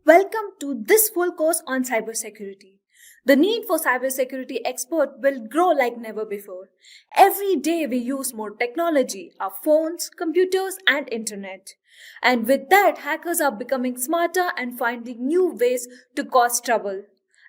Welcome to this full course on cybersecurity. The need for cybersecurity expert will grow like never before. Every day we use more technology, our phones, computers and internet. And with that, hackers are becoming smarter and finding new ways to cause trouble.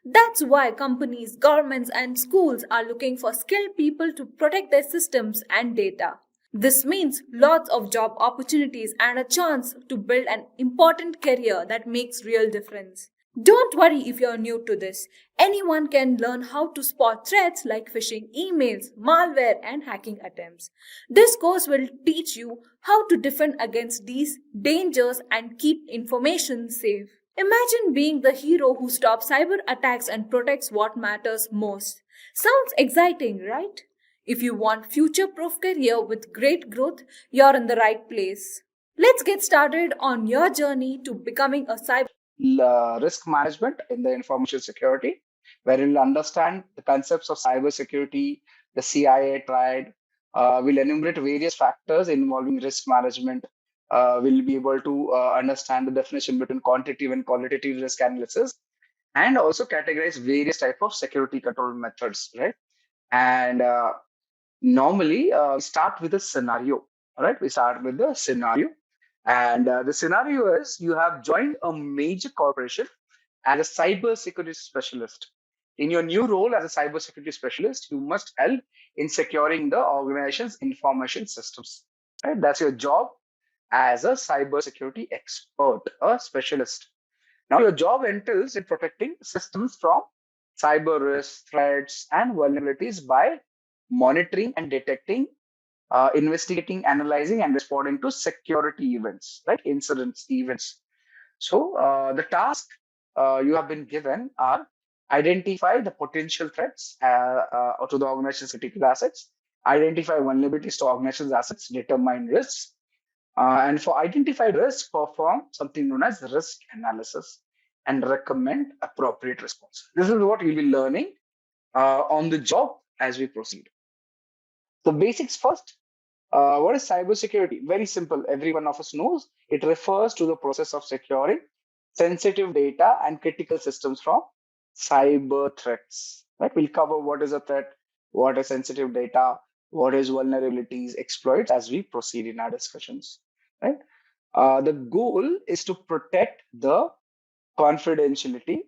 That's why companies, governments and schools are looking for skilled people to protect their systems and data. This means lots of job opportunities and a chance to build an important career that makes real difference. Don't worry if you're new to this. Anyone can learn how to spot threats like phishing emails, malware, and hacking attempts. This course will teach you how to defend against these dangers and keep information safe. Imagine being the hero who stops cyber attacks and protects what matters most. Sounds exciting, right? If you want future-proof career with great growth, you're in the right place. Let's get started on your journey to becoming a cyber risk management in the information security, where you'll understand the concepts of cybersecurity, the CIA triad. We'll enumerate various factors involving risk management. We'll be able to understand the definition between quantitative and qualitative risk analysis, and also categorize various type of security control methods, right? And normally, we start with a scenario, all right? We start with the scenario. And the scenario is you have joined a major corporation as a cybersecurity specialist. In your new role as a cybersecurity specialist, you must help in securing the organization's information systems. Right? That's your job as a cybersecurity expert, a specialist. Now, your job entails in protecting systems from cyber risks, threats, and vulnerabilities by monitoring and detecting, investigating, analyzing, and responding to security events, right? Incidents, events. So the task you have been given are identify the potential threats to the organization's critical assets, identify vulnerabilities to organization's assets, determine risks, and for identified risks, perform something known as risk analysis and recommend appropriate response. This is what you'll be learning on the job as we proceed. So basics first. What is cybersecurity? Very simple. Every one of us knows. It refers to the process of securing sensitive data and critical systems from cyber threats. Right? We'll cover what is a threat, what is sensitive data, what is vulnerabilities, exploits as we proceed in our discussions. Right? The goal is to protect the confidentiality,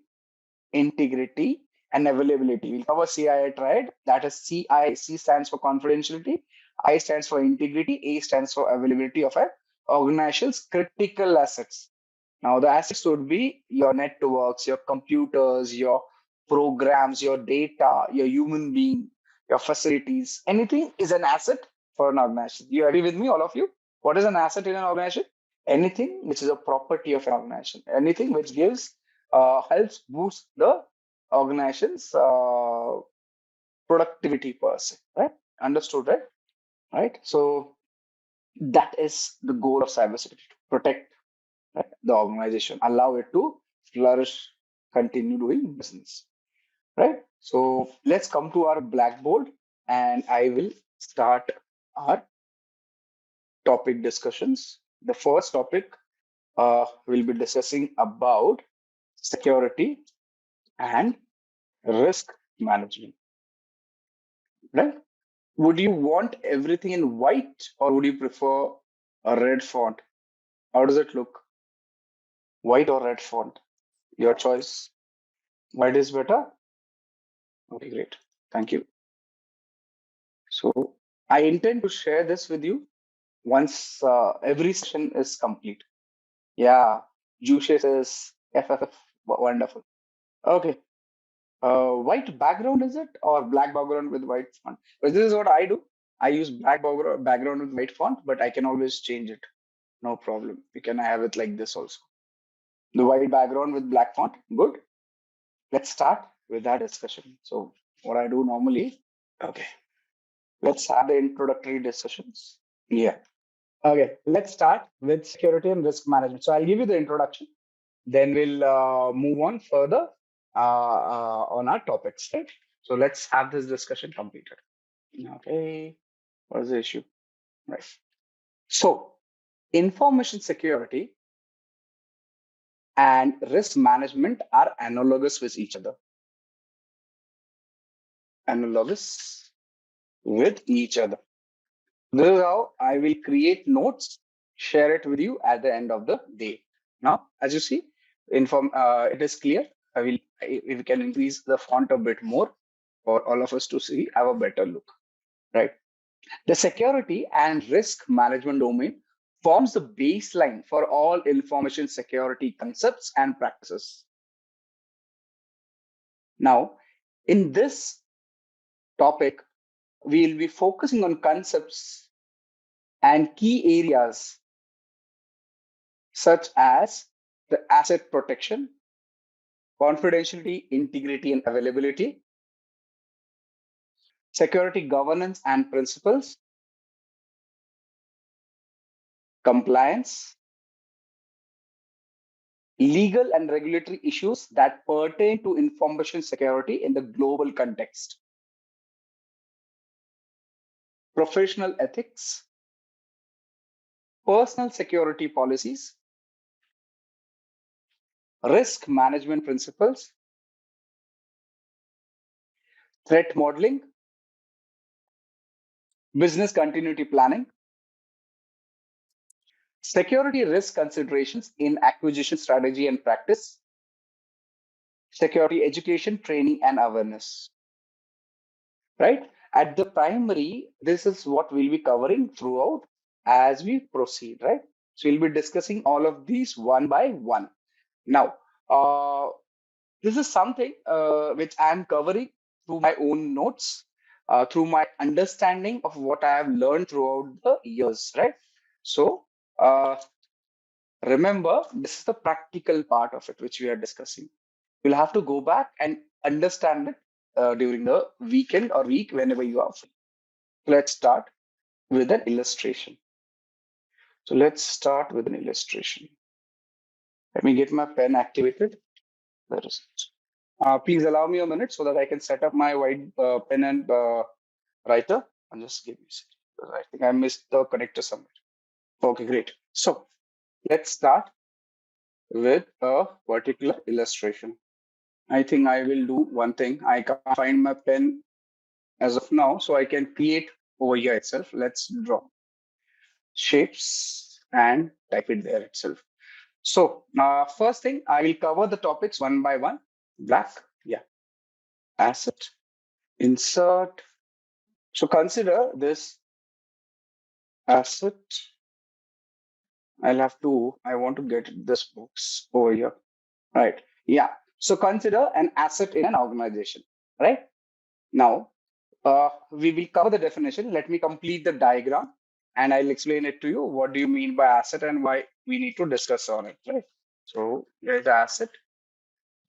integrity, and availability. We'll cover CI triad. That is CI. C stands for confidentiality, I stands for integrity, A stands for availability of an organization's critical assets. Now, the assets would be your networks, your computers, your programs, your data, your human being, your facilities. Anything is an asset for an organization. You agree with me, all of you? What is an asset in an organization? Anything which is a property of an organization. Anything which gives helps boost the organization's productivity per se. Right? Understood, right? Right. So that is the goal of cybersecurity: to protect, right, the organization, allow it to flourish, continue doing business. Right. So let's come to our blackboard, and I will start our topic discussions. The first topic we'll be discussing about security and risk management. Right. Would you want everything in white, or would you prefer a red font? How does it look? White or red font? Your choice. White is better? Okay, great. Thank you. So I intend to share this with you once every session is complete. Yeah, Juice says FFF. Wonderful. Okay. White background is it, or black background with white font? But this is what I do. I use black background with white font, but I can always change it. No problem. You can have it like this also. The white background with black font. Good. Let's start with that discussion. So what I do normally, okay, let's have the introductory discussions. Yeah. Okay, let's start with security and risk management. So I'll give you the introduction, then we'll move on further on our topics, right? So let's have this discussion completed. Okay, what is the issue? Right. So information security and risk management are analogous with each other. Analogous with each other. This is how I will create notes, share it with you at the end of the day. Now, as you see, it is clear. If we can increase the font a bit more for all of us to see, have a better look, right? The security and risk management domain forms the baseline for all information security concepts and practices. Now, in this topic, we'll be focusing on concepts and key areas such as the asset protection, confidentiality, integrity, and availability, security governance and principles, compliance, legal and regulatory issues that pertain to information security in the global context, professional ethics, personal security policies, risk management principles, threat modeling, business continuity planning, security risk considerations in acquisition strategy and practice, security education, training, and awareness. Right? At the primary, this is what we'll be covering throughout as we proceed, right? So we'll be discussing all of these one by one. Now, this is something which I'm covering through my own notes, through my understanding of what I have learned throughout the years, right? So remember, this is the practical part of it, which we are discussing. You'll have to go back and understand it during the weekend or week whenever you are free. Let's start with an illustration. So let's start with an illustration. Let me get my pen activated. Where is it? Please allow me a minute so that I can set up my white pen and writer. And just give me a second. I think I missed the connector somewhere. Okay, great. So let's start with a particular illustration. I think I will do one thing. I can't find my pen as of now, so I can create over here itself. Let's draw shapes and type it there itself. So first thing, I will cover the topics one by one. Black, yeah. Asset, insert. So consider this asset. I want to get this box over here. Right. Yeah. So consider an asset in an organization. Right. Now, we will cover the definition. Let me complete the diagram and I'll explain it to you. What do you mean by asset and why we need to discuss on it, right? So here's the asset.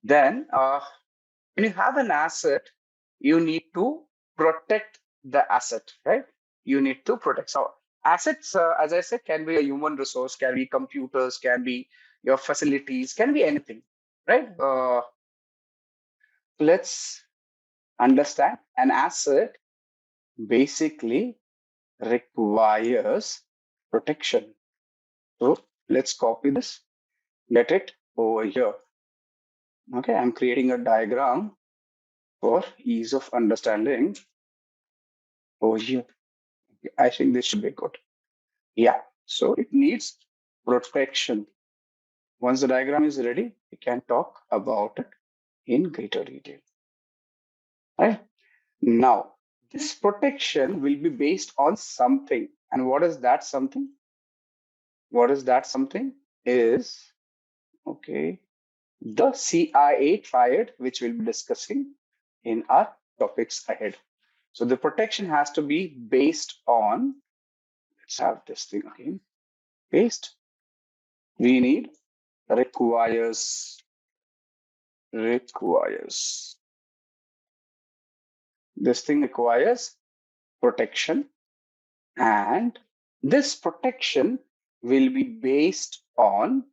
Then when you have an asset, you need to protect the asset, right? You need to protect. So assets, as I said, can be a human resource, can be computers, can be your facilities, can be anything, right? Let's understand an asset basically requires protection. So let's copy this, get it over here. Okay, I'm creating a diagram for ease of understanding over here. I think this should be good. Yeah, so it needs protection. Once the diagram is ready, we can talk about it in greater detail. Right? Now, this protection will be based on something. And what is that something? What is that something? Is, okay, the CIA triad, which we'll be discussing in our topics ahead. So the protection has to be based on, let's have this thing again, based, we need requires. This thing requires protection, and this protection will be based on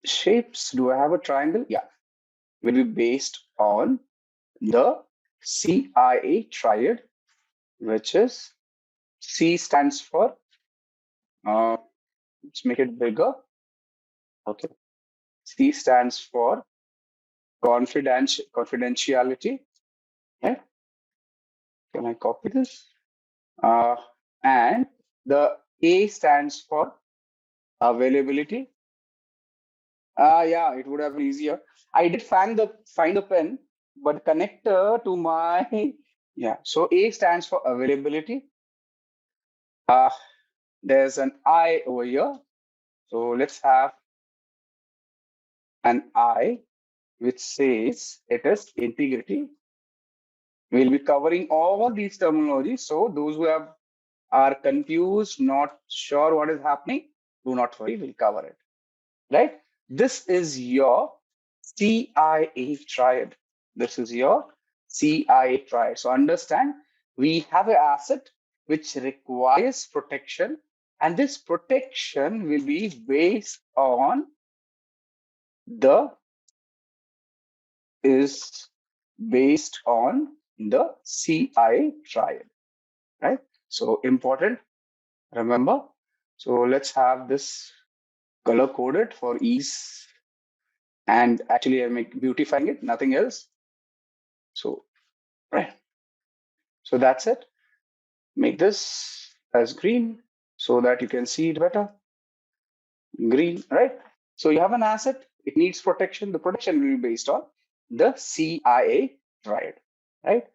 shapes. Do I have a triangle? Yeah, will be based on the CIA triad, which is C stands for Let's make it bigger. Okay. C stands for confidentiality. Okay. Can I copy this? And the A stands for availability. Yeah, it would have been easier. I did find the pen, but connector to my yeah. So A stands for availability. There's an I over here. So let's have an I which says it is integrity. We'll be covering all these terminologies. So those who are confused, not sure what is happening, do not worry, we'll cover it. Right? This is your CIA triad. This is your CIA triad. So understand, we have an asset which requires protection, and this protection will be based on the CIA triad, right? So important, remember. So let's have this color coded for ease. And actually, I'm beautifying it, nothing else. So, right. So that's it. Make this as green so that you can see it better. Green, right? So you have an asset, it needs protection. The protection will be based on the CIA triad, right?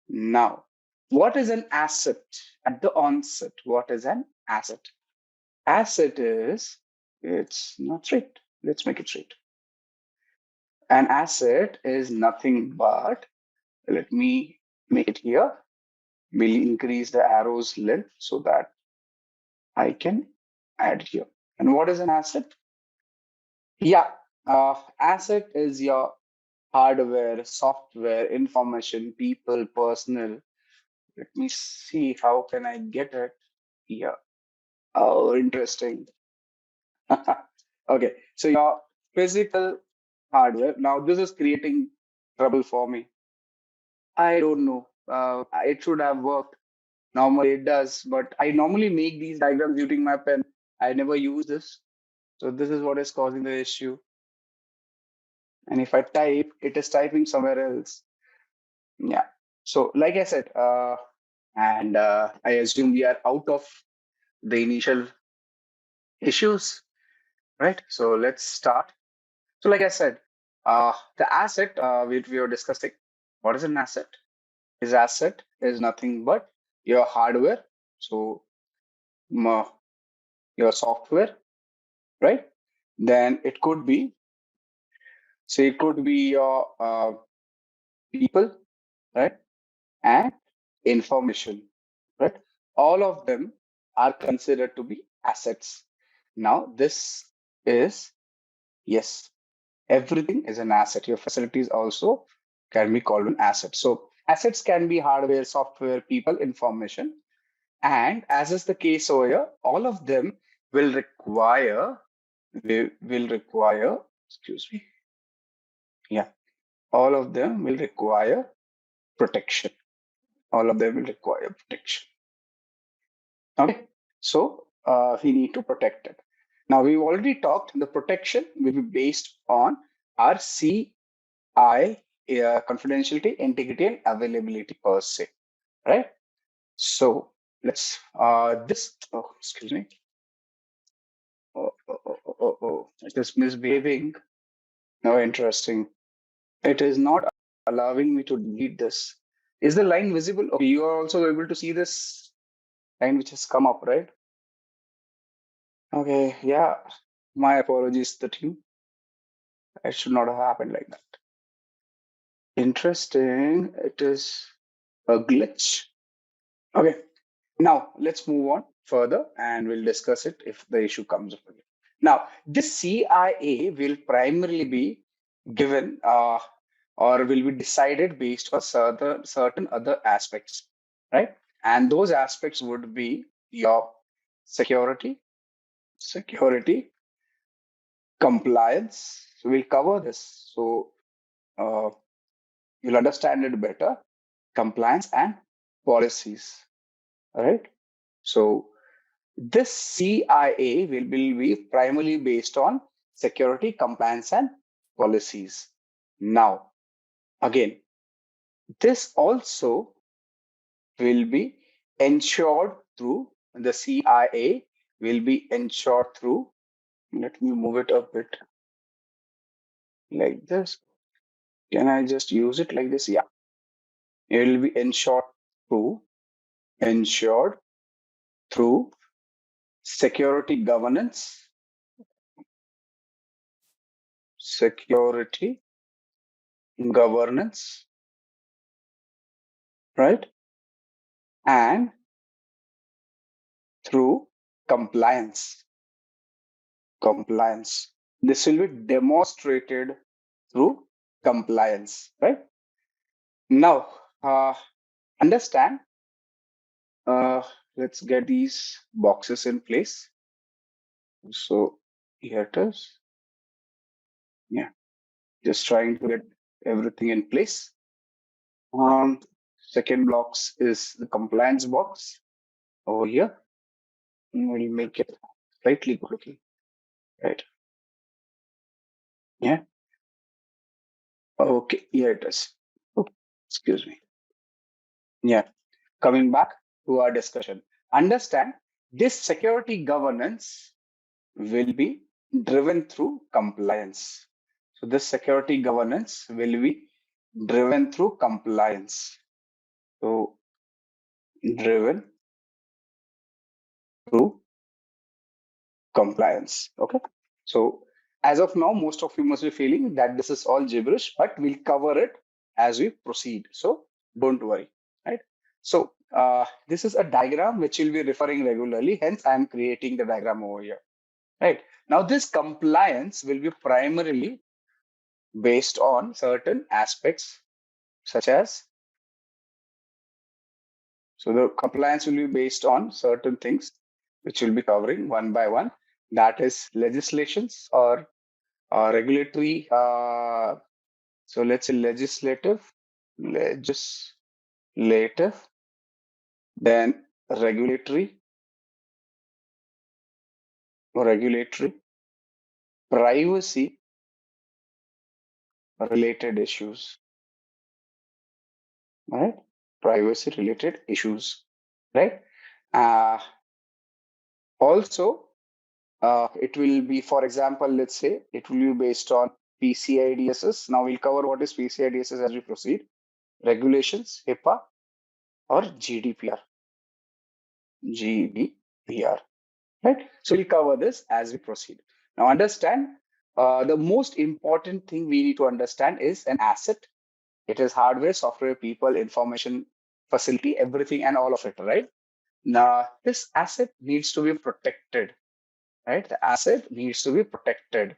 Now, what is an asset at the onset? What is an asset? Asset is, it's not straight. Let's make it straight. An asset is nothing but, let me make it here. We'll increase the arrow's length so that I can add here. And what is an asset? Yeah, asset is your hardware, software, information, people, personal. Let me see how can I get it here. Oh, interesting. Okay, so your physical hardware. Now this is creating trouble for me. I don't know. It should have worked. Normally it does, but I normally make these diagrams using my pen. I never use this. So this is what is causing the issue. And if I type, it is typing somewhere else. Yeah. So like I said, and I assume we are out of the initial issues, right? So let's start. So like I said, the asset we were discussing, what is an asset? His asset is nothing but your hardware. So your software, right? Then it could be, say it could be your people, right? And information, right? All of them are considered to be assets. Now, this is, yes, everything is an asset. Your facilities also can be called an asset. So assets can be hardware, software, people, information. And as is the case over here, all of them will require, excuse me. Yeah, all of them will require protection. All of them will require protection. Okay, so we need to protect it. Now we've already talked. The protection will be based on our CI, confidentiality, integrity, and availability per se, right? So let's this. Oh, excuse me. It is misbehaving. No, interesting. It is not allowing me to delete this. Is the line visible? Okay, you are also able to see this line which has come up, right? Okay, yeah. My apologies to the team. It should not have happened like that. Interesting. It is a glitch. Okay. Now let's move on further and we'll discuss it if the issue comes up again. Now, this CIA will primarily be given or will be decided based on certain other aspects, right? And those aspects would be your security, compliance. So we'll cover this. So you'll understand it better. Compliance and policies. All right. So This CIA will be primarily based on security, compliance, and policies. Now, again, this also will be ensured through the CIA will be ensured through. Let me move it a bit like this. Can I just use it like this? Yeah. It will be ensured through security governance, security governance, right? And through compliance. Compliance. This will be demonstrated through compliance, right? Now, understand. Let's get these boxes in place. So here it is. Yeah, just trying to get everything in place. Second box is the compliance box over here. We'll make it slightly good looking, right? Yeah. Okay, here it is. Oh, excuse me. Yeah. Coming back to our discussion. Understand this security governance will be driven through compliance. So this security governance will be driven through compliance. So driven through compliance. Okay. So as of now, most of you must be feeling that this is all gibberish, but we'll cover it as we proceed. So don't worry, right? So this is a diagram which we'll be referring regularly. Hence, I am creating the diagram over here, right? Now, this compliance will be primarily based on certain aspects such as, so the compliance will be based on certain things which we'll be covering one by one. That is legislations or regulatory. So let's say legislative, then regulatory, privacy related issues, right? Privacy related issues, right? Also, it will be, for example, let's say it will be based on PCI DSS. Now we'll cover what is PCI DSS as we proceed. Regulations, HIPAA, or GDPR. GDPR, right? So we'll cover this as we proceed. Now understand, the most important thing we need to understand is an asset. It is hardware, software, people, information, facility, everything and all of it, right? Now this asset needs to be protected, right? The asset needs to be protected.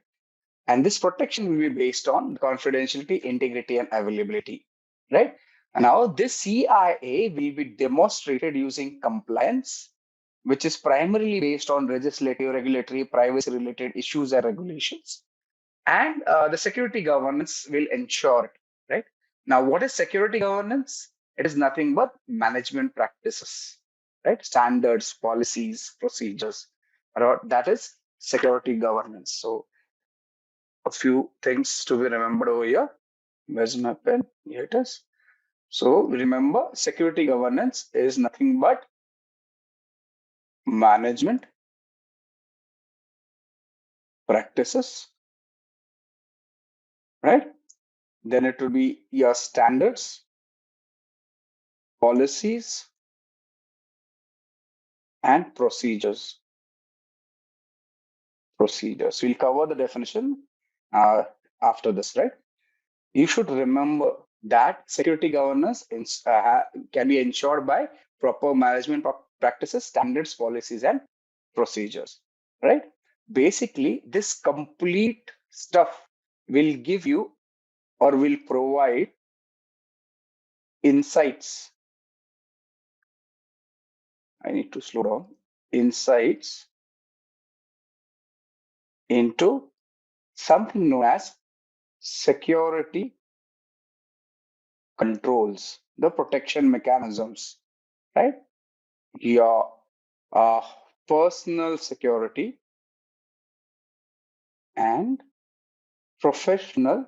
And this protection will be based on confidentiality, integrity, and availability, right? And now this CIA will be demonstrated using compliance, which is primarily based on legislative, regulatory, privacy-related issues and regulations. And the security governance will ensure it, right? Now, what is security governance? It is nothing but management practices, right? Standards, policies, procedures. That is security governance. So a few things to be remembered over here. Where's my pen? Here it is. So remember, security governance is nothing but management practices, right? Then it will be your standards, policies, and procedures. We'll cover the definition after this, right? You should remember that security governance can be ensured by proper management practices, standards, policies, and procedures, right? Basically, this complete stuff will give you or will provide insights. I need to slow down. Insights into something known as security controls, the protection mechanisms, right? Your personal security and professional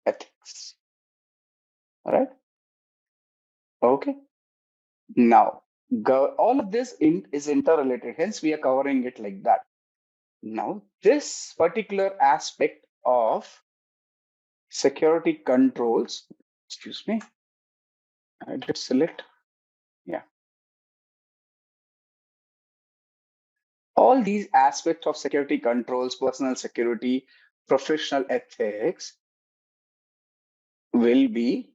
ethics. All right. Okay. Now, all of this is interrelated. Hence, we are covering it like that. Now, this particular aspect of security controls, excuse me, I did select. Yeah. All these aspects of security controls, personal security, professional ethics will be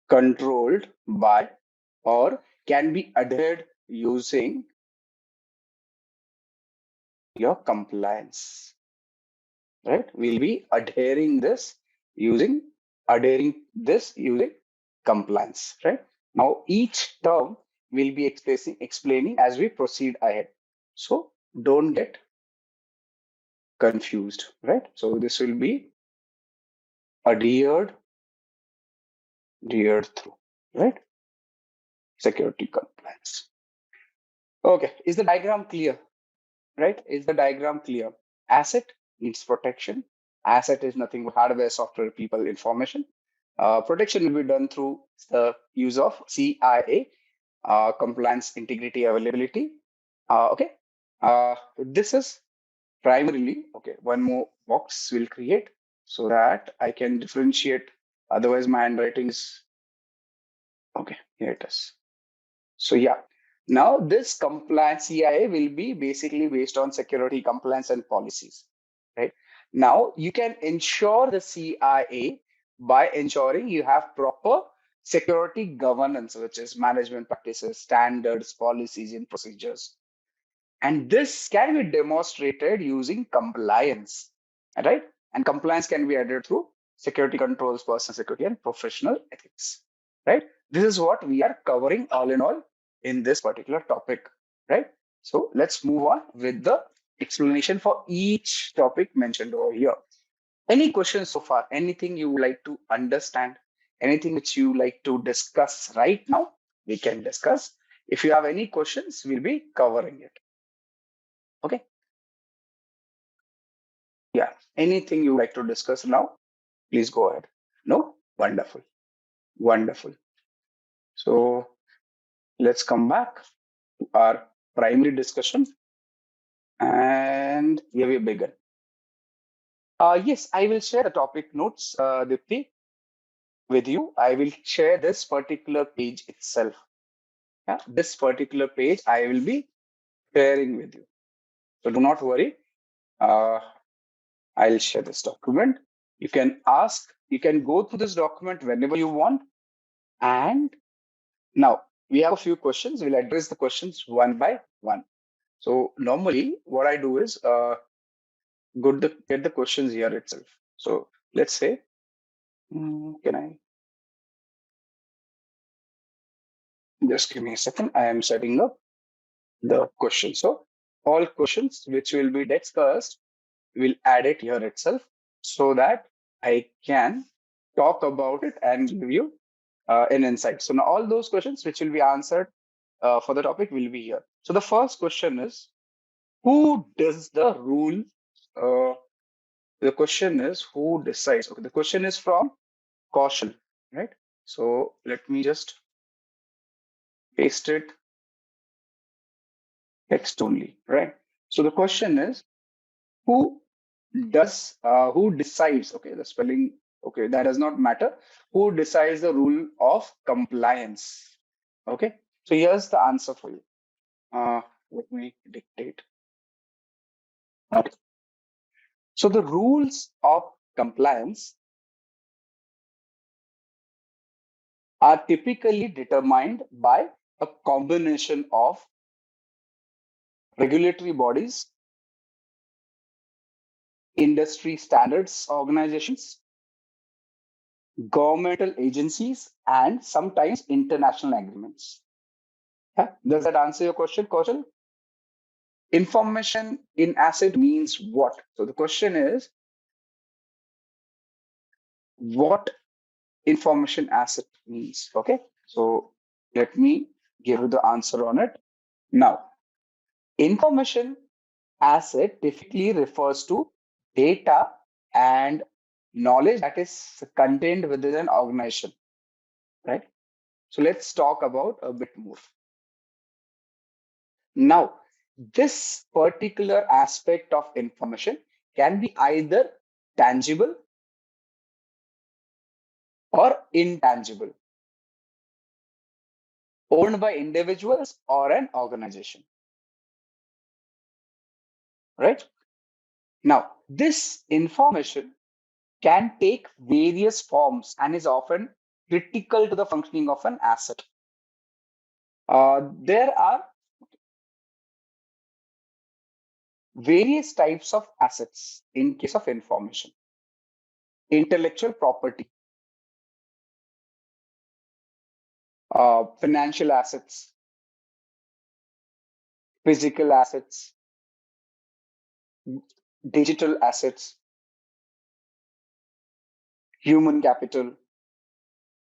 controlled by or can be adhered using your compliance, right? We'll be adhering this using compliance, right? Now, each term will be explaining as we proceed ahead. So don't get confused, right? So this will be adhered through, right? Security compliance. Okay, is the diagram clear? Right? Is the diagram clear? Asset needs protection. Asset is nothing but hardware, software, people, information. Protection will be done through the use of CIA, compliance, integrity, availability. Okay. This is primarily, okay, one more box will create so that I can differentiate. Otherwise, my handwriting is, okay, here it is. So yeah, now this compliance CIA will be basically based on security compliance and policies, right? Now you can ensure the CIA by ensuring you have proper security governance, which is management practices, standards, policies, and procedures. And this can be demonstrated using compliance, right? And compliance can be added through security controls, personal security, and professional ethics, right? This is what we are covering all in all in this particular topic, right? So let's move on with the explanation for each topic mentioned over here. Any questions so far? Anything you would like to understand? Anything which you like to discuss right now? We can discuss. If you have any questions, we'll be covering it. Okay. Yeah. Anything you like to discuss now? Please go ahead. No? Wonderful. Wonderful. So let's come back to our primary discussion. And here we begin. Yes, I will share the topic notes, Dipti, with you. I will share this particular page itself. Yeah, this particular page I will be sharing with you. So do not worry. I'll share this document. You can ask, you can go through this document whenever you want. And now we have a few questions. We'll address the questions one by one. So normally what I do is get the questions here itself. So let's say, can I just give me a second? I am setting up the question. So all questions which will be discussed, we'll add it here itself so that I can talk about it and give you an insight. So now all those questions which will be answered for the topic will be here. So the first question is, who does the rule? The question is, who decides? Okay, the question is from Kaushal, right? So let me just paste it text only, right? So the question is, who who decides? Okay, the spelling, okay, that does not matter. Who decides the rule of compliance? Okay, so here's the answer for you. Let me dictate. Okay. So the rules of compliance are typically determined by a combination of regulatory bodies, industry standards organizations, governmental agencies, and sometimes international agreements. Yeah? Does that answer your question, Kaushal? Information in asset means what? So the question is, what information asset means? Okay, so let me give you the answer on it. Now, information asset typically refers to data and knowledge that is contained within an organization, right? So let's talk about a bit more. Now, this particular aspect of information can be either tangible or intangible, owned by individuals or an organization, right? Now, this information can take various forms and is often critical to the functioning of an asset. There are various types of assets in case of information. Intellectual property, financial assets, physical assets, digital assets, human capital.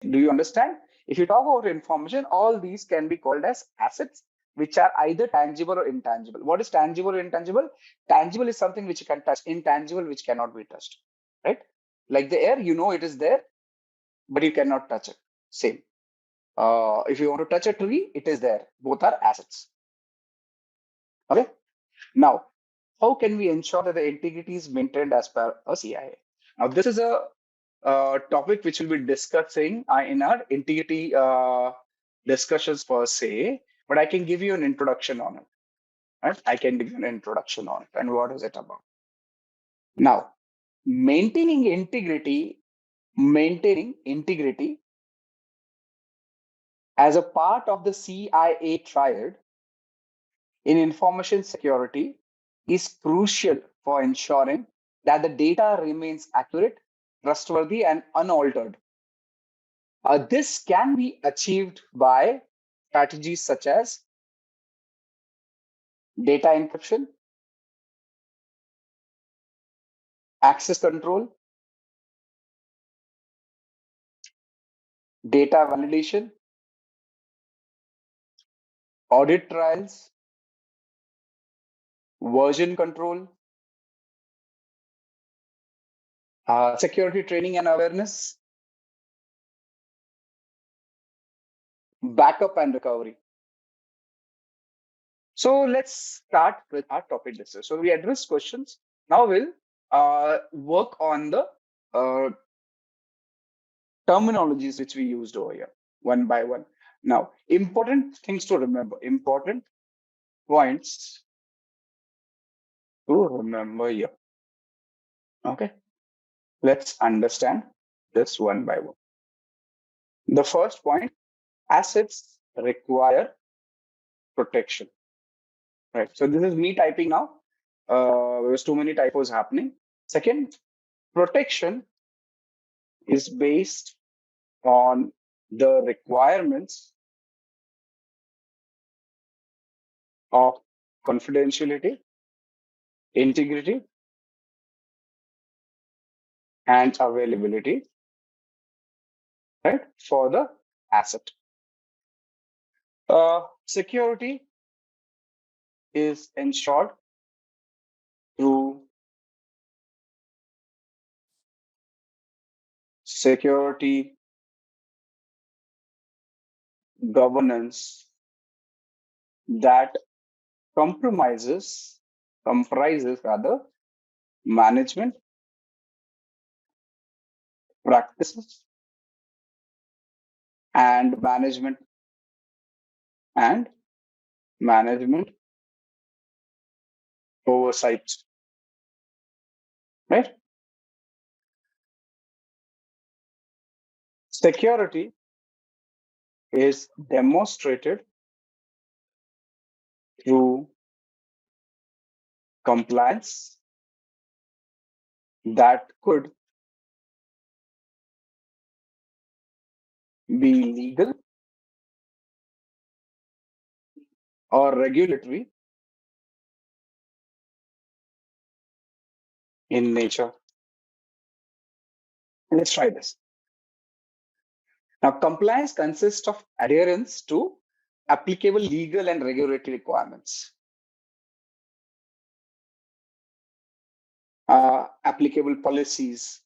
Do you understand? If you talk about information, all these can be called as assets, which are either tangible or intangible. What is tangible or intangible? Tangible is something which you can touch, intangible, which cannot be touched, right? Like the air, you know it is there, but you cannot touch it. Same. If you want to touch a tree, it is there. Both are assets. Okay. Now, how can we ensure that the integrity is maintained as per a CIA? Now, this is a topic which we'll be discussing in our integrity discussions per se, but I can give you an introduction on it. Right? I can give you an introduction on it and what is it about. Now, maintaining integrity as a part of the CIA triad in information security is crucial for ensuring that the data remains accurate, trustworthy, and unaltered. This can be achieved by strategies such as data encryption, access control, data validation, audit trials, version control, security training and awareness, backup and recovery. So let's start with our topic discussion. So we addressed questions. Now we'll work on the terminologies which we used over here, one by one. Now, important things to remember, important points to remember here. Okay, let's understand this one by one. The first point, assets require protection. Right. So this is me typing now. There's too many typos happening. Second, protection is based on the requirements of confidentiality, integrity, and availability, right, for the asset. Security is ensured through security governance that comprises management practices and management oversight, right? Security is demonstrated through compliance that could be legal or regulatory in nature. Let's try this. Now, compliance consists of adherence to applicable legal and regulatory requirements, applicable policies,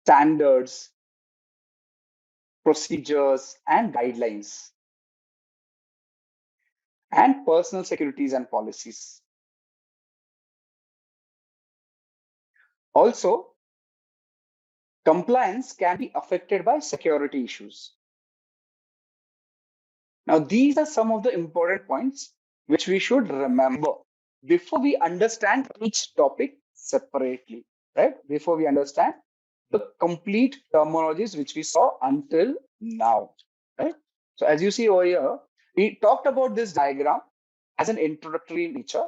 standards, procedures, and guidelines, and personal securities and policies. Also, compliance can be affected by security issues. Now, these are some of the important points which we should remember before we understand each topic separately, right? Before we understand the complete terminologies which we saw until now, right? So as you see over here, we talked about this diagram as an introductory nature.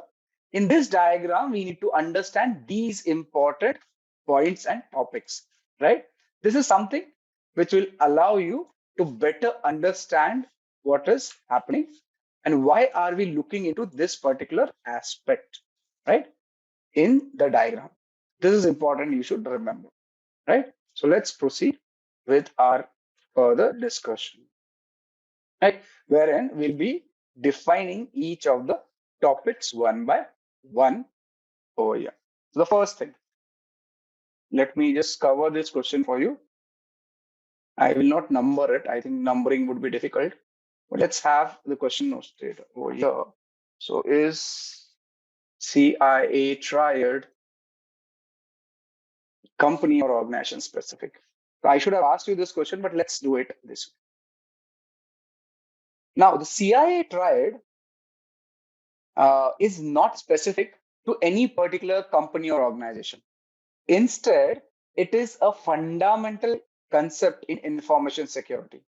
In this diagram, we need to understand these important points and topics, right? This is something which will allow you to better understand what is happening and why are we looking into this particular aspect, right, in the diagram. This is important, you should remember, right? So let's proceed with our further discussion, right, wherein we'll be defining each of the topics one by one over here. So the first thing, let me just cover this question for you. I will not number it. I think numbering would be difficult, but let's have the question noted over here. So is CIA triad company or organization specific? So I should have asked you this question, but let's do it this way. Now, the CIA triad is not specific to any particular company or organization. Instead, it is a fundamental concept in information security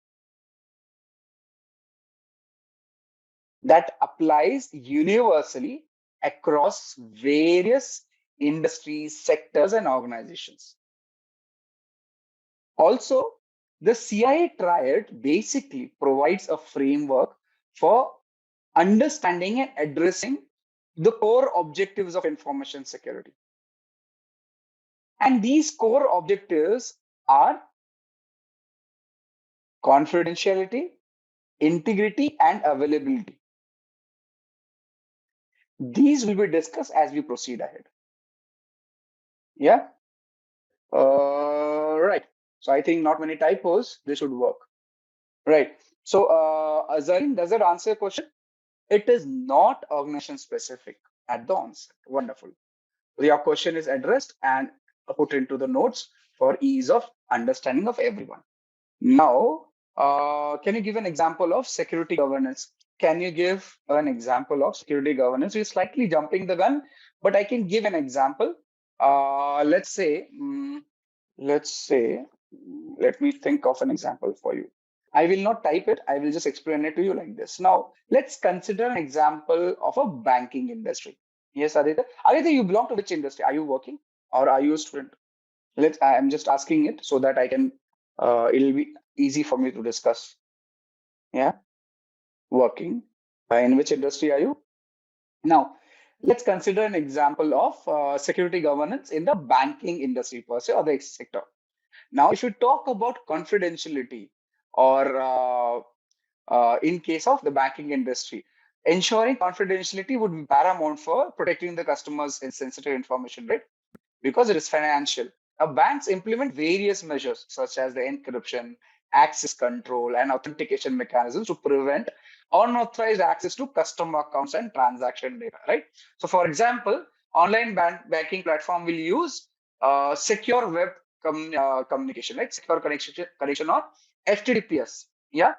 that applies universally across various industries, sectors, and organizations. Also, the CIA triad basically provides a framework for understanding and addressing the core objectives of information security. And these core objectives are confidentiality, integrity, and availability. These will be discussed as we proceed ahead. Yeah. Right. So I think not many typos. This should work. Right. So, Azareen, does that answer your question? It is not organization specific at the onset. Wonderful. Your question is addressed and put into the notes for ease of understanding of everyone. Now, can you give an example of security governance? Can you give an example of security governance? We're slightly jumping the gun, but I can give an example. Let's say, let me think of an example for you. I will not type it. I will just explain it to you like this. Now, let's consider an example of a banking industry. Yes, Aditya. Aditya, you belong to which industry? Are you working or are you a student? I'm just asking it so that I can, it'll be easy for me to discuss. Yeah, working. In which industry are you? Now, let's consider an example of security governance in the banking industry per se or the sector. Now, if you talk about confidentiality or in case of the banking industry, ensuring confidentiality would be paramount for protecting the customers' sensitive information, right? Because it is financial. Now, banks implement various measures such as the encryption, access control, and authentication mechanisms to prevent unauthorized access to customer accounts and transaction data, right? So, for example, online banking platform will use secure web communication, right? Secure connection or HTTPS. Yeah.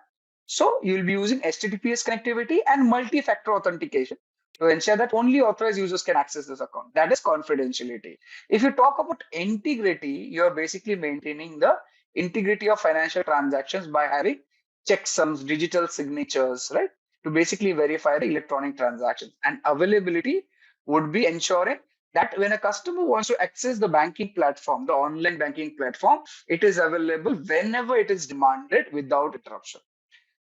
So you will be using HTTPS connectivity and multi-factor authentication to ensure that only authorized users can access this account. That is confidentiality. If you talk about integrity, you're basically maintaining the integrity of financial transactions by having checksums, digital signatures, right? To basically verify the electronic transactions. And availability would be ensuring that when a customer wants to access the banking platform, the online banking platform, it is available whenever it is demanded without interruption.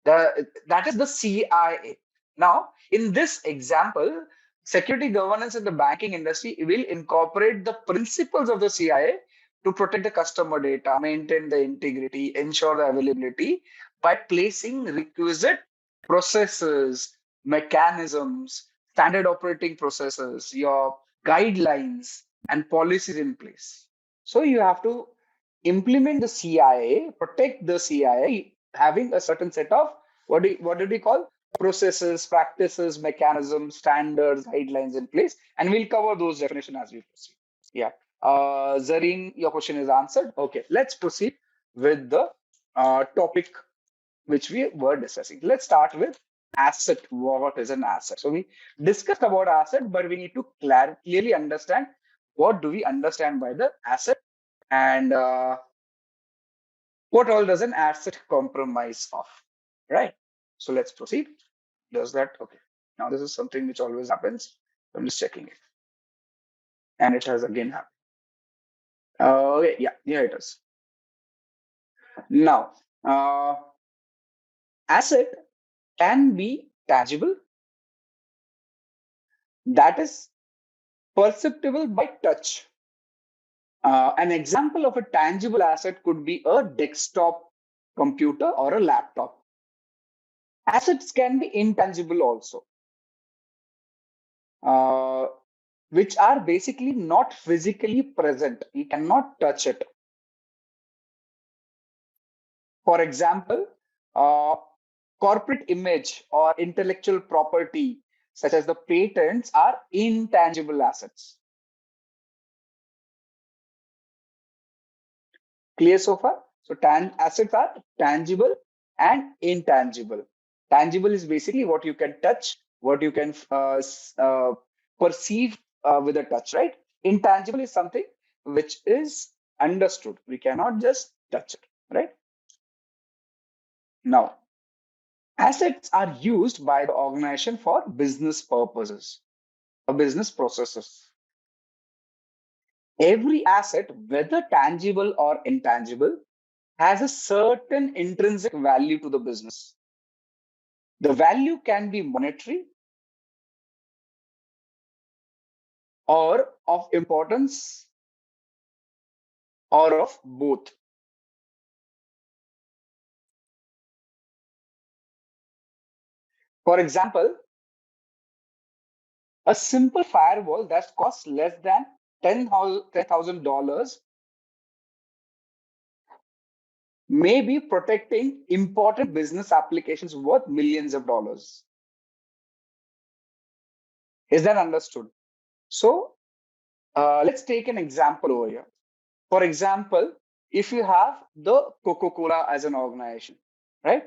That is the CIA. Now, in this example, security governance in the banking industry will incorporate the principles of the CIA to protect the customer data, maintain the integrity, ensure the availability. by placing requisite processes, mechanisms, standard operating processes, your guidelines, and policies in place. So you have to implement the CIA, protect the CIA, having a certain set of what did we call processes, practices, mechanisms, standards, guidelines in place, and we'll cover those definitions as we proceed. Yeah. Zareen, your question is answered. Okay, let's proceed with the topic which we were discussing. Let's start with asset. What is an asset? So we discussed about asset, but we need to clearly understand what do we understand by the asset, and what all does an asset compromise of, right? So let's proceed. Does that? Okay. Now this is something which always happens. I'm just checking it, and it has again happened. Okay, yeah, it is. Now, asset can be tangible, that is perceptible by touch. An example of a tangible asset could be a desktop computer or a laptop. Assets can be intangible also, which are basically not physically present. You cannot touch it. For example, corporate image or intellectual property, such as the patents, are intangible assets. Clear so far? So assets are tangible and intangible. Tangible is basically what you can touch, what you can perceive with a touch, right? Intangible is something which is understood. We cannot just touch it, right? Now, assets are used by the organization for business purposes or business processes. Every asset, whether tangible or intangible, has a certain intrinsic value to the business. The value can be monetary or of importance or of both. For example, a simple firewall that costs less than $10,000 may be protecting important business applications worth millions of dollars. Is that understood? So let's take an example over here. For example, if you have the Coca-Cola as an organization, right?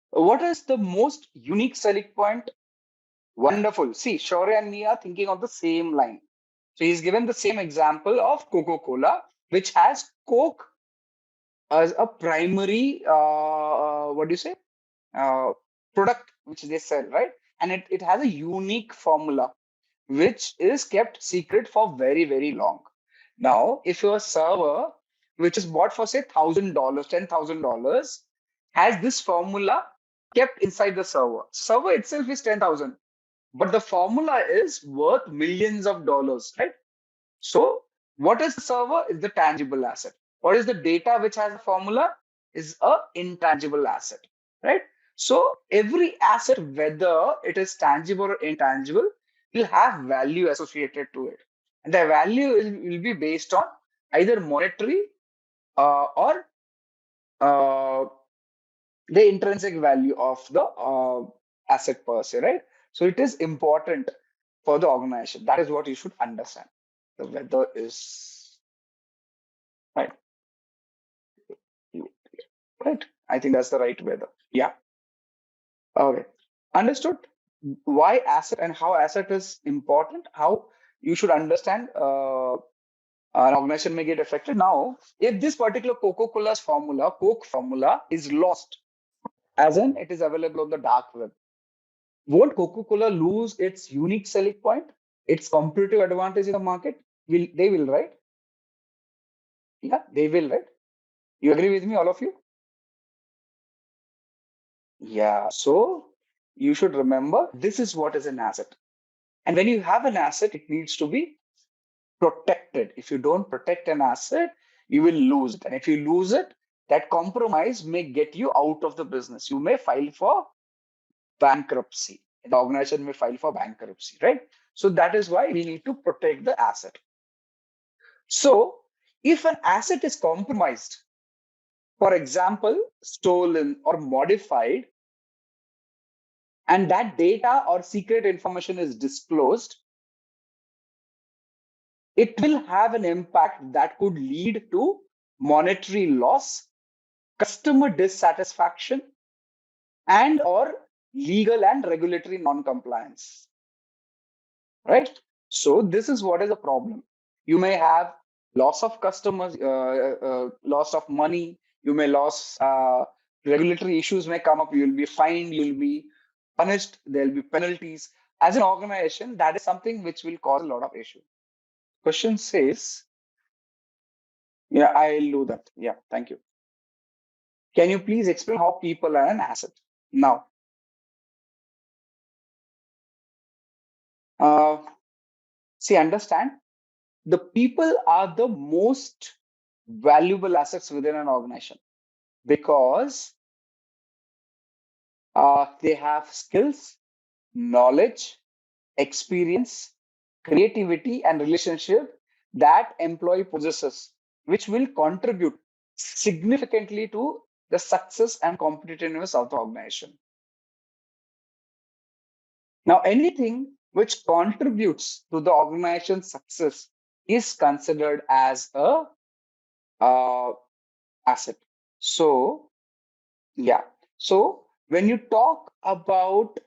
What is the most unique selling point? Wonderful. See, Shaurya and me are thinking of the same line. So he's given the same example of Coca-Cola, which has Coke as a primary, what do you say, product which they sell, right? And it has a unique formula, which is kept secret for very, very long. Now, if your server, which is bought for say $1,000, $10,000, has this formula kept inside the server itself is 10,000, but the formula is worth millions of dollars, right? So what is the server is the tangible asset. What is the data which has a formula is a intangible asset, right? So every asset, whether it is tangible or intangible, will have value associated to it. And the value will be based on either monetary or the intrinsic value of the asset per se, right? So it is important for the organization. That is what you should understand. The weather is right. Right. I think that's the right weather. Yeah. Okay. Understood why asset and how asset is important, how you should understand an organization may get affected. Now, if this particular Coca-Cola's formula, Coke formula, is lost, as in it is available on the dark web, won't Coca-Cola lose its unique selling point, its competitive advantage in the market? They will, right? Yeah, they will, right? You agree with me, all of you? Yeah. So you should remember this is what is an asset. And when you have an asset, it needs to be protected. If you don't protect an asset, you will lose it. And if you lose it, that compromise may get you out of the business. You may file for bankruptcy. The organization may file for bankruptcy, right? So that is why we need to protect the asset. So if an asset is compromised, for example, stolen or modified, and that data or secret information is disclosed, it will have an impact that could lead to monetary loss, customer dissatisfaction, and or legal and regulatory non-compliance, right? So this is what is a problem. You may have loss of customers, loss of money, you may lose, regulatory issues may come up, you'll be fined, you'll be punished, there'll be penalties. As an organization, that is something which will cause a lot of issue. Question says, yeah, I'll do that. Yeah, thank you. Can you please explain how people are an asset? Now, see, understand, the people are the most valuable assets within an organization because they have skills, knowledge, experience, creativity, and relationship that employee possesses, which will contribute significantly to the success and competitiveness of the organization. Now, anything which contributes to the organization's success is considered as a asset. So, yeah. So, when you talk about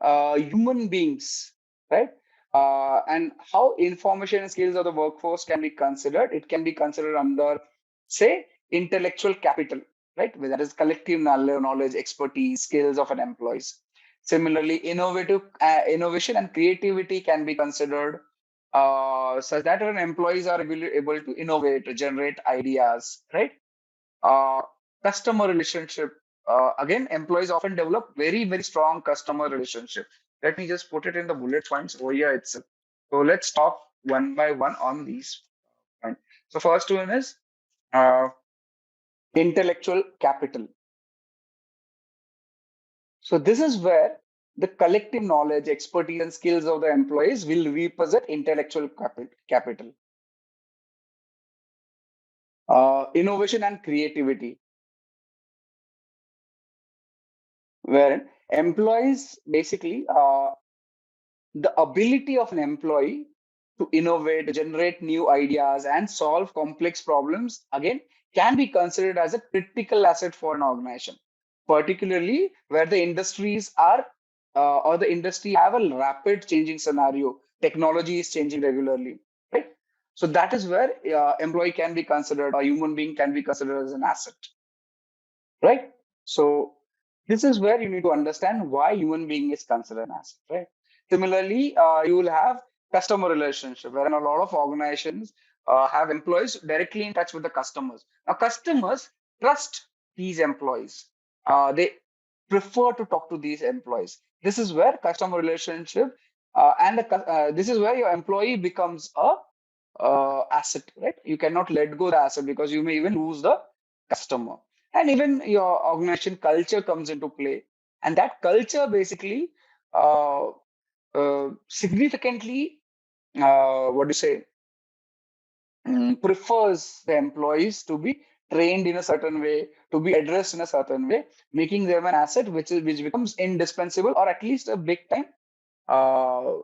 human beings, right, and how information and skills of the workforce can be considered, it can be considered under, say, intellectual capital, right? That is collective knowledge, expertise, skills of an employees. Similarly, innovation and creativity can be considered such that an employees are able to innovate, to generate ideas, right? Uh, Customer relationship. Again, employees often develop very, very strong customer relationship. Let me just put it in the bullet points over here itself. So let's talk one by one on these points. So first one is uh, intellectual capital. So this is where the collective knowledge, expertise, and skills of the employees will represent intellectual capital. Innovation and creativity, where employees basically the ability of an employee to innovate, generate new ideas, and solve complex problems, again, can be considered as a critical asset for an organization, particularly where the industries are or the industry have a rapid changing scenario. Technology is changing regularly, right? So that is where employee can be considered, or human being can be considered as an asset, right? So this is where you need to understand why human being is considered an asset, right? Similarly, you will have customer relationship, where a lot of organizations have employees directly in touch with the customers. Now, customers trust these employees. They prefer to talk to these employees. This is where customer relationship this is where your employee becomes a asset, right? You cannot let go the asset because you may even lose the customer. And even your organization culture comes into play. And that culture basically significantly, what do you say, prefers the employees to be trained in a certain way, to be addressed in a certain way, making them an asset which becomes indispensable, or at least a big time, uh,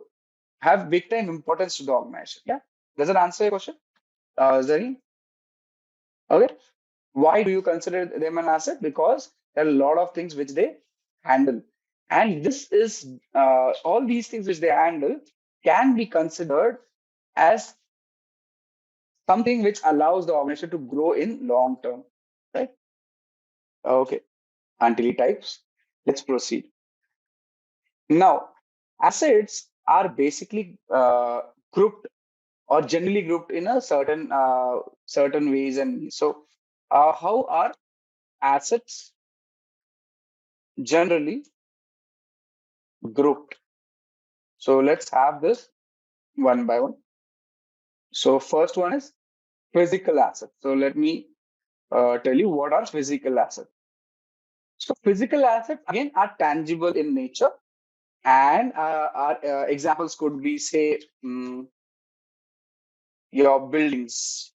have big time importance to the organization. Yeah. Does it answer your question, Zari? Okay. Why do you consider them an asset? Because there are a lot of things which they handle. And this is all these things which they handle can be considered as something which allows the organization to grow in long term. Right? Okay. Until he types, let's proceed. Now, assets are basically grouped or generally grouped in a certain ways and means. So, how are assets generally grouped? So let's have this one by one. So first one is physical assets. So let me tell you what are physical assets. So physical assets again are tangible in nature, and our examples could be, say, your buildings,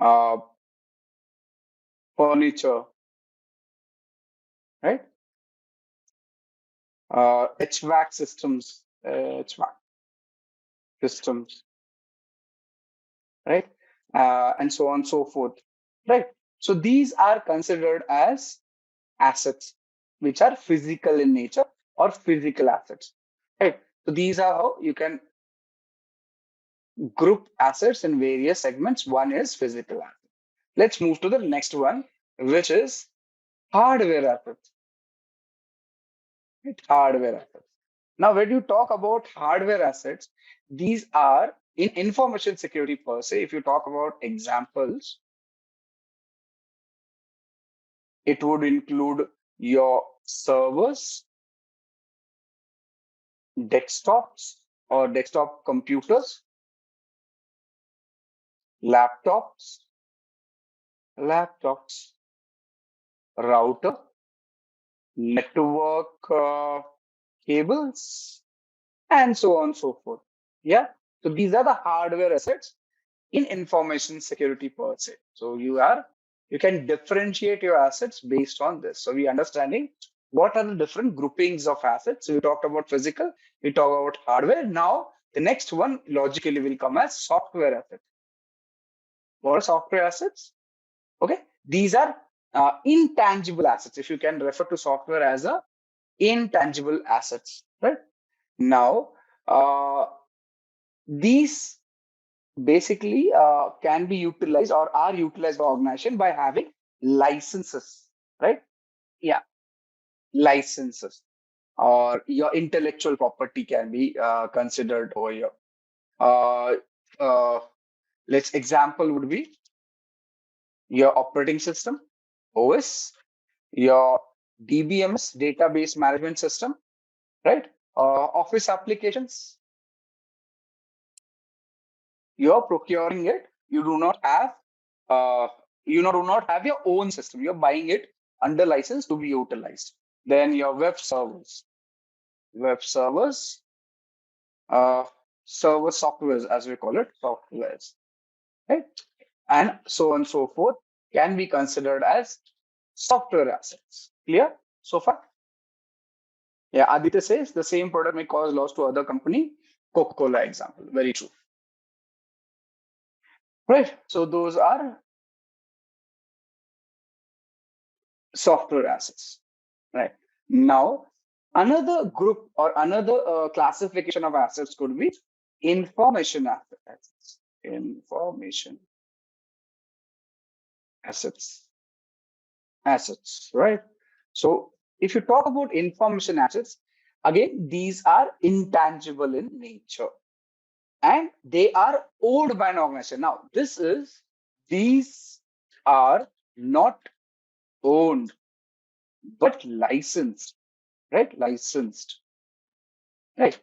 uh, furniture, right? HVAC systems, systems, right? And so on and so forth, right? So these are considered as assets, which are physical in nature or physical assets, right? So these are how you can group assets in various segments. One is physical asset. Let's move to the next one, which is hardware assets. Right? Hardware assets. Now, when you talk about hardware assets, these are in information security per se. If you talk about examples, it would include your servers, desktops or desktop computers, laptops, router, network cables, and so on and so forth. Yeah. So these are the hardware assets in information security per se. So you can differentiate your assets based on this. So we understanding what are the different groupings of assets. So we talked about physical, we talk about hardware. Now the next one logically will come as software assets. What are software assets? Okay, these are intangible assets. If you can refer to software as a intangible assets, right? Now these basically can be utilized or are utilized by organization by having licenses, right? Yeah, licenses, or your intellectual property can be considered over here. Uh, uh, let's example would be your operating system, OS, your DBMS, database management system, right? Office applications, you're procuring it. You do not have uh, do not have your own system. You're buying it under license to be utilized. Then your web servers, uh, server softwares, as we call it, softwares, right? And so on and so forth can be considered as software assets. Clear so far? Yeah, Aditya says the same product may cause loss to other company. Coca-Cola example, very true. Right. So those are software assets. Right. Now, another group or another classification of assets could be information assets. Information assets, right? So if you talk about information assets, again, these are intangible in nature and they are owned by an organization. Now, these are not owned but licensed, right? Licensed, right?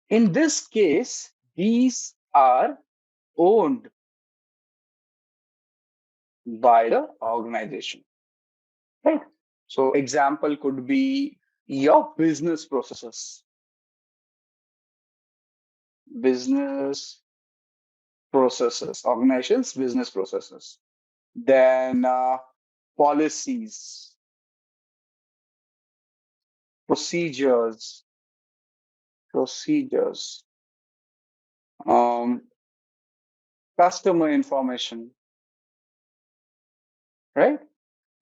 In this case, these are owned by the organization, right? So example could be your business processes, organizations, business processes. Then policies, procedures, procedures, um, customer information, right?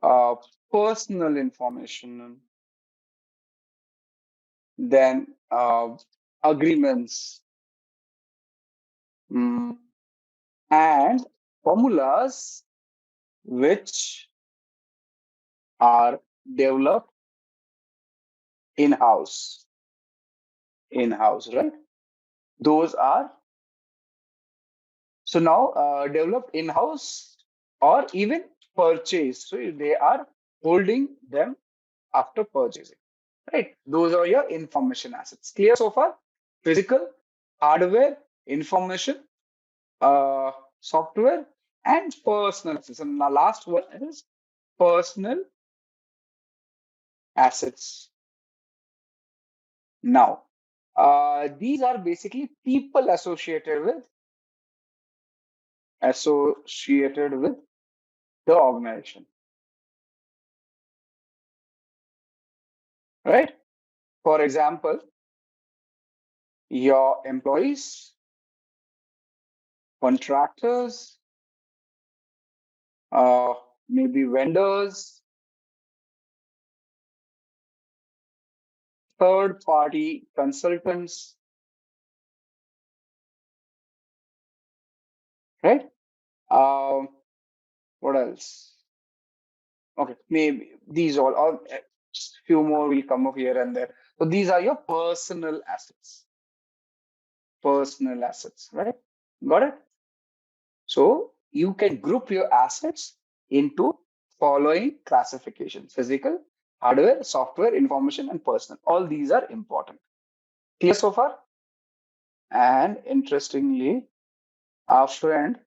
Uh, Personal information, then agreements, and formulas which are developed in-house, right? Those are so now developed in-house or even purchased. So they are holding them after purchasing, right? Those are your information assets. Clear so far? Physical, hardware, information, software and personal assets. And the last one is personal assets. Now, these are basically people associated with the organization, right? For example, your employees, contractors, uh, maybe vendors, third party consultants, right? Um, what else? Okay, maybe these all, or few more will come up here and there. So these are your personal assets, right? Got it? So you can group your assets into following classifications: physical, hardware, software, information, and personal. All these are important. Clear so far? And interestingly, our friend,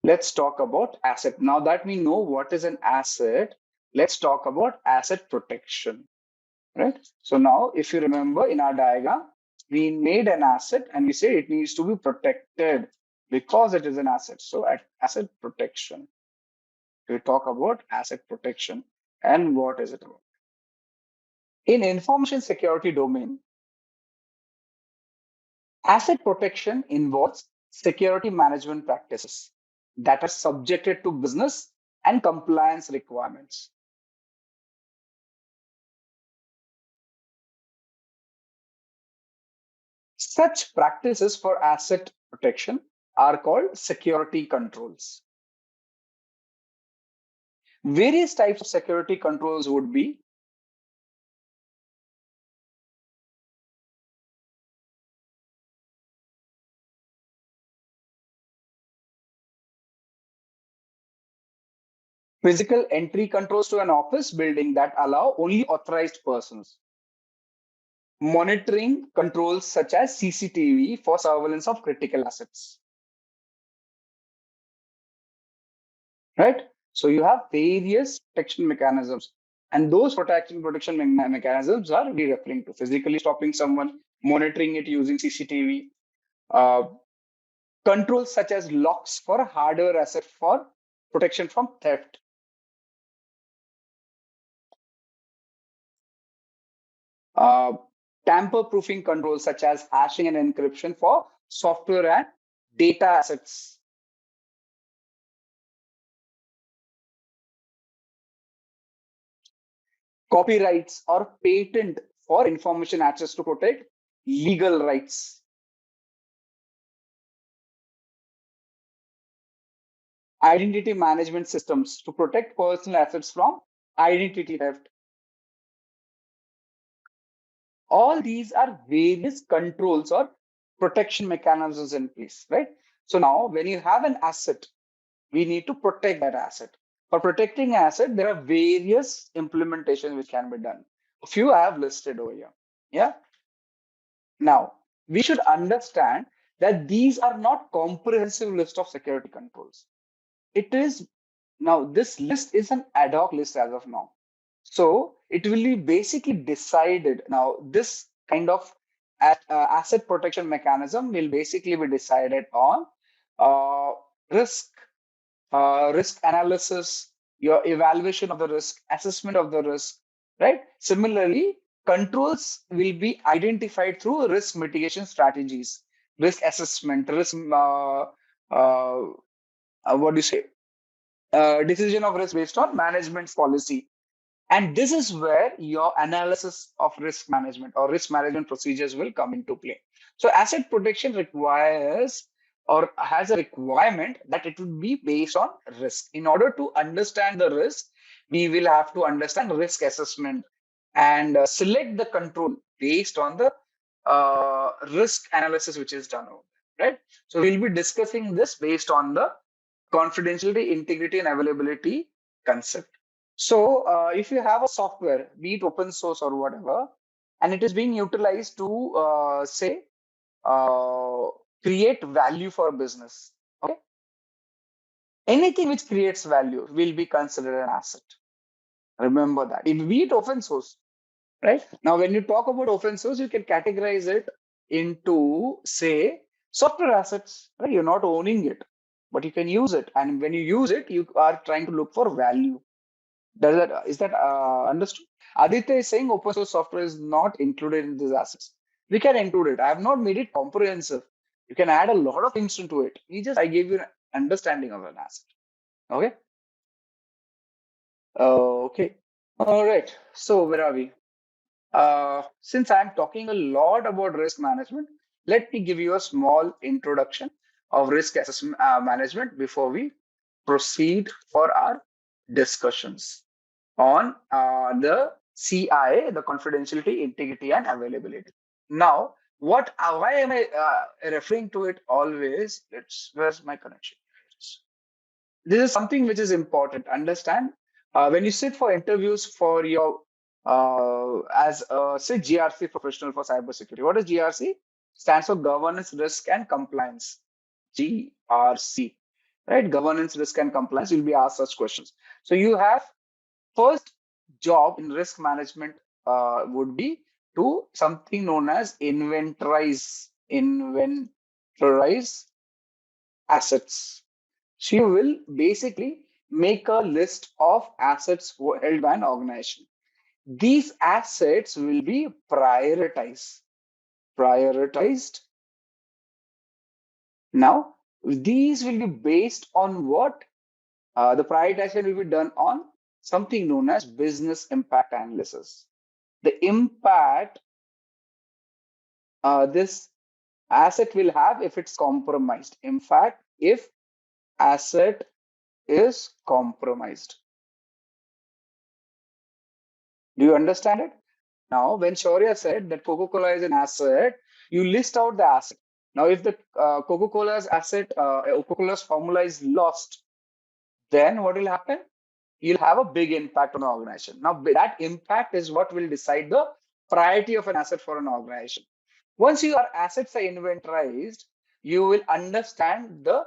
let's talk about asset. Now that we know what is an asset, let's talk about asset protection, right? So now, if you remember in our diagram, we made an asset and we say it needs to be protected because it is an asset. So at asset protection, we talk about asset protection and what is it about. In information security domain, asset protection involves security management practices that are subjected to business and compliance requirements. Such practices for asset protection are called security controls. Various types of security controls would be physical entry controls to an office building that allow only authorized persons. Monitoring controls such as CCTV for surveillance of critical assets. Right? So you have various protection mechanisms, and those protection mechanisms are we referring to physically stopping someone, monitoring it using CCTV, controls such as locks for hardware asset for protection from theft. Uh, Tamper-proofing controls such as hashing and encryption for software and data assets. Copyrights or patent for information access to protect legal rights. Identity management systems to protect personal assets from identity theft. All these are various controls or protection mechanisms in place, right? So now when you have an asset, we need to protect that asset. For protecting asset, there are various implementations which can be done. A few I have listed over here. Yeah. Now, we should understand that these are not comprehensive list of security controls. It is now this list is an ad hoc list as of now. So it will be basically decided. Now, this kind of asset protection mechanism will basically be decided on uh, risk risk analysis, your evaluation of the risk, assessment of the risk, right? Similarly, controls will be identified through risk mitigation strategies, risk assessment, risk, what do you say, decision of risk based on management's policy. And this is where your analysis of risk management or risk management procedures will come into play. So asset protection requires or has a requirement that it would be based on risk. In order to understand the risk, we will have to understand risk assessment and select the control based on the risk analysis which is done over there, right? So we'll be discussing this based on the confidentiality, integrity, and availability concept. So if you have a software, be it open source or whatever, and it is being utilized to say create value for business. Okay. Anything which creates value will be considered an asset. Remember that. It be it open source, right? Now, when you talk about open source, you can categorize it into, say, software assets. Right? You're not owning it, but you can use it. And when you use it, you are trying to look for value. Is that understood? Aditya is saying open source software is not included in these assets. We can include it. I have not made it comprehensive. You can add a lot of things into it. I gave you an understanding of an asset. Okay. Okay. All right. So where are we? Since I'm talking a lot about risk management, let me give you a small introduction of risk assessment management before we proceed for our discussions on the CIA, the confidentiality, integrity, and availability. Now, why am I referring to it always? Where's my connection? This is something which is important. Understand when you sit for interviews for your as say GRC professional for cybersecurity. What is GRC? Stands for Governance, Risk, and Compliance. GRC, right? Governance, Risk, and Compliance. You'll be asked such questions. So you have first job in risk management would be to something known as inventorize assets. So you will basically make a list of assets held by an organization. These assets will be prioritized. Now, these will be based on what? The prioritization will be done on something known as business impact analysis. The impact this asset will have if it's compromised. In fact, if asset is compromised. Do you understand it? Now, when Shaurya said that Coca-Cola is an asset, you list out the asset. Now, if the Coca-Cola's asset, Coca-Cola's formula is lost, then what will happen? You'll have a big impact on the organization. Now, that impact is what will decide the priority of an asset for an organization. Once your assets are inventorized, you will understand the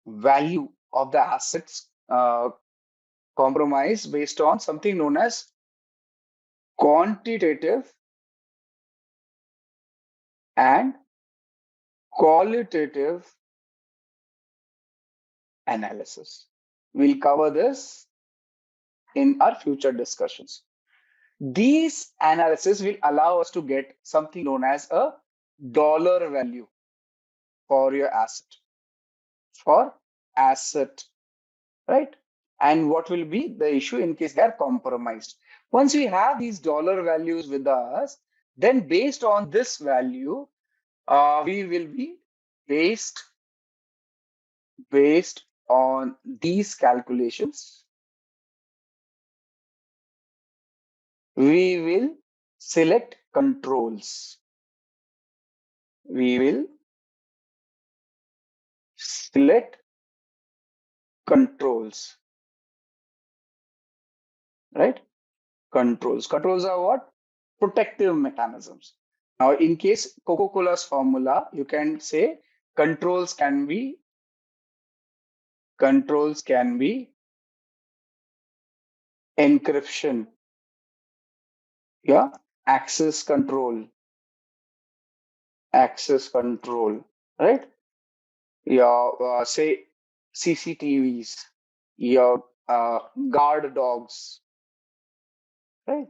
value of the assets compromise based on something known as quantitative and qualitative analysis. We'll cover this in our future discussions. These analysis will allow us to get something known as a dollar value for your asset. Right? And what will be the issue in case they are compromised. Once we have these dollar values with us, then based on this value, we will be based on these calculations, we will select controls. We will select controls, right? Controls are what? Protective mechanisms. Now, in case Coca-Cola's formula, you can say controls can be encryption, yeah, access control, right? Yeah, say CCTVs, your guard dogs, right?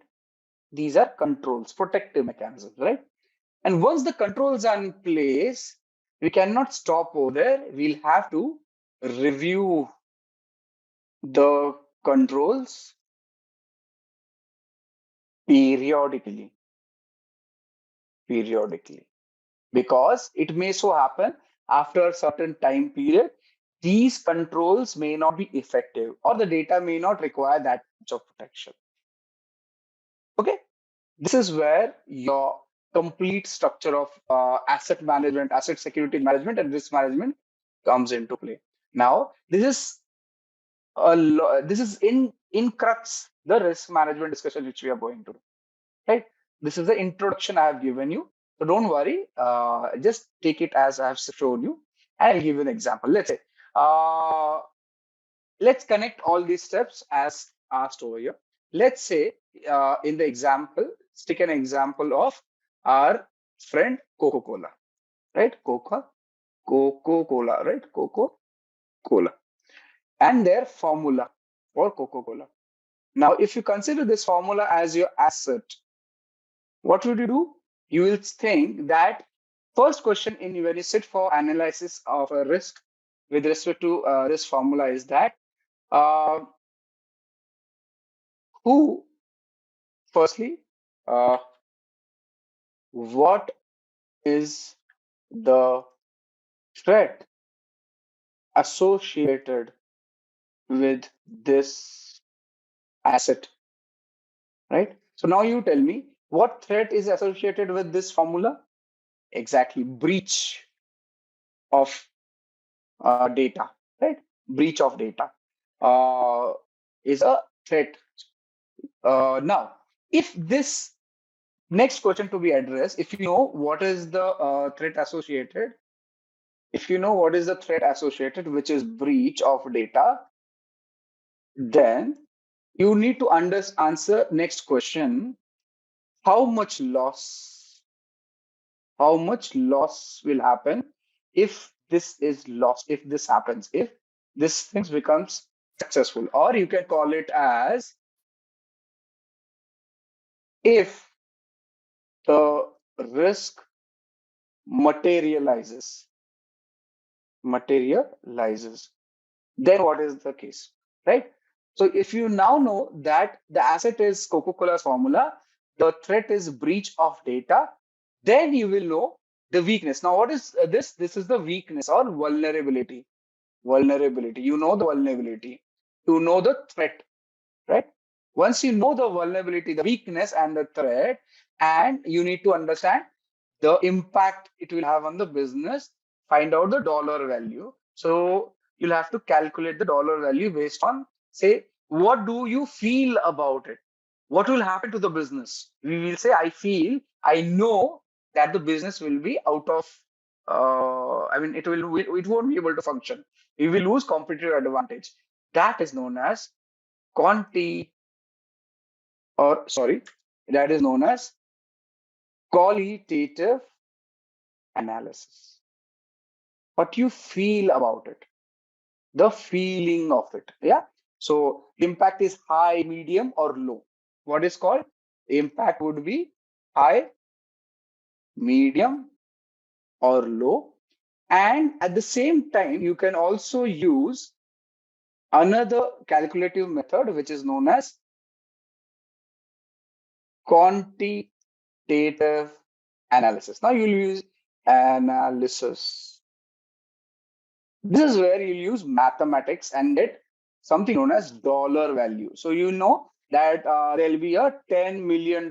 These are controls, protective mechanisms, right? And once the controls are in place, we cannot stop over there. We'll have to review the controls periodically, because it may so happen after a certain time period, these controls may not be effective or the data may not require that much of protection. Okay, this is where your complete structure of asset management, asset security management, and risk management comes into play. Now, this is in crux the risk management discussion which we are going to do. Right? This is the introduction I have given you. So don't worry. Just take it as I've shown you. And I'll give you an example. Let's say, let's connect all these steps as asked over here. Let's say in the example, stick an example of our friend Coca-Cola, right? Coca-Cola, right? Coca-Cola. And their formula for Coca-Cola. Now, if you consider this formula as your asset, what would you do? You will think that first question in when you sit for analysis of a risk with respect to this formula is that uh, who, firstly, uh, what is the threat associated with this asset, right? So now you tell me what threat is associated with this formula? Exactly, breach of data, right? Breach of data is a threat. Now, if this next question to be addressed, if you know what is the threat associated, if you know what is the threat associated, which is breach of data, then you need to answer next question: how much loss? How much loss will happen if this is lost? If this happens, if this thing becomes successful, or you can call it as if the risk materializes, materializes, then what is the case, right? So if you now know that the asset is Coca-Cola's formula, the threat is breach of data, then you will know the weakness. Now, what is this? This is the weakness or vulnerability. Vulnerability. You know the vulnerability. You know the threat, right? Once you know the vulnerability, the weakness, and the threat, and you need to understand the impact it will have on the business, find out the dollar value. So you'll have to calculate the dollar value based on, say, what do you feel about it? What will happen to the business? We will say, I know that the business will be out of, it won't be able to function. We will lose competitive advantage. That is known as quanti, or sorry, that is known as qualitative analysis. What you feel about it, the feeling of it. Yeah. So impact is high, medium, or low. What is called? Impact would be high, medium, or low. And at the same time, you can also use another calculative method, which is known as quantitative analysis. Now you'll use analysis. This is where you use mathematics and get something known as dollar value. So you know that there'll be a $10 million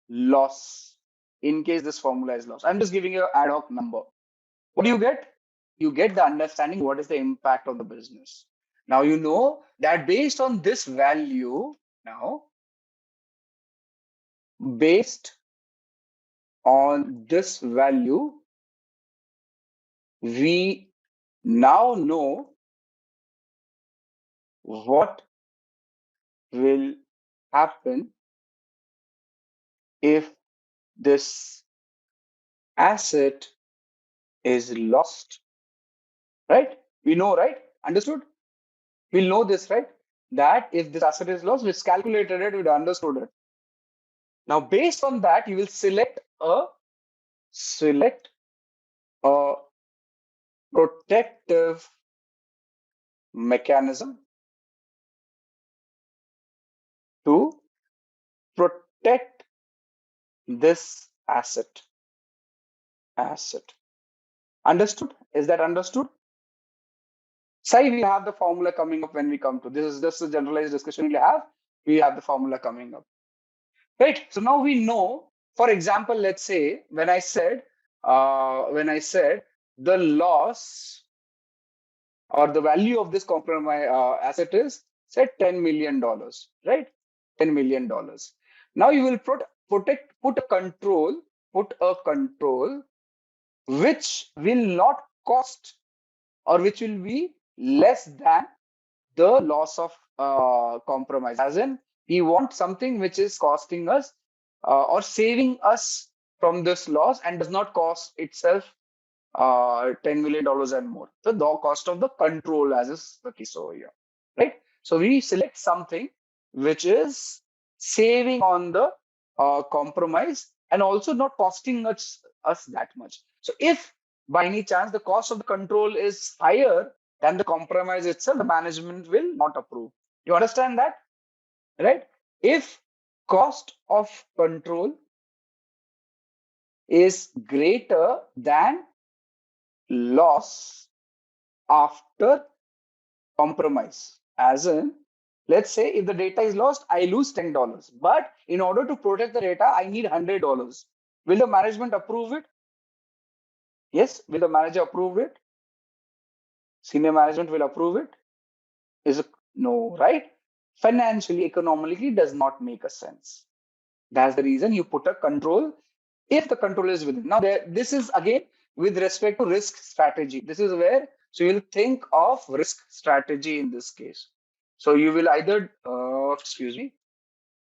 loss in case this formula is lost. I'm just giving you an ad hoc number. What do you get? You get the understanding what is the impact on the business. Now you know that based on this value, now based on this value, we now know what will happen if this asset is lost, right? We know, right? Understood? We'll know this, right? That if this asset is lost, we've calculated it, we've understood it. Now, based on that, you will select a protective mechanism to protect this asset. Understood? Is that understood? Say we have the formula coming up when we come to this. Is just a generalized discussion we'll have. We have the formula coming up, right? So now we know. For example, let's say when I said the loss or the value of this compromise asset is say $10 million, right? $10 million. Now you will put a control put a control which will not cost or which will be less than the loss of compromise. As in, we want something which is costing us or saving us from this loss and does not cost itself $10 million and more. The cost of the control, as is the case over here, right? So we select something which is saving on the compromise and also not costing us that much. So if by any chance the cost of the control is higher than the compromise itself, the management will not approve. You understand that, right? If cost of control is greater than loss after compromise, as in, let's say if the data is lost, I lose $10, but in order to protect the data, I need $100. Will the management approve it? Yes. Will the manager approve it? Senior management will approve it? Is it no, right? Financially, economically does not make a sense. That's the reason you put a control if the control is within. Now, this is again with respect to risk strategy. This is where, so you'll think of risk strategy in this case. So you will either,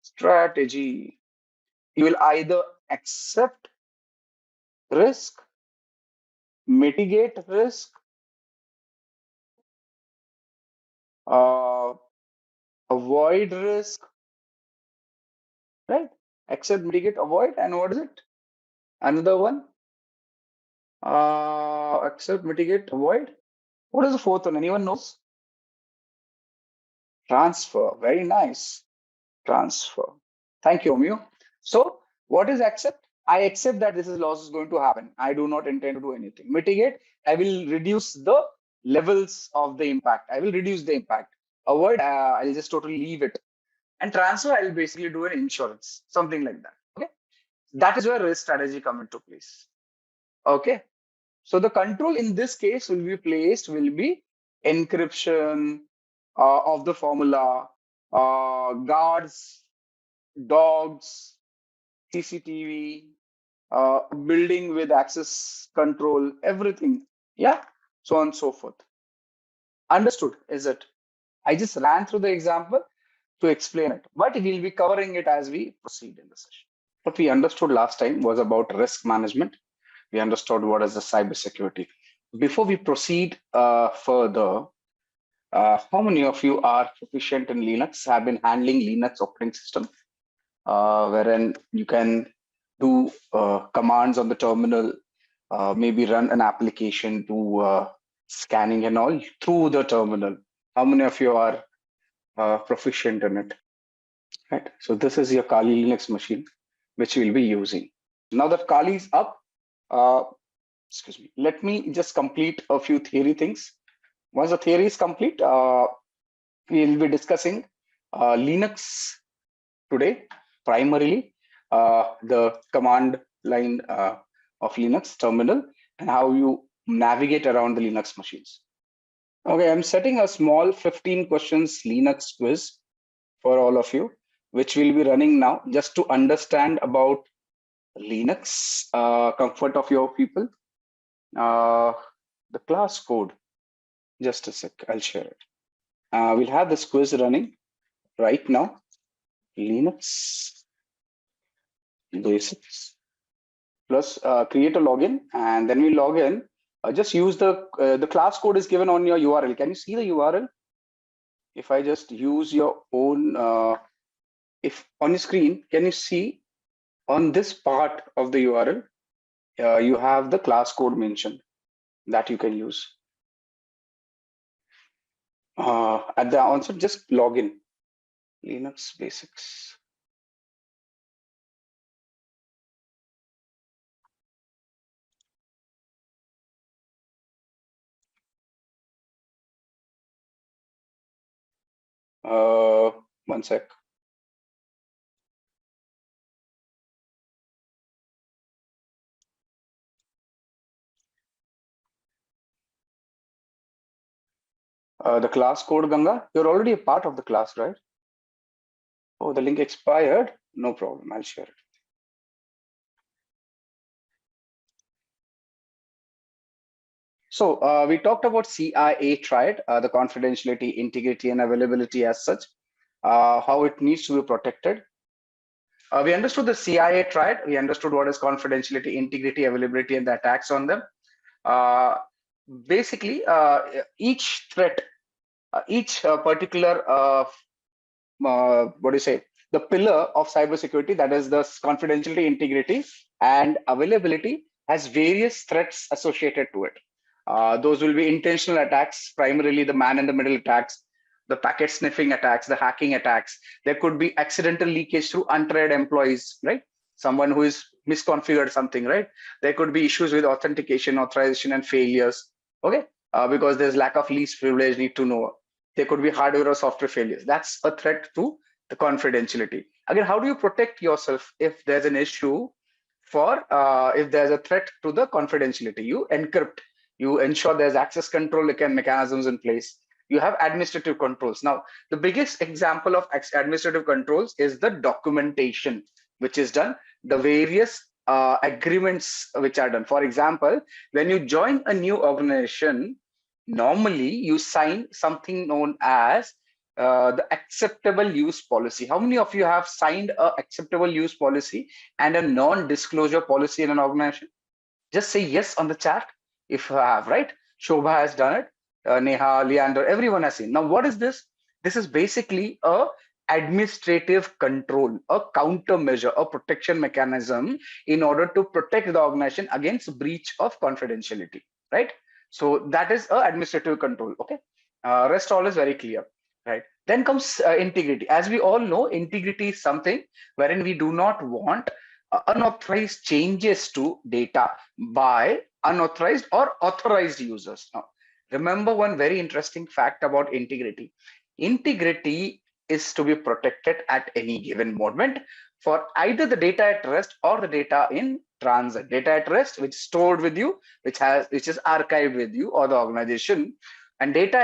strategy. You will either accept risk, mitigate risk, avoid risk, right? Accept, mitigate, avoid, and what is it? Another one. Accept, mitigate, avoid. What is the fourth one? Anyone knows? Transfer. Very nice. Transfer. Thank you, Romeo. So what is accept? I accept that this is loss is going to happen. I do not intend to do anything. Mitigate. I will reduce the levels of the impact. I will reduce the impact. Avoid. I'll just totally leave it. And transfer, I will basically do an insurance, something like that. Okay. That is where risk strategy come into place. Okay. So the control in this case will be encryption of the formula, guards, dogs, CCTV, building with access control, everything. Yeah, so on and so forth. Understood, is it? I just ran through the example to explain it, but we'll be covering it as we proceed in the session. What we understood last time was about risk management. We understood what is the cybersecurity. Before we proceed further, how many of you are proficient in Linux, have been handling Linux operating system, wherein you can do commands on the terminal, maybe run an application to scanning and all through the terminal? How many of you are proficient in it? Right. So this is your Kali Linux machine, which we'll be using. Now that Kali is up, excuse me, let me just complete a few theory things. Once the theory is complete, we'll be discussing Linux today, primarily the command line of Linux terminal and how you navigate around the Linux machines. Okay, I'm setting a small 15 questions Linux quiz for all of you, which will be running now just to understand about Linux, comfort of your people. The class code, just a sec, I'll share it. We'll have this quiz running right now. Linux Basics plus create a login, and then we log in. Just use the class code is given on your URL. Can you see the URL? If I just use your own, if on your screen, can you see on this part of the URL, you have the class code mentioned that you can use. At the onset, just log in. Linux Basics. One sec. The class code, Ganga, you're already a part of the class, right? Oh, the link expired. No problem. I'll share it. So we talked about CIA triad, the confidentiality, integrity, and availability as such, how it needs to be protected. We understood the CIA triad. We understood what is confidentiality, integrity, availability, and the attacks on them. Uh, Basically, each threat, each particular what do you say, the pillar of cybersecurity, that is the confidentiality, integrity, and availability, has various threats associated to it. Those will be intentional attacks, primarily the man in the middle attacks, the packet sniffing attacks, the hacking attacks. There could be accidental leakage through untrained employees, right? Someone who is misconfigured something, right? There could be issues with authentication, authorization, and failures. Okay, because there's lack of least privilege, need to know. There could be hardware or software failures. That's a threat to the confidentiality. Again, how do you protect yourself if there's an issue for if there's a threat to the confidentiality? You encrypt, you ensure there's access control mechanisms in place. You have administrative controls. Now, the biggest example of administrative controls is the documentation, which is done, the various agreements which are done. For example, when you join a new organization, normally you sign something known as the acceptable use policy. How many of you have signed a acceptable use policy and a non-disclosure policy in an organization? Just say yes on the chat if you have, right? Shobha has done it. Neha, Leander, everyone has seen. Now, what is this? This is basically a administrative control, a countermeasure, a protection mechanism in order to protect the organization against breach of confidentiality, right? So that is a administrative control. Okay, rest all is very clear, right? Then comes integrity. As we all know, integrity is something wherein we do not want unauthorized changes to data by unauthorized or authorized users. Now, remember one very interesting fact about integrity. Integrity is to be protected at any given moment for either the data at rest or the data in transit. Data at rest, which is stored with you, which is archived with you or the organization, and data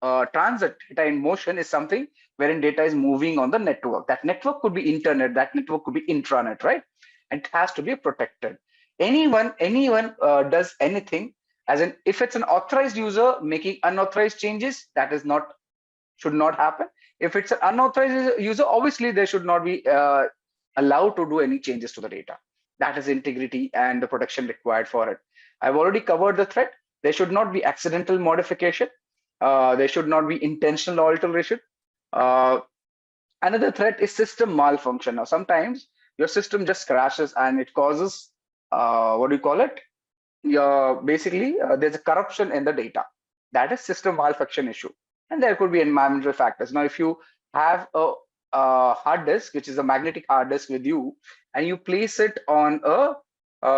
at transit, data in motion, is something wherein data is moving on the network. That network could be internet, that network could be intranet, right? And it has to be protected. Anyone does anything, as in if it's an authorized user making unauthorized changes, that is not, should not happen. If it's an unauthorized user, obviously they should not be allowed to do any changes to the data. That is integrity and the protection required for it. I've already covered the threat. There should not be accidental modification. There should not be intentional alteration. Uh, Another threat is system malfunction. Now, sometimes your system just crashes and it causes, what do you call it? Basically, there's a corruption in the data. That is system malfunction issue. And there could be environmental factors. Now, if you have a hard disk, which is a magnetic hard disk with you, and you place it on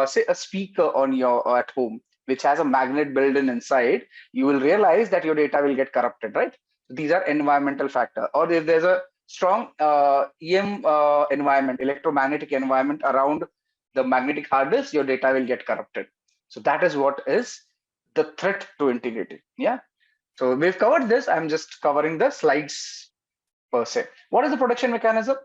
say a speaker on your at home, which has a magnet built in inside, you will realize that your data will get corrupted, right? These are environmental factors. Or if there's a strong EM environment, electromagnetic environment around the magnetic hard disk, your data will get corrupted. So that is what is the threat to integrity. Yeah. So we've covered this. I'm just covering the slides per se. What is the protection mechanism?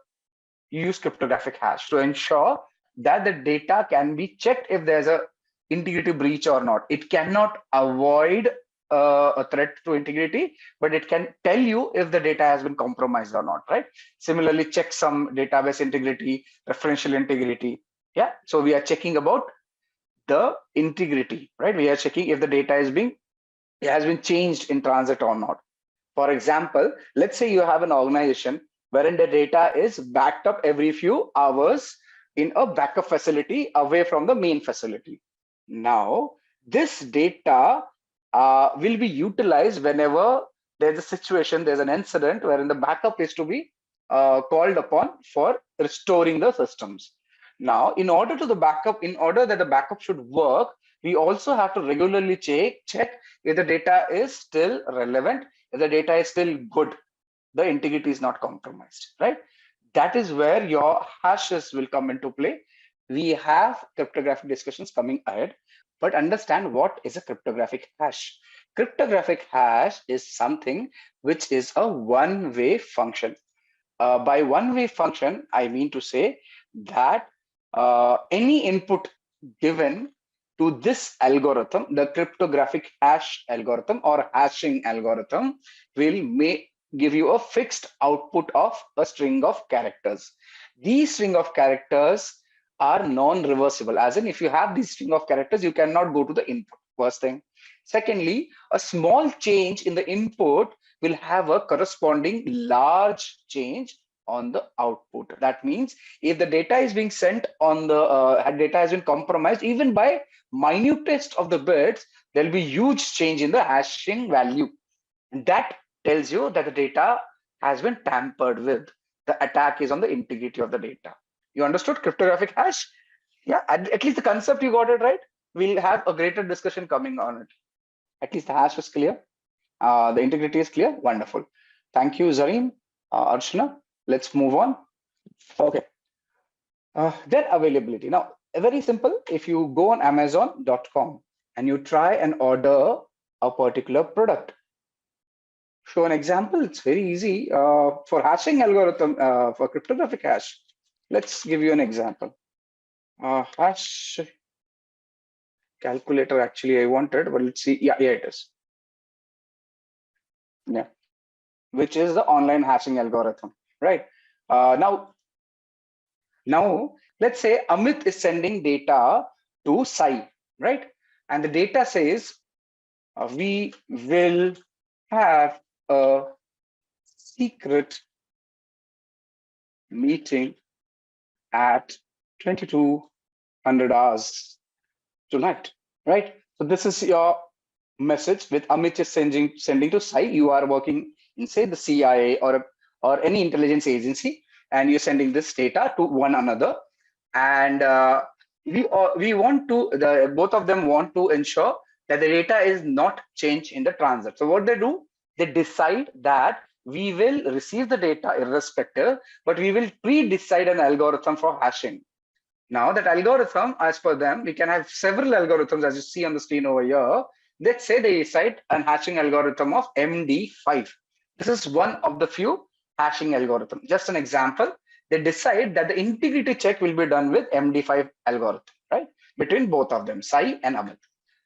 You use cryptographic hash to ensure that the data can be checked if there's a integrity breach or not. It cannot avoid a threat to integrity, but it can tell you if the data has been compromised or not, right? Similarly, check some database integrity, referential integrity. Yeah, so we are checking about the integrity, right? We are checking if the data has been changed in transit or not. For example, let's say you have an organization wherein the data is backed up every few hours in a backup facility away from the main facility. Now, this data will be utilized whenever there's a situation, there's an incident wherein the backup is to be called upon for restoring the systems. Now, in order that the backup should work, we also have to regularly check if the data is still relevant, if the data is still good, the integrity is not compromised, right? That is where your hashes will come into play. We have cryptographic discussions coming ahead, but understand what is a cryptographic hash. Cryptographic hash is something which is a one-way function. By one-way function, I mean to say that any input given to this algorithm, the cryptographic hash algorithm or hashing algorithm will give you a fixed output of a string of characters. These string of characters are non-reversible, as in if you have this string of characters, you cannot go to the input, first thing. Secondly, a small change in the input will have a corresponding large change on the output. That means if the data is being sent on the data has been compromised, even by minutest of the bits, there will be huge change in the hashing value. And that tells you that the data has been tampered with. The attack is on the integrity of the data. You understood cryptographic hash? Yeah, at least the concept you got it right. We'll have a greater discussion coming on it. At least the hash was clear. The integrity is clear. Wonderful. Thank you, Zareem, Archana. Let's move on. Okay. Then availability. Now, very simple. If you go on Amazon.com and you try and order a particular product, show an example. It's very easy for hashing algorithm for cryptographic hash. Let's give you an example. Hash calculator. Actually, I wanted, but let's see. Yeah, it is. Yeah, which is the online hashing algorithm, right? Now let's say Amit is sending data to Sai, right? And the data says we will have a secret meeting at 2200 hours tonight, right? So this is your message with Amit is sending to Sai. You are working in, say, the CIA or any intelligence agency, and you're sending this data to one another. And we want to, both of them want to ensure that the data is not changed in the transit. So what they do, they decide that we will receive the data irrespective, but we will pre-decide an algorithm for hashing. Now that algorithm, as per them, we can have several algorithms, as you see on the screen over here. Let's say they decide an hashing algorithm of MD5. This is one of the few hashing algorithms. Just an example, they decide that the integrity check will be done with MD5 algorithm, right? Between both of them, Sai and Amit.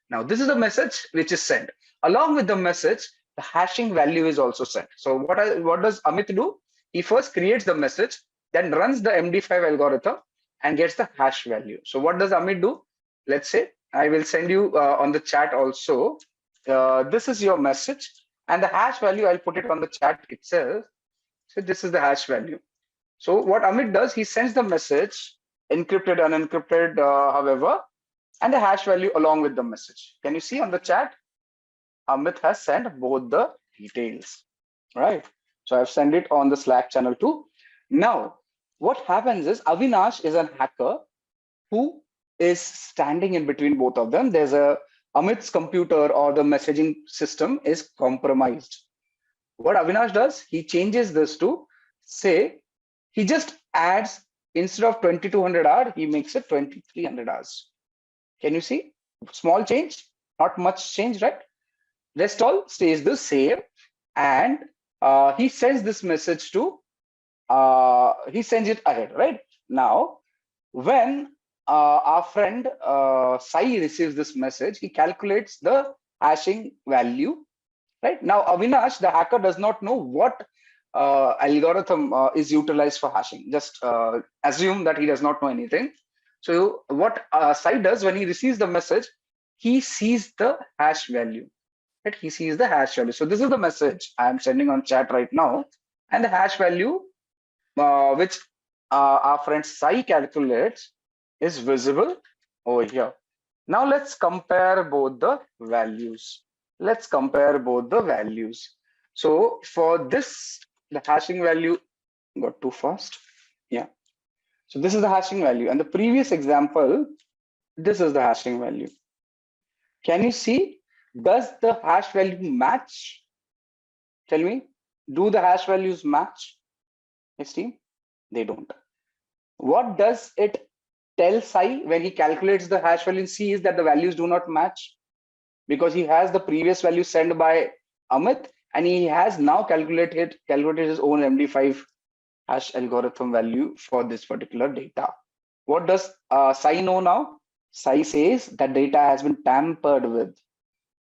Now, this is the message which is sent. Along with the message, the hashing value is also sent. So what does Amit do? He first creates the message, then runs the MD5 algorithm and gets the hash value. So what does Amit do? Let's say I will send you on the chat also. This is your message, and the hash value, I'll put it on the chat itself. So this is the hash value. So what Amit does, he sends the message, encrypted, unencrypted, however, and the hash value along with the message. Can you see on the chat? Amit has sent both the details, right? So I've sent it on the Slack channel too. Now, what happens is Avinash is a hacker who is standing in between both of them. There's Amit's computer or the messaging system is compromised. What Avinash does, he changes this to, say, he just adds, instead of 2200 hours, he makes it 2300 hours. Can you see? Small change, not much change, right? Rest all stays the same. And he sends this message to, he sends it ahead, right? Now, when our friend Sai receives this message, he calculates the hashing value, right? Now, Avinash, the hacker, does not know what algorithm is utilized for hashing. Just assume that he does not know anything. So what Sai does when he receives the message, he sees the hash value, right? He sees the hash value. So this is the message I am sending on chat right now, and the hash value which our friend Sai calculates is visible over here. Now let's compare both the values. Let's compare both the values. So for this, the hashing value got too fast. Yeah. So this is the hashing value. And the previous example, this is the hashing value. Can you see? Does the hash value match? Tell me, do the hash values match? Yes, team? They don't. What does it tell Sai when he calculates the hash value and sees that the values do not match? Because he has the previous value sent by Amit, and he has now calculated his own MD5 hash algorithm value for this particular data. What does Sai know now? says that data has been tampered with.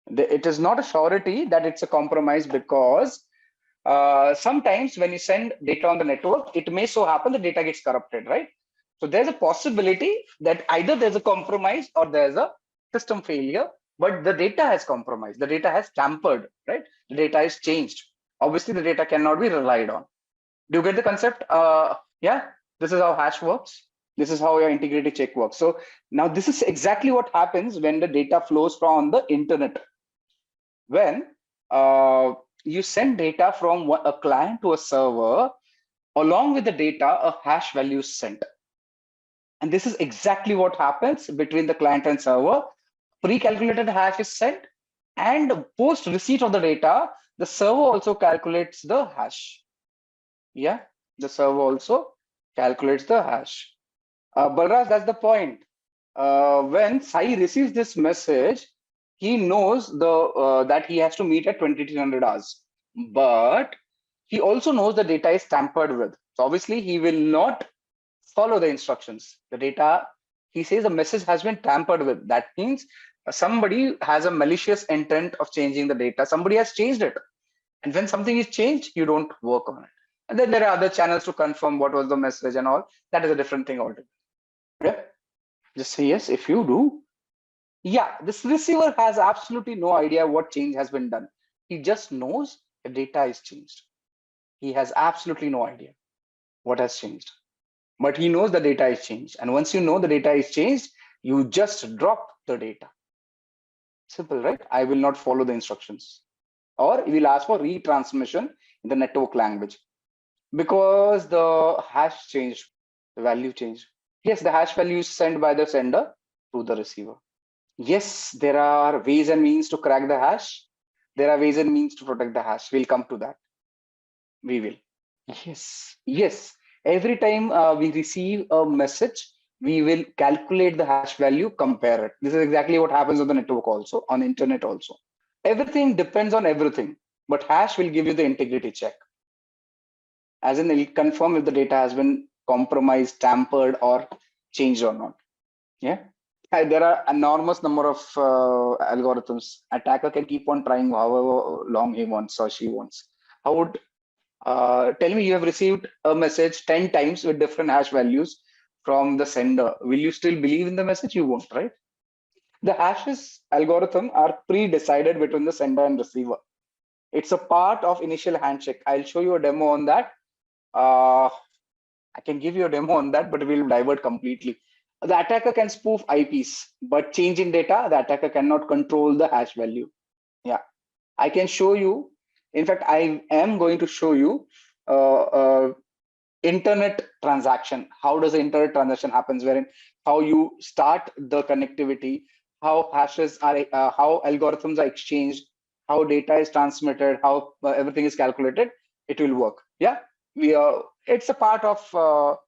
It is not a surety that it's a compromise, because sometimes when you send data on the network, it may so happen the data gets corrupted, right? So there's a possibility that either there's a compromise or there's a system failure, but the data has compromised, the data has tampered, right? The data is changed. Obviously, the data cannot be relied on. Do you get the concept? Yeah, this is how hash works. This is how your integrity check works. So now this is exactly what happens when the data flows from the internet. When you send data from a client to a server, along with the data, a hash value is sent. And this is exactly what happens between the client and server. Pre-calculated hash is sent, and post receipt of the data, the server also calculates the hash. Yeah, the server also calculates the hash. Balraj, that's the point. When Sai receives this message, he knows that he has to meet at 2300 hours. But he also knows the data is tampered with. So obviously, he will not follow the instructions. The data, he says the message has been tampered with. That means somebody has a malicious intent of changing the data. Somebody has changed it. And when something is changed, you don't work on it. And then there are other channels to confirm what was the message and all. That is a different thing altogether. Yeah. Just say yes if you do. Yeah, this receiver has absolutely no idea what change has been done. He just knows the data is changed. He has absolutely no idea what has changed. But he knows the data is changed. And once you know the data is changed, you just drop the data. Simple, right? I will not follow the instructions. Or you will ask for retransmission in the network language. Because the hash changed, the value changed. Yes, the hash value is sent by the sender to the receiver. Yes, there are ways and means to crack the hash. There are ways and means to protect the hash. We'll come to that. We will. Yes, yes. Every time we receive a message, we will calculate the hash value, compare it. This is exactly what happens on the network also, on internet also. Everything depends on everything, but hash will give you the integrity check. As in, it will confirm if the data has been compromised, tampered, or changed or not. Yeah. There are enormous number of algorithms. Attacker can keep on trying however long he wants or she wants. How would tell me you have received a message 10 times with different hash values from the sender. Will you still believe in the message? You won't, right? The hashes algorithm are pre-decided between the sender and receiver. It's a part of initial handshake. I'll show you a demo on that. I can give you a demo on that, but we'll divert completely. The attacker can spoof IPs, but change in data, the attacker cannot control the hash value. Yeah, I can show you. In fact, I am going to show you internet transaction. How does the internet transaction happens? Wherein how you start the connectivity, how hashes are, how algorithms are exchanged, how data is transmitted, how everything is calculated. It will work. Yeah, we are. It's a part of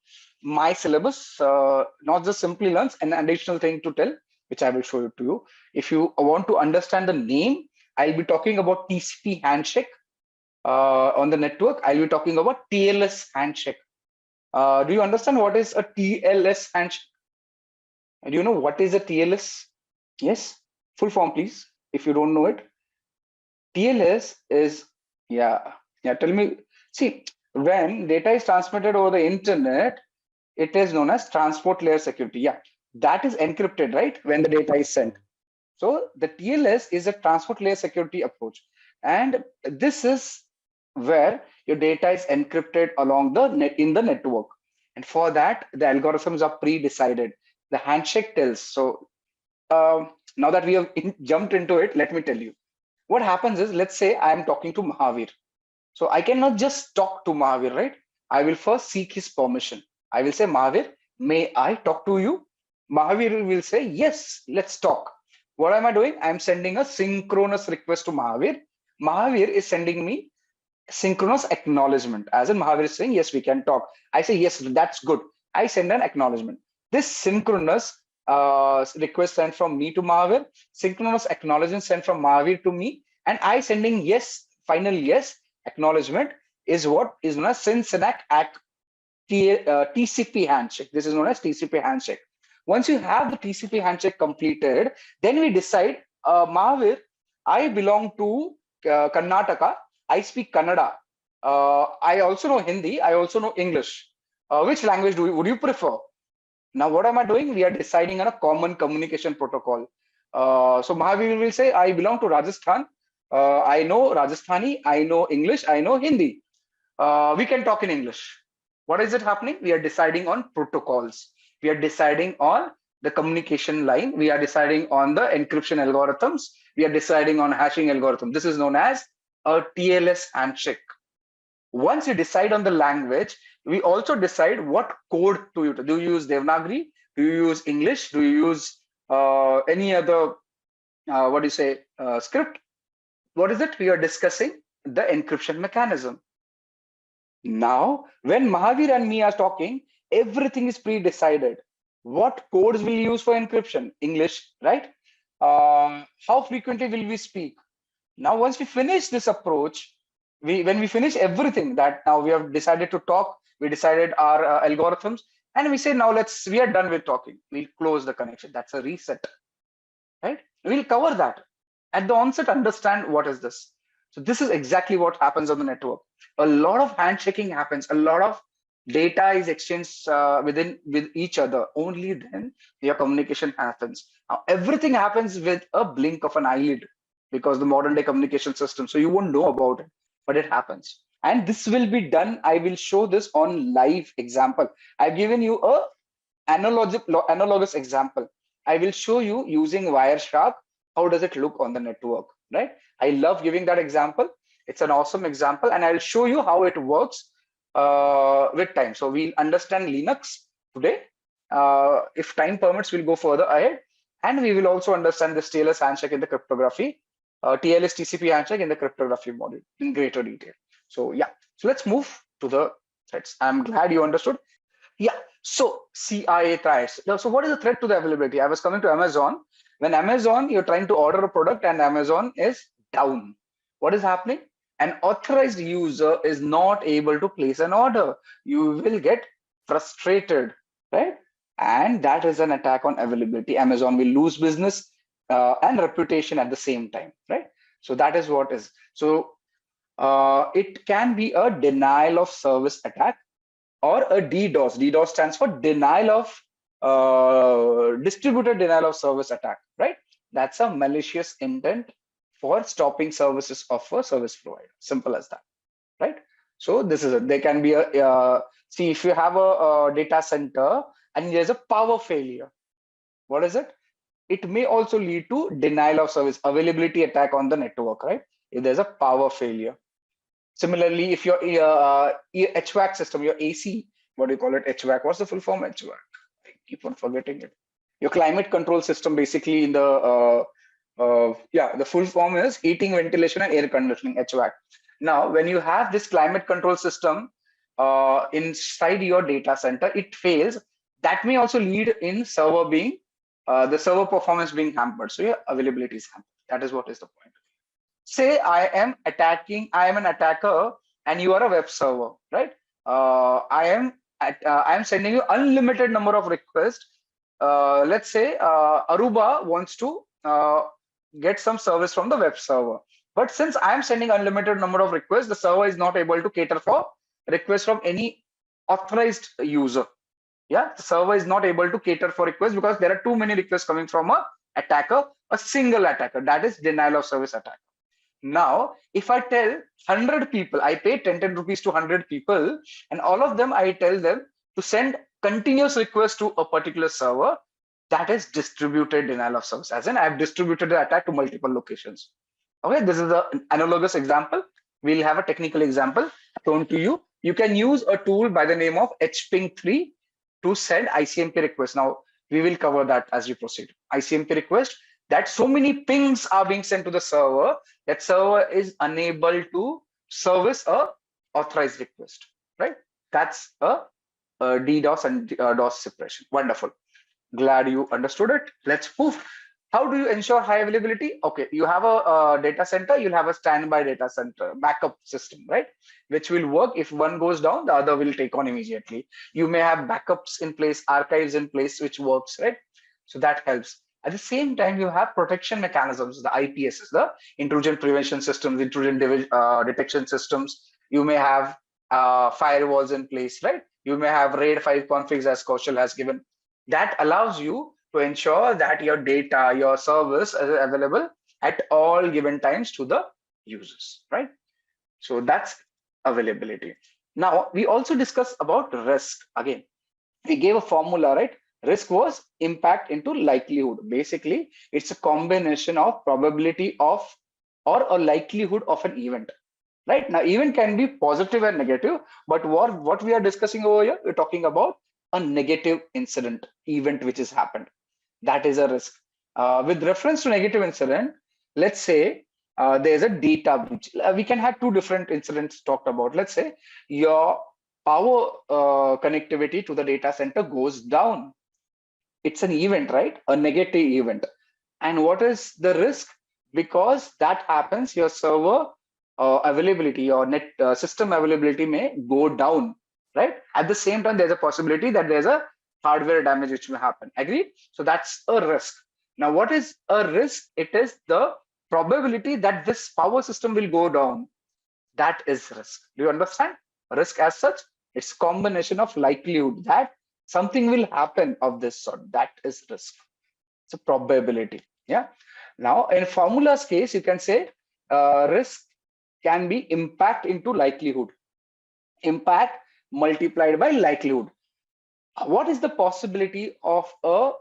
my syllabus, not just Simplilearn. An additional thing to tell, which I will show it to you. If you want to understand the name, I'll be talking about TCP handshake. On the network, I'll be talking about TLS handshake. Do you understand what is a TLS handshake? Do you know what is a TLS? Yes, full form, please. If you don't know it, TLS is, yeah. Tell me. See, when data is transmitted over the internet, it is known as transport layer security. Yeah, that is encrypted, right? When the data is sent. So the TLS is a transport layer security approach, and this is where your data is encrypted along the net in the network. And for that, the algorithms are pre-decided. The handshake tells. So now that we have jumped into it, let me tell you. What happens is, let's say I am talking to Mahavir. So I cannot just talk to Mahavir, right? I will first seek his permission. I will say, Mahavir, may I talk to you? Mahavir will say, yes, let's talk. What am I doing? I'm sending a synchronous request to Mahavir. Mahavir is sending me synchronous acknowledgement. As in, Mahavir is saying, yes, we can talk. I say, yes, that's good. I send an acknowledgement. This synchronous request sent from me to Mahavir, synchronous acknowledgement sent from Mahavir to me, and I sending yes, final yes acknowledgement is what is known as TCP handshake. This is known as TCP handshake. Once you have the TCP handshake completed, then we decide, Mahavir, I belong to Karnataka. I speak Kannada. I also know Hindi. I also know English. Which language would you prefer? Now, what am I doing? We are deciding on a common communication protocol. So Mahavir will say, I belong to Rajasthan. I know Rajasthani. I know English. I know Hindi. We can talk in English. What is it happening? We are deciding on protocols. We are deciding on the communication line. We are deciding on the encryption algorithms. We are deciding on hashing algorithm. This is known as a TLS handshake. Once you decide on the language, we also decide what code to use. Do you use Devanagari? Do you use English? Do you use any other, script? What is it? We are discussing the encryption mechanism. Now, when Mahavir and me are talking, everything is pre-decided. What codes will use for encryption? English, right? How frequently will we speak? Now, once we finish this approach, when we finish everything that now we have decided to talk, we decided our algorithms, and we say now we are done with talking. We'll close the connection. That's a reset, right? We'll cover that at the onset. Understand what is this. So this is exactly what happens on the network. A lot of handshaking happens. A lot of data is exchanged with each other. Only then your communication happens. Now everything happens with a blink of an eyelid, because the modern day communication system. So you won't know about it, but it happens. And this will be done. I will show this on live example. I've given you a analogous example. I will show you using Wireshark. How does it look on the network, right? I love giving that example. It's an awesome example, and I'll show you how it works with time. So we'll understand Linux today. If time permits, we'll go further ahead, and we will also understand this TLS handshake in the cryptography, TLS TCP handshake in the cryptography module in greater detail. So yeah, so let's move to the threats. I'm glad you understood. Yeah, so CIA threats. So what is the threat to the availability? I was coming to Amazon. When Amazon, you're trying to order a product and Amazon is down. What is happening? An authorized user is not able to place an order. You will get frustrated, right? And that is an attack on availability. Amazon will lose business and reputation at the same time, right? So that is what is. So it can be a denial of service attack or a DDoS. DDoS stands for denial of distributed denial of service attack, right? That's a malicious intent for stopping services of a service provider. Simple as that, right? So this is it. There can be a see, if you have a data center and there's a power failure, what is it? It may also lead to denial of service, availability attack on the network, right? If there's a power failure. Similarly, if your HVAC system, your AC, what do you call it? HVAC. What's the full form? HVAC. I keep on forgetting it. Your climate control system, basically in the the full form is heating, ventilation, and air conditioning, HVAC. Now, when you have this climate control system inside your data center, it fails. That may also lead in server being the server performance being hampered. So your availability is hampered. That is what is the point. Say I am an attacker, and you are a web server, right? I am sending you unlimited number of requests. Let's say Aruba wants to get some service from the web server, but since I am sending unlimited number of requests, the server is not able to cater for requests from any authorized user. Yeah, the server is not able to cater for requests because there are too many requests coming from a attacker, a single attacker. That is denial of service attack. Now, if I tell 100 people, I pay 10 rupees to 100 people, and all of them, I tell them to send continuous requests to a particular server, that is distributed denial of service. As in, I've distributed the attack to multiple locations. Okay, this is an analogous example. We'll have a technical example shown to you. You can use a tool by the name of hping3 to send ICMP requests. Now, we will cover that as we proceed. ICMP request, that so many pings are being sent to the server that server is unable to service a authorized request, right? That's a DDoS and DOS suppression. Wonderful. Glad you understood it. Let's move. How do you ensure high availability? Okay, you have a data center, you'll have a standby data center backup system, right? Which will work. If one goes down, the other will take on immediately. You may have backups in place, archives in place, which works, right? So that helps. At the same time, you have protection mechanisms, the IPSs, the intrusion prevention systems, detection systems. You may have firewalls in place, right? You may have RAID 5 configs as Kaushal has given. That allows you to ensure that your data, your service is available at all given times to the users, right? So that's availability. Now, we also discussed about risk. Again, we gave a formula, right? Risk was impact into likelihood. Basically, it's a combination of probability of or a likelihood of an event. Right now, event can be positive and negative, but what we are discussing over here, we're talking about a negative incident event which has happened. That is a risk. With reference to negative incident, let's say there's a data breach. We can have two different incidents talked about. Let's say your power connectivity to the data center goes down. It's an event, right? A negative event. And what is the risk? Because that happens, your server availability or net system availability may go down, right? At the same time, there's a possibility that there's a hardware damage which may happen. Agree? So that's a risk. Now, what is a risk? It is the probability that this power system will go down. That is risk. Do you understand? Risk as such, it's combination of likelihood that something will happen of this sort. That is risk. It's a probability. Yeah. Now, in formula's case, you can say risk can be impact into likelihood. Impact multiplied by likelihood. What is the possibility of a,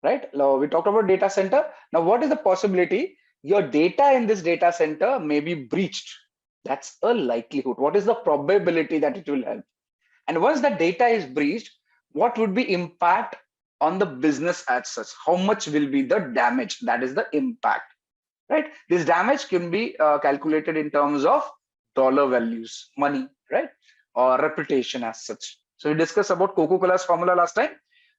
right? Now, we talked about data center. Now, what is the possibility your data in this data center may be breached? That's a likelihood. What is the probability that it will help? And once the data is breached, what would be impact on the business as such? How much will be the damage? That is the impact, right? This damage can be calculated in terms of dollar values, money, right? Or reputation as such. So we discussed about Coca-Cola's formula last time.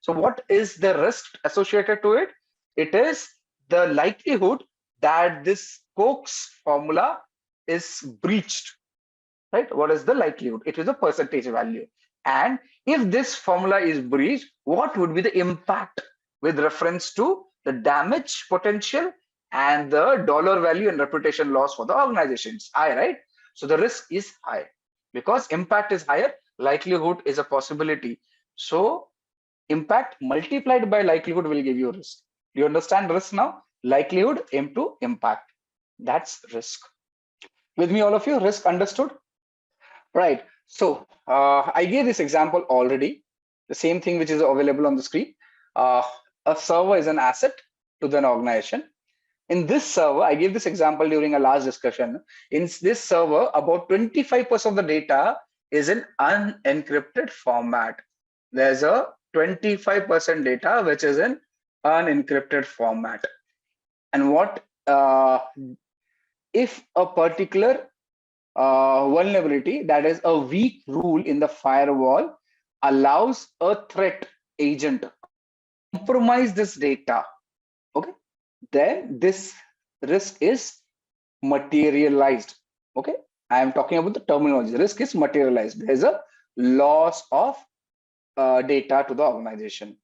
So what is the risk associated to it? It is the likelihood that this Coke's formula is breached, right? What is the likelihood? It is a percentage value. And if this formula is breached, what would be the impact with reference to the damage potential and the dollar value and reputation loss for the organization? It's high, right? So the risk is high because impact is higher, likelihood is a possibility. So impact multiplied by likelihood will give you risk. Do you understand risk now? Likelihood into impact. That's risk. With me, all of you, risk understood? Right. So I gave this example already, the same thing which is available on the screen. A server is an asset to the organization. In this server, I gave this example during a last discussion. In this server, about 25% of the data is in unencrypted format. There's a 25% data which is in unencrypted format. And what if a particular vulnerability, that is a weak rule in the firewall, allows a threat agent to compromise this data, okay, then this risk is materialized. Okay, I am talking about the terminology. Risk is materialized. There is a loss of data to the organization.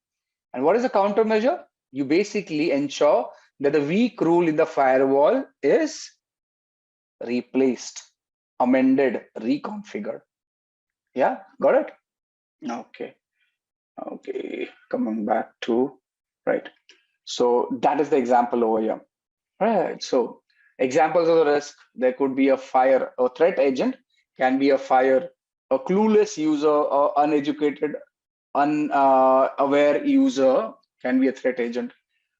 And what is the countermeasure? You basically ensure that the weak rule in the firewall is replaced, amended, reconfigured. Yeah, got it? Okay. Okay, coming back to, right. So that is the example over here. Right. So examples of the risk, there could be a fire, a threat agent can be a fire, a clueless user, or uneducated, unaware user can be a threat agent.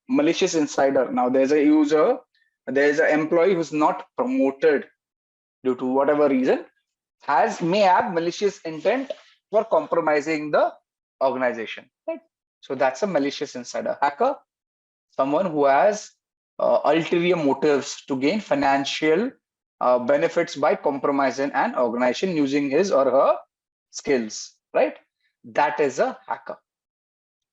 Malicious insider. Now there's a user, there's an employee who's not promoted due to whatever reason, may have malicious intent for compromising the organization, right? So that's a malicious insider. Hacker, someone who has ulterior motives to gain financial benefits by compromising an organization using his or her skills, right? That is a hacker.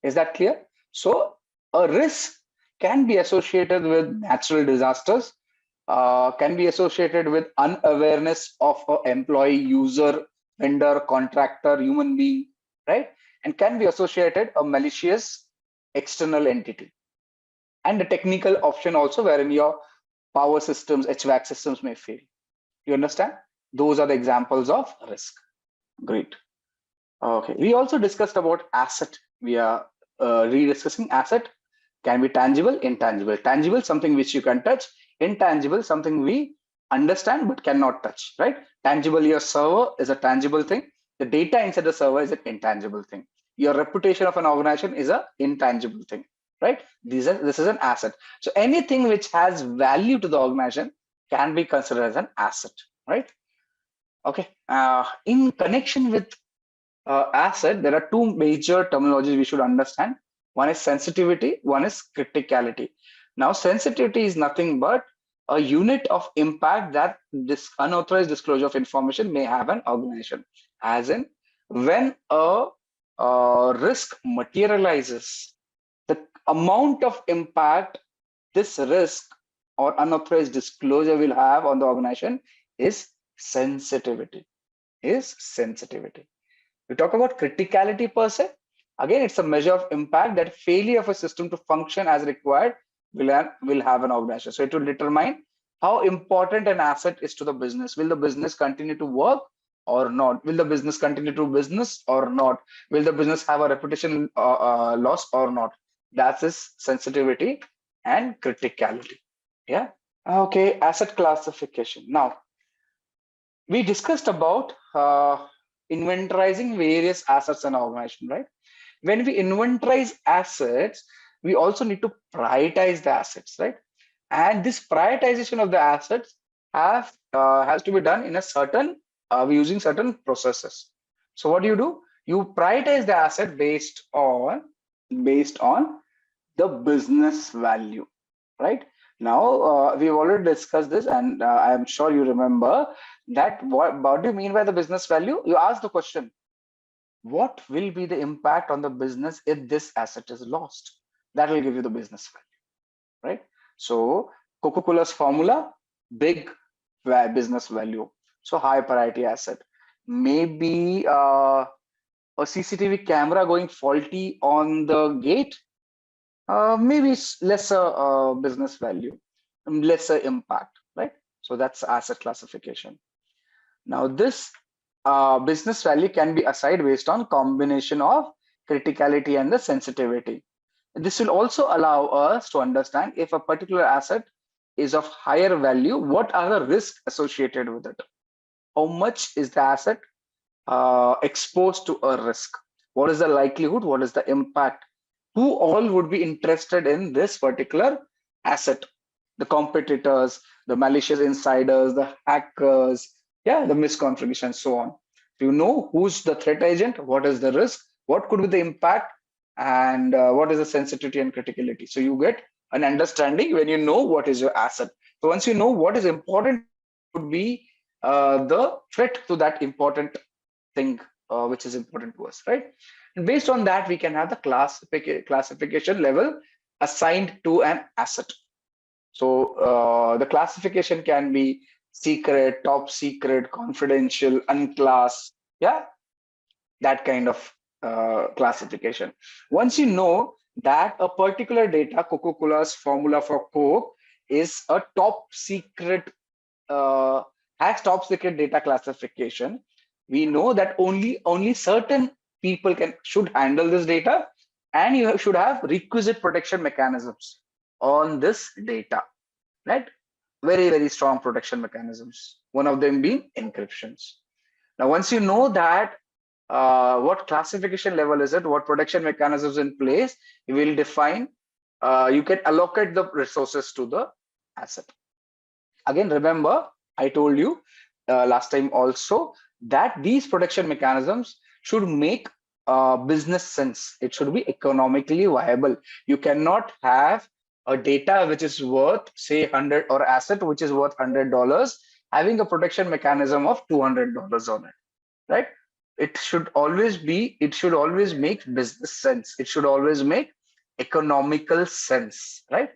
Is that clear? So a risk can be associated with natural disasters, can be associated with unawareness of an employee, user, vendor, contractor, human being, right? And can be associated a malicious external entity. And the technical option also, wherein your power systems, HVAC systems may fail. You understand? Those are the examples of risk. Great. Okay. We also discussed about asset. We are rediscussing asset. Can be tangible, intangible. Tangible, something which you can touch. Intangible, something we understand but cannot touch, right? Tangible, your server is a tangible thing. The data inside the server is an intangible thing. Your reputation of an organization is an intangible thing, right? This is an asset. So anything which has value to the organization can be considered as an asset, right? Okay. In connection with asset, there are two major terminologies we should understand. One is sensitivity, one is criticality. Now, sensitivity is nothing but a unit of impact that this unauthorized disclosure of information may have an organization. As in, when a risk materializes, the amount of impact this risk or unauthorized disclosure will have on the organization is sensitivity. We talk about criticality per se. Again, it's a measure of impact that failure of a system to function as required will have an organization. So it will determine how important an asset is to the business. Will the business continue to work or not? Will the business continue to do business or not? Will the business have a reputation loss or not? That is sensitivity and criticality. Yeah. Okay. Asset classification. Now, we discussed about inventorizing various assets in an organization, right? When we inventorize assets, we also need to prioritize the assets, right? And this prioritization of the assets has to be done in a certain using certain processes. So what do? You prioritize the asset based on the business value, right? Now, we've already discussed this, and I'm sure you remember that. What do you mean by the business value? You ask the question, what will be the impact on the business if this asset is lost? That will give you the business value, right? So Coca-Cola's formula, big business value. So high priority asset. Maybe a CCTV camera going faulty on the gate, maybe lesser business value, lesser impact, right? So that's asset classification. Now this business value can be assigned based on combination of criticality and the sensitivity. This will also allow us to understand if a particular asset is of higher value, what are the risks associated with it? How much is the asset exposed to a risk? What is the likelihood? What is the impact? Who all would be interested in this particular asset? The competitors, the malicious insiders, the hackers, yeah, the misconfiguration, so on. You know who's the threat agent, what is the risk, what could be the impact, and what is the sensitivity and criticality. So you get an understanding when you know what is your asset. So once you know what is important, would be the threat to that important thing, which is important to us, right? And based on that, we can have the classification level assigned to an asset. So the classification can be secret, top secret, confidential, unclass, yeah, that kind of classification. Once you know that a particular data, Coca-Cola's formula for Coke, is a top secret, has top secret data classification, we know that only certain people should handle this data, and you should have requisite protection mechanisms on this data, right? Very, very strong protection mechanisms. One of them being encryptions. Now, once you know that what classification level is it, what protection mechanisms in place, you will define, you can allocate the resources to the asset. Again, remember, I told you last time also that these protection mechanisms should make business sense. It should be economically viable. You cannot have a data which is worth, say, 100, or asset which is worth $100, having a protection mechanism of $200 on it, right? It should always make business sense. It should always make economical sense, right?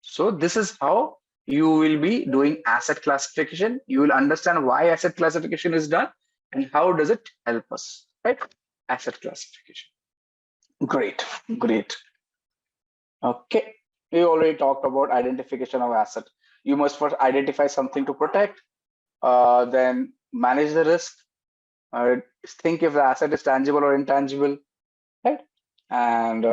So this is how you will be doing asset classification. You will understand why asset classification is done and how does it help us, right? Asset classification. Great, great. Okay, we already talked about identification of asset. You must first identify something to protect, then manage the risk, think if the asset is tangible or intangible, right? And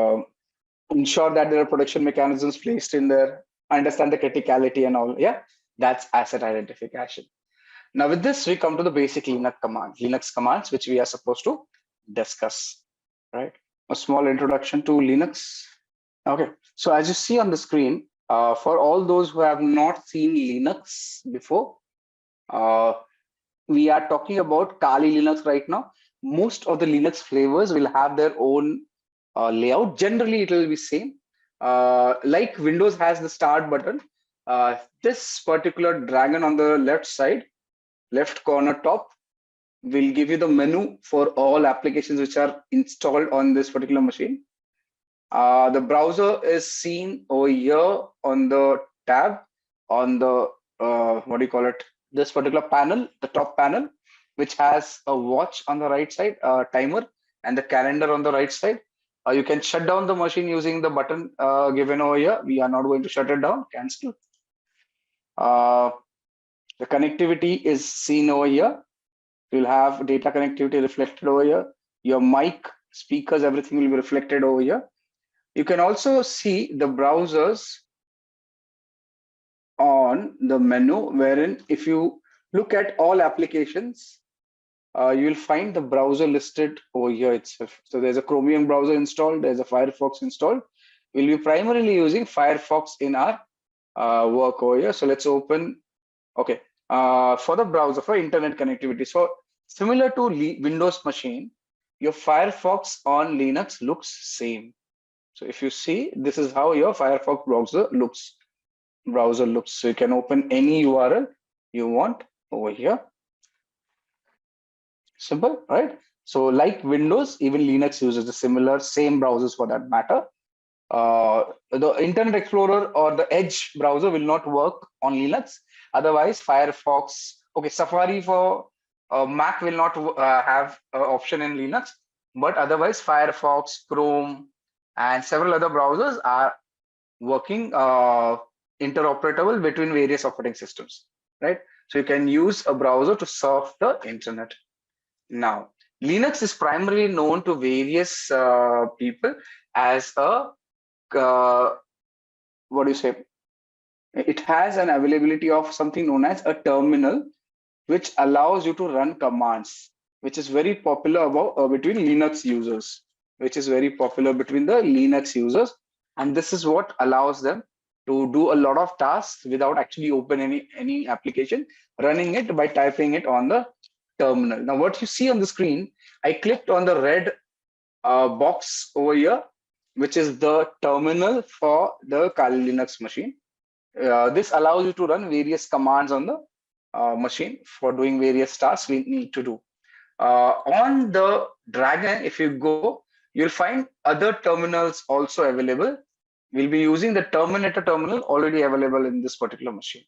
ensure that there are protection mechanisms placed in there, understand the criticality and all. Yeah, that's asset identification. Now with this, we come to the basic Linux commands, which we are supposed to discuss, right? A small introduction to Linux. Okay, so as you see on the screen, for all those who have not seen Linux before, we are talking about Kali Linux right now. Most of the Linux flavors will have their own layout. Generally, it will be same. Like Windows has the start button. This particular dragon on the left side, left corner top, will give you the menu for all applications which are installed on this particular machine. The browser is seen over here on the tab on the what do you call it? This particular panel, the top panel, which has a watch on the right side, a timer, and the calendar on the right side. You can shut down the machine using the button given over here. We are not going to shut it down. Cancel. The connectivity is seen over here. You'll have data connectivity reflected over here. Your mic, speakers, everything will be reflected over here. You can also see the browsers on the menu, wherein if you look at all applications, you will find the browser listed over here itself. So there's a Chromium browser installed, there's a Firefox installed. We'll be primarily using Firefox in our work over here. So let's open, okay, for the browser, for internet connectivity. So similar to Windows machine, your Firefox on Linux looks same. So if you see, this is how your Firefox browser looks. So you can open any URL you want over here. Simple, right? So like Windows, even Linux uses the same browsers for that matter. The Internet Explorer or the Edge browser will not work on Linux. Otherwise, Firefox, okay, Safari for Mac will not have an option in Linux, but otherwise Firefox, Chrome, and several other browsers are working interoperable between various operating systems, right? So you can use a browser to surf the internet. Now, Linux is primarily known to various people as a what do you say? It has an availability of something known as a terminal, which allows you to run commands, which is very popular between Linux users, and this is what allows them to do a lot of tasks without actually open any application, running it by typing it on the terminal. Now, what you see on the screen, I clicked on the red box over here, which is the terminal for the Kali Linux machine. This allows you to run various commands on the machine for doing various tasks we need to do. On the Dragon, if you go, you'll find other terminals also available. We'll be using the Terminator terminal already available in this particular machine,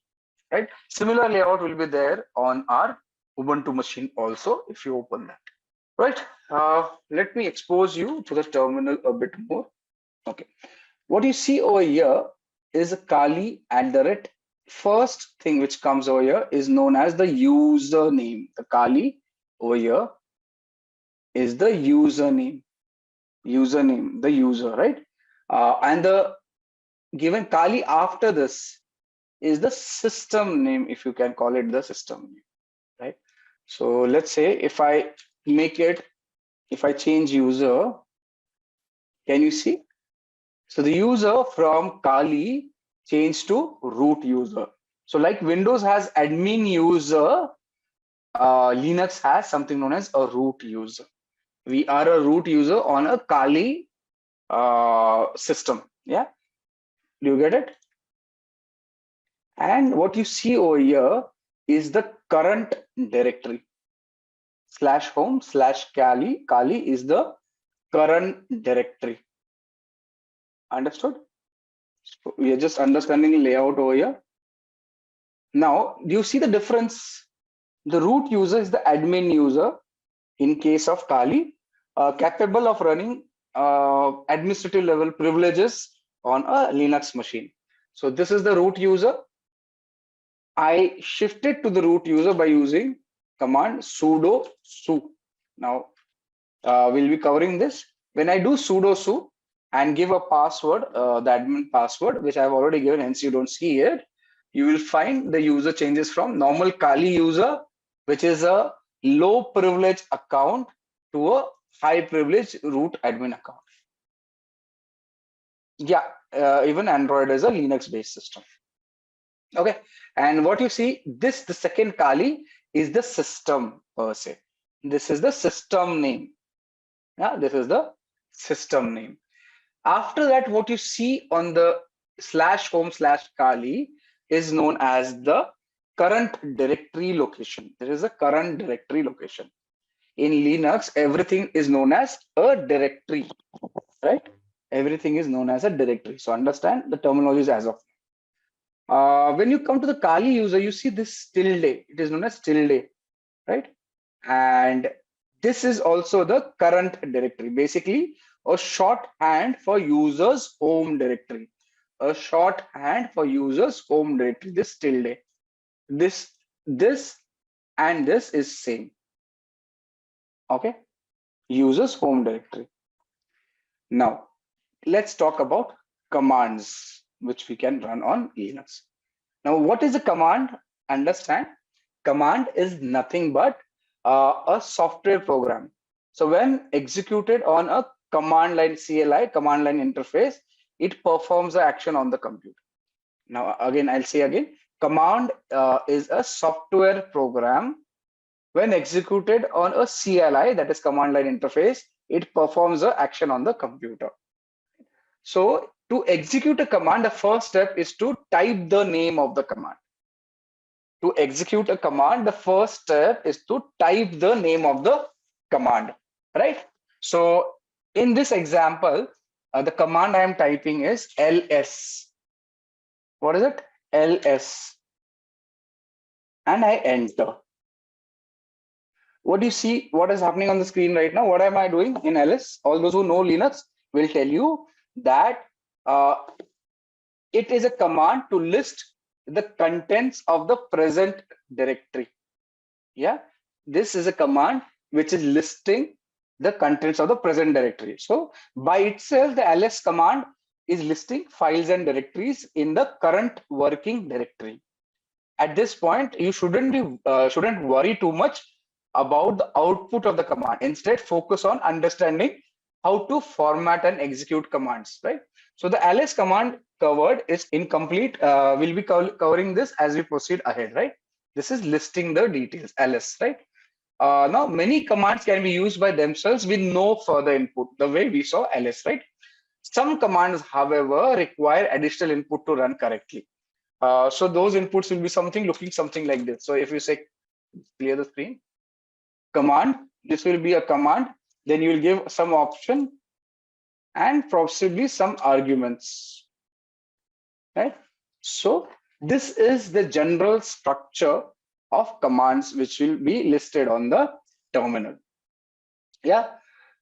right? Similar layout will be there on our Ubuntu machine also if you open that, right? Let me expose you to the terminal a bit more. Okay, what you see over here is a Kali @ first thing which comes over here is known as the username. The Kali over here is the username, the user, right? And the given Kali after this is the system name, if you can call it the system name, right? So let's say if I change user, can you see? So the user from Kali changed to root user. So like Windows has admin user, Linux has something known as a root user. We are a root user on a Kali system. Yeah, do you get it? And what you see over here is the current directory. /home/Kali. Kali is the current directory. Understood? So we are just understanding layout over here. Now, do you see the difference? The root user is the admin user in case of Kali, capable of running administrative level privileges on a Linux machine. So this is the root user. I shifted to the root user by using command sudo su. Now we'll be covering this. When I do sudo su and give a password, the admin password, which I've already given, hence you don't see it, you will find the user changes from normal Kali user, which is a low privilege account, to a high privilege root admin account. Yeah, even Android is a Linux based system. Okay, and what you see, this, the second Kali, is the system per se. This is the system name. Yeah, this is the system name. After that, what you see on the /home/Kali is known as the current directory location. There is a current directory location. In Linux, everything is known as a directory, right? Everything is known as a directory. So understand the terminology as of when you come to the Kali user, you see this tilde. It is known as tilde, right? And this is also the current directory. Basically, a shorthand for users home directory. A shorthand for users home directory. This tilde. This and this is same. Okay. Users home directory. Now let's talk about commands which we can run on Linux. Now, what is a command? Understand, command is nothing but a software program. So when executed on a command line CLI, command line interface, it performs the action on the computer. Now, again, I'll say again, command is a software program. When executed on a CLI, that is command line interface, it performs the action on the computer. So to execute a command, the first step is to type the name of the command. To execute a command, the first step is to type the name of the command, right? So in this example, the command I am typing is ls. What is it? ls. And I enter. What do you see? What is happening on the screen right now? What am I doing in ls? All those who know Linux will tell you that it is a command to list the contents of the present directory. Yeah, this is a command which is listing the contents of the present directory. So by itself, the ls command is listing files and directories in the current working directory. At this point, you shouldn't worry too much about the output of the command. Instead, focus on understanding how to format and execute commands, right? So the ls command covered is incomplete. We'll be covering this as we proceed ahead, right? This is listing the details, ls, right? Now, many commands can be used by themselves with no further input, the way we saw ls, right? Some commands, however, require additional input to run correctly. So those inputs will be looking something like this. So if you say clear the screen, command, this will be a command, then you will give some option and possibly some arguments, right? So this is the general structure of commands which will be listed on the terminal. Yeah,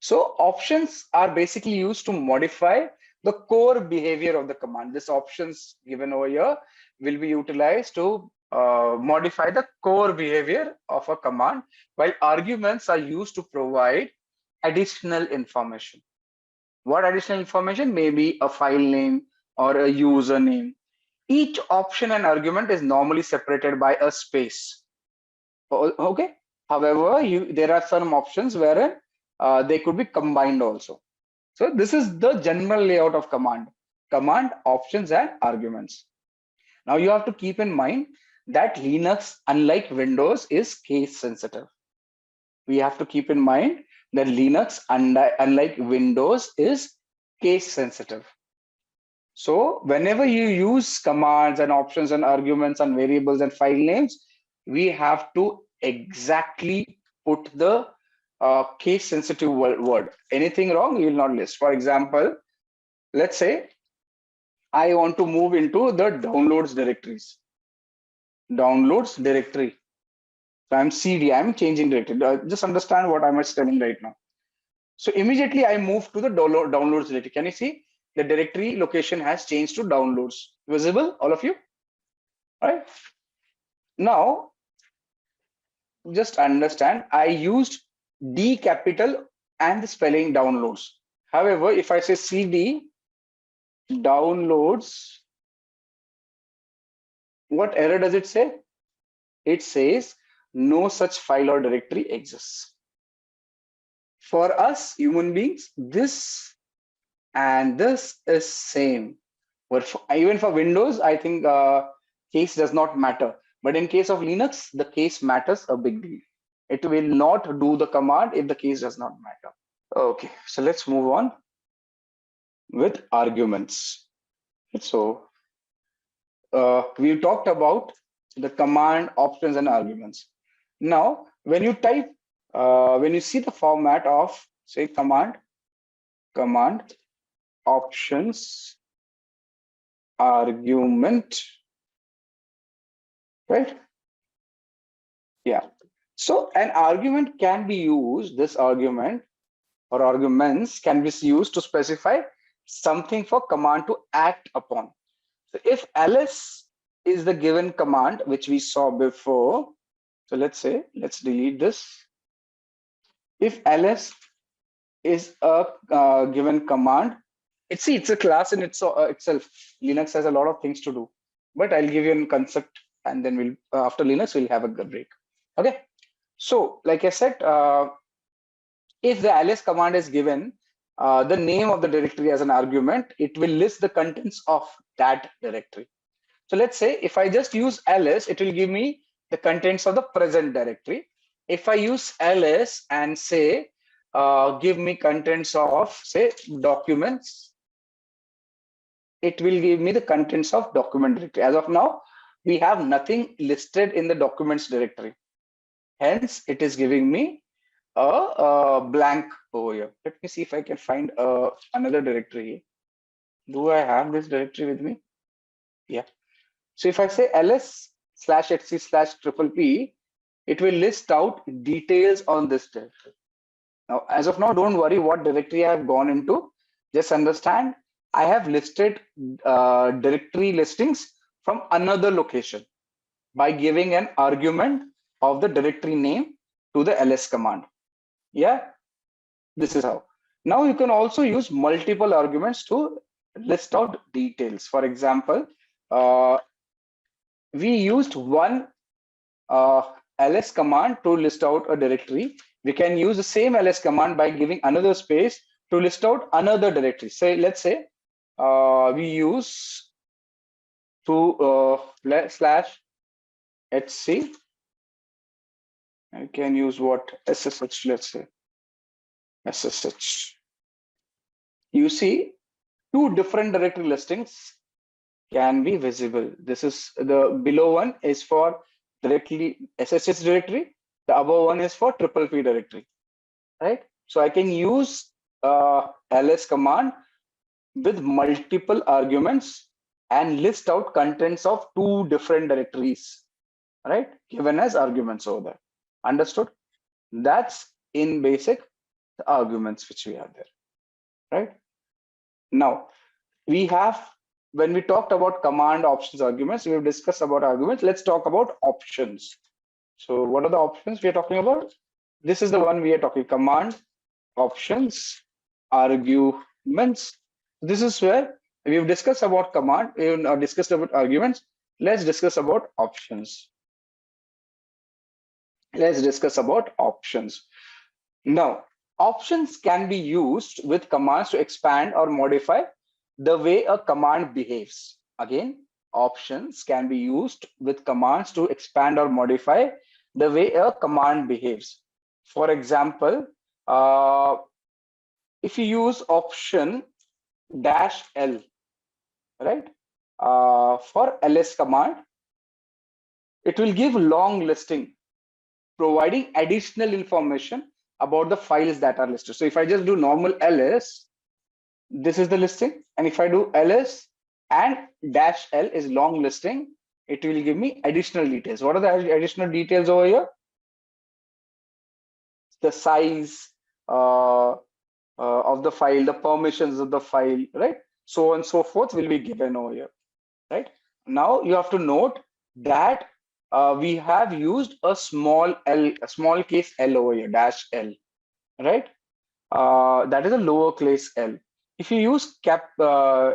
so options are basically used to modify the core behavior of the command. This options given over here will be utilized to modify the core behavior of a command, while arguments are used to provide additional information. What additional information? Maybe a file name or a username. Each option and argument is normally separated by a space. Okay. However, there are some options wherein they could be combined also. So this is the general layout of command options and arguments. Now you have to keep in mind that Linux, unlike Windows, is case sensitive. We have to keep in mind that Linux, unlike Windows, is case sensitive. So whenever you use commands and options and arguments and variables and file names, we have to exactly put the case sensitive word. Anything wrong, you will not list. For example, let's say I want to move into the downloads directories. Downloads directory. So I'm CD, I'm changing directory. Just understand what I'm telling right now. So immediately I move to the downloads directory. Can you see the directory location has changed to downloads? Visible, all of you? All right. Now, just understand, I used D capital and the spelling downloads. However, if I say CD downloads, what error does it say? It says no such file or directory exists. For us human beings, this and this is same. But even for Windows, I think case does not matter. But in case of Linux, the case matters a big deal. It will not do the command if the case does not matter. Okay, so let's move on with arguments. So we talked about the command options and arguments. Now, when you type, when you see the format of say command options argument, right? Yeah. So an argument can be used, this argument or arguments can be used to specify something for command to act upon. So if ls is the given command, which we saw before, so let's say, let's delete this. If ls is a given command, it's a class in itself. Linux has a lot of things to do, but I'll give you a concept and then we'll, after Linux, we'll have a break. Okay. So like I said, if the ls command is given the name of the directory as an argument, it will list the contents of that directory. So let's say if I just use ls, it will give me the contents of the present directory. If I use ls and say, give me contents of say documents, it will give me the contents of document directory. As of now, we have nothing listed in the documents directory. Hence, it is giving me a blank over here. Let me see if I can find another directory. Do I have this directory with me? Yeah. So if I say ls/etc/pp, it will list out details on this directory. Now, as of now, don't worry what directory I have gone into. Just understand, I have listed directory listings from another location by giving an argument of the directory name to the ls command. Yeah, this is how. Now you can also use multiple arguments to list out details. For example, we used one ls command to list out a directory. We can use the same ls command by giving another space to list out another directory. Say, let's say we use to /etc. I can use what ssh, let's say ssh. You see, two different directory listings can be visible. This is the below one is for directly SSH directory. The above one is for P directory, right? So I can use ls command with multiple arguments and list out contents of two different directories, right? Given as arguments over there. Understood? That's in basic the arguments which we have there, right? Now we have, when we talked about command options arguments, we have discussed about arguments. Let's talk about options. So what are the options we are talking about? This is the one we are talking, command options arguments. This is where we've discussed about command, we have discussed about arguments. Let's discuss about options. Let's discuss about options. Now, options can be used with commands to expand or modify the way a command behaves. Again, options can be used with commands to expand or modify the way a command behaves. For example, if you use option -l, right, for ls command, it will give long listing, providing additional information about the files that are listed. So if I just do normal ls, this is the listing. And if I do ls and dash l is long listing, it will give me additional details. What are the additional details over here? The size of the file, the permissions of the file, right? So on and so forth will be given over here, right? Now you have to note that we have used a small case L over here, dash L, right? That is a lowercase L. If you use uh,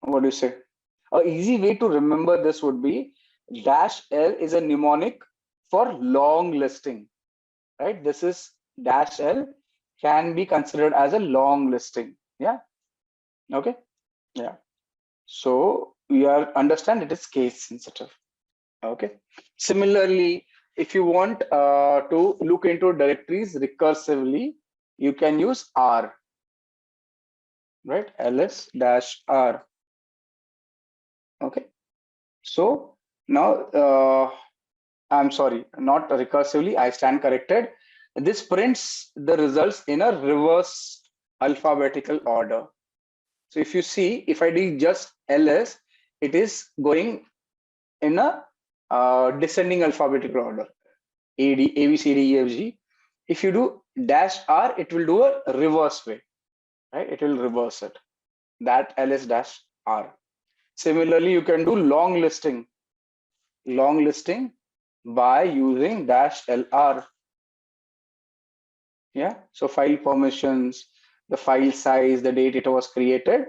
what do you say? A easy way to remember this would be dash L is a mnemonic for long listing, right? This is dash L can be considered as a long listing. Yeah. Okay. Yeah. So we are understand it is case sensitive. Okay. Similarly, if you want to look into directories recursively, you can use R, right? ls dash R. Okay. So now I'm sorry, not recursively. I stand corrected. This prints the results in a reverse alphabetical order. So if you see, if I do just ls, it is going in a descending alphabetical order. A, D, A, B, C, D, E, F, G. If you do dash R, it will do a reverse way, right? It will reverse it. That ls dash R. Similarly, you can do long listing by using dash LR. Yeah. So file permissions, the file size, the date it was created,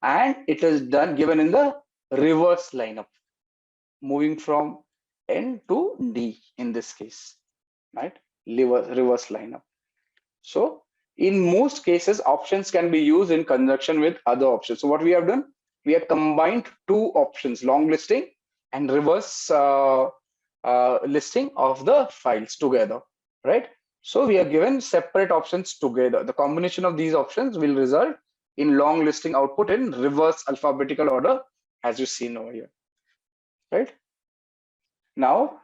and it is done given in the reverse lineup, moving from N to D in this case, right? Reverse lineup. So in most cases, options can be used in conjunction with other options. So what we have done, we have combined two options, long listing and reverse listing of the files together, right? So we are given separate options together. The combination of these options will result in long listing output in reverse alphabetical order, as you see over here, right? Now,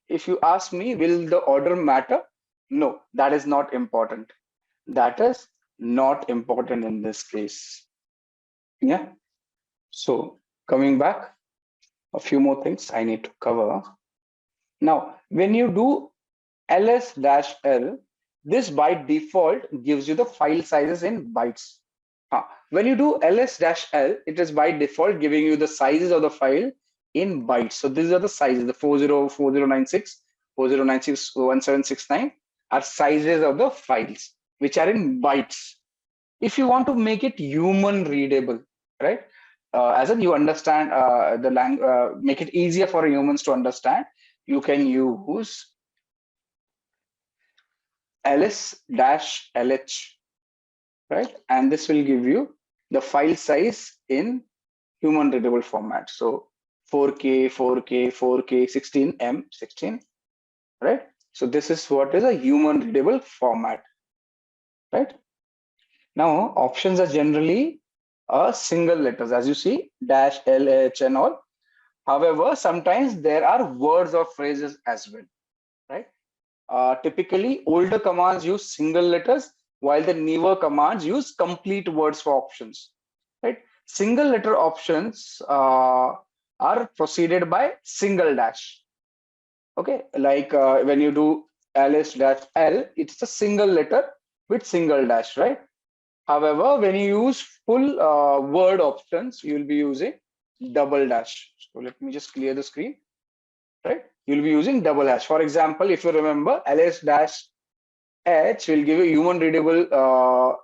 if you ask me, will the order matter? No, that is not important. That is not important in this case. Yeah. So coming back, a few more things I need to cover. Now, when you do ls-l, this by default gives you the file sizes in bytes. When you do ls-l, it is by default giving you the sizes of the file in bytes. So these are the sizes, the 404096, 40961769 are sizes of the files, which are in bytes. If you want to make it human readable, right? As in you understand the language, make it easier for humans to understand, you can use ls-lh, right? And this will give you the file size in human readable format. So 4K, 4K, 4K, 16M, 16, right? So this is what is a human readable format, right? Now options are generally single letters, as you see, dash, LH and all. However, sometimes there are words or phrases as well, right? Typically, older commands use single letters, while the newer commands use complete words for options, right? Single letter options are preceded by single dash. Okay, like when you do ls dash l, it's a single letter with single dash, right? However, when you use full word options, you will be using double dash. So let me just clear the screen, right? You'll be using double hash. For example, if you remember, ls dash h will give you human readable.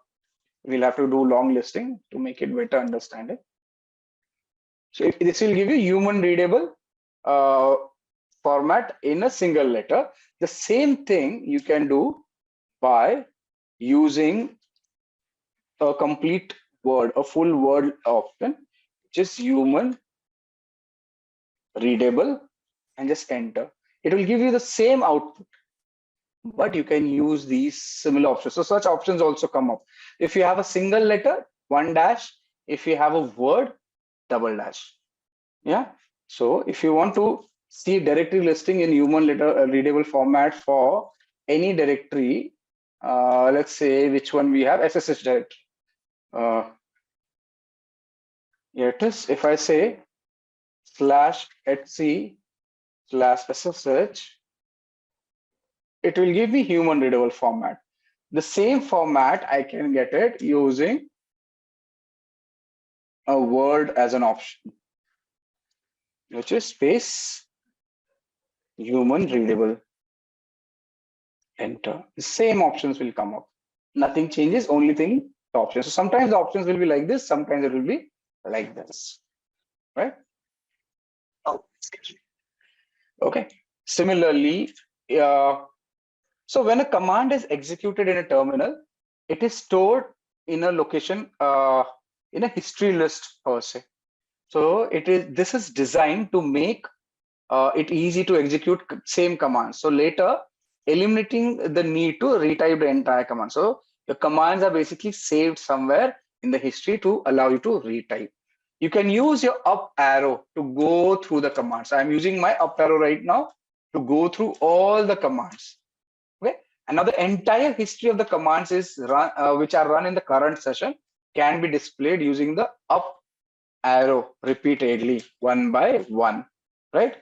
We'll have to do long listing to make it better understanding. So if this will give you human readable uh, format in a single letter. The same thing you can do by using a complete word, a full word option, just human readable, and just enter. It will give you the same output, but you can use these similar options. So such options also come up. If you have a single letter, one dash. If you have a word, double dash. Yeah. So if you want to see directory listing in human letter readable format for any directory, let's say which one we have, SSH directory. Here it is. If I say /etc/SSH, it will give me human readable format. The same format I can get it using a word as an option, which is space human readable. Enter. The same options will come up. Nothing changes, only thing the options. So sometimes the options will be like this, sometimes it will be like this, right? Oh, excuse me. Okay. Similarly, so when a command is executed in a terminal, it is stored in a location, in a history list per se. So this is designed to make it easy to execute same command. So later, eliminating the need to retype the entire command. So the commands are basically saved somewhere in the history to allow you to retype. You can use your up arrow to go through the commands. I'm using my up arrow right now to go through all the commands. Okay, and now the entire history of the commands is run, which are run in the current session, can be displayed using the up arrow repeatedly, one by one, right?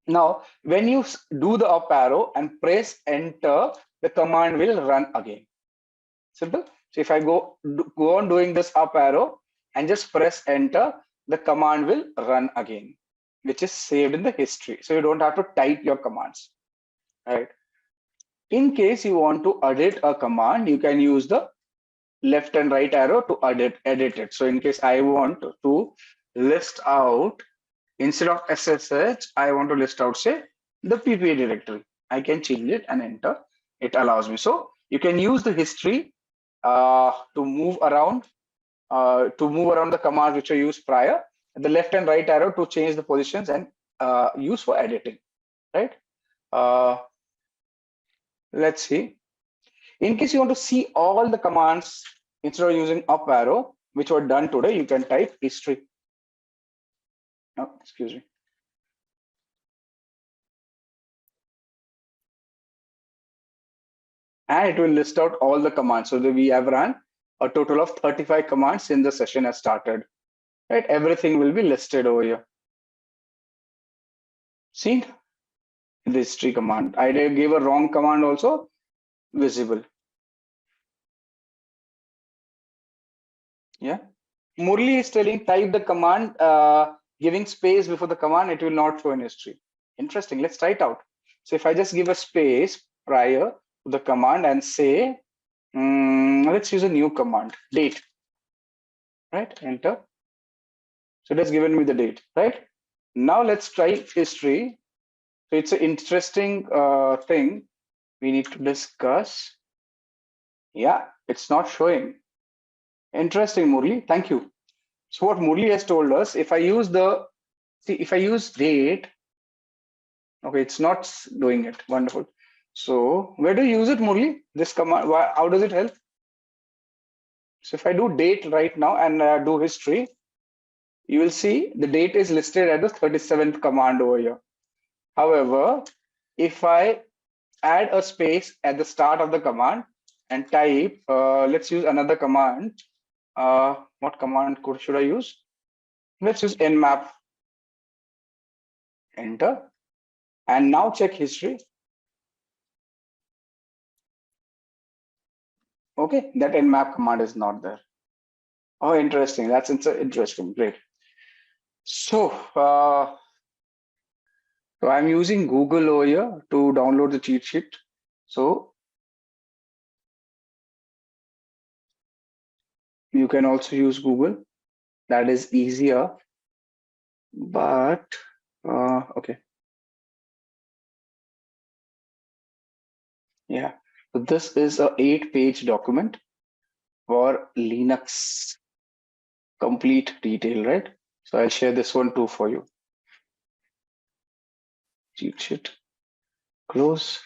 Now, when you do the up arrow and press enter, the command will run again. Simple. So if I go on doing this up arrow and just press enter, the command will run again, which is saved in the history. So you don't have to type your commands, right? In case you want to edit a command, you can use the left and right arrow to edit it. So in case I want to list out, instead of SSH, I want to list out, say, the PPA directory. I can change it and enter. It allows me. So you can use the history to move around the commands which are used prior. The left and right arrow to change the positions and use for editing, right? Let's see. In case you want to see all the commands, instead of using up arrow, which were done today, you can type history. Oh, excuse me. And it will list out all the commands. So we have run a total of 35 commands since the session has started. Right? Everything will be listed over here. See? The history command. I gave a wrong command also visible. Yeah. Murli is telling type the command, giving space before the command, it will not show in history. Interesting. Let's try it out. So if I just give a space prior to the command and say, let's use a new command, date. Right? Enter. So it has given me the date. Right? Now let's try history. So it's an interesting thing we need to discuss. Yeah, it's not showing. Interesting, Murli. Thank you. So what Murli has told us, if I use date, okay, it's not doing it. Wonderful. So where do you use it, Murli? This command, how does it help? So if I do date right now and do history, you will see the date is listed at the 37th command over here. However, if I add a space at the start of the command and type, let's use another command. What command should I use? Let's use nmap. Enter. And now check history. Okay, that nmap command is not there. Oh, interesting. That's interesting. Great. So, so I'm using Google over here to download the cheat sheet. So you can also use Google. That is easier. But okay. Yeah. So this is a 8-page document for Linux complete detail, right? So I'll share this one too for you. Cheat sheet. Close.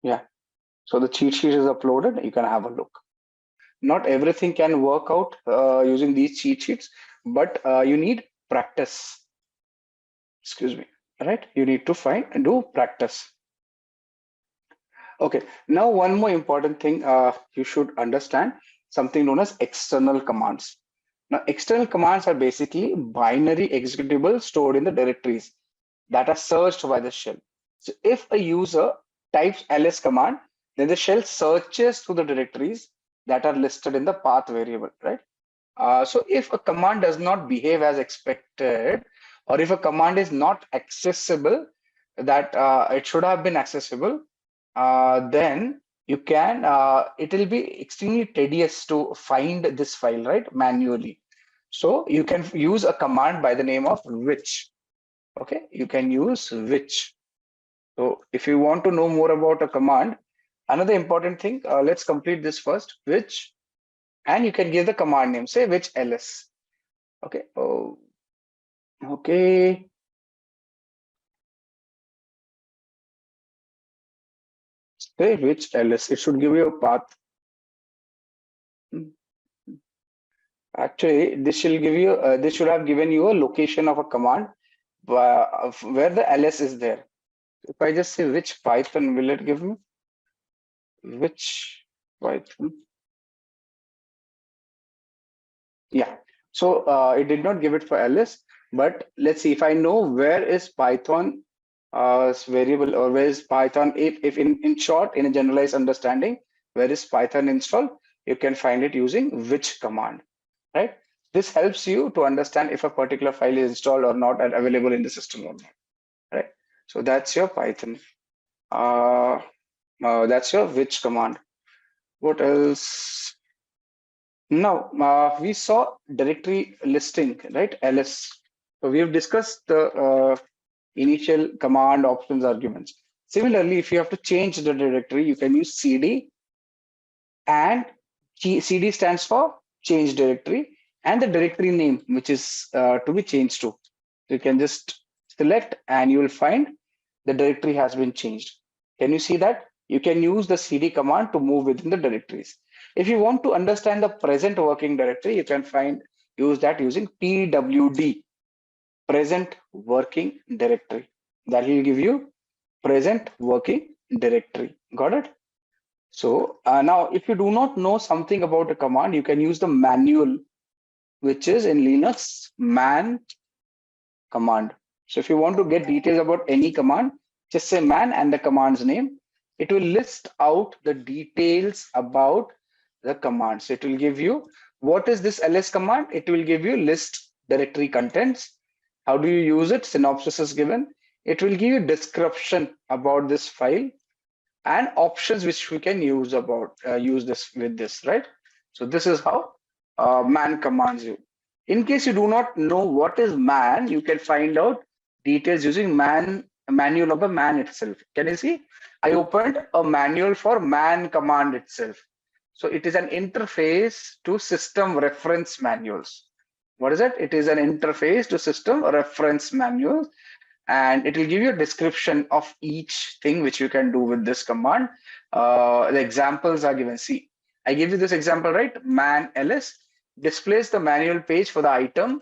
Yeah. So the cheat sheet is uploaded. You can have a look. Not everything can work out using these cheat sheets, but you need practice. Excuse me. Right? You need to find and do practice. Okay, now one more important thing you should understand, something known as external commands. Now, external commands are basically binary executables stored in the directories that are searched by the shell. So if a user types ls command, then the shell searches through the directories that are listed in the path variable, right? So if a command does not behave as expected, or if a command is not accessible, that it should have been accessible, then you can, it will be extremely tedious to find this file, right, manually. So you can use a command by the name of which. Okay, you can use which. So if you want to know more about a command, another important thing, let's complete this first, which, and you can give the command name, say which ls. Okay. Oh, okay. Say which ls. It should give you a path. Hmm. Actually, this should give you. This should have given you a location of a command of where the ls is there. If I just say which Python, will it give me? Which Python? Yeah. So it did not give it for ls, but let's see if I know where is Python variable, or where is Python. If in short, in a generalized understanding, where is Python installed, you can find it using which command, right? This helps you to understand if a particular file is installed or not and available in the system or not, right? So that's your Python. Uh, that's your which command. What else? Now, we saw directory listing, right? ls. So we have discussed the initial command options arguments. Similarly, if you have to change the directory, you can use cd, and cd stands for change directory, and the directory name which is to be changed to. So you can just select and you will find the directory has been changed. Can you see that? You can use the cd command to move within the directories. If you want to understand the present working directory, you can use that using pwd, present working directory. That will give you present working directory. Got it? So now if you do not know something about a command, you can use the manual, which is in Linux man command. So if you want to get details about any command, just say man and the command's name. It will list out the details about the command. So it will give you, what is this ls command? It will give you list directory contents. How do you use it? Synopsis is given. It will give you description about this file and options which we can use use this with this, right? So this is how man commands you. In case you do not know what is man, you can find out details using manual of the man itself. Can you see? I opened a manual for man command itself. So it is an interface to system reference manuals. What is it? It is an interface to system reference manuals, and it will give you a description of each thing which you can do with this command. The examples are given. See, I give you this example, right? Man ls displays the manual page for the item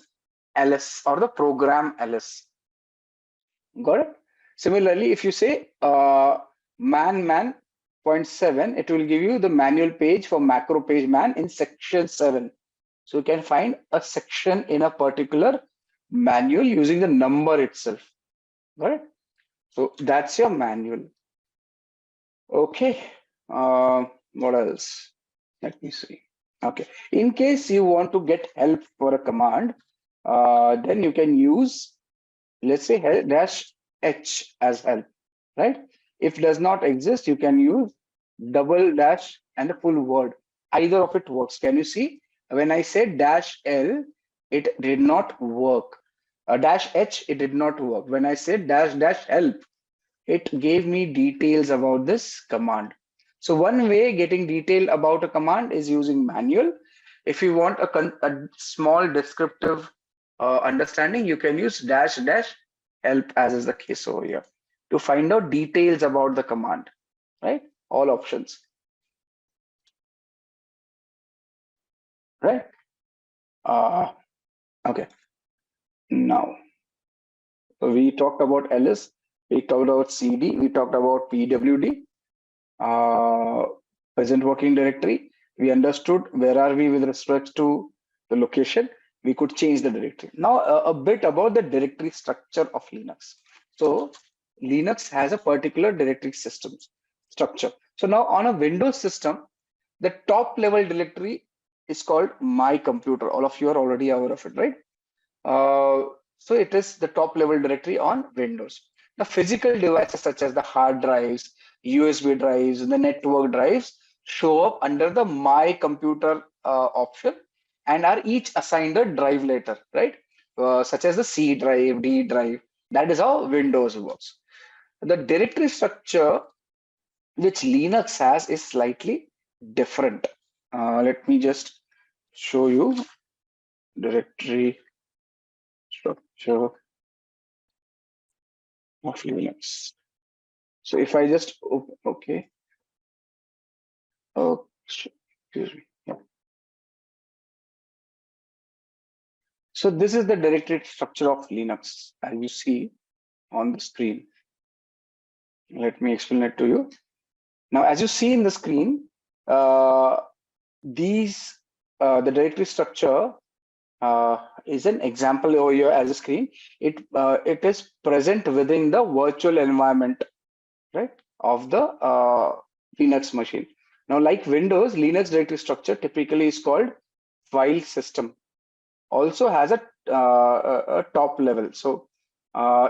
ls or the program ls. Got it? Similarly, if you say man 0.7, it will give you the manual page for macro page man in section 7. So you can find a section in a particular manual using the number itself. Got it? So that's your manual. Okay. What else? Let me see. Okay. In case you want to get help for a command, then you can use, let's say, -h as help, right? If does not exist, you can use double dash and the full word. Either of it works. Can you see? When I said -l, it did not work. -h, it did not work. When I said dash help, it gave me details about this command. So one way getting detail about a command is using manual. If you want a small descriptive understanding, you can use ---- help, as is the case over here, to find out details about the command, right? All options, right? Okay. Now, we talked about ls, we talked about cd, we talked about pwd. present working directory. We understood where are we with respect to the location. We could change the directory. Now a bit about the directory structure of Linux. So Linux has a particular directory system structure. So now on a Windows system, the top level directory is called My Computer. All of you are already aware of it, right? So it is the top level directory on Windows. The physical devices such as the hard drives, USB drives, the network drives show up under the My Computer option and are each assigned a drive letter, right? Such as the C drive, D drive. That is how Windows works. The directory structure which Linux has is slightly different. Let me just show you directory structure of Linux. So if I just okay, excuse me. Yeah. So this is the directory structure of Linux, as you see on the screen. Let me explain it to you. Now, as you see in the screen, these the directory structure is an example over here as a screen. It is present within the virtual environment, right, of the Linux machine. Now, like Windows, Linux directory structure typically is called file system. Also has a top level. So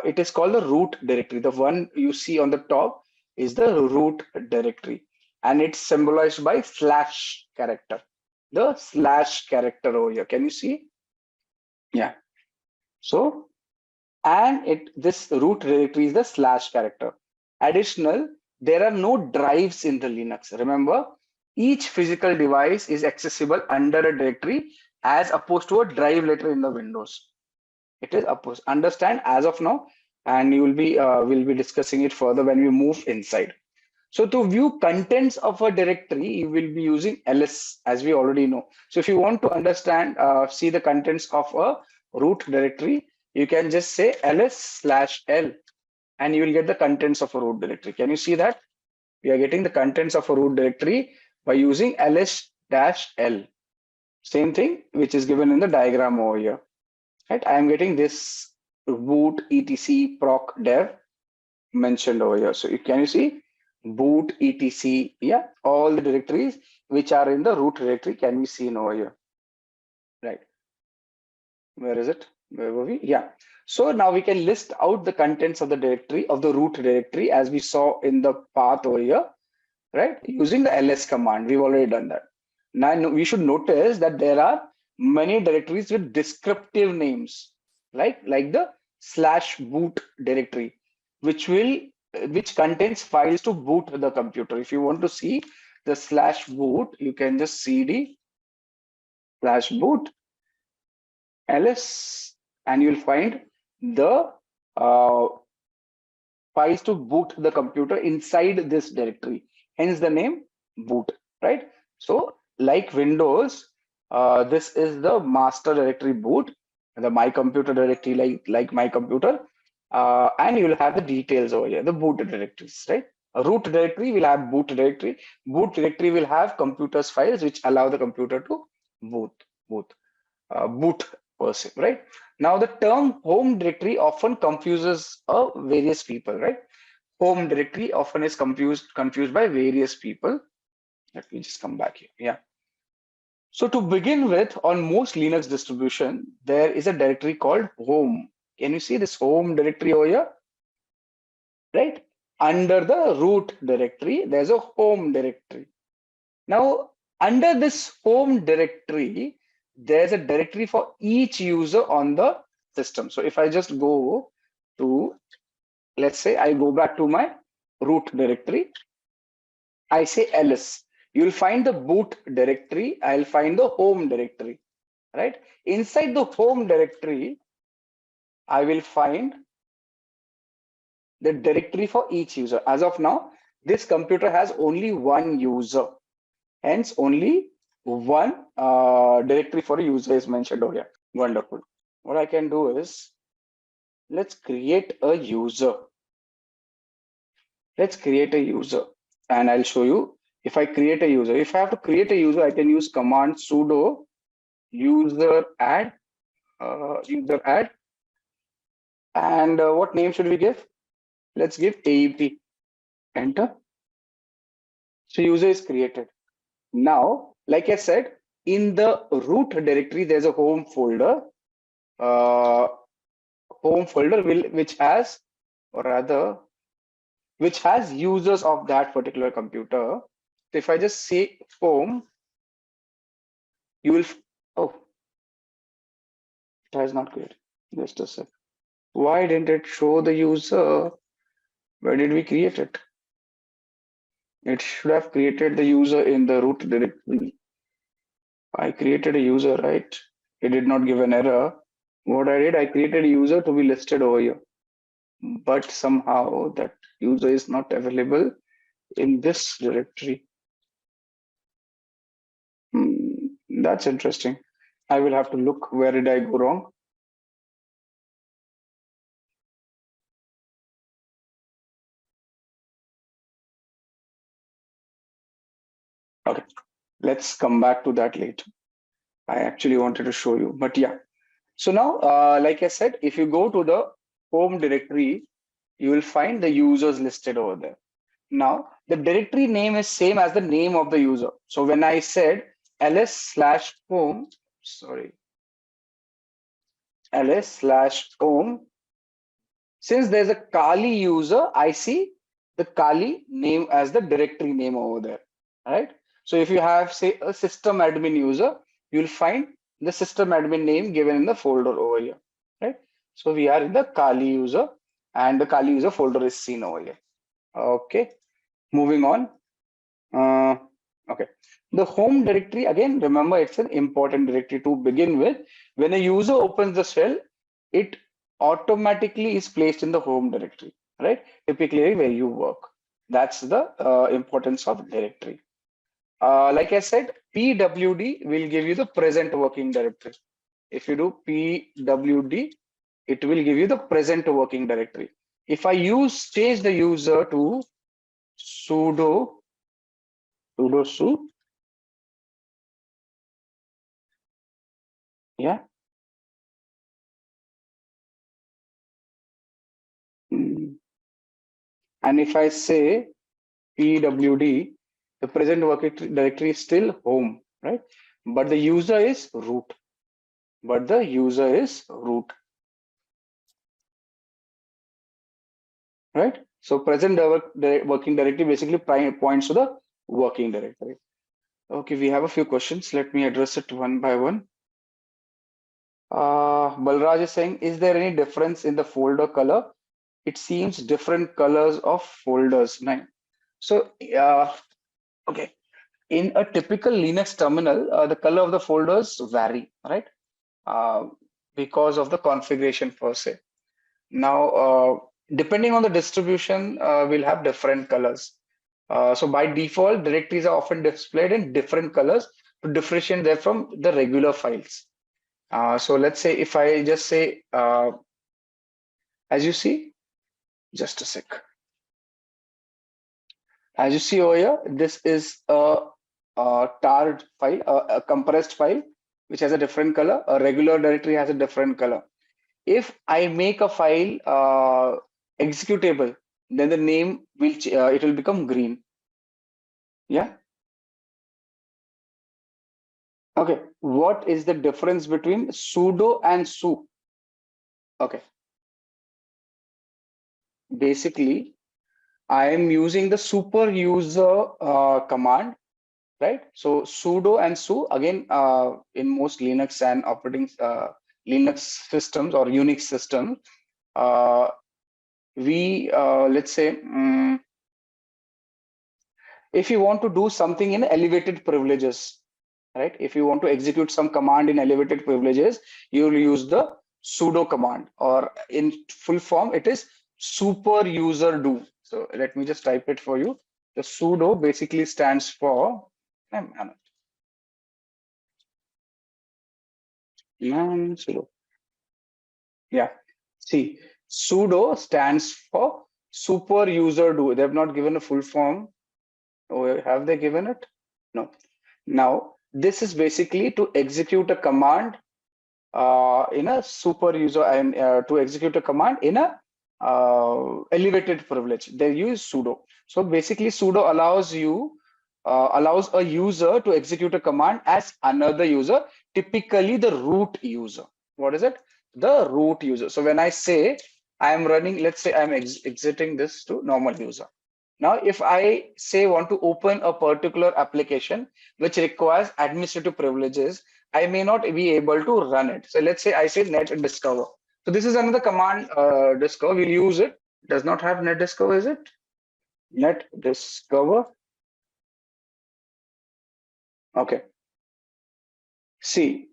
it is called the root directory. The one you see on the top is the root directory, and it's symbolized by slash character. The slash character over here. Can you see? Yeah. So, and this root directory is the slash character. Additional, there are no drives in the Linux. Remember, each physical device is accessible under a directory as opposed to a drive letter in the Windows. It is opposed. Understand as of now, and you will be we'll be discussing it further when we move inside. So to view contents of a directory, you will be using ls, as we already know. So if you want to understand, see the contents of a root directory, you can just say ls/l, and you will get the contents of a root directory. Can you see that? We are getting the contents of a root directory by using ls-l. Same thing, which is given in the diagram over here. Right? I am getting this boot etc proc dev mentioned over here. So can you see boot etc? Yeah, all the directories which are in the root directory can be seen over here. Right? Where is it? Where were we? Yeah. So now we can list out the contents of the directory of the root directory as we saw in the path over here, right? Using the ls command. We've already done that. Now we should notice that there are many directories with descriptive names, like the /boot directory, which contains files to boot the computer. If you want to see the /boot, you can just cd /boot ls, and you'll find the files to boot the computer inside this directory. Hence the name boot, right? So like Windows, this is the master directory boot, the my computer directory like my computer, and you'll have the details over here, the boot directories, right? A root directory will have boot directory. Boot directory will have computers files which allow the computer to boot per se, right? Now the term home directory often confuses various people, right? Home directory often is confused by various people. Let me just come back here. Yeah. So to begin with, on most Linux distribution, there is a directory called home. Can you see this home directory over here? Right? Under the root directory, there's a home directory. Now, under this home directory, there's a directory for each user on the system. So if I just go to, let's say I go back to my root directory, I say ls, you'll find the boot directory, I'll find the home directory, right? Inside the home directory, I will find the directory for each user. As of now, this computer has only one user. Hence, only one directory for a user is mentioned over here. Wonderful. What I can do is, let's create a user. Let's create a user. and I'll show you. If I create a user, if I have to create a user, I can use command sudo user add, and what name should we give? Let's give AEP. Enter. So user is created. Now, like I said, in the root directory, there's a home folder. Uh, which has, or rather, which has users of that particular computer. So if I just say home, you will. Oh, it has not created. Just a sec. Why didn't it show the user? Where did we create it? It should have created the user in the root directory. I created a user, right? It did not give an error. What I did, I created a user to be listed over here. But somehow that user is not available in this directory. That's interesting. I will have to look where did I go wrong. Okay, let's come back to that later. I actually wanted to show you, but yeah. So now, like I said, if you go to the home directory, you will find the users listed over there. Now, the directory name is same as the name of the user. So when I said ls/home, ls/home, since there's a Kali user, I see the Kali name as the directory name over there, right? So if you have, say, a system admin user, you'll find the system admin name given in the folder over here, right? So we are in the Kali user, and the Kali user folder is seen over here. Okay, moving on. Okay, the home directory, again, remember it's an important directory to begin with. When a user opens the shell, it automatically is placed in the home directory, right? Typically where you work. That's the importance of directory. Like I said, pwd will give you the present working directory. If you do pwd, it will give you the present working directory. If I change the user to sudo su, yeah. And if I say pwd, the present working directory is still home, right? But the user is root. Right? So present working directory basically points to the working directory. Okay, we have a few questions. Let me address it one by one. Balraj is saying, is there any difference in the folder color? It seems different colors of folders. Nine. So, okay. In a typical Linux terminal, the color of the folders vary, right? Uh, because of the configuration per se. Now, depending on the distribution, we'll have different colors. So by default, directories are often displayed in different colors to differentiate them from the regular files. So let's say if I just say, as you see, just a sec. As you see over here, this is a tarred file, a compressed file, which has a different color. A regular directory has a different color. If I make a file executable, then the name will it will become green. Yeah. Okay. What is the difference between sudo and su? Okay. Basically, I am using the super user command, right? So sudo and su, again, in most Linux and operating Linux systems or Unix systems, we let's say if you want to do something in elevated privileges, right? If you want to execute some command in elevated privileges, you will use the sudo command, or in full form, it is super user do. So let me just type it for you. The sudo basically stands for, sudo. Yeah. See, sudo stands for super user do. They have not given a full form. Or have they given it? No. Now, this is basically to execute a command in a super user and to execute a command in a elevated privilege. They use sudo. So basically, sudo allows a user to execute a command as another user, typically the root user. What is it? The root user. So when I say I am running, let's say I'm exiting this to normal user. Now, if I say want to open a particular application which requires administrative privileges, I may not be able to run it. So let's say I say net discover. So this is another command discover. We'll use it. Does not have net discover, is it? Net discover. Okay. See,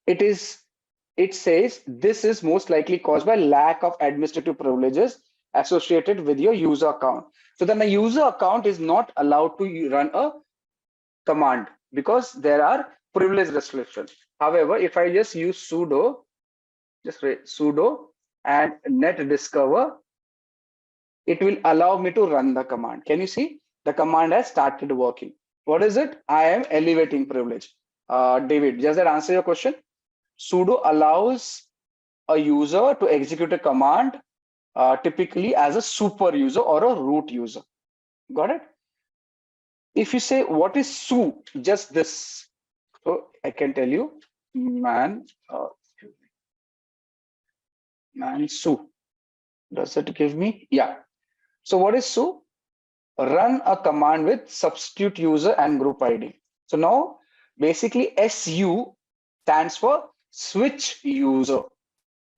it says this is most likely caused by lack of administrative privileges associated with your user account. So then a user account is not allowed to run a command because there are privilege restrictions. However, if I just use sudo, sudo and net discover, it will allow me to run the command. Can you see? The command has started working. What is it? I am elevating privilege. David, does that answer your question? Sudo allows a user to execute a command typically as a super user or a root user. Got it? If you say what is su, just this. So I can tell you man su. Does it give me? Yeah. So what is su? Run a command with substitute user and group ID. So now basically SU stands for switch user.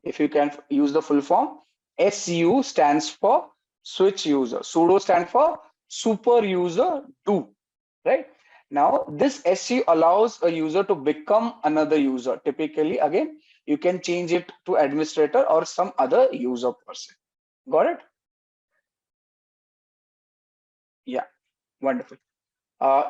If you can use the full form, SU stands for switch user. Sudo stands for super user do, right? Now this SU allows a user to become another user. Typically, again, you can change it to administrator or some other user person. Got it? Yeah, wonderful.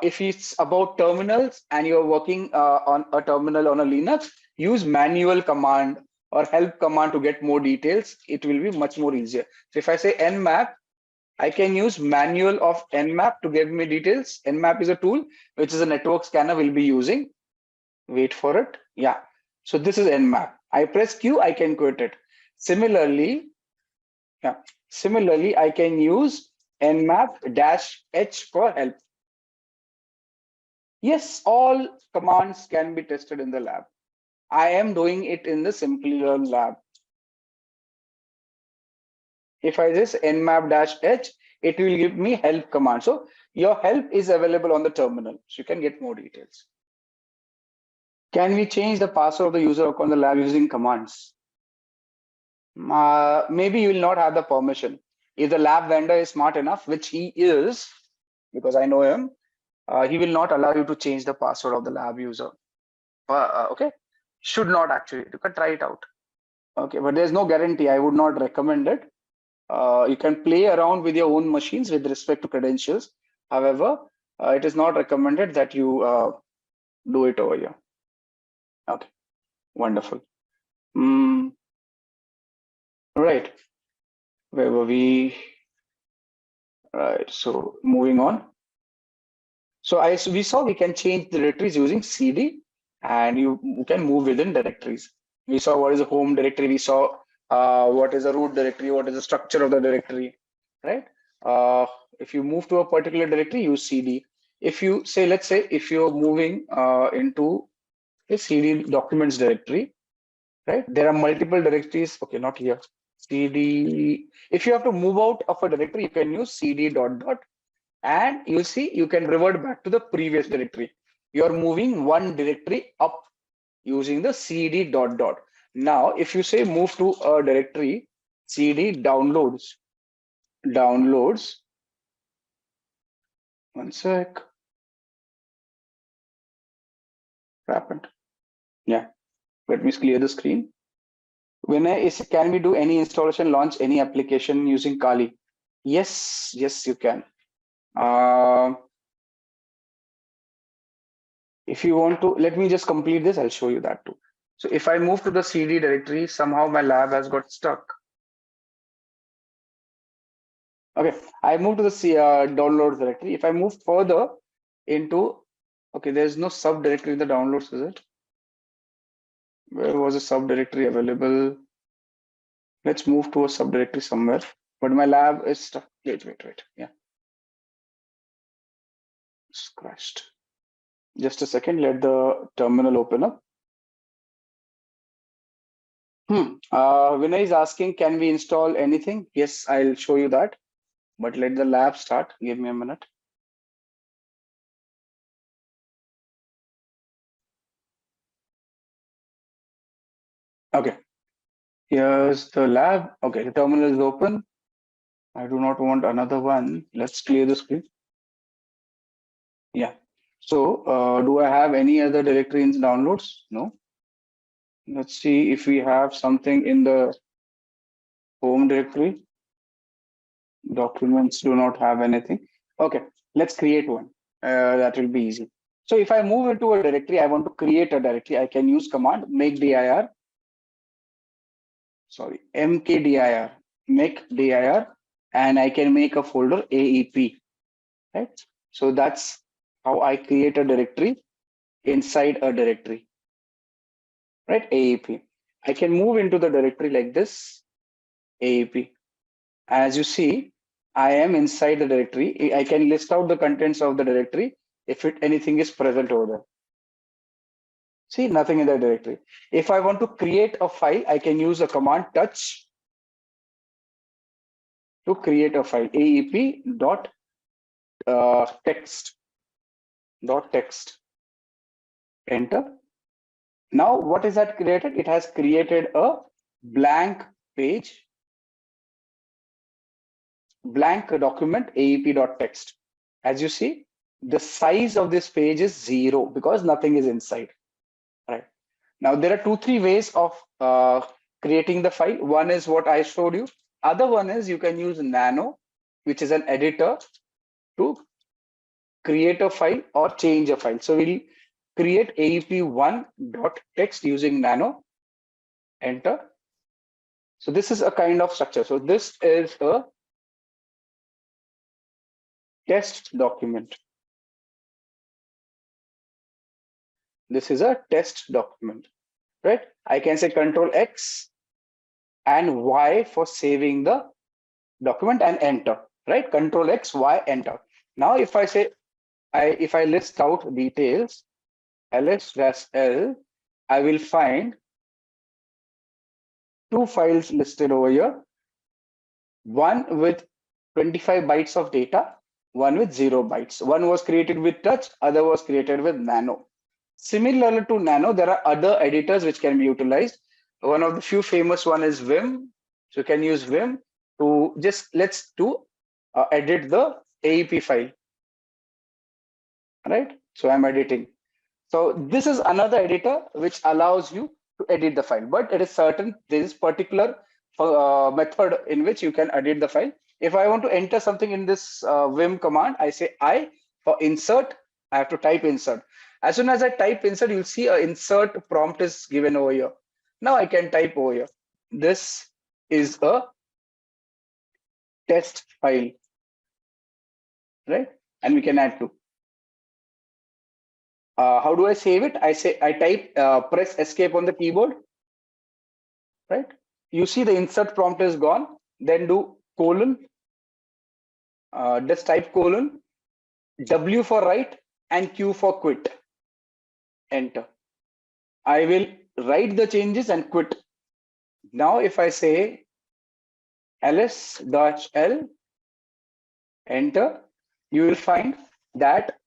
If it's about terminals and you're working on a terminal on a Linux, use manual command or help command to get more details. It will be much more easier. So if I say nmap, I can use manual of nmap to give me details. Nmap is a tool which is a network scanner we'll be using. Wait for it. Yeah. So this is nmap. I press Q, I can quit it. Similarly, I can use nmap-h for help. Yes, all commands can be tested in the lab. I am doing it in the Simplilearn lab. If I just nmap-h, it will give me help command. So your help is available on the terminal. So you can get more details. Can we change the password of the user account in the lab using commands? Maybe you will not have the permission. If the lab vendor is smart enough, which he is, because I know him, he will not allow you to change the password of the lab user. Okay, should not actually. You can try it out. Okay, but there's no guarantee. I would not recommend it. You can play around with your own machines with respect to credentials. However, it is not recommended that you do it over here. Okay, wonderful. Right, where were we? Right, so moving on. So we saw we can change the directories using CD, and you can move within directories. We saw what is a home directory. We saw what is a root directory, what is the structure of the directory, right? If you move to a particular directory, use CD. If you say, let's say, if you're moving into a CD documents directory, right? There are multiple directories. Okay, not here. CD. If you have to move out of a directory, you can use CD dot dot, and you'll see you can revert back to the previous directory. You're moving one directory up using the CD dot dot. Now, if you say move to a directory, CD downloads, one sec, what happened? Yeah, let me clear the screen. Can we do any installation, launch any application using Kali? Yes, you can. If you want to, let me just complete this, I'll show you that too. So if I move to the CD directory, somehow my lab has got stuck. Okay, I moved to the downloads directory. If I move further into, okay, there's no subdirectory in the downloads, is it? Where was a subdirectory available? Let's move to a subdirectory somewhere. But my lab is stuck. Wait. Yeah, it's crashed. Just a second. Let the terminal open up. Vinay is asking, can we install anything? Yes, I'll show you that. But let the lab start. Give me a minute. Okay, here's the lab. Okay, the terminal is open. I do not want another one. Let's clear the screen. Yeah. So, do I have any other directory in downloads? No. Let's see if we have something in the home directory. Documents do not have anything. Okay, let's create one. That will be easy. So if I move into a directory, I want to create a directory. I can use command make dir. Sorry, mkdir, make dir, and I can make a folder AEP. Right. So that's how I create a directory inside a directory. Right, AEP. I can move into the directory like this, AEP. As you see, I am inside the directory. I can list out the contents of the directory if anything is present over there. See, nothing in the directory. If I want to create a file, I can use a command touch to create a file. AEP dot text. Enter. Now, what is that created? It has created a blank page, blank document, AEP.text. As you see, the size of this page is 0 because nothing is inside. Right. Now, there are 2-3 ways of creating the file. One is what I showed you. Other one is you can use Nano, which is an editor, to create a file or change a file. So we'll create AEP1.text using Nano. Enter. So this is a kind of structure. So this is a test document. This is a test document, right? I can say Control X and Y for saving the document and enter, right? Control X, Y, enter. Now, if I say, if I list out details, ls-l, I will find 2 files listed over here. One with 25 bytes of data, one with 0 bytes. One was created with touch, other was created with Nano. Similar to Nano, there are other editors which can be utilized. One of the few famous one is Vim. So you can use Vim to just edit the AEP file. Right? So I'm editing. So this is another editor which allows you to edit the file, but it is certain there is particular method in which you can edit the file. If I want to enter something in this Vim command, I say I for insert. I have to type insert. As soon as I type insert, you'll see an insert prompt is given over here. Now I can type over here. This is a test file, right? And we can add to. How do I save it? I type, press escape on the keyboard, right? You see the insert prompt is gone. Then do colon, just type colon, W for write and Q for quit. Enter. I will write the changes and quit. Now, if I say ls-l, enter, you will find that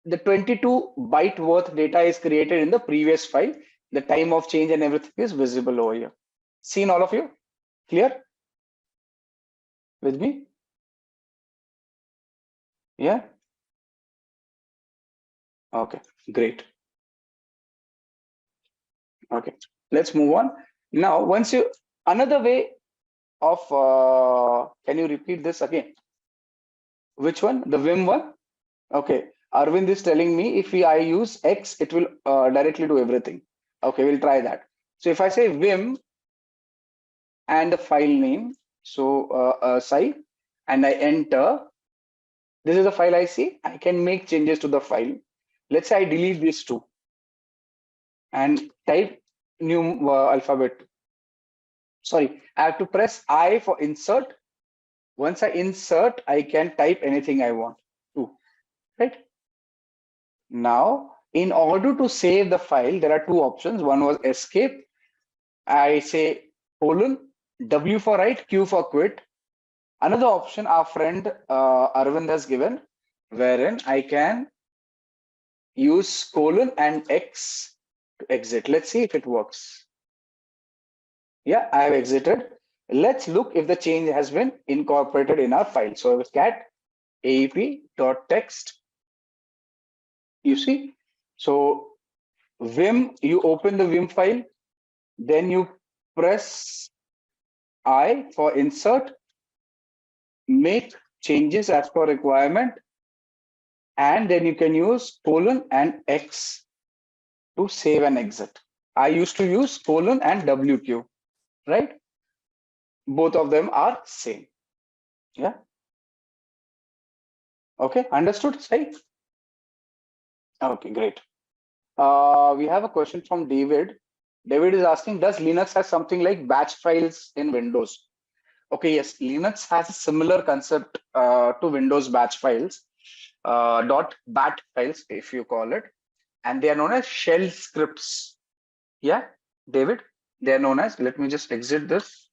the 22 byte worth data is created in the previous file. The time of change and everything is visible over here. Seen all of you? Clear? With me? Yeah? Okay, great. Okay, let's move on. Now, another way of, can you repeat this again? Which one? The Vim one? Okay, Arvind is telling me if I use X, it will directly do everything. Okay, we'll try that. So if I say Vim and the file name, so site, and I enter, this is the file I see. I can make changes to the file. Let's say I delete these two and type new alphabet. Sorry, I have to press I for insert. Once I insert, I can type anything I want to, right? Now, in order to save the file, there are two options. One was escape. I say colon, W for write, Q for quit. Another option our friend Arvind has given, wherein I can use colon and X to exit. Let's see if it works. Yeah, I have exited. Let's look if the change has been incorporated in our file. So cat aep.text, you see. So Vim, you open the Vim file, then you press I for insert, make changes as per requirement, and then you can use colon and X to save and exit. I used to use colon and WQ, right? Both of them are same. Yeah. Okay, understood, Sai? Okay, great. We have a question from David. David is asking, does Linux have something like batch files in Windows? Okay, yes, Linux has a similar concept to Windows batch files, .bat files, if you call it, and they are known as shell scripts. Yeah, David, they are known as, let me just exit this.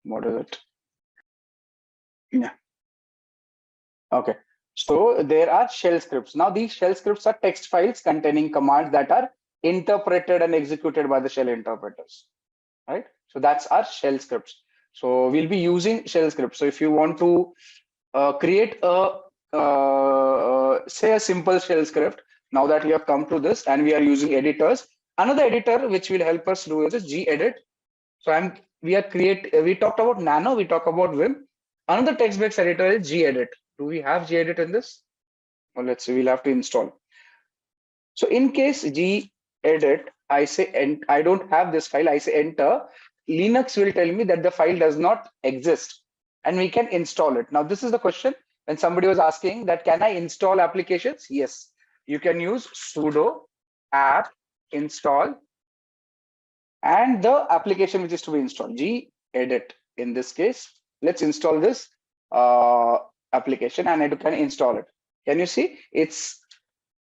What is it? Yeah. Okay. So there are shell scripts. Now these shell scripts are text files containing commands that are interpreted and executed by the shell interpreters, right? So that's our shell scripts. So we'll be using shell scripts. So if you want to create a say a simple shell script, now that we have come to this and we are using editors, another editor which will help us do is gedit. So we talked about Nano, we talk about Vim. Another text-based editor is gedit. Do we have gedit in this? Well, let's see, we'll have to install. So in case gedit, I say, and I don't have this file, I say enter, Linux will tell me that the file does not exist and we can install it. Now, this is the question when somebody was asking that, can I install applications? Yes, you can use sudo apt install and the application which is to be installed, gedit. In this case, let's install this application and I can install it. Can you see? It's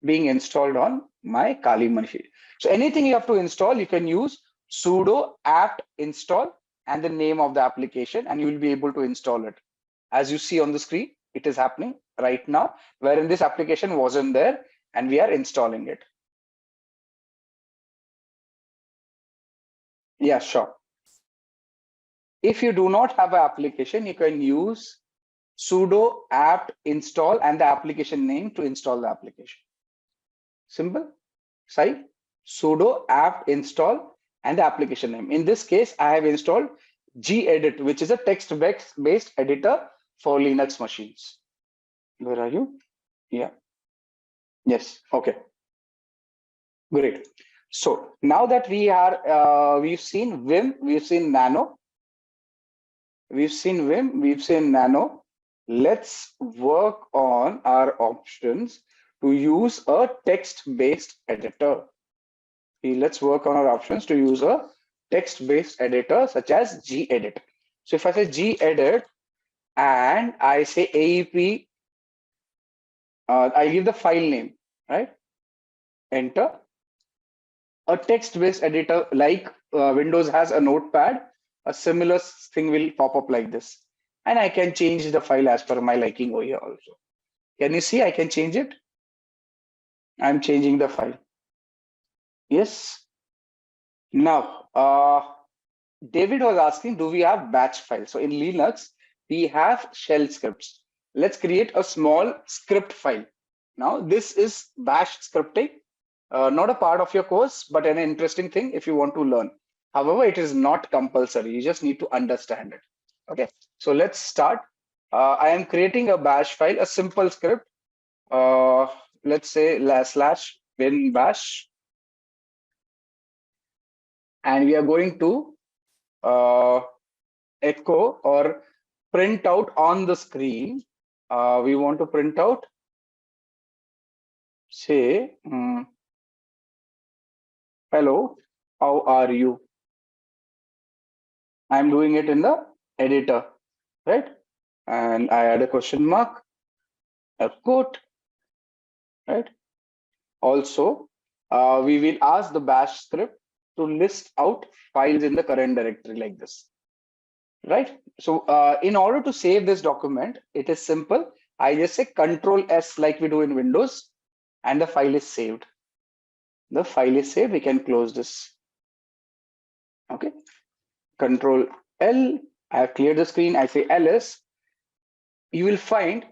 being installed on my Kali machine. So anything you have to install, you can use sudo apt install and the name of the application, and you will be able to install it. As you see on the screen, it is happening right now, wherein this application wasn't there and we are installing it. Yeah, sure. If you do not have an application, you can use sudo apt install and the application name to install the application. Simple. Sai, sudo apt install and the application name. In this case, I have installed gedit, which is a text-based editor for Linux machines. Where are you? Yeah. Yes. Okay. Great. So now that we are, we've seen Vim, we've seen Nano, we've seen Vim, we've seen Nano. Let's work on our options to use a text-based editor. Let's work on our options to use a text-based editor such as gedit. So if I say gedit and I say AEP, I give the file name, right? Enter. A text-based editor like Windows has a notepad, a similar thing will pop up like this. And I can change the file as per my liking over here also. Can you see I can change it? I'm changing the file. Yes. Now, David was asking, do we have batch files? So in Linux, we have shell scripts. Let's create a small script file. Now, this is bash scripting, not a part of your course, but an interesting thing if you want to learn. However, it is not compulsory. You just need to understand it. Okay, so let's start. I am creating a bash file, a simple script. Let's say /bin bash. and we are going to echo or print out on the screen. We want to print out, say, hello, how are you? I'm doing it in the editor, right? And I add a question mark, a quote, right? Also, we will ask the bash script to list out files in the current directory like this, right? So in order to save this document, it is simple. I just say Control S like we do in Windows, and the file is saved. The file is saved. We can close this. Okay. Control L. I have cleared the screen. I say ls. You will find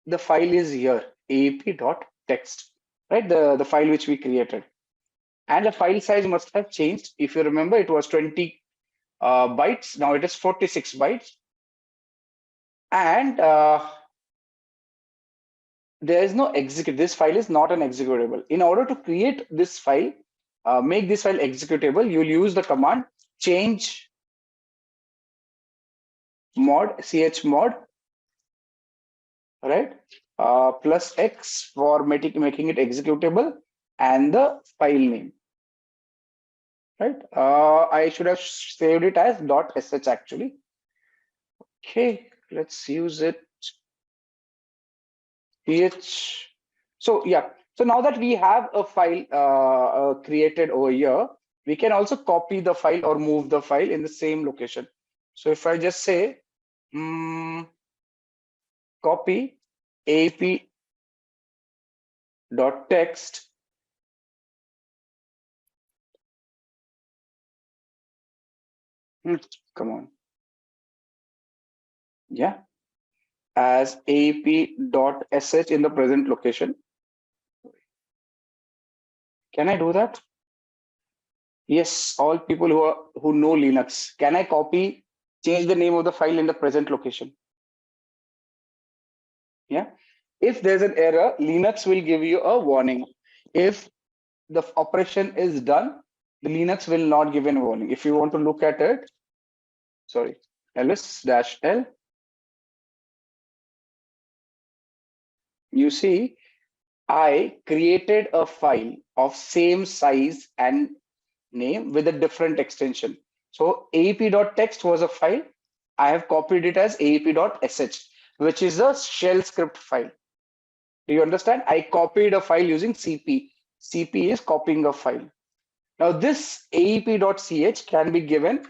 the file is here, aap.txt, right? The file which we created. And the file size must have changed. If you remember, it was 20 bytes. Now it is 46 bytes. And there is no execute. This file is not an executable. In order to create this file, make this file executable, you will use the command change mod, chmod, right? Plus X for making it executable and the file name, right? I should have saved it as .sh actually. Okay, let's use it. So yeah, so now that we have a file created over here, we can also copy the file or move the file in the same location. So if I just say copy ap.text, come on, yeah, as ap.sh in the present location. Can I do that? Yes, all people who know Linux. Can I change the name of the file in the present location? Yeah. If there's an error, Linux will give you a warning. If the operation is done, the Linux will not give a warning. If you want to look at it, sorry, ls-l, you see, I created a file of same size and name with a different extension. So aap.text was a file. I have copied it as aap.sh, which is a shell script file. Do you understand? I copied a file using CP. CP is copying a file. Now this aap.ch can be given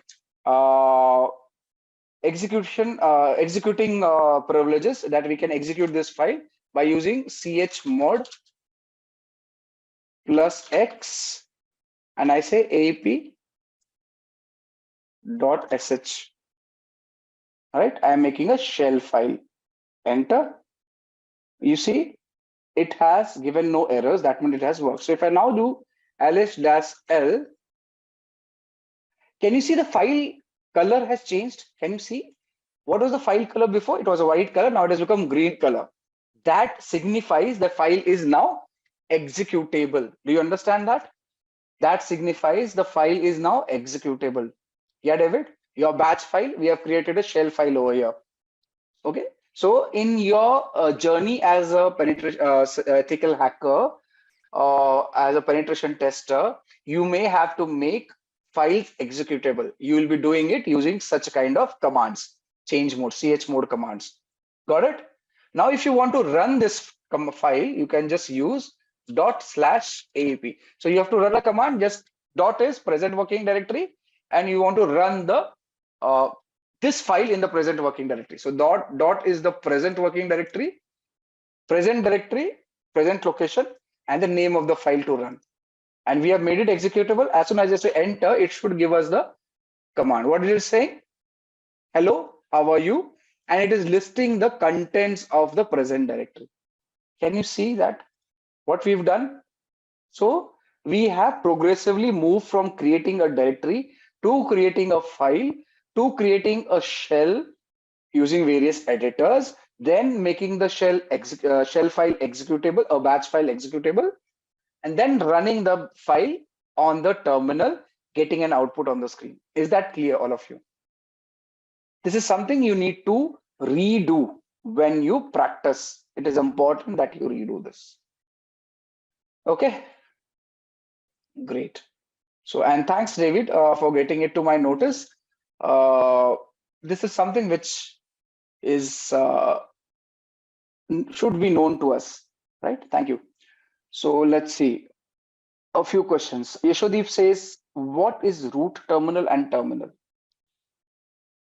executing privileges that we can execute this file by using chmod plus X, and I say aap.sh. Right? I am making a shell file. Enter. You see, it has given no errors. That means it has worked. So if I now do ls-l, can you see the file color has changed? Can you see? What was the file color before? It was a white color. Now it has become green color. That signifies the file is now executable. Do you understand that? That signifies the file is now executable. Yeah, David, your batch file, we have created a shell file over here. Okay. So in your journey as a ethical hacker, as a penetration tester, you may have to make files executable. You will be doing it using such kind of commands, change mode, chmod commands. Got it? Now, if you want to run this file, you can just use ./aap. So you have to run a command, just dot is present working directory, and you want to run the this file in the present working directory. So dot is the present working directory, present location, and the name of the file to run. And we have made it executable. As soon as I say enter, it should give us the command. What is it saying? Hello, how are you? And it is listing the contents of the present directory. Can you see that? What we've done? So we have progressively moved from creating a directory to creating a file to creating a shell using various editors, then making the shell file executable, a batch file executable, and then running the file on the terminal getting an output on the screen. Is that clear, all of you? This is something you need to redo when you practice. It is important that you redo this. Okay, great. So, and thanks, David, for getting it to my notice. This is something which is should be known to us, right? Thank you. So let's see a few questions. Yashodeep says, what is root terminal and terminal?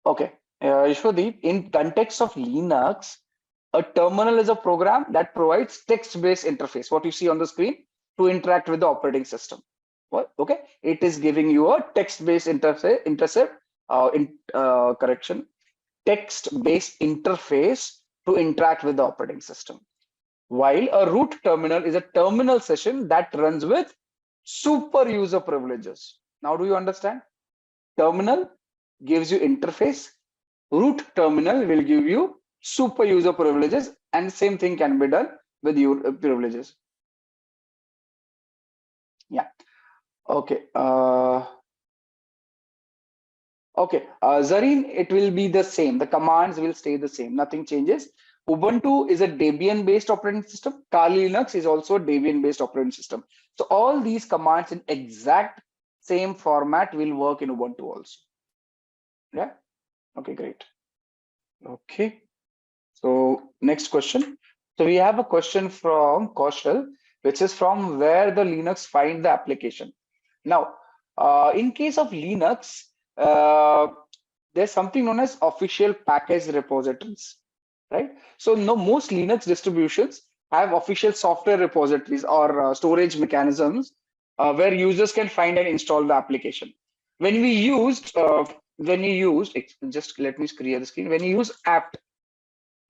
Okay, Yashodeep, in context of Linux, a terminal is a program that provides text-based interface, what you see on the screen, to interact with the operating system. What? Okay, it is giving you a text-based text-based interface to interact with the operating system. While a root terminal is a terminal session that runs with super user privileges. Now, do you understand? Terminal gives you interface. Root terminal will give you super user privileges, and the same thing can be done with your privileges. Yeah. Okay. Okay. Zareen, it will be the same. The commands will stay the same. Nothing changes. Ubuntu is a Debian-based operating system. Kali Linux is also a Debian-based operating system. So all these commands in exact same format will work in Ubuntu also. Yeah. Okay, great. Okay. So next question. So we have a question from Kaushal, which is from where the Linux find the application. Now, in case of Linux, there's something known as official package repositories, right? So no, most Linux distributions have official software repositories or storage mechanisms where users can find and install the application. When you used, just let me clear the screen. When you use apt,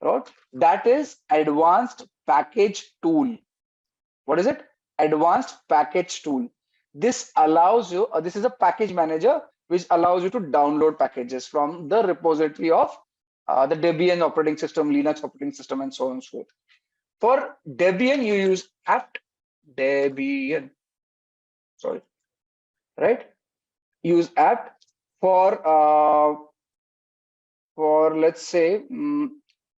right? That is advanced package tool. What is it? Advanced package tool. This allows you, this is a package manager which allows you to download packages from the repository of the Debian operating system, Linux operating system, and so on and so forth. For Debian, you use apt Debian. Sorry, right? Use apt for let's say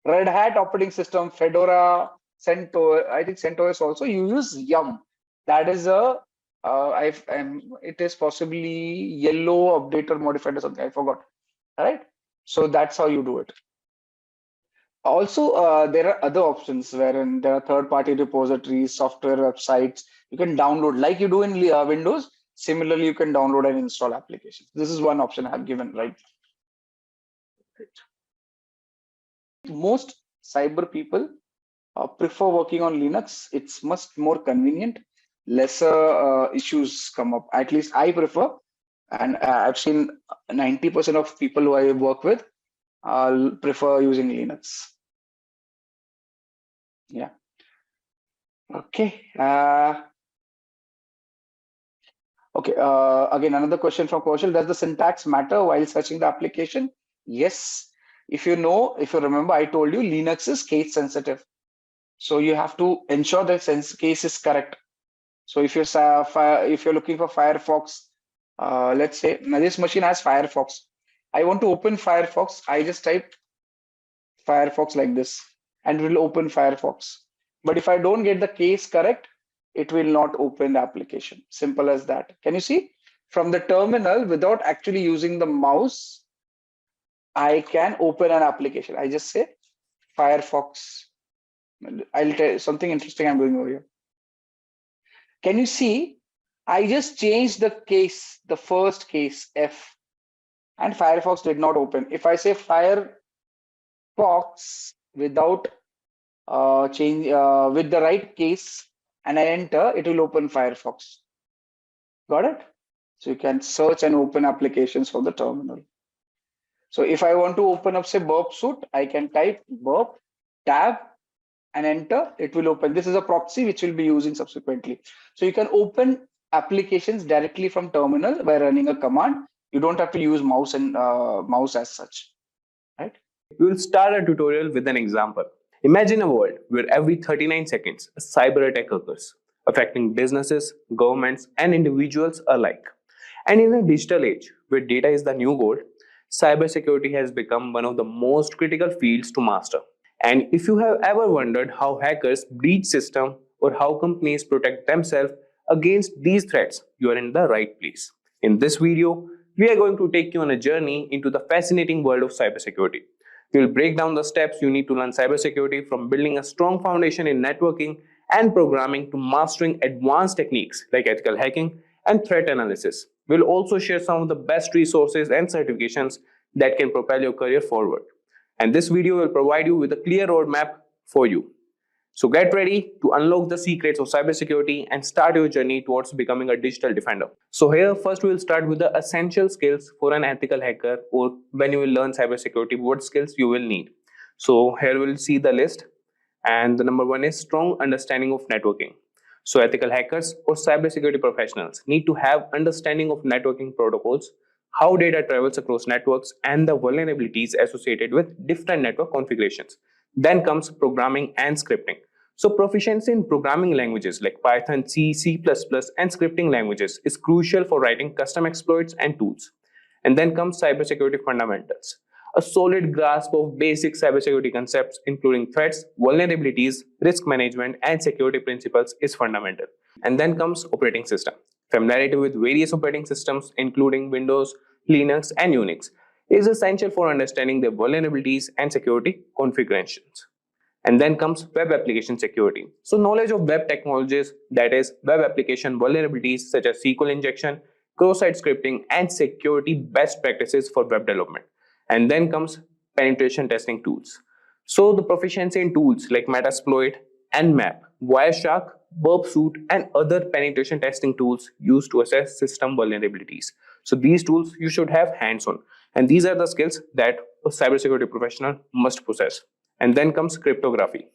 Red Hat operating system, Fedora, CentOS. I think CentOS also. You use yum. That is a it is possibly yellow updater modified or something. I forgot. All right. So that's how you do it. Also, there are other options wherein there are third-party repositories, software websites. You can download like you do in Windows. Similarly, you can download and install applications. This is one option I have given, right? Most cyber people prefer working on Linux. It's much more convenient. Lesser issues come up. At least I prefer, and I've seen 90% of people who I work with prefer using Linux. Yeah. Okay. Okay. Again, another question from Kaushal. Does the syntax matter while searching the application? Yes. If you remember, I told you Linux is case sensitive. So you have to ensure that case is correct. So if you're looking for Firefox, let's say now this machine has Firefox. I want to open Firefox. I just type Firefox like this, and it will open Firefox. But if I don't get the case correct, it will not open the application. Simple as that. Can you see? From the terminal, without actually using the mouse, I can open an application. I just say Firefox. I'll tell you something interesting I'm doing over here. Can you see? I just changed the case, the first case F, and Firefox did not open. If I say Firefox without with the right case and I enter, it will open Firefox. Got it? So you can search and open applications from the terminal. So if I want to open up, say, Burp Suite, I can type burp, tab, and enter. It will open. This is a proxy which we'll be using subsequently. So you can open applications directly from terminal by running a command. You don't have to use mouse and mouse as such, right? We will start our tutorial with an example. Imagine a world where every 39 seconds a cyber attack occurs, affecting businesses, governments, and individuals alike. And in a digital age where data is the new gold, cybersecurity has become one of the most critical fields to master. And if you have ever wondered how hackers breach systems or how companies protect themselves against these threats, you are in the right place. In this video, we are going to take you on a journey into the fascinating world of cybersecurity. We will break down the steps you need to learn cybersecurity, from building a strong foundation in networking and programming to mastering advanced techniques like ethical hacking and threat analysis. We'll also share some of the best resources and certifications that can propel your career forward. And this video will provide you with a clear roadmap for you. So get ready to unlock the secrets of cybersecurity and start your journey towards becoming a digital defender. So here first we will start with the essential skills for an ethical hacker, or when you will learn cybersecurity, what skills you will need. So here we'll see the list, and the number one is strong understanding of networking. So ethical hackers or cybersecurity professionals need to have understanding of networking protocols, how data travels across networks, and the vulnerabilities associated with different network configurations. Then comes programming and scripting. So proficiency in programming languages like Python, C, C++, and scripting languages is crucial for writing custom exploits and tools. And then comes cybersecurity fundamentals. A solid grasp of basic cybersecurity concepts, including threats, vulnerabilities, risk management, and security principles, is fundamental. And then comes operating system. Familiarity with various operating systems, including Windows, Linux, and Unix, is essential for understanding their vulnerabilities and security configurations. And then comes web application security. So knowledge of web technologies, that is web application vulnerabilities such as SQL injection, cross-site scripting, and security best practices for web development. And then comes penetration testing tools. So the proficiency in tools like Metasploit, Nmap, Wireshark, Burp and other penetration testing tools used to assess system vulnerabilities. So these tools you should have hands-on. And these are the skills that a cybersecurity professional must possess. And then comes cryptography.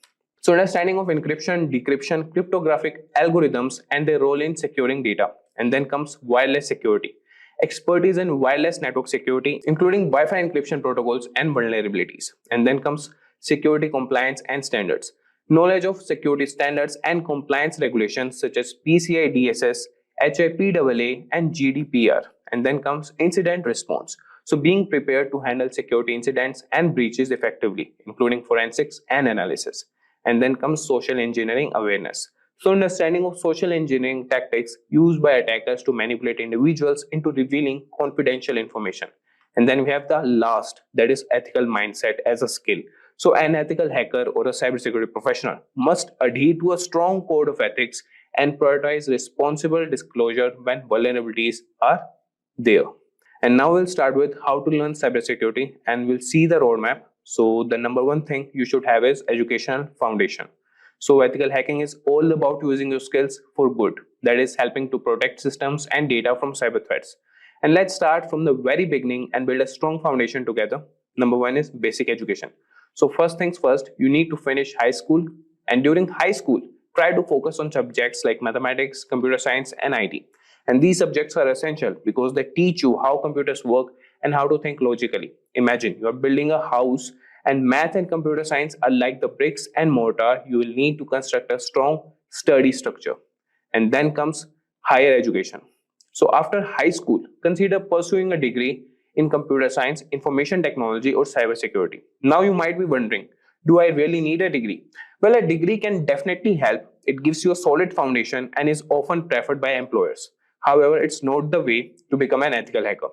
So understanding of encryption, decryption, cryptographic algorithms, and their role in securing data. And then comes wireless security. Expertise in wireless network security, including Wi-Fi encryption protocols and vulnerabilities. And then comes security compliance and standards. Knowledge of security standards and compliance regulations such as PCI DSS, HIPAA, and GDPR. And then comes incident response. So being prepared to handle security incidents and breaches effectively, including forensics and analysis. And then comes social engineering awareness. So understanding of social engineering tactics used by attackers to manipulate individuals into revealing confidential information. And then we have the last, that is ethical mindset as a skill. So an ethical hacker or a cybersecurity professional must adhere to a strong code of ethics and prioritize responsible disclosure when vulnerabilities are there. And now we'll start with how to learn cybersecurity, and we'll see the roadmap. So the number one thing you should have is educational foundation. So ethical hacking is all about using your skills for good, that is helping to protect systems and data from cyber threats. And let's start from the very beginning and build a strong foundation together. Number one is basic education. So first things first, you need to finish high school, and during high school, try to focus on subjects like mathematics, computer science, and IT. And these subjects are essential because they teach you how computers work and how to think logically. Imagine you are building a house, and math and computer science are like the bricks and mortar you will need to construct a strong, sturdy structure. And then comes higher education. So after high school, consider pursuing a degree in computer science, information technology, or cybersecurity. Now you might be wondering, do I really need a degree? Well, a degree can definitely help. It gives you a solid foundation and is often preferred by employers. However, it's not the way to become an ethical hacker.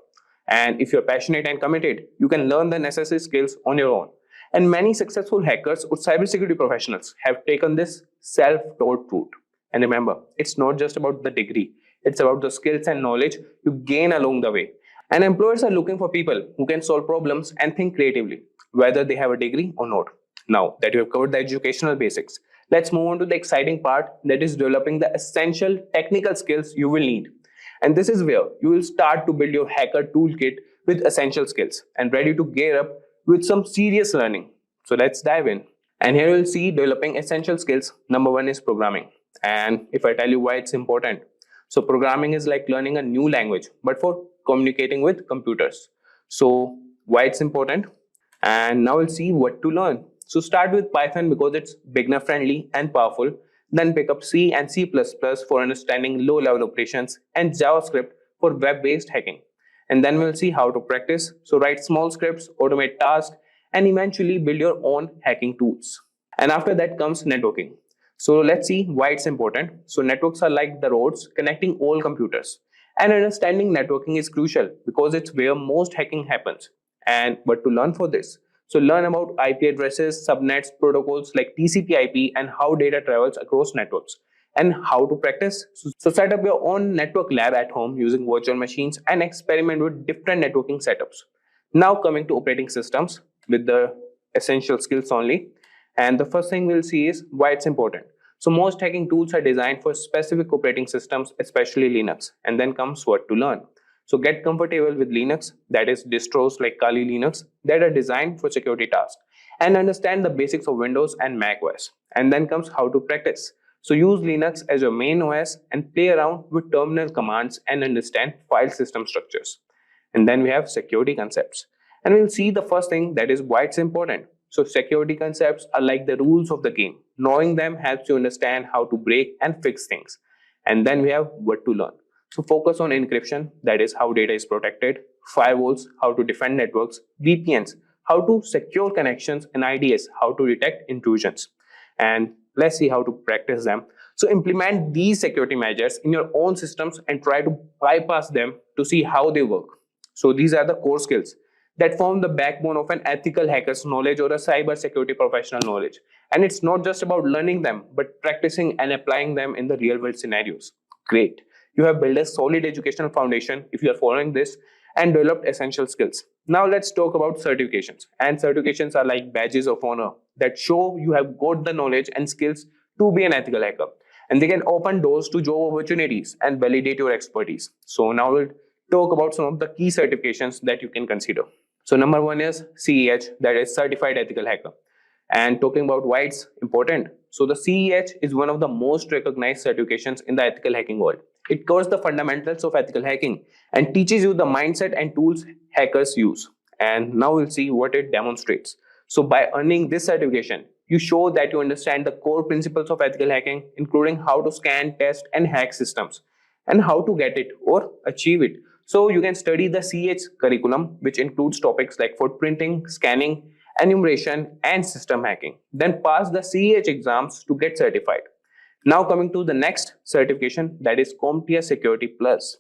And if you're passionate and committed, you can learn the necessary skills on your own. And many successful hackers or cybersecurity professionals have taken this self-taught route. And remember, it's not just about the degree. It's about the skills and knowledge you gain along the way. And employers are looking for people who can solve problems and think creatively, whether they have a degree or not. Now that you have covered the educational basics, let's move on to the exciting part, that is developing the essential technical skills you will need. And this is where you will start to build your hacker toolkit with essential skills and ready to gear up with some serious learning. So let's dive in. And here you'll see developing essential skills. Number one is programming. And if I tell you why it's important, so programming is like learning a new language, but for communicating with computers. So why it's important? And now we'll see what to learn. So start with Python because it's beginner friendly and powerful. Then pick up C and C++ for understanding low-level operations, and JavaScript for web-based hacking. And then we'll see how to practice. So write small scripts, automate tasks, and eventually build your own hacking tools. And after that comes networking. So let's see why it's important. So networks are like the roads connecting all computers. And understanding networking is crucial because it's where most hacking happens. And what to learn for this? So learn about IP addresses, subnets, protocols like TCP/IP, and how data travels across networks, and how to practice. So set up your own network lab at home using virtual machines and experiment with different networking setups. Now coming to operating systems with the essential skills only. And the first thing we'll see is why it's important. So most hacking tools are designed for specific operating systems, especially Linux. And then comes what to learn. So get comfortable with Linux, that is distros like Kali Linux that are designed for security tasks, and understand the basics of Windows and Mac OS. And then comes how to practice. So use Linux as your main OS and play around with terminal commands and understand file system structures. And then we have security concepts. And we'll see the first thing, that is why it's important. So security concepts are like the rules of the game. Knowing them helps you understand how to break and fix things. And then we have what to learn. So focus on encryption, that is how data is protected, firewalls, how to defend networks, VPNs, how to secure connections, and IDS, how to detect intrusions. And let's see how to practice them. So implement these security measures in your own systems and try to bypass them to see how they work. So these are the core skills that form the backbone of an ethical hacker's knowledge or a cybersecurity professional knowledge. And it's not just about learning them, but practicing and applying them in the real world scenarios. Great. You have built a solid educational foundation if you are following this and developed essential skills. Now let's talk about certifications. And certifications are like badges of honor that show you have got the knowledge and skills to be an ethical hacker. And they can open doors to job opportunities and validate your expertise. So now we'll talk about some of the key certifications that you can consider. So number one is CEH, that is Certified Ethical Hacker. And talking about why it's important. So the CEH is one of the most recognized certifications in the ethical hacking world. It covers the fundamentals of ethical hacking and teaches you the mindset and tools hackers use. And now we'll see what it demonstrates. So by earning this certification, you show that you understand the core principles of ethical hacking, including how to scan, test, and hack systems, and how to get it or achieve it. So you can study the CEH curriculum, which includes topics like footprinting, scanning, enumeration, and system hacking. Then pass the CEH exams to get certified. Now coming to the next certification, that is CompTIA Security Plus.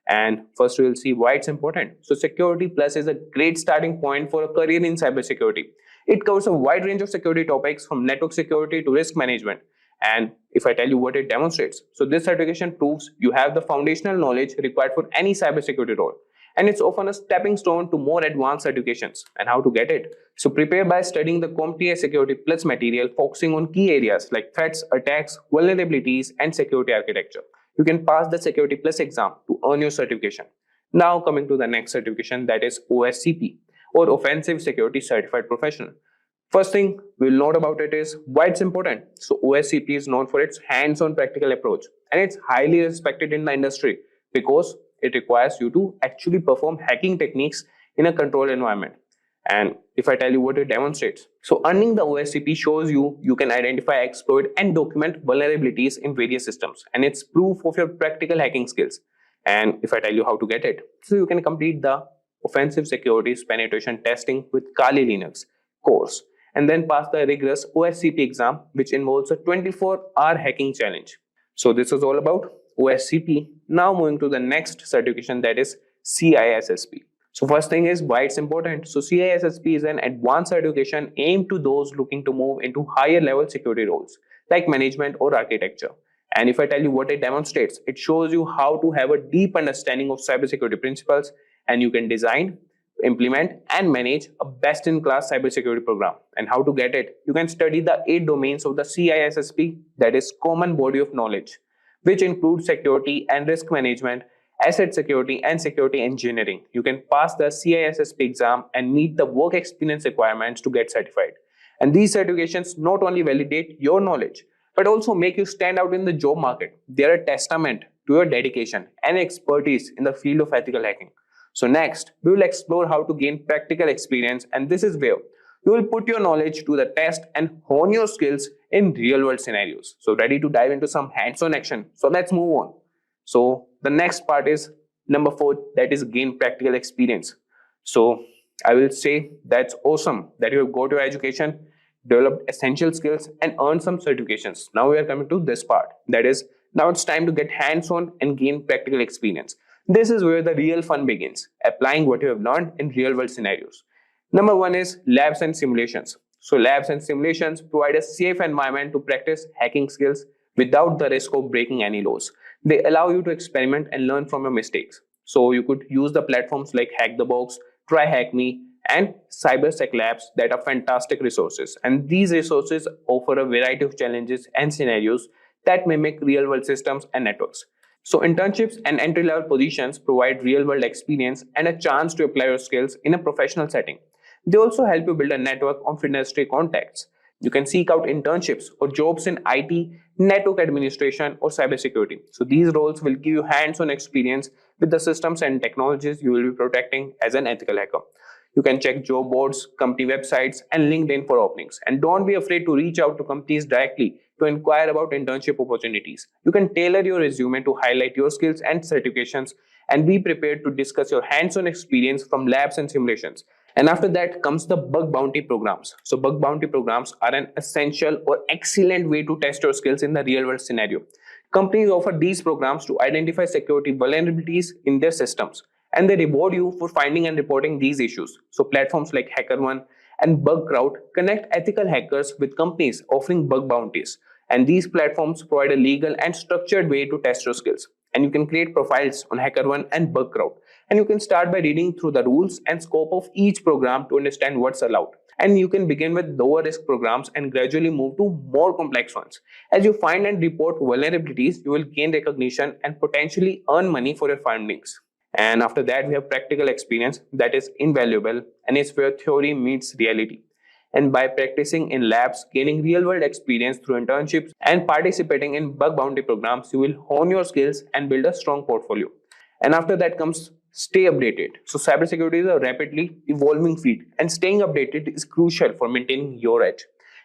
And first we will see why it's important. So Security Plus is a great starting point for a career in cybersecurity. It covers a wide range of security topics from network security to risk management. And if I tell you what it demonstrates, so this certification proves you have the foundational knowledge required for any cybersecurity role. And it's often a stepping stone to more advanced certifications. And how to get it? So prepare by studying the CompTIA Security Plus material, focusing on key areas like threats, attacks, vulnerabilities, and security architecture. You can pass the Security Plus exam to earn your certification. Now coming to the next certification, that is OSCP, or Offensive Security Certified Professional. First thing we'll note about it is why it's important. So OSCP is known for its hands-on practical approach, and it's highly respected in the industry because it requires you to actually perform hacking techniques in a controlled environment. And if I tell you what it demonstrates, so earning the OSCP shows you can identify, exploit, and document vulnerabilities in various systems, and it's proof of your practical hacking skills. And if I tell you how to get it, so you can complete the Offensive Securities Penetration Testing with Kali Linux course, and then pass the rigorous OSCP exam, which involves a 24-hour hacking challenge. So this is all about OSCP. Now moving to the next certification, that is CISSP. So first thing is why it's important. So CISSP is an advanced certification aimed to those looking to move into higher level security roles like management or architecture. And if I tell you what it demonstrates, it shows you how to have a deep understanding of cybersecurity principles, and you can design, implement, and manage a best-in-class cybersecurity program. And how to get it? You can study the 8 domains of the CISSP, that is Common Body of Knowledge, which includes security and risk management, asset security, and security engineering. You can pass the CISSP exam and meet the work experience requirements to get certified. And these certifications not only validate your knowledge, but also make you stand out in the job market. They are a testament to your dedication and expertise in the field of ethical hacking. So next, we will explore how to gain practical experience, and this is where you will put your knowledge to the test and hone your skills in real-world scenarios. So ready to dive into some hands-on action? So let's move on. So the next part is Number 4, that is gain practical experience. So I will say that's awesome that you have got your education, developed essential skills, and earned some certifications. Now we are coming to this part. That is, now it's time to get hands-on and gain practical experience. This is where the real fun begins, applying what you have learned in real-world scenarios. Number 1 is labs and simulations. So labs and simulations provide a safe environment to practice hacking skills without the risk of breaking any laws. They allow you to experiment and learn from your mistakes. So you could use the platforms like Hack the Box, Try Hack Me, and CyberSec Labs that are fantastic resources. And these resources offer a variety of challenges and scenarios that mimic real-world systems and networks. So internships and entry-level positions provide real-world experience and a chance to apply your skills in a professional setting. They also help you build a network of industry contacts. You can seek out internships or jobs in IT, network administration, or cybersecurity. So these roles will give you hands-on experience with the systems and technologies you will be protecting as an ethical hacker. You can check job boards, company websites, and LinkedIn for openings. And don't be afraid to reach out to companies directly to inquire about internship opportunities. You can tailor your resume to highlight your skills and certifications, and be prepared to discuss your hands-on experience from labs and simulations. And after that comes the bug bounty programs. So bug bounty programs are an essential or excellent way to test your skills in the real world scenario. Companies offer these programs to identify security vulnerabilities in their systems, and they reward you for finding and reporting these issues. So platforms like HackerOne and BugCrowd connect ethical hackers with companies offering bug bounties. And these platforms provide a legal and structured way to test your skills. And you can create profiles on HackerOne and BugCrowd. And you can start by reading through the rules and scope of each program to understand what's allowed. And you can begin with lower risk programs and gradually move to more complex ones. As you find and report vulnerabilities, you will gain recognition and potentially earn money for your findings. And after that, we have practical experience that is invaluable and is where theory meets reality. And by practicing in labs, gaining real-world experience through internships, and participating in bug bounty programs, you will hone your skills and build a strong portfolio. And after that comes stay updated. So cybersecurity is a rapidly evolving field, and staying updated is crucial for maintaining your edge.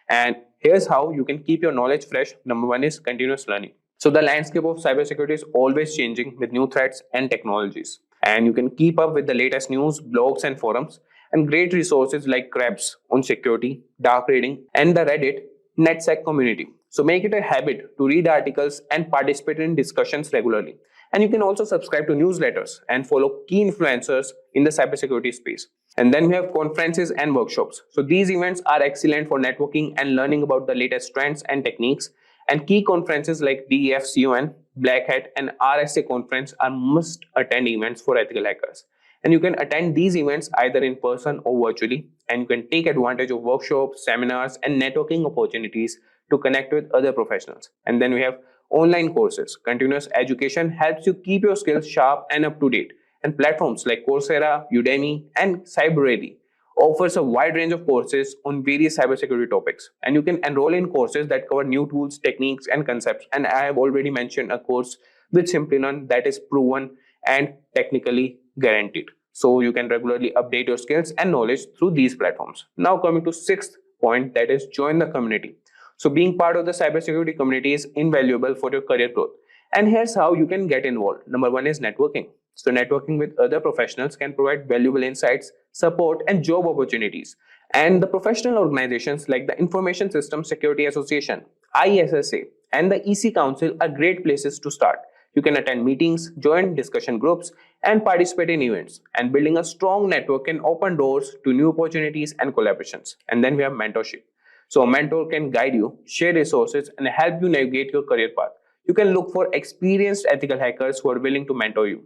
And here's how you can keep your knowledge fresh. Number 1 is continuous learning. So the landscape of cybersecurity is always changing with new threats and technologies. And you can keep up with the latest news, blogs, and forums, and great resources like Krebs on security, dark reading, and the Reddit NetSec community. So make it a habit to read articles and participate in discussions regularly. And you can also subscribe to newsletters and follow key influencers in the cybersecurity space. And then we have conferences and workshops. So these events are excellent for networking and learning about the latest trends and techniques. And key conferences like DEFCON, Black Hat, and RSA conference are must-attend events for ethical hackers. And you can attend these events either in person or virtually, and you can take advantage of workshops, seminars, and networking opportunities to connect with other professionals. And then we have online courses. Continuous education helps you keep your skills sharp and up to date. And platforms like Coursera, Udemy, and CyberReady offers a wide range of courses on various cybersecurity topics. And you can enroll in courses that cover new tools, techniques, and concepts. And I have already mentioned a course with Simplilearn that is proven and technically guaranteed. So you can regularly update your skills and knowledge through these platforms. Now coming to 6th point, that is join the community. So being part of the cybersecurity community is invaluable for your career growth. And here's how you can get involved. Number 1 is networking. So networking with other professionals can provide valuable insights, support, and job opportunities. And the professional organizations like the Information Systems Security Association, ISSA, and the EC Council are great places to start. You can attend meetings, join discussion groups, and participate in events. And building a strong network can open doors to new opportunities and collaborations. And then we have mentorship. So a mentor can guide you, share resources, and help you navigate your career path. You can look for experienced ethical hackers who are willing to mentor you.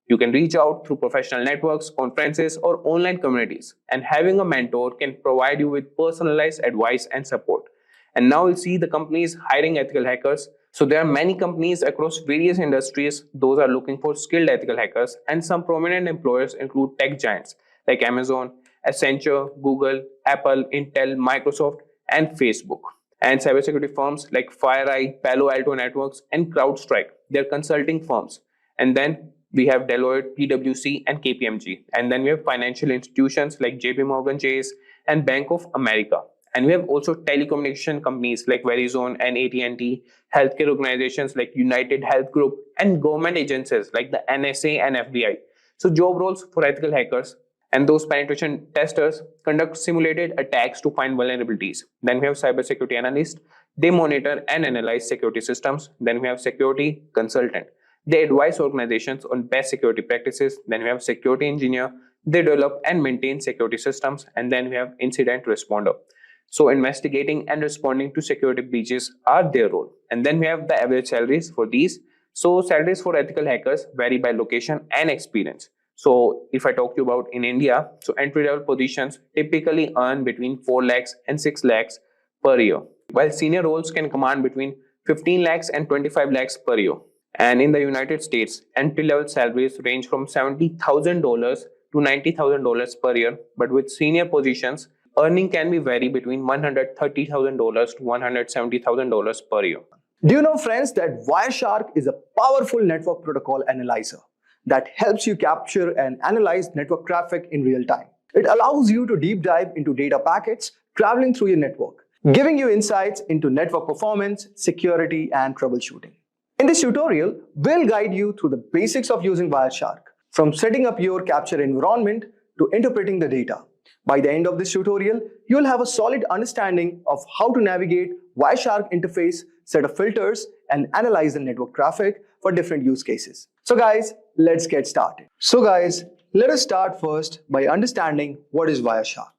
You can reach out through professional networks, conferences, or online communities. And having a mentor can provide you with personalized advice and support. And now we'll see the companies hiring ethical hackers. So there are many companies across various industries. Those are looking for skilled ethical hackers. And some prominent employers include tech giants like Amazon, Accenture, Google, Apple, Intel, Microsoft, and Facebook. And cybersecurity firms like FireEye, Palo Alto Networks, and CrowdStrike. They're consulting firms. And then we have Deloitte, PwC, and KPMG. And then we have financial institutions like JP Morgan Chase and Bank of America. And we have also telecommunication companies like Verizon and AT&T, healthcare organizations like United Health Group, and government agencies like the NSA and FBI. So job roles for ethical hackers and those penetration testers conduct simulated attacks to find vulnerabilities. Then we have cybersecurity analysts. They monitor and analyze security systems. Then we have security consultant. They advise organizations on best security practices. Then we have security engineer. They develop and maintain security systems. And then we have incident responder. So investigating and responding to security breaches are their role. And then we have the average salaries for these. So salaries for ethical hackers vary by location and experience. So if I talk to you about in India, so entry level positions typically earn between 4 lakhs and 6 lakhs per year, while senior roles can command between 15 lakhs and 25 lakhs per year. And in the United States, entry level salaries range from $70,000 to $90,000 per year, but with senior positions, earning can be vary between $130,000 to $170,000 per year. Do you know, friends, that Wireshark is a powerful network protocol analyzer that helps you capture and analyze network traffic in real time? It allows you to deep dive into data packets traveling through your network, giving you insights into network performance, security, and troubleshooting. In this tutorial, we'll guide you through the basics of using Wireshark, from setting up your capture environment to interpreting the data. By the end of this tutorial, you'll have a solid understanding of how to navigate Wireshark interface, set of filters, and analyze the network traffic for different use cases. So guys, let's get started. So guys, let us start first by understanding what is Wireshark.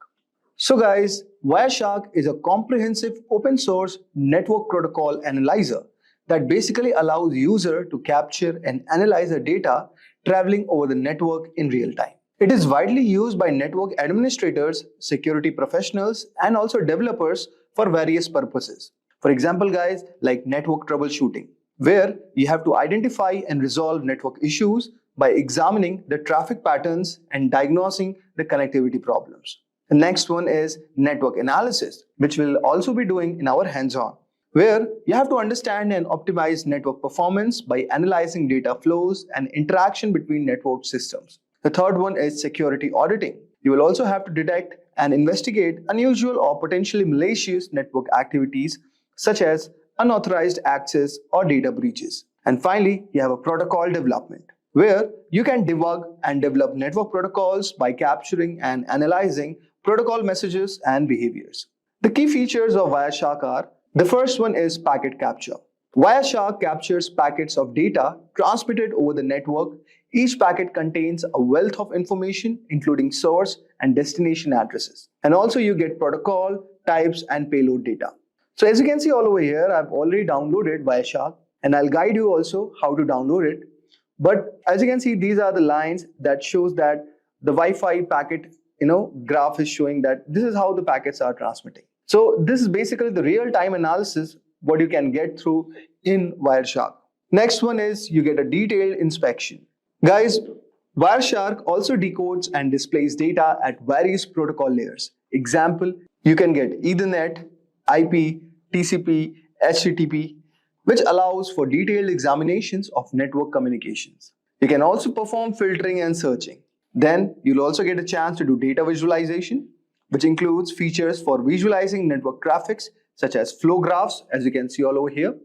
So guys, Wireshark is a comprehensive open source network protocol analyzer that basically allows user to capture and analyze the data traveling over the network in real time. It is widely used by network administrators, security professionals, and also developers for various purposes. For example, guys, like network troubleshooting, where you have to identify and resolve network issues by examining the traffic patterns and diagnosing the connectivity problems. The next one is network analysis, which we'll also be doing in our hands-on, where you have to understand and optimize network performance by analyzing data flows and interaction between network systems. The third one is security auditing. You will also have to detect and investigate unusual or potentially malicious network activities such as unauthorized access or data breaches. And finally, you have a protocol development, where you can debug and develop network protocols by capturing and analyzing protocol messages and behaviors. The key features of Wireshark are: the first one is packet capture. Wireshark captures packets of data transmitted over the network. Each packet contains a wealth of information, including source and destination addresses. And also you get protocol, types, and payload data. So as you can see all over here, I've already downloaded Wireshark, and I'll guide you also how to download it. But as you can see, these are the lines that shows that the Wi-Fi packet graph is showing that this is how the packets are transmitting. So this is basically the real-time analysis what you can get through in Wireshark. Next one is you get a detailed inspection. Guys, Wireshark also decodes and displays data at various protocol layers. Example, you can get Ethernet, IP, TCP, HTTP, which allows for detailed examinations of network communications. You can also perform filtering and searching. Then you'll also get a chance to do data visualization, which includes features for visualizing network traffics such as flow graphs, as you can see all over here,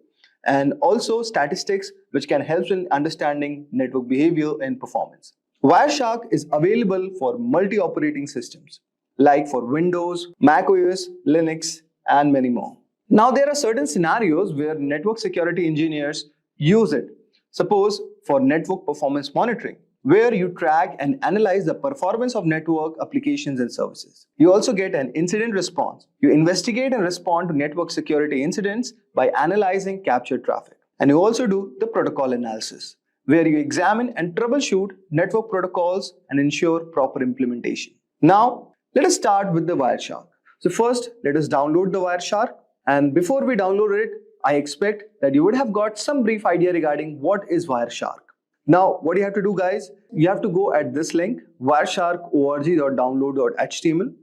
and also statistics, which can help in understanding network behavior and performance. Wireshark is available for multi-operating systems, like for Windows, Mac OS, Linux, and many more. Now, there are certain scenarios where network security engineers use it. Suppose for network performance monitoring, where you track and analyze the performance of network applications and services. You also get an incident response. You investigate and respond to network security incidents by analyzing captured traffic. And you also do the protocol analysis, where you examine and troubleshoot network protocols and ensure proper implementation. Now, let us start with the Wireshark. So first, let us download the Wireshark. And before we download it, I expect that you would have got some brief idea regarding what is Wireshark. Now, what you have to do, guys, you have to go at this link, wireshark.org.download.html.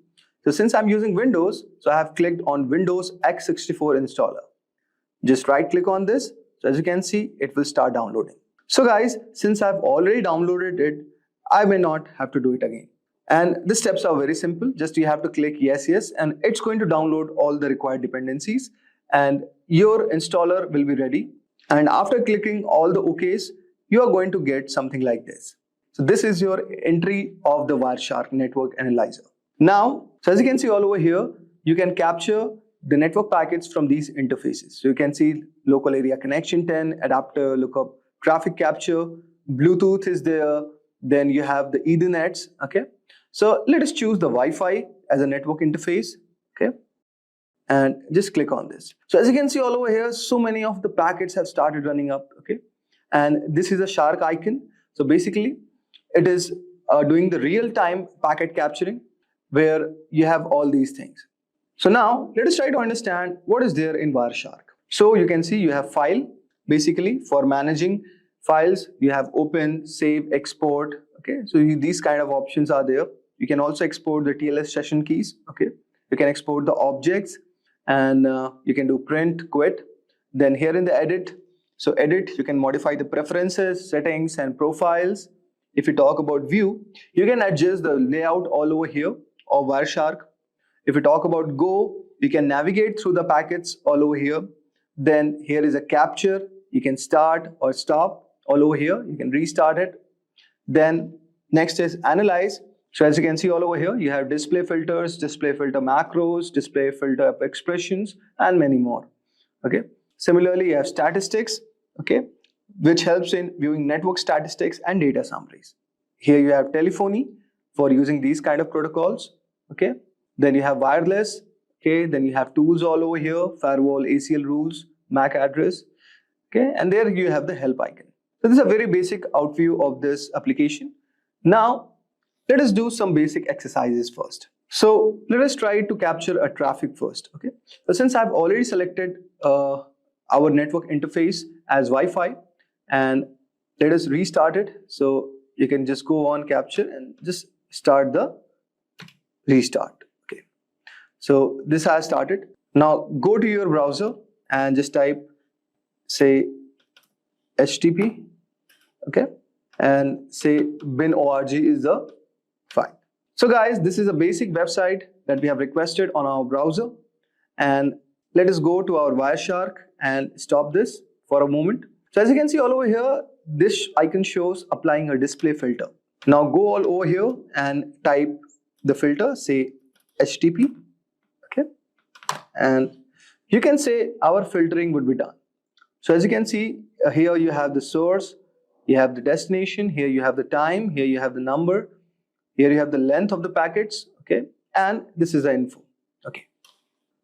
So since I'm using Windows, so I have clicked on Windows x64 installer. Just right click on this. So as you can see, it will start downloading. So guys, since I've already downloaded it, I may not have to do it again. And the steps are very simple. Just you have to click yes, yes, and it's going to download all the required dependencies and your installer will be ready. And after clicking all the OKs, you are going to get something like this. So this is your entry of the Wireshark network analyzer. Now, so as you can see all over here, you can capture the network packets from these interfaces. So you can see local area connection 10, adapter lookup, traffic capture, Bluetooth is there, then you have the Ethernets, okay? So let us choose the Wi-Fi as a network interface, okay? And just click on this. So as you can see all over here, so many of the packets have started running up, okay? And this is a shark icon. So basically, it is doing the real-time packet capturing where you have all these things. So now let us try to understand what is there in Wireshark. So you can see you have file, basically for managing files, you have open, save, export, okay? So these kind of options are there. You can also export the TLS session keys, okay? You can export the objects and you can do print, quit. Then here in the edit, so edit, you can modify the preferences, settings and profiles. If you talk about view, you can adjust the layout all over here of Wireshark. If you talk about go, you can navigate through the packets all over here. Then here is a capture, you can start or stop all over here, you can restart it. Then next is analyze. So as you can see all over here, you have display filters, display filter macros, display filter expressions, and many more, okay? Similarly, you have statistics, okay, which helps in viewing network statistics and data summaries. Here you have telephony for using these kind of protocols, okay? Then you have wireless, okay? Then you have tools all over here, firewall, ACL rules, MAC address, okay? And there you have the help icon. So this is a very basic overview of this application. Now, let us do some basic exercises first. So let us try to capture a traffic first, okay? So since I've already selected our network interface as Wi-Fi, and let us restart it. So you can just go on capture and just start the restart, okay? So this has started. Now go to your browser and just type, say, HTTP, okay? And say bin.org is the file. So guys, this is a basic website that we have requested on our browser. And let us go to our Wireshark and stop this for a moment. So as you can see all over here, this icon shows applying a display filter. Now go all over here and type the filter, say HTTP, okay? And you can say our filtering would be done. So as you can see, here you have the source, you have the destination, here you have the time, here you have the number, here you have the length of the packets, okay? And this is the info, okay?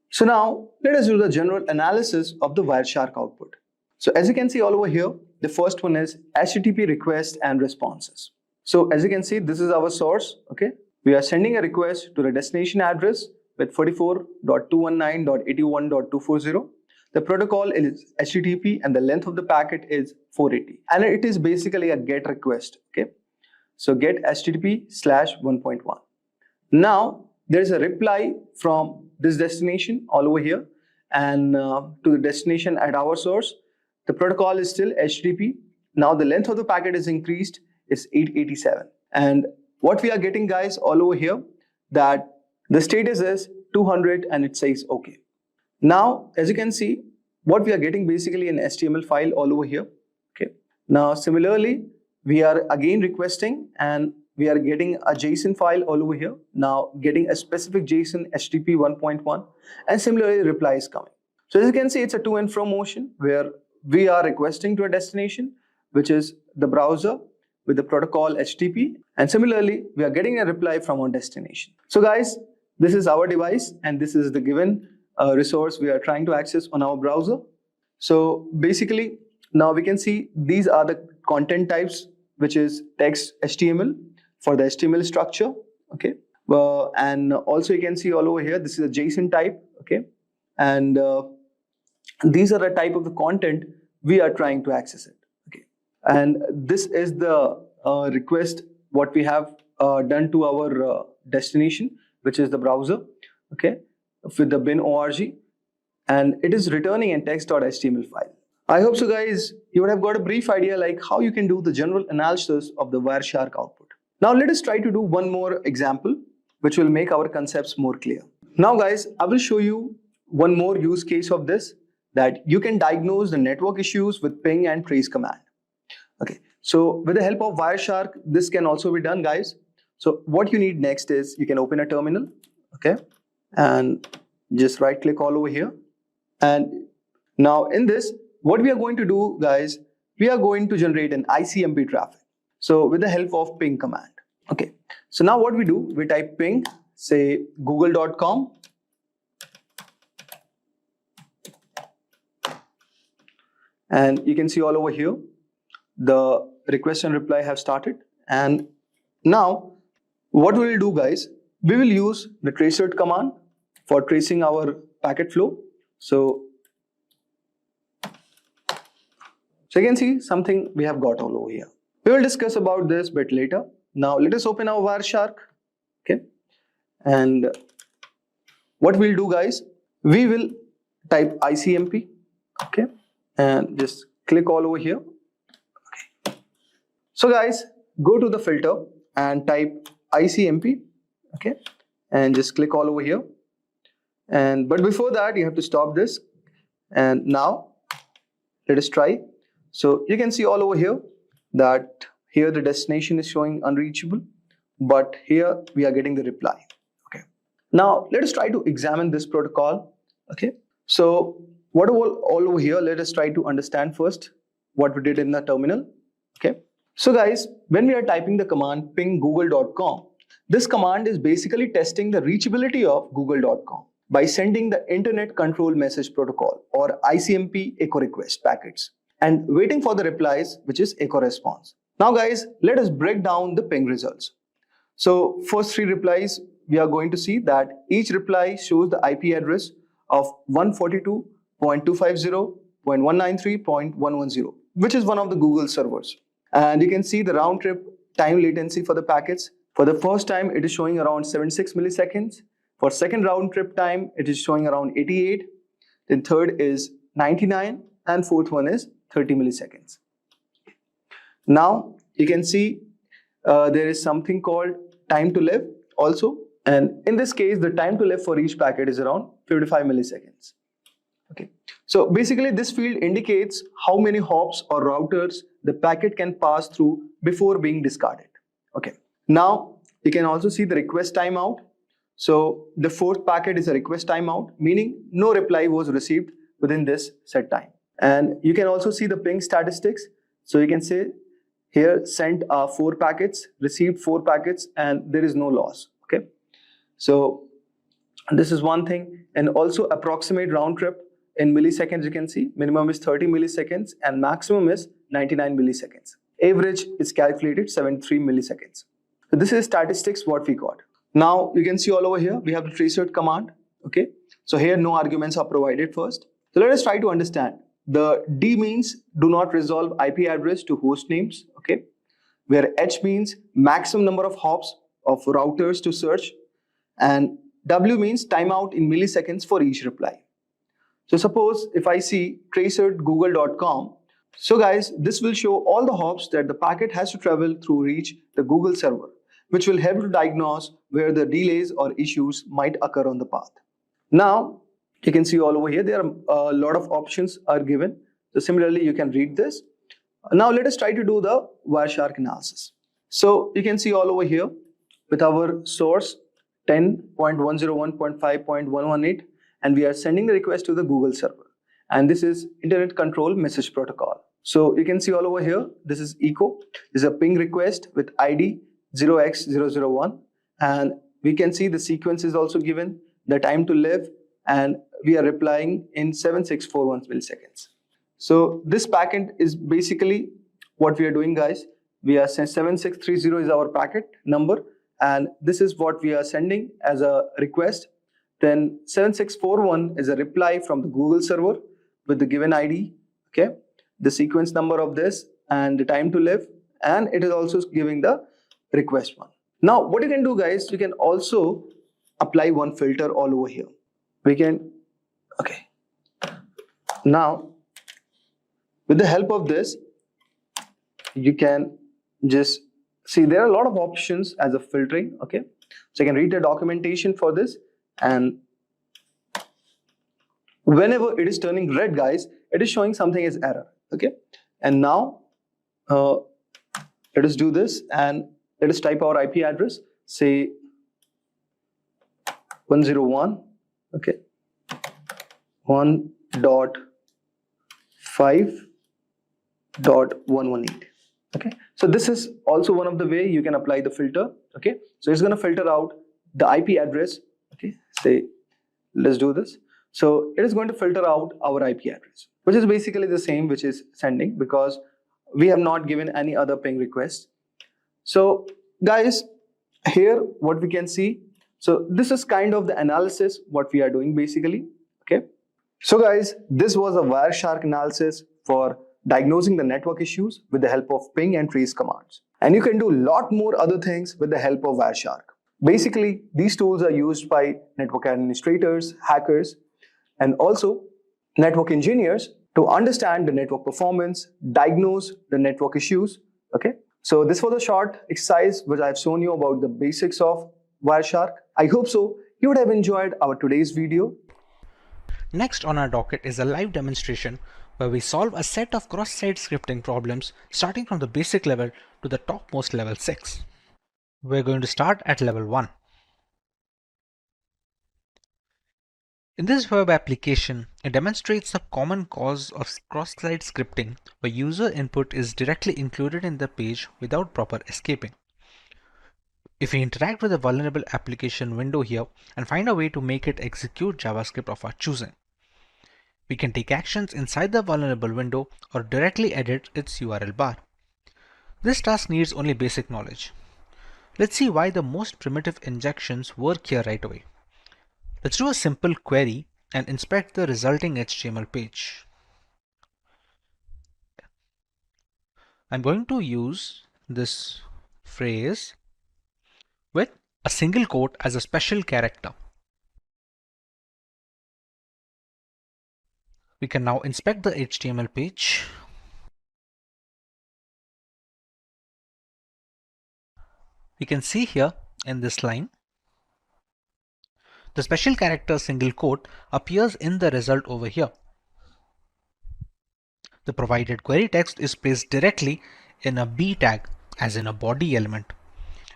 So now let us do the general analysis of the Wireshark output. So as you can see all over here, the first one is HTTP requests and responses. So as you can see, this is our source, okay? We are sending a request to the destination address with 44.219.81.240. The protocol is HTTP and the length of the packet is 480. And it is basically a GET request, okay? So get HTTP/1.1. Now there's a reply from this destination all over here and to the destination at our source. The protocol is still HTTP. Now the length of the packet is increased, it's 887. And what we are getting, guys, all over here, that the status is 200 and it says okay. Now, as you can see, what we are getting basically an HTML file all over here, okay? Now, similarly, we are again requesting and we are getting a JSON file all over here. Now, getting a specific JSON HTTP 1.1 and similarly, reply is coming. So as you can see, it's a to and from motion where we are requesting to a destination, which is the browser with the protocol HTTP. And similarly, we are getting a reply from our destination. So guys, this is our device and this is the given resource we are trying to access on our browser. So basically, now we can see these are the content types, which is text HTML for the HTML structure, okay? And also you can see all over here, this is a JSON type, okay? And these are the type of the content we are trying to access it, okay? And this is the request what we have done to our destination, which is the browser, okay? With the bin.org, and it is returning a text.html file. I hope so guys, you would have got a brief idea like how you can do the general analysis of the Wireshark output. Now let us try to do one more example which will make our concepts more clear. Now guys, I will show you one more use case of this, that you can diagnose the network issues with ping and trace command. Okay, so with the help of Wireshark, this can also be done, guys. So what you need next is you can open a terminal, okay, and just right click all over here. And now in this, what we are going to do, guys, we are going to generate an ICMP traffic. So with the help of ping command. Okay, so now what we do, we type ping, say google.com. And you can see all over here, the request and reply have started. And now what we will do, guys, we will use the tracer command for tracing our packet flow. So you can see something we have got all over here. We will discuss about this bit later. Now let us open our Wireshark. Okay, and what we'll do, guys, we will type ICMP. Okay, and just click all over here. Okay. So guys, go to the filter and type ICMP. Okay, and just click all over here. But before that, you have to stop this. And now let us try. So you can see all over here that here the destination is showing unreachable, but here we are getting the reply. Okay. Now let us try to examine this protocol. Okay. So what all over here, let us try to understand first what we did in the terminal. Okay. So guys, when we are typing the command ping google.com, this command is basically testing the reachability of google.com by sending the Internet Control Message Protocol or ICMP echo request packets and waiting for the replies, which is echo response. Now guys, let us break down the ping results. So first 3 replies, we are going to see that each reply shows the IP address of 142.250.193.110, which is one of the Google servers. And you can see the round trip time latency for the packets. For the first time, it is showing around 76 milliseconds. For second round trip time, it is showing around 88. Then third is 99, and fourth one is 30 milliseconds. Now you can see there is something called time to live also, and in this case the time to live for each packet is around 55 milliseconds. Okay, so basically this field indicates how many hops or routers the packet can pass through before being discarded. Okay, now you can also see the request timeout. So the fourth packet is a request timeout, meaning no reply was received within this set time. And you can also see the ping statistics. So you can say here sent 4 packets, received 4 packets, and there is no loss. Okay, so this is one thing. And also approximate round trip in milliseconds, you can see minimum is 30 milliseconds and maximum is 99 milliseconds. Average is calculated 73 milliseconds. So this is statistics what we got. Now you can see all over here we have the tracer command. Okay, so here no arguments are provided first. So let us try to understand. The D means do not resolve IP address to host names, okay, where H means maximum number of hops of routers to search, and W means timeout in milliseconds for each reply. So suppose if I see tracered google.com, so guys, this will show all the hops that the packet has to travel through reach the Google server, which will help to diagnose where the delays or issues might occur on the path. Now you can see all over here, there are a lot of options are given. So similarly, you can read this. Now let us try to do the Wireshark analysis. So you can see all over here with our source 10.101.5.118, and we are sending the request to the Google server. And this is Internet Control Message Protocol. So you can see all over here, this is echo. This is a ping request with ID 0x001. And we can see the sequence is also given, the time to live, and we are replying in 7641 milliseconds. So this packet is basically what we are doing, guys. We are 7630 is our packet number, and this is what we are sending as a request. Then 7641 is a reply from the Google server with the given ID, okay, the sequence number of this and the time to live, and it is also giving the request one. Now what you can do, guys, you can also apply one filter all over here. We can, okay, now with the help of this, you can just see there are a lot of options as a filtering. Okay, so you can read the documentation for this, and whenever it is turning red, guys, it is showing something as error. Okay, and now let us do this, and let us type our IP address, say 101, okay, 1.5.118. Okay, so this is also one of the way you can apply the filter. Okay, so it's going to filter out the IP address. Okay, say let's do this. So it is going to filter out our IP address, which is basically the same which is sending, because we have not given any other ping request. So guys, here what we can see, so this is kind of the analysis what we are doing basically. Okay, so guys, this was a Wireshark analysis for diagnosing the network issues with the help of ping and trace commands. And you can do a lot more other things with the help of Wireshark. Basically, these tools are used by network administrators, hackers, and also network engineers to understand the network performance, diagnose the network issues. Okay, so this was a short exercise which I've shown you about the basics of Wireshark. I hope so you would have enjoyed our today's video. Next on our docket is a live demonstration where we solve a set of cross-site scripting problems starting from the basic level to the topmost level 6. We're going to start at level 1. In this web application, it demonstrates the common cause of cross-site scripting where user input is directly included in the page without proper escaping. If we interact with a vulnerable application window here and find a way to make it execute JavaScript of our choosing, we can take actions inside the vulnerable window or directly edit its URL bar. This task needs only basic knowledge. Let's see why the most primitive injections work here right away. Let's do a simple query and inspect the resulting HTML page. I'm going to use this phrase with a single quote as a special character. We can now inspect the HTML page. We can see here in this line, the special character single quote appears in the result over here. The provided query text is placed directly in a B tag, as in a body element.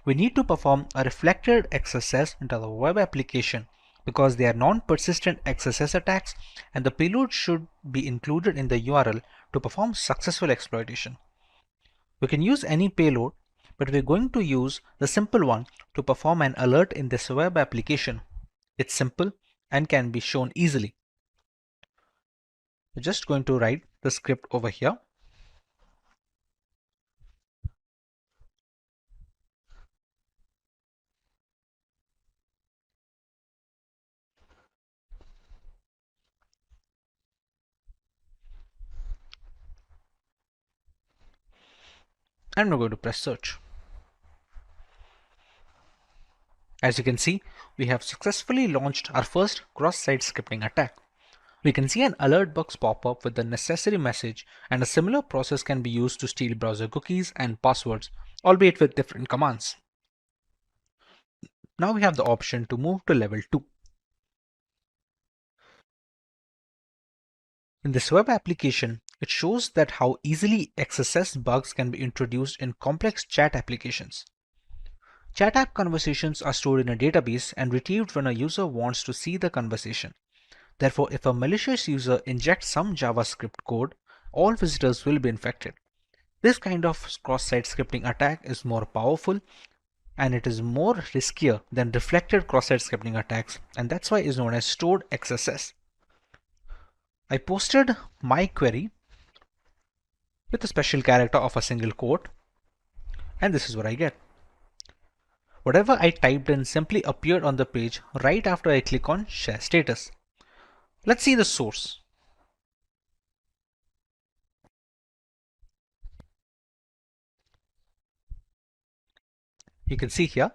We need to perform a reflected XSS into the web application because they are non-persistent XSS attacks, and the payload should be included in the URL to perform successful exploitation. We can use any payload, but we're going to use the simple one to perform an alert in this web application. It's simple and can be shown easily. We're just going to write the script over here. And we're going to press search. As you can see, we have successfully launched our first cross-site scripting attack. We can see an alert box pop up with the necessary message, and a similar process can be used to steal browser cookies and passwords, albeit with different commands. Now we have the option to move to level 2. In this web application, it shows that how easily XSS bugs can be introduced in complex chat applications. Chat app conversations are stored in a database and retrieved when a user wants to see the conversation. Therefore, if a malicious user injects some JavaScript code, all visitors will be infected. This kind of cross-site scripting attack is more powerful, and it is more riskier than reflected cross-site scripting attacks, and that's why it is known as stored XSS. I posted my query with a special character of a single quote, and this is what I get. Whatever I typed in simply appeared on the page right after I click on Share Status. Let's see the source. You can see here,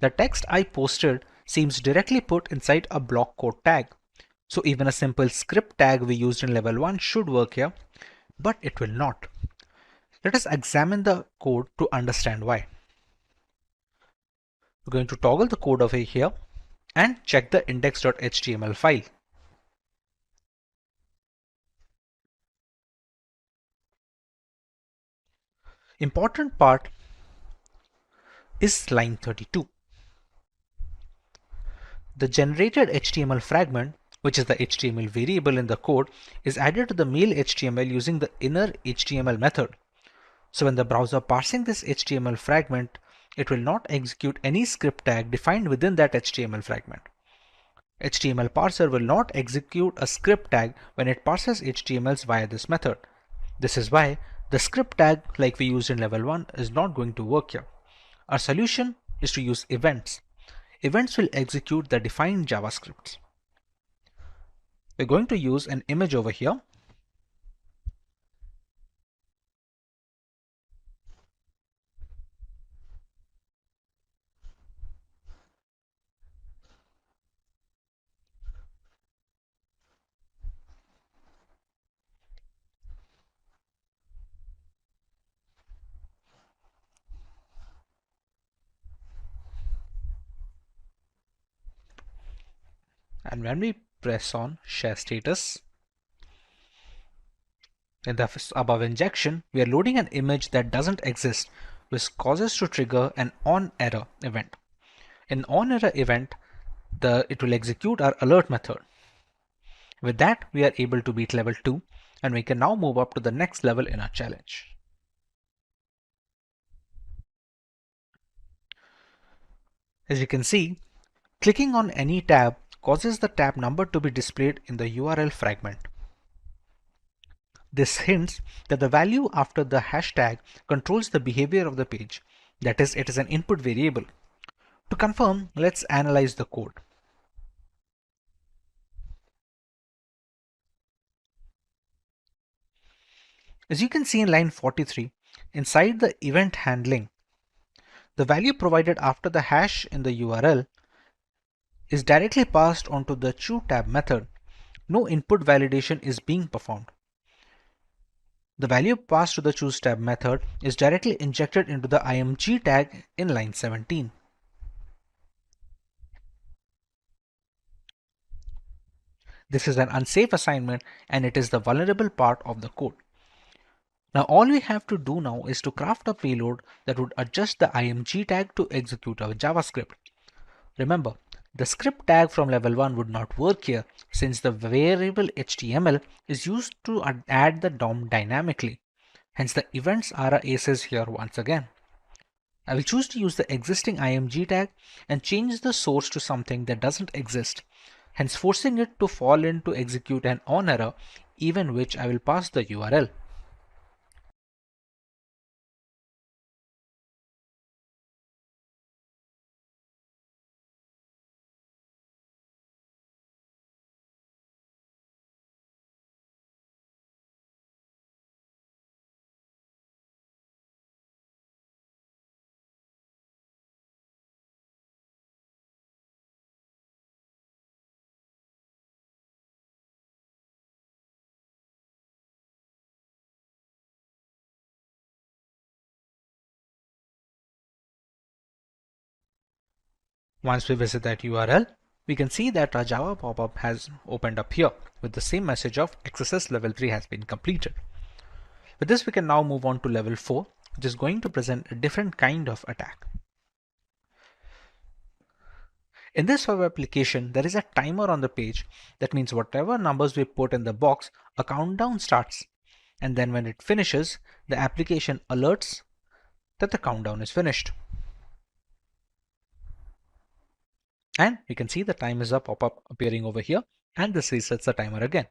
the text I posted seems directly put inside a block code tag. So even a simple script tag we used in level 1 should work here, but it will not. Let us examine the code to understand why. We're going to toggle the code over here and check the index.html file. Important part is line 32. The generated HTML fragment, which is the HTML variable in the code, is added to the mail HTML using the inner HTML method. So when the browser parsing this HTML fragment, it will not execute any script tag defined within that HTML fragment. HTML parser will not execute a script tag when it parses HTMLs via this method. This is why the script tag like we used in level 1 is not going to work here. Our solution is to use events. Events will execute the defined JavaScripts. We're going to use an image over here. And when we press on share status, in the above injection, we are loading an image that doesn't exist, which causes to trigger an onError event. In onError event, it will execute our alert method. With that, we are able to beat level 2, and we can now move up to the next level in our challenge. As you can see, clicking on any tab causes the tab number to be displayed in the URL fragment. This hints that the value after the hashtag controls the behavior of the page. That is, it is an input variable. To confirm, let's analyze the code. As you can see in line 43, inside the event handling, the value provided after the hash in the URL is directly passed onto the choTab method. No input validation is being performed. The value passed to the choseTab method is directly injected into the img tag in line 17. This is an unsafe assignment and it is the vulnerable part of the code. Now all we have to do now is to craft a payload that would adjust the img tag to execute our JavaScript. Remember, the script tag from level 1 would not work here since the variable HTML is used to add the DOM dynamically. Hence the events are our aces here once again. I will choose to use the existing img tag and change the source to something that doesn't exist, hence forcing it to fall in to execute an onError, even which I will pass the URL. Once we visit that URL, we can see that our Java pop-up has opened up here with the same message of XSS level 3 has been completed. With this, we can now move on to level 4, which is going to present a different kind of attack. In this web application, there is a timer on the page. That means whatever numbers we put in the box, a countdown starts. And then when it finishes, the application alerts that the countdown is finished. And we can see the time is up pop-up appearing over here, and this resets the timer again.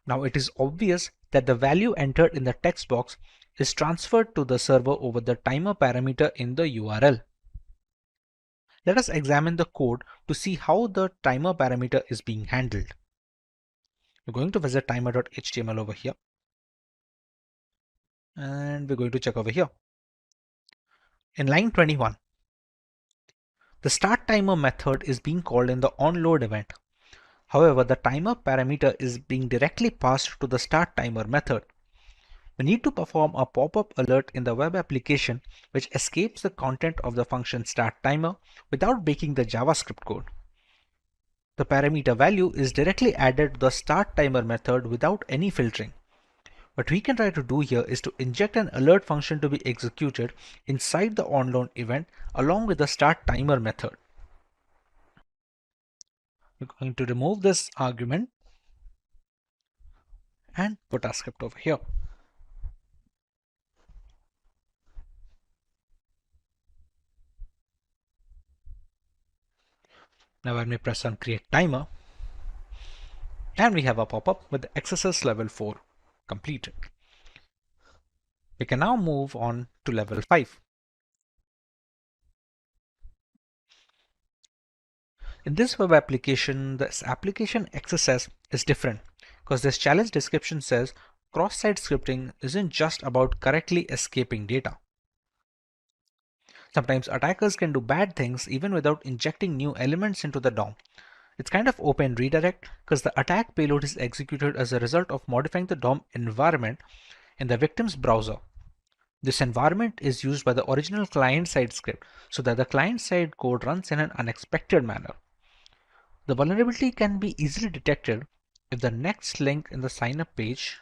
Now it is obvious that the value entered in the text box is transferred to the server over the timer parameter in the URL. Let us examine the code to see how the timer parameter is being handled. We're going to visit timer.html over here, and we're going to check over here. In line 21, the start timer method is being called in the onLoad event. However, the timer parameter is being directly passed to the start timer method. We need to perform a pop-up alert in the web application which escapes the content of the function start timer without breaking the JavaScript code. The parameter value is directly added to the start timer method without any filtering. What we can try to do here is to inject an alert function to be executed inside the onload event along with the start timer method. We're going to remove this argument and put our script over here. Now when we press on create timer, and we have a pop-up with the XSS level 4 completed. We can now move on to level 5. In this web application, this application XSS is different because this challenge description says cross-site scripting isn't just about correctly escaping data. Sometimes attackers can do bad things even without injecting new elements into the DOM. It's kind of open redirect because the attack payload is executed as a result of modifying the DOM environment in the victim's browser. This environment is used by the original client-side script so that the client-side code runs in an unexpected manner. The vulnerability can be easily detected if the next link in the sign-up page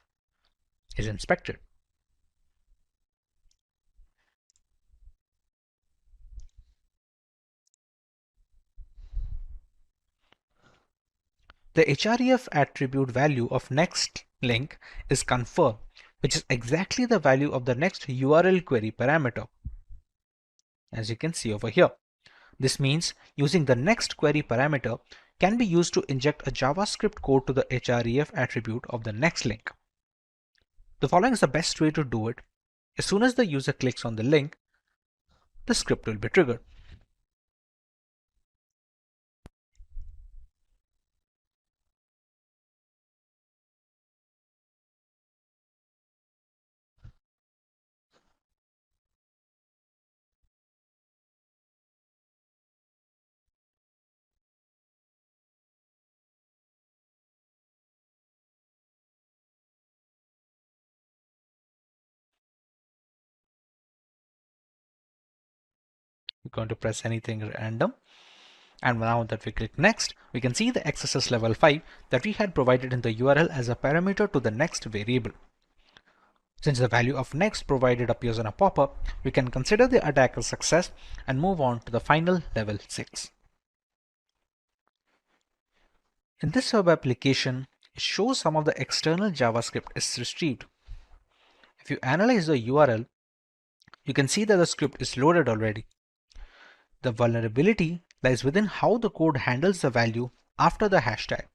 is inspected. The href attribute value of next link is confirmed, which is exactly the value of the next URL query parameter. As you can see over here. This means using the next query parameter can be used to inject a JavaScript code to the href attribute of the next link. The following is the best way to do it. As soon as the user clicks on the link, the script will be triggered. We're going to press anything random. And now that we click next, we can see the XSS level 5 that we had provided in the URL as a parameter to the next variable. Since the value of next provided appears on a pop-up, we can consider the attack a success and move on to the final level 6. In this web application, it shows some of the external JavaScript is retrieved. If you analyze the URL, you can see that the script is loaded already. The vulnerability lies within how the code handles the value after the hashtag.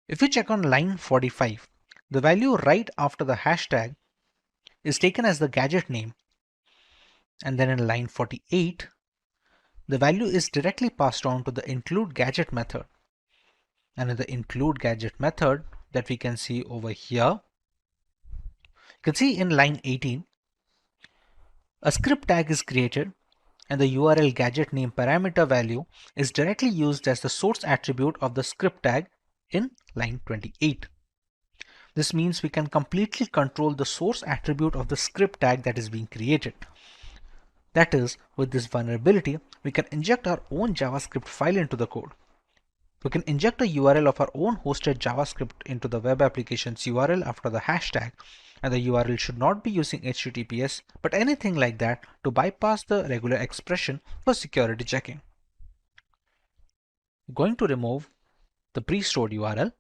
If you check on line 45, the value right after the hashtag is taken as the gadget name. And then in line 48, the value is directly passed on to the include gadget method. And in the include gadget method that we can see over here, you can see in line 18, a script tag is created and the URL gadget name parameter value is directly used as the source attribute of the script tag in line 28. This means we can completely control the source attribute of the script tag that is being created. That is, with this vulnerability, we can inject our own JavaScript file into the code. We can inject a URL of our own hosted JavaScript into the web application's URL after the hashtag, and the URL should not be using HTTPS but anything like that to bypass the regular expression for security checking. We're going to remove the pre-stored URL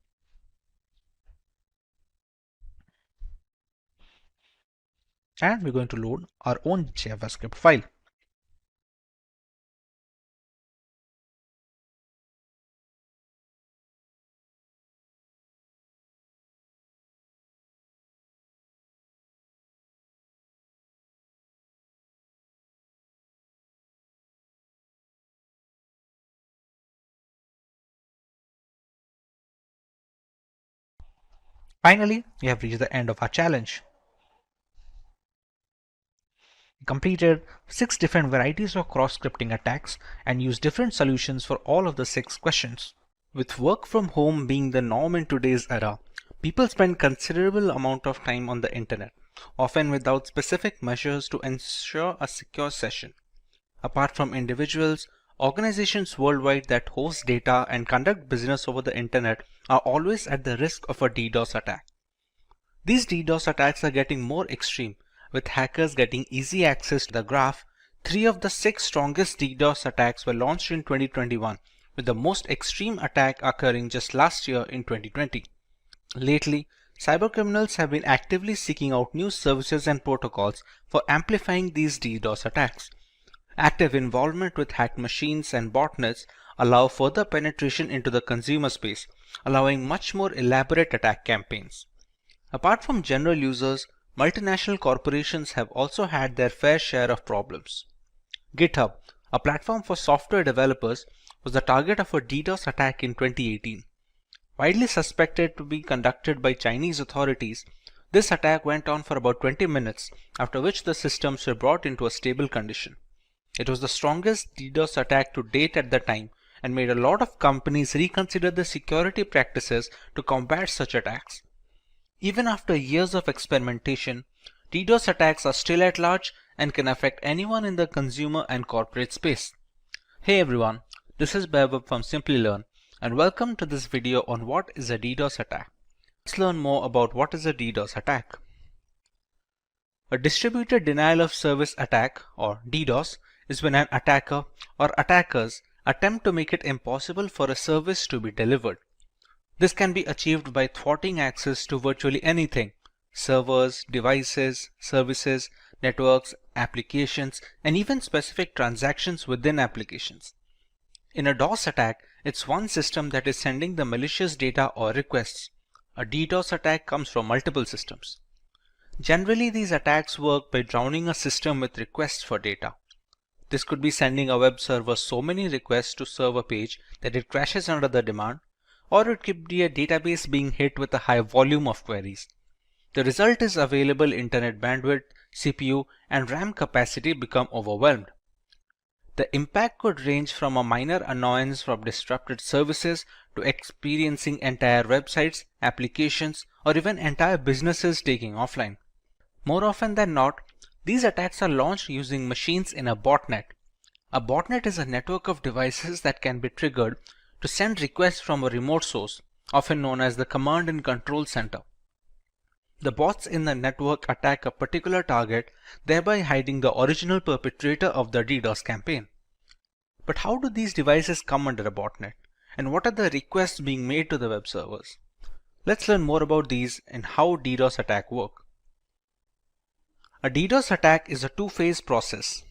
and we're going to load our own JavaScript file. Finally, we have reached the end of our challenge. We completed 6 different varieties of cross-scripting attacks and used different solutions for all of the 6 questions. With work from home being the norm in today's era, people spend considerable amount of time on the internet, often without specific measures to ensure a secure session. Apart from individuals, organizations worldwide that host data and conduct business over the internet are always at the risk of a DDoS attack. These DDoS attacks are getting more extreme, with hackers getting easy access to the graph. 3 of the 6 strongest DDoS attacks were launched in 2021, with the most extreme attack occurring just last year in 2020. Lately, cybercriminals have been actively seeking out new services and protocols for amplifying these DDoS attacks. Active involvement with hacked machines and botnets allow further penetration into the consumer space, allowing much more elaborate attack campaigns. Apart from general users, multinational corporations have also had their fair share of problems. GitHub, a platform for software developers, was the target of a DDoS attack in 2018. Widely suspected to be conducted by Chinese authorities, this attack went on for about 20 minutes, after which the systems were brought into a stable condition. It was the strongest DDoS attack to date at the time and made a lot of companies reconsider the security practices to combat such attacks. Even after years of experimentation, DDoS attacks are still at large and can affect anyone in the consumer and corporate space. Hey everyone, this is Vaibhav from Simplilearn and welcome to this video on what is a DDoS attack. Let's learn more about what is a DDoS attack. A distributed denial of service attack, or DDoS, is when an attacker or attackers attempt to make it impossible for a service to be delivered. This can be achieved by thwarting access to virtually anything: servers, devices, services, networks, applications, and even specific transactions within applications. In a DOS attack, it's one system that is sending the malicious data or requests. A DDoS attack comes from multiple systems. Generally, these attacks work by drowning a system with requests for data. This could be sending a web server so many requests to serve a page that it crashes under the demand, or it could be a database being hit with a high volume of queries. The result is available internet bandwidth, CPU, and RAM capacity become overwhelmed. The impact could range from a minor annoyance from disrupted services to experiencing entire websites, applications, or even entire businesses taking offline. More often than not, these attacks are launched using machines in a botnet. A botnet is a network of devices that can be triggered to send requests from a remote source, often known as the command and control center. The bots in the network attack a particular target, thereby hiding the original perpetrator of the DDoS campaign. But how do these devices come under a botnet? And what are the requests being made to the web servers? Let's learn more about these and how DDoS attacks work. A DDoS attack is a two-phase process.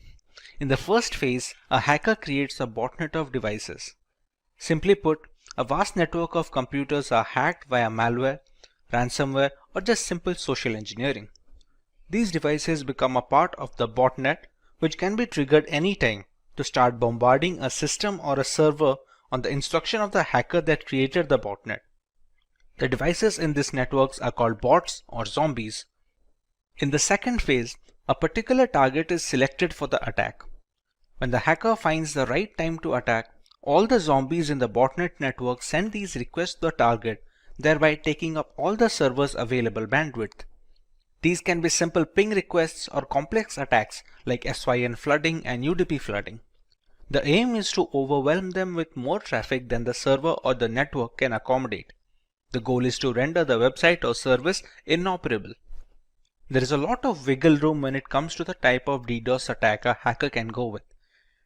In the first phase, a hacker creates a botnet of devices. Simply put, a vast network of computers are hacked via malware, ransomware, or just simple social engineering. These devices become a part of the botnet, which can be triggered anytime to start bombarding a system or a server on the instruction of the hacker that created the botnet. The devices in these networks are called bots or zombies. In the second phase, a particular target is selected for the attack. When the hacker finds the right time to attack, all the zombies in the botnet network send these requests to the target, thereby taking up all the server's available bandwidth. These can be simple ping requests or complex attacks like SYN flooding and UDP flooding. The aim is to overwhelm them with more traffic than the server or the network can accommodate. The goal is to render the website or service inoperable. There is a lot of wiggle room when it comes to the type of DDoS attack a hacker can go with.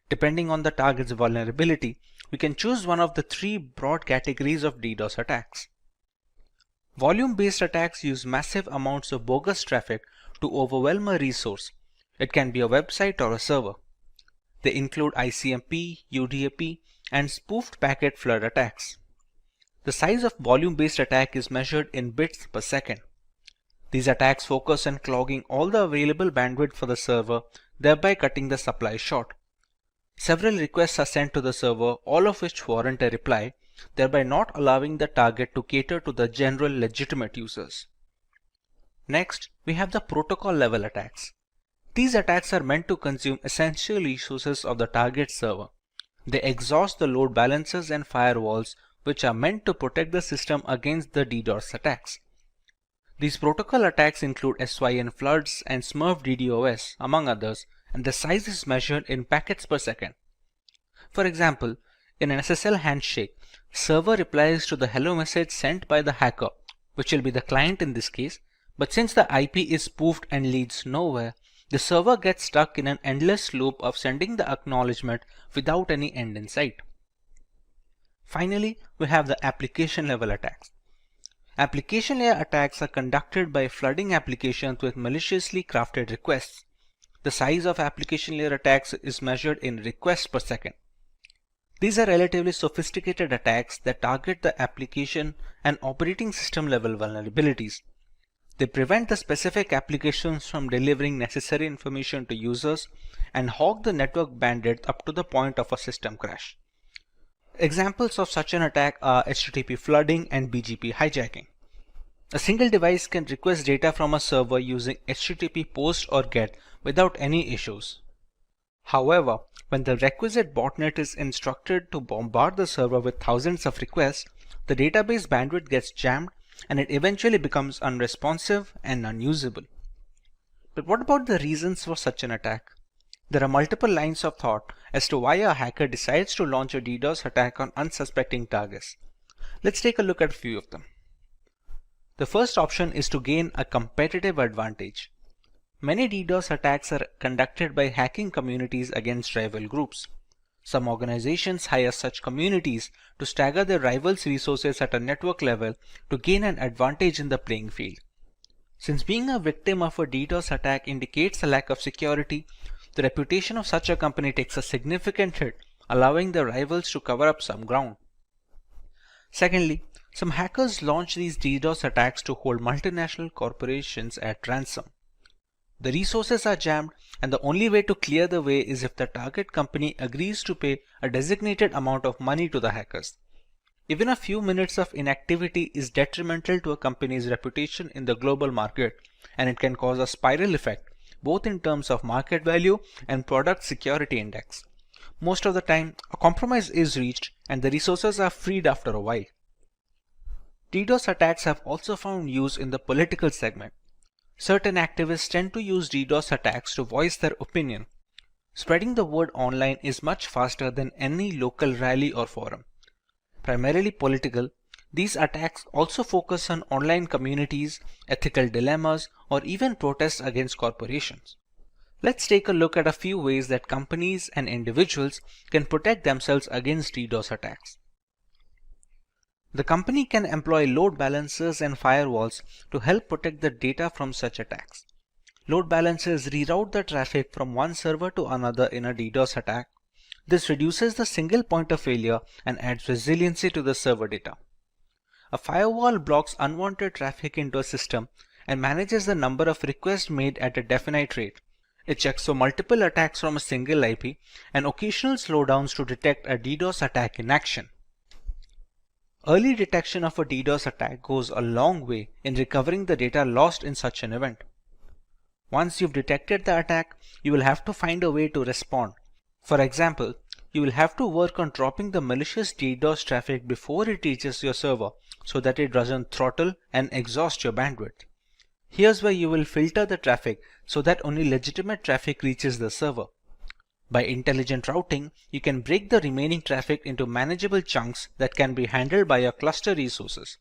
Depending on the target's vulnerability, we can choose one of the 3 broad categories of DDoS attacks. Volume-based attacks use massive amounts of bogus traffic to overwhelm a resource. It can be a website or a server. They include ICMP, UDP, and spoofed packet flood attacks. The size of volume-based attack is measured in bits per second. These attacks focus on clogging all the available bandwidth for the server, thereby cutting the supply short. Several requests are sent to the server, all of which warrant a reply, thereby not allowing the target to cater to the general legitimate users. Next, we have the protocol level attacks. These attacks are meant to consume essential resources of the target server. They exhaust the load balancers and firewalls which are meant to protect the system against the DDoS attacks. These protocol attacks include SYN floods and Smurf DDoS, among others, and the size is measured in packets per second. For example, in an SSL handshake, server replies to the hello message sent by the hacker, which will be the client in this case, but since the IP is spoofed and leads nowhere, the server gets stuck in an endless loop of sending the acknowledgement without any end in sight. Finally, we have the application level attacks. Application layer attacks are conducted by flooding applications with maliciously crafted requests. The size of application layer attacks is measured in requests per second. These are relatively sophisticated attacks that target the application and operating system level vulnerabilities. They prevent the specific applications from delivering necessary information to users and hog the network bandwidth up to the point of a system crash. Examples of such an attack are HTTP flooding and BGP hijacking. A single device can request data from a server using HTTP POST or GET without any issues. However, when the requisite botnet is instructed to bombard the server with thousands of requests, the database bandwidth gets jammed and it eventually becomes unresponsive and unusable. But what about the reasons for such an attack? There are multiple lines of thought as to why a hacker decides to launch a DDoS attack on unsuspecting targets. Let's take a look at a few of them. The first option is to gain a competitive advantage. Many DDoS attacks are conducted by hacking communities against rival groups. Some organizations hire such communities to stagger their rivals' resources at a network level to gain an advantage in the playing field. Since being a victim of a DDoS attack indicates a lack of security, the reputation of such a company takes a significant hit, allowing the rivals to cover up some ground. Secondly, some hackers launch these DDoS attacks to hold multinational corporations at ransom. The resources are jammed, and the only way to clear the way is if the target company agrees to pay a designated amount of money to the hackers. Even a few minutes of inactivity is detrimental to a company's reputation in the global market, and it can cause a spiral effect, both in terms of market value and product security index. Most of the time, a compromise is reached and the resources are freed after a while. DDoS attacks have also found use in the political segment. Certain activists tend to use DDoS attacks to voice their opinion. Spreading the word online is much faster than any local rally or forum. Primarily political, these attacks also focus on online communities, ethical dilemmas, or even protests against corporations. Let's take a look at a few ways that companies and individuals can protect themselves against DDoS attacks. The company can employ load balancers and firewalls to help protect the data from such attacks. Load balancers reroute the traffic from one server to another in a DDoS attack. This reduces the single point of failure and adds resiliency to the server data. A firewall blocks unwanted traffic into a system and manages the number of requests made at a definite rate. It checks for multiple attacks from a single IP and occasional slowdowns to detect a DDoS attack in action. Early detection of a DDoS attack goes a long way in recovering the data lost in such an event. Once you've detected the attack, you will have to find a way to respond. For example, you will have to work on dropping the malicious DDoS traffic before it reaches your server so that it doesn't throttle and exhaust your bandwidth. Here's where you will filter the traffic so that only legitimate traffic reaches the server. By intelligent routing, you can break the remaining traffic into manageable chunks that can be handled by your cluster resources.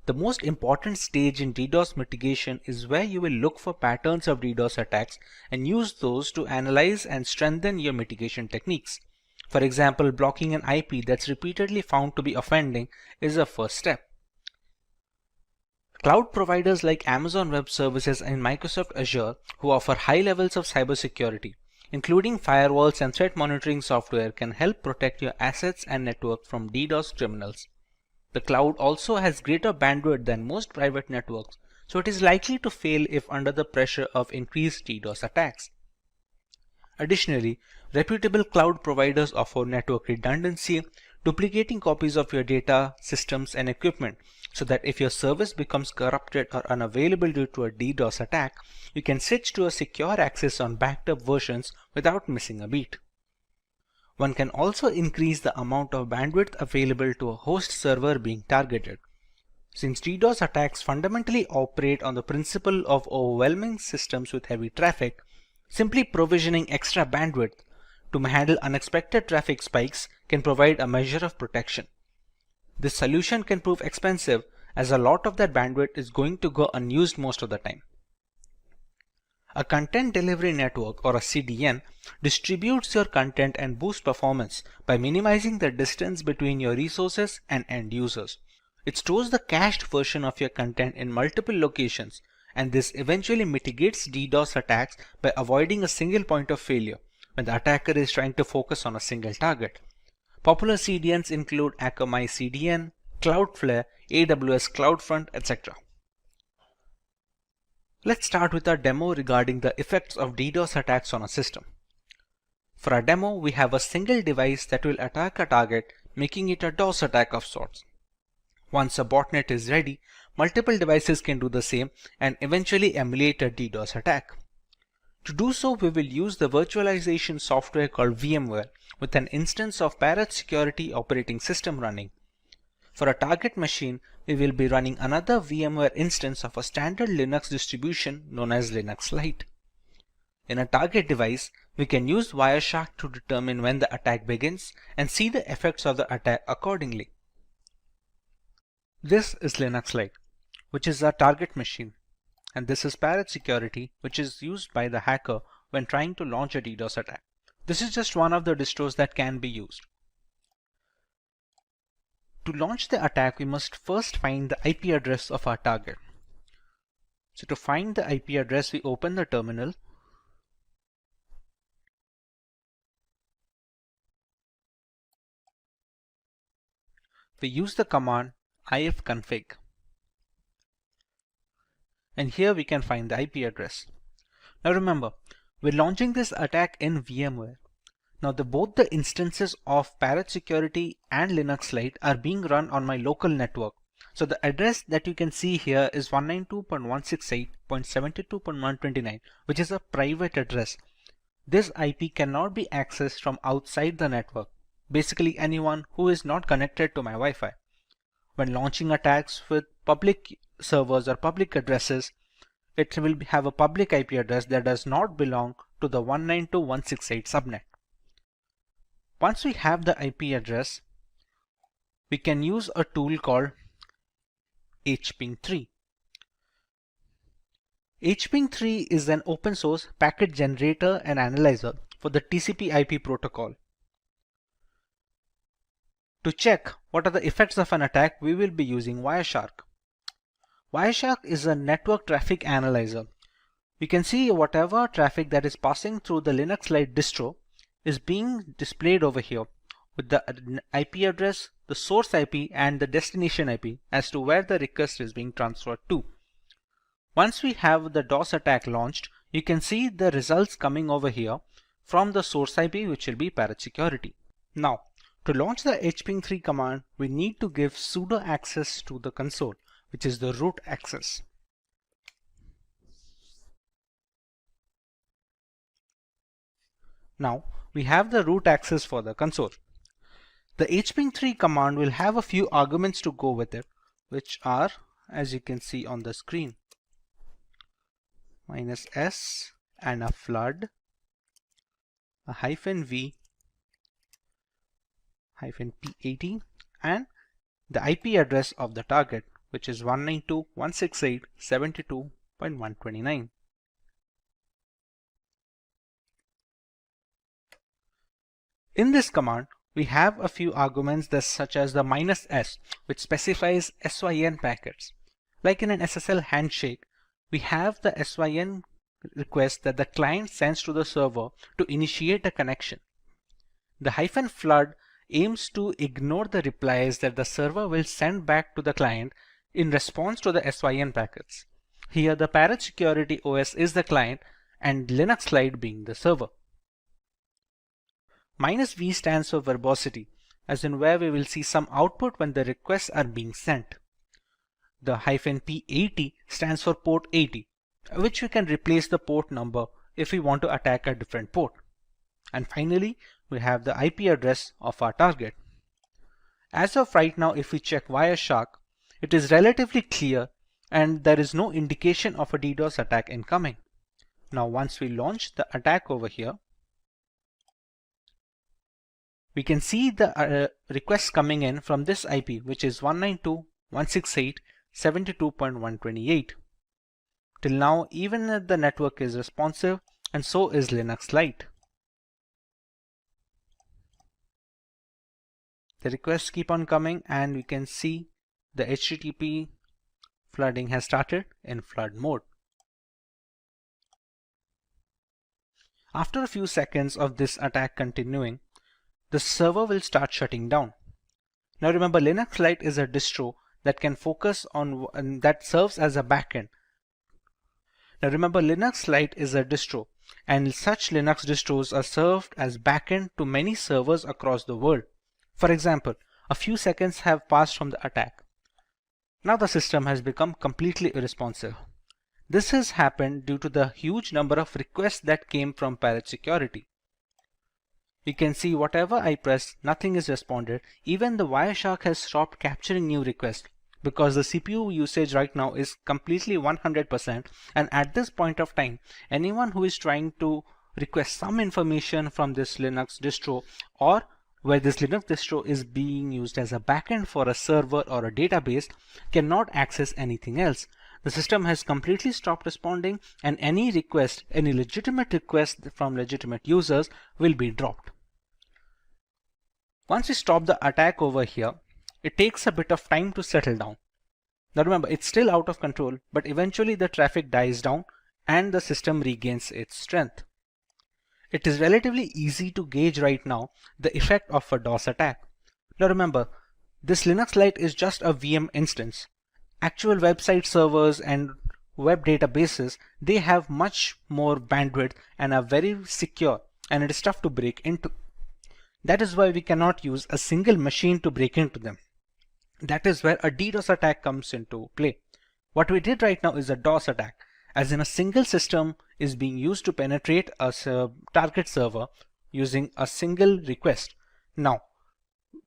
The most important stage in DDoS mitigation is where you will look for patterns of DDoS attacks and use those to analyze and strengthen your mitigation techniques. For example, blocking an IP that's repeatedly found to be offending is a first step. Cloud providers like Amazon Web Services and Microsoft Azure, who offer high levels of cybersecurity, including firewalls and threat monitoring software, can help protect your assets and network from DDoS criminals. The cloud also has greater bandwidth than most private networks, so it is likely to fail if under the pressure of increased DDoS attacks. Additionally, reputable cloud providers offer network redundancy, duplicating copies of your data, systems, and equipment, so that if your service becomes corrupted or unavailable due to a DDoS attack, you can switch to a secure access on backed up versions without missing a beat. One can also increase the amount of bandwidth available to a host server being targeted. Since DDoS attacks fundamentally operate on the principle of overwhelming systems with heavy traffic, simply provisioning extra bandwidth to handle unexpected traffic spikes can provide a measure of protection. This solution can prove expensive as a lot of that bandwidth is going to go unused most of the time. A content delivery network, or a CDN, distributes your content and boosts performance by minimizing the distance between your resources and end users. It stores the cached version of your content in multiple locations, and this eventually mitigates DDoS attacks by avoiding a single point of failure when the attacker is trying to focus on a single target. Popular CDNs include Akamai CDN, Cloudflare, AWS CloudFront, etc. Let's start with our demo regarding the effects of DDoS attacks on a system. For our demo, we have a single device that will attack a target, making it a DOS attack of sorts. Once a botnet is ready, multiple devices can do the same and eventually emulate a DDoS attack. To do so, we will use the virtualization software called VMware with an instance of Parrot Security operating system running. For a target machine, we will be running another VMware instance of a standard Linux distribution known as Linux Lite. In a target device, we can use Wireshark to determine when the attack begins and see the effects of the attack accordingly. This is Linux Lite, which is our target machine, and this is Parrot Security, which is used by the hacker when trying to launch a DDoS attack. This is just one of the distros that can be used. To launch the attack, we must first find the IP address of our target. So to find the IP address, we open the terminal. We use the command ifconfig. And here we can find the IP address. Now remember, we're launching this attack in VMware. Now both the instances of Parrot Security and Linux Lite are being run on my local network. So the address that you can see here is 192.168.72.129, which is a private address. This IP cannot be accessed from outside the network, basically anyone who is not connected to my Wi-Fi. When launching attacks with public servers or public addresses, it will have a public IP address that does not belong to the 192.168 subnet. Once we have the IP address, we can use a tool called hping3. hping3 is an open source packet generator and analyzer for the TCP/IP protocol. To check what are the effects of an attack, we will be using Wireshark. Wireshark is a network traffic analyzer. We can see whatever traffic that is passing through the Linux Lite distro is being displayed over here with the IP address, the source IP, and the destination IP as to where the request is being transferred to. Once we have the DOS attack launched, you can see the results coming over here from the source IP, which will be Parrot Security. Now, to launch the hping3 command, we need to give sudo access to the console, which is the root access. Now, we have the root access for the console. The hping3 command will have a few arguments to go with it, which are, as you can see on the screen, -s and a flood, a -v, -p80, and the IP address of the target, which is 192.168.72.129. In this command, we have a few arguments such as the -s, which specifies SYN packets. Like in an SSL handshake, we have the SYN request that the client sends to the server to initiate a connection. The -flood aims to ignore the replies that the server will send back to the client in response to the SYN packets. Here the Parrot Security OS is the client and Linux Lite being the server. -v stands for verbosity, as in where we will see some output when the requests are being sent. The -p80 stands for port 80, which we can replace the port number if we want to attack a different port. And finally, we have the IP address of our target. As of right now, if we check Wireshark, it is relatively clear and there is no indication of a DDoS attack incoming. Now once we launch the attack over here, we can see the requests coming in from this IP, which is 192.168.72.128. Till now, even the network is responsive, and so is Linux Lite. The requests keep on coming, and we can see the HTTP flooding has started in flood mode. After a few seconds of this attack continuing, the server will start shutting down. Now remember, Linux Lite is a distro that can focus on that serves as a backend. Now remember, Linux Lite is a distro, and such Linux distros are served as backend to many servers across the world. For example, a few seconds have passed from the attack. Now the system has become completely irresponsive. This has happened due to the huge number of requests that came from Parrot Security. You can see whatever I press, nothing is responded. Even the Wireshark has stopped capturing new requests because the CPU usage right now is completely 100%, and at this point of time, anyone who is trying to request some information from this Linux distro, or where this Linux distro is being used as a backend for a server or a database, cannot access anything else. The system has completely stopped responding, and any request, any legitimate request from legitimate users will be dropped. Once we stop the attack over here, it takes a bit of time to settle down. Now remember, it's still out of control, but eventually the traffic dies down and the system regains its strength. It is relatively easy to gauge right now the effect of a DOS attack. Now remember, this Linux Lite is just a VM instance. Actual website servers and web databases, they have much more bandwidth and are very secure, and it is tough to break into. That is why we cannot use a single machine to break into them. That is where a DDoS attack comes into play. What we did right now is a DOS attack, as in a single system is being used to penetrate a target server using a single request. Now,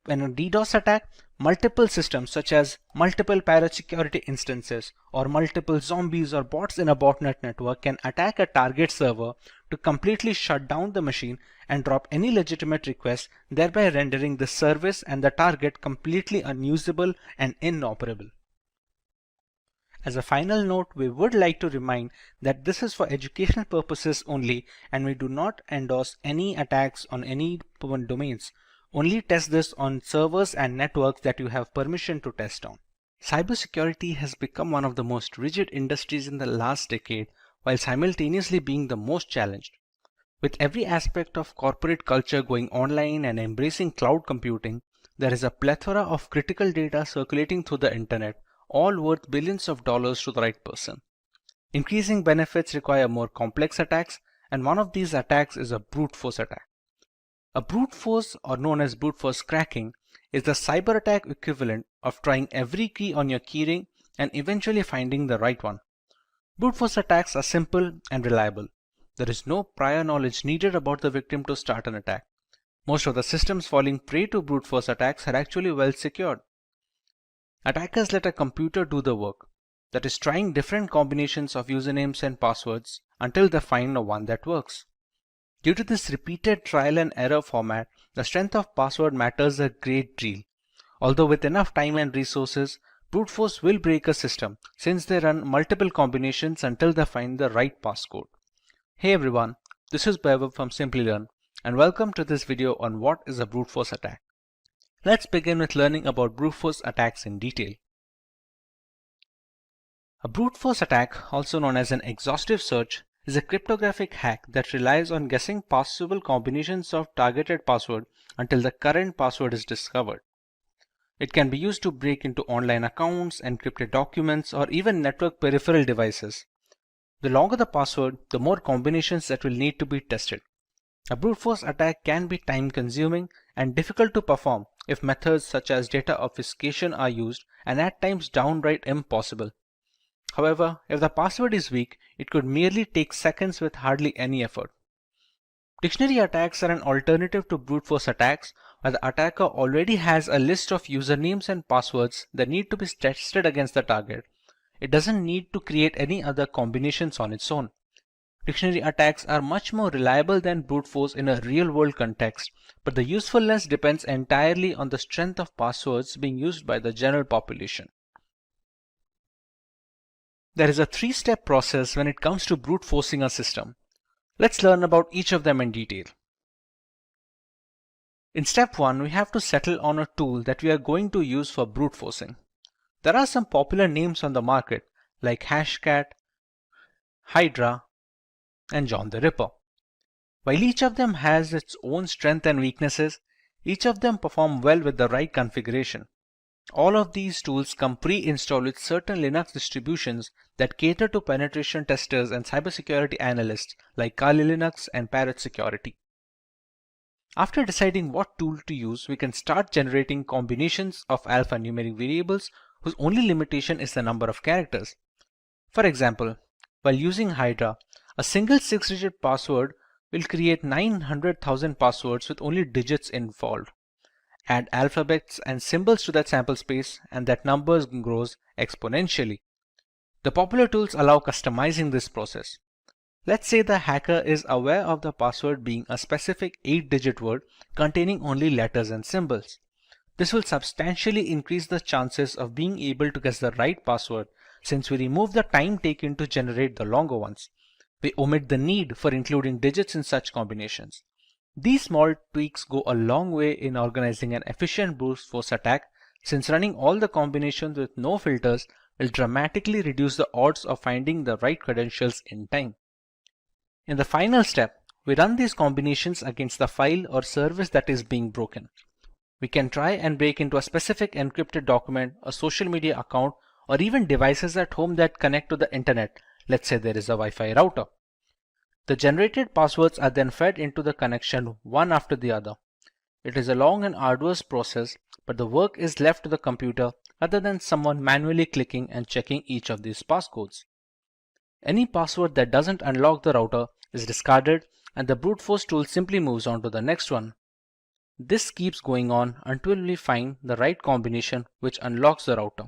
when a DDoS attack, multiple systems such as multiple Parrot Security instances or multiple zombies or bots in a botnet network can attack a target server to completely shut down the machine and drop any legitimate request, thereby rendering the service and the target completely unusable and inoperable. As a final note, we would like to remind that this is for educational purposes only, and we do not endorse any attacks on any domains. Only test this on servers and networks that you have permission to test on. Cybersecurity has become one of the most rigid industries in the last decade, while simultaneously being the most challenged. With every aspect of corporate culture going online and embracing cloud computing, there is a plethora of critical data circulating through the internet, all worth billions of dollars to the right person. Increasing benefits require more complex attacks, and one of these attacks is a brute force attack. A brute force, or known as brute force cracking, is the cyber attack equivalent of trying every key on your keyring and eventually finding the right one. Brute force attacks are simple and reliable. There is no prior knowledge needed about the victim to start an attack. Most of the systems falling prey to brute force attacks are actually well secured. Attackers let a computer do the work, that is, trying different combinations of usernames and passwords until they find one that works. Due to this repeated trial and error format, the strength of password matters a great deal. Although with enough time and resources, brute force will break a system since they run multiple combinations until they find the right passcode. Hey everyone, this is Bev from Simplilearn, and welcome to this video on what is a brute force attack. Let's begin with learning about brute force attacks in detail. A brute force attack, also known as an exhaustive search, is a cryptographic hack that relies on guessing possible combinations of targeted password until the current password is discovered. It can be used to break into online accounts, encrypted documents, or even network peripheral devices. The longer the password, the more combinations that will need to be tested. A brute force attack can be time consuming and difficult to perform if methods such as data obfuscation are used, and at times downright impossible. However, if the password is weak, it could merely take seconds with hardly any effort. Dictionary attacks are an alternative to brute force attacks where the attacker already has a list of usernames and passwords that need to be tested against the target. It doesn't need to create any other combinations on its own. Dictionary attacks are much more reliable than brute force in a real-world context, but the usefulness depends entirely on the strength of passwords being used by the general population. There is a three-step process when it comes to brute forcing a system. Let's learn about each of them in detail. In step 1, we have to settle on a tool that we are going to use for brute forcing. There are some popular names on the market like Hashcat, Hydra, and John the Ripper. While each of them has its own strengths and weaknesses, each of them perform well with the right configuration. All of these tools come pre-installed with certain Linux distributions that cater to penetration testers and cybersecurity analysts like Kali Linux and Parrot Security. After deciding what tool to use, we can start generating combinations of alphanumeric variables whose only limitation is the number of characters. For example, while using Hydra, a single 6-digit password will create 900,000 passwords with only digits involved. Add alphabets and symbols to that sample space and that number grows exponentially. The popular tools allow customizing this process. Let's say the hacker is aware of the password being a specific 8-digit word containing only letters and symbols. This will substantially increase the chances of being able to guess the right password since we remove the time taken to generate the longer ones. We omit the need for including digits in such combinations. These small tweaks go a long way in organizing an efficient brute force attack since running all the combinations with no filters will dramatically reduce the odds of finding the right credentials in time. In the final step, we run these combinations against the file or service that is being broken. We can try and break into a specific encrypted document, a social media account, or even devices at home that connect to the internet. Let's say there is a Wi-Fi router. The generated passwords are then fed into the connection one after the other. It is a long and arduous process, but the work is left to the computer rather than someone manually clicking and checking each of these passcodes. Any password that doesn't unlock the router is discarded and the brute force tool simply moves on to the next one. This keeps going on until we find the right combination which unlocks the router.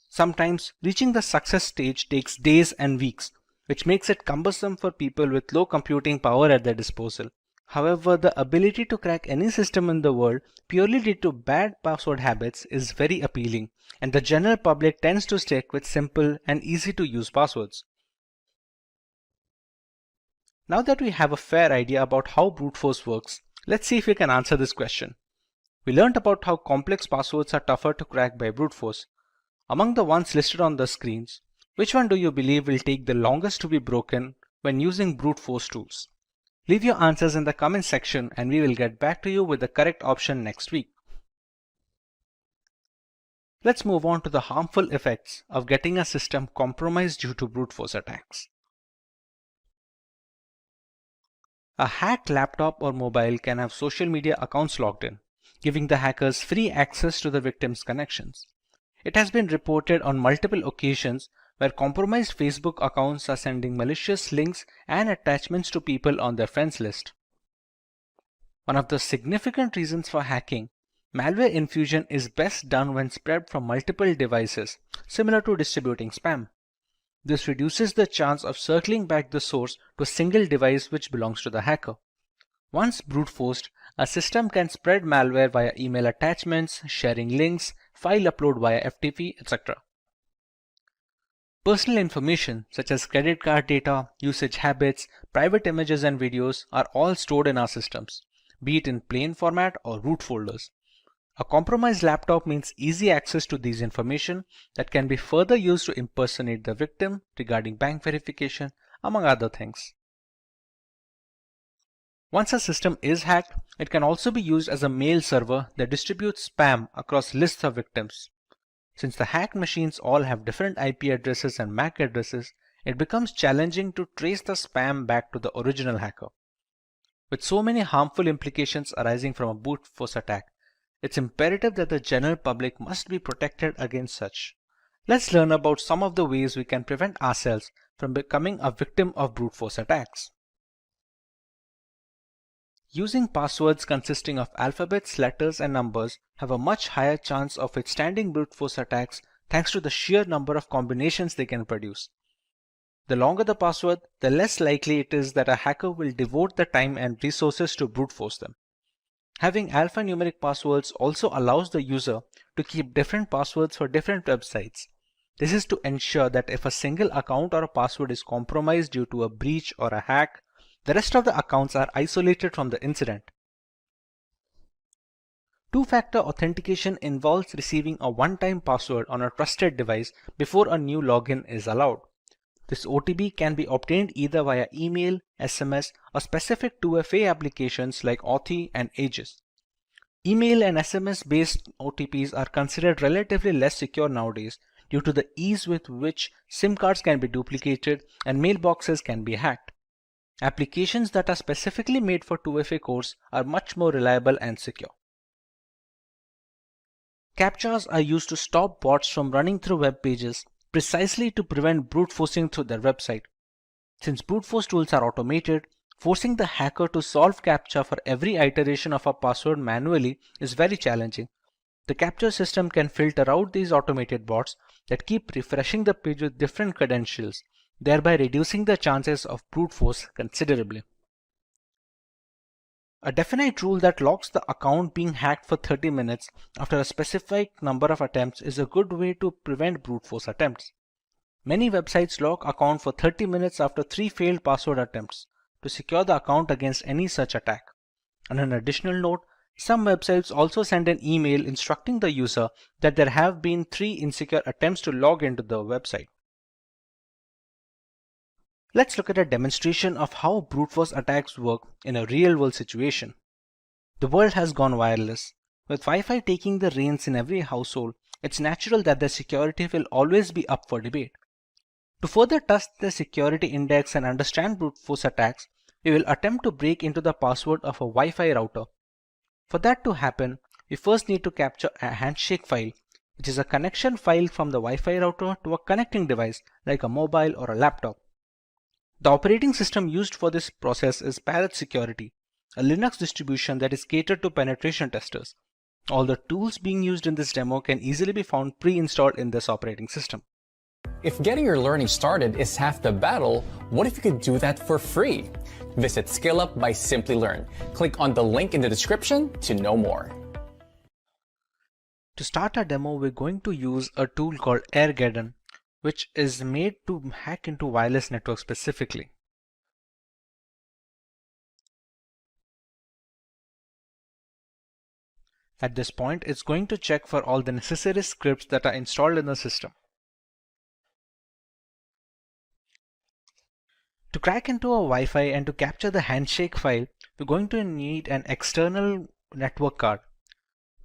Sometimes reaching the success stage takes days and weeks, which makes it cumbersome for people with low computing power at their disposal. However, the ability to crack any system in the world purely due to bad password habits is very appealing, and the general public tends to stick with simple and easy to use passwords. Now that we have a fair idea about how brute force works, let's see if we can answer this question. We learned about how complex passwords are tougher to crack by brute force. Among the ones listed on the screens, which one do you believe will take the longest to be broken when using brute force tools? Leave your answers in the comment section and we will get back to you with the correct option next week. Let's move on to the harmful effects of getting a system compromised due to brute force attacks. A hacked laptop or mobile can have social media accounts logged in, giving the hackers free access to the victim's connections. It has been reported on multiple occasions where compromised Facebook accounts are sending malicious links and attachments to people on their friends list. One of the significant reasons for hacking, malware infusion is best done when spread from multiple devices, similar to distributing spam. This reduces the chance of circling back the source to a single device which belongs to the hacker. Once brute forced, a system can spread malware via email attachments, sharing links, file upload via FTP, etc. Personal information such as credit card data, usage habits, private images and videos are all stored in our systems, be it in plain format or root folders. A compromised laptop means easy access to these information that can be further used to impersonate the victim regarding bank verification, among other things. Once a system is hacked, it can also be used as a mail server that distributes spam across lists of victims. Since the hacked machines all have different IP addresses and MAC addresses, it becomes challenging to trace the spam back to the original hacker. With so many harmful implications arising from a brute force attack, it's imperative that the general public must be protected against such. Let's learn about some of the ways we can prevent ourselves from becoming a victim of brute force attacks. Using passwords consisting of alphabets, letters, and numbers have a much higher chance of withstanding brute force attacks thanks to the sheer number of combinations they can produce. The longer the password, the less likely it is that a hacker will devote the time and resources to brute force them. Having alphanumeric passwords also allows the user to keep different passwords for different websites. This is to ensure that if a single account or a password is compromised due to a breach or a hack, the rest of the accounts are isolated from the incident. Two-factor authentication involves receiving a one-time password on a trusted device before a new login is allowed. This OTP can be obtained either via email, SMS, or specific 2FA applications like Authy and Aegis. Email and SMS-based OTPs are considered relatively less secure nowadays due to the ease with which SIM cards can be duplicated and mailboxes can be hacked. Applications that are specifically made for 2FA cores are much more reliable and secure. CAPTCHAs are used to stop bots from running through web pages precisely to prevent brute forcing through their website. Since brute force tools are automated, forcing the hacker to solve CAPTCHA for every iteration of a password manually is very challenging. The CAPTCHA system can filter out these automated bots that keep refreshing the page with different credentials, thereby reducing the chances of brute force considerably. A definite rule that locks the account being hacked for 30 minutes after a specific number of attempts is a good way to prevent brute force attempts. Many websites lock account for 30 minutes after 3 failed password attempts to secure the account against any such attack. On an additional note, some websites also send an email instructing the user that there have been 3 insecure attempts to log into the website. Let's look at a demonstration of how brute force attacks work in a real-world situation. The world has gone wireless. With Wi-Fi taking the reins in every household, it's natural that the security will always be up for debate. To further test the security index and understand brute force attacks, we will attempt to break into the password of a Wi-Fi router. For that to happen, we first need to capture a handshake file, which is a connection file from the Wi-Fi router to a connecting device like a mobile or a laptop. The operating system used for this process is Parrot Security, a Linux distribution that is catered to penetration testers. All the tools being used in this demo can easily be found pre-installed in this operating system. If getting your learning started is half the battle, what if you could do that for free? Visit SkillUp by Simplilearn. Click on the link in the description to know more. To start our demo, we're going to use a tool called Airgeddon, which is made to hack into wireless networks specifically. At this point, it's going to check for all the necessary scripts that are installed in the system. To crack into a Wi-Fi and to capture the handshake file, we're going to need an external network card.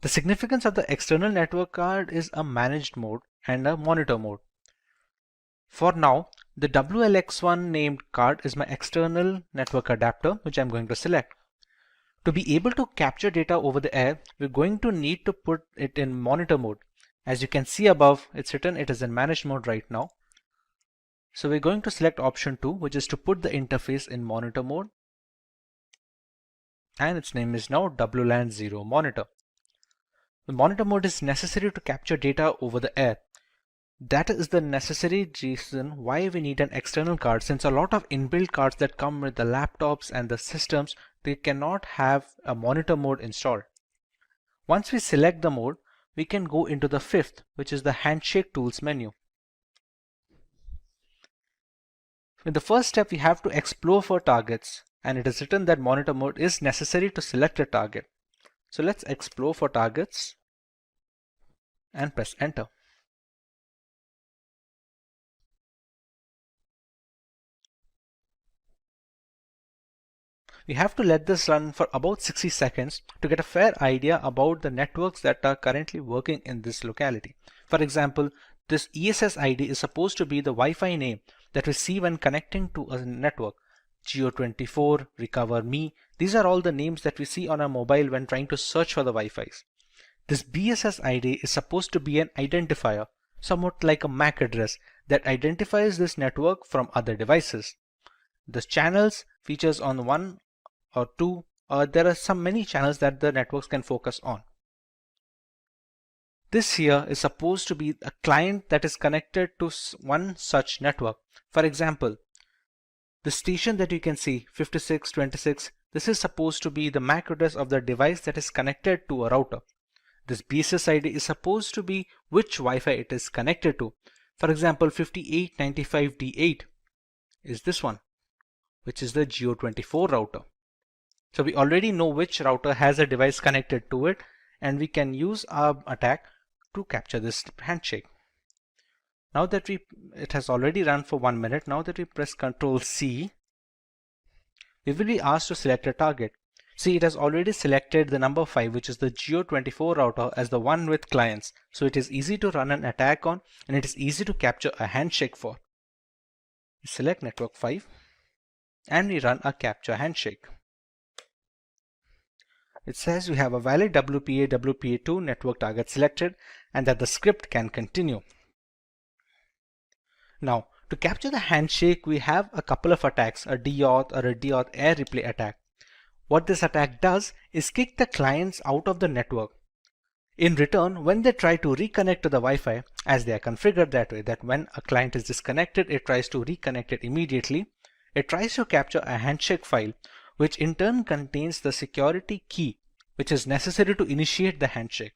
The significance of the external network card is a managed mode and a monitor mode. For now, the WLX1 named card is my external network adapter, which I'm going to select. To be able to capture data over the air, we're going to need to put it in monitor mode. As you can see above, it's written it is in managed mode right now. So we're going to select option 2, which is to put the interface in monitor mode. And its name is now WLAN 0 monitor. The monitor mode is necessary to capture data over the air. That is the necessary reason why we need an external card, since a lot of inbuilt cards that come with the laptops and the systems, they cannot have a monitor mode installed. Once we select the mode, we can go into the 5th, which is the handshake tools menu. In the first step, we have to explore for targets, and it is written that monitor mode is necessary to select a target. So let's explore for targets and press enter. We have to let this run for about 60 seconds to get a fair idea about the networks that are currently working in this locality. For example, this ESS ID is supposed to be the Wi-Fi name that we see when connecting to a network. Geo24, Recover Me, these are all the names that we see on our mobile when trying to search for the Wi-Fis. This BSS ID is supposed to be an identifier, somewhat like a MAC address that identifies this network from other devices. The channels features on 1 or 2 there are many channels that the networks can focus on. This here is supposed to be a client that is connected to one such network. For example, the station that you can see 5626, this is supposed to be the MAC address of the device that is connected to a router. This BSS ID is supposed to be which Wi-Fi it is connected to. For example, 5895D8 is this one, which is the Geo24 router. So we already know which router has a device connected to it, and we can use our attack to capture this handshake. Now that it has already run for 1 minute, now that we press Ctrl C, we will be asked to select a target. See, it has already selected the number 5, which is the Geo24 router, as the one with clients. So it is easy to run an attack on, and it is easy to capture a handshake for. We select network 5 and we run a capture handshake. It says we have a valid WPA2 network target selected and that the script can continue. Now, to capture the handshake, we have a couple of attacks, a DAuth or a DAuth air replay attack. What this attack does is kick the clients out of the network. In return, when they try to reconnect to the Wi-Fi, as they are configured that way, that when a client is disconnected, it tries to reconnect it immediately, it tries to capture a handshake file, which in turn contains the security key, which is necessary to initiate the handshake.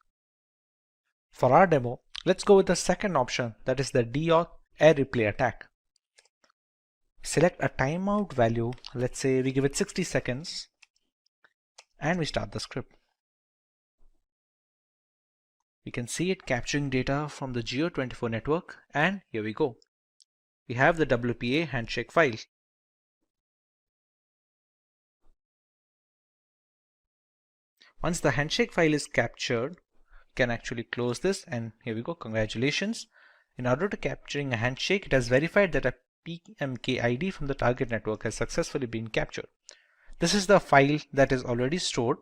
For our demo, let's go with the second option, that is the DAuth air replay attack. Select a timeout value, let's say we give it 60 seconds, and we start the script. We can see it capturing data from the Geo24 network, and here we go. We have the WPA handshake file. Once the handshake file is captured, you can actually close this, and here we go, congratulations. In order to capturing a handshake, it has verified that a PMK ID from the target network has successfully been captured. This is the file that is already stored.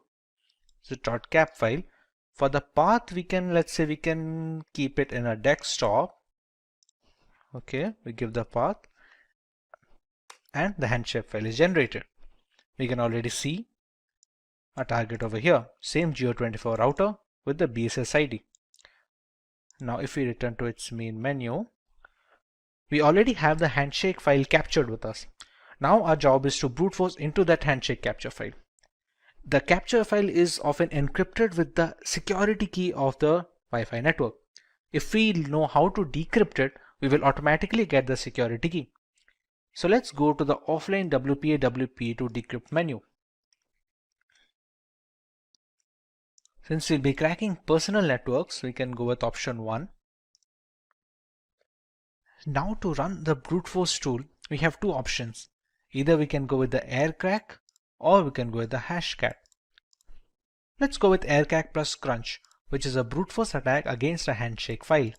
It's a .cap file. For the path, let's say we can keep it in a desktop. Okay, we give the path and the handshake file is generated. We can already see a target over here, same Geo24 router with the BSS ID. Now if we return to its main menu, we already have the handshake file captured with us. Now our job is to brute force into that handshake capture file. The capture file is often encrypted with the security key of the Wi-Fi network. If we know how to decrypt it, we will automatically get the security key. So let's go to the offline WPA2 decrypt menu. Since we'll be cracking personal networks, we can go with option 1. Now to run the brute force tool, we have two options. Either we can go with the aircrack or we can go with the hashcat. Let's go with aircrack plus crunch, which is a brute force attack against a handshake file.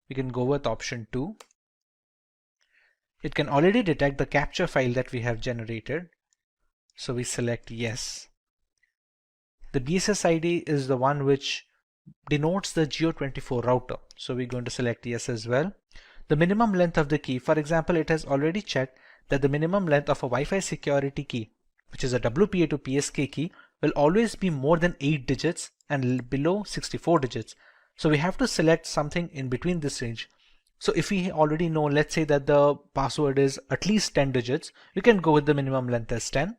We can go with option 2. It can already detect the capture file that we have generated, so we select yes. The BSS ID is the one which denotes the Geo24 router, so we're going to select yes as well. The minimum length of the key, for example, it has already checked that the minimum length of a Wi-Fi security key, which is a WPA to PSK key, will always be more than 8 digits and below 64 digits. So we have to select something in between this range. So if we already know, let's say that the password is at least 10 digits, we can go with the minimum length as 10.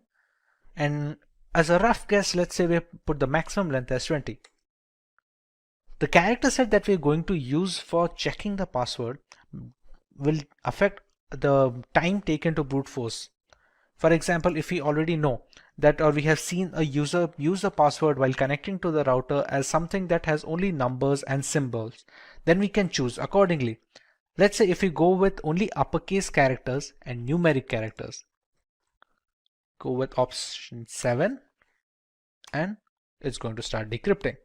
And as a rough guess, let's say we put the maximum length as 20. The character set that we're going to use for checking the password will affect the time taken to brute force. For example, if we already know that, or we have seen a user use a password while connecting to the router as something that has only numbers and symbols, then we can choose accordingly. Let's say if we go with only uppercase characters and numeric characters, go with option 7 and it's going to start decrypting.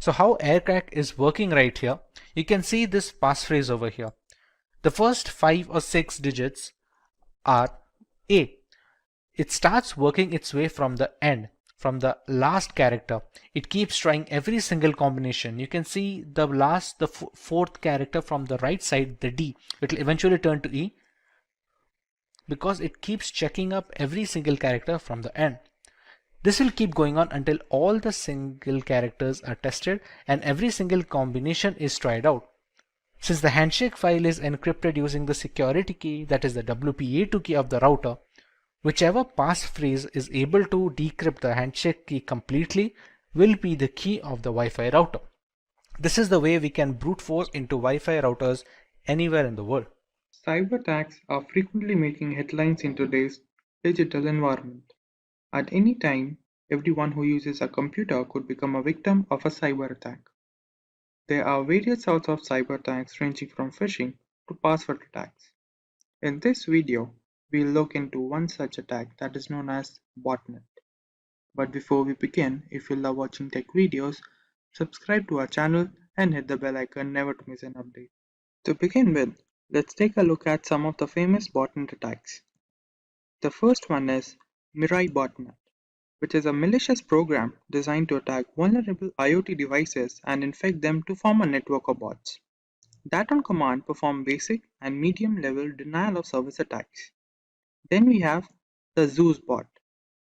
So how aircrack is working right here, you can see this passphrase over here. The first 5 or 6 digits are A. It starts working its way from the end, from the last character. It keeps trying every single combination. You can see the fourth character from the right side, the D. It will eventually turn to E. because it keeps checking up every single character from the end. This will keep going on until all the single characters are tested and every single combination is tried out. Since the handshake file is encrypted using the security key, that is the WPA2 key of the router, whichever passphrase is able to decrypt the handshake key completely will be the key of the Wi-Fi router. This is the way we can brute force into Wi-Fi routers anywhere in the world. Cyber attacks are frequently making headlines in today's digital environment. At any time, everyone who uses a computer could become a victim of a cyber attack. There are various sorts of cyber attacks ranging from phishing to password attacks. In this video, we'll look into one such attack that is known as botnet. But before we begin, if you love watching tech videos, subscribe to our channel and hit the bell icon never to miss an update. To begin with, let's take a look at some of the famous botnet attacks. The first one is Mirai botnet, which is a malicious program designed to attack vulnerable IoT devices and infect them to form a network of bots that on command perform basic and medium level denial of service attacks. Then we have the Zeus bot,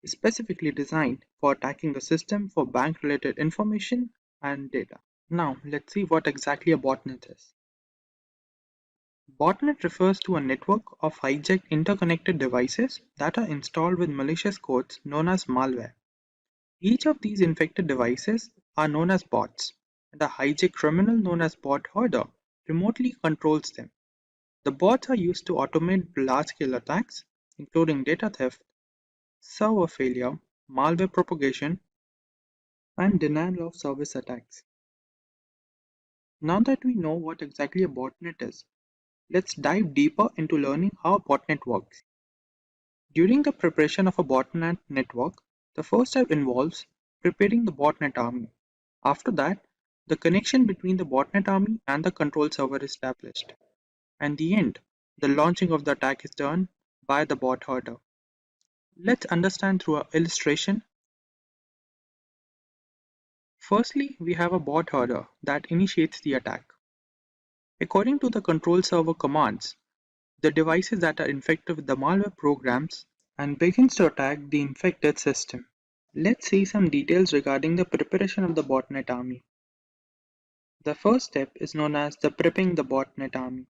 specifically designed for attacking the system for bank related information and data. Now let's see what exactly a botnet is. Botnet refers to a network of hijacked interconnected devices that are installed with malicious codes known as malware. Each of these infected devices are known as bots, and a hijacked criminal known as bot herder remotely controls them. The bots are used to automate large-scale attacks, including data theft, server failure, malware propagation, and denial of service attacks. Now that we know what exactly a botnet is, let's dive deeper into learning how a botnet works. During the preparation of a botnet network, the first step involves preparing the botnet army. After that, the connection between the botnet army and the control server is established. And the end, the launching of the attack is done by the bot herder. Let's understand through an illustration. Firstly, we have a bot herder that initiates the attack. According to the control server commands, the devices that are infected with the malware programs and begins to attack the infected system. Let's see some details regarding the preparation of the botnet army. The first step is known as the prepping the botnet army.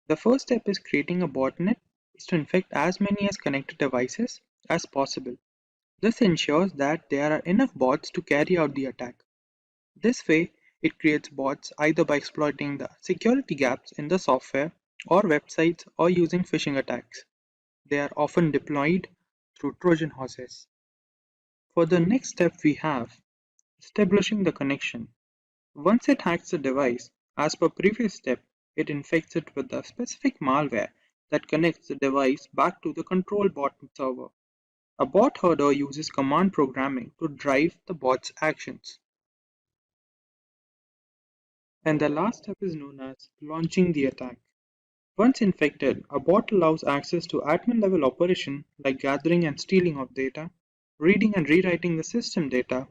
The first step is creating a botnet is to infect as many as connected devices as possible. This ensures that there are enough bots to carry out the attack. This way, it creates bots either by exploiting the security gaps in the software or websites or using phishing attacks. They are often deployed through Trojan horses. For the next step we have establishing the connection. Once it hacks the device, as per previous step, it infects it with a specific malware that connects the device back to the control bot server. A bot herder uses command programming to drive the bot's actions. And the last step is known as launching the attack. Once infected, a bot allows access to admin level operation like gathering and stealing of data, reading and rewriting the system data,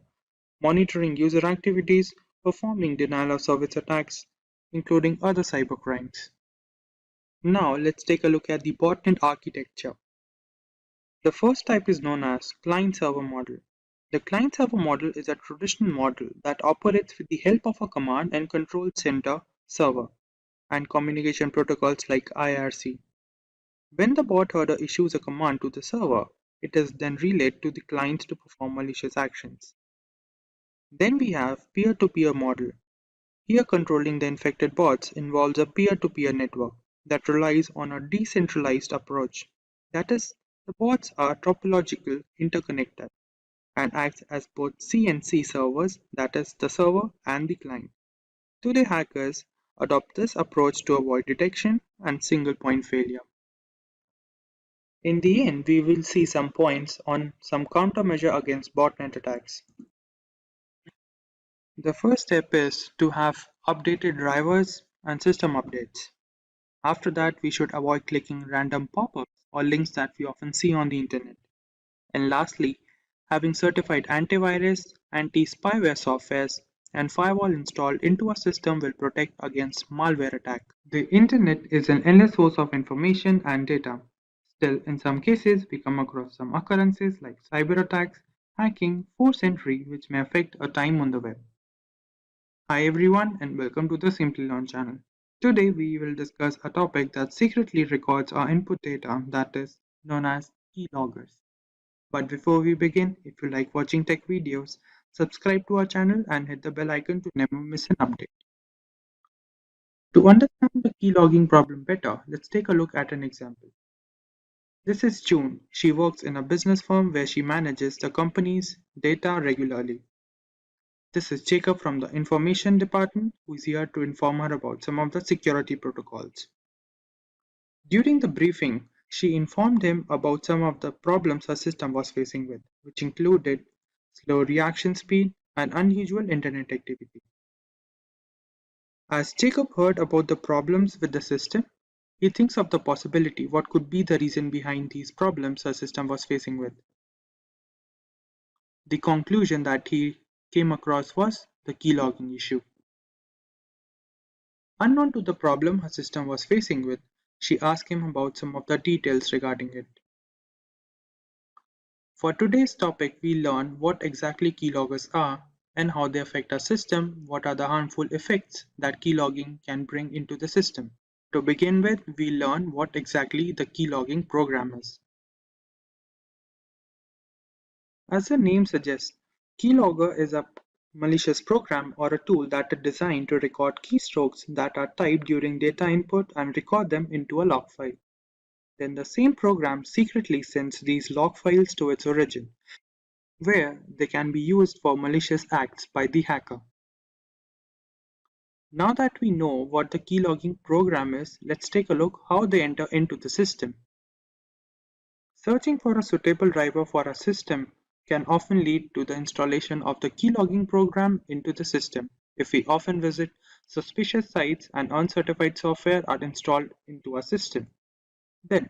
monitoring user activities, performing denial of service attacks, including other cybercrimes. Now let's take a look at the botnet architecture. The first type is known as client-server model. The client-server model is a traditional model that operates with the help of a command and control center server and communication protocols like IRC. When the bot herder issues a command to the server, it is then relayed to the client to perform malicious actions. Then we have peer-to-peer model. Here controlling the infected bots involves a peer-to-peer network that relies on a decentralized approach. That is, the bots are topological interconnected and acts as both CNC servers, that is, the server and the client. Today hackers adopt this approach to avoid detection and single point failure. In the end, we will see some points on some countermeasure against botnet attacks. The first step is to have updated drivers and system updates. After that, we should avoid clicking random pop-ups or links that we often see on the internet. And lastly, having certified antivirus, anti-spyware softwares, and firewall installed into a system will protect against malware attack. The internet is an endless source of information and data. Still, in some cases, we come across some occurrences like cyber attacks, hacking, force entry, which may affect our time on the web. Hi everyone, and welcome to the Simplilearn channel. Today we will discuss a topic that secretly records our input data, that is known as keyloggers. But before we begin, if you like watching tech videos, subscribe to our channel and hit the bell icon to never miss an update. To understand the keylogging problem better, let's take a look at an example. This is June. She works in a business firm where she manages the company's data regularly. This is Jacob from the information department, who is here to inform her about some of the security protocols. During the briefing, she informed him about some of the problems her system was facing with, which included slow reaction speed and unusual internet activity. As Jacob heard about the problems with the system, he thinks of the possibility what could be the reason behind these problems her system was facing with. The conclusion that he came across was the keylogging issue. Unknown to the problem her system was facing with, she asked him about some of the details regarding it. For today's topic, we learn what exactly keyloggers are and how they affect our system, what are the harmful effects that keylogging can bring into the system. To begin with, we learn what exactly the keylogging program is. As the name suggests, keylogger is a malicious program or a tool that is designed to record keystrokes that are typed during data input and record them into a log file. Then the same program secretly sends these log files to its origin, where they can be used for malicious acts by the hacker. Now that we know what the keylogging program is, let's take a look how they enter into the system. Searching for a suitable driver for a system can often lead to the installation of the keylogging program into the system if we often visit suspicious sites and uncertified software are installed into our system. Then,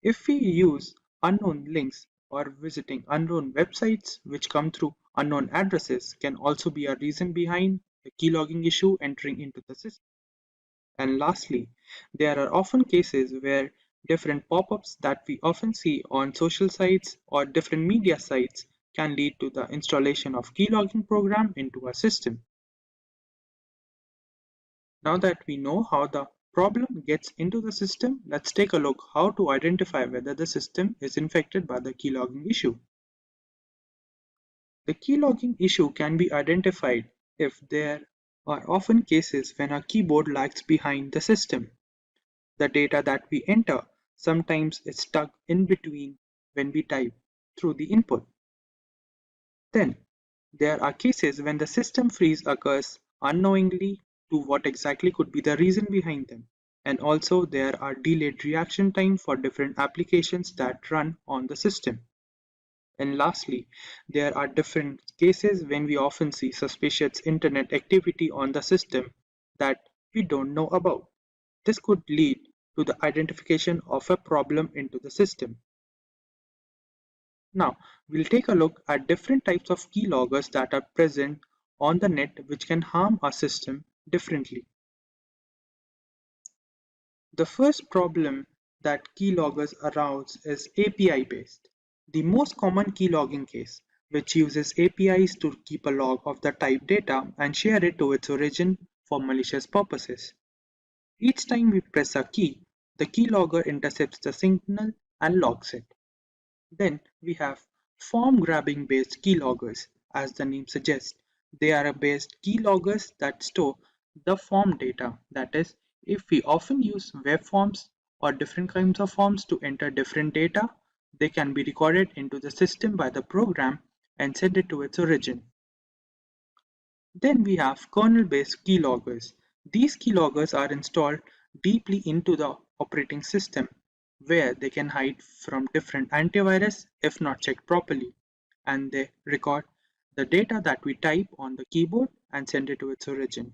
if we use unknown links or visiting unknown websites which come through unknown addresses can also be a reason behind the keylogging issue entering into the system. And lastly, there are often cases where different pop-ups that we often see on social sites or different media sites can lead to the installation of keylogging program into our system. Now that we know how the problem gets into the system, let's take a look how to identify whether the system is infected by the keylogging issue. The keylogging issue can be identified if there are often cases when our keyboard lags behind the system. The data that we enter sometimes is stuck in between when we type through the input. Then, there are cases when the system freeze occurs unknowingly to what exactly could be the reason behind them. And also there are delayed reaction time for different applications that run on the system. And lastly, there are different cases when we often see suspicious internet activity on the system that we don't know about. This could lead to the identification of a problem into the system. Now, we'll take a look at different types of keyloggers that are present on the net which can harm our system differently. The first problem that keyloggers arouse is API based. The most common keylogging case, which uses APIs to keep a log of the typed data and share it to its origin for malicious purposes. Each time we press a key, the keylogger intercepts the signal and logs it. Then we have form grabbing based keyloggers. As the name suggests, they are based keyloggers that store the form data. That is, if we often use web forms or different kinds of forms to enter different data, they can be recorded into the system by the program and sent it to its origin. Then we have kernel-based keyloggers. These keyloggers are installed deeply into the operating system, where they can hide from different antivirus if not checked properly, and they record the data that we type on the keyboard and send it to its origin.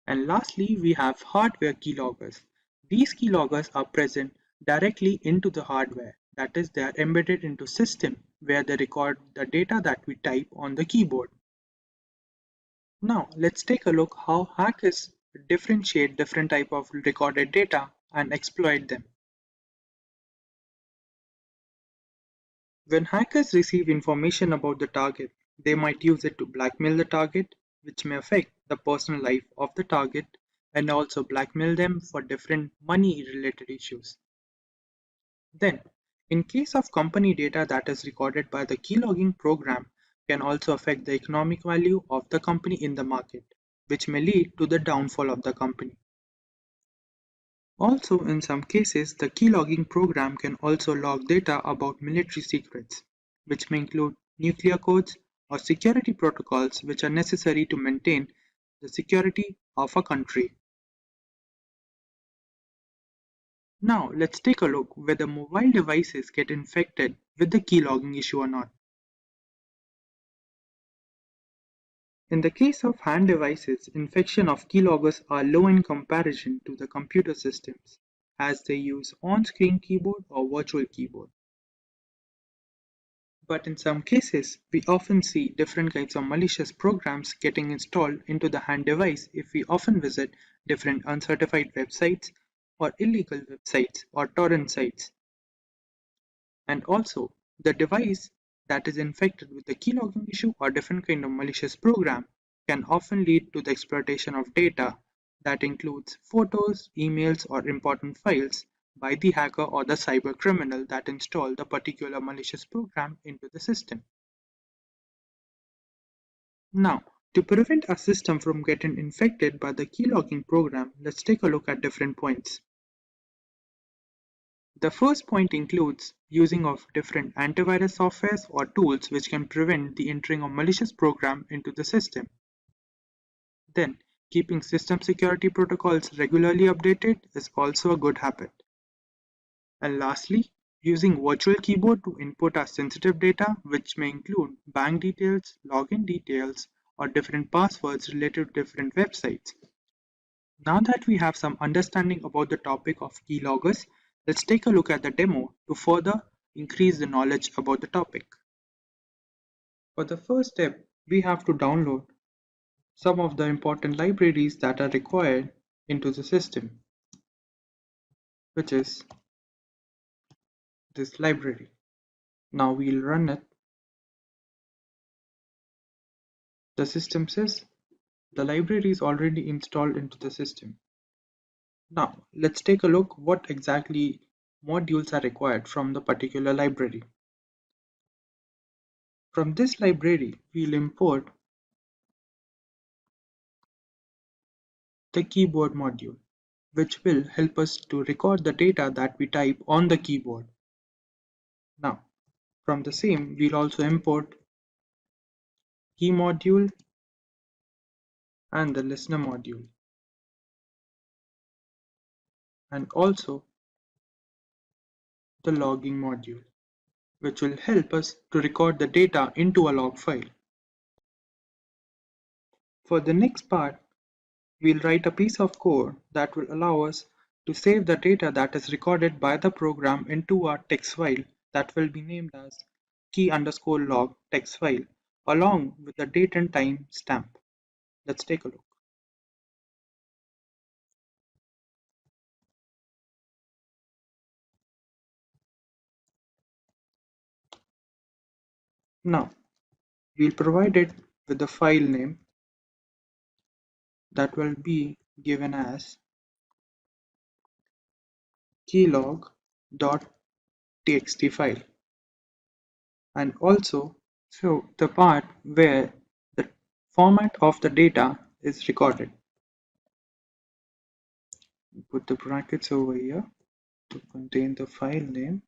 And lastly, we have hardware keyloggers. These keyloggers are present directly into the hardware, that is, they are embedded into system where they record the data that we type on the keyboard. Now let's take a look how hackers differentiate different type of recorded data and exploit them. When hackers receive information about the target, they might use it to blackmail the target, which may affect the personal life of the target and also blackmail them for different money-related issues. Then, in case of company data that is recorded by the keylogging program can also affect the economic value of the company in the market, which may lead to the downfall of the company. Also, in some cases, the keylogging program can also log data about military secrets, which may include nuclear codes or security protocols which are necessary to maintain the security of a country. Now, let's take a look whether mobile devices get infected with the keylogging issue or not. In the case of hand devices, infection of keyloggers are low in comparison to the computer systems, as they use on-screen keyboard or virtual keyboard. But in some cases, we often see different kinds of malicious programs getting installed into the hand device if we often visit different uncertified websites or illegal websites or torrent sites. And also, the device that is infected with the keylogging issue or different kind of malicious program can often lead to the exploitation of data that includes photos, emails, or important files by the hacker or the cyber criminal that installed the particular malicious program into the system. Now, to prevent a system from getting infected by the keylogging program, let's take a look at different points. The first point includes using of different antivirus softwares or tools which can prevent the entering of malicious program into the system. Then, keeping system security protocols regularly updated is also a good habit. And lastly, using virtual keyboard to input our sensitive data, which may include bank details, login details, or different passwords related to different websites. Now that we have some understanding about the topic of keyloggers, let's take a look at the demo to further increase the knowledge about the topic. For the first step, we have to download some of the important libraries that are required into the system, which is this library. Now we'll run it. The system says the library is already installed into the system. Now let's take a look what exactly modules are required from the particular library. From this library, we'll import the keyboard module, which will help us to record the data that we type on the keyboard. Now, from the same, we'll also import key module and the listener module, and also the logging module, which will help us to record the data into a log file. For the next part, we'll write a piece of code that will allow us to save the data that is recorded by the program into a text file that will be named as key_log text file along with the date and time stamp. Let's take a look. Now, we'll provide it with the file name that will be given as keylog.txt file, and also show the part where the format of the data is recorded. Put the brackets over here to contain the file name.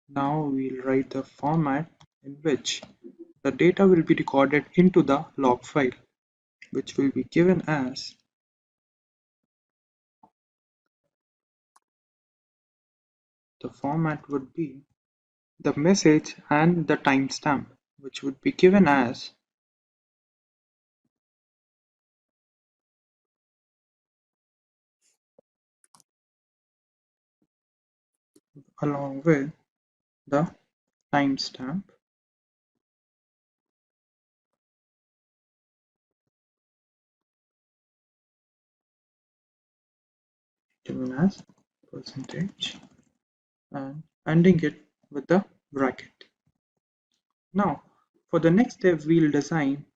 Now we'll write the format in which the data will be recorded into the log file, which will be given as the format would be the message and the timestamp, which would be given as along with the timestamp given as percentage and ending it with the bracket. Now, for the next step, we'll design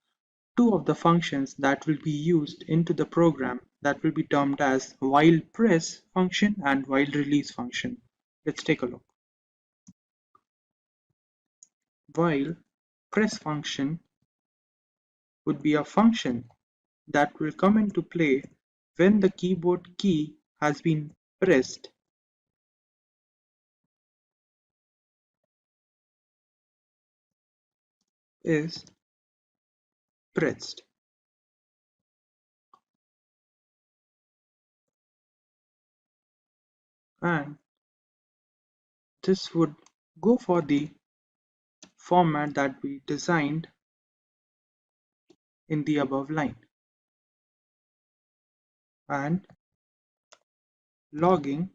two of the functions that will be used into the program that will be termed as while press function and while release function. Let's take a look. While press function would be a function that will come into play when the keyboard key has been pressed is pressed. And this would go for the format that we designed in the above line, and logging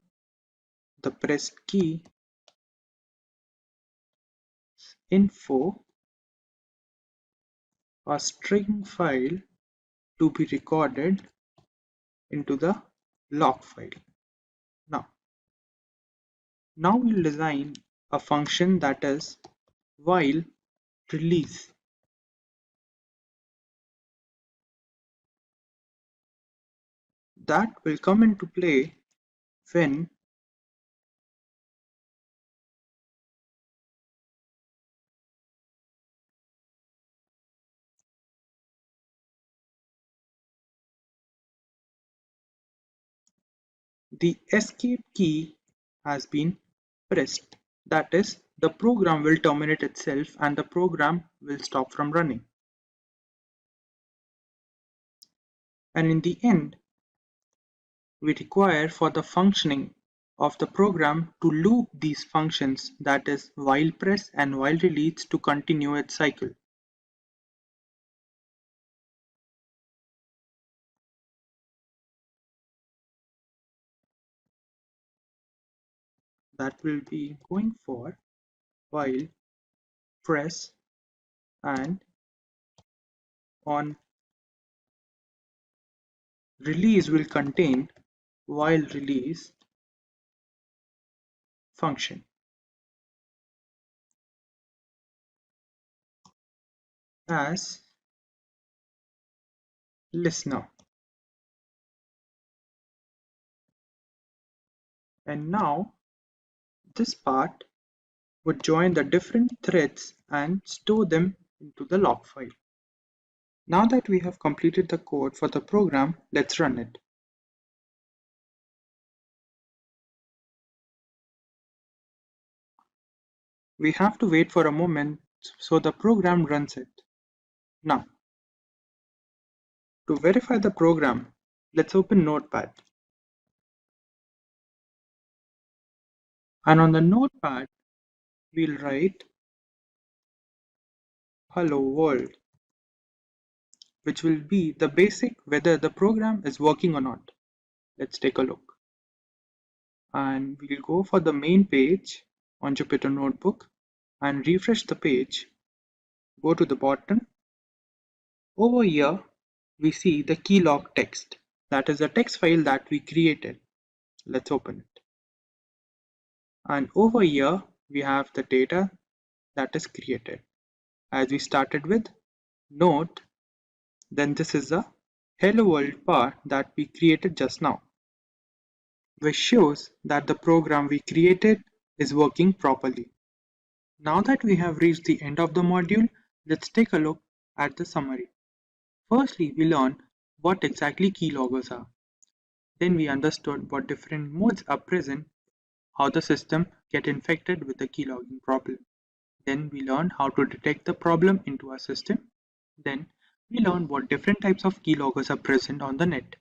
the pressed key info, a string file to be recorded into the log file. Now we'll design a function that is while release. That will come into play when the escape key has been pressed. That is, the program will terminate itself and the program will stop from running. And in the end, we require for the functioning of the program to loop these functions, that is while press and while release, to continue its cycle. That will be going for while press and on release will contain while release function. As listener. And now this part would join the different threads and store them into the log file. Now that we have completed the code for the program, let's run it. We have to wait for a moment so the program runs it. Now, to verify the program, let's open Notepad. And on the Notepad, we'll write hello world, which will be the basic whether the program is working or not. Let's take a look. And we'll go for the main page on Jupyter Notebook and refresh the page. Go to the bottom. Over here, we see the keylog text. That is the text file that we created. Let's open it. And over here, we have the data that is created. As we started with note, then this is the hello world part that we created just now, which shows that the program we created is working properly. Now that we have reached the end of the module, let's take a look at the summary. Firstly, we learned what exactly keyloggers are. Then we understood what different modes are present, how the system get infected with the keylogging problem. Then we learned how to detect the problem into our system. Then we learned what different types of keyloggers are present on the net.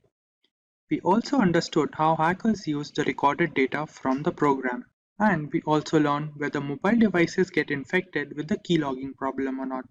We also understood how hackers use the recorded data from the program. And we also learned whether mobile devices get infected with the keylogging problem or not.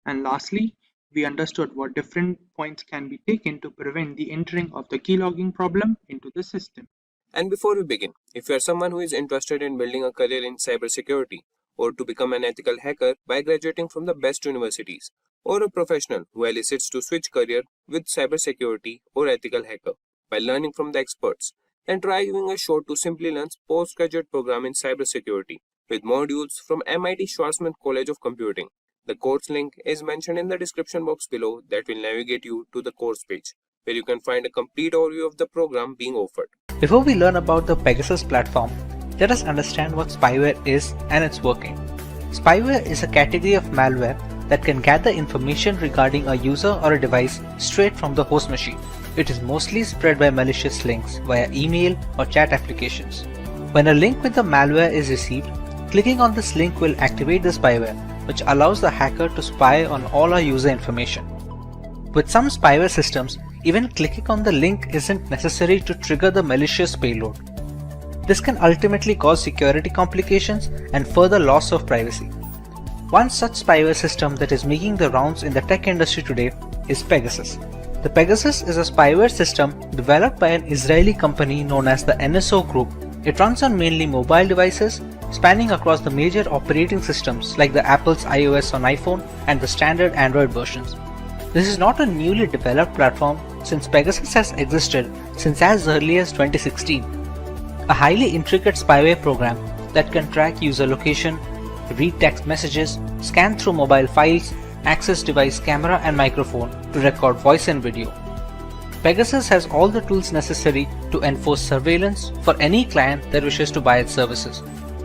And lastly, we understood what different points can be taken to prevent the entering of the keylogging problem into the system. And before we begin, if you are someone who is interested in building a career in cybersecurity, or to become an ethical hacker by graduating from the best universities, or a professional who elicits to switch career with cybersecurity or ethical hacker by learning from the experts, then try giving a shot to Simplilearn's postgraduate program in cybersecurity with modules from MIT Schwarzman College of Computing. The course link is mentioned in the description box below that will navigate you to the course page, where you can find a complete overview of the program being offered. Before we learn about the Pegasus platform, let us understand what spyware is and its working. Spyware is a category of malware that can gather information regarding a user or a device straight from the host machine. It is mostly spread by malicious links via email or chat applications. When a link with the malware is received, clicking on this link will activate the spyware, which allows the hacker to spy on all our user information. With some spyware systems, even clicking on the link isn't necessary to trigger the malicious payload. This can ultimately cause security complications and further loss of privacy. One such spyware system that is making the rounds in the tech industry today is Pegasus. The Pegasus is a spyware system developed by an Israeli company known as the NSO Group. It runs on mainly mobile devices, spanning across the major operating systems like the Apple's iOS on iPhone and the standard Android versions. This is not a newly developed platform since Pegasus has existed since as early as 2016. A highly intricate spyware program that can track user location, read text messages, scan through mobile files, access device camera and microphone to record voice and video. Pegasus has all the tools necessary to enforce surveillance for any client that wishes to buy its services.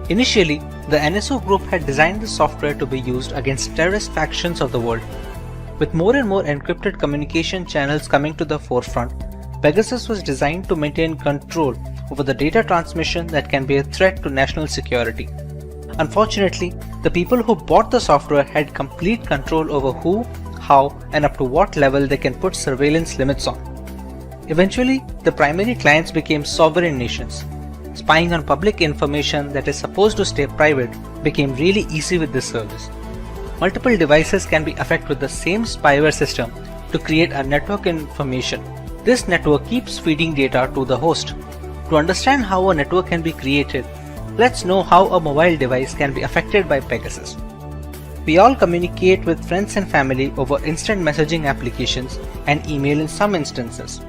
Initially, the NSO Group had designed the software to be used against terrorist factions of the world. With more and more encrypted communication channels coming to the forefront, Pegasus was designed to maintain control over the data transmission that can be a threat to national security. Unfortunately, the people who bought the software had complete control over who, how, and up to what level they can put surveillance limits on. Eventually, the primary clients became sovereign nations. Spying on public information that is supposed to stay private became really easy with this service. Multiple devices can be affected with the same spyware system to create a network information. This network keeps feeding data to the host. To understand how a network can be created, let's know how a mobile device can be affected by Pegasus. We all communicate with friends and family over instant messaging applications and email in some instances.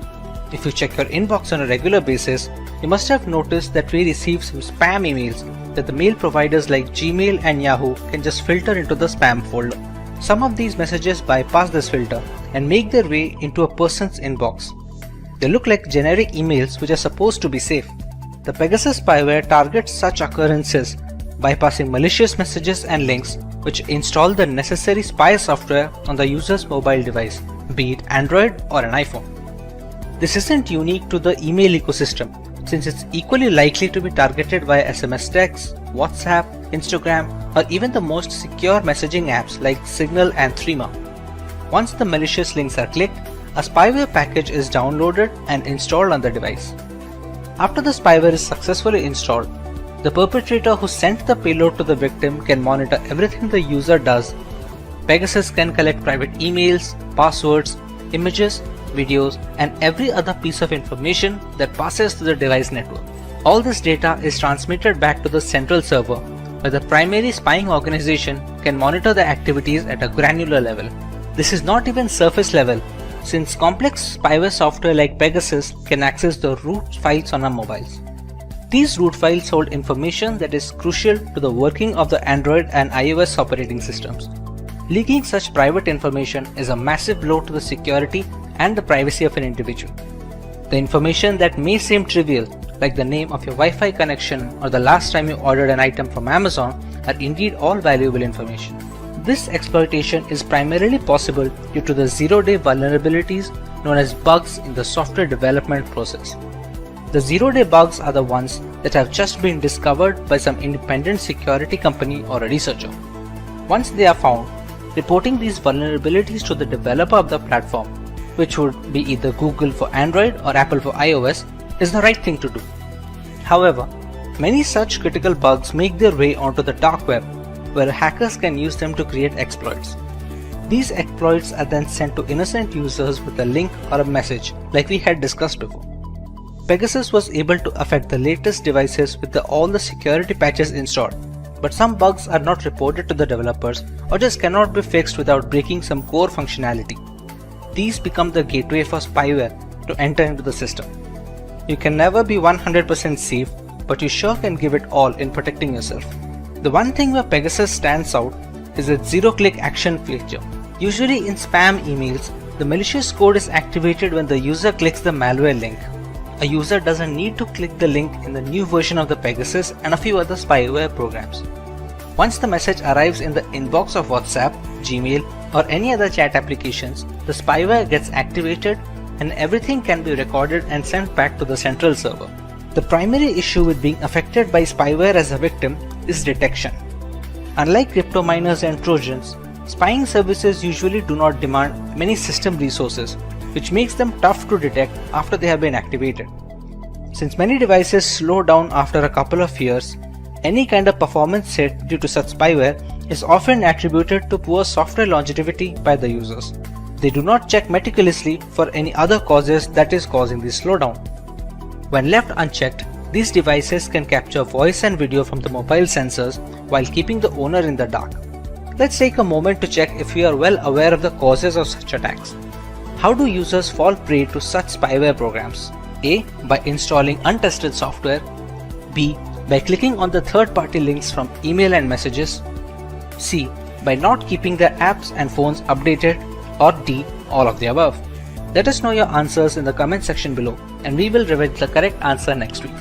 If you check your inbox on a regular basis, you must have noticed that we receive some spam emails that the mail providers like Gmail and Yahoo can just filter into the spam folder. Some of these messages bypass this filter and make their way into a person's inbox. They look like generic emails which are supposed to be safe. The Pegasus spyware targets such occurrences, bypassing malicious messages and links which install the necessary spy software on the user's mobile device, be it Android or an iPhone. This isn't unique to the email ecosystem, since it's equally likely to be targeted via SMS text, WhatsApp, Instagram, or even the most secure messaging apps like Signal and Threema. Once the malicious links are clicked, a spyware package is downloaded and installed on the device. After the spyware is successfully installed, the perpetrator who sent the payload to the victim can monitor everything the user does. Pegasus can collect private emails, passwords, images, videos, and every other piece of information that passes through the device network. All this data is transmitted back to the central server, where the primary spying organization can monitor the activities at a granular level. This is not even surface level, since complex spyware software like Pegasus can access the root files on our mobiles. These root files hold information that is crucial to the working of the Android and iOS operating systems. Leaking such private information is a massive blow to the security and the privacy of an individual. The information that may seem trivial, like the name of your Wi-Fi connection or the last time you ordered an item from Amazon, are indeed all valuable information. This exploitation is primarily possible due to the zero-day vulnerabilities known as bugs in the software development process. The zero-day bugs are the ones that have just been discovered by some independent security company or a researcher. Once they are found, reporting these vulnerabilities to the developer of the platform, which would be either Google for Android or Apple for iOS, is the right thing to do. However, many such critical bugs make their way onto the dark web, where hackers can use them to create exploits. These exploits are then sent to innocent users with a link or a message, like we had discussed before. Pegasus was able to affect the latest devices with all the security patches installed, but some bugs are not reported to the developers or just cannot be fixed without breaking some core functionality. These become the gateway for spyware to enter into the system. You can never be 100% safe, but you sure can give it all in protecting yourself. The one thing where Pegasus stands out is its zero-click action feature. Usually in spam emails, the malicious code is activated when the user clicks the malware link. A user doesn't need to click the link in the new version of the Pegasus and a few other spyware programs. Once the message arrives in the inbox of WhatsApp, Gmail, or any other chat applications, the spyware gets activated and everything can be recorded and sent back to the central server. The primary issue with being affected by spyware as a victim is detection. Unlike crypto miners and Trojans, spying services usually do not demand many system resources, which makes them tough to detect after they have been activated. Since many devices slow down after a couple of years, any kind of performance hit due to such spyware is often attributed to poor software longevity by the users. They do not check meticulously for any other causes that is causing the slowdown. When left unchecked, these devices can capture voice and video from the mobile sensors while keeping the owner in the dark. Let's take a moment to check if we are well aware of the causes of such attacks. How do users fall prey to such spyware programs? A. By installing untested software. B. By clicking on the third-party links from email and messages. C. By not keeping their apps and phones updated. Or D. All of the above. Let us know your answers in the comment section below and we will reveal the correct answer next week.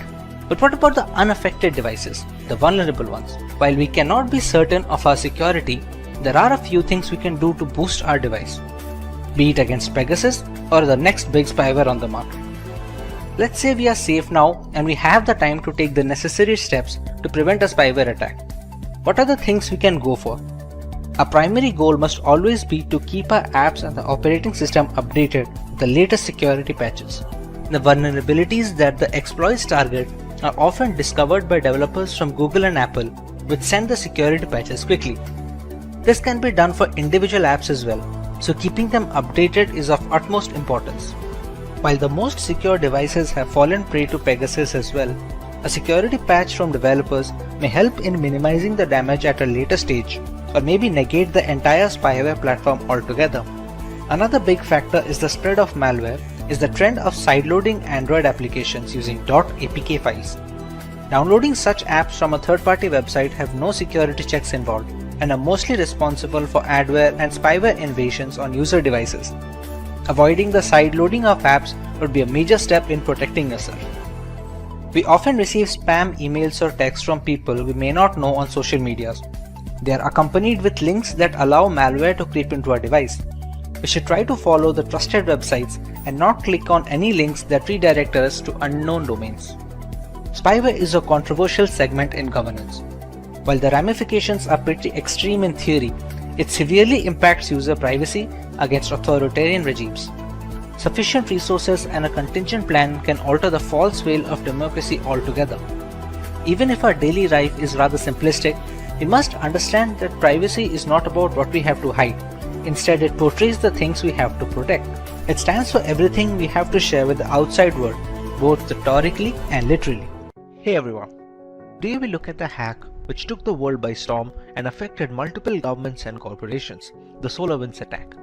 But what about the unaffected devices, the vulnerable ones? While we cannot be certain of our security, there are a few things we can do to boost our device, be it against Pegasus or the next big spyware on the market. Let's say we are safe now and we have the time to take the necessary steps to prevent a spyware attack. What are the things we can go for? Our primary goal must always be to keep our apps and the operating system updated with the latest security patches. The vulnerabilities that the exploits target are often discovered by developers from Google and Apple, which send the security patches quickly. This can be done for individual apps as well, so keeping them updated is of utmost importance. While the most secure devices have fallen prey to Pegasus as well, a security patch from developers may help in minimizing the damage at a later stage, or maybe negate the entire spyware platform altogether. Another big factor is the spread of malware is the trend of sideloading Android applications using .apk files. Downloading such apps from a third-party website have no security checks involved and are mostly responsible for adware and spyware invasions on user devices. Avoiding the sideloading of apps would be a major step in protecting yourself. We often receive spam emails or texts from people we may not know on social medias. They are accompanied with links that allow malware to creep into our device. We should try to follow the trusted websites and not click on any links that redirect us to unknown domains. Spyware is a controversial segment in governance. While the ramifications are pretty extreme in theory, it severely impacts user privacy against authoritarian regimes. Sufficient resources and a contingent plan can alter the false veil of democracy altogether. Even if our daily life is rather simplistic, we must understand that privacy is not about what we have to hide. Instead, it portrays the things we have to protect. It stands for everything we have to share with the outside world, both rhetorically and literally. Hey everyone, today we look at a hack which took the world by storm and affected multiple governments and corporations, the SolarWinds attack.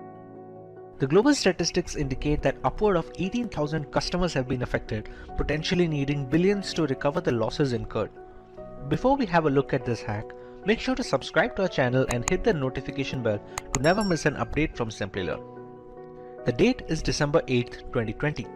The global statistics indicate that upward of 18,000 customers have been affected, potentially needing billions to recover the losses incurred. Before we have a look at this hack, make sure to subscribe to our channel and hit the notification bell to never miss an update from Simplilearn. The date is December 8th, 2020.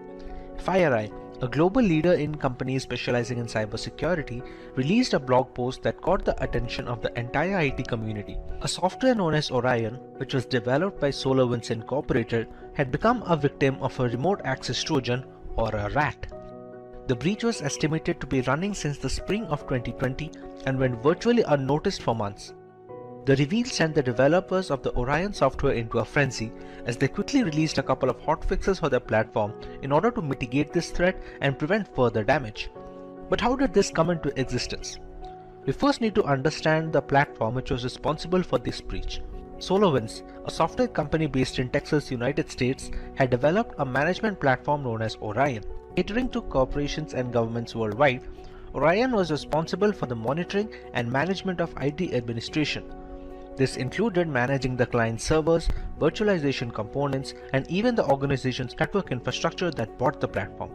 FireEye, a global leader in companies specializing in cybersecurity, released a blog post that caught the attention of the entire IT community. A software known as Orion, which was developed by SolarWinds Incorporated, had become a victim of a remote access Trojan, or a RAT. The breach was estimated to be running since the spring of 2020 and went virtually unnoticed for months. The reveal sent the developers of the Orion software into a frenzy as they quickly released a couple of hotfixes for their platform in order to mitigate this threat and prevent further damage. But how did this come into existence? We first need to understand the platform which was responsible for this breach. SolarWinds, a software company based in Texas, United States, had developed a management platform known as Orion. Catering to corporations and governments worldwide, Orion was responsible for the monitoring and management of IT administration. This included managing the client servers, virtualization components, and even the organization's network infrastructure that bought the platform.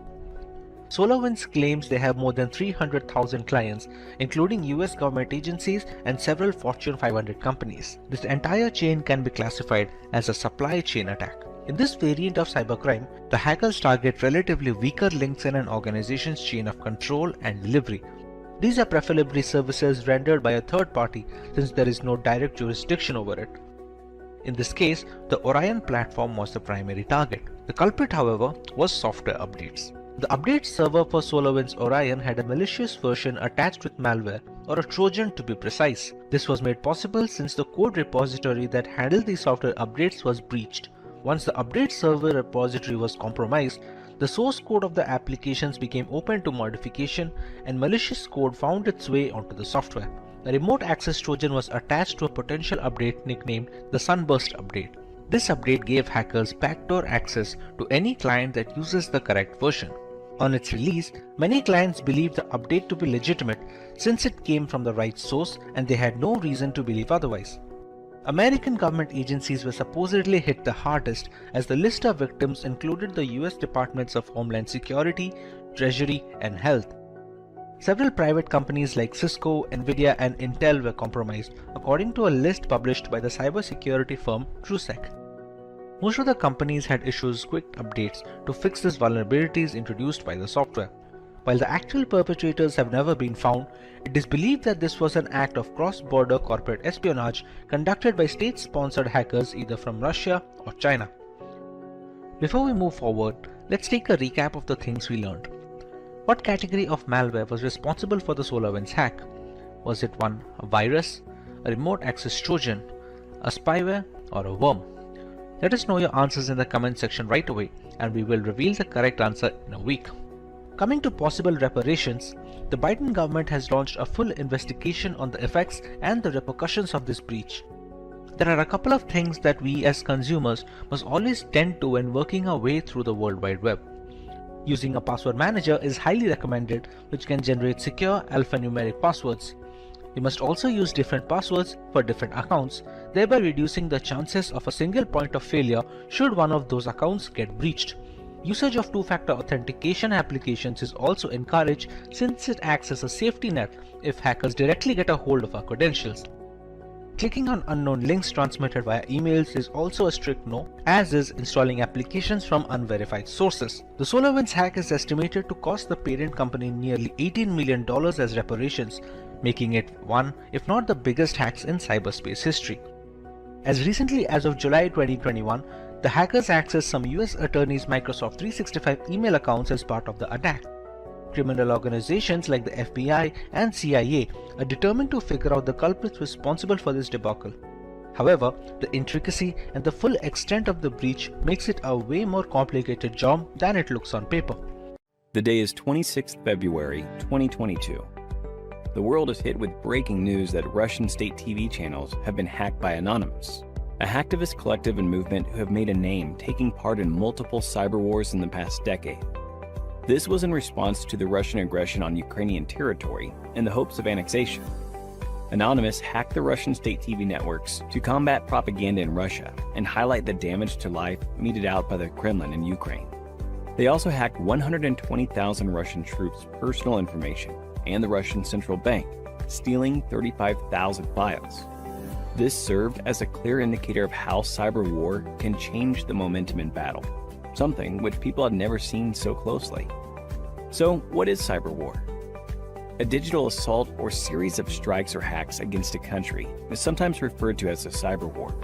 SolarWinds claims they have more than 300,000 clients, including US government agencies and several Fortune 500 companies. This entire chain can be classified as a supply chain attack. In this variant of cybercrime, the hackers target relatively weaker links in an organization's chain of control and delivery. These are preferably services rendered by a third party since there is no direct jurisdiction over it. In this case, the Orion platform was the primary target. The culprit, however, was software updates. The update server for SolarWinds Orion had a malicious version attached with malware, or a Trojan to be precise. This was made possible since the code repository that handled the software updates was breached. Once the update server repository was compromised, the source code of the applications became open to modification and malicious code found its way onto the software. A remote access Trojan was attached to a potential update nicknamed the Sunburst update. This update gave hackers backdoor access to any client that uses the correct version. On its release, many clients believed the update to be legitimate since it came from the right source and they had no reason to believe otherwise. American government agencies were supposedly hit the hardest as the list of victims included the US Departments of Homeland Security, Treasury, and Health. Several private companies like Cisco, Nvidia, and Intel were compromised, according to a list published by the cybersecurity firm TrueSec. Most of the companies had issued quick updates to fix these vulnerabilities introduced by the software. While the actual perpetrators have never been found, it is believed that this was an act of cross-border corporate espionage conducted by state-sponsored hackers either from Russia or China. Before we move forward, let's take a recap of the things we learned. What category of malware was responsible for the SolarWinds hack? Was it one, a virus, a remote access Trojan, a spyware, or a worm? Let us know your answers in the comment section right away, and we will reveal the correct answer in a week. Coming to possible reparations, the Biden government has launched a full investigation on the effects and the repercussions of this breach. There are a couple of things that we as consumers must always tend to when working our way through the World Wide Web. Using a password manager is highly recommended, which can generate secure alphanumeric passwords. You must also use different passwords for different accounts, thereby reducing the chances of a single point of failure should one of those accounts get breached. Usage of two-factor authentication applications is also encouraged since it acts as a safety net if hackers directly get a hold of our credentials. Clicking on unknown links transmitted via emails is also a strict no, as is installing applications from unverified sources. The SolarWinds hack is estimated to cost the parent company nearly $18 million as reparations, making it one, if not the biggest hacks in cyberspace history. As recently as of July 2021, the hackers accessed some US attorneys' Microsoft 365 email accounts as part of the attack. Criminal organizations like the FBI and CIA are determined to figure out the culprits responsible for this debacle. However, the intricacy and the full extent of the breach makes it a way more complicated job than it looks on paper. The day is 26th February 2022. The world is hit with breaking news that Russian state TV channels have been hacked by Anonymous, a hacktivist collective and movement who have made a name taking part in multiple cyber wars in the past decade. This was in response to the Russian aggression on Ukrainian territory in the hopes of annexation. Anonymous hacked the Russian state TV networks to combat propaganda in Russia and highlight the damage to life meted out by the Kremlin in Ukraine. They also hacked 120,000 Russian troops' personal information and the Russian central bank, stealing 35,000 files. This served as a clear indicator of how cyber war can change the momentum in battle, something which people had never seen so closely. So, what is cyber war? A digital assault or series of strikes or hacks against a country is sometimes referred to as a cyber war.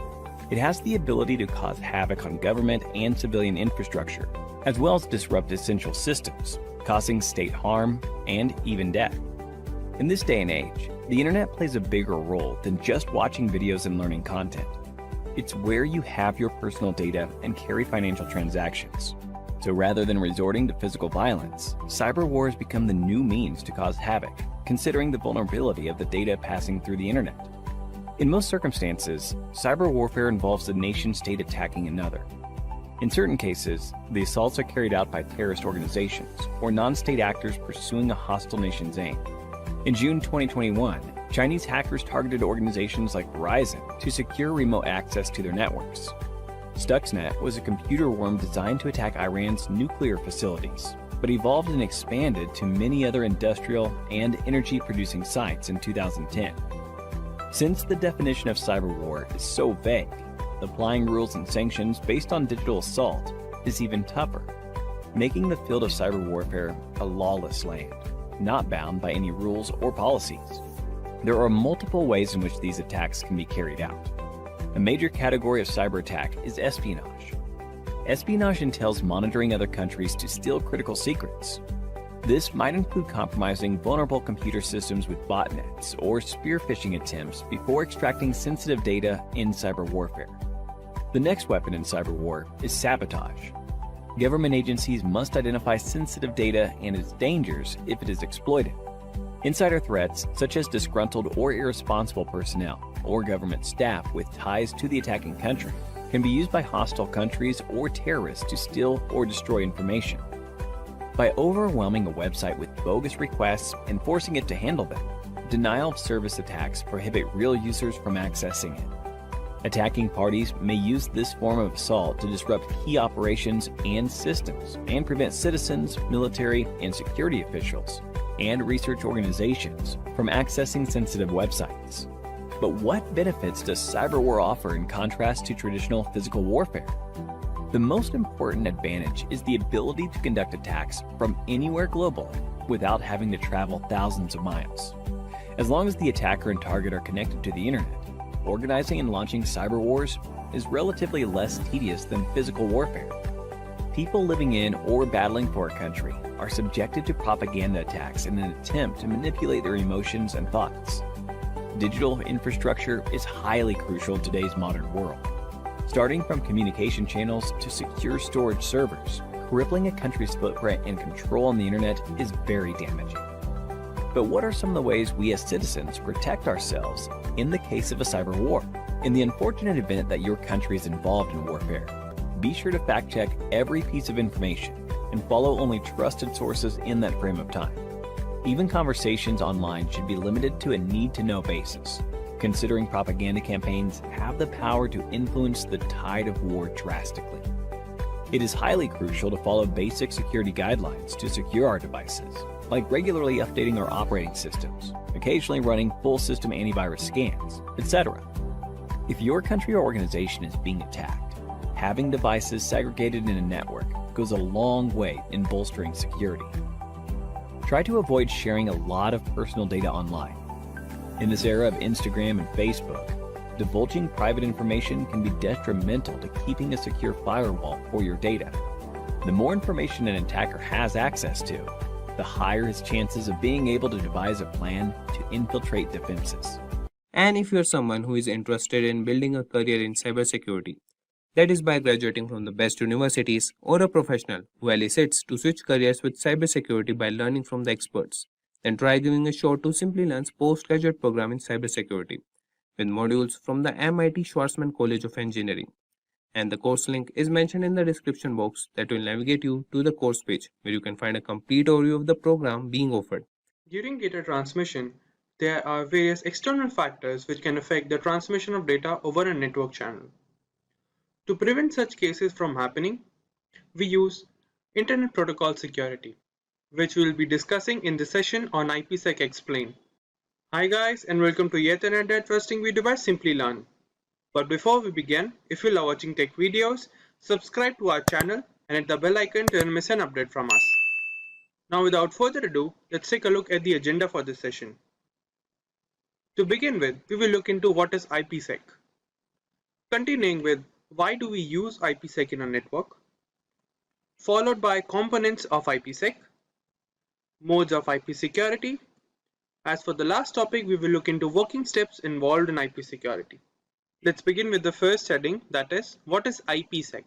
It has the ability to cause havoc on government and civilian infrastructure, as well as disrupt essential systems, causing state harm and even death. In this day and age, the internet plays a bigger role than just watching videos and learning content. It's where you have your personal data and carry financial transactions. So rather than resorting to physical violence, cyber wars become the new means to cause havoc, considering the vulnerability of the data passing through the internet. In most circumstances, cyber warfare involves a nation-state attacking another. In certain cases, the assaults are carried out by terrorist organizations or non-state actors pursuing a hostile nation's aim. In June 2021, Chinese hackers targeted organizations like Verizon to secure remote access to their networks. Stuxnet was a computer worm designed to attack Iran's nuclear facilities. but evolved and expanded to many other industrial and energy-producing sites in 2010. Since the definition of cyber war is so vague, applying rules and sanctions based on digital assault is even tougher, making the field of cyber warfare a lawless land, not bound by any rules or policies. There are multiple ways in which these attacks can be carried out. A major category of cyber attack is espionage. Espionage entails monitoring other countries to steal critical secrets. This might include compromising vulnerable computer systems with botnets or spear phishing attempts before extracting sensitive data in cyber warfare. The next weapon in cyber war is sabotage. Government agencies must identify sensitive data and its dangers if it is exploited. Insider threats, such as disgruntled or irresponsible personnel or government staff with ties to the attacking country, can be used by hostile countries or terrorists to steal or destroy information. By overwhelming a website with bogus requests and forcing it to handle them, denial of service attacks prohibit real users from accessing it. Attacking parties may use this form of assault to disrupt key operations and systems and prevent citizens, military, and security officials and research organizations from accessing sensitive websites. But what benefits does cyber war offer in contrast to traditional physical warfare? The most important advantage is the ability to conduct attacks from anywhere globally without having to travel thousands of miles. As long as the attacker and target are connected to the internet, organizing and launching cyber wars is relatively less tedious than physical warfare. People living in or battling for a country are subjected to propaganda attacks in an attempt to manipulate their emotions and thoughts. Digital infrastructure is highly crucial in today's modern world. Starting from communication channels to secure storage servers, crippling a country's footprint and control on the internet is very damaging. But what are some of the ways we as citizens protect ourselves in the case of a cyber war? In the unfortunate event that your country is involved in warfare, be sure to fact-check every piece of information and follow only trusted sources in that frame of time. Even conversations online should be limited to a need-to-know basis, considering propaganda campaigns have the power to influence the tide of war drastically. It is highly crucial to follow basic security guidelines to secure our devices, like regularly updating our operating systems, occasionally running full system antivirus scans, etc. If your country or organization is being attacked, having devices segregated in a network goes a long way in bolstering security. Try to avoid sharing a lot of personal data online. In this era of Instagram and Facebook, divulging private information can be detrimental to keeping a secure firewall for your data. The more information an attacker has access to, the higher his chances of being able to devise a plan to infiltrate defenses. And if you're someone who is interested in building a career in cybersecurity, that is by graduating from the best universities, or a professional who elicits to switch careers with cybersecurity by learning from the experts, then try giving a shot to Simplilearn's postgraduate program in cybersecurity with modules from the MIT Schwarzman College of Engineering. And the course link is mentioned in the description box that will navigate you to the course page where you can find a complete overview of the program being offered. During data transmission, there are various external factors which can affect the transmission of data over a network channel. To prevent such cases from happening, we use Internet Protocol Security, which we will be discussing in this session on IPsec Explained. Hi guys, and welcome to yet another interesting video by Simplilearn. But before we begin, if you love watching tech videos, subscribe to our channel and hit the bell icon to not miss an update from us. Now without further ado, let's take a look at the agenda for this session. To begin with, we will look into what is IPsec. Continuing with why do we use IPsec in a network, followed by components of IPsec, modes of IP security. As for the last topic, we will look into working steps involved in IP security. Let's begin with the first heading, that is, what is IPsec?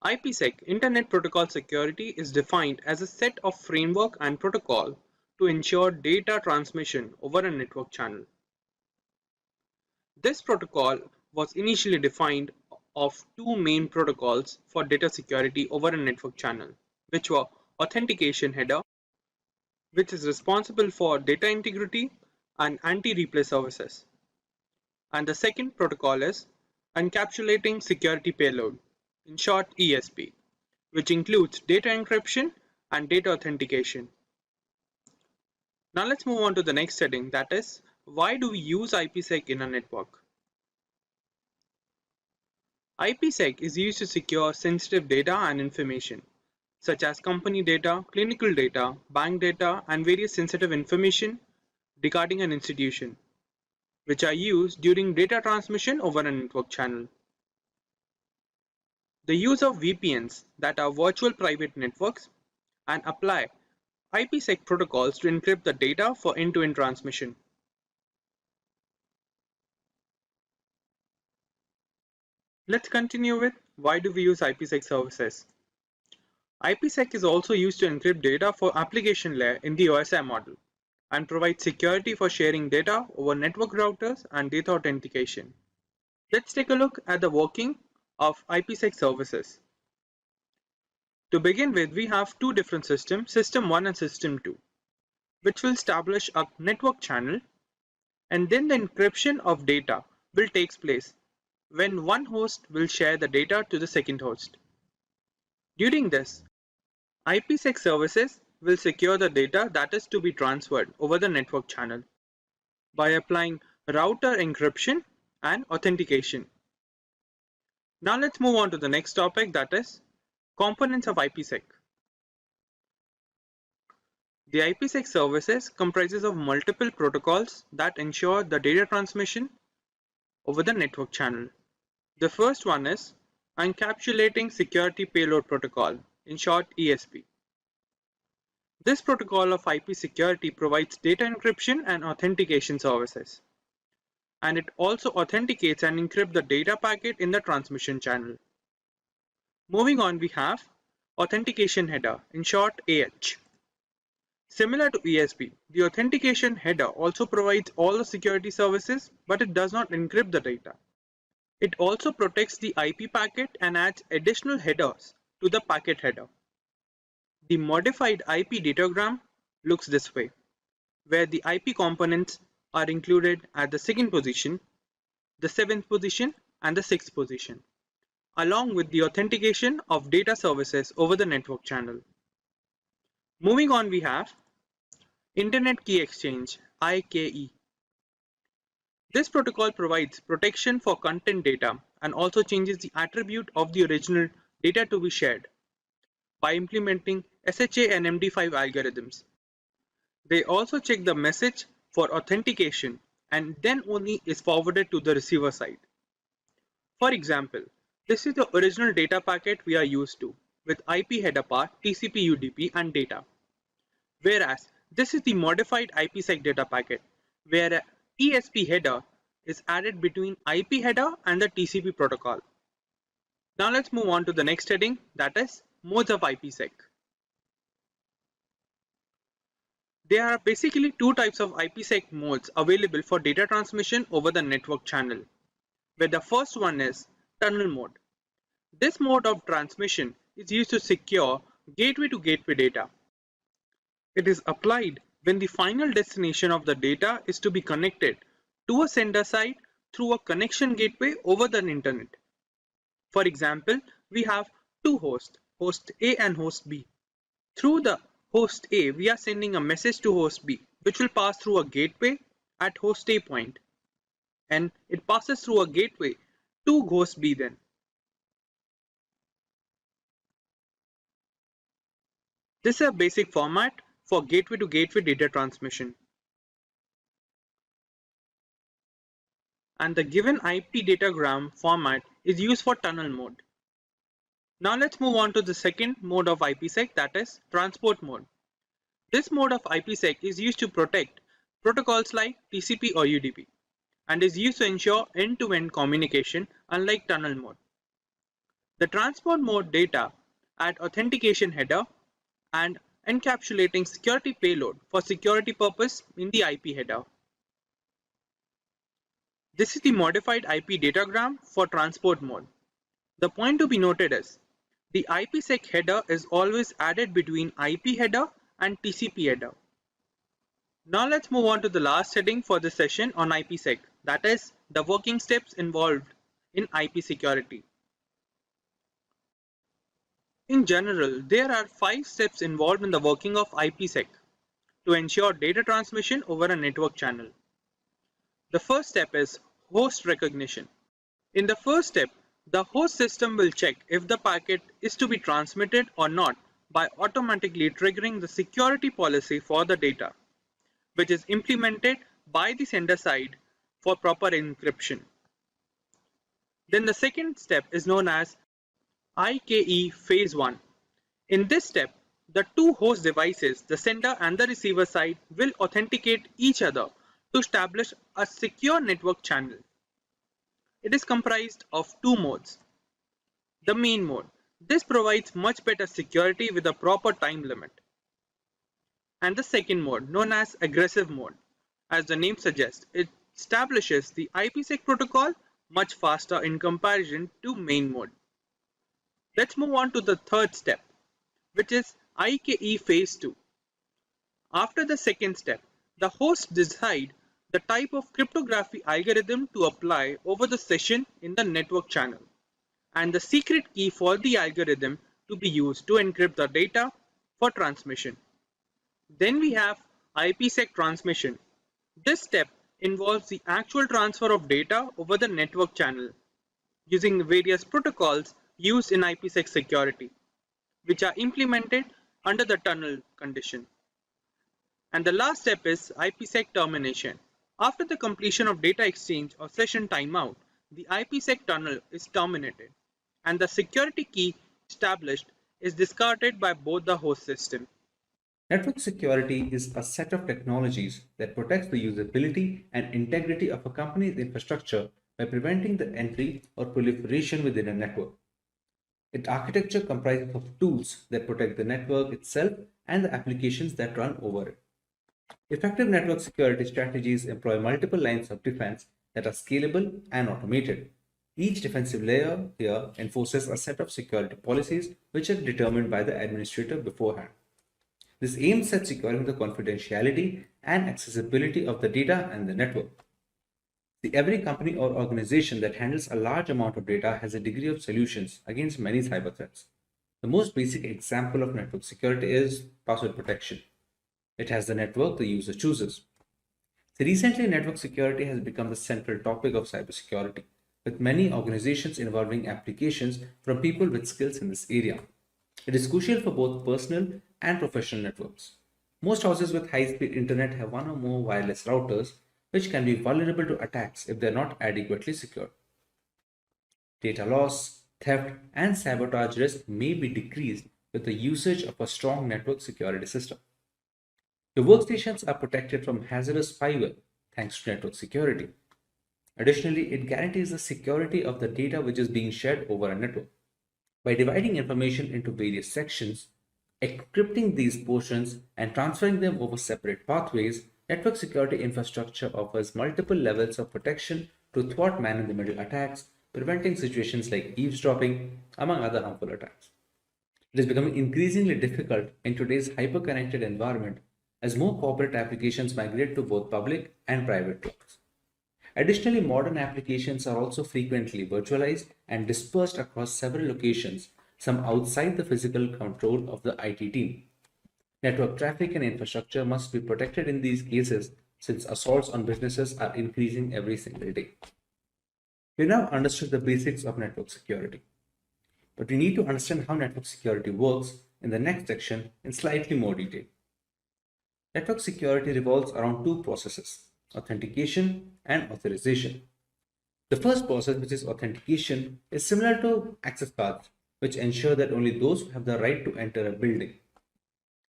IPsec, Internet Protocol Security, is defined as a set of framework and protocol to ensure data transmission over a network channel. This protocol was initially defined of two main protocols for data security over a network channel, which were authentication header, which is responsible for data integrity and anti-replay services. And the second protocol is encapsulating security payload, in short ESP, which includes data encryption and data authentication. Now let's move on to the next setting, that is, why do we use IPsec in a network? IPsec is used to secure sensitive data and information, such as company data, clinical data, bank data, and various sensitive information regarding an institution, which are used during data transmission over a network channel. The use of VPNs, that are virtual private networks, and apply IPsec protocols to encrypt the data for end-to-end transmission. Let's continue with why do we use IPsec services. IPsec is also used to encrypt data for application layer in the OSI model and provide security for sharing data over network routers and data authentication. Let's take a look at the working of IPsec services. To begin with, we have two different systems, System 1 and System 2, which will establish a network channel, and then the encryption of data will take place when one host will share the data to the second host. During this, IPsec services will secure the data that is to be transferred over the network channel by applying router encryption and authentication. Now let's move on to the next topic, that is components of IPsec. The IPsec services comprises of multiple protocols that ensure the data transmission over the network channel. The first one is Encapsulating Security Payload Protocol, in short ESP. This protocol of IP security provides data encryption and authentication services, and it also authenticates and encrypts the data packet in the transmission channel. Moving on, we have Authentication Header, in short AH. Similar to ESP, the authentication header also provides all the security services, but it does not encrypt the data. It also protects the IP packet and adds additional headers to the packet header. The modified IP datagram looks this way, where the IP components are included at the second position, the seventh position, and the sixth position, along with the authentication of data services over the network channel. Moving on, we have Internet Key Exchange, IKE. This protocol provides protection for content data and also changes the attribute of the original data to be shared by implementing SHA and MD5 algorithms. They also check the message for authentication and then only is forwarded to the receiver side. For example, this is the original data packet we are used to with IP header path, TCP UDP and data. Whereas this is the modified IPsec data packet where a ESP header is added between IP header and the TCP protocol. Now let's move on to the next heading, that is modes of IPsec. There are basically two types of IPsec modes available for data transmission over the network channel, where the first one is tunnel mode. This mode of transmission is used to secure gateway to gateway data. It is applied when the final destination of the data is to be connected to a sender side through a connection gateway over the internet. For example, we have two hosts, host A and host B. Through the host A, we are sending a message to host B, which will pass through a gateway at host A point, and it passes through a gateway to host B then. This is a basic format for gateway to gateway data transmission. And the given IP datagram format is used for tunnel mode. Now let's move on to the second mode of IPsec, that is transport mode. This mode of IPsec is used to protect protocols like TCP or UDP and is used to ensure end-to-end communication, unlike tunnel mode. The transport mode data add authentication header and encapsulating security payload for security purpose in the IP header. This is the modified IP datagram for transport mode. The point to be noted is the IPsec header is always added between IP header and TCP header. Now let's move on to the last heading for this session on IPsec, that is the working steps involved in IP security. In general, there are 5 steps involved in the working of IPsec to ensure data transmission over a network channel. The first step is host recognition. In the first step, the host system will check if the packet is to be transmitted or not by automatically triggering the security policy for the data, which is implemented by the sender side for proper encryption. Then the second step is known as IKE Phase 1. In this step, the two host devices, the sender and the receiver side, will authenticate each other to establish a secure network channel. It is comprised of two modes. The main mode. This provides much better security with a proper time limit. And the second mode, known as aggressive mode. As the name suggests, it establishes the IPsec protocol much faster in comparison to main mode. Let's move on to the third step, which is IKE Phase 2. After the second step, the host decide the type of cryptography algorithm to apply over the session in the network channel, and the secret key for the algorithm to be used to encrypt the data for transmission. Then we have IPsec transmission. This step involves the actual transfer of data over the network channel using the various protocols used in IPsec security, which are implemented under the tunnel condition. And the last step is IPsec termination. After the completion of data exchange or session timeout, the IPsec tunnel is terminated, and the security key established is discarded by both the host system. Network security is a set of technologies that protects the usability and integrity of a company's infrastructure by preventing the entry or proliferation within a network. Its architecture comprises of tools that protect the network itself and the applications that run over it. Effective network security strategies employ multiple lines of defense that are scalable and automated. Each defensive layer here enforces a set of security policies which are determined by the administrator beforehand. This aims at securing the confidentiality and accessibility of the data and the network. Every company or organization that handles a large amount of data has a degree of solutions against many cyber threats. The most basic example of network security is password protection. It has the network the user chooses. So recently, network security has become the central topic of cybersecurity, with many organizations involving applications from people with skills in this area. It is crucial for both personal and professional networks. Most houses with high-speed internet have one or more wireless routers, which can be vulnerable to attacks if they are not adequately secured. Data loss, theft, and sabotage risk may be decreased with the usage of a strong network security system. Your workstations are protected from hazardous spyware thanks to network security. Additionally, it guarantees the security of the data which is being shared over a network. By dividing information into various sections, encrypting these portions, and transferring them over separate pathways, network security infrastructure offers multiple levels of protection to thwart man-in-the-middle attacks, preventing situations like eavesdropping, among other harmful attacks. It is becoming increasingly difficult in today's hyper-connected environment as more corporate applications migrate to both public and private clouds. Additionally, modern applications are also frequently virtualized and dispersed across several locations, some outside the physical control of the IT team. Network traffic and infrastructure must be protected in these cases since assaults on businesses are increasing every single day. We now understood the basics of network security, but we need to understand how network security works in the next section in slightly more detail. Network security revolves around two processes: authentication and authorization. The first process, which is authentication, is similar to access cards, which ensure that only those who have the right to enter a building.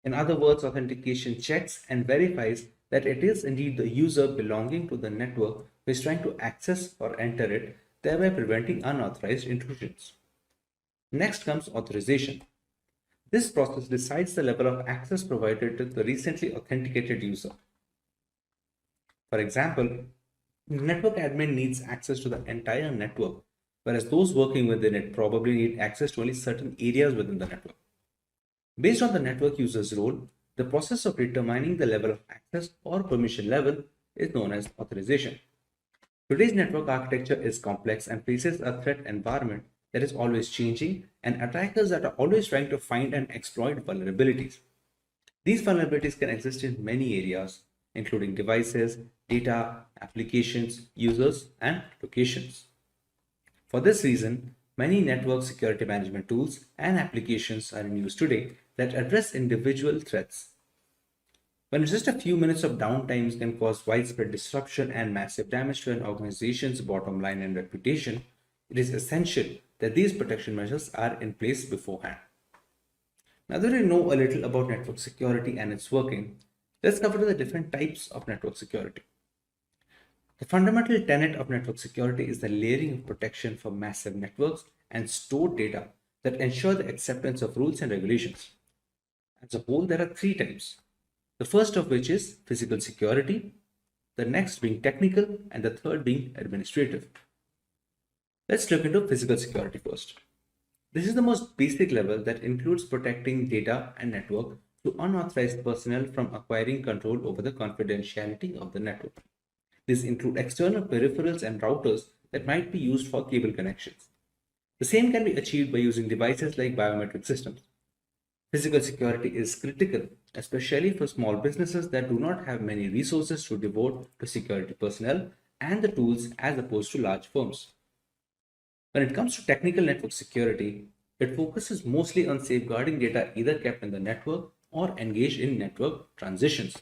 In other words, authentication checks and verifies that it is indeed the user belonging to the network who is trying to access or enter it, thereby preventing unauthorized intrusions. Next comes authorization. This process decides the level of access provided to the recently authenticated user. For example, network admin needs access to the entire network, whereas those working within it probably need access to only certain areas within the network. Based on the network user's role, the process of determining the level of access or permission level is known as authorization. Today's network architecture is complex and faces a threat environment that is always changing and attackers that are always trying to find and exploit vulnerabilities. These vulnerabilities can exist in many areas, including devices, data, applications, users, and locations. For this reason, many network security management tools and applications are in use today that address individual threats. When just a few minutes of downtime can cause widespread disruption and massive damage to an organization's bottom line and reputation, it is essential that these protection measures are in place beforehand. Now that we know a little about network security and its working, let's cover the different types of network security. The fundamental tenet of network security is the layering of protection for massive networks and stored data that ensure the acceptance of rules and regulations. As a whole, there are three types. The first of which is physical security, the next being technical, and the third being administrative. Let's look into physical security first. This is the most basic level that includes protecting data and network to unauthorized personnel from acquiring control over the confidentiality of the network. These include external peripherals and routers that might be used for cable connections. The same can be achieved by using devices like biometric systems. Physical security is critical, especially for small businesses that do not have many resources to devote to security personnel and the tools as opposed to large firms. When it comes to technical network security, it focuses mostly on safeguarding data either kept in the network or engaged in network transitions.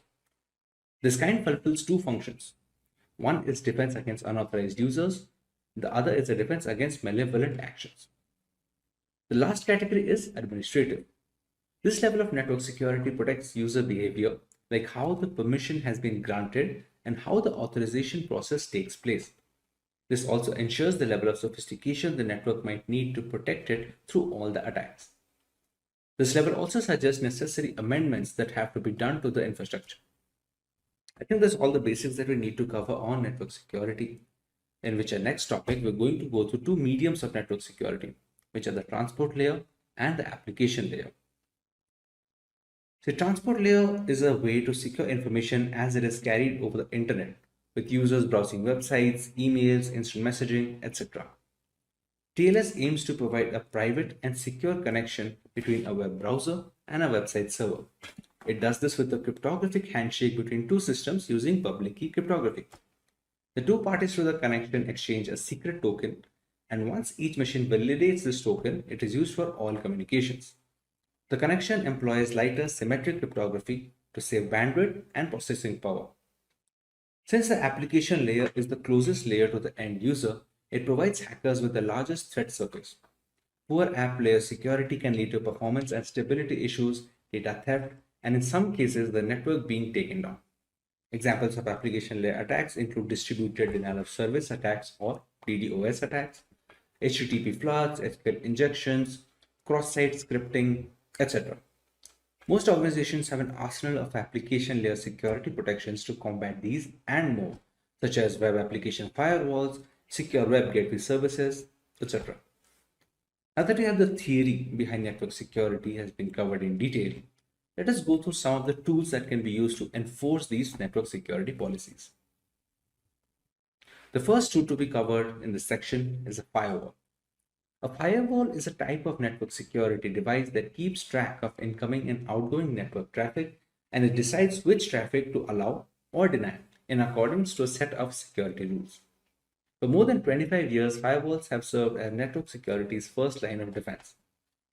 This kind fulfills two functions. One is defense against unauthorized users, the other is a defense against malevolent actions. The last category is administrative. This level of network security protects user behavior, like how the permission has been granted and how the authorization process takes place. This also ensures the level of sophistication the network might need to protect it through all the attacks. This level also suggests necessary amendments that have to be done to the infrastructure. I think that's all the basics that we need to cover on network security, in which our next topic we're going to go through two mediums of network security, which are the transport layer and the application layer. The transport layer is a way to secure information as it is carried over the internet, with users browsing websites, emails, instant messaging, etc. TLS aims to provide a private and secure connection between a web browser and a website server. It does this with a cryptographic handshake between two systems using public key cryptography. The two parties to the connection exchange a secret token, and once each machine validates this token, it is used for all communications. The connection employs lighter symmetric cryptography to save bandwidth and processing power. Since the application layer is the closest layer to the end user, it provides hackers with the largest threat surface. Poor app layer security can lead to performance and stability issues, data theft, and in some cases, the network being taken down. Examples of application layer attacks include distributed denial of service attacks or DDoS attacks, HTTP floods, SQL injections, cross-site scripting, etc. Most organizations have an arsenal of application layer security protections to combat these and more, such as web application firewalls, secure web gateway services, etc. Now that we have the theory behind network security has been covered in detail, let us go through some of the tools that can be used to enforce these network security policies. The first tool to be covered in this section is a firewall. A firewall is a type of network security device that keeps track of incoming and outgoing network traffic, and it decides which traffic to allow or deny in accordance to a set of security rules. For more than 25 years, firewalls have served as network security's first line of defense.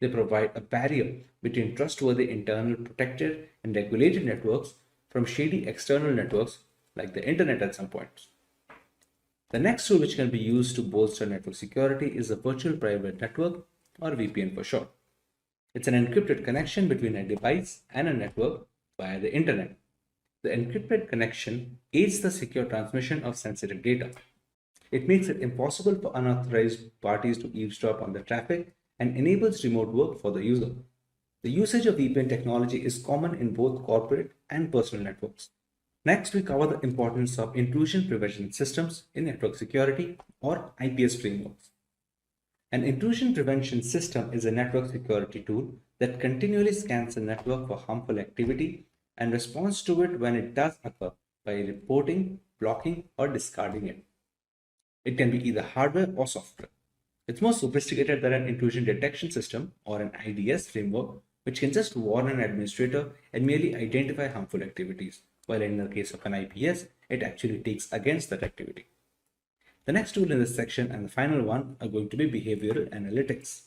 They provide a barrier between trustworthy internal protected and regulated networks from shady external networks like the internet at some point. The next tool which can be used to bolster network security is a virtual private network, or VPN for short. It's an encrypted connection between a device and a network via the internet. The encrypted connection aids the secure transmission of sensitive data. It makes it impossible for unauthorized parties to eavesdrop on the traffic and enables remote work for the user. The usage of VPN technology is common in both corporate and personal networks. Next, we cover the importance of intrusion prevention systems in network security, or IPS frameworks. An intrusion prevention system is a network security tool that continually scans the network for harmful activity and responds to it when it does occur by reporting, blocking, or discarding it. It can be either hardware or software. It's more sophisticated than an intrusion detection system or an IDS framework, which can just warn an administrator and merely identify harmful activities, while in the case of an IPS, it actually takes against that activity. The next tool in this section and the final one are going to be behavioral analytics.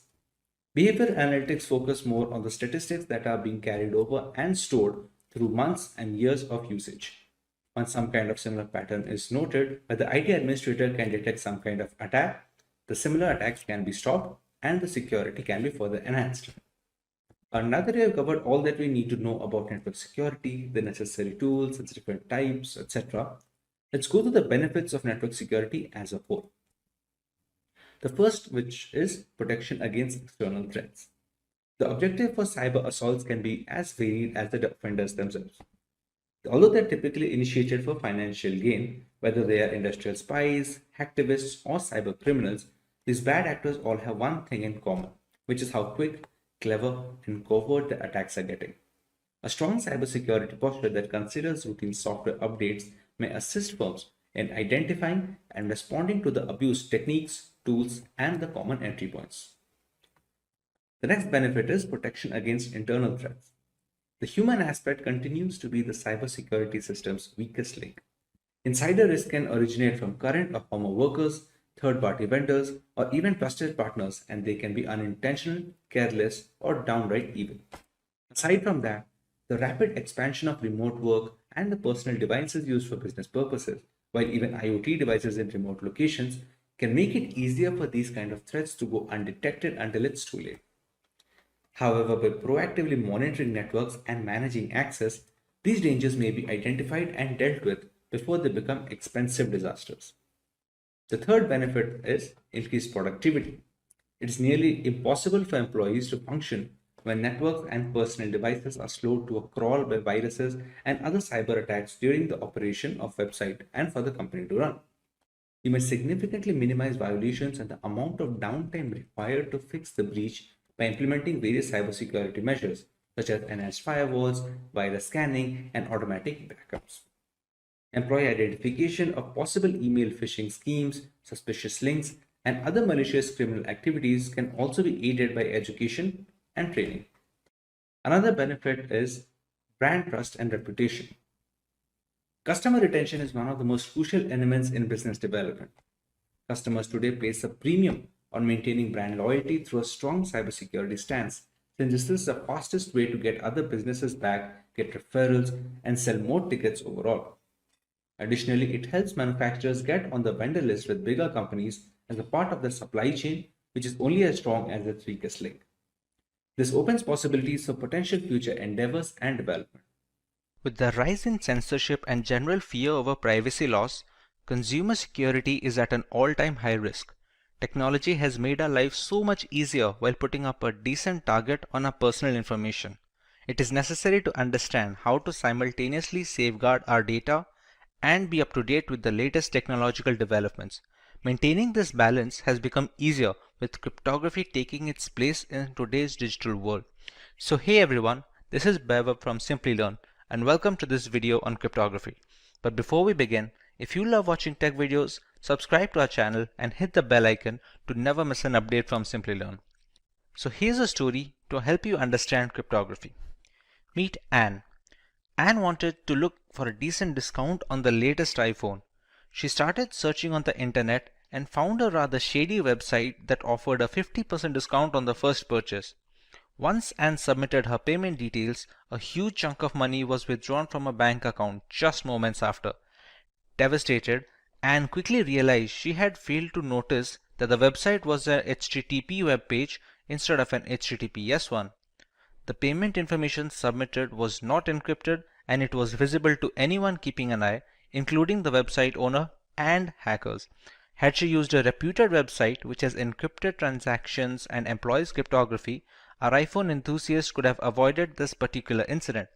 Behavioral analytics focus more on the statistics that are being carried over and stored through months and years of usage. Once some kind of similar pattern is noted, where the IT administrator can detect some kind of attack, the similar attacks can be stopped and the security can be further enhanced. Now that we have covered all that we need to know about network security, the necessary tools, its different types, etc., let's go to the benefits of network security as a whole. The first, which is protection against external threats. The objective for cyber assaults can be as varied as the offenders themselves. Although they're typically initiated for financial gain, whether they are industrial spies, hacktivists, or cyber criminals, these bad actors all have one thing in common, which is how quick, clever, and covert the attacks are getting. A strong cybersecurity posture that considers routine software updates may assist firms in identifying and responding to the abuse techniques, tools, and the common entry points. The next benefit is protection against internal threats. The human aspect continues to be the cybersecurity system's weakest link. Insider risk can originate from current or former workers, third-party vendors, or even trusted partners, and they can be unintentional, careless, or downright evil. Aside from that, the rapid expansion of remote work and the personal devices used for business purposes, while even IoT devices in remote locations, can make it easier for these kind of threats to go undetected until it's too late. However, by proactively monitoring networks and managing access, these dangers may be identified and dealt with before they become expensive disasters. The third benefit is increased productivity. It is nearly impossible for employees to function when networks and personal devices are slowed to a crawl by viruses and other cyber attacks during the operation of website and for the company to run. You may significantly minimize violations and the amount of downtime required to fix the breach by implementing various cybersecurity measures such as enhanced firewalls, virus scanning, and automatic backups. Employee identification of possible email phishing schemes, suspicious links, and other malicious criminal activities can also be aided by education and training. Another benefit is brand trust and reputation. Customer retention is one of the most crucial elements in business development. Customers today place a premium on maintaining brand loyalty through a strong cybersecurity stance, since this is the fastest way to get other businesses back, get referrals, and sell more tickets overall. Additionally, it helps manufacturers get on the vendor list with bigger companies as a part of their supply chain, which is only as strong as its weakest link. This opens possibilities for potential future endeavors and development. With the rise in censorship and general fear over privacy loss, consumer security is at an all-time high risk. Technology has made our lives so much easier while putting up a decent target on our personal information. It is necessary to understand how to simultaneously safeguard our data and be up to date with the latest technological developments. Maintaining this balance has become easier with cryptography taking its place in today's digital world. So hey everyone, this is Bev from Simplilearn and welcome to this video on cryptography. But before we begin, if you love watching tech videos, subscribe to our channel and hit the bell icon to never miss an update from Simplilearn. So here's a story to help you understand cryptography. Meet Anne. Anne wanted to look for a decent discount on the latest iPhone. She started searching on the internet and found a rather shady website that offered a 50% discount on the first purchase. Once Anne submitted her payment details, a huge chunk of money was withdrawn from her bank account just moments after. Devastated, Anne quickly realized she had failed to notice that the website was a HTTP web page instead of an HTTPS one. The payment information submitted was not encrypted and it was visible to anyone keeping an eye, including the website owner and hackers. Had she used a reputed website which has encrypted transactions and employs cryptography, our iPhone enthusiast could have avoided this particular incident.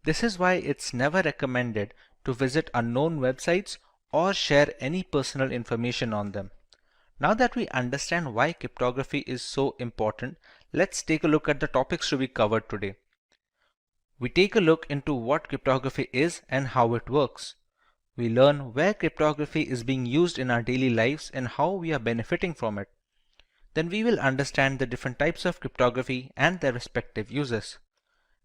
This is why it's never recommended to visit unknown websites or share any personal information on them. Now that we understand why cryptography is so important, let's take a look at the topics to be covered today. We take a look into what cryptography is and how it works. We learn where cryptography is being used in our daily lives and how we are benefiting from it. then we will understand the different types of cryptography and their respective uses.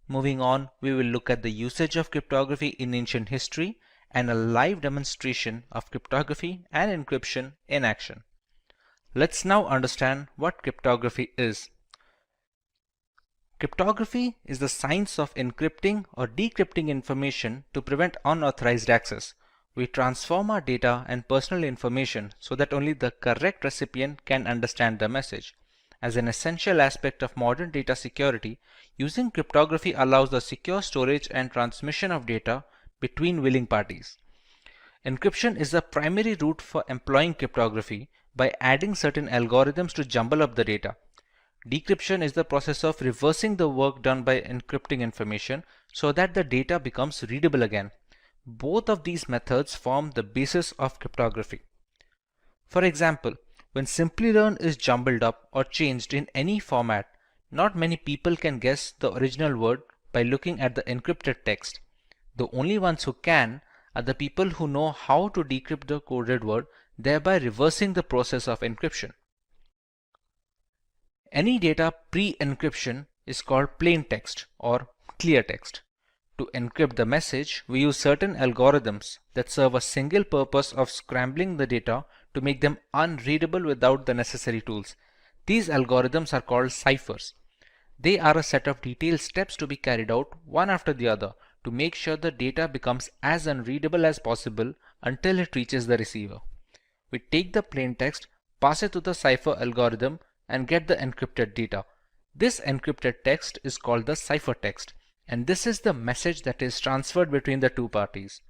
Moving on, we will look at the usage of cryptography in ancient history and a live demonstration of cryptography and encryption in action. Let's now understand what cryptography is. Cryptography is the science of encrypting or decrypting information to prevent unauthorized access. We transform our data and personal information so that only the correct recipient can understand the message. As an essential aspect of modern data security, using cryptography allows the secure storage and transmission of data between willing parties. Encryption is the primary route for employing cryptography by adding certain algorithms to jumble up the data. Decryption is the process of reversing the work done by encrypting information so that the data becomes readable again. Both of these methods form the basis of cryptography. For example, when Simplilearn is jumbled up or changed in any format, not many people can guess the original word by looking at the encrypted text. The only ones who can are the people who know how to decrypt the coded word, thereby reversing the process of encryption. Any data pre-encryption is called plain text or clear text. To encrypt the message, we use certain algorithms that serve a single purpose of scrambling the data to make them unreadable without the necessary tools. These algorithms are called ciphers. They are a set of detailed steps to be carried out one after the other to make sure the data becomes as unreadable as possible until it reaches the receiver. We take the plain text, pass it to the cipher algorithm, and get the encrypted data. This encrypted text is called the ciphertext, and this is the message that is transferred between the two parties.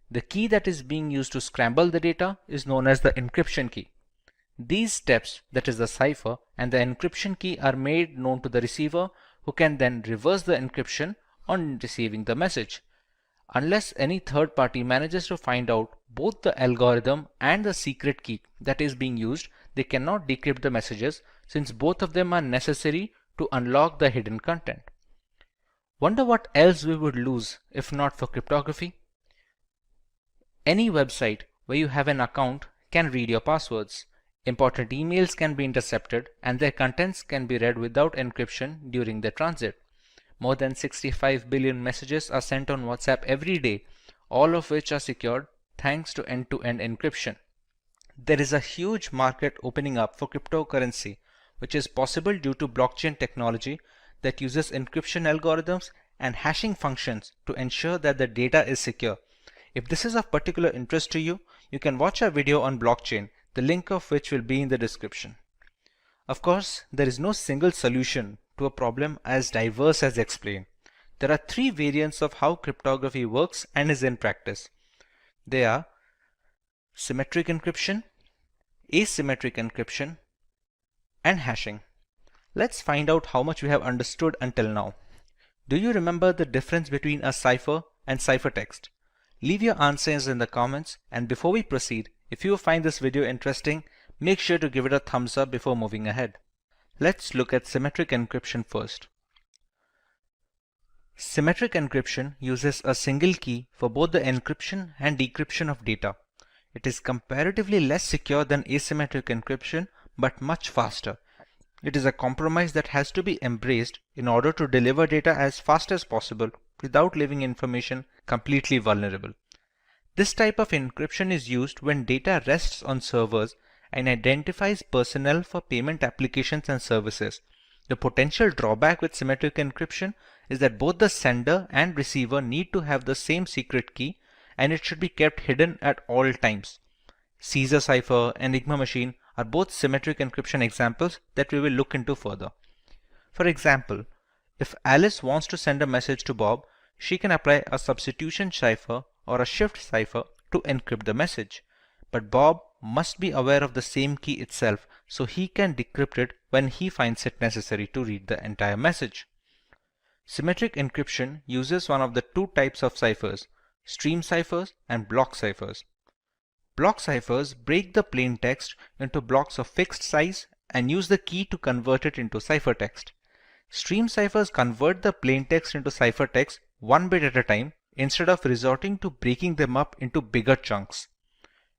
The key that is being used to scramble the data is known as the encryption key. These steps, that is the cipher and the encryption key, are made known to the receiver, who can then reverse the encryption on receiving the message. Unless any third party manages to find out both the algorithm and the secret key that is being used, they cannot decrypt the messages, since both of them are necessary to unlock the hidden content. Wonder what else we would lose if not for cryptography? Any website where you have an account can read your passwords. Important emails can be intercepted and their contents can be read without encryption during their transit. More than 65 billion messages are sent on WhatsApp every day, all of which are secured thanks to end-to-end encryption. There is a huge market opening up for cryptocurrency, which is possible due to blockchain technology that uses encryption algorithms and hashing functions to ensure that the data is secure. If this is of particular interest to you, you can watch our video on blockchain, the link of which will be in the description. Of course, there is no single solution to a problem as diverse as explained. There are three variants of how cryptography works and is in practice. They are symmetric encryption, asymmetric encryption, and hashing. Let's find out how much we have understood until now. Do you remember the difference between a cipher and ciphertext? Leave your answers in the comments, and before we proceed, if you find this video interesting, make sure to give it a thumbs up before moving ahead. Let's look at symmetric encryption first. Symmetric encryption uses a single key for both the encryption and decryption of data. It is comparatively less secure than asymmetric encryption, but much faster. It is a compromise that has to be embraced in order to deliver data as fast as possible without leaving information completely vulnerable. This type of encryption is used when data rests on servers and identifies personnel for payment applications and services. The potential drawback with symmetric encryption is that both the sender and receiver need to have the same secret key, and it should be kept hidden at all times. Caesar cipher and Enigma machine are both symmetric encryption examples that we will look into further. For example, if Alice wants to send a message to Bob, she can apply a substitution cipher or a shift cipher to encrypt the message. But Bob must be aware of the same key itself, so he can decrypt it when he finds it necessary to read the entire message. Symmetric encryption uses one of the two types of ciphers, stream ciphers and block ciphers. Block ciphers break the plain text into blocks of fixed size and use the key to convert it into ciphertext. Stream ciphers convert the plain text into ciphertext one bit at a time instead of resorting to breaking them up into bigger chunks.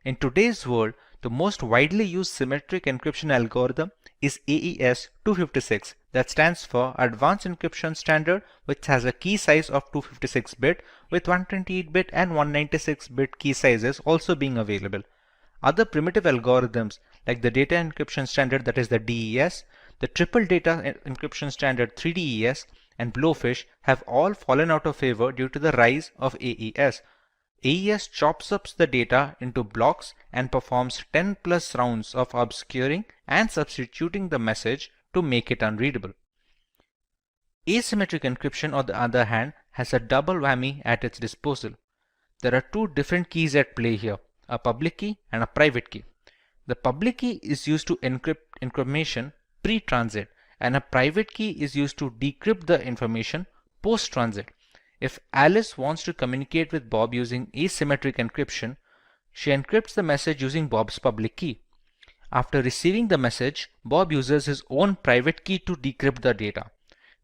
In today's world, The most widely used symmetric encryption algorithm is AES 256, that stands for Advanced Encryption Standard, which has a key size of 256-bit with 128-bit and 196-bit key sizes also being available. Other primitive algorithms like the Data Encryption Standard, that is the DES, the Triple Data Encryption Standard 3DES, and Blowfish have all fallen out of favor due to the rise of AES. AES chops up the data into blocks and performs 10 plus rounds of obscuring and substituting the message to make it unreadable. Asymmetric encryption, on the other hand, has a double whammy at its disposal. There are two different keys at play here, a public key and a private key. The public key is used to encrypt information pre-transit, and a private key is used to decrypt the information post-transit. If Alice wants to communicate with Bob using asymmetric encryption, she encrypts the message using Bob's public key. After receiving the message, Bob uses his own private key to decrypt the data.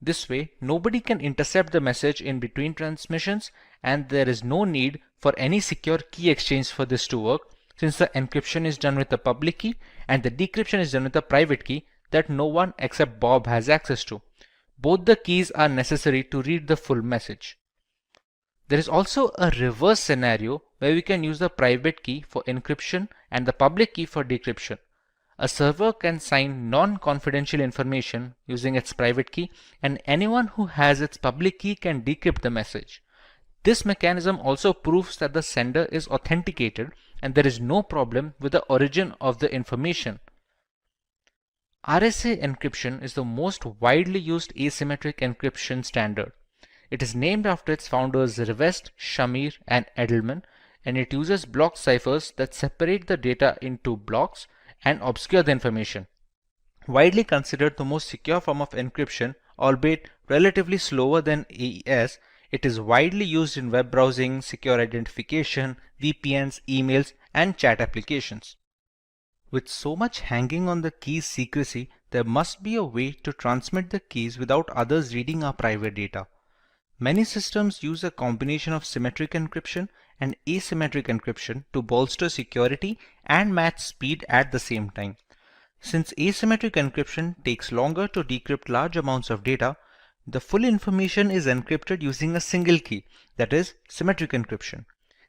This way, nobody can intercept the message in between transmissions, and there is no need for any secure key exchange for this to work, since the encryption is done with the public key and the decryption is done with the private key that no one except Bob has access to. Both the keys are necessary to read the full message. There is also a reverse scenario where we can use the private key for encryption and the public key for decryption. A server can sign non-confidential information using its private key, and anyone who has its public key can decrypt the message. This mechanism also proves that the sender is authenticated and there is no problem with the origin of the information. RSA encryption is the most widely used asymmetric encryption standard. It is named after its founders Rivest, Shamir, and Edelman, and it uses block ciphers that separate the data into blocks and obscure the information. Widely considered the most secure form of encryption, albeit relatively slower than AES, it is widely used in web browsing, secure identification, VPNs, emails, and chat applications. With so much hanging on the key's secrecy, there must be a way to transmit the keys without others reading our private data. Many systems use a combination of symmetric encryption and asymmetric encryption to bolster security and match speed at the same time. Since asymmetric encryption takes longer to decrypt large amounts of data, the full information is encrypted using a single key, that is, symmetric encryption.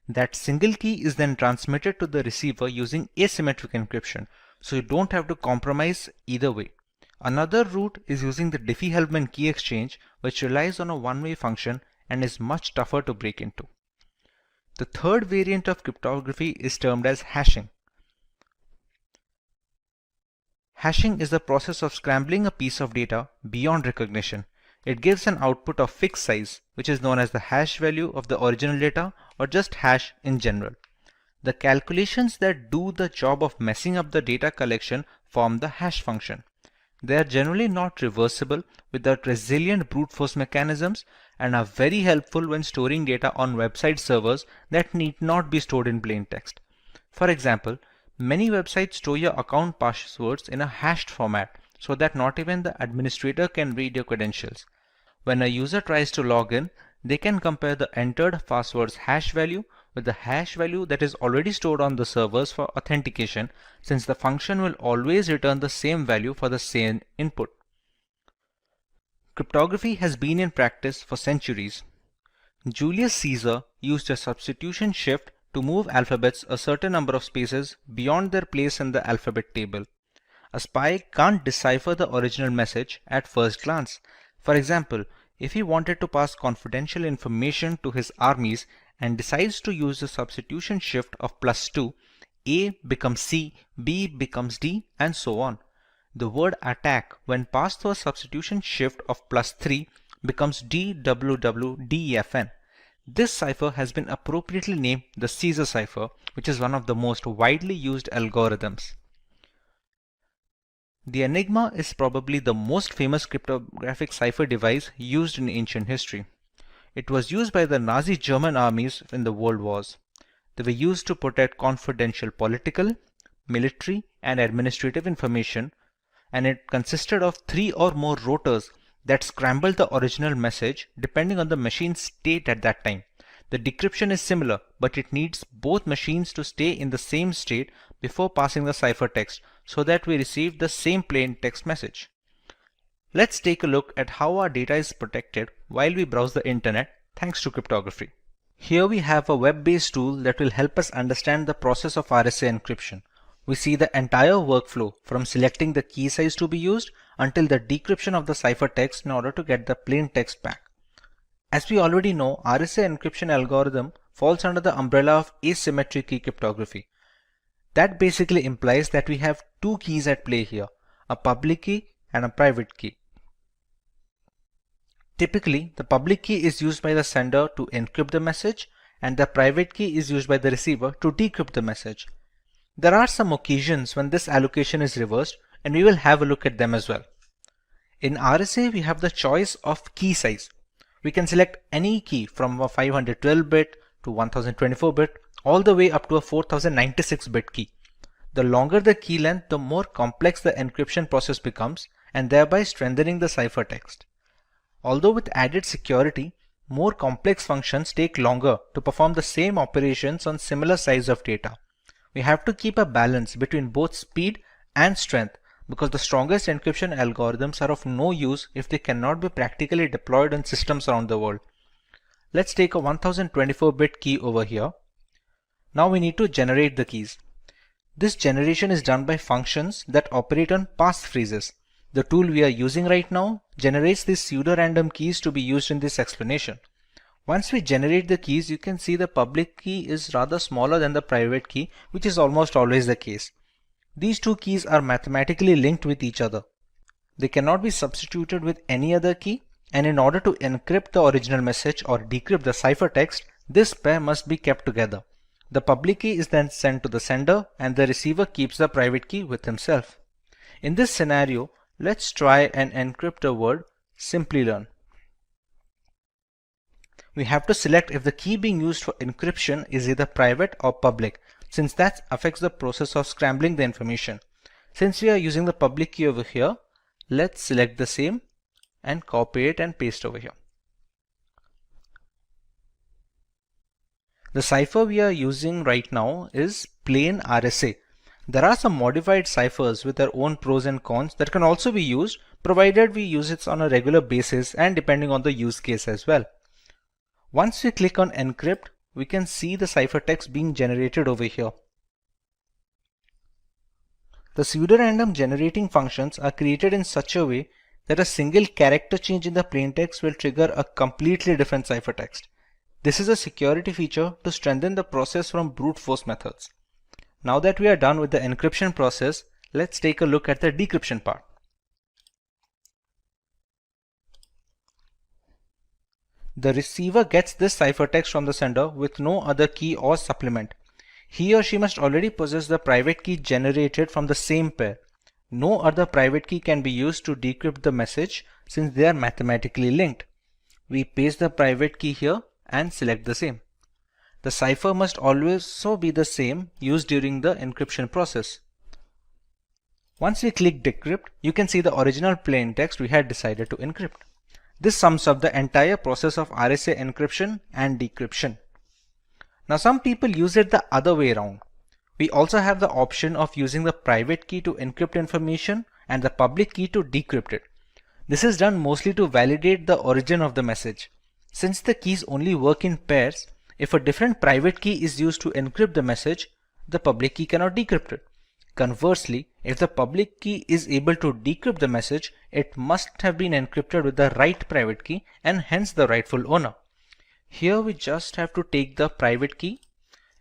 That single key is then transmitted to the receiver using asymmetric encryption, so you don't have to compromise either way. Another route is using the Diffie-Hellman key exchange, which relies on a one-way function and is much tougher to break into. The third variant of cryptography is termed as hashing. Hashing is the process of scrambling a piece of data beyond recognition. It gives an output of fixed size, which is known as the hash value of the original data, or just hash in general. The calculations that do the job of messing up the data collection form the hash function. They are generally not reversible without resilient brute force mechanisms and are very helpful when storing data on website servers that need not be stored in plain text. For example, many websites store your account passwords in a hashed format so that not even the administrator can read your credentials. When a user tries to log in, they can compare the entered password's hash value with the hash value that is already stored on the servers for authentication, since the function will always return the same value for the same input. Cryptography has been in practice for centuries. Julius Caesar used a substitution shift to move alphabets a certain number of spaces beyond their place in the alphabet table. A spy can't decipher the original message at first glance. For example, if he wanted to pass confidential information to his armies and decides to use the substitution shift of +2, A becomes C, B becomes D, and so on. The word attack, when passed through a substitution shift of +3, becomes DWWDEFN. This cipher has been appropriately named the Caesar cipher, which is one of the most widely used algorithms. The Enigma is probably the most famous cryptographic cipher device used in ancient history. It was used by the Nazi German armies in the World Wars. They were used to protect confidential political, military, and administrative information, and it consisted of 3 or more rotors that scrambled the original message depending on the machine's state at that time. The decryption is similar, but it needs both machines to stay in the same state before passing the ciphertext so that we receive the same plain text message. Let's take a look at how our data is protected while we browse the internet thanks to cryptography. Here we have a web-based tool that will help us understand the process of RSA encryption. We see the entire workflow from selecting the key size to be used until the decryption of the ciphertext in order to get the plain text back. As we already know, RSA encryption algorithm falls under the umbrella of asymmetric key cryptography. That basically implies that we have two keys at play here, a public key and a private key. Typically, the public key is used by the sender to encrypt the message and the private key is used by the receiver to decrypt the message. There are some occasions when this allocation is reversed and we will have a look at them as well. In RSA, we have the choice of key size. We can select any key from a 512-bit to 1024-bit all the way up to a 4096-bit key. The longer the key length, the more complex the encryption process becomes and thereby strengthening the ciphertext. Although with added security, more complex functions take longer to perform the same operations on similar size of data. We have to keep a balance between both speed and strength because the strongest encryption algorithms are of no use if they cannot be practically deployed on systems around the world. Let's take a 1024-bit key over here. Now we need to generate the keys. This generation is done by functions that operate on passphrases. The tool we are using right now generates these pseudo-random keys to be used in this explanation. Once we generate the keys, you can see the public key is rather smaller than the private key, which is almost always the case. These two keys are mathematically linked with each other. They cannot be substituted with any other key, and in order to encrypt the original message or decrypt the ciphertext, this pair must be kept together. The public key is then sent to the sender and the receiver keeps the private key with himself. In this scenario, let's try and encrypt the word Simplilearn. We have to select if the key being used for encryption is either private or public, since that affects the process of scrambling the information. Since we are using the public key over here, let's select the same and copy it and paste over here. The cipher we are using right now is plain RSA. There are some modified ciphers with their own pros and cons that can also be used, provided we use it on a regular basis and depending on the use case as well. Once we click on encrypt, we can see the ciphertext being generated over here. The pseudorandom generating functions are created in such a way that a single character change in the plaintext will trigger a completely different ciphertext. This is a security feature to strengthen the process from brute force methods. Now that we are done with the encryption process, let's take a look at the decryption part. The receiver gets this ciphertext from the sender with no other key or supplement. He or she must already possess the private key generated from the same pair. No other private key can be used to decrypt the message since they are mathematically linked. We paste the private key here and select the same. The cipher must also be the same used during the encryption process. Once we click decrypt, you can see the original plain text we had decided to encrypt. This sums up the entire process of RSA encryption and decryption. Now some people use it the other way around. We also have the option of using the private key to encrypt information and the public key to decrypt it. This is done mostly to validate the origin of the message. Since the keys only work in pairs, if a different private key is used to encrypt the message, the public key cannot decrypt it. Conversely, if the public key is able to decrypt the message, it must have been encrypted with the right private key and hence the rightful owner. Here we just have to take the private key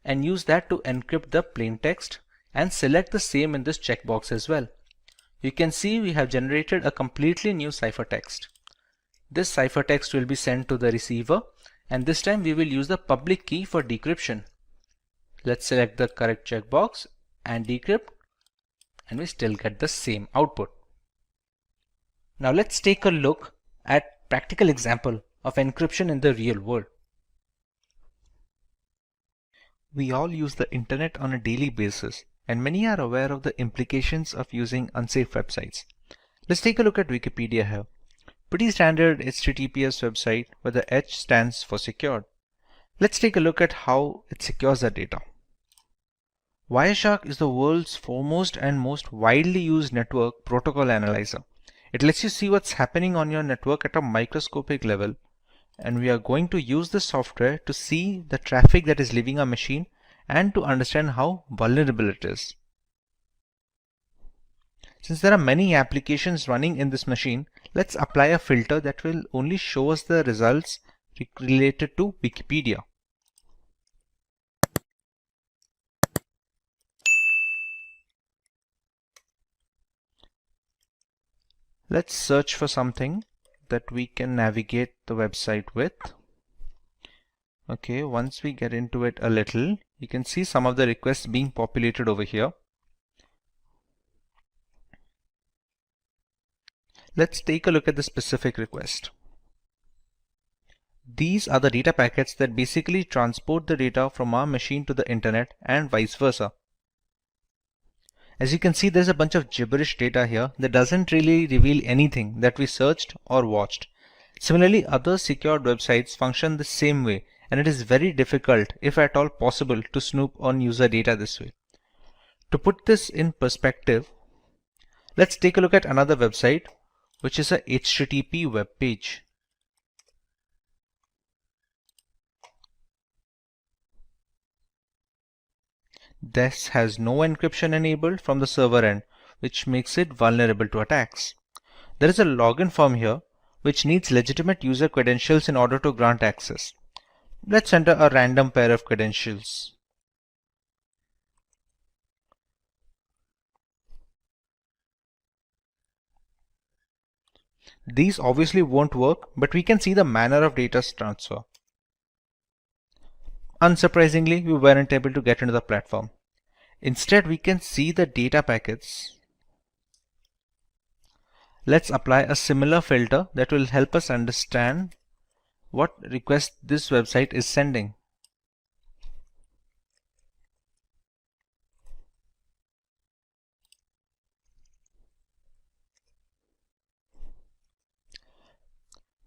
and use that to encrypt the plain text and select the same in this checkbox as well. You can see we have generated a completely new ciphertext. This ciphertext will be sent to the receiver and this time we will use the public key for decryption. Let's select the correct checkbox and decrypt and we still get the same output. Now let's take a look at practical example of encryption in the real world. We all use the internet on a daily basis and many are aware of the implications of using unsafe websites. Let's take a look at Wikipedia here. Pretty standard HTTPS website where the H stands for secured. Let's take a look at how it secures the data. Wireshark is the world's foremost and most widely used network protocol analyzer. It lets you see what's happening on your network at a microscopic level, and we are going to use this software to see the traffic that is leaving our machine and to understand how vulnerable it is. Since there are many applications running in this machine, let's apply a filter that will only show us the results related to Wikipedia. Let's search for something that we can navigate the website with. Okay, once we get into it a little, you can see some of the requests being populated over here. Let's take a look at the specific request. These are the data packets that basically transport the data from our machine to the internet and vice versa. As you can see, there's a bunch of gibberish data here that doesn't really reveal anything that we searched or watched. Similarly, other secured websites function the same way, and it is very difficult, if at all possible, to snoop on user data this way. To put this in perspective, let's take a look at another website, which is a HTTP web page. This has no encryption enabled from the server end, which makes it vulnerable to attacks. There is a login form here, which needs legitimate user credentials in order to grant access. Let's enter a random pair of credentials. These obviously won't work, but we can see the manner of data transfer. Unsurprisingly, we weren't able to get into the platform. Instead, we can see the data packets. Let's apply a similar filter that will help us understand what request this website is sending.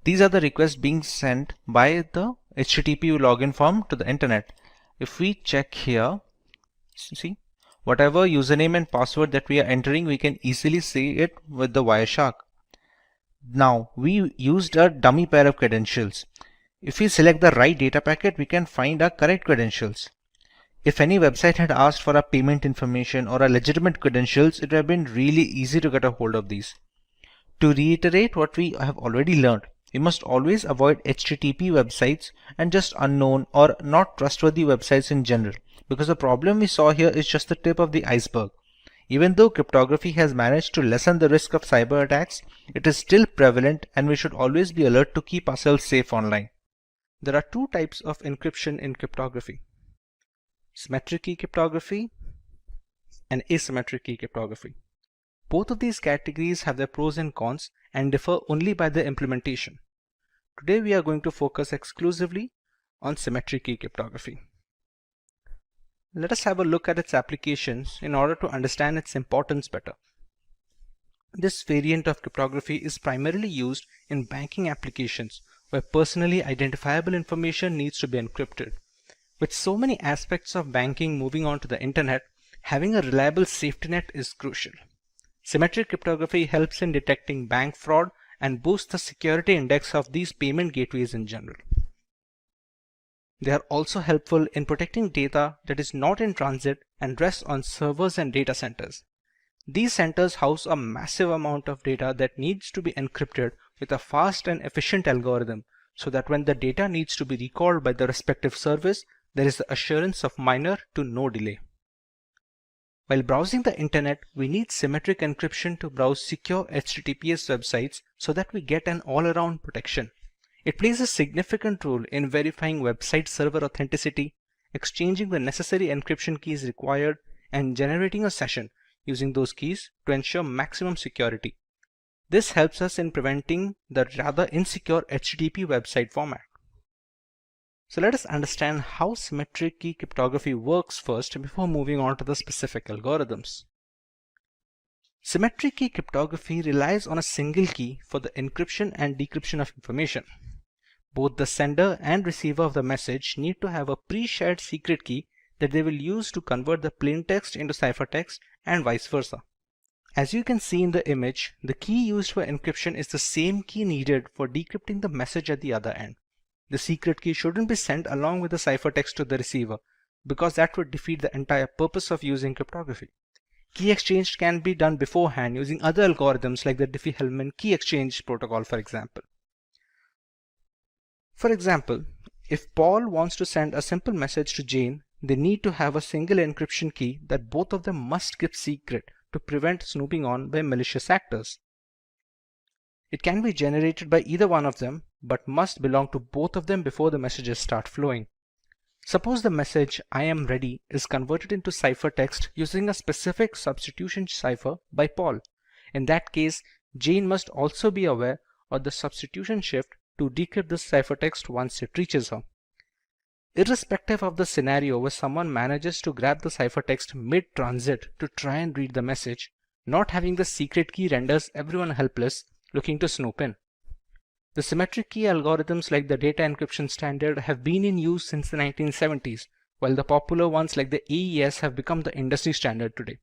These are the requests being sent by the HTTP login form to the internet. If we check here, see, whatever username and password that we are entering, we can easily see it with the Wireshark. Now, we used a dummy pair of credentials. If we select the right data packet, we can find our correct credentials. If any website had asked for our payment information or our legitimate credentials, it would have been really easy to get a hold of these. To reiterate what we have already learned, we must always avoid HTTP websites and just unknown or not trustworthy websites in general, because the problem we saw here is just the tip of the iceberg. Even though cryptography has managed to lessen the risk of cyber attacks, it is still prevalent and we should always be alert to keep ourselves safe online. There are two types of encryption in cryptography: symmetric key cryptography and asymmetric key cryptography. Both of these categories have their pros and cons and differ only by their implementation. Today we are going to focus exclusively on symmetric key cryptography. Let us have a look at its applications in order to understand its importance better. This variant of cryptography is primarily used in banking applications where personally identifiable information needs to be encrypted. With so many aspects of banking moving onto the internet, having a reliable safety net is crucial. Symmetric cryptography helps in detecting bank fraud and boosts the security index of these payment gateways in general. They are also helpful in protecting data that is not in transit and rests on servers and data centers. These centers house a massive amount of data that needs to be encrypted with a fast and efficient algorithm so that when the data needs to be recalled by the respective service, there is the assurance of minor to no delay. While browsing the internet, we need symmetric encryption to browse secure HTTPS websites so that we get an all-around protection. It plays a significant role in verifying website server authenticity, exchanging the necessary encryption keys required, and generating a session using those keys to ensure maximum security. This helps us in preventing the rather insecure HTTP website format. So let us understand how symmetric key cryptography works first before moving on to the specific algorithms. Symmetric key cryptography relies on a single key for the encryption and decryption of information. Both the sender and receiver of the message need to have a pre-shared secret key that they will use to convert the plain text into ciphertext and vice versa. As you can see in the image, the key used for encryption is the same key needed for decrypting the message at the other end. The secret key shouldn't be sent along with the ciphertext to the receiver, because that would defeat the entire purpose of using cryptography. Key exchange can be done beforehand using other algorithms like the Diffie-Hellman key exchange protocol, for example. For example, if Paul wants to send a simple message to Jane, they need to have a single encryption key that both of them must keep secret to prevent snooping on by malicious actors. It can be generated by either one of them, but must belong to both of them before the messages start flowing. Suppose the message "I am ready" is converted into ciphertext using a specific substitution cipher by Paul. In that case, Jane must also be aware of the substitution shift to decrypt the ciphertext once it reaches her. Irrespective of the scenario where someone manages to grab the ciphertext mid-transit to try and read the message, not having the secret key renders everyone helpless looking to snoop in. The symmetric key algorithms like the data encryption standard have been in use since the 1970s, while the popular ones like the AES have become the industry standard today.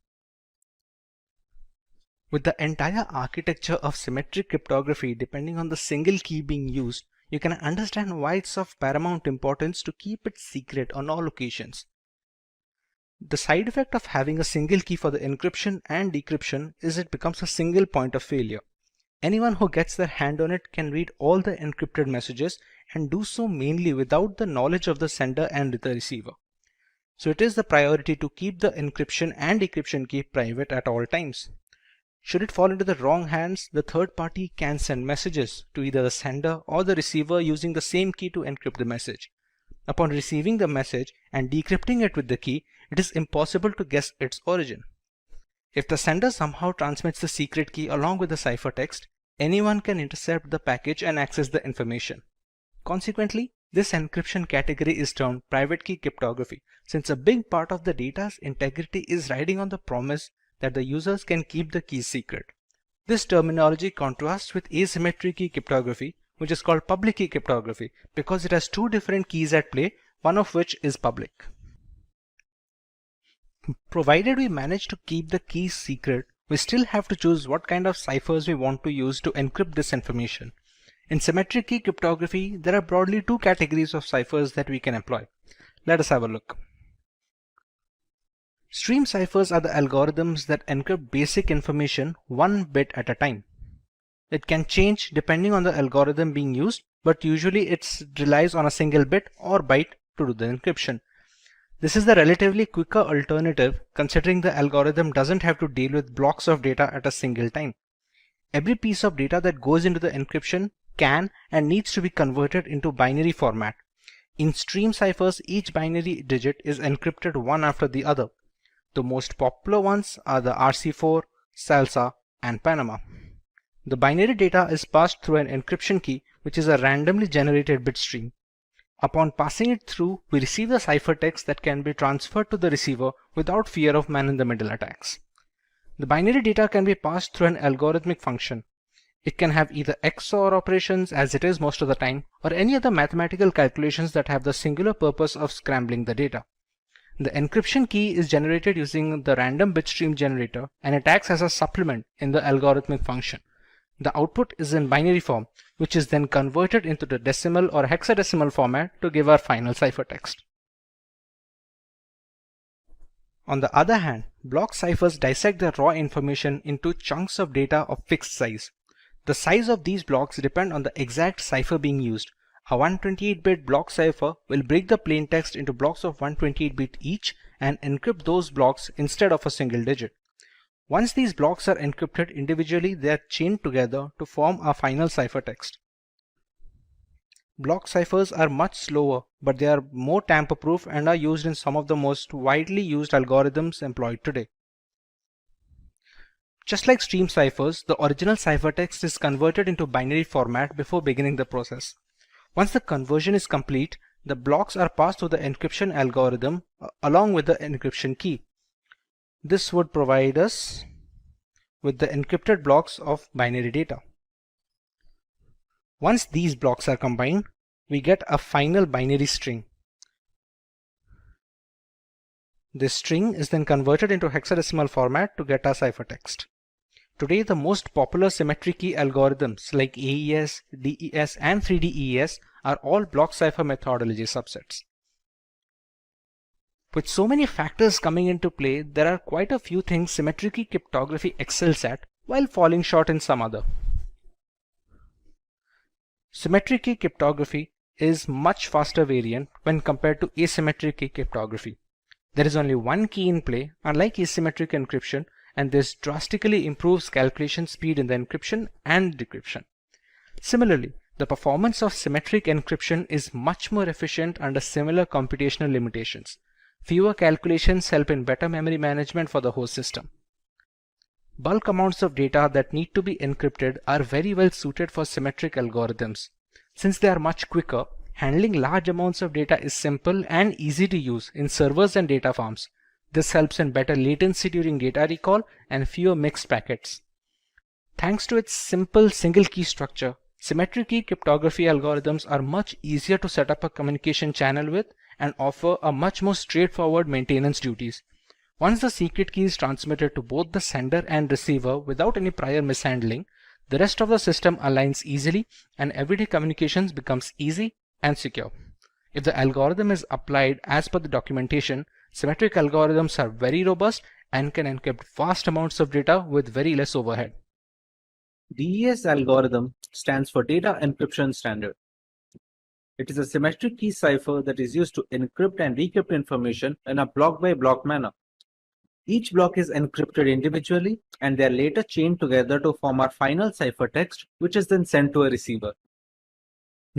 With the entire architecture of symmetric cryptography depending on the single key being used, you can understand why it's of paramount importance to keep it secret on all occasions. The side effect of having a single key for the encryption and decryption is it becomes a single point of failure. Anyone who gets their hand on it can read all the encrypted messages and do so mainly without the knowledge of the sender and the receiver. So it is the priority to keep the encryption and decryption key private at all times. Should it fall into the wrong hands, the third party can send messages to either the sender or the receiver using the same key to encrypt the message. Upon receiving the message and decrypting it with the key, it is impossible to guess its origin. If the sender somehow transmits the secret key along with the ciphertext, anyone can intercept the package and access the information. Consequently, this encryption category is termed private key cryptography, since a big part of the data's integrity is riding on the promise that the users can keep the keys secret. This terminology contrasts with asymmetric key cryptography, which is called public key cryptography, because it has two different keys at play, one of which is public. Provided we manage to keep the keys secret, we still have to choose what kind of ciphers we want to use to encrypt this information. In symmetric key cryptography, there are broadly two categories of ciphers that we can employ. Let us have a look. Stream ciphers are the algorithms that encrypt basic information one bit at a time. It can change depending on the algorithm being used, but usually it relies on a single bit or byte to do the encryption. This is the relatively quicker alternative considering the algorithm doesn't have to deal with blocks of data at a single time. Every piece of data that goes into the encryption can and needs to be converted into binary format. In stream ciphers, each binary digit is encrypted one after the other. The most popular ones are the RC4, SALSA, and Panama. The binary data is passed through an encryption key, which is a randomly generated bit stream. Upon passing it through, we receive the ciphertext that can be transferred to the receiver without fear of man-in-the-middle attacks. The binary data can be passed through an algorithmic function. It can have either XOR operations, as it is most of the time, or any other mathematical calculations that have the singular purpose of scrambling the data. The encryption key is generated using the random bitstream generator, and it acts as a supplement in the algorithmic function. The output is in binary form, which is then converted into the decimal or hexadecimal format to give our final ciphertext. On the other hand, block ciphers dissect the raw information into chunks of data of fixed size. The size of these blocks depend on the exact cipher being used. A 128-bit block cipher will break the plain text into blocks of 128-bit each and encrypt those blocks instead of a single digit. Once these blocks are encrypted individually, they are chained together to form a final ciphertext. Block ciphers are much slower, but they are more tamper-proof and are used in some of the most widely used algorithms employed today. Just like stream ciphers, the original ciphertext is converted into binary format before beginning the process. Once the conversion is complete, the blocks are passed through the encryption algorithm along with the encryption key. This would provide us with the encrypted blocks of binary data. Once these blocks are combined, we get a final binary string. This string is then converted into hexadecimal format to get our ciphertext. Today, the most popular symmetry key algorithms like AES, DES, and 3DES are all block cipher methodology subsets. With so many factors coming into play, there are quite a few things symmetry key cryptography excels at while falling short in some other. Symmetry key cryptography is much faster variant when compared to asymmetric key cryptography. There is only one key in play, unlike asymmetric encryption, and this drastically improves calculation speed in the encryption and decryption. Similarly, the performance of symmetric encryption is much more efficient under similar computational limitations. Fewer calculations help in better memory management for the host system. Bulk amounts of data that need to be encrypted are very well suited for symmetric algorithms. Since they are much quicker, handling large amounts of data is simple and easy to use in servers and data farms. This helps in better latency during data recall and fewer mixed packets. Thanks to its simple single key structure, symmetric key cryptography algorithms are much easier to set up a communication channel with and offer a much more straightforward maintenance duties. Once the secret key is transmitted to both the sender and receiver without any prior mishandling, the rest of the system aligns easily and everyday communications becomes easy and secure. If the algorithm is applied as per the documentation, symmetric algorithms are very robust and can encrypt vast amounts of data with very less overhead. DES algorithm stands for Data Encryption Standard. It is a symmetric key cipher that is used to encrypt and decrypt information in a block-by-block manner. Each block is encrypted individually and they are later chained together to form our final ciphertext, which is then sent to a receiver.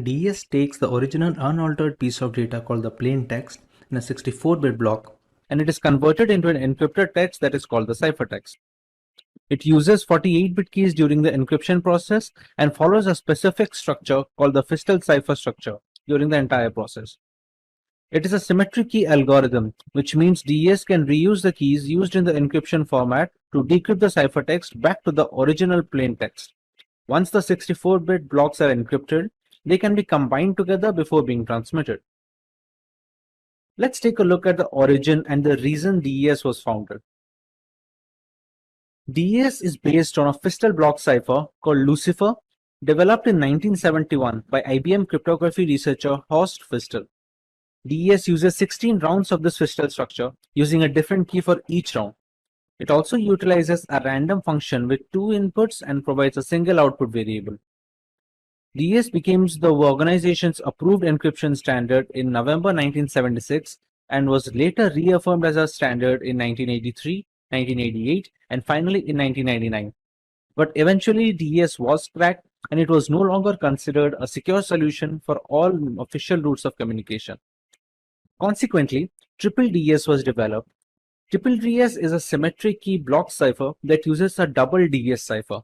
DES takes the original unaltered piece of data called the plain text in a 64-bit block, and it is converted into an encrypted text that is called the ciphertext. It uses 48-bit keys during the encryption process and follows a specific structure called the Fistel cipher structure during the entire process. It is a symmetric key algorithm, which means DES can reuse the keys used in the encryption format to decrypt the ciphertext back to the original plain text. Once the 64-bit blocks are encrypted, they can be combined together before being transmitted. Let's take a look at the origin and the reason DES was founded. DES is based on a Fistel block cipher called Lucifer, developed in 1971 by IBM cryptography researcher Horst Fistel. DES uses 16 rounds of this Fistel structure, using a different key for each round. It also utilizes a random function with 2 inputs and provides a single output variable. DES became the organization's approved encryption standard in November 1976 and was later reaffirmed as a standard in 1983, 1988, and finally in 1999. But eventually DES was cracked and it was no longer considered a secure solution for all official routes of communication. Consequently, Triple DES was developed. Triple DES is a symmetric key block cipher that uses a double DES cipher.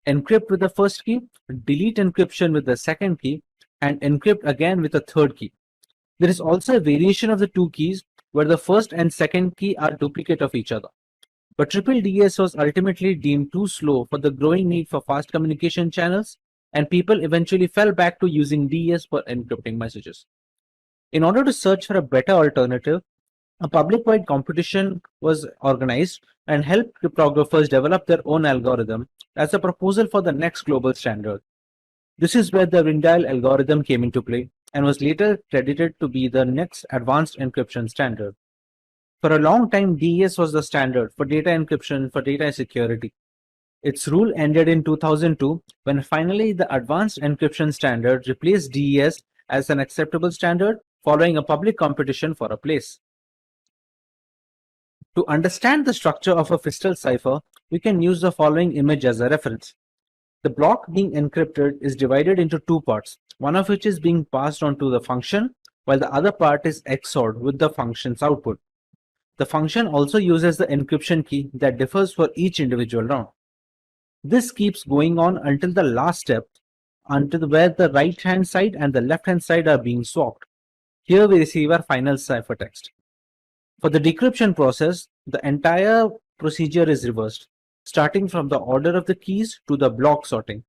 Encrypt with the first key, delete encryption with the second key, and encrypt again with the third key. There is also a variation of the 2 keys where the first and second key are duplicate of each other. But Triple DES was ultimately deemed too slow for the growing need for fast communication channels, and people eventually fell back to using DES for encrypting messages. In order to search for a better alternative, a public-wide competition was organized and helped cryptographers develop their own algorithm as a proposal for the next global standard. This is where the Ringdial algorithm came into play and was later credited to be the next advanced encryption standard. For a long time, DES was the standard for data encryption for data security. Its rule ended in 2002 when finally the advanced encryption standard replaced DES as an acceptable standard following a public competition for a place. To understand the structure of a Fistel cipher, we can use the following image as a reference. The block being encrypted is divided into 2 parts, one of which is being passed on to the function, while the other part is XORed with the function's output. The function also uses the encryption key that differs for each individual round. This keeps going on until the last step, until where the right-hand side and the left-hand side are being swapped. Here we receive our final ciphertext. For the decryption process, the entire procedure is reversed, starting from the order of the keys to the block sorting.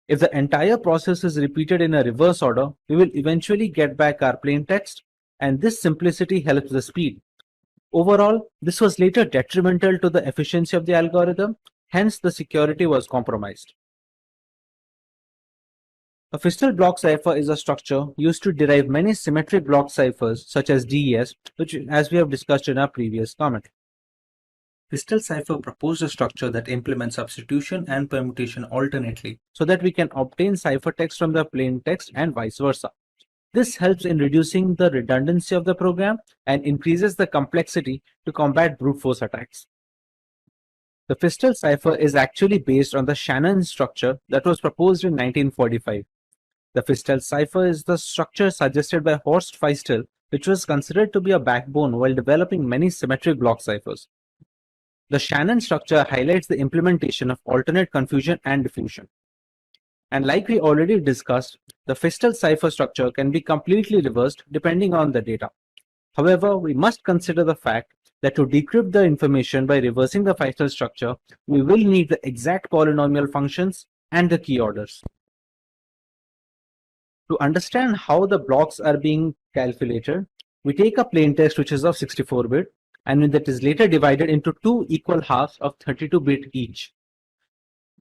If the entire process is repeated in a reverse order, we will eventually get back our plain text, and this simplicity helps the speed. Overall, this was later detrimental to the efficiency of the algorithm, hence the security was compromised. A fistal block cipher is a structure used to derive many symmetric block ciphers such as DES, which as we have discussed in our previous comment. Fistal cipher proposed a structure that implements substitution and permutation alternately so that we can obtain ciphertext from the plain text and vice versa. This helps in reducing the redundancy of the program and increases the complexity to combat brute force attacks. The fistal cipher is actually based on the Shannon structure that was proposed in 1945. The fistal cipher is the structure suggested by Horst Feistel, which was considered to be a backbone while developing many symmetric block ciphers. The Shannon structure highlights the implementation of alternate confusion and diffusion. And like we already discussed, the fistal cipher structure can be completely reversed depending on the data. However, we must consider the fact that to decrypt the information by reversing the fistal structure, we will need the exact polynomial functions and the key orders. To understand how the blocks are being calculated, we take a plain text which is of 64-bit and that is later divided into two equal halves of 32-bit each.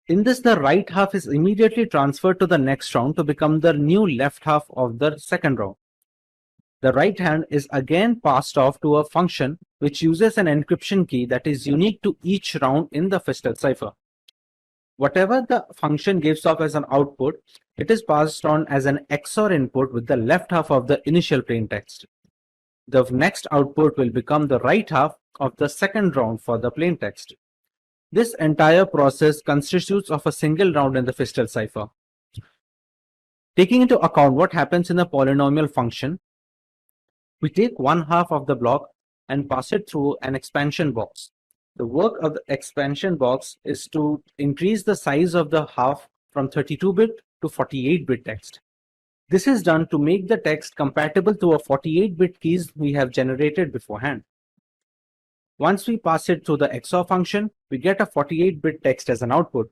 In this, the right half is immediately transferred to the next round to become the new left half of the second round. The right hand is again passed off to a function which uses an encryption key that is unique to each round in the fistal cipher. Whatever the function gives off as an output, it is passed on as an XOR input with the left half of the initial plain text. The next output will become the right half of the second round for the plain text. This entire process constitutes of a single round in the fistal cipher. Taking into account what happens in the polynomial function, we take one half of the block and pass it through an expansion box. The work of the expansion box is to increase the size of the half from 32-bit to 48-bit text. This is done to make the text compatible to a 48-bit keys we have generated beforehand. Once we pass it through the XOR function, we get a 48-bit text as an output.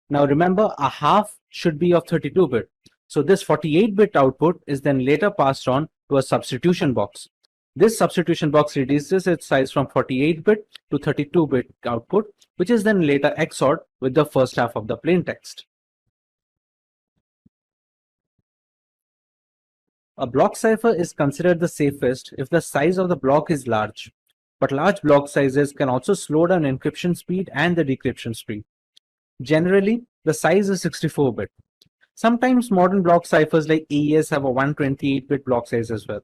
Now remember, a half should be of 32-bit. So this 48-bit output is then later passed on to a substitution box. This substitution box reduces its size from 48-bit to 32-bit output, which is then later XORed with the first half of the plain text. A block cipher is considered the safest if the size of the block is large, but large block sizes can also slow down encryption speed and the decryption speed. Generally, the size is 64-bit. Sometimes modern block ciphers like AES have a 128-bit block size as well.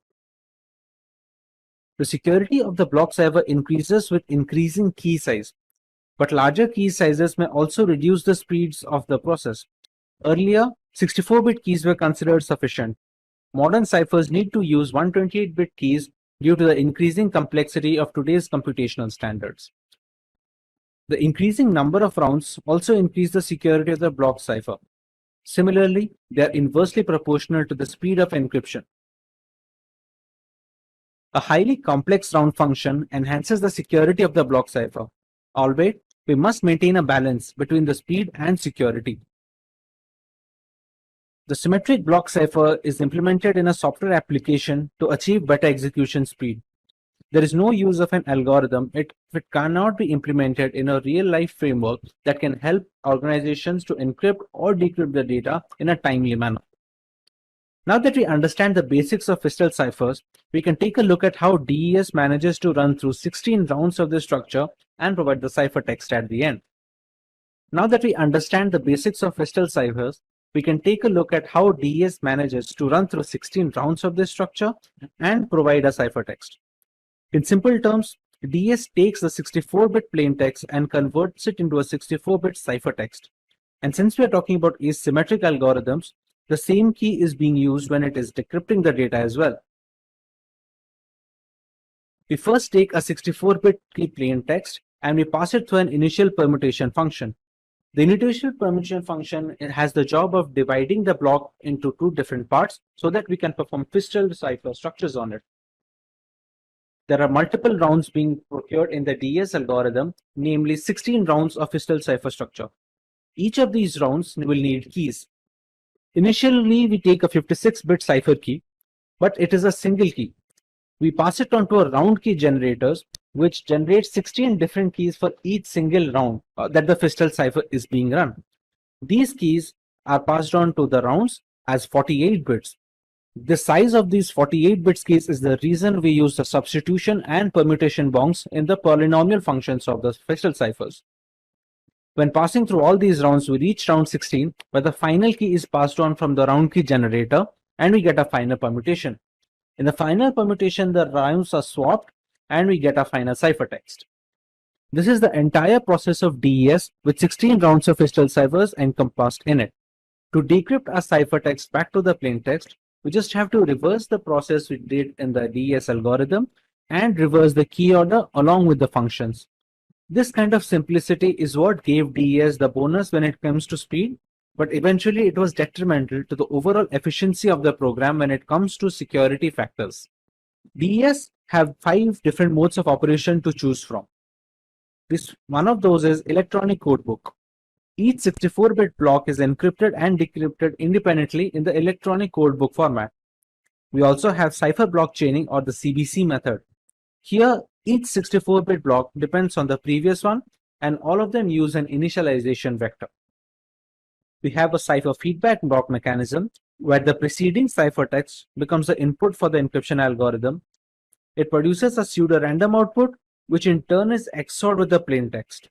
The security of the block cipher increases with increasing key size, but larger key sizes may also reduce the speeds of the process. Earlier, 64-bit keys were considered sufficient. Modern ciphers need to use 128-bit keys due to the increasing complexity of today's computational standards. The increasing number of rounds also increase the security of the block cipher. Similarly, they are inversely proportional to the speed of encryption. A highly complex round function enhances the security of the block cipher. Albeit, we must maintain a balance between the speed and security. The symmetric block cipher is implemented in a software application to achieve better execution speed. There is no use of an algorithm if it cannot be implemented in a real-life framework that can help organizations to encrypt or decrypt the data in a timely manner. Now that we understand the basics of fistal ciphers, we can take a look at how DES manages to run through 16 rounds of this structure and provide the ciphertext at the end. Now that we understand the basics of fistal ciphers, we can take a look at how DES manages to run through 16 rounds of this structure and provide a ciphertext. In simple terms, DES takes the 64-bit plain text and converts it into a 64-bit ciphertext. And since we are talking about asymmetric algorithms, the same key is being used when it is decrypting the data as well. We first take a 64-bit key plain text and we pass it through an initial permutation function. The initial permutation function has the job of dividing the block into two different parts so that we can perform fistal cipher structures on it. There are multiple rounds being procured in the DES algorithm, namely 16 rounds of fistal cipher structure. Each of these rounds will need keys. Initially, we take a 56-bit cipher key, but it is a single key. We pass it on to a round key generators which generates 16 different keys for each single round that the Fistel cipher is being run. These keys are passed on to the rounds as 48 bits. The size of these 48 bits keys is the reason we use the substitution and permutation bounds in the polynomial functions of the Fistel ciphers. When passing through all these rounds, we reach round 16, where the final key is passed on from the round key generator, and we get a final permutation. In the final permutation, the rounds are swapped, and we get a final ciphertext. This is the entire process of DES with 16 rounds of Fistel ciphers encompassed in it. To decrypt our ciphertext back to the plaintext, we just have to reverse the process we did in the DES algorithm and reverse the key order along with the functions. This kind of simplicity is what gave DES the bonus when it comes to speed, but eventually it was detrimental to the overall efficiency of the program when it comes to security factors. DES have 5 different modes of operation to choose from. One of those is electronic codebook. Each 64-bit block is encrypted and decrypted independently in the electronic codebook format. We also have cipher block chaining, or the CBC method. Here, each 64-bit block depends on the previous one, and all of them use an initialization vector. We have a cipher feedback block mechanism, where the preceding ciphertext becomes the input for the encryption algorithm. It produces a pseudo-random output, which in turn is XORed with the plaintext.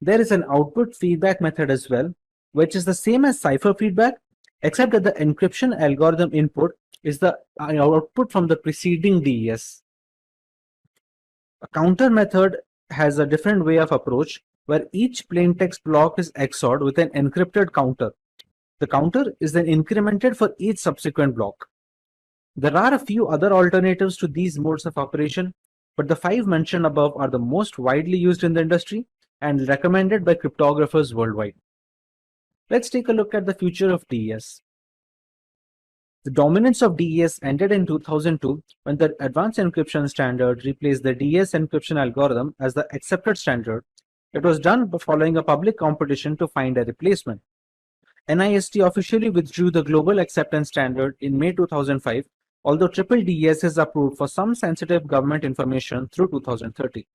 There is an output feedback method as well, which is the same as cipher feedback, except that the encryption algorithm input is the output from the preceding DES. A counter method has a different way of approach, where each plaintext block is XORed with an encrypted counter. The counter is then incremented for each subsequent block. There are a few other alternatives to these modes of operation, but the 5 mentioned above are the most widely used in the industry and recommended by cryptographers worldwide. Let's take a look at the future of DES. The dominance of DES ended in 2002 when the Advanced Encryption Standard replaced the DES encryption algorithm as the accepted standard. It was done following a public competition to find a replacement. NIST officially withdrew the global acceptance standard in May 2005, although triple DES is approved for some sensitive government information through 2030.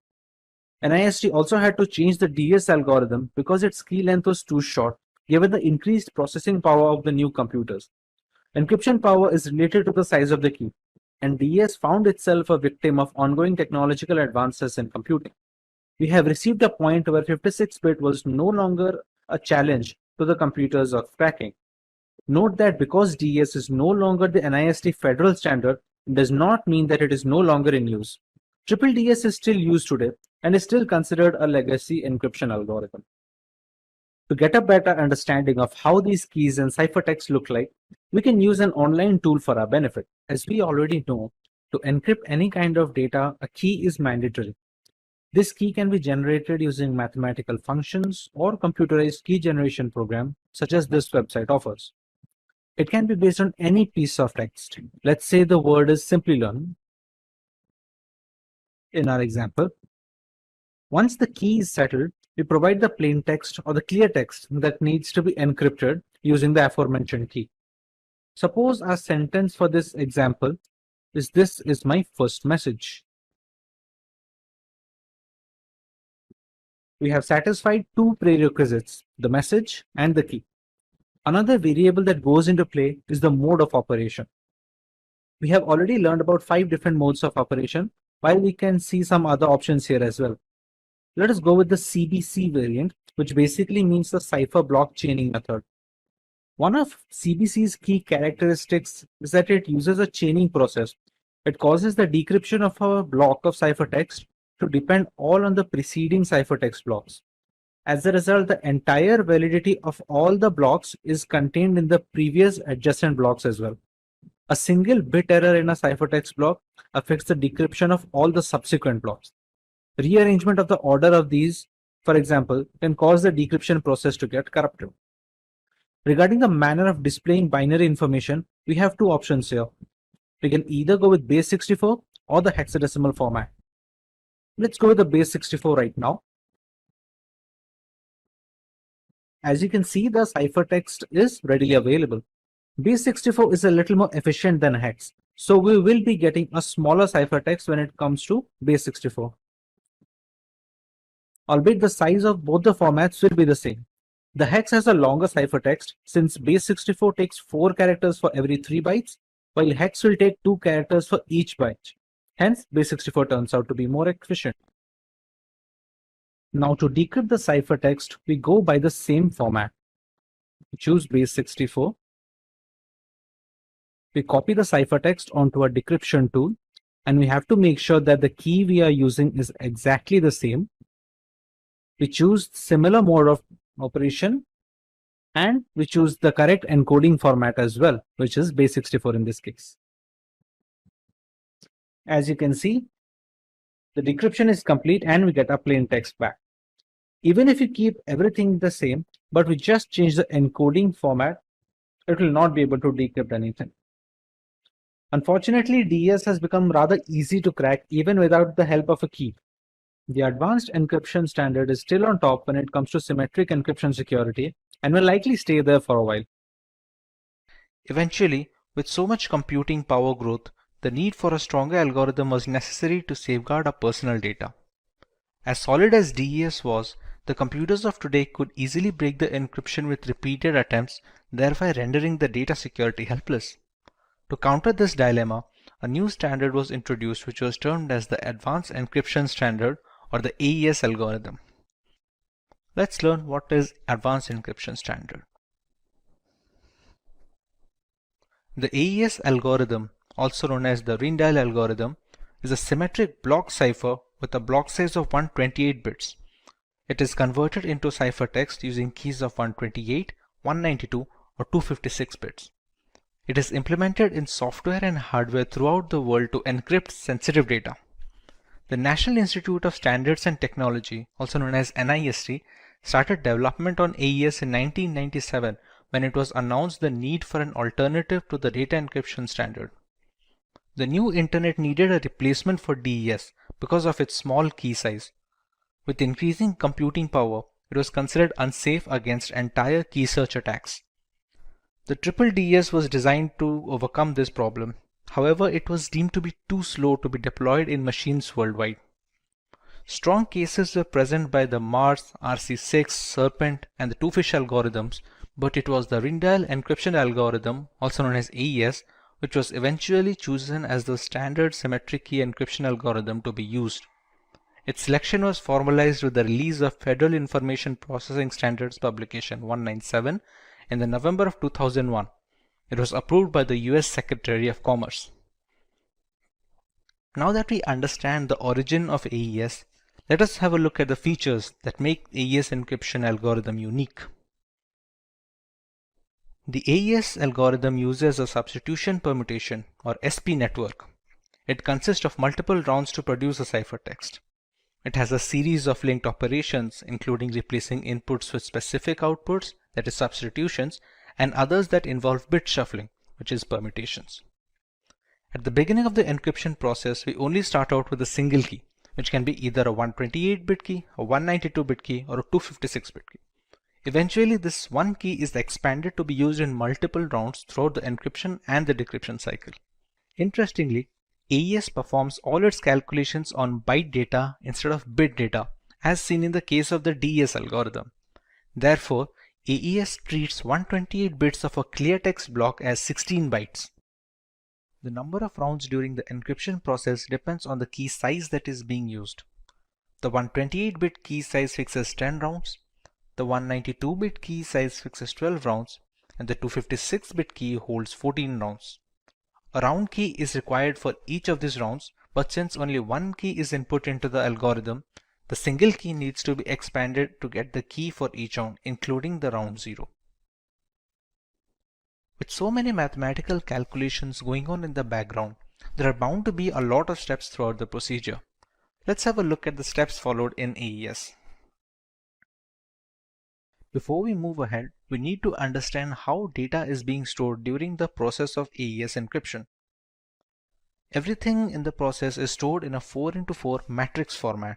NIST also had to change the DES algorithm because its key length was too short, given the increased processing power of the new computers. Encryption power is related to the size of the key, and DES found itself a victim of ongoing technological advances in computing. We have received a point where 56-bit was no longer a challenge to the computers of cracking. Note that because DES is no longer the NIST federal standard, it does not mean that it is no longer in use. Triple DES is still used today and is still considered a legacy encryption algorithm. To get a better understanding of how these keys and ciphertext look like, we can use an online tool for our benefit. As we already know, to encrypt any kind of data, a key is mandatory. This key can be generated using mathematical functions or computerized key generation program, such as this website offers. It can be based on any piece of text. Let's say the word is Simplilearn in our example. Once the key is settled, we provide the plain text or the clear text that needs to be encrypted using the aforementioned key. Suppose our sentence for this example is "This is my first message." We have satisfied 2 prerequisites, the message and the key. Another variable that goes into play is the mode of operation. We have already learned about 5 different modes of operation, while we can see some other options here as well. Let us go with the CBC variant, which basically means the cipher block chaining method. One of CBC's key characteristics is that it uses a chaining process. It causes the decryption of a block of ciphertext to depend all on the preceding ciphertext blocks. As a result, the entire validity of all the blocks is contained in the previous adjacent blocks as well. A single bit error in a ciphertext block affects the decryption of all the subsequent blocks. Rearrangement of the order of these, for example, can cause the decryption process to get corrupted. Regarding the manner of displaying binary information, we have 2 options here. We can either go with base 64 or the hexadecimal format. Let's go with the base 64 right now. As you can see, the ciphertext is readily available. Base 64 is a little more efficient than hex, So we will be getting a smaller ciphertext when it comes to base64. Albeit the size of both the formats will be the same. The hex has a longer ciphertext since base64 takes 4 characters for every 3 bytes, while hex will take 2 characters for each byte. Hence, base64 turns out to be more efficient. Now to decrypt the ciphertext, we go by the same format. We choose base64. We copy the ciphertext onto a decryption tool, and we have to make sure that the key we are using is exactly the same. We choose similar mode of operation, and we choose the correct encoding format as well, which is base64 in this case. As you can see, the decryption is complete and we get a plain text back. Even if you keep everything the same, but we just change the encoding format, it will not be able to decrypt anything. Unfortunately, DES has become rather easy to crack even without the help of a key. The advanced encryption standard is still on top when it comes to symmetric encryption security and will likely stay there for a while. Eventually, with so much computing power growth, the need for a stronger algorithm was necessary to safeguard our personal data. As solid as DES was, the computers of today could easily break the encryption with repeated attempts, thereby rendering the data security helpless. To counter this dilemma, a new standard was introduced which was termed as the Advanced Encryption Standard or the AES algorithm. Let's learn what is Advanced Encryption Standard. The AES algorithm, also known as the Rijndael algorithm, is a symmetric block cipher with a block size of 128 bits. It is converted into ciphertext using keys of 128, 192 or 256 bits. It is implemented in software and hardware throughout the world to encrypt sensitive data. The National Institute of Standards and Technology, also known as NIST, started development on AES in 1997 when it was announced the need for an alternative to the data encryption standard. The new internet needed a replacement for DES because of its small key size. With increasing computing power, it was considered unsafe against entire key search attacks. The triple DES was designed to overcome this problem. However, it was deemed to be too slow to be deployed in machines worldwide. Strong cases were present by the Mars, RC6, Serpent, and the Two-Fish algorithms, but it was the Rijndael encryption algorithm, also known as AES, which was eventually chosen as the standard symmetric key encryption algorithm to be used. Its selection was formalized with the release of Federal Information Processing Standards Publication 197 in the November of 2001. It was approved by the US Secretary of Commerce. Now that we understand the origin of AES, let us have a look at the features that make AES encryption algorithm unique. The AES algorithm uses a substitution permutation or SP network. It consists of multiple rounds to produce a ciphertext. It has a series of linked operations, including replacing inputs with specific outputs, that is substitutions, and others that involve bit shuffling, which is permutations. At the beginning of the encryption process, we only start out with a single key, which can be either a 128-bit key, a 192-bit key, or a 256-bit key. Eventually, this one key is expanded to be used in multiple rounds throughout the encryption and the decryption cycle. Interestingly, AES performs all its calculations on byte data instead of bit data, as seen in the case of the DES algorithm. Therefore, AES treats 128 bits of a clear text block as 16 bytes. The number of rounds during the encryption process depends on the key size that is being used. The 128-bit key size fixes 10 rounds, the 192-bit key size fixes 12 rounds, and the 256-bit key holds 14 rounds. A round key is required for each of these rounds, but since only one key is input into the algorithm, the single key needs to be expanded to get the key for each round, including the round 0. With so many mathematical calculations going on in the background, there are bound to be a lot of steps throughout the procedure. Let's have a look at the steps followed in AES. Before we move ahead, we need to understand how data is being stored during the process of AES encryption. Everything in the process is stored in a 4x4 matrix format.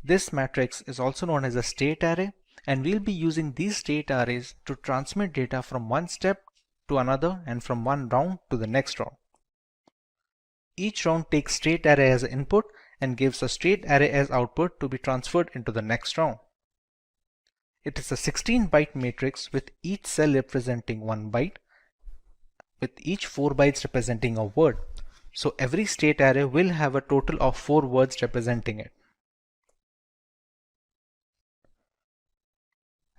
This matrix is also known as a state array, and we'll be using these state arrays to transmit data from one step to another and from one round to the next round. Each round takes state array as input and gives a state array as output to be transferred into the next round. It is a 16-byte matrix with each cell representing 1 byte, with each 4 bytes representing a word. So every state array will have a total of 4 words representing it.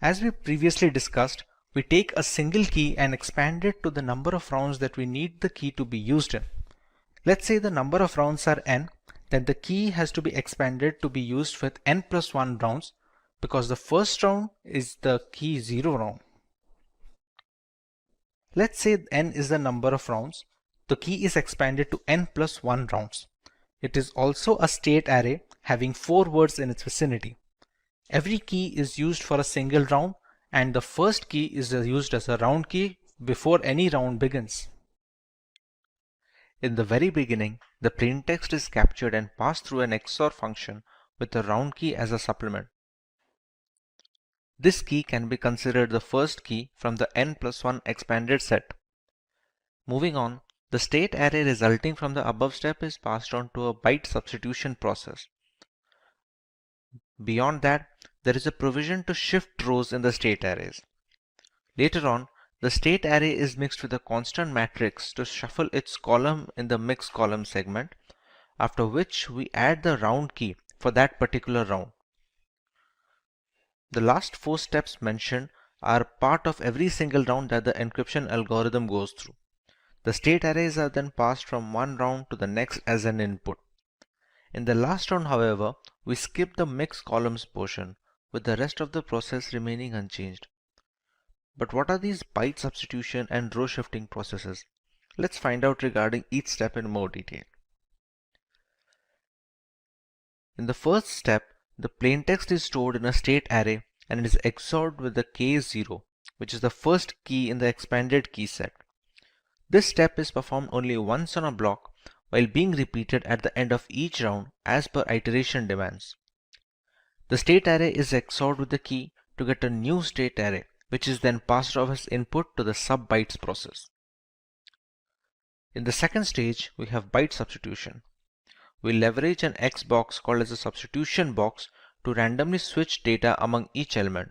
As we previously discussed, we take a single key and expand it to the number of rounds that we need the key to be used in. Let's say the number of rounds are n, then the key has to be expanded to be used with n plus 1 rounds, because the first round is the key 0 round. Let's say n is the number of rounds. The key is expanded to n plus 1 rounds. It is also a state array having 4 words in its vicinity. Every key is used for a single round, and the first key is used as a round key before any round begins. In the very beginning, the plaintext is captured and passed through an XOR function with the round key as a supplement. This key can be considered the first key from the n plus 1 expanded set. Moving on, the state array resulting from the above step is passed on to a byte substitution process. Beyond that, there is a provision to shift rows in the state arrays. Later on, the state array is mixed with a constant matrix to shuffle its column in the mix column segment, after which we add the round key for that particular round. The last 4 steps mentioned are part of every single round that the encryption algorithm goes through. The state arrays are then passed from one round to the next as an input. In the last round, however, we skip the mix columns portion, with the rest of the process remaining unchanged. But what are these byte substitution and row shifting processes? Let's find out regarding each step in more detail. In the first step, the plaintext is stored in a state array and it is XORed with the K0, which is the first key in the expanded key set. This step is performed only once on a block while being repeated at the end of each round as per iteration demands. The state array is XORed with the key to get a new state array, which is then passed off as input to the sub-bytes process. In the second stage, we have byte substitution. We leverage an X box called as a substitution box to randomly switch data among each element.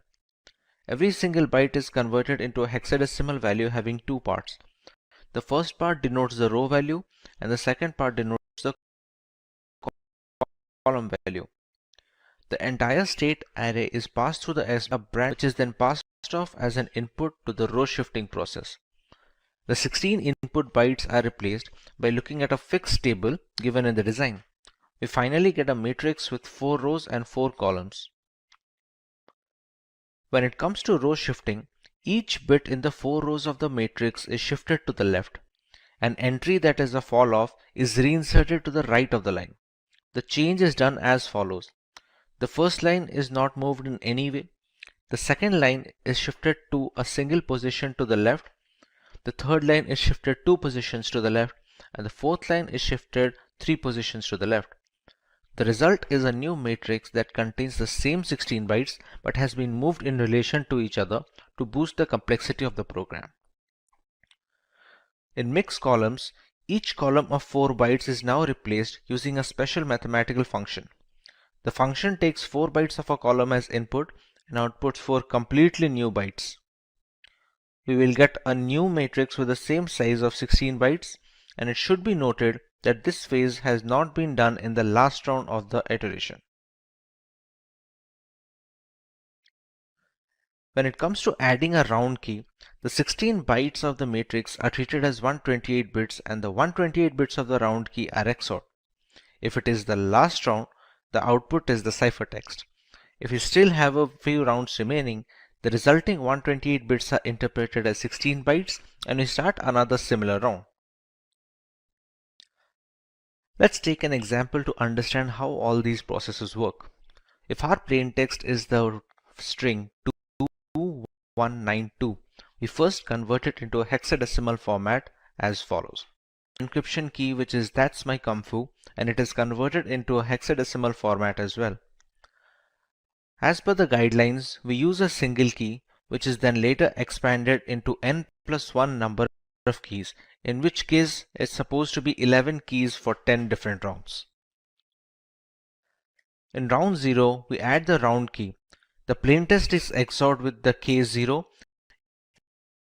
Every single byte is converted into a hexadecimal value having 2 parts. The first part denotes the row value and the second part denotes the column value. The entire state array is passed through the S branch, which is then passed off as an input to the row shifting process. The 16 input bytes are replaced by looking at a fixed table given in the design. We finally get a matrix with 4 rows and 4 columns. When it comes to row shifting, each bit in the 4 rows of the matrix is shifted to the left. An entry that is a fall off is reinserted to the right of the line. The change is done as follows. The first line is not moved in any way. The second line is shifted to a single position to the left. The third line is shifted 2 positions to the left, and the fourth line is shifted 3 positions to the left. The result is a new matrix that contains the same 16 bytes but has been moved in relation to each other to boost the complexity of the program. In mix columns, each column of 4 bytes is now replaced using a special mathematical function. The function takes 4 bytes of a column as input and outputs 4 completely new bytes. We will get a new matrix with the same size of 16 bytes, and it should be noted that this phase has not been done in the last round of the iteration. When it comes to adding a round key, the 16 bytes of the matrix are treated as 128 bits and the 128 bits of the round key are XORed. If it is the last round, the output is the ciphertext. If you still have a few rounds remaining, the resulting 128 bits are interpreted as 16 bytes and we start another similar round. Let's take an example to understand how all these processes work. If our plaintext is the string 2192, we first convert it into a hexadecimal format as follows. Encryption key, which is "that's my kung fu," and it is converted into a hexadecimal format as well. As per the guidelines, we use a single key, which is then later expanded into n plus 1 number of keys, in which case it's supposed to be 11 keys for 10 different rounds. In round 0, we add the round key. The plaintext is XORed with the case 0,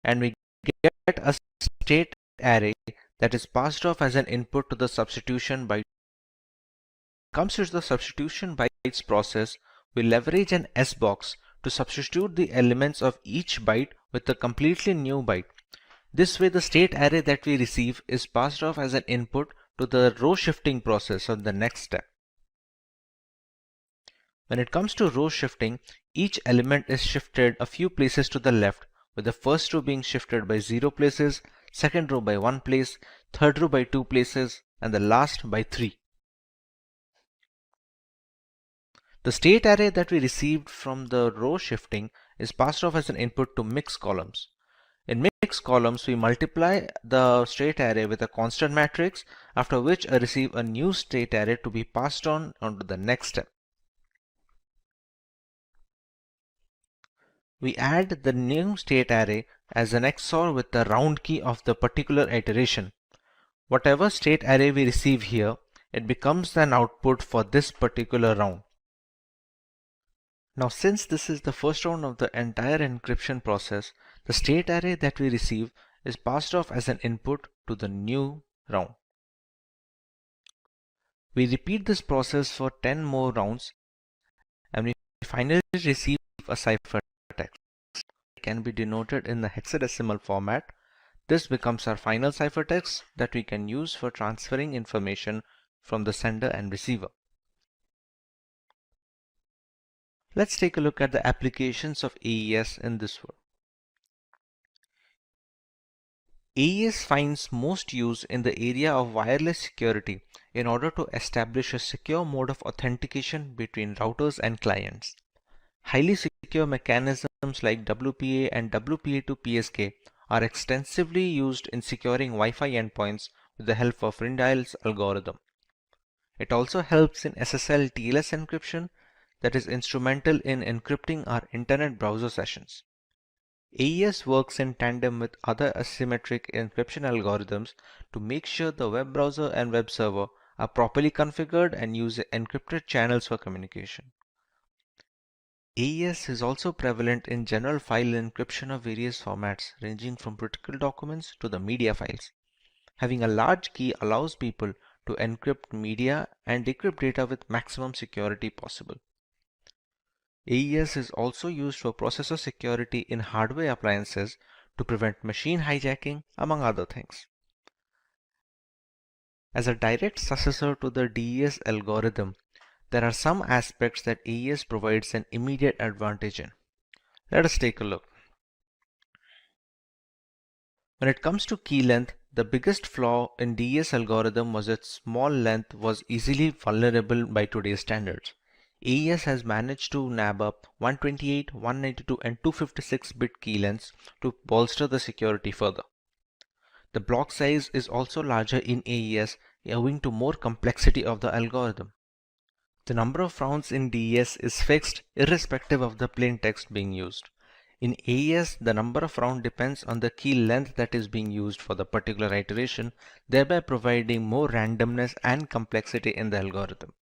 and we get a state array that is passed off as an input to the substitution byte. Comes to the substitution bytes process, we leverage an S-box to substitute the elements of each byte with a completely new byte. This way, the state array that we receive is passed off as an input to the row shifting process on the next step. When it comes to row shifting, each element is shifted a few places to the left, with the first row being shifted by 0 places, second row by 1 place, third row by 2 places, and the last by 3. The state array that we received from the row shifting is passed off as an input to mix columns. In mix columns, we multiply the state array with a constant matrix, after which I receive a new state array to be passed on to the next step. We add the new state array as an XOR with the round key of the particular iteration. Whatever state array we receive here, it becomes an output for this particular round. Now, since this is the first round of the entire encryption process, the state array that we receive is passed off as an input to the new round. We repeat this process for 10 more rounds, and we finally receive a ciphertext. It can be denoted in the hexadecimal format. This becomes our final ciphertext that we can use for transferring information from the sender and receiver. Let's take a look at the applications of AES in this world. AES finds most use in the area of wireless security in order to establish a secure mode of authentication between routers and clients. Highly secure mechanisms like WPA and WPA2 are extensively used in securing Wi-Fi endpoints with the help of Rindial's algorithm. It also helps in SSL TLS encryption that is instrumental in encrypting our internet browser sessions. AES works in tandem with other asymmetric encryption algorithms to make sure the web browser and web server are properly configured and use encrypted channels for communication. AES is also prevalent in general file encryption of various formats, ranging from critical documents to the media files. Having a large key allows people to encrypt media and decrypt data with maximum security possible. AES is also used for processor security in hardware appliances to prevent machine hijacking, among other things. As a direct successor to the DES algorithm, there are some aspects that AES provides an immediate advantage in. Let us take a look. When it comes to key length, the biggest flaw in DES algorithm was its small length was easily vulnerable by today's standards. AES has managed to nab up 128, 192 and 256 bit key lengths to bolster the security further. The block size is also larger in AES owing to more complexity of the algorithm. The number of rounds in DES is fixed irrespective of the plaintext being used. In AES, the number of rounds depends on the key length that is being used for the particular iteration, thereby providing more randomness and complexity in the algorithm.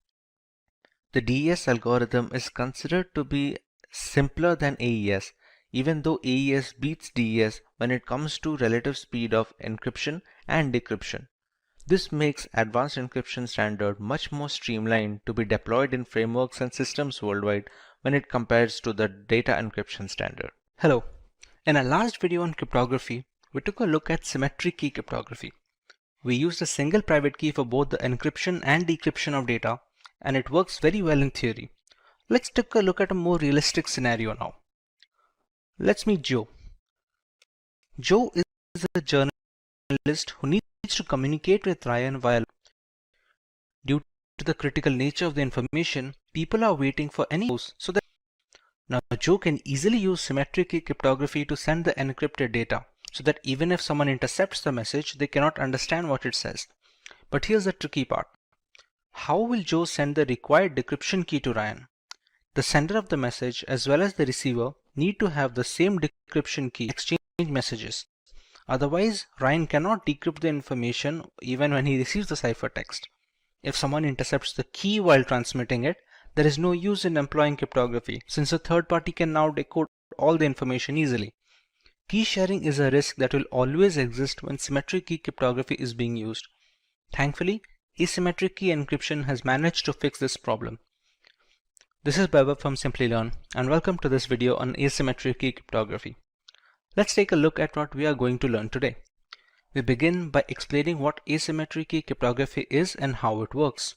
The DES algorithm is considered to be simpler than AES, even though AES beats DES when it comes to relative speed of encryption and decryption. This makes advanced encryption standard much more streamlined to be deployed in frameworks and systems worldwide when it compares to the data encryption standard. Hello. In our last video on cryptography, we took a look at symmetric key cryptography. We used a single private key for both the encryption and decryption of data, and it works very well in theory. Let's take a look at a more realistic scenario now. Let's meet Joe. Joe is a journalist who needs to communicate with Ryan via. Due to the critical nature of the information, people are waiting for any clues so that now Joe can easily use symmetric key cryptography to send the encrypted data so that even if someone intercepts the message, they cannot understand what it says. But here's the tricky part. How will Joe send the required decryption key to Ryan? The sender of the message as well as the receiver need to have the same decryption key to exchange messages. Otherwise, Ryan cannot decrypt the information even when he receives the ciphertext. If someone intercepts the key while transmitting it, there is no use in employing cryptography, since a third party can now decode all the information easily. Key sharing is a risk that will always exist when symmetric key cryptography is being used. Thankfully, asymmetric key encryption has managed to fix this problem. This is Baba from Simplilearn, and welcome to this video on asymmetric key cryptography. Let's take a look at what we are going to learn today. We begin by explaining what asymmetric key cryptography is and how it works.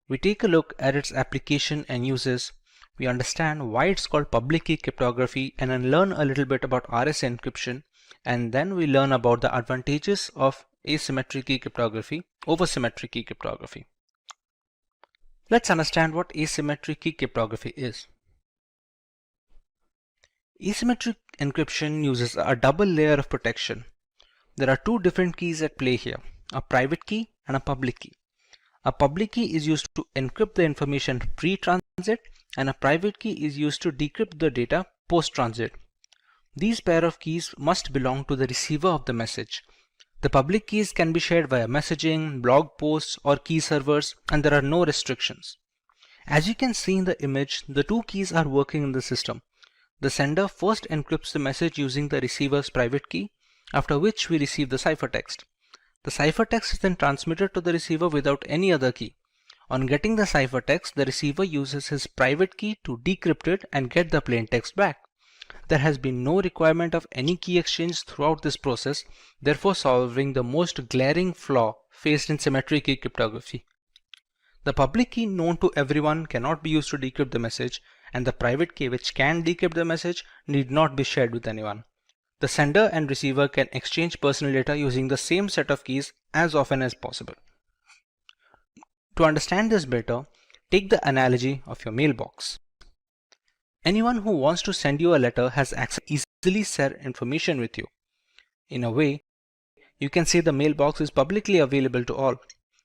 We take a look at its application and uses. We understand why it's called public key cryptography and then learn a little bit about RSA encryption, and then we learn about the advantages of asymmetric key cryptography over symmetric key cryptography. Let's understand what asymmetric key cryptography is. Asymmetric encryption uses a double layer of protection. There are two different keys at play here, a private key and a public key. A public key is used to encrypt the information pre-transit, and a private key is used to decrypt the data post-transit. These pair of keys must belong to the receiver of the message. The public keys can be shared via messaging, blog posts, or key servers, and there are no restrictions. As you can see in the image, the two keys are working in the system. The sender first encrypts the message using the receiver's private key, after which we receive the ciphertext. The ciphertext is then transmitted to the receiver without any other key. On getting the ciphertext, the receiver uses his private key to decrypt it and get the plain text back. There has been no requirement of any key exchange throughout this process, therefore solving the most glaring flaw faced in symmetric key cryptography. The public key known to everyone cannot be used to decrypt the message, and the private key which can decrypt the message need not be shared with anyone. The sender and receiver can exchange personal data using the same set of keys as often as possible. To understand this better, take the analogy of your mailbox. Anyone who wants to send you a letter has access to easily share information with you. In a way, you can say the mailbox is publicly available to all,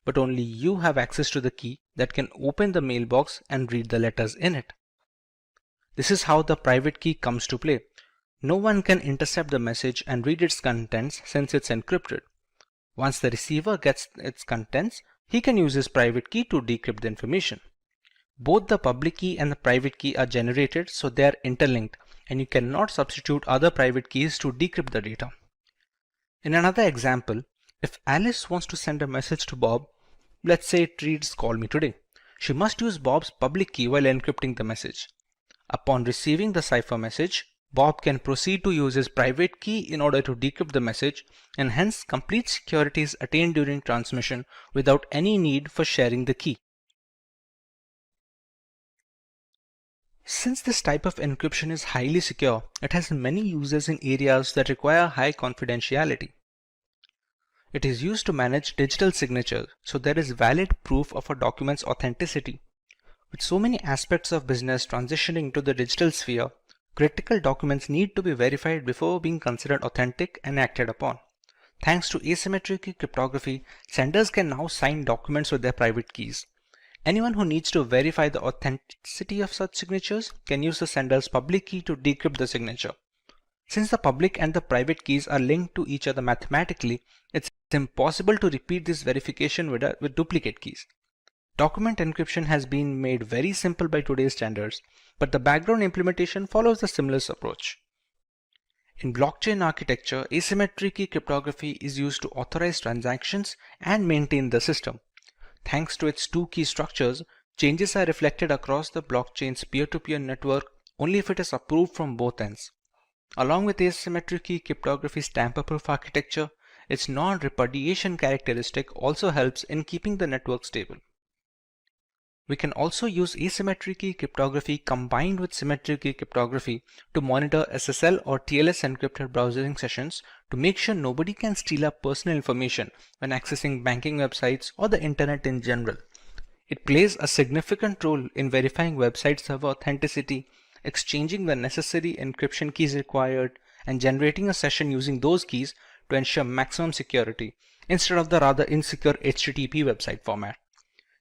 but only you have access to the key that can open the mailbox and read the letters in it. This is how the private key comes to play. No one can intercept the message and read its contents since it's encrypted. Once the receiver gets its contents, he can use his private key to decrypt the information. Both the public key and the private key are generated, so they are interlinked, and you cannot substitute other private keys to decrypt the data. In another example, if Alice wants to send a message to Bob, let's say it reads "Call me today," she must use Bob's public key while encrypting the message. Upon receiving the cipher message, Bob can proceed to use his private key in order to decrypt the message, and hence complete security is attained during transmission without any need for sharing the key. Since this type of encryption is highly secure, it has many uses in areas that require high confidentiality. It is used to manage digital signatures, so there is valid proof of a document's authenticity. With so many aspects of business transitioning to the digital sphere, critical documents need to be verified before being considered authentic and acted upon. Thanks to asymmetric key cryptography, senders can now sign documents with their private keys. Anyone who needs to verify the authenticity of such signatures can use the sender's public key to decrypt the signature. Since the public and the private keys are linked to each other mathematically, it's impossible to repeat this verification with duplicate keys. Document encryption has been made very simple by today's standards, but the background implementation follows a similar approach. In blockchain architecture, asymmetric key cryptography is used to authorize transactions and maintain the system. Thanks to its two key structures, changes are reflected across the blockchain's peer-to-peer network only if it is approved from both ends. Along with asymmetric key cryptography's tamper-proof architecture, its non-repudiation characteristic also helps in keeping the network stable. We can also use asymmetric key cryptography combined with symmetric key cryptography to monitor SSL or TLS encrypted browsing sessions to make sure nobody can steal our personal information when accessing banking websites or the internet in general. It plays a significant role in verifying website server authenticity, exchanging the necessary encryption keys required, and generating a session using those keys to ensure maximum security instead of the rather insecure HTTP website format.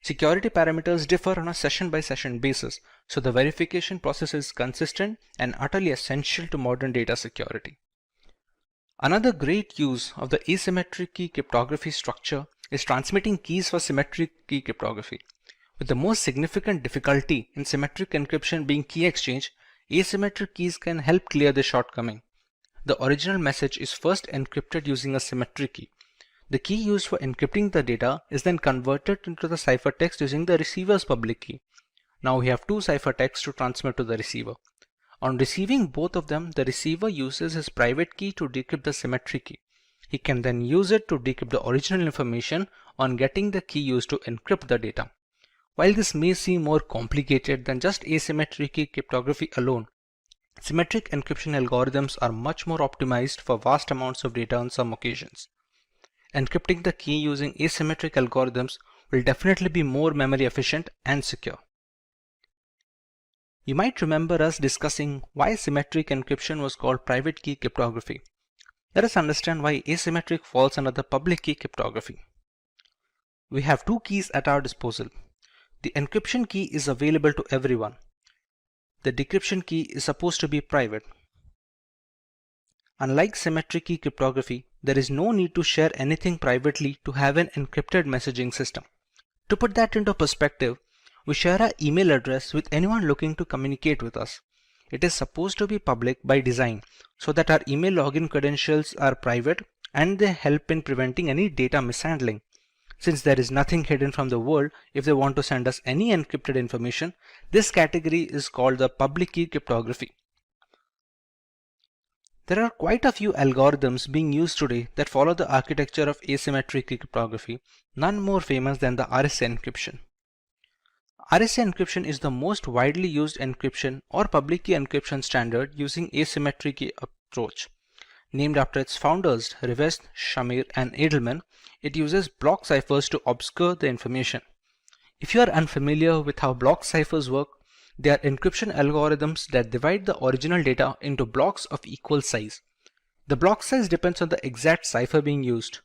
Security parameters differ on a session-by-session basis, so the verification process is consistent and utterly essential to modern data security. Another great use of the asymmetric key cryptography structure is transmitting keys for symmetric key cryptography. With the most significant difficulty in symmetric encryption being key exchange, asymmetric keys can help clear this shortcoming. The original message is first encrypted using a symmetric key. The key used for encrypting the data is then converted into the ciphertext using the receiver's public key. Now we have two ciphertexts to transmit to the receiver. On receiving both of them, the receiver uses his private key to decrypt the symmetric key. He can then use it to decrypt the original information on getting the key used to encrypt the data. While this may seem more complicated than just asymmetric key cryptography alone, symmetric encryption algorithms are much more optimized for vast amounts of data on some occasions. Encrypting the key using asymmetric algorithms will definitely be more memory efficient and secure. You might remember us discussing why symmetric encryption was called private key cryptography. Let us understand why asymmetric falls under the public key cryptography. We have two keys at our disposal. The encryption key is available to everyone. The decryption key is supposed to be private. Unlike symmetric key cryptography, there is no need to share anything privately to have an encrypted messaging system. To put that into perspective, we share our email address with anyone looking to communicate with us. It is supposed to be public by design so that our email login credentials are private and they help in preventing any data mishandling. Since there is nothing hidden from the world, if they want to send us any encrypted information, this category is called the public key cryptography. There are quite a few algorithms being used today that follow the architecture of asymmetric key cryptography, none more famous than the RSA encryption. RSA encryption is the most widely used encryption or public key encryption standard using asymmetric key approach. Named after its founders, Rivest, Shamir, and Edelman, it uses block ciphers to obscure the information. If you are unfamiliar with how block ciphers work, they are encryption algorithms that divide the original data into blocks of equal size. The block size depends on the exact cipher being used.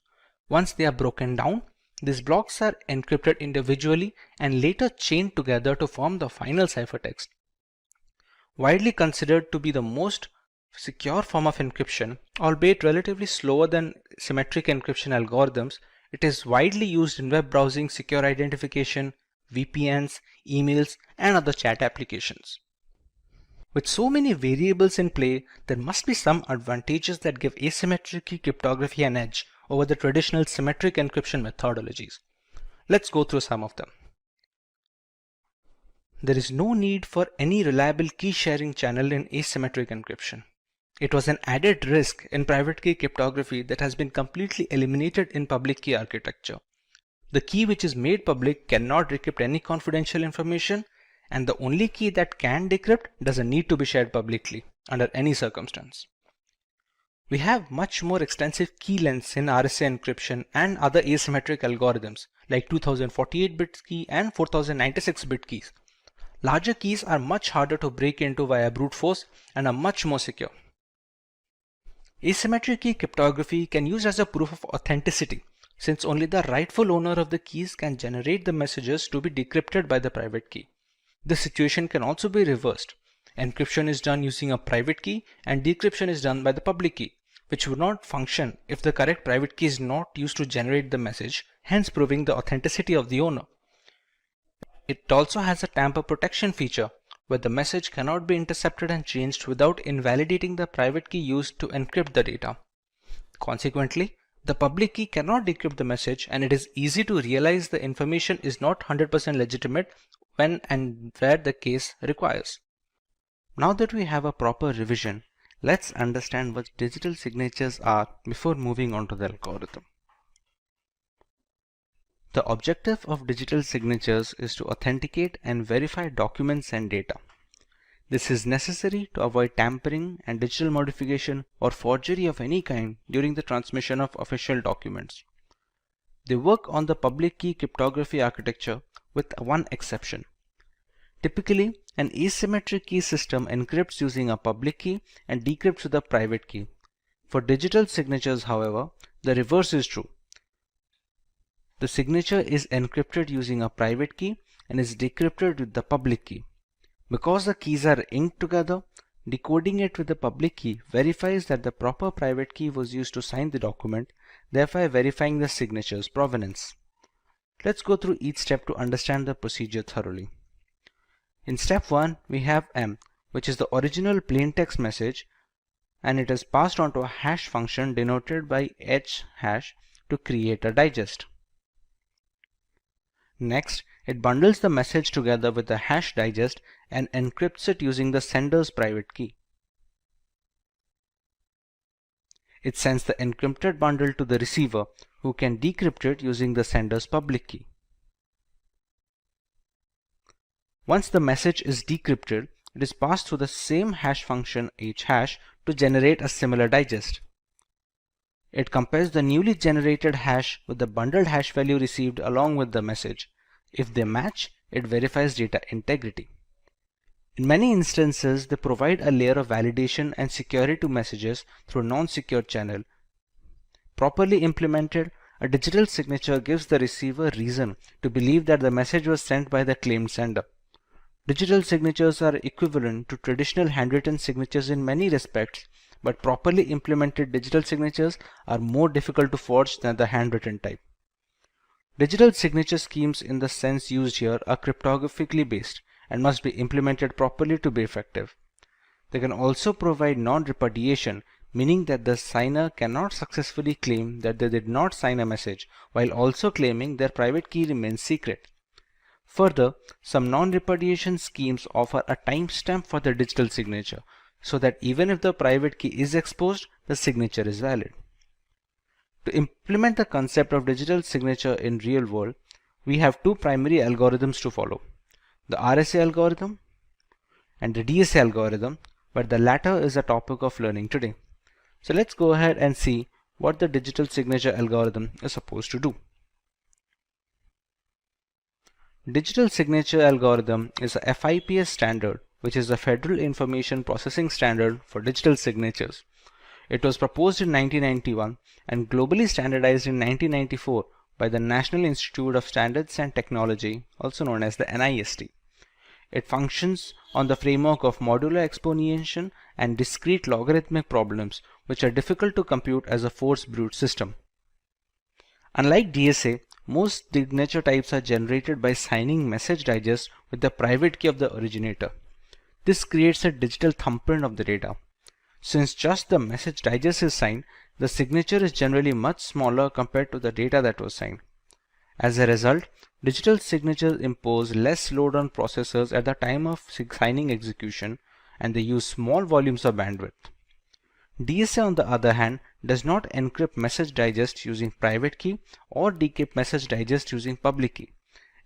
Once they are broken down, these blocks are encrypted individually and later chained together to form the final ciphertext. Widely considered to be the most secure form of encryption, albeit relatively slower than symmetric encryption algorithms, it is widely used in web browsing, secure identification, VPNs, emails, and other chat applications. With so many variables in play, there must be some advantages that give asymmetric key cryptography an edge over the traditional symmetric encryption methodologies. Let's go through some of them. There is no need for any reliable key sharing channel in asymmetric encryption. It was an added risk in private key cryptography that has been completely eliminated in public key architecture. The key which is made public cannot decrypt any confidential information, and the only key that can decrypt doesn't need to be shared publicly under any circumstance. We have much more extensive key lengths in RSA encryption and other asymmetric algorithms like 2048-bit key and 4096-bit keys. Larger keys are much harder to break into via brute force and are much more secure. Asymmetric key cryptography can use as a proof of authenticity, since only the rightful owner of the keys can generate the messages to be decrypted by the private key. The situation can also be reversed. Encryption is done using a private key and decryption is done by the public key, which would not function if the correct private key is not used to generate the message, hence proving the authenticity of the owner. It also has a tamper protection feature, where the message cannot be intercepted and changed without invalidating the private key used to encrypt the data. Consequently, the public key cannot decrypt the message, and it is easy to realize the information is not 100% legitimate when and where the case requires. Now that we have a proper revision, let's understand what digital signatures are before moving on to the algorithm. The objective of digital signatures is to authenticate and verify documents and data. This is necessary to avoid tampering and digital modification or forgery of any kind during the transmission of official documents. They work on the public key cryptography architecture with one exception. Typically, an asymmetric key system encrypts using a public key and decrypts with a private key. For digital signatures, however, the reverse is true. The signature is encrypted using a private key and is decrypted with the public key. Because the keys are inked together, decoding it with the public key verifies that the proper private key was used to sign the document, thereby verifying the signature's provenance. Let's go through each step to understand the procedure thoroughly. In step 1, we have M, which is the original plaintext message, and it is passed on to a hash function denoted by h hash to create a digest. Next, it bundles the message together with the hash digest and encrypts it using the sender's private key. It sends the encrypted bundle to the receiver, who can decrypt it using the sender's public key. Once the message is decrypted, it is passed through the same hash function h hash to generate a similar digest. It compares the newly generated hash with the bundled hash value received along with the message. If they match, it verifies data integrity. In many instances, they provide a layer of validation and security to messages through a non-secure channel. Properly implemented, a digital signature gives the receiver reason to believe that the message was sent by the claimed sender. Digital signatures are equivalent to traditional handwritten signatures in many respects, but properly implemented digital signatures are more difficult to forge than the handwritten type. Digital signature schemes in the sense used here are cryptographically based and must be implemented properly to be effective. They can also provide non-repudiation, meaning that the signer cannot successfully claim that they did not sign a message while also claiming their private key remains secret. Further, some non-repudiation schemes offer a timestamp for the digital signature, so that even if the private key is exposed, the signature is valid. To implement the concept of digital signature in real world, we have two primary algorithms to follow: the RSA algorithm and the DSA algorithm, but the latter is a topic of learning today. So let's go ahead and see what the digital signature algorithm is supposed to do. Digital signature algorithm is a FIPS standard, which is the Federal Information Processing Standard for digital signatures. It was proposed in 1991 and globally standardized in 1994 by the National Institute of Standards and Technology, also known as the NIST. It functions on the framework of modular exponentiation and discrete logarithmic problems, which are difficult to compute as a force brute system. Unlike DSA, most signature types are generated by signing message digest with the private key of the originator. This creates a digital thumbprint of the data. Since just the message digest is signed, the signature is generally much smaller compared to the data that was signed. As a result, digital signatures impose less load on processors at the time of signing execution, and they use small volumes of bandwidth. DSA, on the other hand, does not encrypt message digest using private key or decrypt message digest using public key.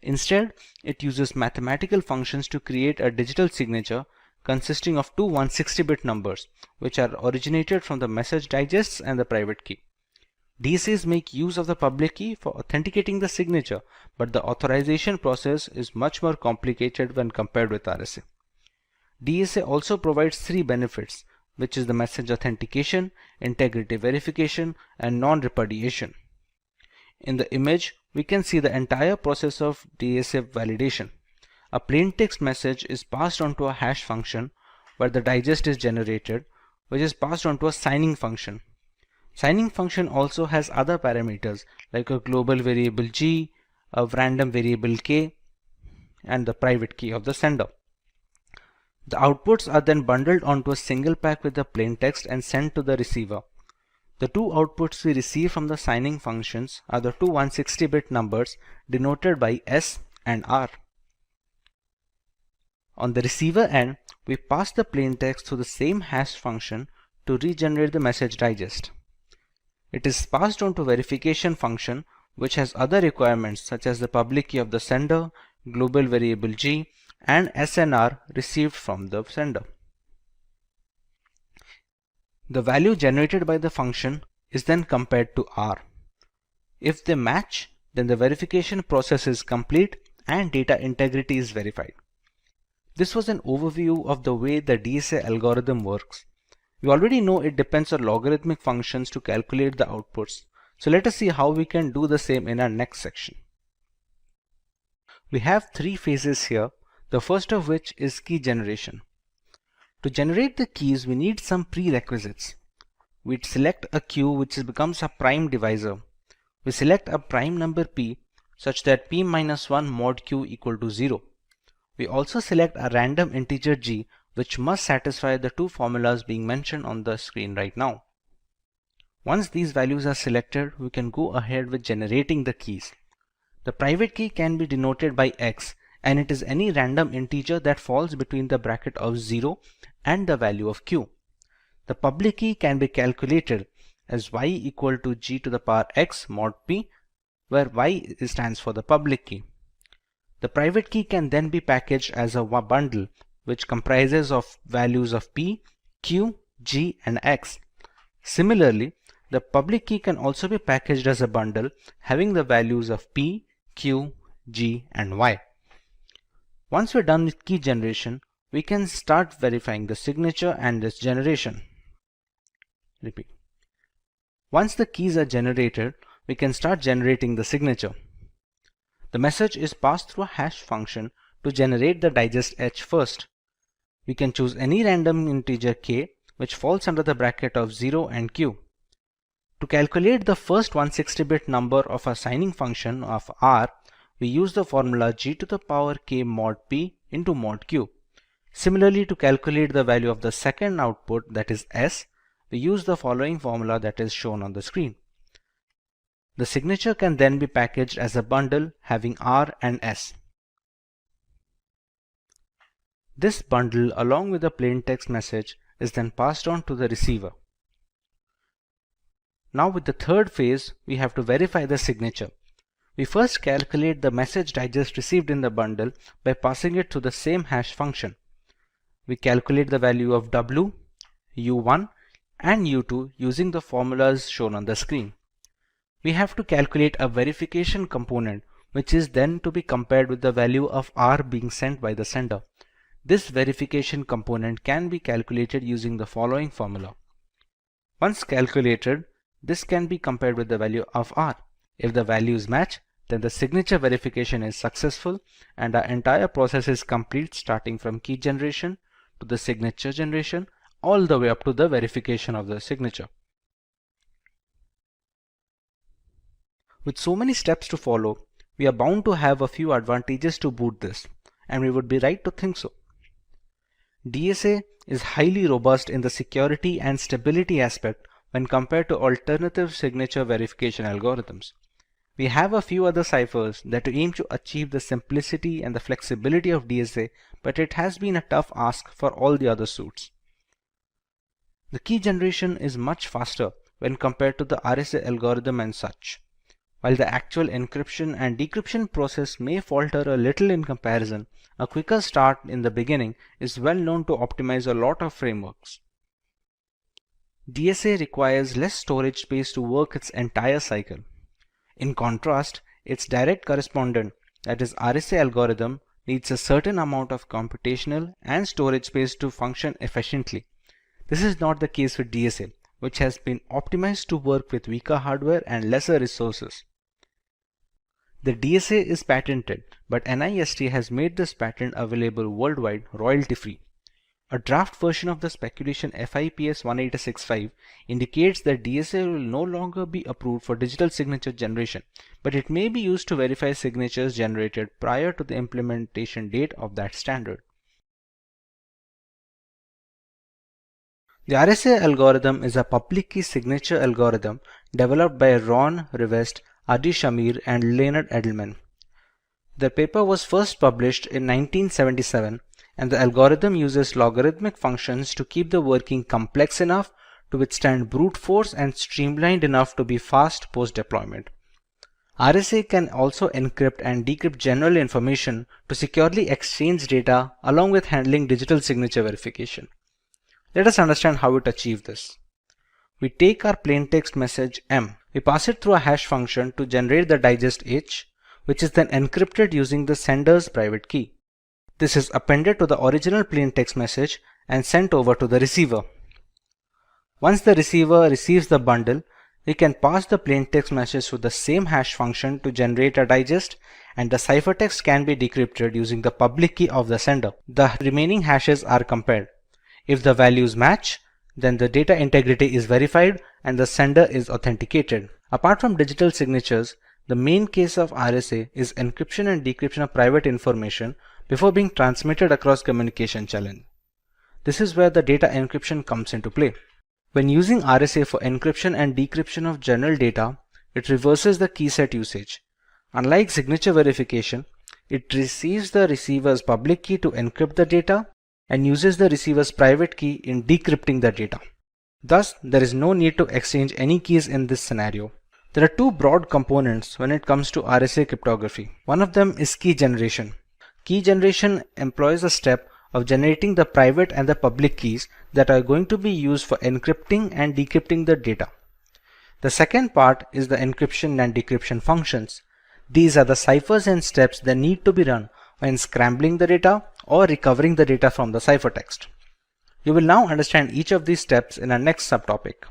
Instead, it uses mathematical functions to create a digital signature consisting of two 160-bit numbers, which are originated from the message digests and the private key. DSAs make use of the public key for authenticating the signature, but the authorization process is much more complicated when compared with RSA. DSA also provides three benefits, which is the message authentication, integrity verification, and non-repudiation. In the image, we can see the entire process of DSA validation. A plaintext message is passed on to a hash function where the digest is generated, which is passed on to a signing function. Signing function also has other parameters like a global variable G, a random variable K, and the private key of the sender. The outputs are then bundled onto a single pack with the plaintext and sent to the receiver. The two outputs we receive from the signing functions are the two 160-bit numbers denoted by S and R. On the receiver end, we pass the plaintext through the same hash function to regenerate the message digest. It is passed on to verification function, which has other requirements such as the public key of the sender, global variable G, and SNR received from the sender. The value generated by the function is then compared to R. If they match, then the verification process is complete and data integrity is verified. This was an overview of the way the DSA algorithm works. We already know it depends on logarithmic functions to calculate the outputs, so let us see how we can do the same in our next section. We have three phases here, the first of which is key generation. To generate the keys, we need some prerequisites. We select a queue which becomes a prime divisor. We select a prime number p such that p-1 mod q equal to 0. We also select a random integer g which must satisfy the two formulas being mentioned on the screen right now. Once these values are selected, we can go ahead with generating the keys. The private key can be denoted by x, and it is any random integer that falls between the bracket of 0 and the value of q. The public key can be calculated as y equal to g to the power x mod p, where y stands for the public key. The private key can then be packaged as a bundle which comprises of values of p, q, g and x. Similarly, the public key can also be packaged as a bundle having the values of p, q, g and y. Once we're done with key generation, we can start verifying the signature and its generation. Repeat. Once the keys are generated, we can start generating the signature. The message is passed through a hash function to generate the digest h first. We can choose any random integer k which falls under the bracket of 0 and q. To calculate the first 160-bit number of a signing function of r, we use the formula g to the power k mod p into mod q. Similarly, to calculate the value of the second output, that is s, we use the following formula that is shown on the screen. The signature can then be packaged as a bundle having r and s. This bundle along with the plain text message is then passed on to the receiver. Now with the third phase, we have to verify the signature. We first calculate the message digest received in the bundle by passing it to the same hash function. We calculate the value of w, u1 and u2 using the formulas shown on the screen. We have to calculate a verification component which is then to be compared with the value of r being sent by the sender. This verification component can be calculated using the following formula. Once calculated, this can be compared with the value of r. If the values match, then the signature verification is successful and our entire process is complete, starting from key generation to the signature generation all the way up to the verification of the signature. With so many steps to follow, we are bound to have a few advantages to boot this, and we would be right to think so. DSA is highly robust in the security and stability aspect when compared to alternative signature verification algorithms. We have a few other ciphers that aim to achieve the simplicity and the flexibility of DSA, but it has been a tough ask for all the other suits. The key generation is much faster when compared to the RSA algorithm and such. While the actual encryption and decryption process may falter a little in comparison, a quicker start in the beginning is well known to optimize a lot of frameworks. DSA requires less storage space to work its entire cycle. In contrast, its direct correspondent, that is RSA algorithm, needs a certain amount of computational and storage space to function efficiently. This is not the case with DSA, which has been optimized to work with weaker hardware and lesser resources. The DSA is patented, but NIST has made this patent available worldwide royalty-free. A draft version of the speculation FIPS 18665 indicates that DSA will no longer be approved for digital signature generation, but it may be used to verify signatures generated prior to the implementation date of that standard. The RSA algorithm is a public key signature algorithm developed by Ron Rivest, Adi Shamir, and Leonard Edelman. The paper was first published in 1977, and the algorithm uses logarithmic functions to keep the working complex enough to withstand brute force and streamlined enough to be fast post-deployment. RSA can also encrypt and decrypt general information to securely exchange data along with handling digital signature verification. Let us understand how it achieves this. We take our plaintext message M. We pass it through a hash function to generate the digest H, which is then encrypted using the sender's private key. This is appended to the original plaintext message and sent over to the receiver. Once the receiver receives the bundle, we can pass the plaintext message to the same hash function to generate a digest, and the ciphertext can be decrypted using the public key of the sender. The remaining hashes are compared. If the values match, then the data integrity is verified and the sender is authenticated. Apart from digital signatures, the main case of RSA is encryption and decryption of private information before being transmitted across communication channel. This is where the data encryption comes into play. When using RSA for encryption and decryption of general data, it reverses the key set usage. Unlike signature verification, it receives the receiver's public key to encrypt the data and uses the receiver's private key in decrypting the data. Thus, there is no need to exchange any keys in this scenario. There are two broad components when it comes to RSA cryptography. One of them is key generation. Key generation employs a step of generating the private and the public keys that are going to be used for encrypting and decrypting the data. The second part is the encryption and decryption functions. These are the ciphers and steps that need to be run when scrambling the data or recovering the data from the ciphertext. You will now understand each of these steps in our next subtopic.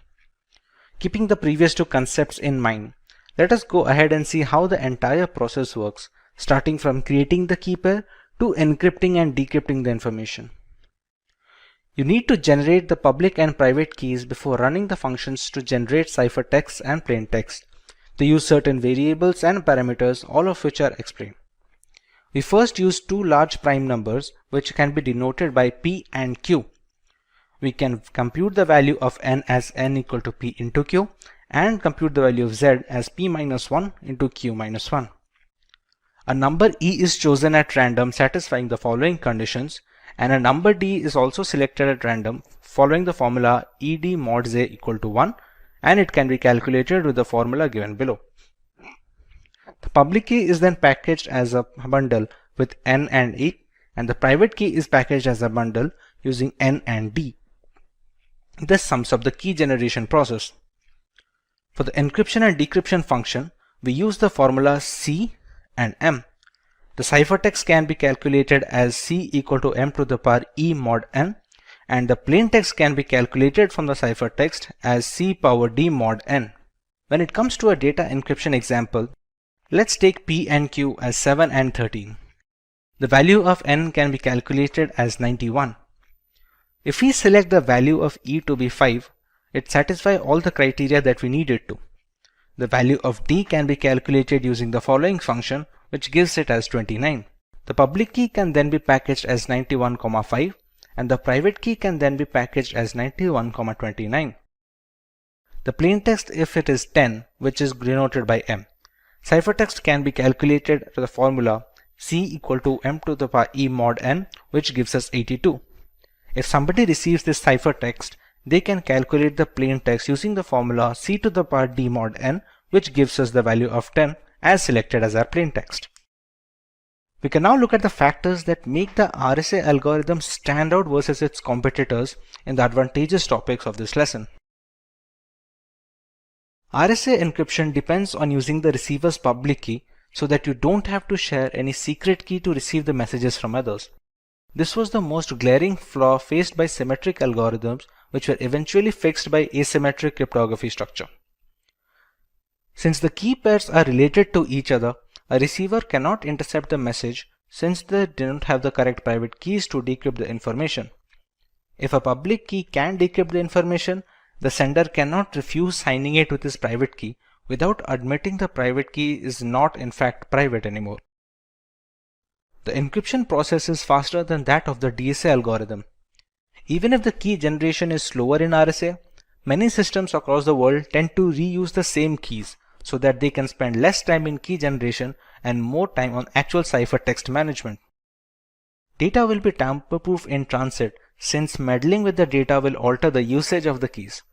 Keeping the previous two concepts in mind, let us go ahead and see how the entire process works, starting from creating the key pair to encrypting and decrypting the information. You need to generate the public and private keys before running the functions to generate ciphertext and plaintext. They use certain variables and parameters, all of which are explained. We first use two large prime numbers which can be denoted by P and Q. We can compute the value of n as n equal to P into Q and compute the value of Z as P minus 1 into Q minus 1. A number E is chosen at random satisfying the following conditions, and a number D is also selected at random following the formula ED mod Z equal to 1, and it can be calculated with the formula given below. The public key is then packaged as a bundle with N and E, and the private key is packaged as a bundle using N and D. This sums up the key generation process. For the encryption and decryption function, we use the formula C and M. The ciphertext can be calculated as C equal to M to the power E mod N, and the plaintext can be calculated from the ciphertext as C power D mod N. When it comes to a data encryption example, let's take P and Q as 7 and 13. The value of N can be calculated as 91. If we select the value of E to be 5, it satisfies all the criteria that we need it to. The value of D can be calculated using the following function, which gives it as 29. The public key can then be packaged as 91,5 and the private key can then be packaged as 91,29. The plaintext, if it is 10, which is denoted by M. Ciphertext can be calculated to the formula C equal to M to the power E mod N, which gives us 82. If somebody receives this ciphertext, they can calculate the plaintext using the formula C to the power D mod N, which gives us the value of 10 as selected as our plaintext. We can now look at the factors that make the RSA algorithm stand out versus its competitors in the advantageous topics of this lesson. RSA encryption depends on using the receiver's public key so that you don't have to share any secret key to receive the messages from others. This was the most glaring flaw faced by symmetric algorithms, which were eventually fixed by asymmetric cryptography structure. Since the key pairs are related to each other, a receiver cannot intercept the message since they don't have the correct private keys to decrypt the information. If a public key can decrypt the information, the sender cannot refuse signing it with his private key without admitting the private key is not in fact private anymore. The encryption process is faster than that of the DSA algorithm. Even if the key generation is slower in RSA, many systems across the world tend to reuse the same keys so that they can spend less time in key generation and more time on actual ciphertext management. Data will be tamper-proof in transit since meddling with the data will alter the usage of the keys.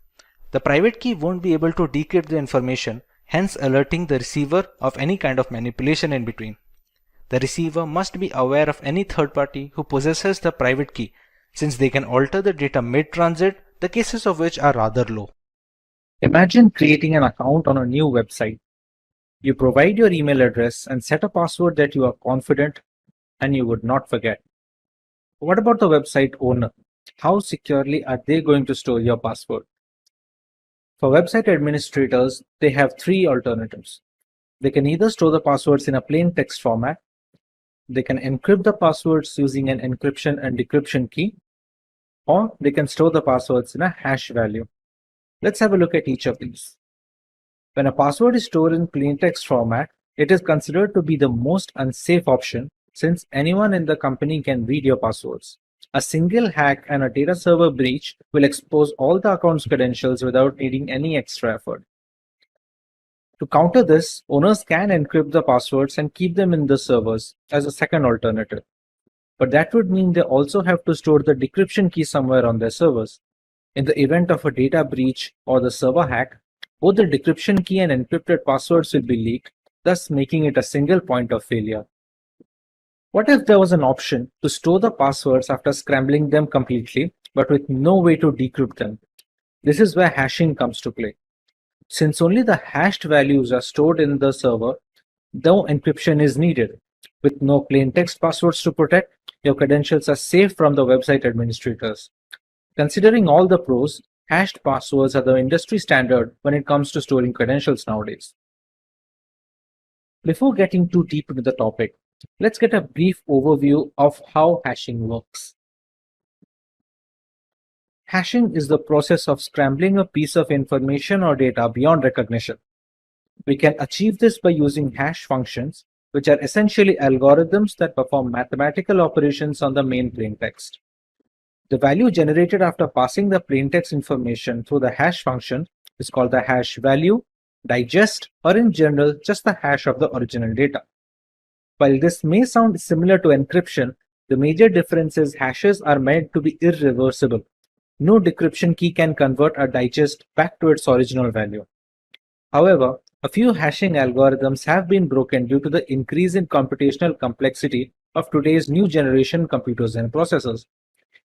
The private key won't be able to decrypt the information, hence alerting the receiver of any kind of manipulation in between. The receiver must be aware of any third party who possesses the private key, since they can alter the data mid-transit, the cases of which are rather low. Imagine creating an account on a new website. You provide your email address and set a password that you are confident and you would not forget. What about the website owner? How securely are they going to store your password? For website administrators, they have three alternatives. They can either store the passwords in a plain text format, they can encrypt the passwords using an encryption and decryption key, or they can store the passwords in a hash value. Let's have a look at each of these. When a password is stored in plain text format, it is considered to be the most unsafe option since anyone in the company can read your passwords. A single hack and a data server breach will expose all the account's credentials without needing any extra effort. To counter this, owners can encrypt the passwords and keep them in the servers as a second alternative. But that would mean they also have to store the decryption key somewhere on their servers. In the event of a data breach or the server hack, both the decryption key and encrypted passwords will be leaked, thus making it a single point of failure. What if there was an option to store the passwords after scrambling them completely, but with no way to decrypt them? This is where hashing comes to play. Since only the hashed values are stored in the server, no encryption is needed. With no plain text passwords to protect, your credentials are safe from the website administrators. Considering all the pros, hashed passwords are the industry standard when it comes to storing credentials nowadays. Before getting too deep into the topic, let's get a brief overview of how hashing works. Hashing is the process of scrambling a piece of information or data beyond recognition. We can achieve this by using hash functions, which are essentially algorithms that perform mathematical operations on the main plain text. The value generated after passing the plain text information through the hash function is called the hash value, digest, or in general, just the hash of the original data. While this may sound similar to encryption, the major difference is hashes are meant to be irreversible. No decryption key can convert a digest back to its original value. However, a few hashing algorithms have been broken due to the increase in computational complexity of today's new generation computers and processors.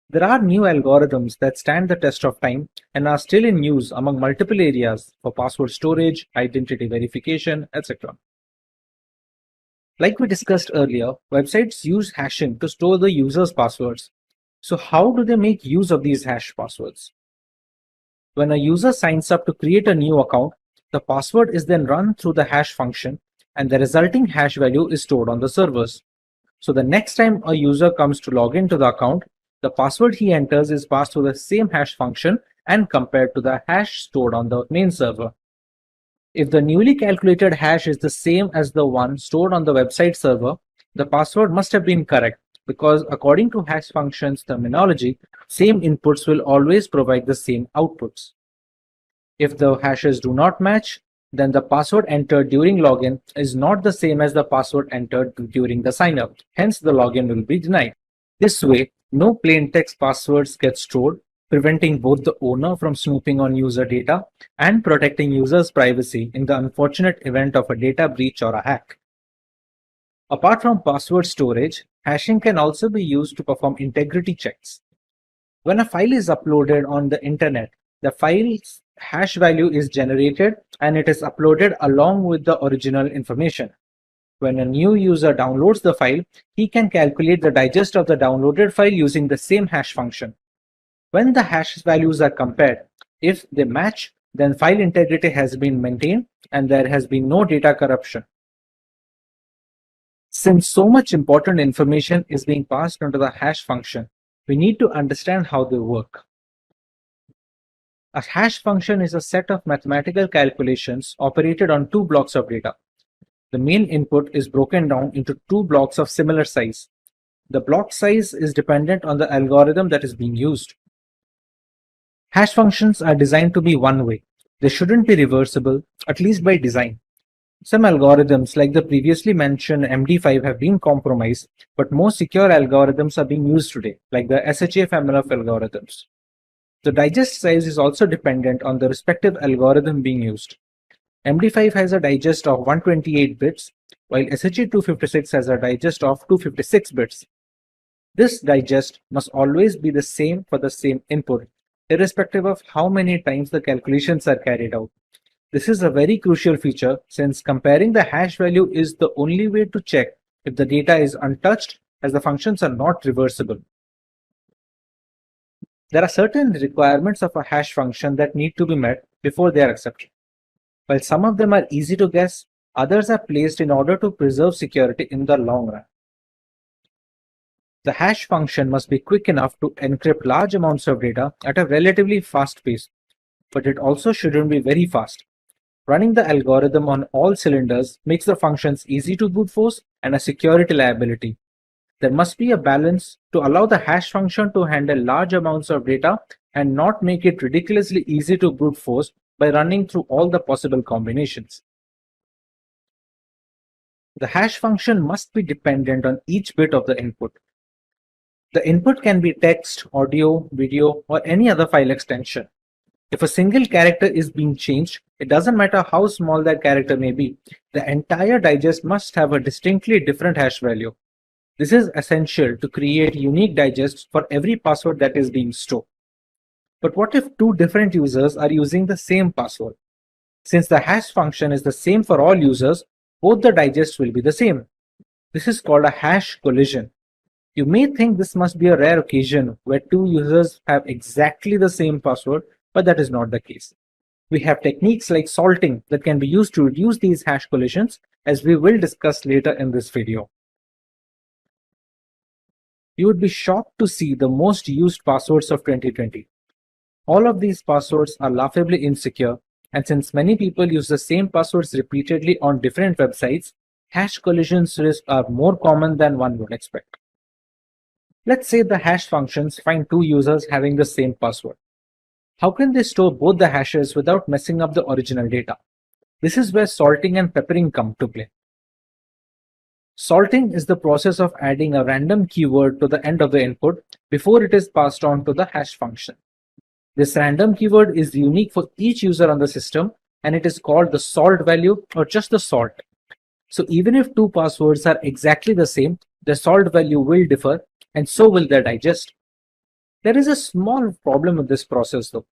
There are new algorithms that stand the test of time and are still in use among multiple areas for password storage, identity verification, etc. Like we discussed earlier, websites use hashing to store the user's passwords. So how do they make use of these hash passwords? When a user signs up to create a new account, the password is then run through the hash function and the resulting hash value is stored on the servers. So the next time a user comes to log into the account, the password he enters is passed through the same hash function and compared to the hash stored on the main server. If the newly calculated hash is the same as the one stored on the website server, the password must have been correct because according to hash functions terminology, same inputs will always provide the same outputs. If the hashes do not match, then the password entered during login is not the same as the password entered during the sign-up. Hence, the login will be denied. This way, no plain text passwords get stored, preventing both the owner from snooping on user data and protecting users' privacy in the unfortunate event of a data breach or a hack. Apart from password storage, hashing can also be used to perform integrity checks. When a file is uploaded on the internet, the file's hash value is generated and it is uploaded along with the original information. When a new user downloads the file, he can calculate the digest of the downloaded file using the same hash function. When the hash values are compared, if they match, then file integrity has been maintained and there has been no data corruption. Since so much important information is being passed under the hash function, we need to understand how they work. A hash function is a set of mathematical calculations operated on two blocks of data. The main input is broken down into two blocks of similar size. The block size is dependent on the algorithm that is being used. Hash functions are designed to be one-way. They shouldn't be reversible, at least by design. Some algorithms like the previously mentioned MD5 have been compromised, but more secure algorithms are being used today, like the SHA family of algorithms. The digest size is also dependent on the respective algorithm being used. MD5 has a digest of 128 bits, while SHA-256 has a digest of 256 bits. This digest must always be the same for the same input, irrespective of how many times the calculations are carried out. This is a very crucial feature since comparing the hash value is the only way to check if the data is untouched, as the functions are not reversible. There are certain requirements of a hash function that need to be met before they are accepted. While some of them are easy to guess, others are placed in order to preserve security in the long run. The hash function must be quick enough to encrypt large amounts of data at a relatively fast pace, but it also shouldn't be very fast. Running the algorithm on all cylinders makes the functions easy to brute force and a security liability. There must be a balance to allow the hash function to handle large amounts of data and not make it ridiculously easy to brute force by running through all the possible combinations. The hash function must be dependent on each bit of the input. The input can be text, audio, video, or any other file extension. If a single character is being changed, it doesn't matter how small that character may be, the entire digest must have a distinctly different hash value. This is essential to create unique digests for every password that is being stored. But what if two different users are using the same password? Since the hash function is the same for all users, both the digests will be the same. This is called a hash collision. You may think this must be a rare occasion where two users have exactly the same password, but that is not the case. We have techniques like salting that can be used to reduce these hash collisions, as we will discuss later in this video. You would be shocked to see the most used passwords of 2020. All of these passwords are laughably insecure, and since many people use the same passwords repeatedly on different websites, hash collisions risks are more common than one would expect. Let's say the hash functions find two users having the same password. How can they store both the hashes without messing up the original data? This is where salting and peppering come to play. Salting is the process of adding a random keyword to the end of the input before it is passed on to the hash function. This random keyword is unique for each user on the system, and it is called the salt value or just the salt. So even if two passwords are exactly the same, the salt value will differ, and so will their digest. There is a small problem with this process though.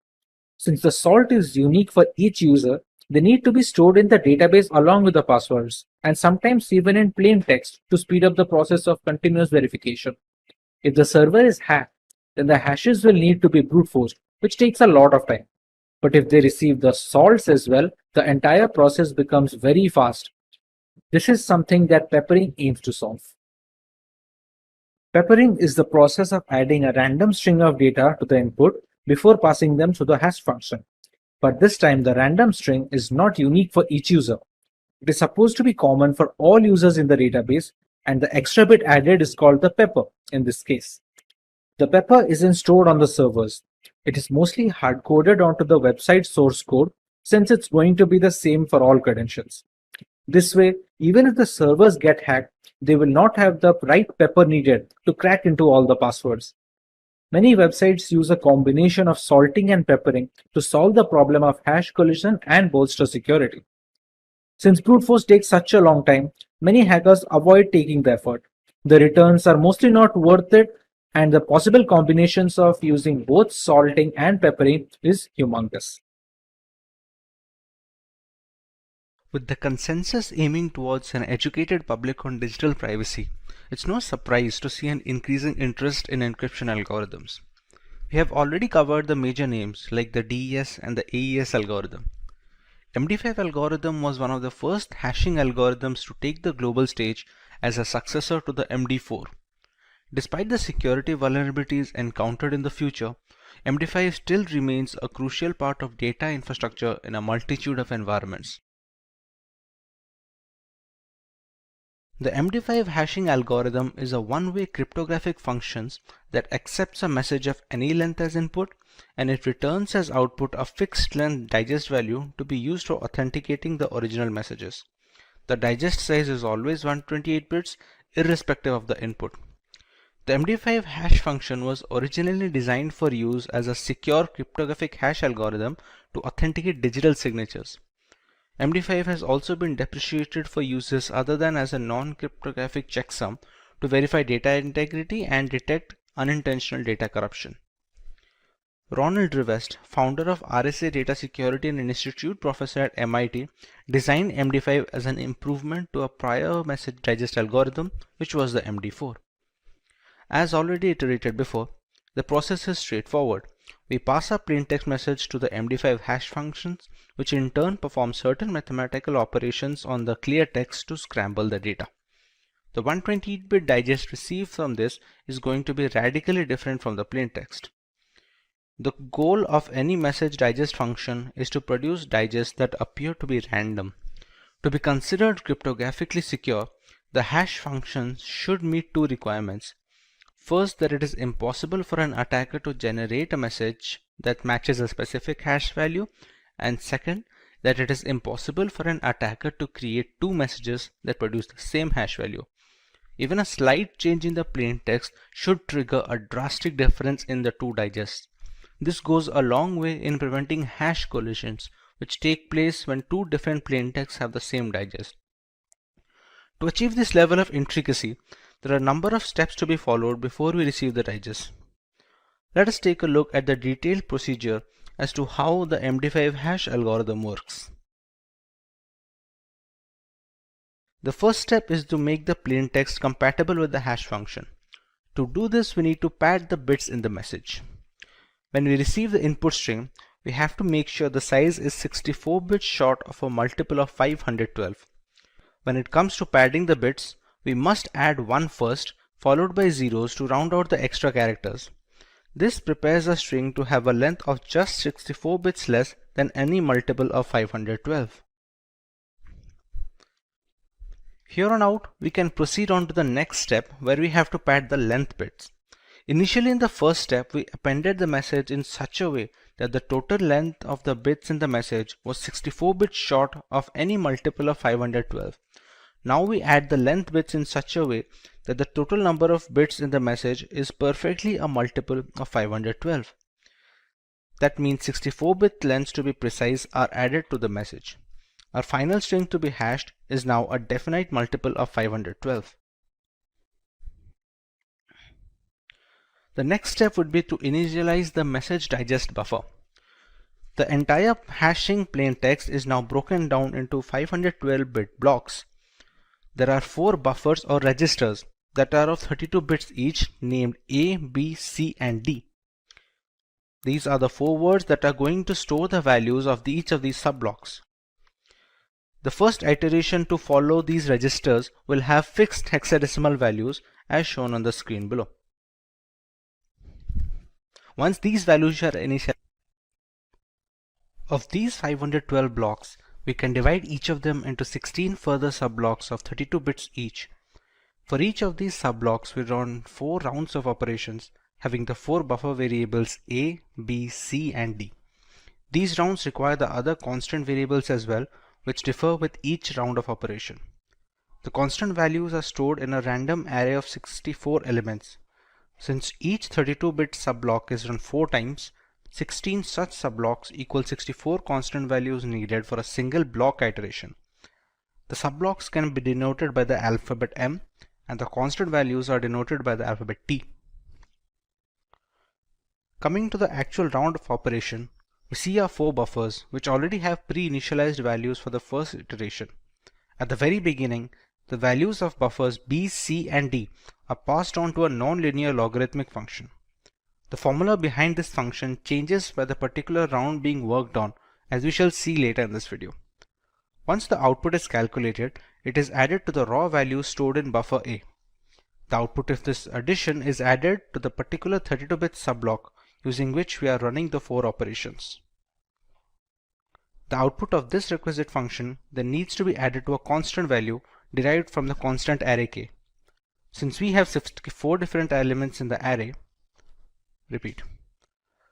Since the salt is unique for each user, they need to be stored in the database along with the passwords, and sometimes even in plain text to speed up the process of continuous verification. If the server is hacked, then the hashes will need to be brute forced, which takes a lot of time. But if they receive the salts as well, the entire process becomes very fast. This is something that peppering aims to solve. Peppering is the process of adding a random string of data to the input before passing them to the hash function. But this time the random string is not unique for each user. It is supposed to be common for all users in the database, and the extra bit added is called the pepper in this case. The pepper isn't stored on the servers. It is mostly hard-coded onto the website source code, since it's going to be the same for all credentials. This way, even if the servers get hacked, they will not have the right pepper needed to crack into all the passwords. Many websites use a combination of salting and peppering to solve the problem of hash collision and bolster security. Since brute force takes such a long time, many hackers avoid taking the effort. The returns are mostly not worth it, and the possible combinations of using both salting and peppering is humongous. With the consensus aiming towards an educated public on digital privacy, it's no surprise to see an increasing interest in encryption algorithms. We have already covered the major names like the DES and the AES algorithm. MD5 algorithm was one of the first hashing algorithms to take the global stage as a successor to the MD4. Despite the security vulnerabilities encountered in the future, MD5 still remains a crucial part of data infrastructure in a multitude of environments. The MD5 hashing algorithm is a one-way cryptographic function that accepts a message of any length as input, and it returns as output a fixed length digest value to be used for authenticating the original messages. The digest size is always 128 bits irrespective of the input. The MD5 hash function was originally designed for use as a secure cryptographic hash algorithm to authenticate digital signatures. MD5 has also been deprecated for uses other than as a non-cryptographic checksum to verify data integrity and detect unintentional data corruption. Ronald Rivest, founder of RSA Data Security and Institute professor at MIT, designed MD5 as an improvement to a prior message digest algorithm, which was the MD4. As already iterated before, the process is straightforward. We pass a plaintext message to the MD5 hash functions, which in turn perform certain mathematical operations on the clear text to scramble the data. The 128-bit digest received from this is going to be radically different from the plain text. The goal of any message digest function is to produce digests that appear to be random. To be considered cryptographically secure, the hash function should meet two requirements. First, that it is impossible for an attacker to generate a message that matches a specific hash value, and second, that it is impossible for an attacker to create two messages that produce the same hash value. Even a slight change in the plain text should trigger a drastic difference in the two digests. This goes a long way in preventing hash collisions, which take place when two different plain texts have the same digest. To achieve this level of intricacy, there are a number of steps to be followed before we receive the digest. Let us take a look at the detailed procedure as to how the MD5 hash algorithm works. The first step is to make the plain text compatible with the hash function. To do this, we need to pad the bits in the message. When we receive the input string, we have to make sure the size is 64 bits short of a multiple of 512. When it comes to padding the bits, we must add 1 first, followed by zeros to round out the extra characters. This prepares a string to have a length of just 64 bits less than any multiple of 512. Here on out, we can proceed on to the next step where we have to pad the length bits. Initially in the first step, we appended the message in such a way that the total length of the bits in the message was 64 bits short of any multiple of 512. Now we add the length bits in such a way that the total number of bits in the message is perfectly a multiple of 512. That means 64-bit lengths, to be precise, are added to the message. Our final string to be hashed is now a definite multiple of 512. The next step would be to initialize the message digest buffer. The entire hashing plain text is now broken down into 512-bit blocks. There are 4 buffers or registers that are of 32 bits each, named A, B, C, and D. These are the 4 words that are going to store the values of each of these subblocks. The first iteration to follow these registers will have fixed hexadecimal values as shown on the screen below. Once these values are initialized, of these 512 blocks, we can divide each of them into 16 further subblocks of 32 bits each. For each of these subblocks, we run 4 rounds of operations having the 4 buffer variables A, B, C, and D. These rounds require the other constant variables as well, which differ with each round of operation. The constant values are stored in a random array of 64 elements. Since each 32-bit subblock is run 4 times, 16 such subblocks equal 64 constant values needed for a single block iteration. The subblocks can be denoted by the alphabet M, and the constant values are denoted by the alphabet T. Coming to the actual round of operation, we see our 4 buffers which already have pre-initialized values for the first iteration. At the very beginning, the values of buffers B, C, and D are passed on to a non-linear logarithmic function. The formula behind this function changes by the particular round being worked on, as we shall see later in this video. Once the output is calculated, it is added to the raw value stored in buffer A. The output of this addition is added to the particular 32-bit subblock using which we are running the 4 operations. The output of this requisite function then needs to be added to a constant value derived from the constant array k. Since we have 64 different elements in the array,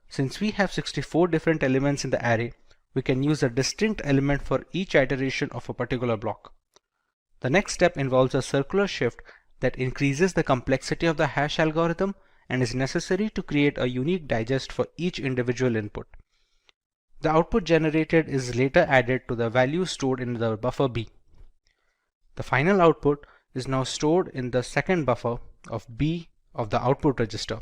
Since we have 64 different elements in the array, we can use a distinct element for each iteration of a particular block. The next step involves a circular shift that increases the complexity of the hash algorithm and is necessary to create a unique digest for each individual input. The output generated is later added to the value stored in the buffer B. The final output is now stored in the second buffer of B of the output register.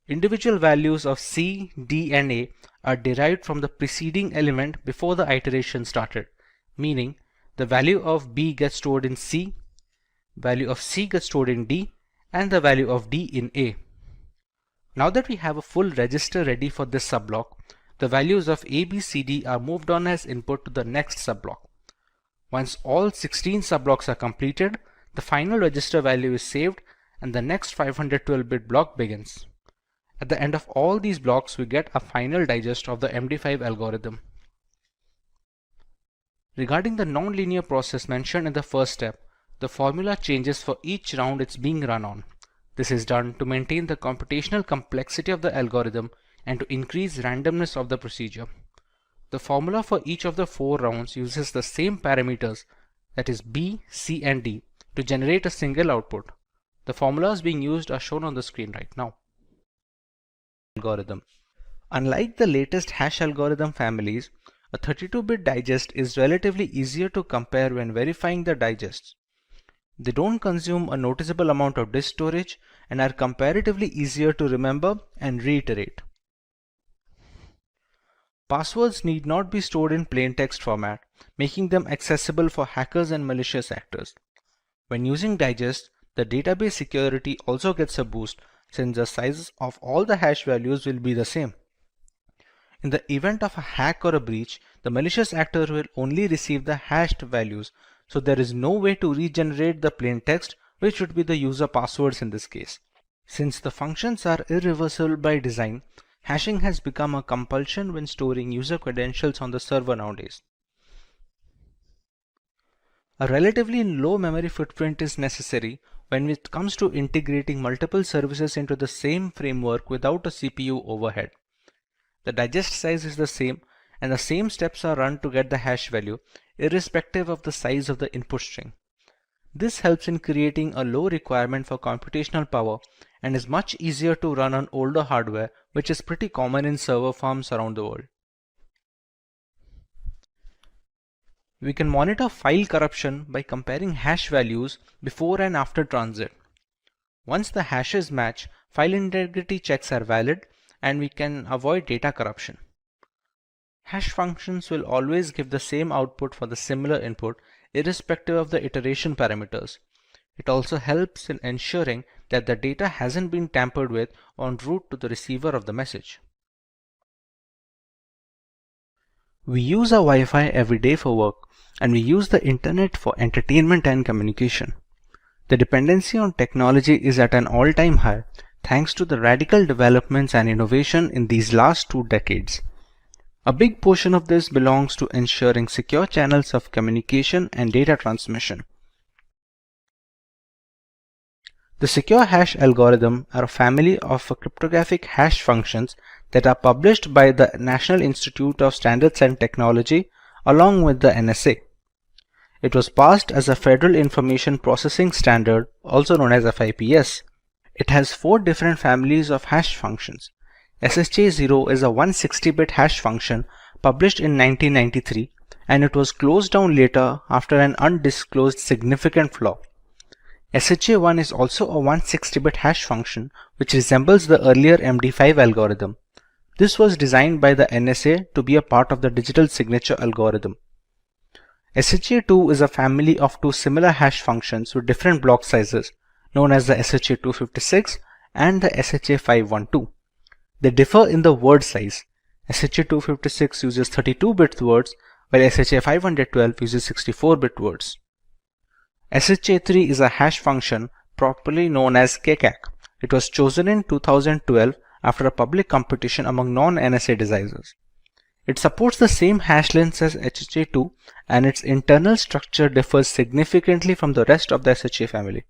Individual values of C, D, and A are derived from the preceding element before the iteration started, meaning the value of B gets stored in C, value of C gets stored in D, and the value of D in A. Now that we have a full register ready for this subblock, the values of A, B, C, D are moved on as input to the next subblock. Once all 16 subblocks are completed, The final register value is saved and the next 512-bit block begins. At the end of all these blocks, we get a final digest of the MD5 algorithm. Regarding the nonlinear process mentioned in the first step, the formula changes for each round it's being run on. This is done to maintain the computational complexity of the algorithm and to increase randomness of the procedure. The formula for each of the 4 rounds uses the same parameters, that is B, C and D, to generate a single output. The formulas being used are shown on the screen right now. Algorithm. Unlike the latest hash algorithm families, a 32-bit digest is relatively easier to compare when verifying the digests. They don't consume a noticeable amount of disk storage and are comparatively easier to remember and reiterate. Passwords need not be stored in plain text format, making them accessible for hackers and malicious actors. When using digests, the database security also gets a boost since the size of all the hash values will be the same. In the event of a hack or a breach, the malicious actor will only receive the hashed values, so there is no way to regenerate the plain text, which would be the user passwords in this case. Since the functions are irreversible by design, hashing has become a compulsion when storing user credentials on the server nowadays. A relatively low memory footprint is necessary when it comes to integrating multiple services into the same framework without a CPU overhead. The digest size is the same and the same steps are run to get the hash value, irrespective of the size of the input string. This helps in creating a low requirement for computational power and is much easier to run on older hardware, which is pretty common in server farms around the world. We can monitor file corruption by comparing hash values before and after transit. Once the hashes match, file integrity checks are valid and we can avoid data corruption. Hash functions will always give the same output for the similar input, irrespective of the iteration parameters. It also helps in ensuring that the data hasn't been tampered with en route to the receiver of the message. We use our Wi-Fi every day for work, and we use the internet for entertainment and communication. The dependency on technology is at an all-time high, thanks to the radical developments and innovation in these last 2 decades. A big portion of this belongs to ensuring secure channels of communication and data transmission. The secure hash algorithm are a family of cryptographic hash functions that are published by the National Institute of Standards and Technology along with the NSA. It was passed as a Federal Information Processing Standard, also known as FIPS. It has 4 different families of hash functions. SHA-0 is a 160-bit hash function published in 1993, and it was closed down later after an undisclosed significant flaw. SHA-1 is also a 160-bit hash function which resembles the earlier MD5 algorithm. This was designed by the NSA to be a part of the digital signature algorithm. SHA-2 is a family of 2 similar hash functions with different block sizes, known as the SHA-256 and the SHA-512. They differ in the word size. SHA-256 uses 32-bit words, while SHA-512 uses 64-bit words. SHA-3 is a hash function properly known as KCAC. It was chosen in 2012 after a public competition among non-NSA designers. It supports the same hash lengths as SHA-2 and its internal structure differs significantly from the rest of the SHA family.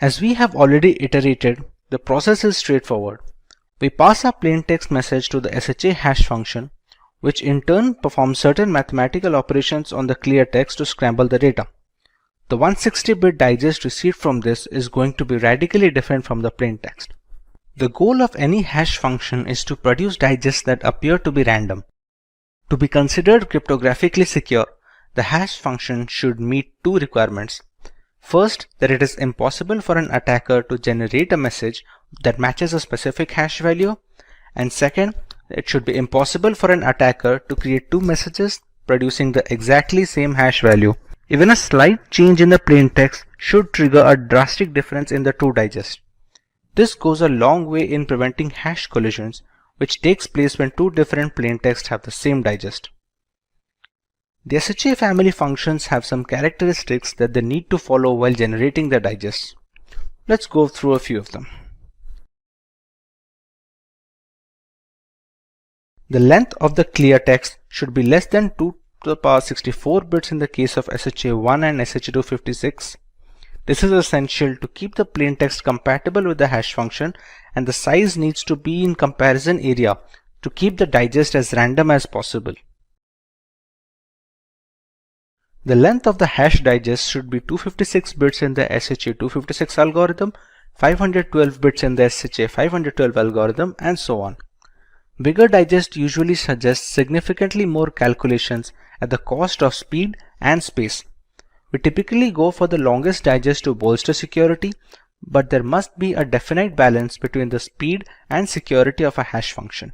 As we have already iterated, the process is straightforward. We pass a plain text message to the SHA hash function, which in turn performs certain mathematical operations on the clear text to scramble the data. The 160-bit digest received from this is going to be radically different from the plain text. The goal of any hash function is to produce digests that appear to be random. To be considered cryptographically secure, the hash function should meet 2 requirements. First, that it is impossible for an attacker to generate a message that matches a specific hash value, and second, it should be impossible for an attacker to create 2 messages producing the exactly same hash value. Even a slight change in the plain text should trigger a drastic difference in the 2 digests. This goes a long way in preventing hash collisions, which takes place when 2 different plain texts have the same digest. The SHA family functions have some characteristics that they need to follow while generating their digests. Let's go through a few of them. The length of the clear text should be less than 2 to the power 64 bits in the case of SHA-1 and SHA-256. This is essential to keep the plain text compatible with the hash function, and the size needs to be in comparison area to keep the digest as random as possible. The length of the hash digest should be 256 bits in the SHA-256 algorithm, 512 bits in the SHA-512 algorithm, and so on. Bigger digest usually suggests significantly more calculations at the cost of speed and space. We typically go for the longest digest to bolster security, but there must be a definite balance between the speed and security of a hash function.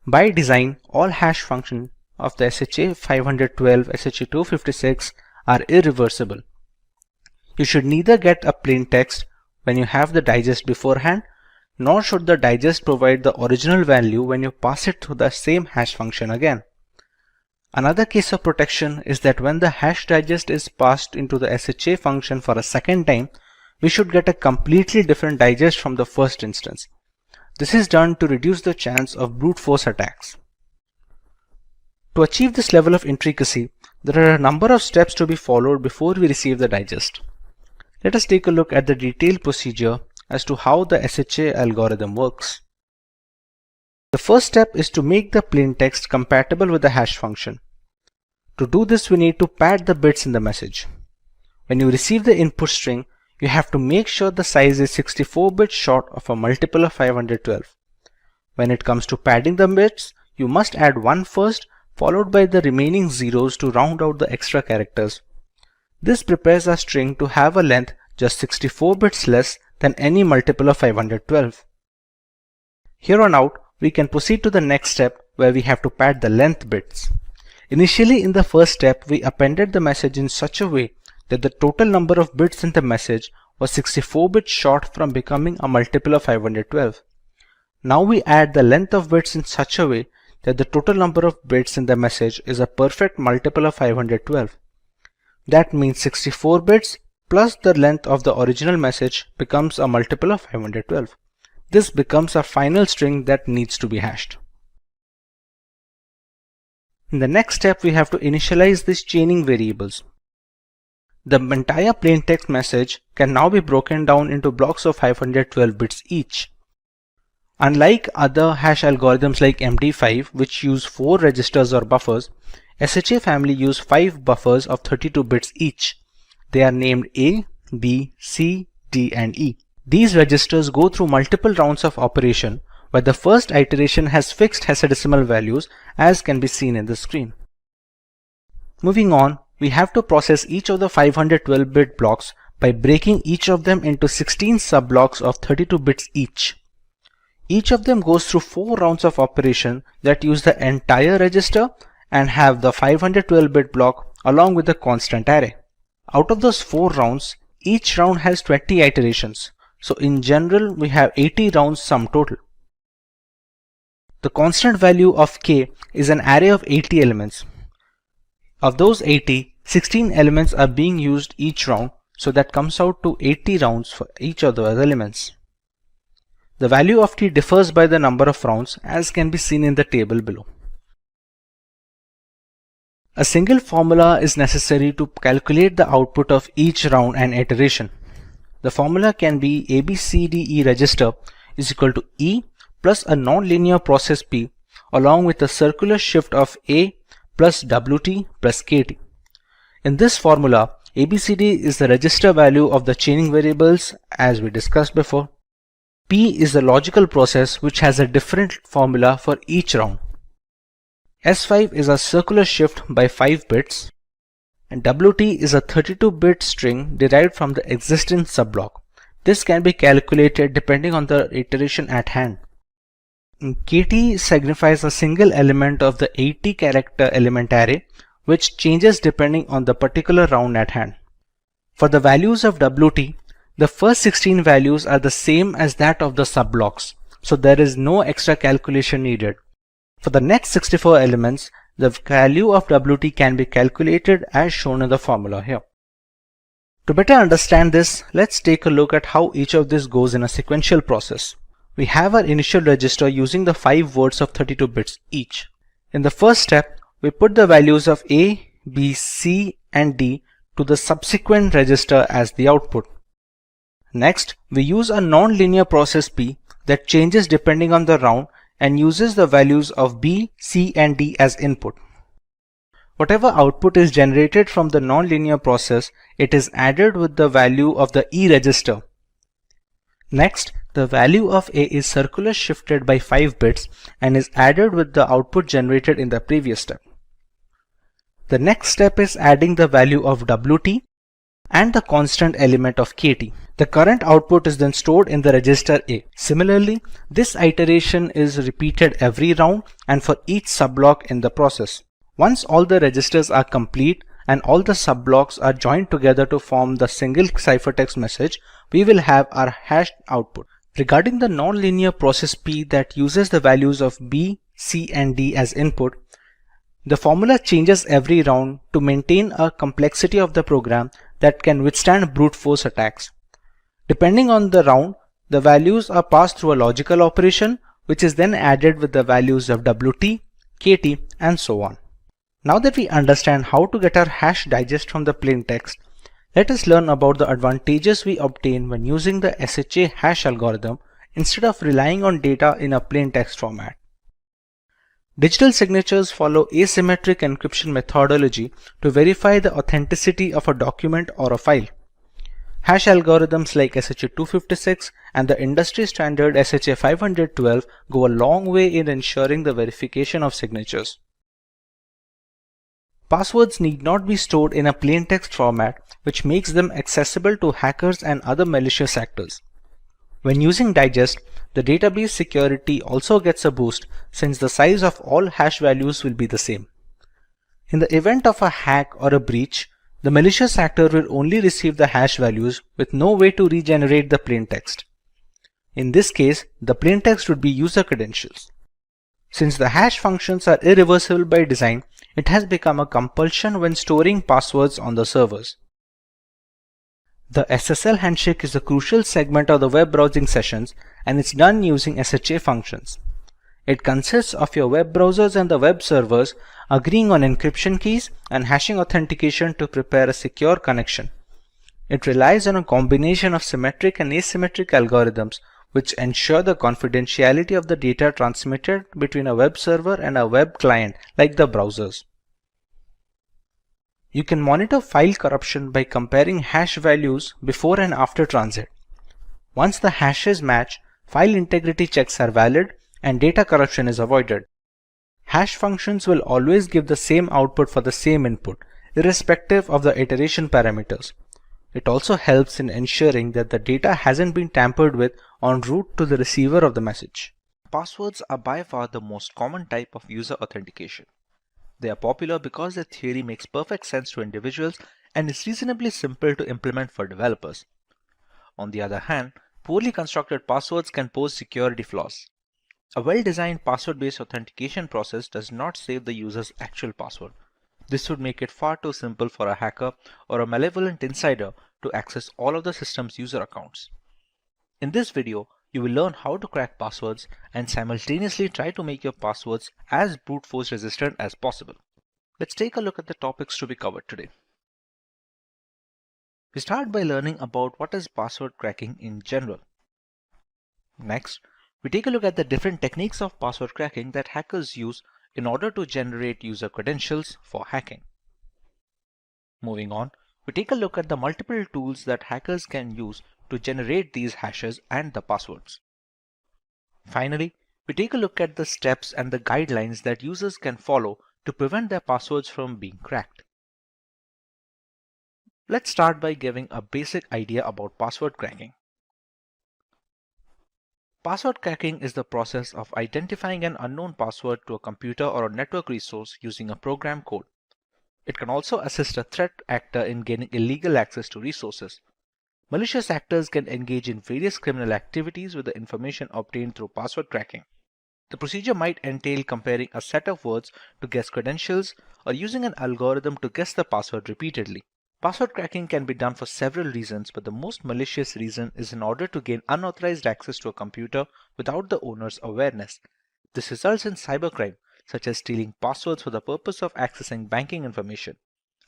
By design, all hash functions of the SHA-512, SHA-256 are irreversible. You should neither get a plain text when you have the digest beforehand, nor should the digest provide the original value when you pass it through the same hash function again. Another case of protection is that when the hash digest is passed into the SHA function for a second time, we should get a completely different digest from the first instance. This is done to reduce the chance of brute force attacks. To achieve this level of intricacy, there are a number of steps to be followed before we receive the digest. Let us take a look at the detailed procedure as to how the SHA algorithm works. The first step is to make the plain text compatible with the hash function. To do this, we need to pad the bits in the message. When you receive the input string, you have to make sure the size is 64 bits short of a multiple of 512. When it comes to padding the bits, you must add 1 first, followed by the remaining zeros to round out the extra characters. This prepares our string to have a length just 64 bits less than any multiple of 512. Here on out, we can proceed to the next step where we have to pad the length bits. Initially, in the first step, we appended the message in such a way that the total number of bits in the message was 64 bits short from becoming a multiple of 512. Now we add the length of bits in such a way that the total number of bits in the message is a perfect multiple of 512. That means 64 bits plus the length of the original message becomes a multiple of 512. This becomes our final string that needs to be hashed. In the next step, we have to initialize these chaining variables. The entire plain text message can now be broken down into blocks of 512 bits each. Unlike other hash algorithms like MD5, which use 4 registers or buffers, SHA family use 5 buffers of 32 bits each. They are named A, B, C, D, and E. These registers go through multiple rounds of operation, where the first iteration has fixed hexadecimal values, as can be seen in the screen. Moving on, we have to process each of the 512-bit blocks by breaking each of them into 16 sub-blocks of 32 bits each. Each of them goes through 4 rounds of operation that use the entire register and have the 512-bit block along with the constant array. Out of those 4 rounds, each round has 20 iterations. So in general, we have 80 rounds sum total. The constant value of k is an array of 80 elements. Of those 80, 16 elements are being used each round, so that comes out to 80 rounds for each of those elements. The value of t differs by the number of rounds, as can be seen in the table below. A single formula is necessary to calculate the output of each round and iteration. The formula can be ABCDE register is equal to E plus a nonlinear process P along with a circular shift of A plus WT plus KT. In this formula, ABCD is the register value of the chaining variables as we discussed before. P is the logical process which has a different formula for each round. S5 is a circular shift by 5 bits, and WT is a 32-bit string derived from the existing subblock. This can be calculated depending on the iteration at hand. KT signifies a single element of the 80-character element array, which changes depending on the particular round at hand. For the values of WT, the first 16 values are the same as that of the subblocks, so there is no extra calculation needed. For the next 64 elements, the value of WT can be calculated as shown in the formula here. To better understand this, let's take a look at how each of this goes in a sequential process. We have our initial register using the 5 words of 32 bits each. In the first step, we put the values of A, B, C, and D to the subsequent register as the output. Next, we use a non-linear process P that changes depending on the round and uses the values of B, C, and D as input. Whatever output is generated from the non-linear process, it is added with the value of the E register. Next, the value of A is circular shifted by 5 bits and is added with the output generated in the previous step. The next step is adding the value of WT and the constant element of KT. The current output is then stored in the register A. Similarly, this iteration is repeated every round and for each subblock in the process. Once all the registers are complete and all the subblocks are joined together to form the single ciphertext message, we will have our hashed output. Regarding the nonlinear process P that uses the values of B, C, and D as input, the formula changes every round to maintain a complexity of the program that can withstand brute force attacks. Depending on the round, the values are passed through a logical operation which is then added with the values of WT, KT, and so on. Now that we understand how to get our hash digest from the plain text, let us learn about the advantages we obtain when using the SHA hash algorithm instead of relying on data in a plain text format. Digital signatures follow asymmetric encryption methodology to verify the authenticity of a document or a file. Hash algorithms like SHA-256 and the industry standard SHA-512 go a long way in ensuring the verification of signatures. Passwords need not be stored in a plain text format, which makes them accessible to hackers and other malicious actors. When using Digest, the database security also gets a boost since the size of all hash values will be the same. In the event of a hack or a breach, the malicious actor will only receive the hash values with no way to regenerate the plain text. In this case, the plain text would be user credentials. Since the hash functions are irreversible by design, it has become a compulsion when storing passwords on the servers. The SSL handshake is a crucial segment of the web browsing sessions, and it's done using SHA functions. It consists of your web browsers and the web servers agreeing on encryption keys and hashing authentication to prepare a secure connection. It relies on a combination of symmetric and asymmetric algorithms which ensure the confidentiality of the data transmitted between a web server and a web client like the browsers. You can monitor file corruption by comparing hash values before and after transit. Once the hashes match, file integrity checks are valid and data corruption is avoided. Hash functions will always give the same output for the same input, irrespective of the iteration parameters. It also helps in ensuring that the data hasn't been tampered with en route to the receiver of the message. Passwords are by far the most common type of user authentication. They are popular because their theory makes perfect sense to individuals and is reasonably simple to implement for developers. On the other hand, poorly constructed passwords can pose security flaws. A well-designed password-based authentication process does not save the user's actual password. This would make it far too simple for a hacker or a malevolent insider to access all of the system's user accounts. In this video, you will learn how to crack passwords and simultaneously try to make your passwords as brute force resistant as possible. Let's take a look at the topics to be covered today. We start by learning about what is password cracking in general. Next, we take a look at the different techniques of password cracking that hackers use in order to generate user credentials for hacking. Moving on, we take a look at the multiple tools that hackers can use to generate these hashes and the passwords. Finally, we take a look at the steps and the guidelines that users can follow to prevent their passwords from being cracked. Let's start by giving a basic idea about password cracking. Password cracking is the process of identifying an unknown password to a computer or a network resource using a program code. It can also assist a threat actor in gaining illegal access to resources. Malicious actors can engage in various criminal activities with the information obtained through password cracking. The procedure might entail comparing a set of words to guess credentials or using an algorithm to guess the password repeatedly. Password cracking can be done for several reasons, but the most malicious reason is in order to gain unauthorized access to a computer without the owner's awareness. This results in cybercrime, such as stealing passwords for the purpose of accessing banking information.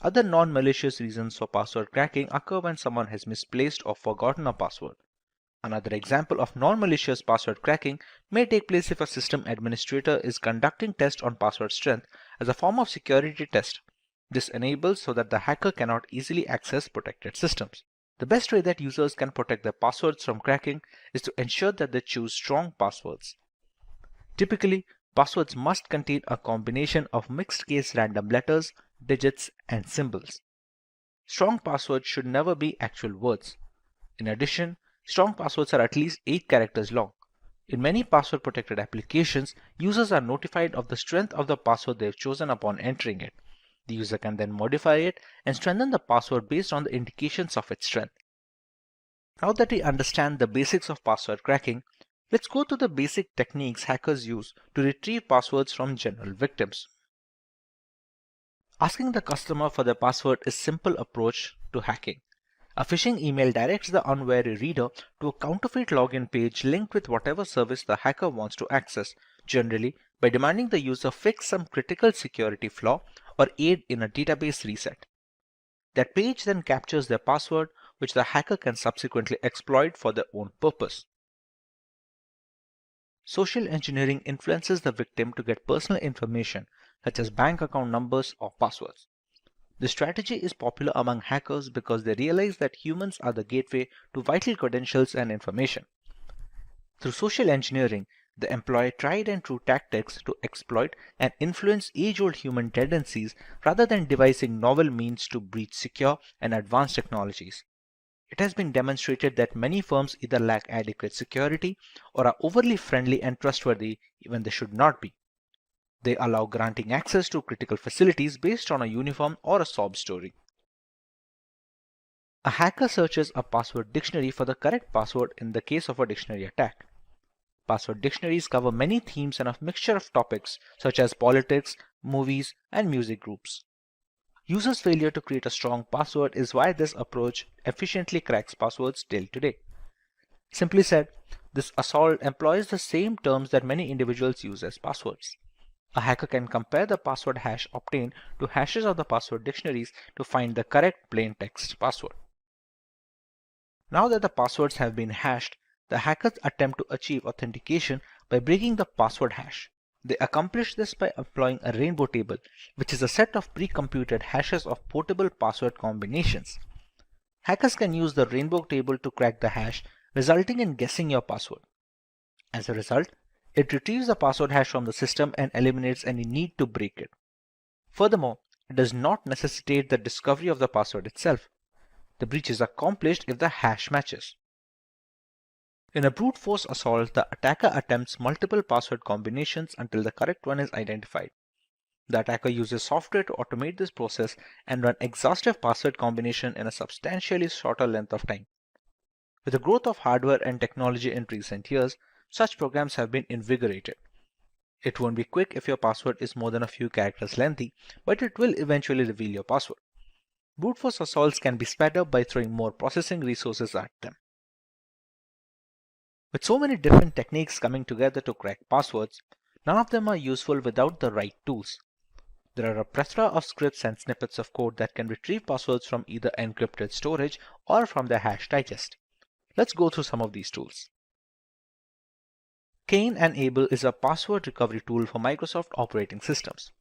Other non-malicious reasons for password cracking occur when someone has misplaced or forgotten a password. Another example of non-malicious password cracking may take place if a system administrator is conducting tests on password strength as a form of security test. This enables so that the hacker cannot easily access protected systems. The best way that users can protect their passwords from cracking is to ensure that they choose strong passwords. Typically, passwords must contain a combination of mixed-case random letters, digits, and symbols. Strong passwords should never be actual words. In addition, strong passwords are at least 8 characters long. In many password-protected applications, users are notified of the strength of the password they have chosen upon entering it. The user can then modify it and strengthen the password based on the indications of its strength. Now that we understand the basics of password cracking, let's go to the basic techniques hackers use to retrieve passwords from general victims. Asking the customer for their password is a simple approach to hacking. A phishing email directs the unwary reader to a counterfeit login page linked with whatever service the hacker wants to access, generally by demanding the user fix some critical security flaw or aid in a database reset. That page then captures their password, which the hacker can subsequently exploit for their own purpose. Social engineering influences the victim to get personal information such as bank account numbers or passwords. This strategy is popular among hackers because they realize that humans are the gateway to vital credentials and information. Through social engineering, they employ tried and true tactics to exploit and influence age-old human tendencies rather than devising novel means to breach secure and advanced technologies. It has been demonstrated that many firms either lack adequate security or are overly friendly and trustworthy when they should not be. They allow granting access to critical facilities based on a uniform or a sob story. A hacker searches a password dictionary for the correct password in the case of a dictionary attack. Password dictionaries cover many themes and a mixture of topics such as politics, movies, and music groups. Users' failure to create a strong password is why this approach efficiently cracks passwords till today. Simply said, this assault employs the same terms that many individuals use as passwords. A hacker can compare the password hash obtained to hashes of the password dictionaries to find the correct plain text password. Now that the passwords have been hashed, the hackers attempt to achieve authentication by breaking the password hash. They accomplish this by employing a rainbow table, which is a set of pre-computed hashes of portable password combinations. Hackers can use the rainbow table to crack the hash, resulting in guessing your password. As a result, it retrieves the password hash from the system and eliminates any need to break it. Furthermore, it does not necessitate the discovery of the password itself. The breach is accomplished if the hash matches. In a brute force assault, the attacker attempts multiple password combinations until the correct one is identified. The attacker uses software to automate this process and run exhaustive password combination in a substantially shorter length of time. With the growth of hardware and technology in recent years, such programs have been invigorated. It won't be quick if your password is more than a few characters lengthy, but it will eventually reveal your password. Brute force assaults can be sped up by throwing more processing resources at them. With so many different techniques coming together to crack passwords, none of them are useful without the right tools. There are a plethora of scripts and snippets of code that can retrieve passwords from either encrypted storage or from their hash digest. Let's go through some of these tools. Cain and Abel is a password recovery tool for Microsoft operating systems.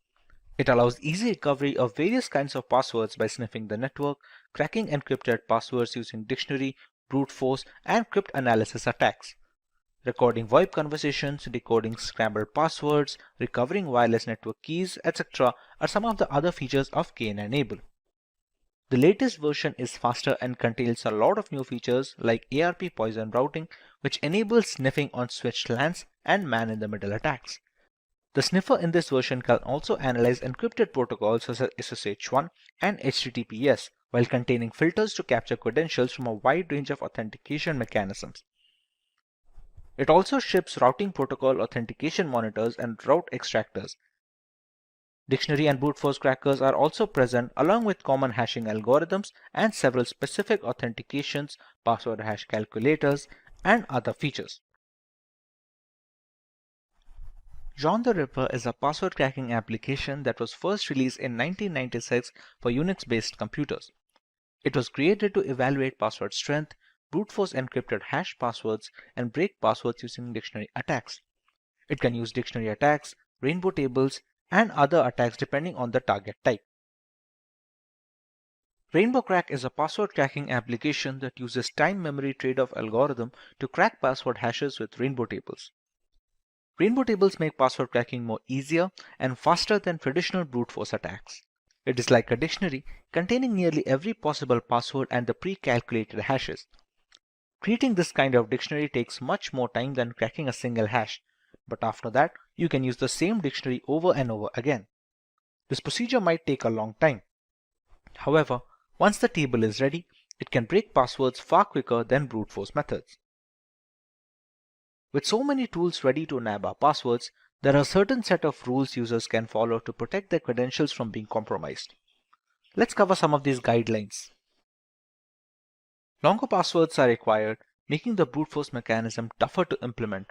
It allows easy recovery of various kinds of passwords by sniffing the network, cracking encrypted passwords using dictionary, brute force, and cryptanalysis attacks. Recording VoIP conversations, decoding scrambled passwords, recovering wireless network keys, etc. are some of the other features of Cain and Abel. The latest version is faster and contains a lot of new features like ARP poison routing, which enables sniffing on switched LANs and man-in-the-middle attacks. The sniffer in this version can also analyze encrypted protocols such as SSH1 and HTTPS, while containing filters to capture credentials from a wide range of authentication mechanisms. It also ships routing protocol authentication monitors and route extractors. Dictionary and brute force crackers are also present along with common hashing algorithms and several specific authentications, password hash calculators, and other features. John the Ripper is a password cracking application that was first released in 1996 for Unix-based computers. It was created to evaluate password strength, brute force encrypted hash passwords, and break passwords using dictionary attacks. It can use dictionary attacks, rainbow tables, and other attacks depending on the target type. Rainbow Crack is a password cracking application that uses time memory trade-off algorithm to crack password hashes with rainbow tables. Rainbow tables make password cracking more easier and faster than traditional brute force attacks. It is like a dictionary containing nearly every possible password and the pre-calculated hashes. Creating this kind of dictionary takes much more time than cracking a single hash, but after that, you can use the same dictionary over and over again. This procedure might take a long time. However, once the table is ready, it can break passwords far quicker than brute force methods. With so many tools ready to nab our passwords, there are a certain set of rules users can follow to protect their credentials from being compromised. Let's cover some of these guidelines. Longer passwords are required, making the brute force mechanism tougher to implement.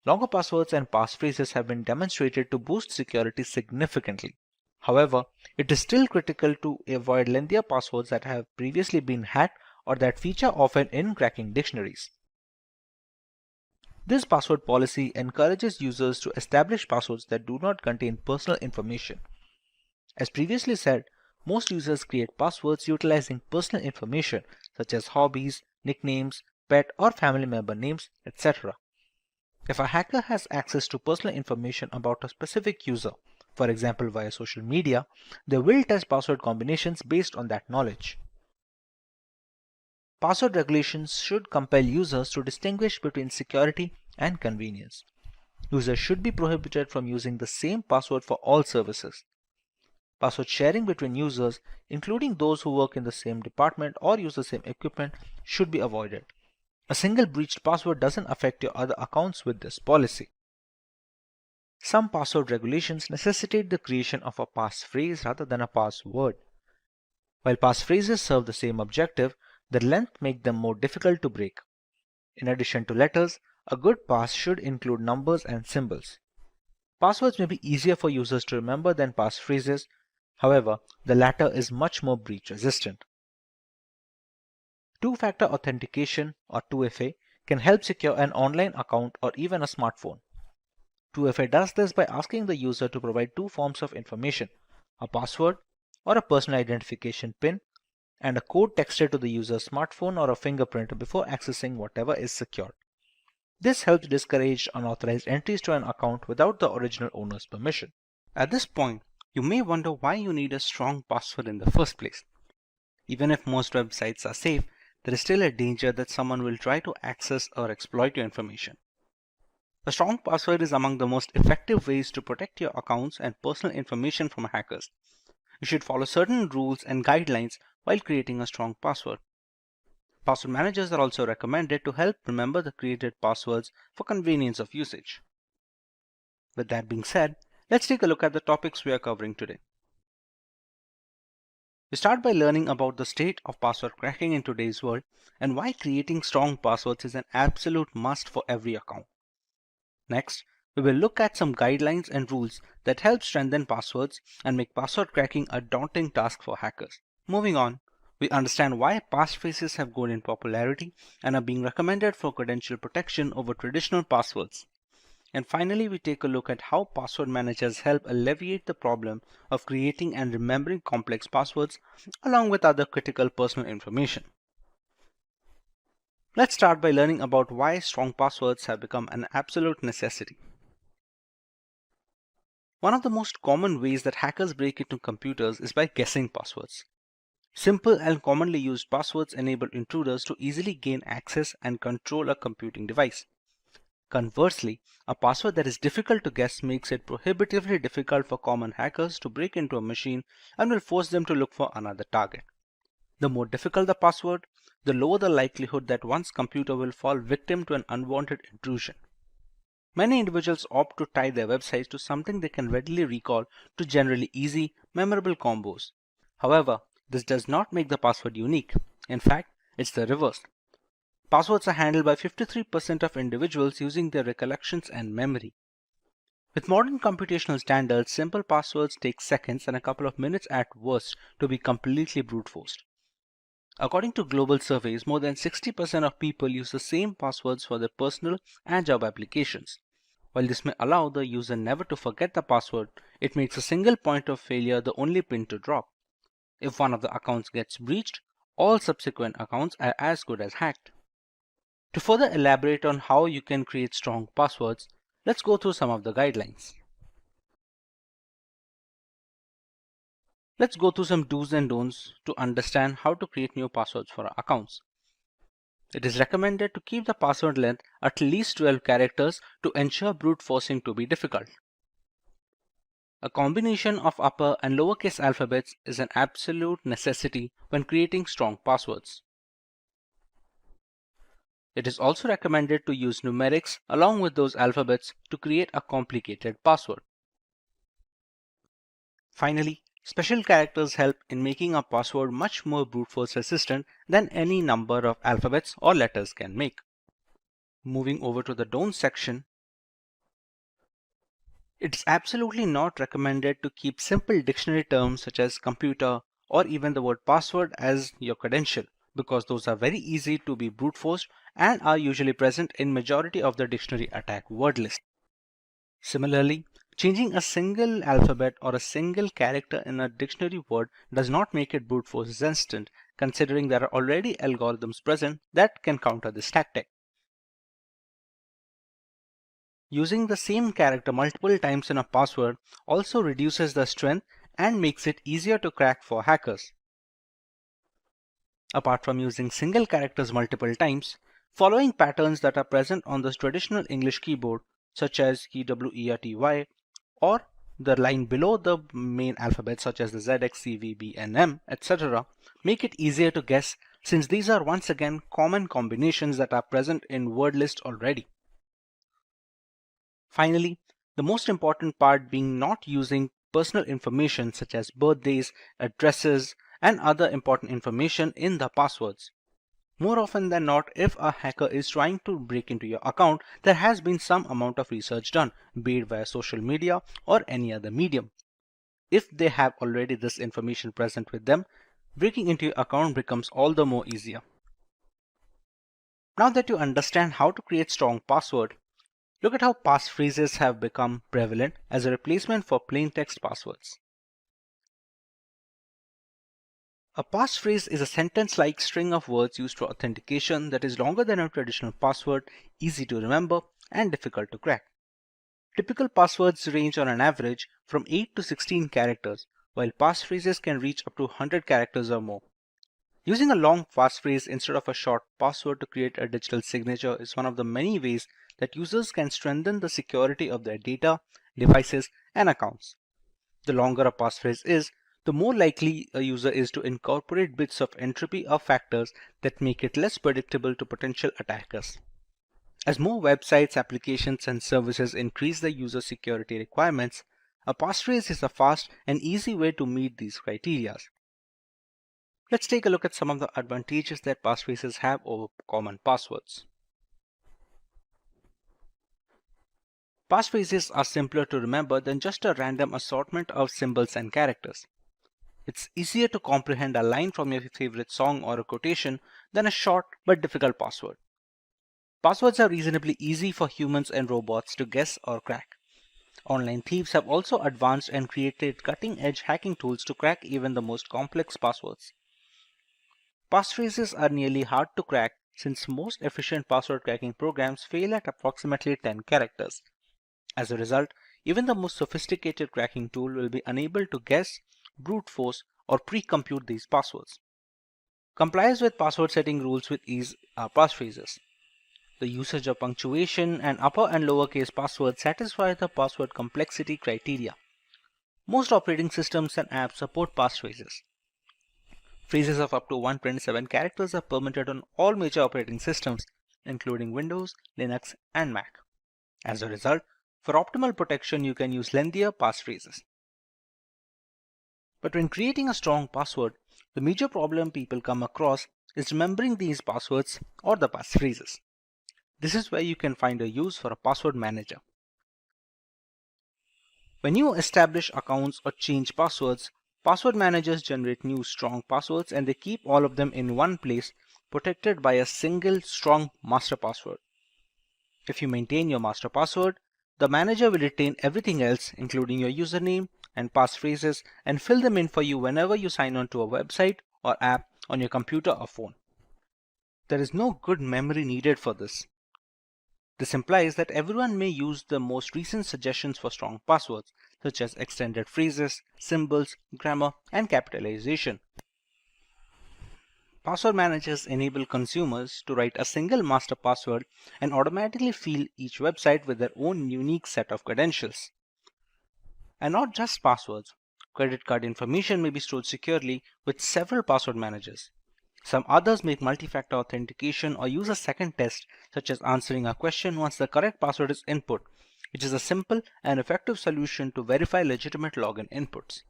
Longer passwords and passphrases have been demonstrated to boost security significantly. However, it is still critical to avoid lengthier passwords that have previously been hacked or that feature often in cracking dictionaries. This password policy encourages users to establish passwords that do not contain personal information. As previously said, most users create passwords utilizing personal information such as hobbies, nicknames, pet or family member names, etc. If a hacker has access to personal information about a specific user, for example via social media, they will test password combinations based on that knowledge. Password regulations should compel users to distinguish between security and convenience. Users should be prohibited from using the same password for all services. Password sharing between users, including those who work in the same department or use the same equipment, should be avoided. A single breached password doesn't affect your other accounts with this policy. Some password regulations necessitate the creation of a passphrase rather than a password. While passphrases serve the same objective, their length makes them more difficult to break. In addition to letters, a good pass should include numbers and symbols. Passwords may be easier for users to remember than passphrases. However, the latter is much more breach resistant. Two-factor authentication, or 2FA, can help secure an online account or even a smartphone. 2FA does this by asking the user to provide two forms of information, a password or a personal identification PIN, and a code texted to the user's smartphone or a fingerprint before accessing whatever is secured. This helps discourage unauthorized entries to an account without the original owner's permission. At this point, you may wonder why you need a strong password in the first place. Even if most websites are safe, there is still a danger that someone will try to access or exploit your information. A strong password is among the most effective ways to protect your accounts and personal information from hackers. You should follow certain rules and guidelines while creating a strong password. Password managers are also recommended to help remember the created passwords for convenience of usage. With that being said, let's take a look at the topics we are covering today. We start by learning about the state of password cracking in today's world and why creating strong passwords is an absolute must for every account. Next, we will look at some guidelines and rules that help strengthen passwords and make password cracking a daunting task for hackers. Moving on, we understand why passphrases have grown in popularity and are being recommended for credential protection over traditional passwords. And finally, we take a look at how password managers help alleviate the problem of creating and remembering complex passwords along with other critical personal information. Let's start by learning about why strong passwords have become an absolute necessity. One of the most common ways that hackers break into computers is by guessing passwords. Simple and commonly used passwords enable intruders to easily gain access and control a computing device. Conversely, a password that is difficult to guess makes it prohibitively difficult for common hackers to break into a machine and will force them to look for another target. The more difficult the password, the lower the likelihood that one's computer will fall victim to an unwanted intrusion. Many individuals opt to tie their websites to something they can readily recall to generally easy, memorable combos. However, this does not make the password unique. In fact, it's the reverse. Passwords are handled by 53% of individuals using their recollections and memory. With modern computational standards, simple passwords take seconds and a couple of minutes at worst to be completely brute forced. According to global surveys, more than 60% of people use the same passwords for their personal and job applications. While this may allow the user never to forget the password, it makes a single point of failure the only pin to drop. If one of the accounts gets breached, all subsequent accounts are as good as hacked. To further elaborate on how you can create strong passwords, let's go through some of the guidelines. Let's go through some do's and don'ts to understand how to create new passwords for our accounts. It is recommended to keep the password length at least 12 characters to ensure brute forcing to be difficult. A combination of upper and lowercase alphabets is an absolute necessity when creating strong passwords. It is also recommended to use numerics along with those alphabets to create a complicated password. Finally, special characters help in making a password much more brute force resistant than any number of alphabets or letters can make. Moving over to the don't section, it's absolutely not recommended to keep simple dictionary terms such as computer or even the word password as your credential, because those are very easy to be brute forced and are usually present in majority of the dictionary attack word list. Similarly, changing a single alphabet or a single character in a dictionary word does not make it brute force resistant, considering there are already algorithms present that can counter this tactic. Using the same character multiple times in a password also reduces the strength and makes it easier to crack for hackers. Apart from using single characters multiple times, following patterns that are present on the traditional English keyboard, such as KWERTY, or the line below the main alphabet such as the ZX, CV, B, and M, etc., make it easier to guess, since these are once again common combinations that are present in word list already. Finally, the most important part being not using personal information such as birthdays, addresses, and other important information in the passwords. More often than not, if a hacker is trying to break into your account, there has been some amount of research done, be it via social media or any other medium. If they have already this information present with them, breaking into your account becomes all the more easier. Now that you understand how to create strong password, look at how passphrases have become prevalent as a replacement for plain text passwords. A passphrase is a sentence-like string of words used for authentication that is longer than a traditional password, easy to remember, and difficult to crack. Typical passwords range on an average from 8 to 16 characters, while passphrases can reach up to 100 characters or more. Using a long passphrase instead of a short password to create a digital signature is one of the many ways that users can strengthen the security of their data, devices, and accounts. The longer a passphrase is, the more likely a user is to incorporate bits of entropy or factors that make it less predictable to potential attackers. As more websites, applications, and services increase their user security requirements, a passphrase is a fast and easy way to meet these criteria. Let's take a look at some of the advantages that passphrases have over common passwords. Passphrases are simpler to remember than just a random assortment of symbols and characters. It's easier to comprehend a line from your favorite song or a quotation than a short but difficult password. Passwords are reasonably easy for humans and robots to guess or crack. Online thieves have also advanced and created cutting-edge hacking tools to crack even the most complex passwords. Passphrases are nearly hard to crack since most efficient password cracking programs fail at approximately 10 characters. As a result, even the most sophisticated cracking tool will be unable to guess, brute force, or pre-compute these passwords. Complies with password setting rules with ease are passphrases. The usage of punctuation and upper and lowercase passwords satisfy the password complexity criteria. Most operating systems and apps support passphrases. Phrases of up to 127 characters are permitted on all major operating systems, including Windows, Linux, and Mac. As a result, for optimal protection, you can use lengthier passphrases. But when creating a strong password, the major problem people come across is remembering these passwords or the passphrases. This is where you can find a use for a password manager. When you establish accounts or change passwords, password managers generate new strong passwords and they keep all of them in one place, protected by a single strong master password. If you maintain your master password, the manager will retain everything else, including your username and passphrases, and fill them in for you whenever you sign on to a website or app on your computer or phone. There is no good memory needed for this. This implies that everyone may use the most recent suggestions for strong passwords, such as extended phrases, symbols, grammar, and capitalization. Password managers enable consumers to write a single master password and automatically fill each website with their own unique set of credentials. And not just passwords. Credit card information may be stored securely with several password managers. Some others make multi-factor authentication or use a second test, such as answering a question once the correct password is input, which is a simple and effective solution to verify legitimate login inputs.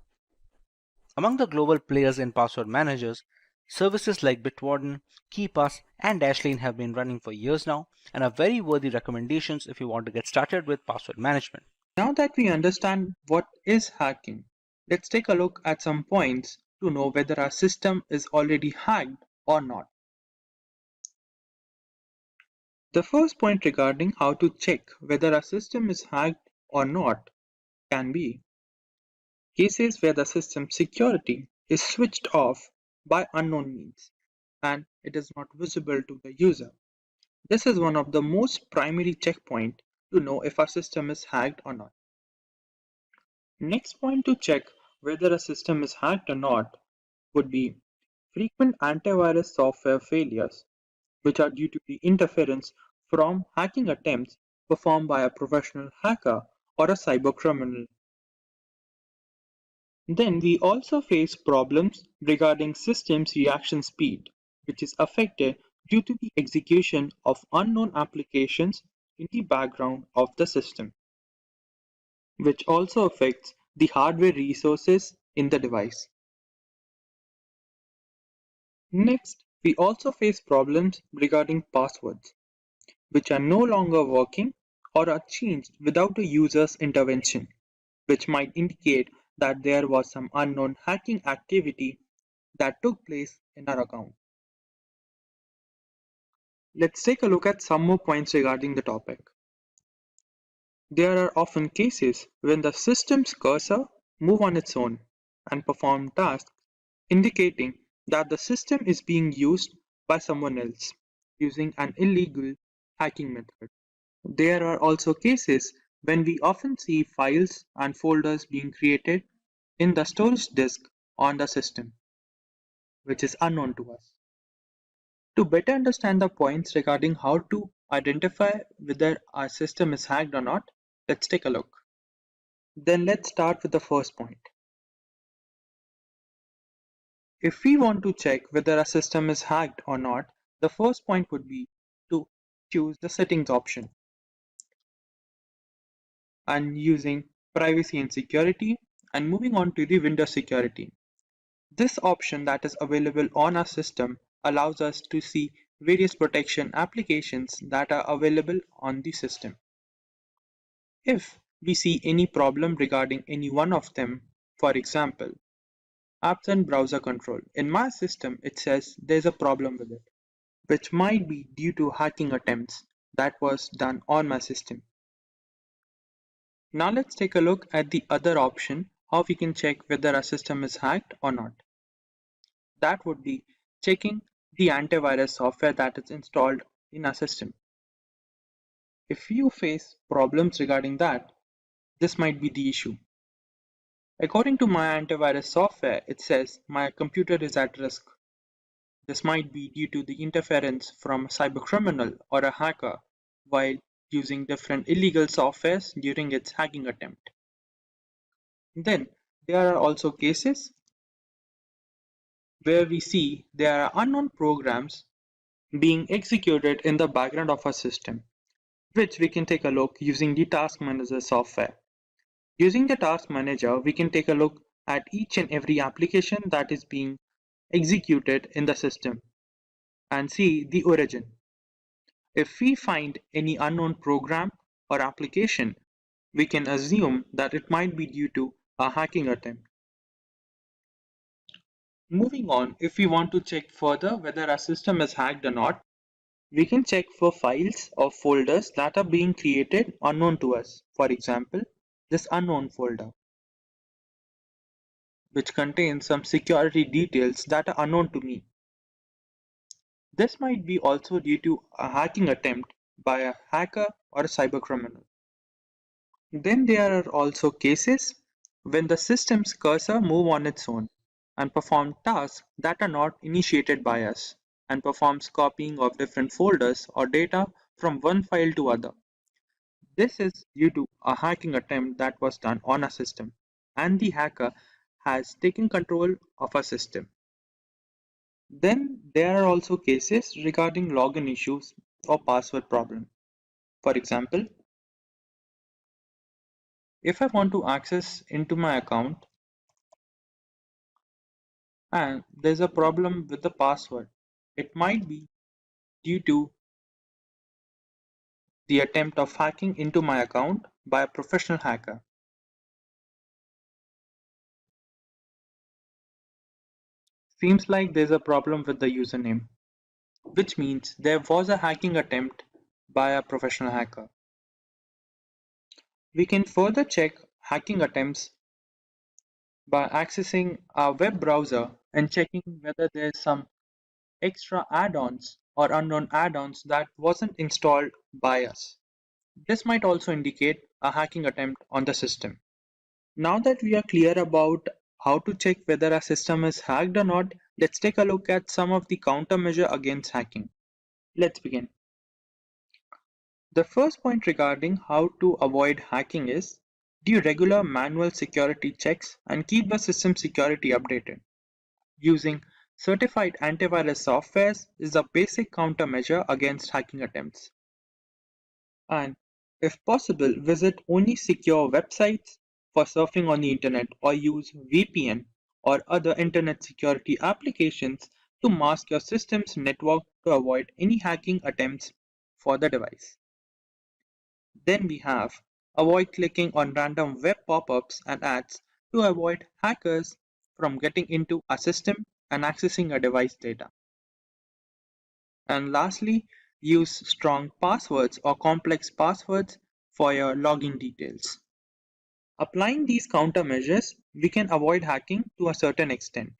Among the global players in password managers, services like Bitwarden, KeePass, and Dashlane have been running for years now and are very worthy recommendations if you want to get started with password management. Now that we understand what is hacking, let's take a look at some points to know whether our system is already hacked or not. The first point regarding how to check whether a system is hacked or not can be cases where the system security is switched off by unknown means and it is not visible to the user. This is one of the most primary checkpoints to know if our system is hacked or not. Next point to check whether a system is hacked or not would be frequent antivirus software failures, which are due to the interference from hacking attempts performed by a professional hacker or a cybercriminal. Then we also face problems regarding systems reaction speed, which is affected due to the execution of unknown applications in the background of the system, which also affects the hardware resources in the device. Next, we also face problems regarding passwords, which are no longer working or are changed without a user's intervention, which might indicate that there was some unknown hacking activity that took place in our account. Let's take a look at some more points regarding the topic. There are often cases when the system's cursor moves on its own and perform tasks, indicating that the system is being used by someone else using an illegal hacking method. There are also cases when we often see files and folders being created in the storage disk on the system, which is unknown to us. To better understand the points regarding how to identify whether our system is hacked or not, let's take a look. Then let's start with the first point. If we want to check whether a system is hacked or not, the first point would be to choose the settings option and using privacy and security and moving on to the Windows security. This option that is available on our system allows us to see various protection applications that are available on the system. If we see any problem regarding any one of them, for example, apps and browser control, in my system it says there's a problem with it, which might be due to hacking attempts that was done on my system. Now let's take a look at the other option, how we can check whether our system is hacked or not. That would be checking the antivirus software that is installed in our system. If you face problems regarding that, this might be the issue. According to my antivirus software, it says my computer is at risk. This might be due to the interference from a cybercriminal or a hacker while using different illegal softwares during its hacking attempt. Then there are also cases where we see there are unknown programs being executed in the background of our system, which we can take a look using the Task Manager software. Using the Task Manager, we can take a look at each and every application that is being executed in the system and see the origin. If we find any unknown program or application, we can assume that it might be due to a hacking attempt. Moving on, if we want to check further whether our system is hacked or not, we can check for files or folders that are being created unknown to us. For example, this unknown folder, which contains some security details that are unknown to me. This might be also due to a hacking attempt by a hacker or a cybercriminal. Then there are also cases when the system's cursor moves on its own and performs tasks that are not initiated by us and performs copying of different folders or data from one file to other. This is due to a hacking attempt that was done on a system, and the hacker has taken control of a system. Then there are also cases regarding login issues or password problem. For example, if I want to access into my account and there's a problem with the password, it might be due to the attempt of hacking into my account by a professional hacker. Seems like there's a problem with the username, which means there was a hacking attempt by a professional hacker. We can further check hacking attempts by accessing our web browser and checking whether there's some extra add-ons or unknown add-ons that wasn't installed by us. This might also indicate a hacking attempt on the system. Now that we are clear about how to check whether our system is hacked or not, let's take a look at some of the countermeasure against hacking. Let's begin. The first point regarding how to avoid hacking is do regular manual security checks and keep the system security updated. Using certified antivirus softwares is a basic countermeasure against hacking attempts. And if possible, visit only secure websites for surfing on the internet or use VPN or other internet security applications to mask your system's network to avoid any hacking attempts for the device. Then we have avoid clicking on random web pop-ups and ads to avoid hackers from getting into a system and accessing a device data. And lastly, use strong passwords or complex passwords for your login details. Applying these countermeasures, we can avoid hacking to a certain extent.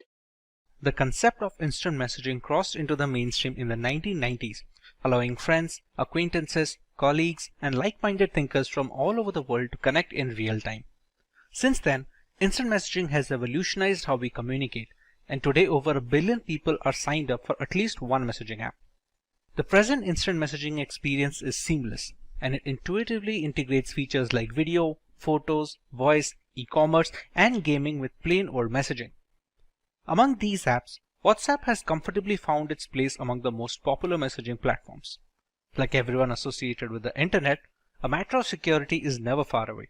The concept of instant messaging crossed into the mainstream in the 1990s, allowing friends, acquaintances, colleagues, and like-minded thinkers from all over the world to connect in real time. Since then, instant messaging has revolutionized how we communicate, and today over 1 billion people are signed up for at least one messaging app. The present instant messaging experience is seamless, and it intuitively integrates features like video, photos, voice, e-commerce, and gaming with plain old messaging. Among these apps, WhatsApp has comfortably found its place among the most popular messaging platforms. Like everyone associated with the internet, a matter of security is never far away.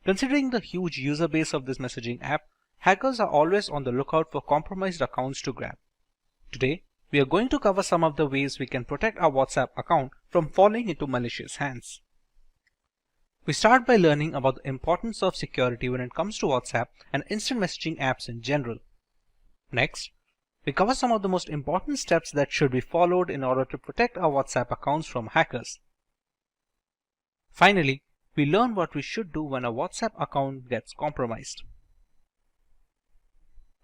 Considering the huge user base of this messaging app, hackers are always on the lookout for compromised accounts to grab. Today, we are going to cover some of the ways we can protect our WhatsApp account from falling into malicious hands. We start by learning about the importance of security when it comes to WhatsApp and instant messaging apps in general. Next, we cover some of the most important steps that should be followed in order to protect our WhatsApp accounts from hackers. Finally, we learn what we should do when a WhatsApp account gets compromised.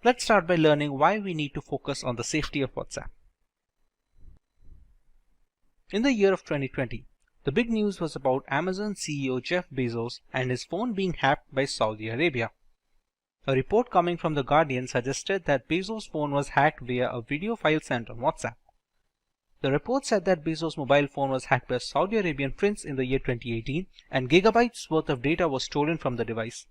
Let's start by learning why we need to focus on the safety of WhatsApp. In the year of 2020, the big news was about Amazon CEO Jeff Bezos and his phone being hacked by Saudi Arabia. A report coming from The Guardian suggested that Bezos' phone was hacked via a video file sent on WhatsApp. The report said that Bezos' mobile phone was hacked by a Saudi Arabian prince in the year 2018 and gigabytes worth of data was stolen from the device.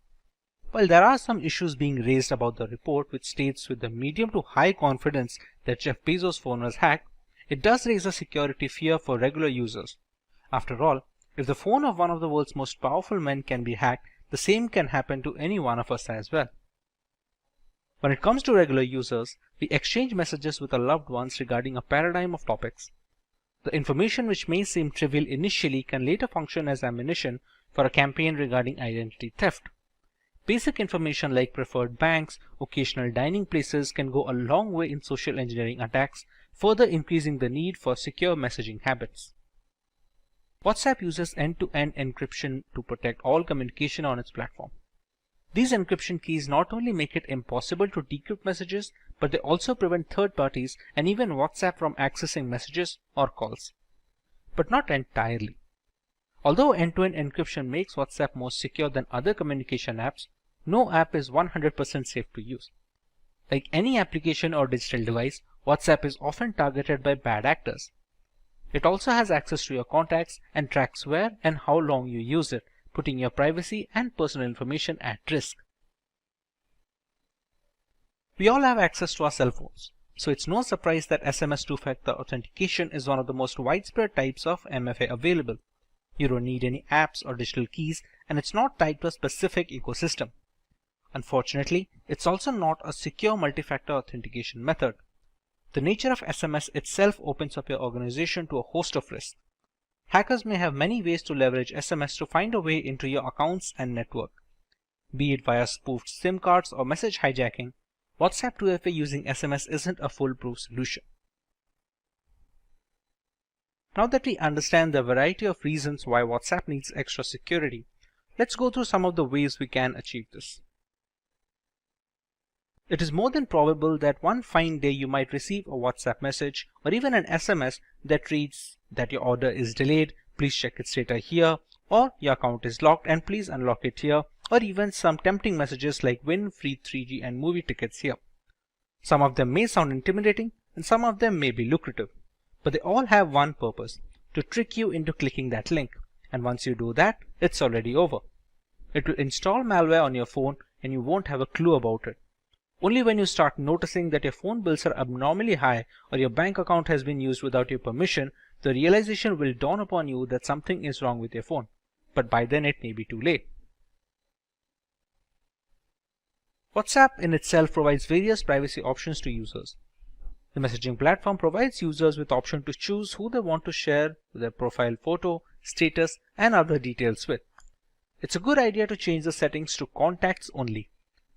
While there are some issues being raised about the report, which states with the medium to high confidence that Jeff Bezos' phone was hacked, it does raise a security fear for regular users. After all, if the phone of one of the world's most powerful men can be hacked, the same can happen to any one of us as well. When it comes to regular users, we exchange messages with our loved ones regarding a paradigm of topics. The information which may seem trivial initially can later function as ammunition for a campaign regarding identity theft. Basic information like preferred banks, occasional dining places can go a long way in social engineering attacks, further increasing the need for secure messaging habits. WhatsApp uses end-to-end encryption to protect all communication on its platform. These encryption keys not only make it impossible to decrypt messages, but they also prevent third parties and even WhatsApp from accessing messages or calls. But not entirely. Although end-to-end encryption makes WhatsApp more secure than other communication apps, no app is 100% safe to use. Like any application or digital device, WhatsApp is often targeted by bad actors. It also has access to your contacts and tracks where and how long you use it, putting your privacy and personal information at risk. We all have access to our cell phones, so it's no surprise that SMS two-factor authentication is one of the most widespread types of MFA available. You don't need any apps or digital keys, and it's not tied to a specific ecosystem. Unfortunately, it's also not a secure multi-factor authentication method. The nature of SMS itself opens up your organization to a host of risks. Hackers may have many ways to leverage SMS to find a way into your accounts and network. Be it via spoofed SIM cards or message hijacking, WhatsApp 2FA using SMS isn't a foolproof solution. Now that we understand the variety of reasons why WhatsApp needs extra security, let's go through some of the ways we can achieve this. It is more than probable that one fine day you might receive a WhatsApp message or even an SMS that reads that your order is delayed, please check its status here, or your account is locked and please unlock it here, or even some tempting messages like win free 3G and movie tickets here. Some of them may sound intimidating and some of them may be lucrative, but they all have one purpose: to trick you into clicking that link, and once you do that, it's already over. It will install malware on your phone and you won't have a clue about it. Only when you start noticing that your phone bills are abnormally high or your bank account has been used without your permission, the realization will dawn upon you that something is wrong with your phone. But by then it may be too late. WhatsApp in itself provides various privacy options to users. The messaging platform provides users with the option to choose who they want to share their profile photo, status, and other details with. It's a good idea to change the settings to contacts only.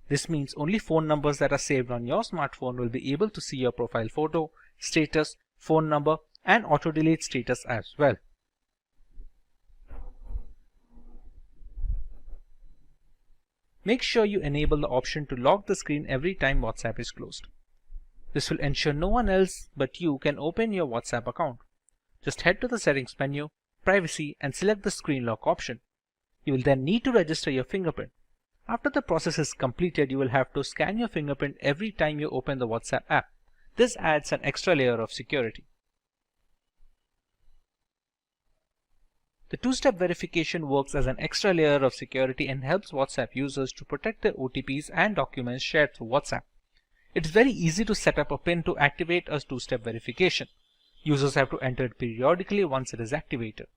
This means only phone numbers that are saved on your smartphone will be able to see your profile photo, status, phone number, and auto-delete status as well. Make sure you enable the option to lock the screen every time WhatsApp is closed. This will ensure no one else but you can open your WhatsApp account. Just head to the settings menu, privacy, and select the screen lock option. You will then need to register your fingerprint. After the process is completed, you will have to scan your fingerprint every time you open the WhatsApp app. This adds an extra layer of security. The two-step verification works as an extra layer of security and helps WhatsApp users to protect their OTPs and documents shared through WhatsApp. It is very easy to set up a PIN to activate a two-step verification. Users have to enter it periodically once it is activated.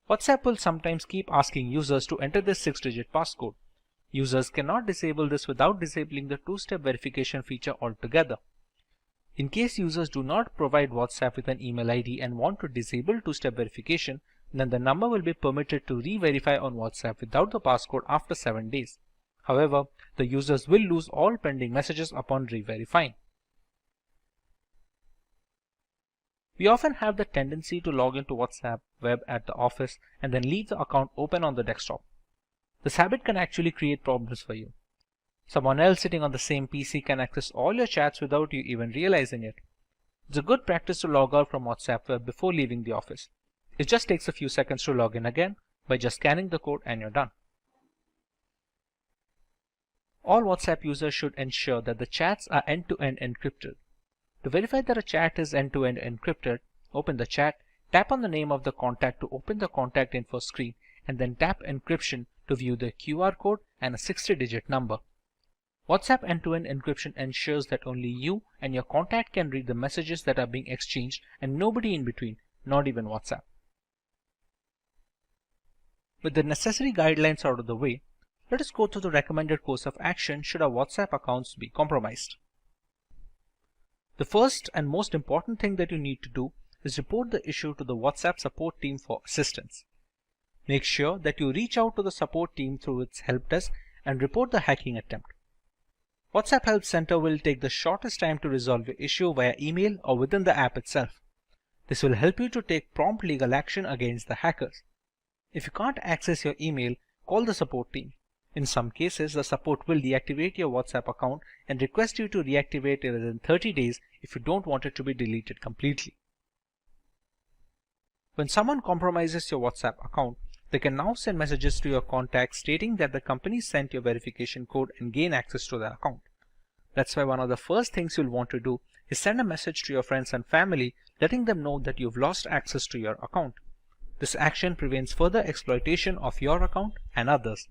WhatsApp will sometimes keep asking users to enter this 6-digit passcode. Users cannot disable this without disabling the two-step verification feature altogether. In case users do not provide WhatsApp with an email ID and want to disable two-step verification, then the number will be permitted to re-verify on WhatsApp without the passcode after 7 days. However, the users will lose all pending messages upon re-verifying. We often have the tendency to log into WhatsApp web at the office and then leave the account open on the desktop. This habit can actually create problems for you. Someone else sitting on the same PC can access all your chats without you even realizing it. It's a good practice to log out from WhatsApp web before leaving the office. It just takes a few seconds to log in again by just scanning the code and you're done. All WhatsApp users should ensure that the chats are end-to-end encrypted. To verify that a chat is end-to-end encrypted, open the chat, tap on the name of the contact to open the contact info screen, and then tap encryption to view the QR code and a 60-digit number. WhatsApp end-to-end encryption ensures that only you and your contact can read the messages that are being exchanged and nobody in between, not even WhatsApp. With the necessary guidelines out of the way, let us go through the recommended course of action should our WhatsApp accounts be compromised. The first and most important thing that you need to do is report the issue to the WhatsApp support team for assistance. Make sure that you reach out to the support team through its help desk and report the hacking attempt. WhatsApp Help Center will take the shortest time to resolve your issue via email or within the app itself. This will help you to take prompt legal action against the hackers. If you can't access your email, call the support team. In some cases, the support will deactivate your WhatsApp account and request you to reactivate it within 30 days if you don't want it to be deleted completely. When someone compromises your WhatsApp account, they can now send messages to your contacts stating that the company sent your verification code and gain access to the account. That's why one of the first things you'll want to do is send a message to your friends and family letting them know that you've lost access to your account. This action prevents further exploitation of your account and others.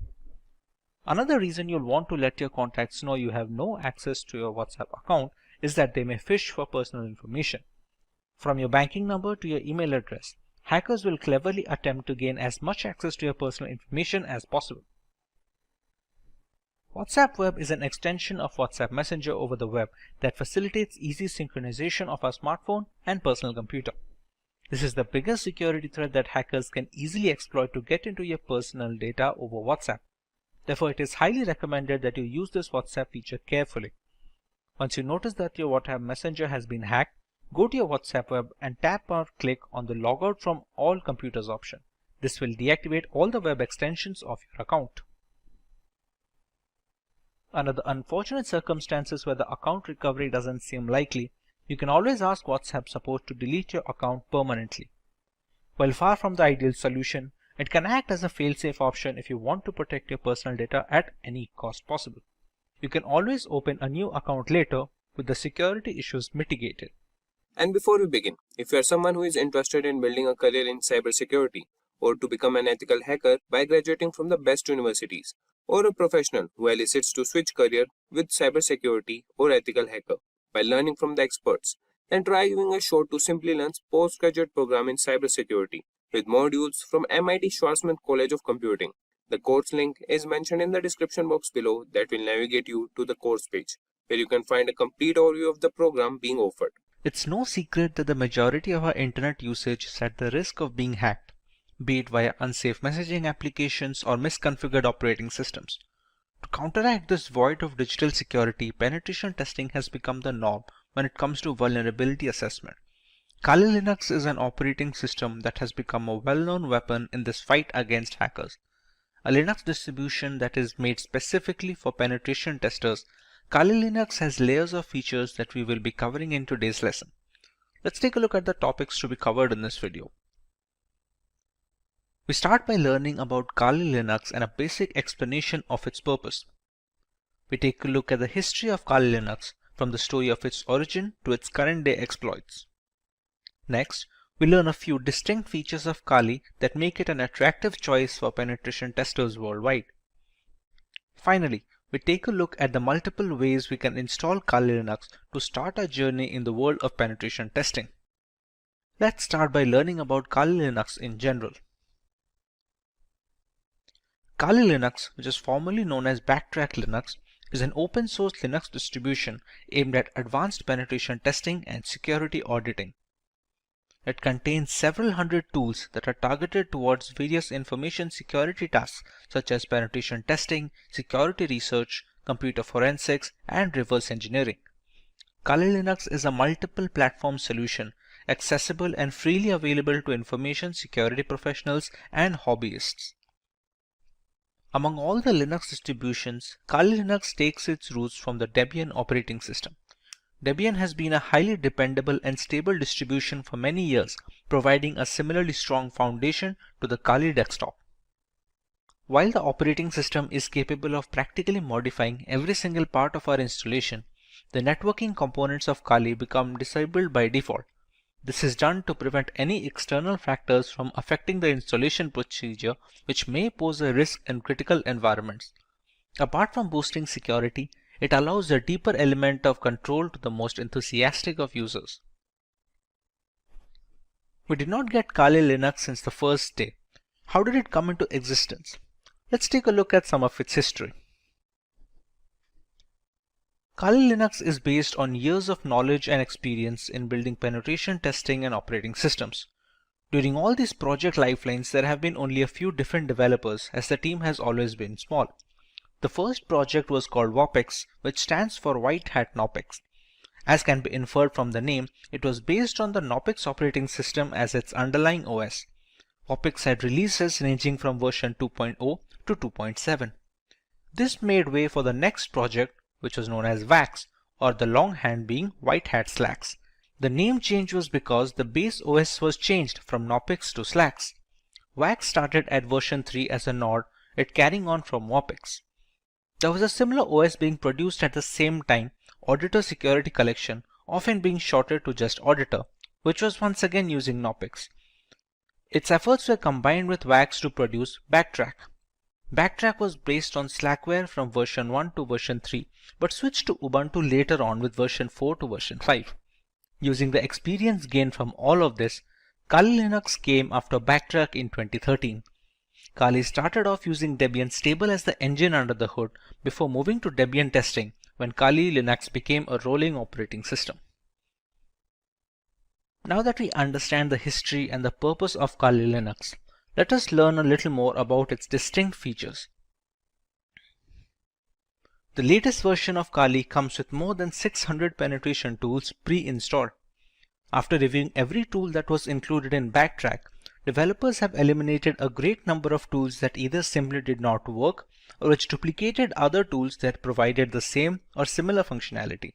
Another reason you'll want to let your contacts know you have no access to your WhatsApp account is that they may phish for personal information. From your banking number to your email address, hackers will cleverly attempt to gain as much access to your personal information as possible. WhatsApp Web is an extension of WhatsApp Messenger over the web that facilitates easy synchronization of our smartphone and personal computer. This is the biggest security threat that hackers can easily exploit to get into your personal data over WhatsApp. Therefore, it is highly recommended that you use this WhatsApp feature carefully. Once you notice that your WhatsApp Messenger has been hacked, go to your WhatsApp web and tap or click on the Logout from all computers option. This will deactivate all the web extensions of your account. Under the unfortunate circumstances where the account recovery doesn't seem likely, you can always ask WhatsApp support to delete your account permanently. While far from the ideal solution, it can act as a fail-safe option if you want to protect your personal data at any cost possible. You can always open a new account later with the security issues mitigated. And before we begin, if you are someone who is interested in building a career in cybersecurity or to become an ethical hacker by graduating from the best universities, or a professional who elicits to switch career with cybersecurity or ethical hacker by learning from the experts, then try giving a shot to Simplilearn's postgraduate program in cybersecurity with modules from MIT Schwarzman College of Computing. The course link is mentioned in the description box below that will navigate you to the course page, where you can find a complete overview of the program being offered. It's no secret that the majority of our internet usage is at the risk of being hacked, be it via unsafe messaging applications or misconfigured operating systems. To counteract this void of digital security, penetration testing has become the norm when it comes to vulnerability assessment. Kali Linux is an operating system that has become a well-known weapon in this fight against hackers. A Linux distribution that is made specifically for penetration testers, Kali Linux has layers of features that we will be covering in today's lesson. Let's take a look at the topics to be covered in this video. We start by learning about Kali Linux and a basic explanation of its purpose. We take a look at the history of Kali Linux from the story of its origin to its current day exploits. Next, we learn a few distinct features of Kali that make it an attractive choice for penetration testers worldwide. Finally, we take a look at the multiple ways we can install Kali Linux to start our journey in the world of penetration testing. Let's start by learning about Kali Linux in general. Kali Linux, which is formerly known as Backtrack Linux, is an open source Linux distribution aimed at advanced penetration testing and security auditing. It contains several hundred tools that are targeted towards various information security tasks such as penetration testing, security research, computer forensics, and reverse engineering. Kali Linux is a multiple platform solution accessible and freely available to information security professionals and hobbyists. Among all the Linux distributions, Kali Linux takes its roots from the Debian operating system. Debian has been a highly dependable and stable distribution for many years, providing a similarly strong foundation to the Kali desktop. While the operating system is capable of practically modifying every single part of our installation, the networking components of Kali become disabled by default. This is done to prevent any external factors from affecting the installation procedure, which may pose a risk in critical environments. Apart from boosting security, it allows a deeper element of control to the most enthusiastic of users. We did not get Kali Linux since the first day. How did it come into existence? Let's take a look at some of its history. Kali Linux is based on years of knowledge and experience in building penetration testing and operating systems. During all these project lifelines, there have been only a few different developers, as the team has always been small. The first project was called WOPEX, which stands for White Hat Knopex. As can be inferred from the name, it was based on the Knopex operating system as its underlying OS. WOPEX had releases ranging from version 2.0 to 2.7. This made way for the next project, which was known as WAX, or the longhand being White Hat Slacks. The name change was because the base OS was changed from Knopex to Slacks. WAX started at version 3 as a nod, it carrying on from WOPEX. There was a similar OS being produced at the same time, Auditor Security Collection, often being shortened to just Auditor, which was once again using Knopex. Its efforts were combined with WAX to produce Backtrack. Backtrack was based on Slackware from version 1 to version 3, but switched to Ubuntu later on with version 4 to version 5. Using the experience gained from all of this, Kali Linux came after Backtrack in 2013. Kali started off using Debian Stable as the engine under the hood before moving to Debian testing when Kali Linux became a rolling operating system. Now that we understand the history and the purpose of Kali Linux, let us learn a little more about its distinct features. The latest version of Kali comes with more than 600 penetration tools pre-installed. After reviewing every tool that was included in Backtrack, developers have eliminated a great number of tools that either simply did not work or which duplicated other tools that provided the same or similar functionality.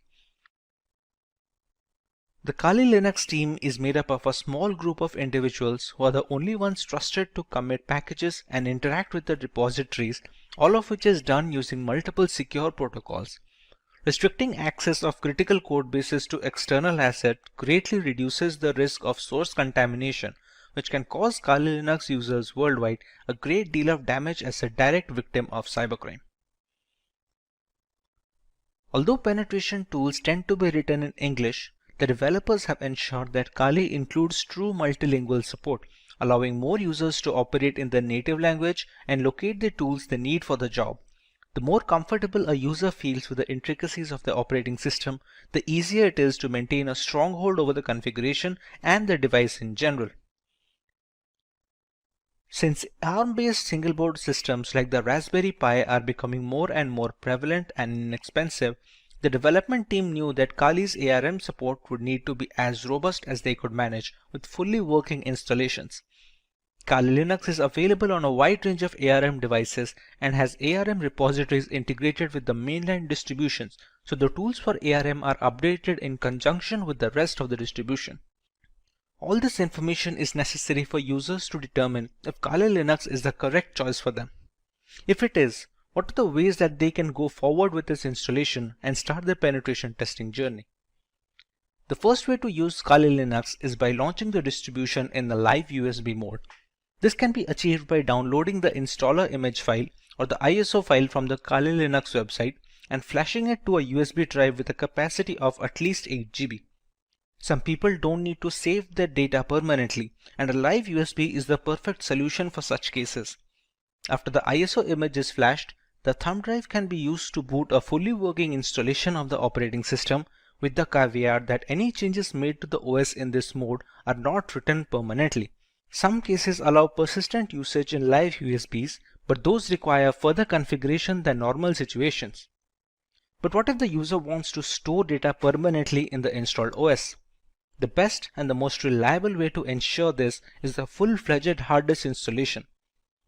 The Kali Linux team is made up of a small group of individuals who are the only ones trusted to commit packages and interact with the repositories, all of which is done using multiple secure protocols. Restricting access of critical code bases to external assets greatly reduces the risk of source contamination, which can cause Kali Linux users worldwide a great deal of damage as a direct victim of cybercrime. Although penetration tools tend to be written in English, the developers have ensured that Kali includes true multilingual support, allowing more users to operate in their native language and locate the tools they need for the job. The more comfortable a user feels with the intricacies of the operating system, the easier it is to maintain a stronghold over the configuration and the device in general. Since ARM-based single-board systems like the Raspberry Pi are becoming more and more prevalent and inexpensive, the development team knew that Kali's ARM support would need to be as robust as they could manage with fully working installations. Kali Linux is available on a wide range of ARM devices and has ARM repositories integrated with the mainline distributions, so the tools for ARM are updated in conjunction with the rest of the distribution. All this information is necessary for users to determine if Kali Linux is the correct choice for them. If it is, what are the ways that they can go forward with this installation and start their penetration testing journey? The first way to use Kali Linux is by launching the distribution in the live USB mode. This can be achieved by downloading the installer image file or the ISO file from the Kali Linux website and flashing it to a USB drive with a capacity of at least 8 GB. Some people don't need to save their data permanently, and a live USB is the perfect solution for such cases. After the ISO image is flashed, the thumb drive can be used to boot a fully working installation of the operating system, with the caveat that any changes made to the OS in this mode are not written permanently. Some cases allow persistent usage in live USBs, but those require further configuration than normal situations. But what if the user wants to store data permanently in the installed OS? The best and the most reliable way to ensure this is the full-fledged hard disk installation.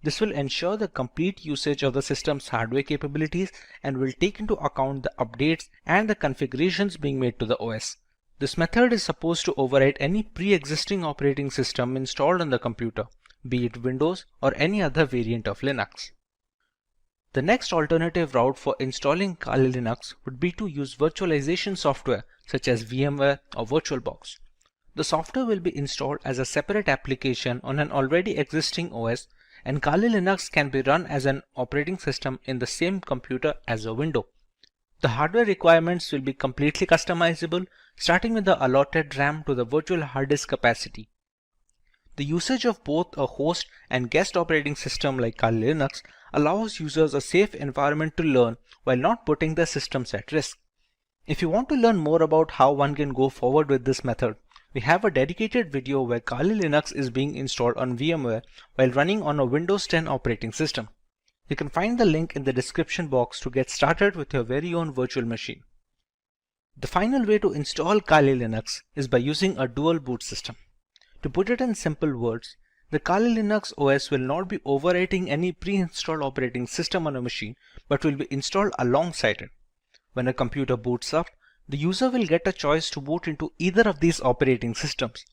This will ensure the complete usage of the system's hardware capabilities and will take into account the updates and the configurations being made to the OS. This method is supposed to override any pre-existing operating system installed on the computer, be it Windows or any other variant of Linux. The next alternative route for installing Kali Linux would be to use virtualization software such as VMware or VirtualBox. The software will be installed as a separate application on an already existing OS, and Kali Linux can be run as an operating system in the same computer as a window. The hardware requirements will be completely customizable, starting with the allotted RAM to the virtual hard disk capacity. The usage of both a host and guest operating system like Kali Linux allows users a safe environment to learn while not putting their systems at risk. If you want to learn more about how one can go forward with this method, we have a dedicated video where Kali Linux is being installed on VMware while running on a Windows 10 operating system. You can find the link in the description box to get started with your very own virtual machine. The final way to install Kali Linux is by using a dual boot system. To put it in simple words, the Kali Linux OS will not be overwriting any pre-installed operating system on a machine, but will be installed alongside it. When a computer boots up, the user will get a choice to boot into either of these operating systems.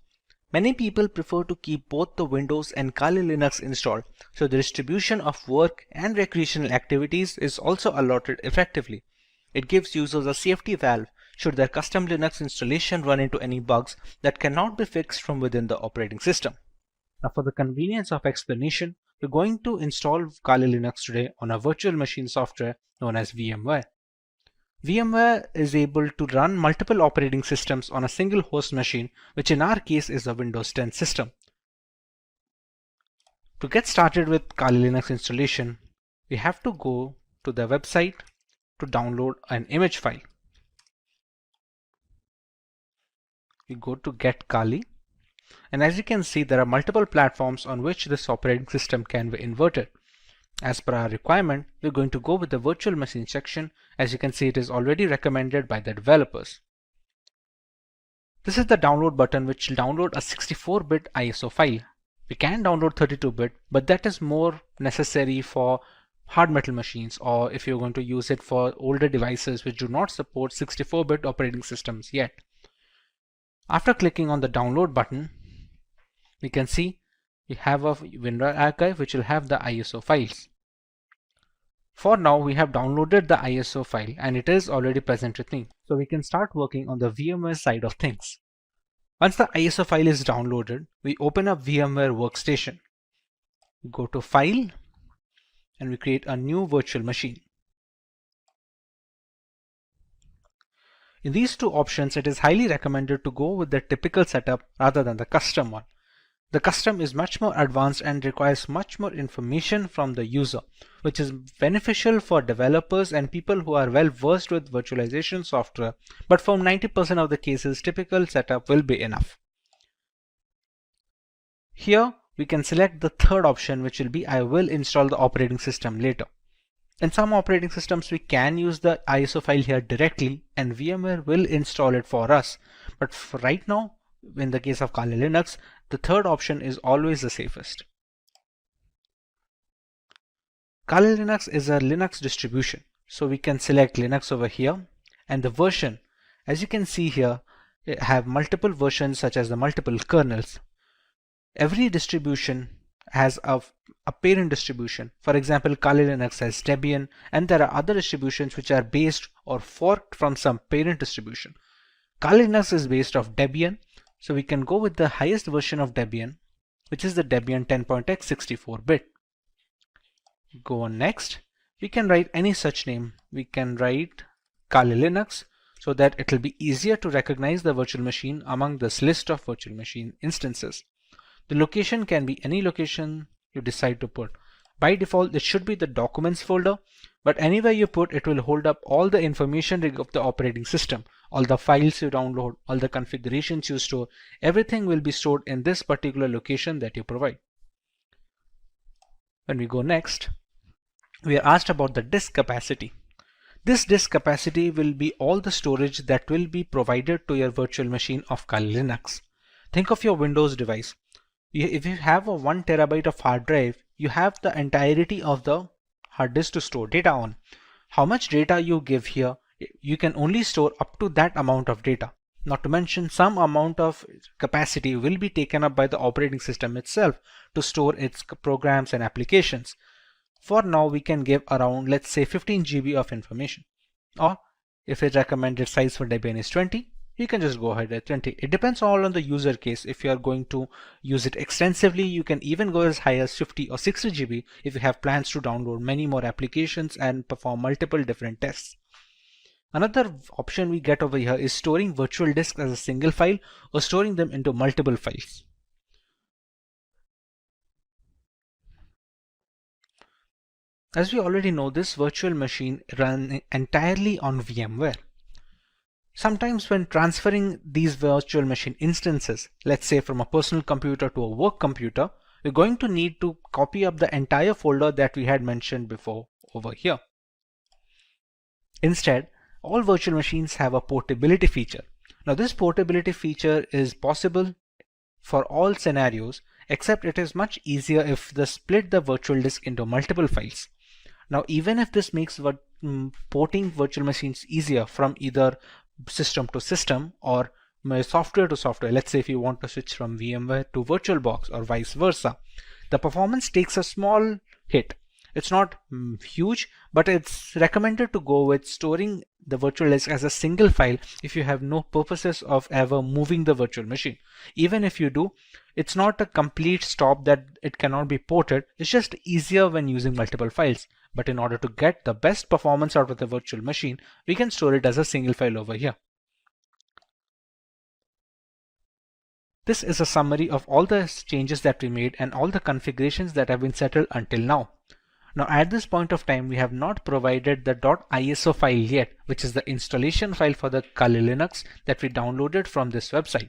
Many people prefer to keep both the Windows and Kali Linux installed, so the distribution of work and recreational activities is also allotted effectively. It gives users a safety valve should their custom Linux installation run into any bugs that cannot be fixed from within the operating system. Now, for the convenience of explanation, we're going to install Kali Linux today on a virtual machine software known as VMware. VMware is able to run multiple operating systems on a single host machine, which in our case is a Windows 10 system. To get started with Kali Linux installation, we have to go to the website to download an image file. We go to Get Kali, and as you can see, there are multiple platforms on which this operating system can be inverted. As per our requirement, we're going to go with the virtual machine section. As you can see, it is already recommended by the developers. This is the download button, which will download a 64-bit ISO file. We can download 32-bit, but that is more necessary for hard metal machines, or if you're going to use it for older devices which do not support 64-bit operating systems yet. After clicking on the download button, we can see we have a WinRAR archive which will have the ISO files. For now, we have downloaded the ISO file and it is already present with me. So we can start working on the VMware side of things. Once the ISO file is downloaded, we open up VMware Workstation. We go to File and we create a new virtual machine. In these two options, it is highly recommended to go with the typical setup rather than the custom one. The custom is much more advanced and requires much more information from the user, which is beneficial for developers and people who are well versed with virtualization software, but for 90% of the cases, typical setup will be enough. Here, we can select the third option, which will be I will install the operating system later. In some operating systems, we can use the ISO file here directly and VMware will install it for us. But for right now, in the case of Kali Linux, the third option is always the safest. Kali Linux is a Linux distribution, so we can select Linux over here, and the version, as you can see here, have multiple versions such as the multiple kernels. Every distribution has a parent distribution. For example, Kali Linux has Debian, and there are other distributions which are based or forked from some parent distribution. Kali Linux is based off Debian, so we can go with the highest version of Debian, which is the Debian 10.x 64-bit. Go on next. We can write any such name. We can write Kali Linux so that it will be easier to recognize the virtual machine among this list of virtual machine instances. The location can be any location you decide to put. By default, it should be the documents folder, but anywhere you put, it will hold up all the information of the operating system. All the files you download, all the configurations you store, everything will be stored in this particular location that you provide. When we go next, we are asked about the disk capacity. This disk capacity will be all the storage that will be provided to your virtual machine of Kali Linux. Think of your Windows device. If you have a 1 terabyte of hard drive, you have the entirety of the hard disk to store data on. How much data you give here, you can only store up to that amount of data. Not to mention, some amount of capacity will be taken up by the operating system itself to store its programs and applications. For now, we can give around, let's say, 15 GB of information. Or if its recommended size for Debian is 20, you can just go ahead at 20. It depends all on the user case. If you are going to use it extensively, you can even go as high as 50 or 60 GB if you have plans to download many more applications and perform multiple different tests. Another option we get over here is storing virtual disks as a single file or storing them into multiple files. As we already know, this virtual machine runs entirely on VMware. Sometimes when transferring these virtual machine instances, let's say from a personal computer to a work computer, we're going to need to copy up the entire folder that we had mentioned before over here. Instead, all virtual machines have a portability feature. Now this portability feature is possible for all scenarios, except it is much easier if they split the virtual disk into multiple files. Now even if this makes porting virtual machines easier from either system to system or software to software, let's say if you want to switch from VMware to VirtualBox or vice versa, the performance takes a small hit. It's not huge, but it's recommended to go with storing the virtual disk as a single file if you have no purposes of ever moving the virtual machine. Even if you do, it's not a complete stop that it cannot be ported. It's just easier when using multiple files. But in order to get the best performance out of the virtual machine, we can store it as a single file over here. This is a summary of all the changes that we made and all the configurations that have been settled until now. Now at this point of time, we have not provided the .iso file yet, which is the installation file for the Kali Linux that we downloaded from this website.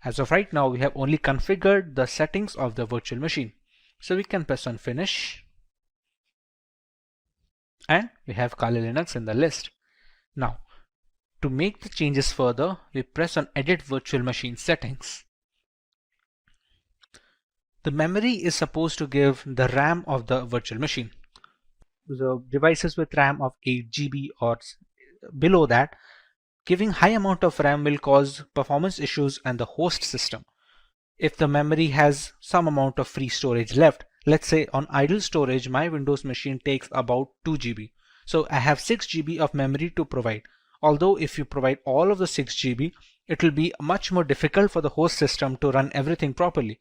As of right now, we have only configured the settings of the virtual machine. So we can press on Finish. And we have Kali Linux in the list. Now, to make the changes further, we press on Edit Virtual Machine Settings. The memory is supposed to give the RAM of the virtual machine. The devices with RAM of 8 GB or below that, giving high amount of RAM will cause performance issues on the host system. If the memory has some amount of free storage left, let's say on idle storage, my Windows machine takes about 2 GB. So I have 6 GB of memory to provide. Although if you provide all of the 6 GB, it will be much more difficult for the host system to run everything properly.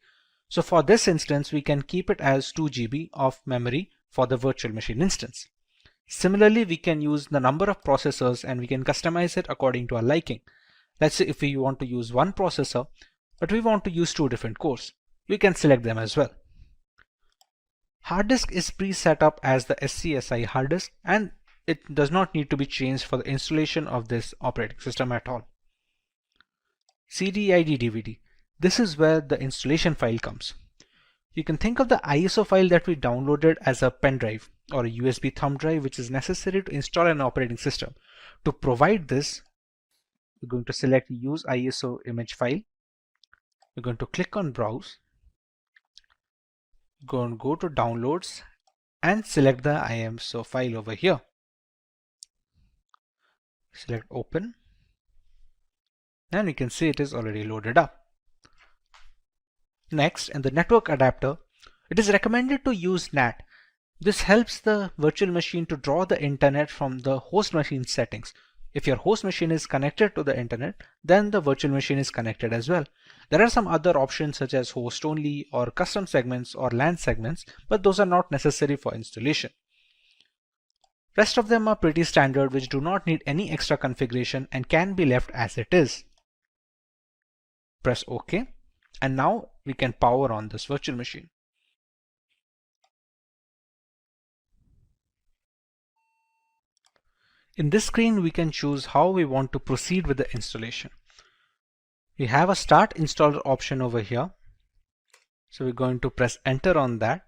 So for this instance, we can keep it as 2 GB of memory for the virtual machine instance. Similarly, we can use the number of processors and we can customize it according to our liking. Let's say if we want to use one processor, but we want to use 2 different cores, we can select them as well. Hard disk is pre-set up as the SCSI hard disk and it does not need to be changed for the installation of this operating system at all. CD-ID DVD. This is where the installation file comes. You can think of the ISO file that we downloaded as a pen drive or a USB thumb drive which is necessary to install an operating system. To provide this, we're going to select Use ISO image file. We're going to click on Browse. Go to Downloads and select the ISO file over here. Select Open and you can see it is already loaded up. Next, in the network adapter, it is recommended to use NAT. This helps the virtual machine to draw the internet from the host machine settings. If your host machine is connected to the internet, then the virtual machine is connected as well. There are some other options such as host only or custom segments or LAN segments, but those are not necessary for installation. Rest of them are pretty standard, which do not need any extra configuration and can be left as it is. Press OK, and now we can power on this virtual machine. In this screen, we can choose how we want to proceed with the installation. We have a Start Installer option over here. So we're going to press Enter on that.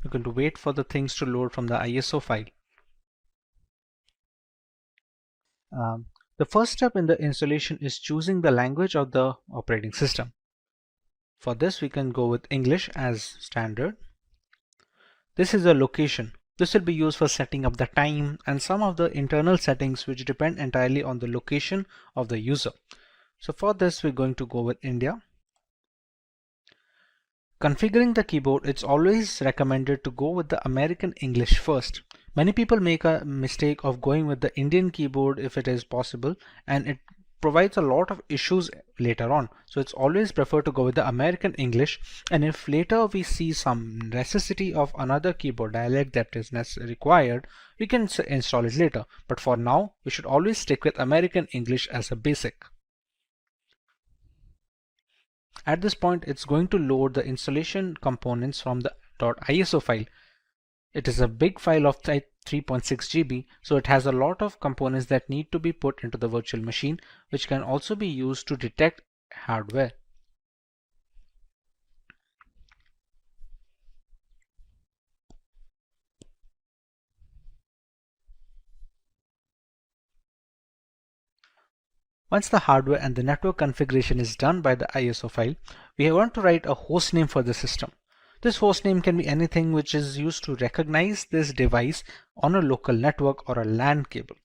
We're going to wait for the things to load from the ISO file. The first step in the installation is choosing the language of the operating system. For this, we can go with English as standard. This is a location. This will be used for setting up the time and some of the internal settings which depend entirely on the location of the user. So for this, we're going to go with India. Configuring the keyboard, it's always recommended to go with the American English first. Many people make a mistake of going with the Indian keyboard if it is possible, and it provides a lot of issues later on. So it's always preferred to go with the American English, and if later we see some necessity of another keyboard dialect that is required, we can install it later. But for now, we should always stick with American English as a basic. At this point, it's going to load the installation components from the .iso file. It is a big file of 3.6 GB, so it has a lot of components that need to be put into the virtual machine, which can also be used to detect hardware. Once the hardware and the network configuration is done by the ISO file, we want to write a host name for the system. This host name can be anything which is used to recognize this device on a local network or a LAN cable.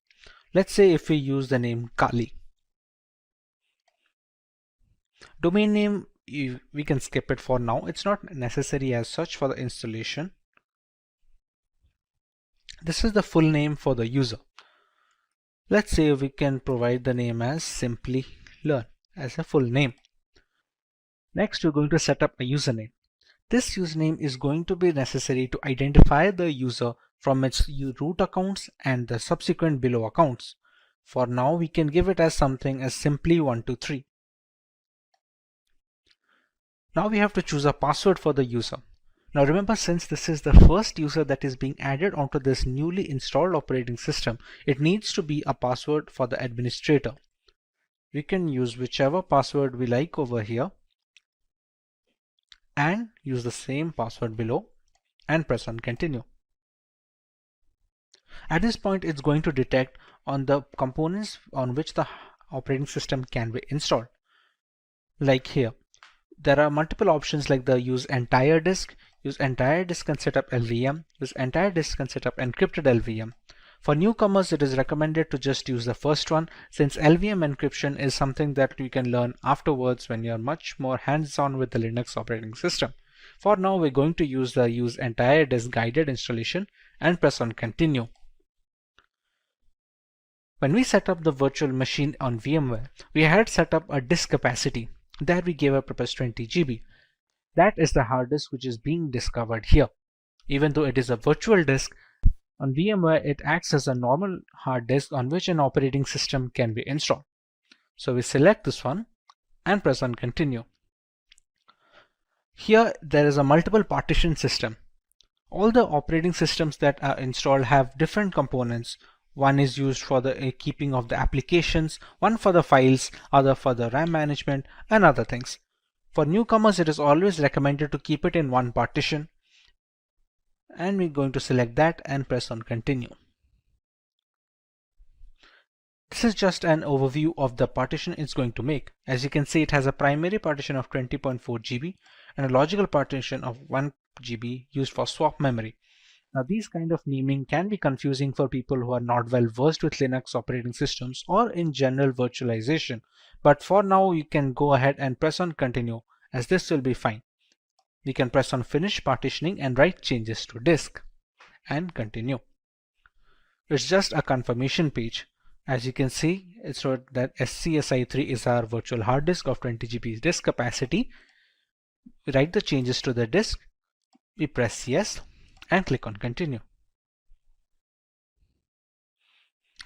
Let's say if we use the name Kali. Domain name, we can skip it for now. It's not necessary as such for the installation. This is the full name for the user. Let's say we can provide the name as Simplilearn as a full name. Next, we're going to set up a username. This username is going to be necessary to identify the user from its root accounts and the subsequent below accounts. For now, we can give it as something as simply123. Now we have to choose a password for the user. Now remember, since this is the first user that is being added onto this newly installed operating system, it needs to be a password for the administrator. We can use whichever password we like over here and use the same password below and press on continue. At this point, it's going to detect on the components on which the operating system can be installed. Like here, there are multiple options like the use entire disk can set up LVM, use entire disk can set up encrypted LVM. For newcomers, it is recommended to just use the first one, since LVM encryption is something that you can learn afterwards when you're much more hands-on with the Linux operating system. For now, we're going to use the use entire disk guided installation and press on continue. When we set up the virtual machine on VMware, we had set up a disk capacity. There we gave a purpose 20 GB. That is the hard disk which is being discovered here. Even though it is a virtual disk, on VMware it acts as a normal hard disk on which an operating system can be installed. So we select this one and press on continue. Here there is a multiple partition system. All the operating systems that are installed have different components. One is used for the keeping of the applications, one for the files, other for the RAM management, and other things. For newcomers, it is always recommended to keep it in one partition. And we're going to select that and press on continue. This is just an overview of the partition it's going to make. As you can see, it has a primary partition of 20.4 GB and a logical partition of 1 GB used for swap memory. Now these kind of naming can be confusing for people who are not well versed with Linux operating systems or in general virtualization. But for now, you can go ahead and press on continue, as this will be fine. We can press on finish partitioning and write changes to disk and continue. It's just a confirmation page. As you can see, it's wrote that SCSI3 is our virtual hard disk of 20 GB disk capacity. We write the changes to the disk, we press yes and click on continue.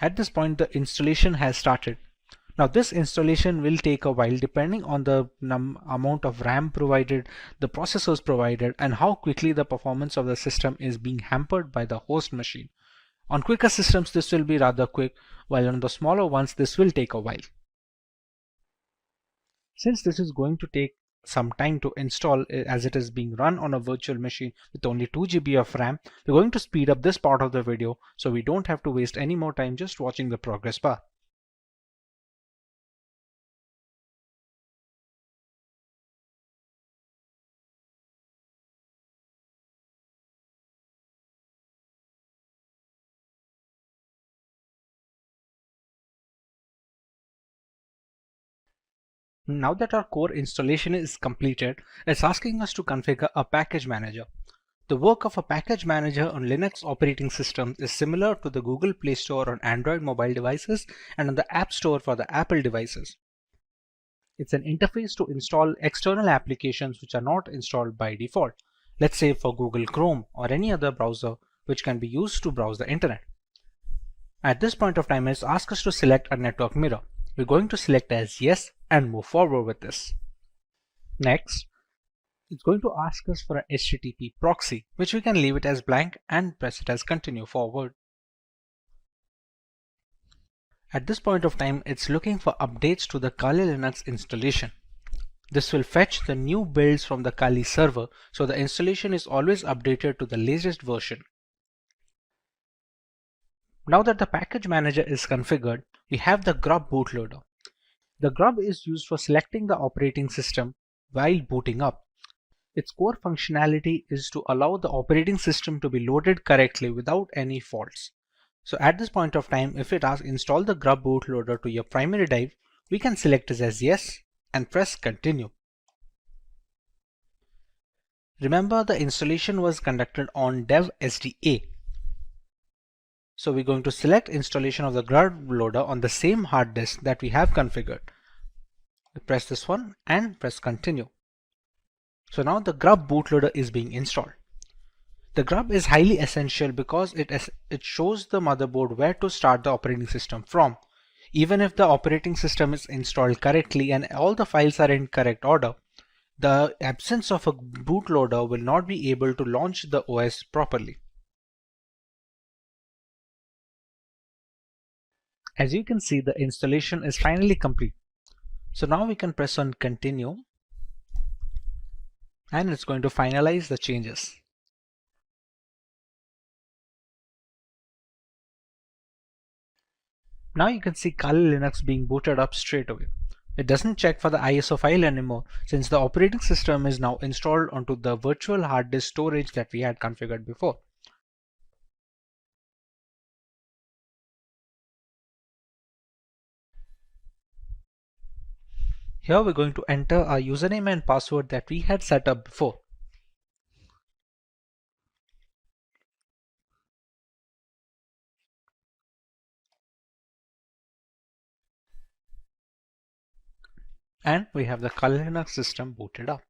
At this point, the installation has started. Now this installation will take a while depending on the amount of RAM provided, the processors provided, and how quickly the performance of the system is being hampered by the host machine. On quicker systems, this will be rather quick, while on the smaller ones, this will take a while. Since this is going to take some time to install, as it is being run on a virtual machine with only 2 GB of RAM, we're going to speed up this part of the video so we don't have to waste any more time just watching the progress bar. Now that our core installation is completed, it's asking us to configure a package manager. The work of a package manager on Linux operating systems is similar to the Google Play Store on Android mobile devices and on the App Store for the Apple devices. It's an interface to install external applications which are not installed by default, let's say for Google Chrome or any other browser which can be used to browse the internet. At this point of time, it's asked us to select a network mirror. We're going to select as yes and move forward with this. Next, it's going to ask us for an HTTP proxy, which we can leave it as blank and press it as continue forward. At this point of time, it's looking for updates to the Kali Linux installation. This will fetch the new builds from the Kali server, so the installation is always updated to the latest version. Now that the package manager is configured, we have the grub bootloader. The grub is used for selecting the operating system while booting up. Its core functionality is to allow the operating system to be loaded correctly without any faults. So at this point of time, if it asks install the grub bootloader to your primary drive, we can select it as yes and press continue. Remember, the installation was conducted on dev SDA. So we're going to select installation of the grub loader on the same hard disk that we have configured. We press this one and press continue. So now the grub bootloader is being installed. The grub is highly essential because it shows the motherboard where to start the operating system from. Even if the operating system is installed correctly and all the files are in correct order, the absence of a bootloader will not be able to launch the OS properly. As you can see, the installation is finally complete. So now we can press on continue and it's going to finalize the changes. Now you can see Kali Linux being booted up straight away. It doesn't check for the ISO file anymore since the operating system is now installed onto the virtual hard disk storage that we had configured before. Here we're going to enter our username and password that we had set up before. And we have the Kali Linux system booted up.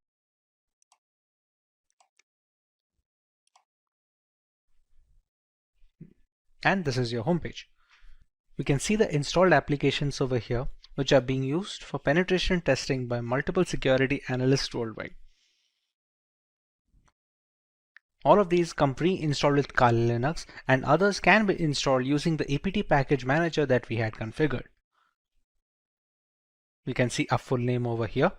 And this is your homepage. We can see the installed applications over here, which are being used for penetration testing by multiple security analysts worldwide. All of these come pre-installed with Kali Linux, and others can be installed using the apt package manager that we had configured. We can see our full name over here.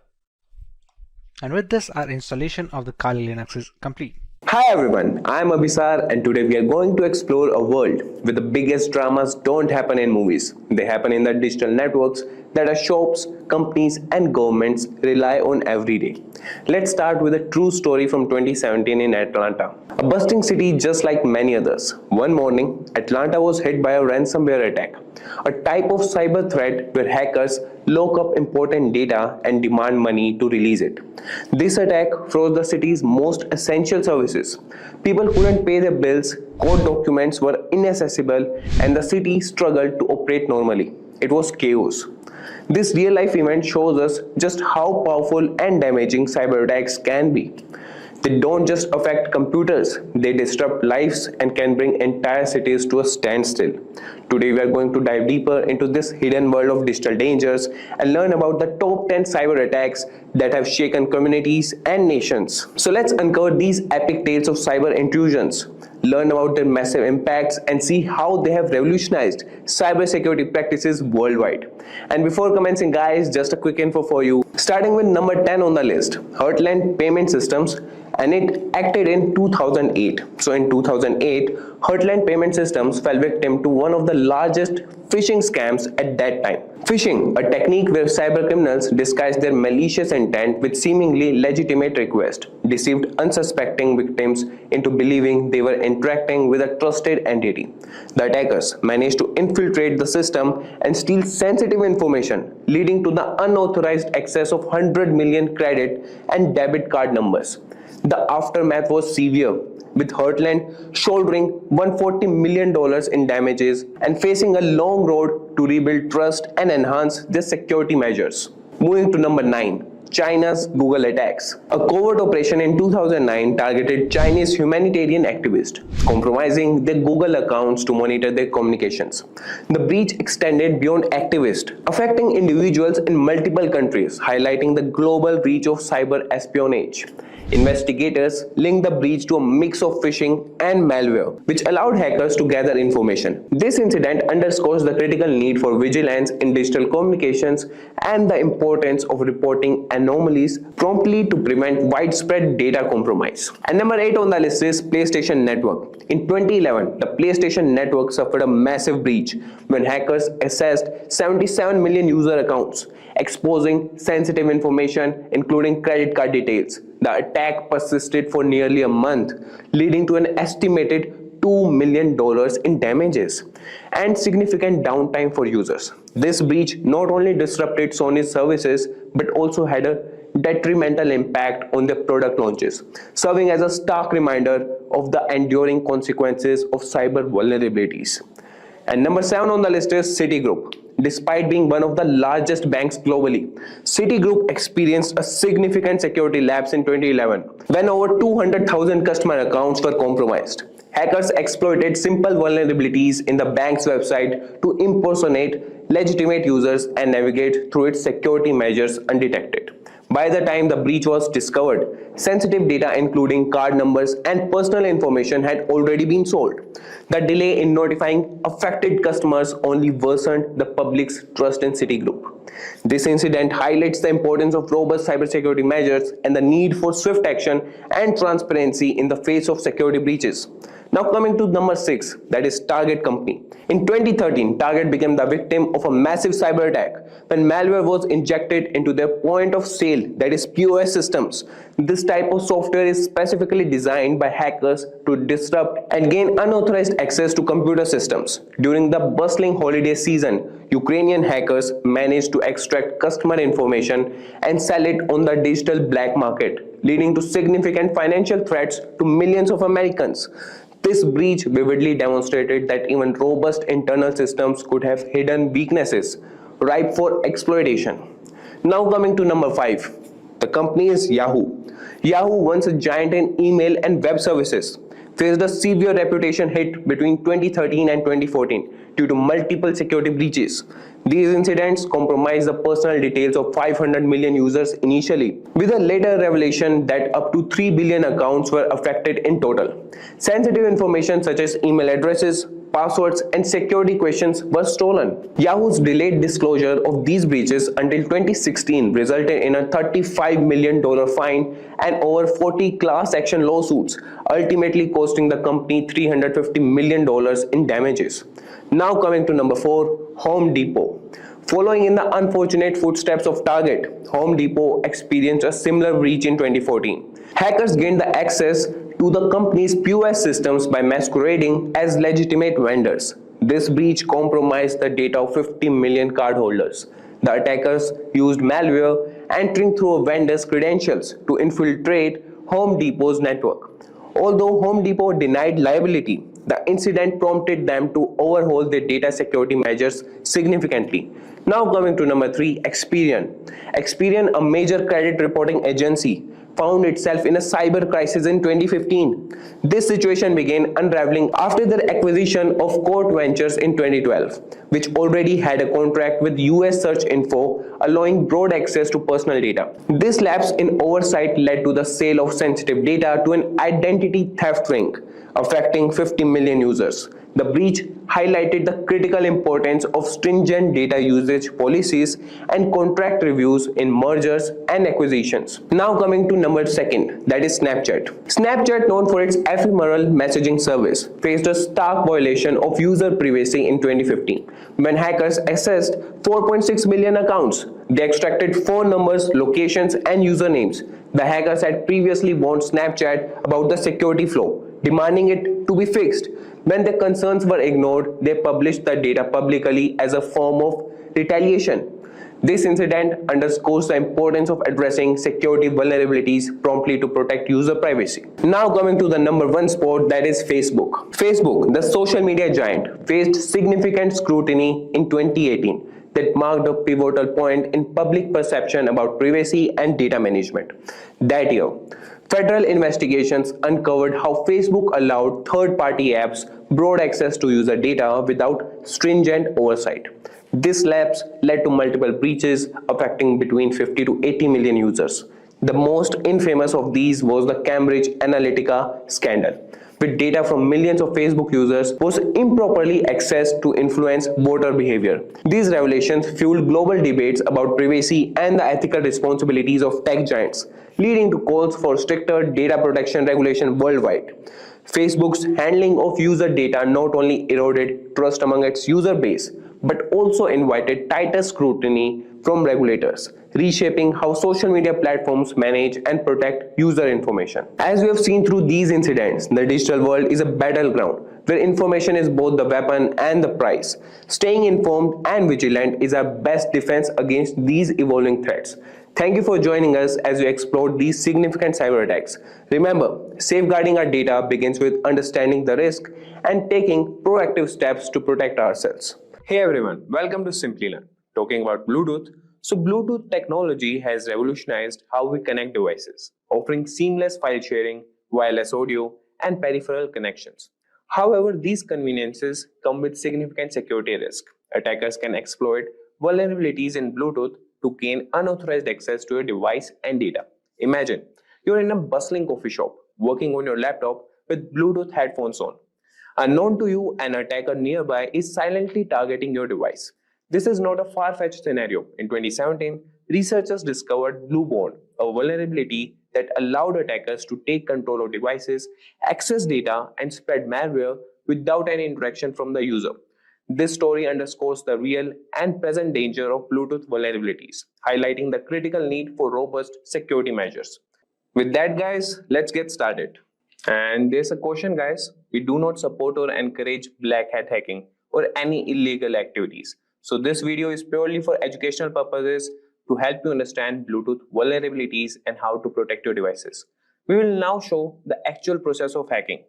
And with this, our installation of the Kali Linux is complete. Hi everyone, I am Abhisar and today we are going to explore a world where the biggest dramas don't happen in movies. They happen in the digital networks that our shops, companies and governments rely on every day. Let's start with a true story from 2017 in Atlanta. A bustling city just like many others. One morning, Atlanta was hit by a ransomware attack, a type of cyber threat where hackers lock up important data and demand money to release it. This attack froze the city's most essential services. People couldn't pay their bills, court documents were inaccessible, and the city struggled to operate normally. It was chaos. This real-life event shows us just how powerful and damaging cyber attacks can be. They don't just affect computers, they disrupt lives and can bring entire cities to a standstill. Today we are going to dive deeper into this hidden world of digital dangers and learn about the top 10 cyber attacks that have shaken communities and nations. So let's uncover these epic tales of cyber intrusions, learn about their massive impacts and see how they have revolutionized cybersecurity practices worldwide. And before commencing guys, just a quick info for you. Starting with number 10 on the list, Heartland Payment Systems. and it acted in 2008. So in 2008, Heartland Payment Systems fell victim to one of the largest phishing scams at that time. Phishing, a technique where cybercriminals disguise their malicious intent with seemingly legitimate requests, deceived unsuspecting victims into believing they were interacting with a trusted entity. The attackers managed to infiltrate the system and steal sensitive information, leading to the unauthorized access of 100 million credit and debit card numbers. The aftermath was severe, with Heartland shouldering $140 million in damages and facing a long road to rebuild trust and enhance their security measures. Moving to number 9. China's Google attacks. A covert operation in 2009 targeted Chinese humanitarian activists, compromising their Google accounts to monitor their communications. The breach extended beyond activists, affecting individuals in multiple countries, highlighting the global reach of cyber espionage. Investigators linked the breach to a mix of phishing and malware, which allowed hackers to gather information. This incident underscores the critical need for vigilance in digital communications and the importance of reporting anomalies promptly to prevent widespread data compromise. And number 8 on the list is PlayStation Network. In 2011, the PlayStation Network suffered a massive breach when hackers accessed 77 million user accounts, exposing sensitive information including credit card details. The attack persisted for nearly a month, leading to an estimated $2 million in damages and significant downtime for users. This breach not only disrupted Sony's services but also had a detrimental impact on their product launches, serving as a stark reminder of the enduring consequences of cyber vulnerabilities. And number 7 on the list is Citigroup. Despite being one of the largest banks globally, Citigroup experienced a significant security lapse in 2011 when over 200,000 customer accounts were compromised. Hackers exploited simple vulnerabilities in the bank's website to impersonate legitimate users and navigate through its security measures undetected. By the time the breach was discovered, sensitive data including card numbers and personal information had already been sold. The delay in notifying affected customers only worsened the public's trust in Citigroup. This incident highlights the importance of robust cybersecurity measures and the need for swift action and transparency in the face of security breaches. Now coming to number 6, that is Target Company. In 2013, Target became the victim of a massive cyber attack when malware was injected into their point of sale, that is POS systems. This type of software is specifically designed by hackers to disrupt and gain unauthorized access to computer systems. During the bustling holiday season, Ukrainian hackers managed to extract customer information and sell it on the digital black market, leading to significant financial threats to millions of Americans. This breach vividly demonstrated that even robust internal systems could have hidden weaknesses, ripe for exploitation. Now coming to number 5. The company is Yahoo. Yahoo, once a giant in email and web services, faced a severe reputation hit between 2013 and 2014 due to multiple security breaches. These incidents compromised the personal details of 500 million users initially, with a later revelation that up to 3 billion accounts were affected in total. Sensitive information such as email addresses, passwords, and security questions were stolen. Yahoo's delayed disclosure of these breaches until 2016 resulted in a $35 million fine and over 40 class action lawsuits, ultimately costing the company $350 million in damages. Now coming to number 4, Home Depot. Following in the unfortunate footsteps of Target, Home Depot experienced a similar breach in 2014. Hackers gained the access to the company's POS systems by masquerading as legitimate vendors. This breach compromised the data of 50 million cardholders. The attackers used malware entering through a vendor's credentials to infiltrate Home Depot's network. Although Home Depot denied liability, the incident prompted them to overhaul their data security measures significantly. Now coming to number 3, Experian. Experian, a major credit reporting agency, found itself in a cyber crisis in 2015. This situation began unraveling after their acquisition of Court Ventures in 2012, which already had a contract with US Search Info, allowing broad access to personal data. This lapse in oversight led to the sale of sensitive data to an identity theft ring, affecting 50 million users. The breach highlighted the critical importance of stringent data usage policies and contract reviews in mergers and acquisitions. Now coming to number second, that is Snapchat. Snapchat, known for its ephemeral messaging service, faced a stark violation of user privacy in 2015 when hackers accessed 4.6 million accounts. They extracted phone numbers, locations, and usernames. The hackers had previously warned Snapchat about the security flaw, demanding it to be fixed. When their concerns were ignored, they published the data publicly as a form of retaliation. This incident underscores the importance of addressing security vulnerabilities promptly to protect user privacy. Now coming to the number one spot, that is Facebook. Facebook, the social media giant, faced significant scrutiny in 2018 that marked a pivotal point in public perception about privacy and data management. That year, federal investigations uncovered how Facebook allowed third-party apps broad access to user data without stringent oversight. This lapse led to multiple breaches affecting between 50 to 80 million users. The most infamous of these was the Cambridge Analytica scandal, with data from millions of Facebook users was improperly accessed to influence voter behavior. These revelations fueled global debates about privacy and the ethical responsibilities of tech giants, leading to calls for stricter data protection regulation worldwide. Facebook's handling of user data not only eroded trust among its user base, but also invited tighter scrutiny from regulators, reshaping how social media platforms manage and protect user information. As we have seen through these incidents, the digital world is a battleground where information is both the weapon and the prize. Staying informed and vigilant is our best defense against these evolving threats. Thank you for joining us as we explored these significant cyber attacks. Remember, safeguarding our data begins with understanding the risk and taking proactive steps to protect ourselves. Hey everyone, welcome to Simplilearn. Talking about Bluetooth. So Bluetooth technology has revolutionized how we connect devices, offering seamless file sharing, wireless audio, and peripheral connections. However, these conveniences come with significant security risk. Attackers can exploit vulnerabilities in Bluetooth to gain unauthorized access to your device and data. Imagine you're in a bustling coffee shop, working on your laptop with Bluetooth headphones on. Unknown to you, an attacker nearby is silently targeting your device. This is not a far-fetched scenario. In 2017, researchers discovered Blueborn, a vulnerability that allowed attackers to take control of devices, access data, and spread malware without any interaction from the user. This story underscores the real and present danger of Bluetooth vulnerabilities, highlighting the critical need for robust security measures. With that, guys, let's get started. And there's a caution, guys. We do not support or encourage black hat hacking or any illegal activities. So this video is purely for educational purposes to help you understand Bluetooth vulnerabilities and how to protect your devices. We will now show the actual process of hacking.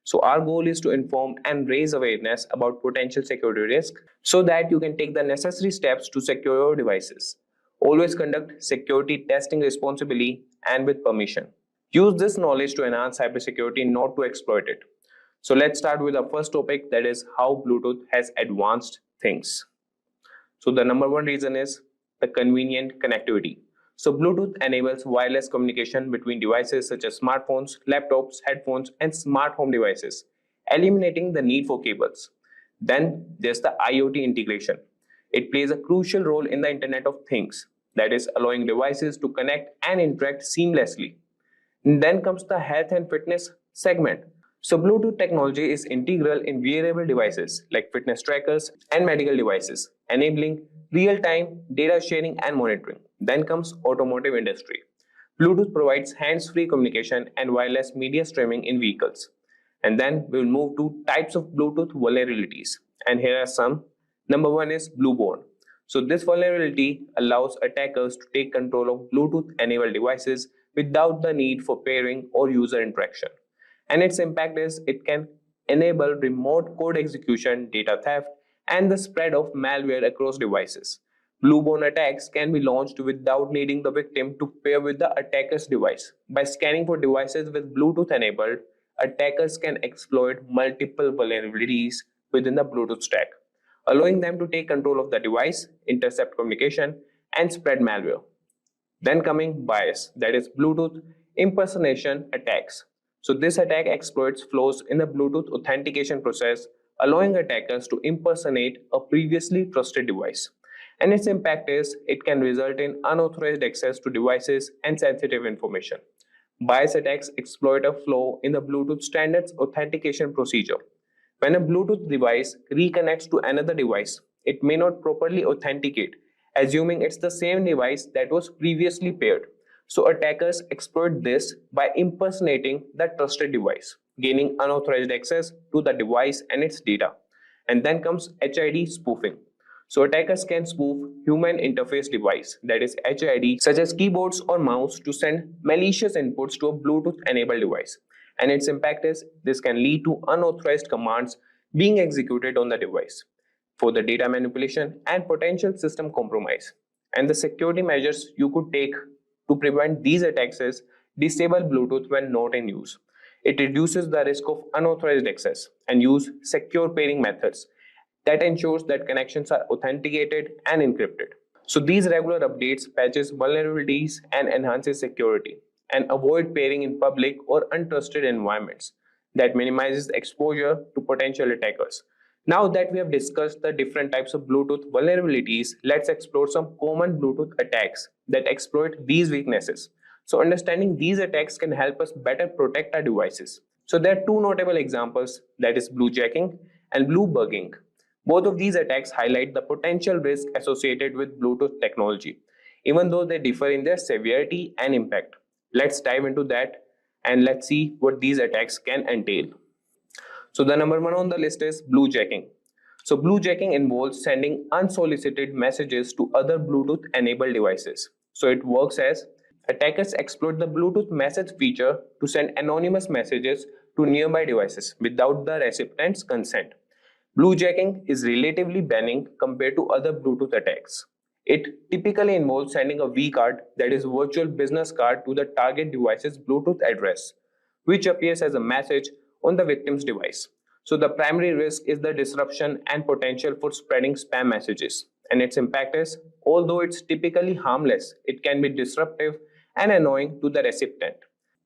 So our goal is to inform and raise awareness about potential security risk so that you can take the necessary steps to secure your devices. Always conduct security testing responsibly and with permission. Use this knowledge to enhance cybersecurity, not to exploit it. So let's start with the first topic, that is how Bluetooth has advanced things. So the number one reason is the convenient connectivity. So Bluetooth enables wireless communication between devices such as smartphones, laptops, headphones, and smart home devices, eliminating the need for cables. Then there's the IoT integration. It plays a crucial role in the Internet of Things, that is allowing devices to connect and interact seamlessly. And then comes the health and fitness segment. So Bluetooth technology is integral in wearable devices like fitness trackers and medical devices, enabling real-time data sharing and monitoring. Then comes automotive industry. Bluetooth provides hands-free communication and wireless media streaming in vehicles. And then we'll move to types of Bluetooth vulnerabilities. And here are some. Number one is Blueborn. So this vulnerability allows attackers to take control of Bluetooth-enabled devices without the need for pairing or user interaction. And its impact is it can enable remote code execution, data theft, and the spread of malware across devices. Blueborn attacks can be launched without needing the victim to pair with the attacker's device. By scanning for devices with Bluetooth enabled, attackers can exploit multiple vulnerabilities within the Bluetooth stack, allowing them to take control of the device, intercept communication, and spread malware. Then coming bias, that is Bluetooth impersonation attacks. So this attack exploits flaws in the Bluetooth authentication process, allowing attackers to impersonate a previously trusted device. And its impact is it can result in unauthorized access to devices and sensitive information. Bias attacks exploit a flaw in the Bluetooth standards authentication procedure. When a Bluetooth device reconnects to another device, it may not properly authenticate, assuming it's the same device that was previously paired. So attackers exploit this by impersonating the trusted device, gaining unauthorized access to the device and its data. And then comes HID spoofing. So attackers can spoof human interface device, that is HID, such as keyboards or mouse, to send malicious inputs to a Bluetooth enabled device. And its impact is this can lead to unauthorized commands being executed on the device for the data manipulation and potential system compromise. And the security measures you could take to prevent these attacks is disable Bluetooth when not in use. It reduces the risk of unauthorized access and use secure pairing methods that ensures that connections are authenticated and encrypted. So these regular updates patches vulnerabilities and enhances security, and avoid pairing in public or untrusted environments. That minimizes exposure to potential attackers. Now that we have discussed the different types of Bluetooth vulnerabilities, let's explore some common Bluetooth attacks that exploit these weaknesses. So understanding these attacks can help us better protect our devices. So there are two notable examples, that is bluejacking and bluebugging. Both of these attacks highlight the potential risk associated with Bluetooth technology, even though they differ in their severity and impact. Let's dive into that and let's see what these attacks can entail. So the number one on the list is bluejacking. So bluejacking involves sending unsolicited messages to other Bluetooth enabled devices. So it works as attackers exploit the Bluetooth message feature to send anonymous messages to nearby devices without the recipient's consent. Bluejacking is relatively benign compared to other Bluetooth attacks. It typically involves sending a vCard, that is virtual business card, to the target device's Bluetooth address, which appears as a message on the victim's device. So the primary risk is the disruption and potential for spreading spam messages. And its impact is, although it's typically harmless, it can be disruptive and annoying to the recipient.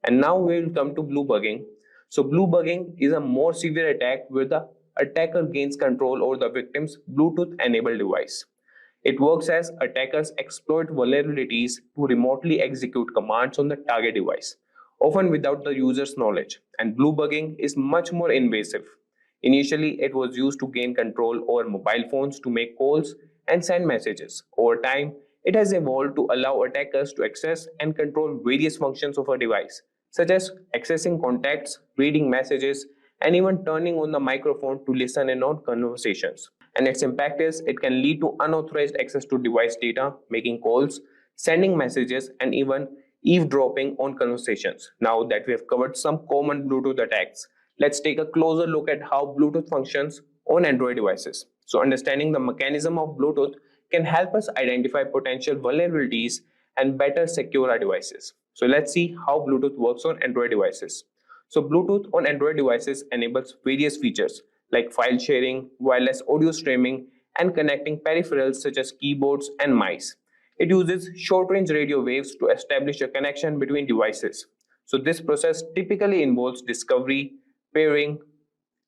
And now we will come to bluebugging. So bluebugging is a more severe attack where the attacker gains control over the victim's Bluetooth enabled device. It works as attackers exploit vulnerabilities to remotely execute commands on the target device, often without the user's knowledge, and bluebugging is much more invasive. Initially, it was used to gain control over mobile phones to make calls and send messages. Over time, it has evolved to allow attackers to access and control various functions of a device, such as accessing contacts, reading messages, and even turning on the microphone to listen in on conversations. And its impact is it can lead to unauthorized access to device data, making calls, sending messages, and even eavesdropping on conversations. Now that we have covered some common Bluetooth attacks, let's take a closer look at how Bluetooth functions on Android devices. So understanding the mechanism of Bluetooth can help us identify potential vulnerabilities and better secure our devices. So let's see how Bluetooth works on Android devices. So Bluetooth on Android devices enables various features like file sharing, wireless audio streaming, and connecting peripherals such as keyboards and mice. It uses short-range radio waves to establish a connection between devices. So this process typically involves discovery, pairing,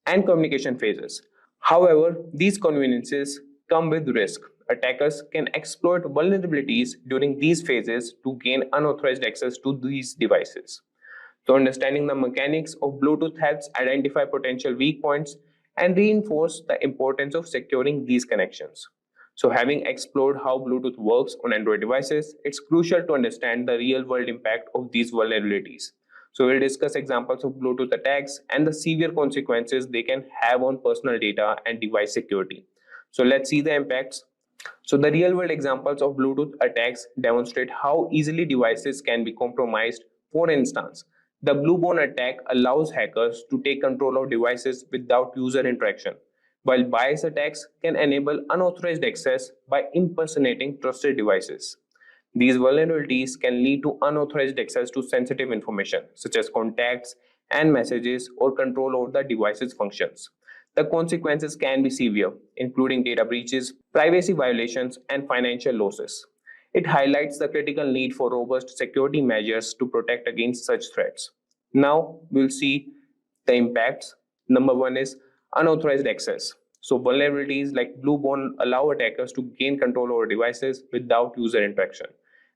and communication phases. However, these conveniences come with risk. Attackers can exploit vulnerabilities during these phases to gain unauthorized access to these devices. So understanding the mechanics of Bluetooth helps identify potential weak points and reinforce the importance of securing these connections. So having explored how Bluetooth works on Android devices, it's crucial to understand the real-world impact of these vulnerabilities. So we'll discuss examples of Bluetooth attacks and the severe consequences they can have on personal data and device security. So let's see the impacts. So the real-world examples of Bluetooth attacks demonstrate how easily devices can be compromised. For instance, the Bluebone attack allows hackers to take control of devices without user interaction, while bias attacks can enable unauthorized access by impersonating trusted devices. These vulnerabilities can lead to unauthorized access to sensitive information, such as contacts and messages, or control over the device's functions. The consequences can be severe, including data breaches, privacy violations, and financial losses. It highlights the critical need for robust security measures to protect against such threats. Now we'll see the impacts. Number one is unauthorized access. So vulnerabilities like Bluebone allow attackers to gain control over devices without user interaction.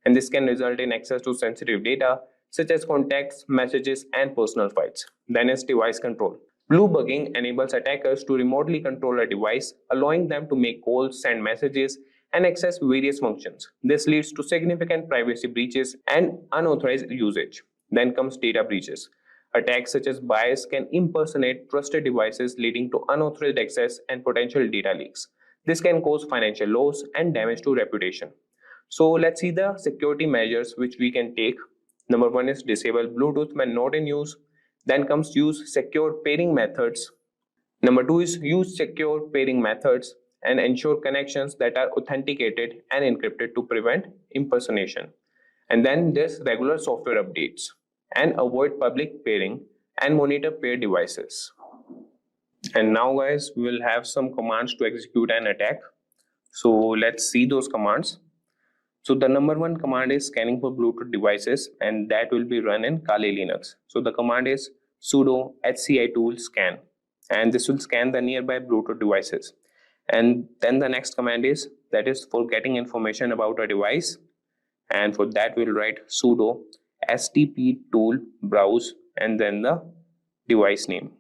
And this can result in access to sensitive data such as contacts, messages, and personal files. Then is device control. Bluebugging enables attackers to remotely control a device, allowing them to make calls, send messages, and access various functions. This leads to significant privacy breaches and unauthorized usage. Then comes data breaches. Attacks such as bias can impersonate trusted devices, leading to unauthorized access and potential data leaks. This can cause financial loss and damage to reputation. So let's see the security measures which we can take. Number one is disable Bluetooth when not in use. Then comes use secure pairing methods. Number two is use secure pairing methods and ensure connections that are authenticated and encrypted to prevent impersonation. And then there's regular software updates and avoid public pairing and monitor paired devices. And now guys, we will have some commands to execute an attack. So let's see those commands. So the number one command is scanning for Bluetooth devices, and that will be run in Kali Linux. So the command is sudo hci tool scan, and this will scan the nearby Bluetooth devices. And then the next command is for getting information about a device, and for that we'll write sudo stp tool browse and then the device name.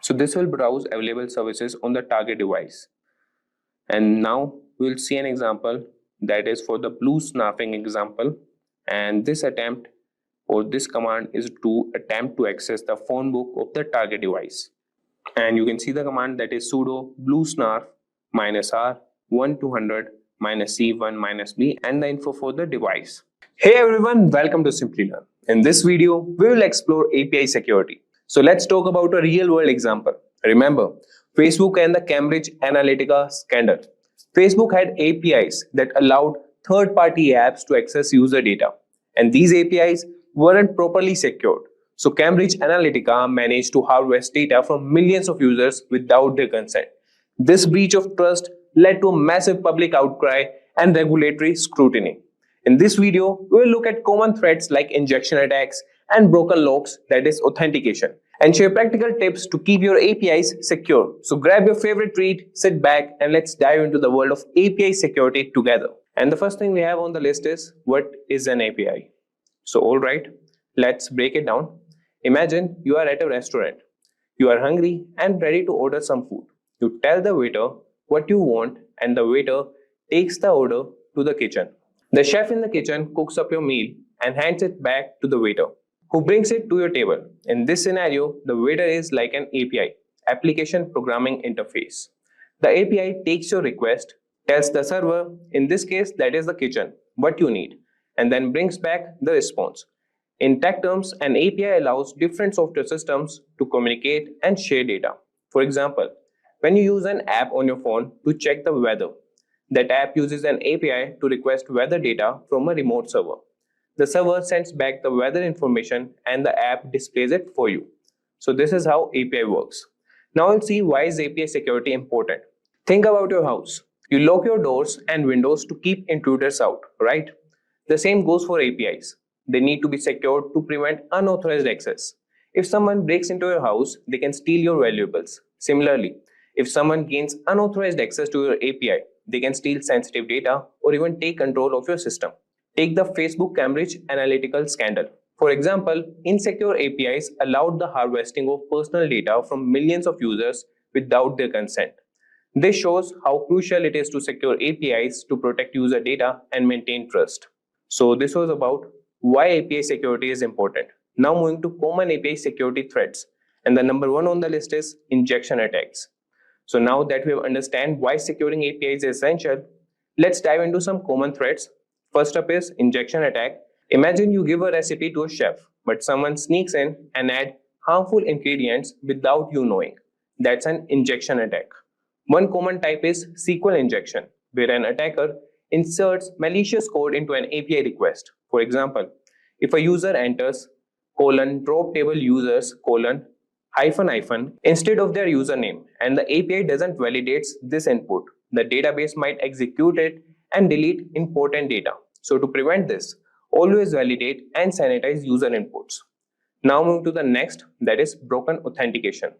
So this will browse available services on the target device. And now we'll see an example that is for the blue snuffing example, and this attempt or this command is to attempt to access the phone book of the target device. And you can see the command that is sudo blue snarf -r 1200 -c1 -b and the info for the device. Hey everyone, welcome to Simplilearn. In this video, we will explore API security. So let's talk about a real world example. Remember, Facebook and the Cambridge Analytica scandal. Facebook had APIs that allowed third-party apps to access user data, and these APIs weren't properly secured. So Cambridge Analytica managed to harvest data from millions of users without their consent. This breach of trust led to a massive public outcry and regulatory scrutiny. In this video, we will look at common threats like injection attacks and broken locks, that is authentication, and share practical tips to keep your APIs secure. So grab your favorite treat, sit back, and let's dive into the world of API security together. And the first thing we have on the list is, what is an API? So alright, let's break it down. Imagine you are at a restaurant. You are hungry and ready to order some food. You tell the waiter what you want, and the waiter takes the order to the kitchen. The chef in the kitchen cooks up your meal and hands it back to the waiter, who brings it to your table. In this scenario, the waiter is like an API, application programming interface. The API takes your request, tells the server, in this case that is the kitchen, what you need, and then brings back the response. In tech terms, an API allows different software systems to communicate and share data. For example, when you use an app on your phone to check the weather, that app uses an API to request weather data from a remote server. The server sends back the weather information and the app displays it for you. So this is how API works. Now we'll see why is API security important. Think about your house. You lock your doors and windows to keep intruders out, right? The same goes for APIs. They need to be secured to prevent unauthorized access. If someone breaks into your house, they can steal your valuables. Similarly, if someone gains unauthorized access to your API, they can steal sensitive data or even take control of your system. Take the Facebook Cambridge Analytica scandal. For example, insecure APIs allowed the harvesting of personal data from millions of users without their consent. This shows how crucial it is to secure APIs to protect user data and maintain trust. So this was about why API security is important. Now moving to common API security threats. And the number one on the list is injection attacks. So now that we have understand why securing APIs is essential, let's dive into some common threats. First up is injection attack. Imagine you give a recipe to a chef, but someone sneaks in and adds harmful ingredients without you knowing. That's an injection attack. One common type is SQL injection, where an attacker inserts malicious code into an API request. For example, if a user enters drop table users -- instead of their username and the API doesn't validate this input, the database might execute it and delete important data. So to prevent this, always validate and sanitize user inputs. Now move to the next, that is broken authentication.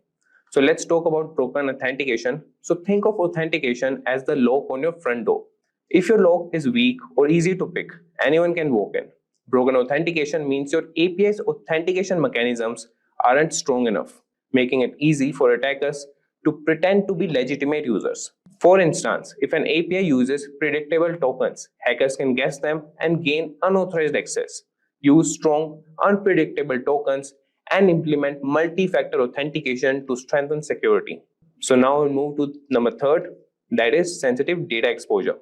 So let's talk about broken authentication. So think of authentication as the lock on your front door. If your lock is weak or easy to pick, anyone can walk in. Broken authentication means your API's authentication mechanisms aren't strong enough, making it easy for attackers to pretend to be legitimate users. For instance, if an API uses predictable tokens, hackers can guess them and gain unauthorized access. Use strong, unpredictable tokens and implement multi-factor authentication to strengthen security. So now we'll move to number third, that is sensitive data exposure.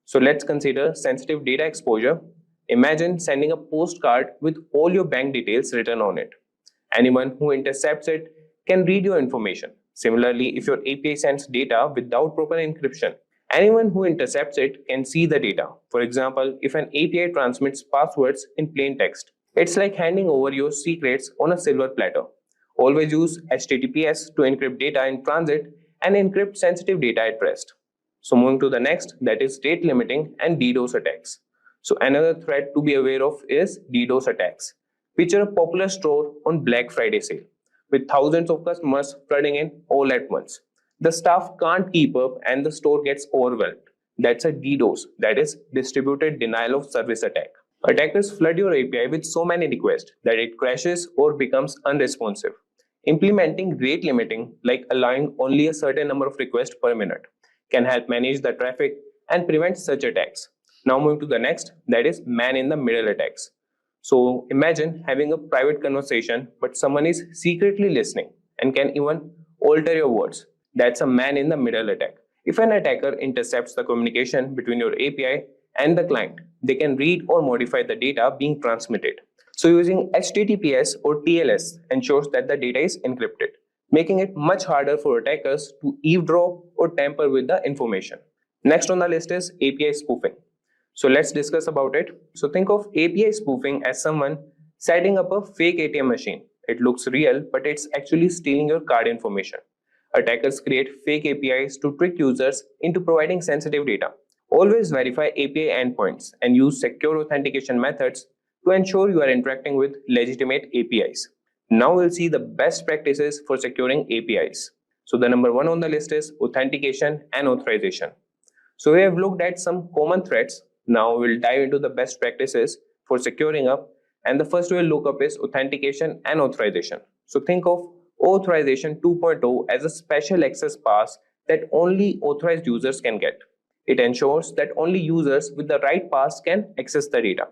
So let's consider sensitive data exposure. Imagine sending a postcard with all your bank details written on it. Anyone who intercepts it can read your information. Similarly, if your API sends data without proper encryption, anyone who intercepts it can see the data. For example, if an API transmits passwords in plain text, it's like handing over your secrets on a silver platter. Always use HTTPS to encrypt data in transit and encrypt sensitive data at rest. So moving to the next, that is rate limiting and DDoS attacks. So another threat to be aware of is DDoS attacks. Picture a popular store on Black Friday sale with thousands of customers flooding in all at once. The staff can't keep up and the store gets overwhelmed. That's a DDoS, that is distributed denial of service attack. Attackers flood your API with so many requests that it crashes or becomes unresponsive. Implementing rate limiting, like allowing only a certain number of requests per minute, can help manage the traffic and prevent such attacks. Now moving to the next, that is man-in-the-middle attacks. So imagine having a private conversation, but someone is secretly listening and can even alter your words. That's a man-in-the-middle attack. If an attacker intercepts the communication between your API and the client, they can read or modify the data being transmitted. So using HTTPS or TLS ensures that the data is encrypted, making it much harder for attackers to eavesdrop or tamper with the information. Next on the list is API spoofing. So let's discuss about it. So think of API spoofing as someone setting up a fake ATM machine. It looks real, but it's actually stealing your card information. Attackers create fake APIs to trick users into providing sensitive data. Always verify API endpoints and use secure authentication methods to ensure you are interacting with legitimate APIs. Now we'll see the best practices for securing APIs. So the number one on the list is authentication and authorization. So we have looked at some common threats. Now we'll dive into the best practices for securing up, and the first we'll look up is authentication and authorization. So think of authorization 2.0 as a special access pass that only authorized users can get. It ensures that only users with the right pass can access the data.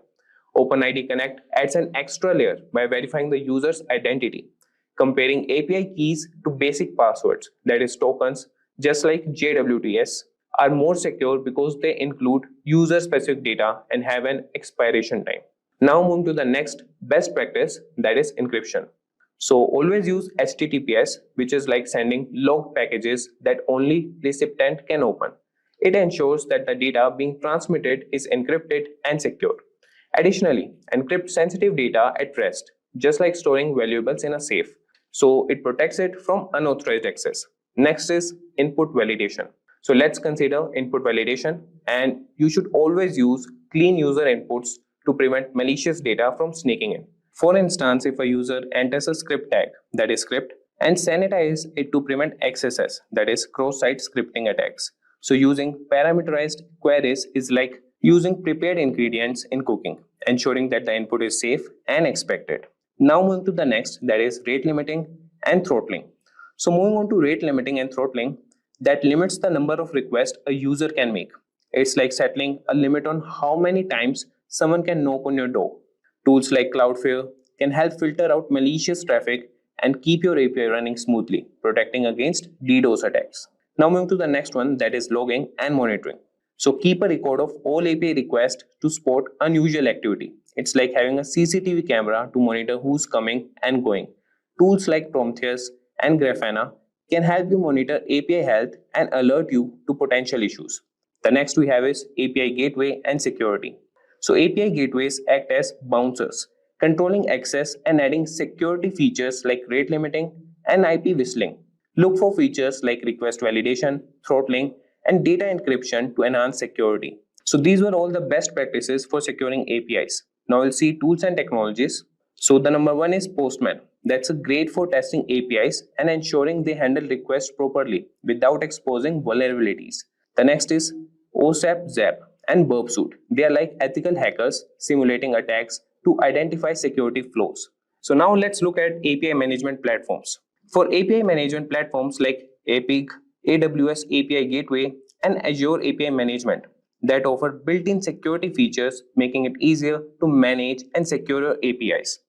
OpenID Connect adds an extra layer by verifying the user's identity, comparing API keys to basic passwords, that is tokens, just like JWTs, are more secure because they include user-specific data and have an expiration time. Now move to the next best practice, that is encryption. So always use HTTPS, which is like sending logged packages that only recipient can open. It ensures that the data being transmitted is encrypted and secure. Additionally, encrypt sensitive data at rest, just like storing valuables in a safe, so it protects it from unauthorized access. Next is input validation. So let's consider input validation, and you should always use clean user inputs to prevent malicious data from sneaking in. For instance, if a user enters a script tag, that is script, and sanitize it to prevent XSS, that is cross-site scripting attacks. So using parameterized queries is like using prepared ingredients in cooking, ensuring that the input is safe and expected. Now moving to the next, that is rate limiting and throttling. So moving on to rate limiting and throttling, that limits the number of requests a user can make. It's like settling a limit on how many times someone can knock on your door. Tools like Cloudflare can help filter out malicious traffic and keep your API running smoothly, protecting against DDoS attacks. Now moving to the next one, that is logging and monitoring. So keep a record of all API requests to spot unusual activity. It's like having a CCTV camera to monitor who's coming and going. Tools like Prometheus and Grafana can help you monitor API health and alert you to potential issues. The next we have is API gateway and security. So API gateways act as bouncers, controlling access and adding security features like rate limiting and IP whistling. Look for features like request validation, throttling, and data encryption to enhance security. So these were all the best practices for securing APIs. Now we'll see tools and technologies. So the number one is Postman. That's great for testing APIs and ensuring they handle requests properly without exposing vulnerabilities. The next is OSAP Zap and Burpsuit. They are like ethical hackers simulating attacks to identify security flaws. So now let's look at API management platforms. For API management platforms like Epic, AWS API Gateway, and Azure API Management that offer built-in security features, making it easier to manage and secure your APIs.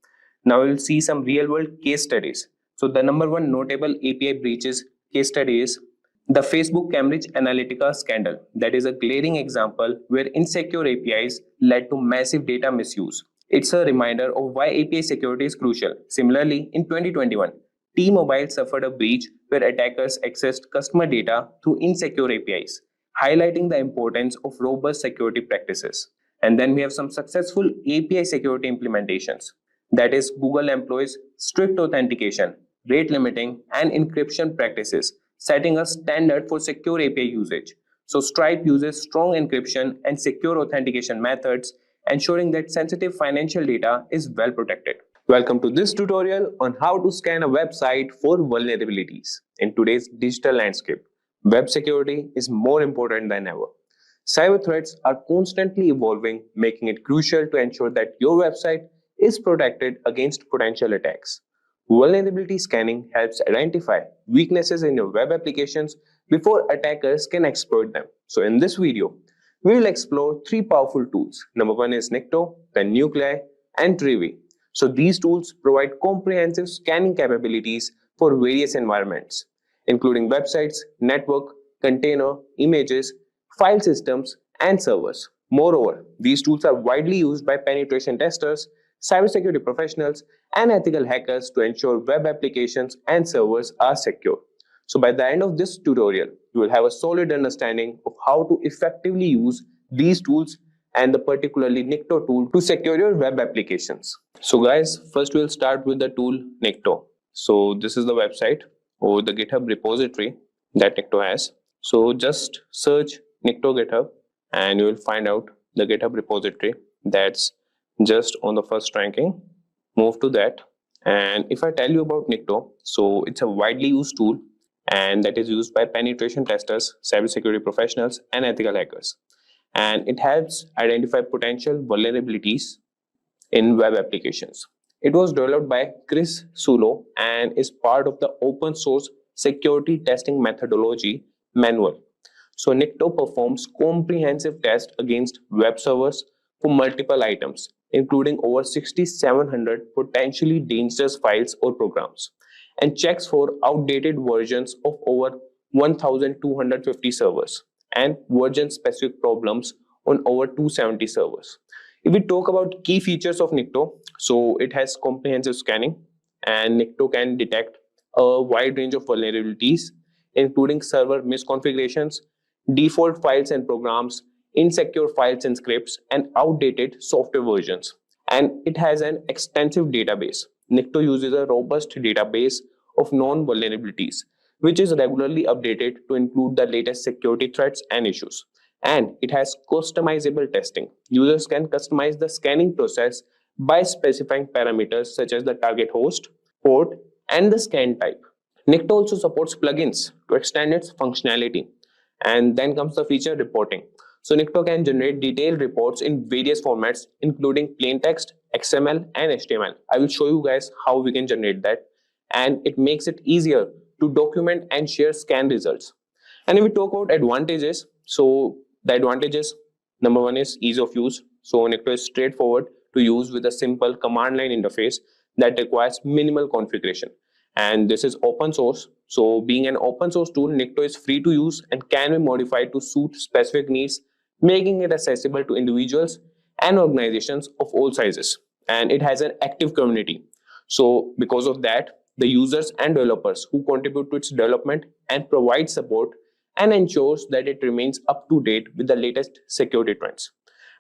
Now we'll see some real-world case studies. So the number one notable API breaches case study is the Facebook Cambridge Analytica scandal. That is a glaring example where insecure APIs led to massive data misuse. It's a reminder of why API security is crucial. Similarly, in 2021, T-Mobile suffered a breach where attackers accessed customer data through insecure APIs, highlighting the importance of robust security practices. And then we have some successful API security implementations. That is, Google employs strict authentication, rate limiting, and encryption practices, setting a standard for secure API usage. So Stripe uses strong encryption and secure authentication methods, ensuring that sensitive financial data is well protected. Welcome to this tutorial on how to scan a website for vulnerabilities. In today's digital landscape, web security is more important than ever. Cyber threats are constantly evolving, making it crucial to ensure that your website is protected against potential attacks. Vulnerability scanning helps identify weaknesses in your web applications before attackers can exploit them. So in this video, we will explore three powerful tools. Number one is Nikto, then Nuclei, and Trivi. So these tools provide comprehensive scanning capabilities for various environments, including websites, network, container, images, file systems, and servers. Moreover, these tools are widely used by penetration testers, cybersecurity professionals, and ethical hackers to ensure web applications and servers are secure. So by the end of this tutorial, you will have a solid understanding of how to effectively use these tools and the particularly Nikto tool to secure your web applications. So guys, first we'll start with the tool Nikto. So this is the website or the GitHub repository that Nikto has. So just search Nikto GitHub and you will find out the GitHub repository that's just on the first ranking. Move to that. And if I tell you about Nikto, so it's a widely used tool and that is used by penetration testers, cybersecurity professionals, and ethical hackers. And it helps identify potential vulnerabilities in web applications. It was developed by Chris Sulo and is part of the open source security testing methodology manual. So Nikto performs comprehensive tests against web servers for multiple items, including over 6,700 potentially dangerous files or programs, and checks for outdated versions of over 1,250 servers and version-specific problems on over 270 servers. If we talk about key features of Nikto, so it has comprehensive scanning, and Nikto can detect a wide range of vulnerabilities, including server misconfigurations, default files and programs, insecure files and scripts, and outdated software versions. And it has an extensive database. Nikto uses a robust database of known vulnerabilities, which is regularly updated to include the latest security threats and issues. And it has customizable testing. Users can customize the scanning process by specifying parameters such as the target host, port, and the scan type. Nikto also supports plugins to extend its functionality. And then comes the feature reporting. So Nikto can generate detailed reports in various formats, including plain text, XML, and HTML. I will show you guys how we can generate that. And it makes it easier to document and share scan results. And if we talk about advantages, so the advantages, number one is ease of use. So Nikto is straightforward to use with a simple command line interface that requires minimal configuration. And this is open source. So being an open source tool, Nikto is free to use and can be modified to suit specific needs, making it accessible to individuals and organizations of all sizes. And it has an active community. So because of that, the users and developers who contribute to its development and provide support and ensures that it remains up to date with the latest security trends.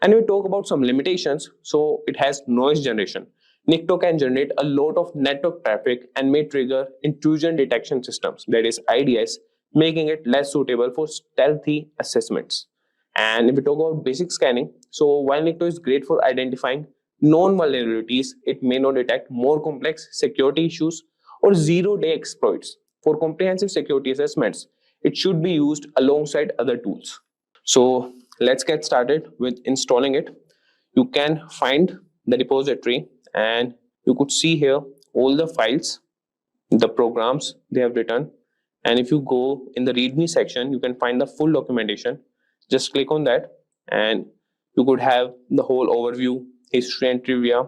And we talk about some limitations. So it has noise generation. Nikto can generate a lot of network traffic and may trigger intrusion detection systems, that is IDS, making it less suitable for stealthy assessments. And if we talk about basic scanning, so while Nikto is great for identifying known vulnerabilities, it may not detect more complex security issues or zero-day exploits. For comprehensive security assessments, it should be used alongside other tools. So let's get started with installing it. You can find the repository and you could see here all the files, the programs they have written. And if you go in the README section, you can find the full documentation. Just click on that and you could have the whole overview, history and trivia,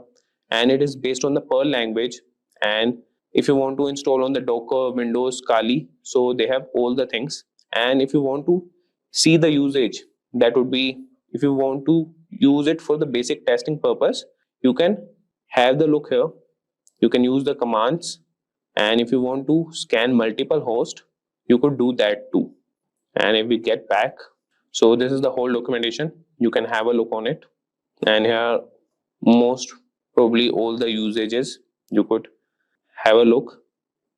and it is based on the Perl language. And if you want to install on the Docker, Windows, Kali, so they have all the things. And if you want to see the usage, that would be, if you want to use it for the basic testing purpose, you can have the look here. You can use the commands, and if you want to scan multiple hosts, you could do that too. And if we get back, so this is the whole documentation. You can have a look on it, and here most probably all the usages you could have a look.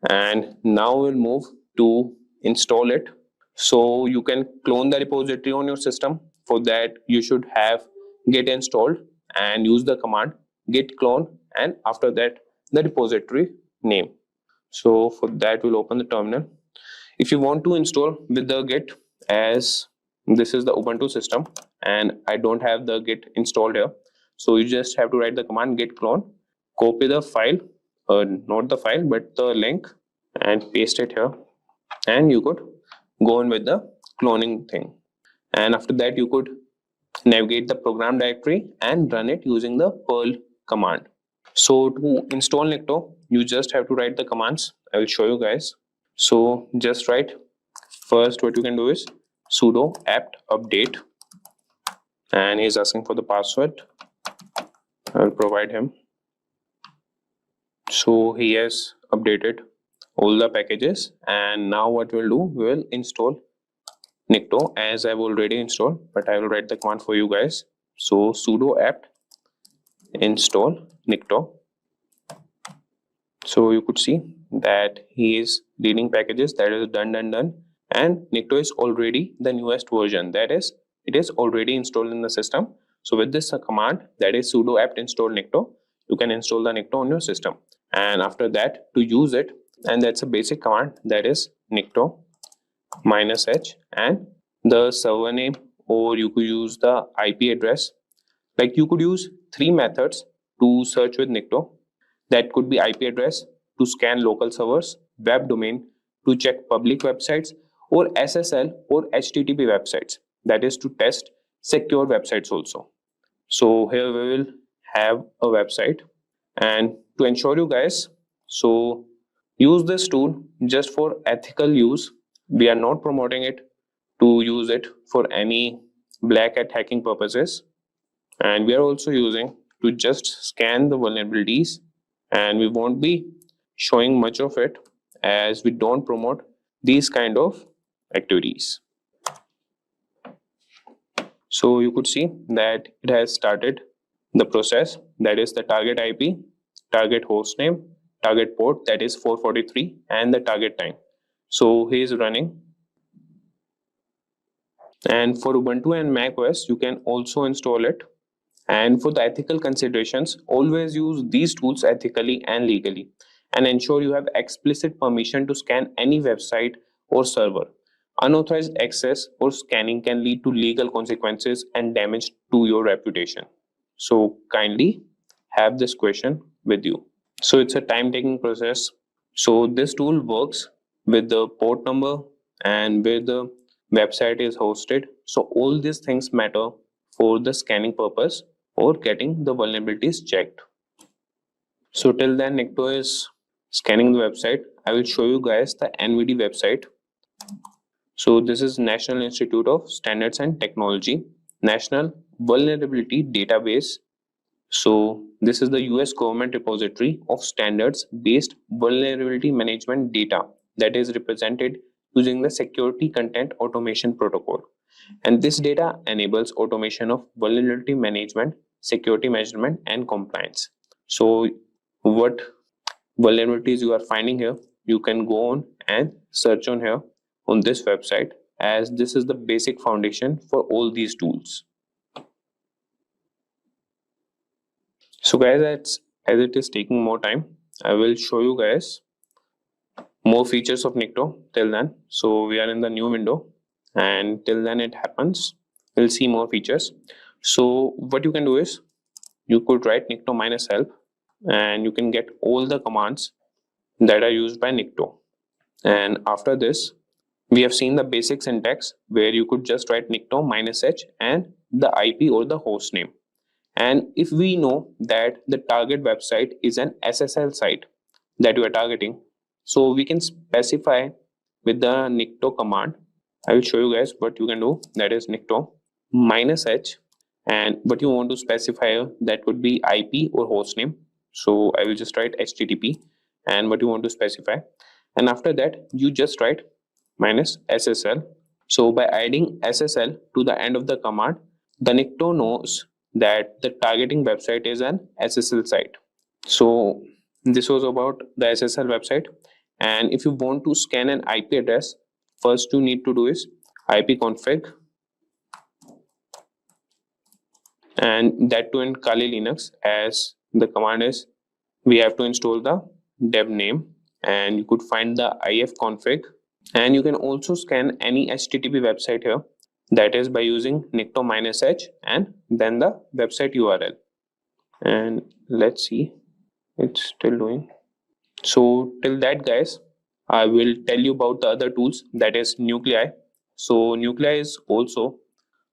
And now we'll move to install it. So you can clone the repository on your system. For that, you should have git installed and use the command git clone, and after that the repository name. So for that, we'll open the terminal. If you want to install with the git, as this is the Ubuntu system and I don't have the git installed here, so you just have to write the command git clone, copy the file, not the file but the link, and paste it here, and you could go on with the cloning thing. And after that, you could navigate the program directory and run it using the Perl command. So to install Nikto, you just have to write the commands. I will show you guys. So just write, first what you can do is sudo apt update, and he's asking for the password. I will provide him. So he has updated all the packages, and now what we'll do, we will install Nikto as I've already installed, but I will write the command for you guys. So sudo apt install Nikto. So you could see that he is reading packages, that is done. And Nikto is already the newest version, that is, it is already installed in the system. So with this command, that is sudo apt install Nikto, you can install the Nikto on your system. And after that, to use it, and that's a basic command, that is Nikto -h and the server name, or you could use the IP address. Like you could use 3 methods to search with Nikto. That could be IP address to scan local servers, web domain to check public websites, or SSL or HTTP websites, that is to test secure websites also. So here we will have a website, and to ensure you guys, so use this tool just for ethical use. We are not promoting it to use it for any black hat hacking purposes, and we are also using to just scan the vulnerabilities, and we won't be showing much of it as we don't promote these kind of activities. So you could see that it has started the process, that is the target IP, target host name, target port, that is 443, and the target time. So he is running. And for Ubuntu and Mac OS, you can also install it. And for the ethical considerations, always use these tools ethically and legally, and ensure you have explicit permission to scan any website or server. Unauthorized access or scanning can lead to legal consequences and damage to your reputation. So kindly have this question with you. So it's a time-taking process. So this tool works with the port number and where the website is hosted. So all these things matter for the scanning purpose or getting the vulnerabilities checked. So till then, Nikto is scanning the website. I will show you guys the NVD website. So this is National Institute of Standards and Technology, National Vulnerability Database. So this is the US government repository of standards-based vulnerability management data that is represented using the Security Content Automation Protocol. And this data enables automation of vulnerability management, security measurement, and compliance. So what vulnerabilities you are finding here, you can go on and search on here on this website, as this is the basic foundation for all these tools. So guys, as it is taking more time, I will show you guys more features of Nikto till then. So we are in the new window, and till then it happens, we'll see more features. So what you can do is you could write Nikto minus help, and you can get all the commands that are used by Nikto. And after this, we have seen the basic syntax where you could just write Nikto minus h and the IP or the host name. And if we know that the target website is an SSL site that you are targeting, so we can specify with the Nikto command. I will show you guys what you can do. That is Nikto minus h, and what you want to specify, that could be IP or host name. So I will just write HTTP and what you want to specify, and after that you just write minus SSL. So by adding SSL to the end of the command, the Nikto knows that the targeting website is an SSL site. So this was about the SSL website. And if you want to scan an IP address, first you need to do is ipconfig, and that too in Kali Linux, as the command is we have to install the dev name, and you could find the ifconfig. And you can also scan any HTTP website here, that is by using Nikto minus h and then the website URL. And let's see, it's still doing. So till that guys, I will tell you about the other tools, that is Nuclei. So Nuclei is also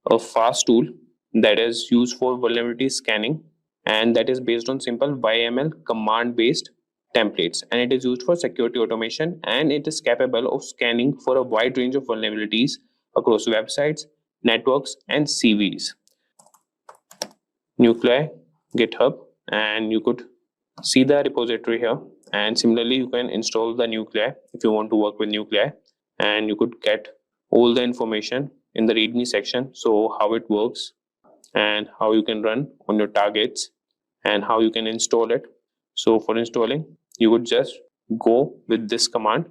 a fast tool that is used for vulnerability scanning, and that is based on simple YML command based templates, and it is used for security automation, and it is capable of scanning for a wide range of vulnerabilities across websites, networks, and CVEs. Nuclei GitHub, and you could see the repository here, and similarly you can install the Nuclei if you want to work with Nuclei, and you could get all the information in the readme section. So how it works and how you can run on your targets and how you can install it. So for installing, you would just go with this command,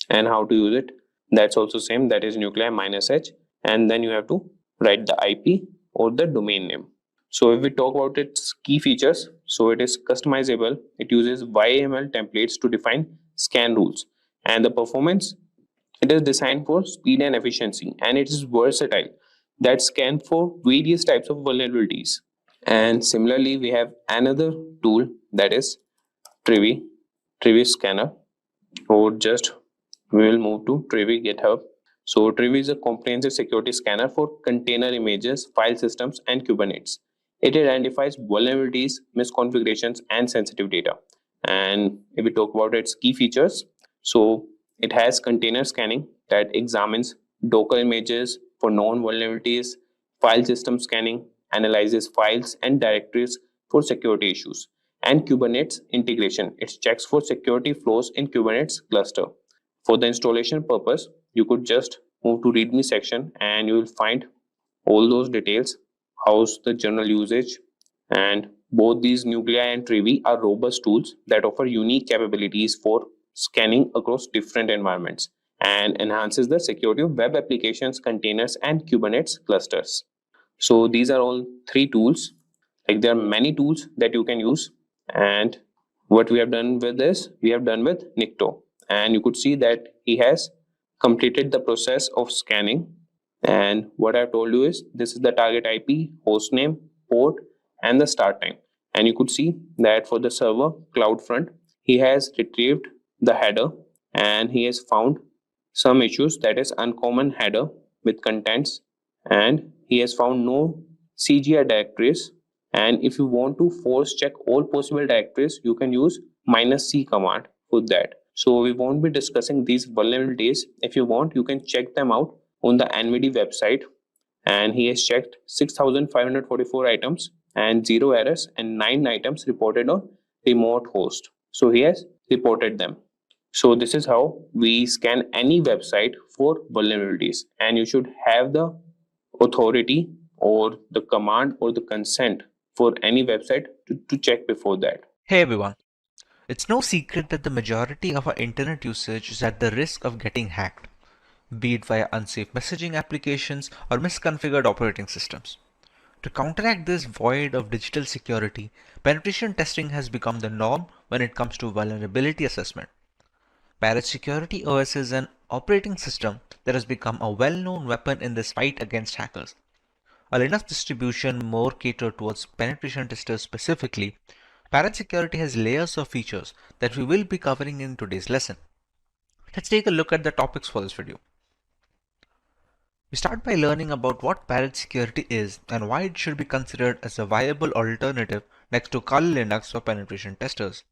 and how to use it, that's also same, that is Nuclei minus h, and then you have to write the IP or the domain name. So if we talk about its key features, so it is customizable, it uses YAML templates to define scan rules, and the performance, it is designed for speed and efficiency, and it is versatile, that scan for various types of vulnerabilities. And similarly, we have another tool, that is Trivi Scanner, or just we will move to Trivi GitHub. So Trivi is a comprehensive security scanner for container images, file systems, and Kubernetes. It identifies vulnerabilities, misconfigurations, and sensitive data. And if we talk about its key features, so it has container scanning that examines Docker images for known vulnerabilities, file system scanning, analyzes files and directories for security issues, and Kubernetes integration. It checks for security flows in Kubernetes cluster. For the installation purpose, you could just move to README section, and you will find all those details, how's the general usage. And both these Nuclei and Trivi are robust tools that offer unique capabilities for scanning across different environments and enhances the security of web applications, containers, and Kubernetes clusters. So these are all three tools. Like, there are many tools that you can use, and what we have done with this, we have done with Nikto, and you could see that he has completed the process of scanning. And what I've told you is this is the target IP, host name, port, and the start time. And you could see that for the server CloudFront, he has retrieved the header, and he has found some issues, that is uncommon header with contents, and he has found no CGI directories. And if you want to force check all possible directories, you can use -c command for that. So we won't be discussing these vulnerabilities. If you want, you can check them out on the NVD website. And he has checked 6,544 items and 0 errors, and 9 items reported on remote host. So he has reported them. So this is how we scan any website for vulnerabilities, and you should have the authority or the command or the consent for any website to check before that. Hey everyone. It's no secret that the majority of our internet usage is at the risk of getting hacked, be it via unsafe messaging applications or misconfigured operating systems. To counteract this void of digital security, penetration testing has become the norm when it comes to vulnerability assessment. Security OS is an operating system that has become a well-known weapon in this fight against hackers. A Linux distribution more catered towards penetration testers specifically, Security has layers of features that we will be covering in today's lesson. Let's take a look at the topics for this video. We start by learning about what Security is and why it should be considered as a viable alternative next to Kali Linux for penetration testers.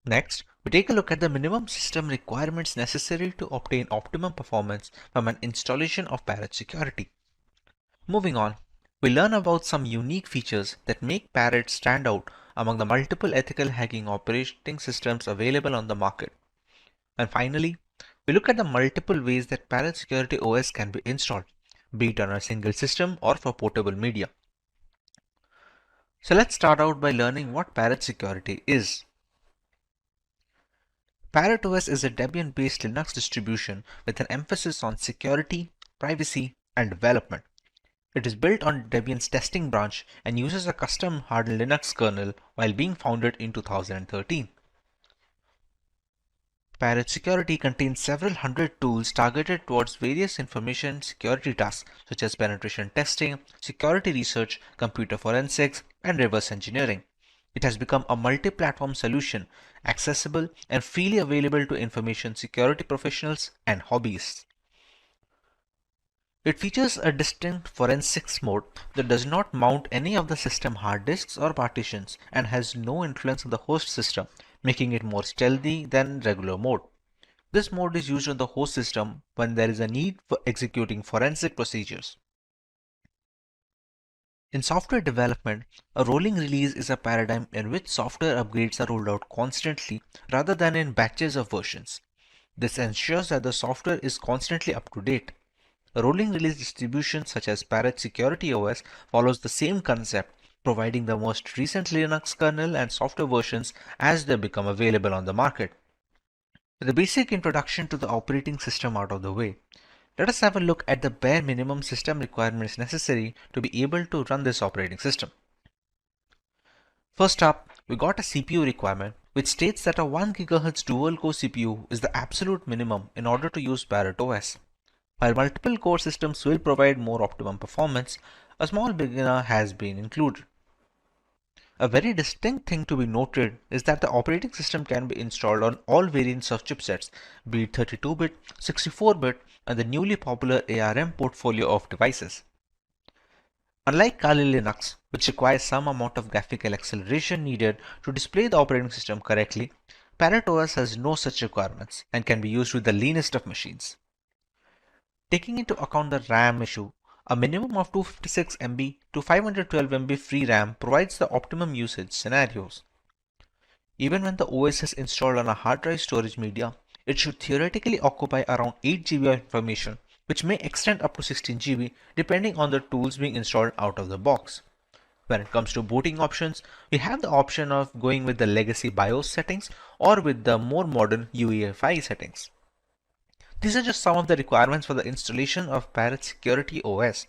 Next, we take a look at the minimum system requirements necessary to obtain optimum performance from an installation of Security. Moving on, we learn about some unique features that make Parrot stand out among the multiple ethical hacking operating systems available on the market. And finally, we look at the multiple ways that Security OS can be installed, be it on a single system or for portable media. So let's start out by learning what Security is. Parrot OS is a Debian-based Linux distribution with an emphasis on security, privacy, and development. It is built on Debian's testing branch and uses a custom hardened Linux kernel while being founded in 2013. Parrot Security contains several hundred tools targeted towards various information security tasks such as penetration testing, security research, computer forensics, and reverse engineering. It has become a multi-platform solution, accessible and freely available to information security professionals and hobbyists. It features a distinct forensics mode that does not mount any of the system hard disks or partitions and has no influence on the host system, making it more stealthy than regular mode. This mode is used on the host system when there is a need for executing forensic procedures. In software development, a rolling release is a paradigm in which software upgrades are rolled out constantly rather than in batches of versions. This ensures that the software is constantly up to date. A rolling release distribution such as Parrot Security OS follows the same concept, providing the most recent Linux kernel and software versions as they become available on the market. With the basic introduction to the operating system out of the way, let us have a look at the bare minimum system requirements necessary to be able to run this operating system. First up, we got a CPU requirement which states that a 1 GHz dual-core CPU is the absolute minimum in order to use Parrot OS. While multiple core systems will provide more optimum performance, a small beginner has been included. A very distinct thing to be noted is that the operating system can be installed on all variants of chipsets, be it 32-bit, 64-bit, and the newly popular ARM portfolio of devices. Unlike Kali Linux, which requires some amount of graphical acceleration needed to display the operating system correctly, Parrot OS has no such requirements and can be used with the leanest of machines. Taking into account the RAM issue, a minimum of 256 MB to 512 MB free RAM provides the optimum usage scenarios. Even when the OS is installed on a hard drive storage media, it should theoretically occupy around 8 GB of information, which may extend up to 16 GB depending on the tools being installed out of the box. When it comes to booting options, we have the option of going with the legacy BIOS settings or with the more modern UEFI settings. These are just some of the requirements for the installation of Parrot Security OS.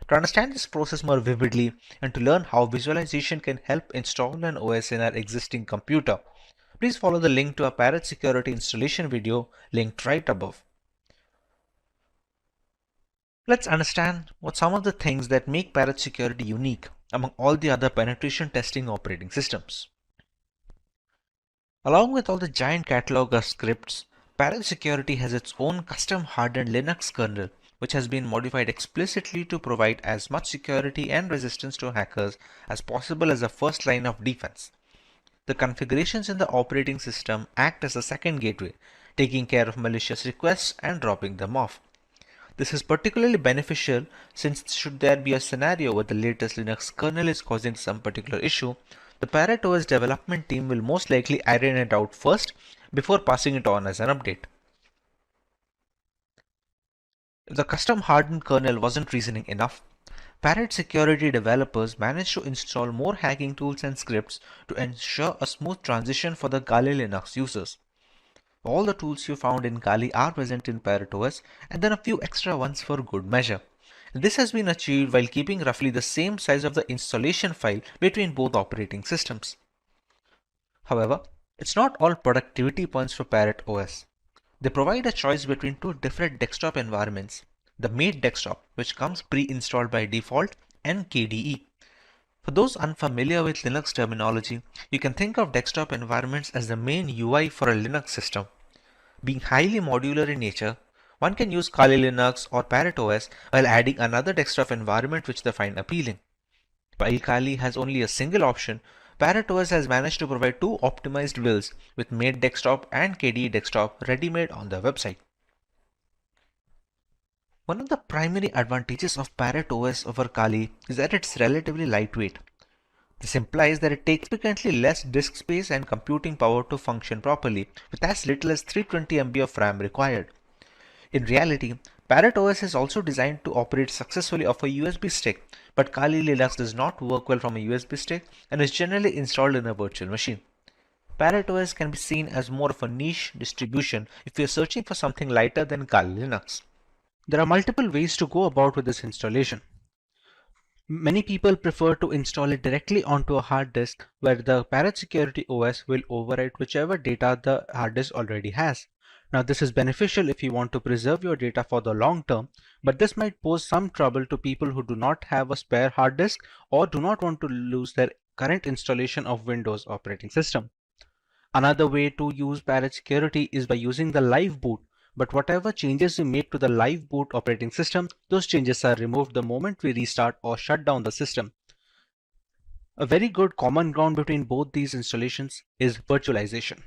To understand this process more vividly and to learn how visualization can help install an OS in our existing computer, please follow the link to our Parrot Security installation video linked right above. Let's understand what some of the things that make Parrot Security unique among all the other penetration testing operating systems. Along with all the giant catalog of scripts, Parrot Security has its own custom hardened Linux kernel, which has been modified explicitly to provide as much security and resistance to hackers as possible as a first line of defense. The configurations in the operating system act as a second gateway, taking care of malicious requests and dropping them off. This is particularly beneficial since should there be a scenario where the latest Linux kernel is causing some particular issue, the Parrot OS development team will most likely iron it out first before passing it on as an update. If the custom hardened kernel wasn't reasoning enough, Parrot Security developers managed to install more hacking tools and scripts to ensure a smooth transition for the Kali Linux users. All the tools you found in Kali are present in Parrot OS and then a few extra ones for good measure. This has been achieved while keeping roughly the same size of the installation file between both operating systems. However, it's not all productivity points for Parrot OS. They provide a choice between two different desktop environments, the Made desktop, which comes pre-installed by default, and KDE. For those unfamiliar with Linux terminology, you can think of desktop environments as the main UI for a Linux system. Being highly modular in nature, one can use Kali Linux or Parrot OS while adding another desktop environment which they find appealing. While Kali has only a single option, Parrot OS has managed to provide two optimized builds with Made Desktop and KDE Desktop ready-made on their website. One of the primary advantages of Parrot OS over Kali is that it's relatively lightweight. This implies that it takes significantly less disk space and computing power to function properly, with as little as 320 MB of RAM required. In reality, Parrot OS is also designed to operate successfully off a USB stick, but Kali Linux does not work well from a USB stick and is generally installed in a virtual machine. Parrot OS can be seen as more of a niche distribution if you are searching for something lighter than Kali Linux. There are multiple ways to go about with this installation. Many people prefer to install it directly onto a hard disk where the Parrot Security OS will overwrite whichever data the hard disk already has. Now this is beneficial if you want to preserve your data for the long term, but this might pose some trouble to people who do not have a spare hard disk or do not want to lose their current installation of Windows operating system. Another way to use Parrot Security is by using the live boot, but whatever changes we make to the live boot operating system, those changes are removed the moment we restart or shut down the system. A very good common ground between both these installations is virtualization.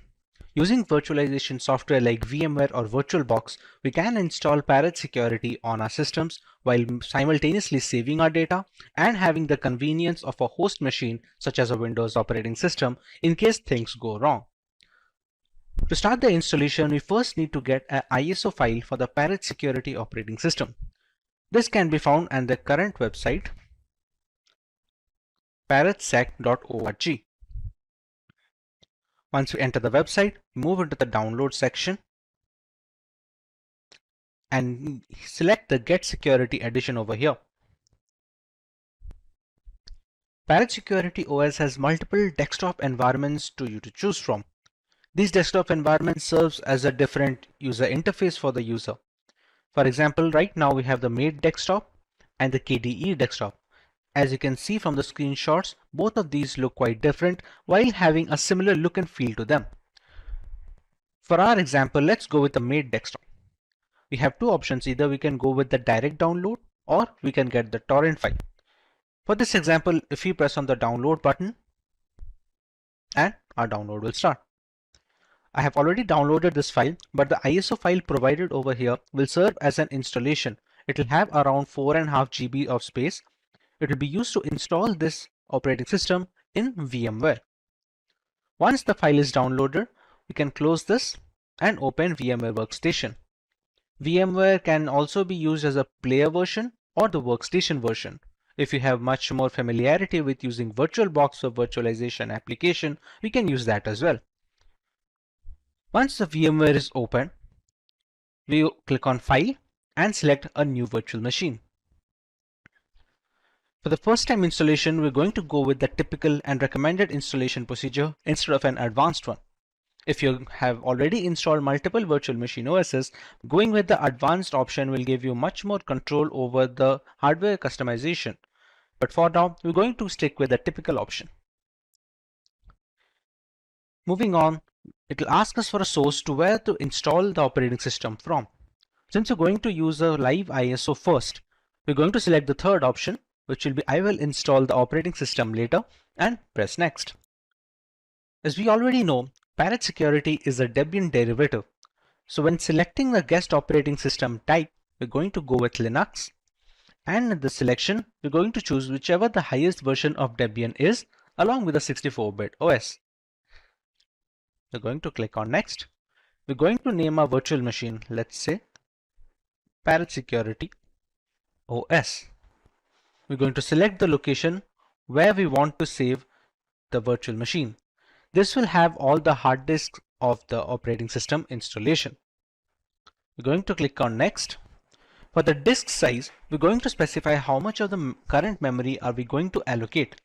Using virtualization software like VMware or VirtualBox, we can install Parrot Security on our systems while simultaneously saving our data and having the convenience of a host machine such as a Windows operating system in case things go wrong. To start the installation, we first need to get an ISO file for the Parrot Security operating system. This can be found on the current website parrotsec.org. Once we enter the website, move into the download section and select the Get Security edition over here. Parrot Security OS has multiple desktop environments to choose from. These desktop environments serves as a different user interface for the user. For example, right now we have the Made desktop and the KDE desktop. As you can see from the screenshots, both of these look quite different while having a similar look and feel to them. For our example, let's go with the Made desktop. We have two options, either we can go with the direct download or we can get the torrent file. For this example, if we press on the download button and our download will start. I have already downloaded this file, but the ISO file provided over here will serve as an installation. It will have around 4.5 GB of space. It will be used to install this operating system in VMware. Once the file is downloaded, we can close this and open VMware Workstation. VMware can also be used as a player version or the workstation version. If you have much more familiarity with using VirtualBox for virtualization application, we can use that as well. Once the VMware is open, we click on File and select a new virtual machine. For the first time installation, we're going to go with the typical and recommended installation procedure instead of an advanced one. If you have already installed multiple virtual machine OSs, going with the advanced option will give you much more control over the hardware customization. But for now, we're going to stick with the typical option. Moving on, it will ask us for a source to where to install the operating system from. Since we're going to use a live ISO first, we're going to select the third option, which will be I will install the operating system later, and press next. As we already know, Parrot Security is a Debian derivative. So when selecting the guest operating system type, we're going to go with Linux, and in the selection, we're going to choose whichever the highest version of Debian is along with a 64-bit OS. We're going to click on next. We're going to name our virtual machine, let's say Parrot Security OS. We're going to select the location where we want to save the virtual machine. This will have all the hard disks of the operating system installation. We're going to click on next. For the disk size, we're going to specify how much of the current memory are we going to allocate.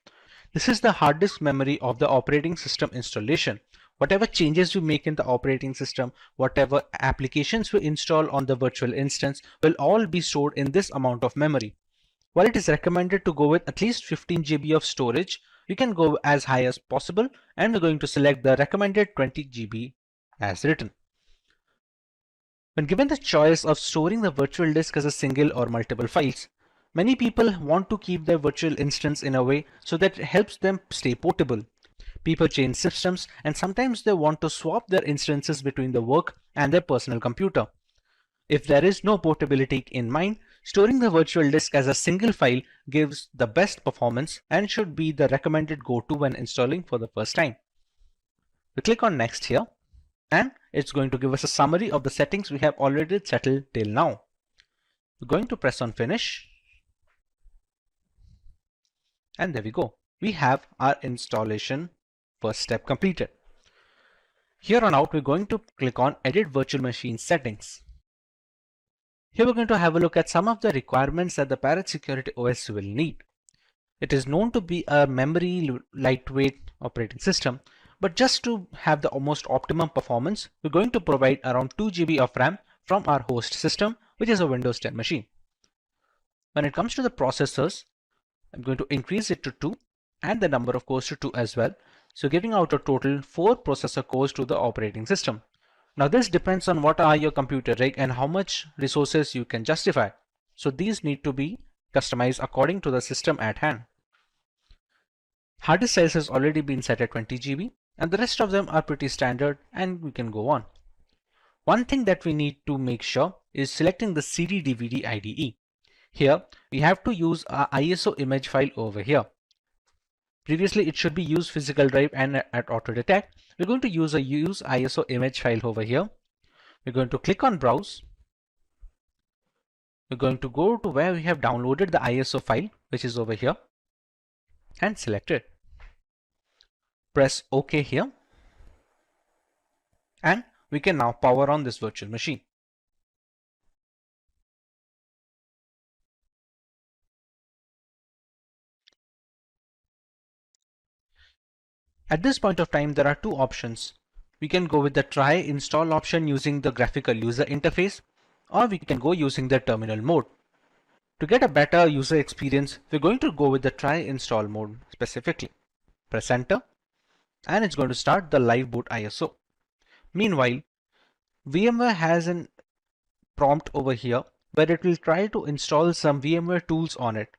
This is the hard disk memory of the operating system installation. Whatever changes we make in the operating system, whatever applications we install on the virtual instance will all be stored in this amount of memory. While it is recommended to go with at least 15 GB of storage, you can go as high as possible, and we're going to select the recommended 20 GB as written. When given the choice of storing the virtual disk as a single or multiple files, many people want to keep their virtual instance in a way so that it helps them stay portable. People change systems, and sometimes they want to swap their instances between the work and their personal computer. If there is no portability in mind, storing the virtual disk as a single file gives the best performance and should be the recommended go-to when installing for the first time. We click on Next here, and it's going to give us a summary of the settings we have already settled till now. We're going to press on Finish, and there we go. We have our installation first step completed. Here on out, we're going to click on Edit Virtual Machine Settings. Here we're going to have a look at some of the requirements that the Parrot Security OS will need. It is known to be a memory lightweight operating system, but just to have the almost optimum performance, we're going to provide around 2 GB of RAM from our host system, which is a Windows 10 machine. When it comes to the processors, I'm going to increase it to 2 and the number of cores to 2 as well. So giving out a total 4 processor cores to the operating system. Now this depends on what are your computer rig and how much resources you can justify. So these need to be customized according to the system at hand. Hard disk size has already been set at 20 GB, and the rest of them are pretty standard, and we can go on. One thing that we need to make sure is selecting the CD/DVD IDE. Here we have to use our ISO image file over here. Previously it should be use physical drive and at auto detect. We're going to use a use ISO image file over here. We're going to click on Browse. We're going to go to where we have downloaded the ISO file, which is over here, and select it. Press OK here, and we can now power on this virtual machine. At this point of time, there are two options. We can go with the try install option using the graphical user interface, or we can go using the terminal mode. To get a better user experience, we're going to go with the try install mode specifically. Press enter, and it's going to start the live boot ISO. Meanwhile, VMware has a prompt over here where it will try to install some VMware tools on it.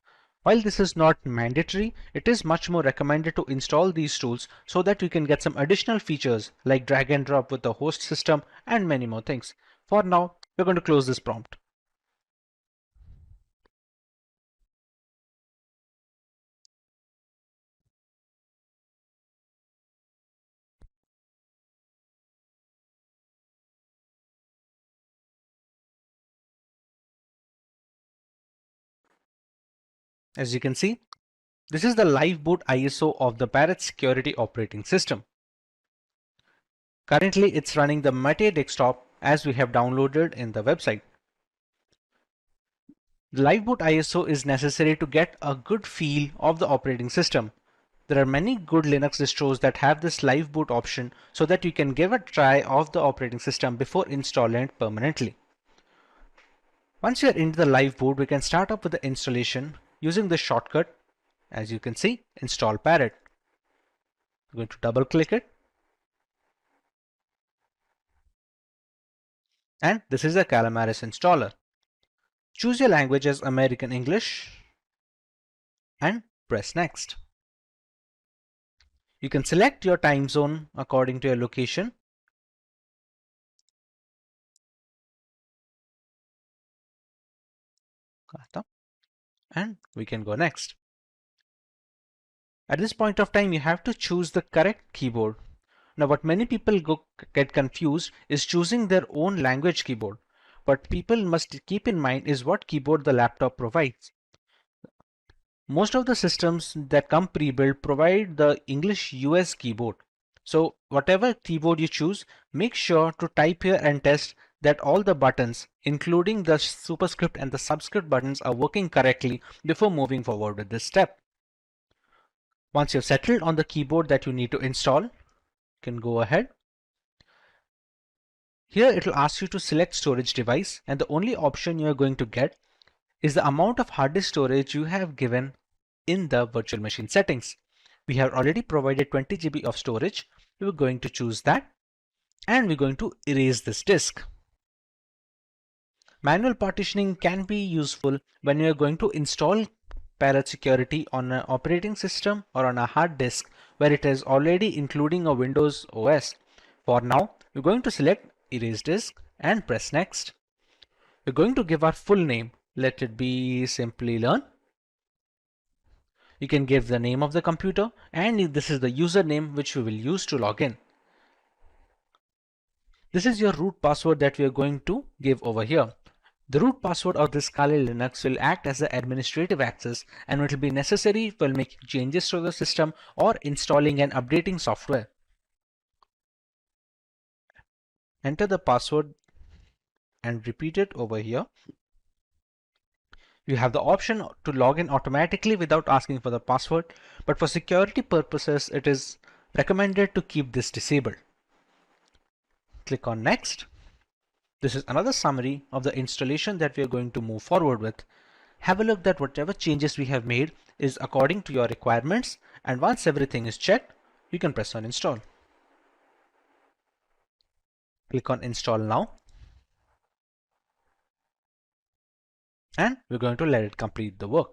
While this is not mandatory, it is much more recommended to install these tools so that you can get some additional features like drag and drop with the host system and many more things. For now, we're going to close this prompt. As you can see, this is the live boot ISO of the Parrot Security operating system. Currently, it's running the Mate desktop as we have downloaded in the website. The live boot ISO is necessary to get a good feel of the operating system. There are many good Linux distros that have this live boot option so that you can give a try of the operating system before installing it permanently. Once you are into the live boot, we can start up with the installation using the shortcut, as you can see, install Parrot. I'm going to double click it. And this is the Calamares installer. Choose your language as American English and press next. You can select your time zone according to your location. And we can go next. At this point of time, you have to choose the correct keyboard. Now what many people get confused is choosing their own language keyboard. What people must keep in mind is what keyboard the laptop provides. Most of the systems that come pre-built provide the English US keyboard. So whatever keyboard you choose, make sure to type here and test that all the buttons, including the superscript and the subscript buttons, are working correctly before moving forward with this step. Once you've settled on the keyboard that you need to install, you can go ahead. Here it will ask you to select storage device, and the only option you are going to get is the amount of hard disk storage you have given in the virtual machine settings. We have already provided 20 GB of storage. We're going to choose that, and we're going to erase this disk. Manual partitioning can be useful when you are going to install Parrot Security on an operating system or on a hard disk where it is already including a Windows OS. For now, we're going to select Erase Disk and press Next. We're going to give our full name. Let it be Simplilearn. You can give the name of the computer, and this is the username which we will use to log in. This is your root password that we are going to give over here. The root password of this Kali Linux will act as the administrative access, and it will be necessary while making changes to the system or installing and updating software. Enter the password and repeat it over here. You have the option to log in automatically without asking for the password, but for security purposes, it is recommended to keep this disabled. Click on Next. This is another summary of the installation that we are going to move forward with. Have a look that whatever changes we have made is according to your requirements, and once everything is checked, you can press on Install. Click on Install Now, and we're going to let it complete the work.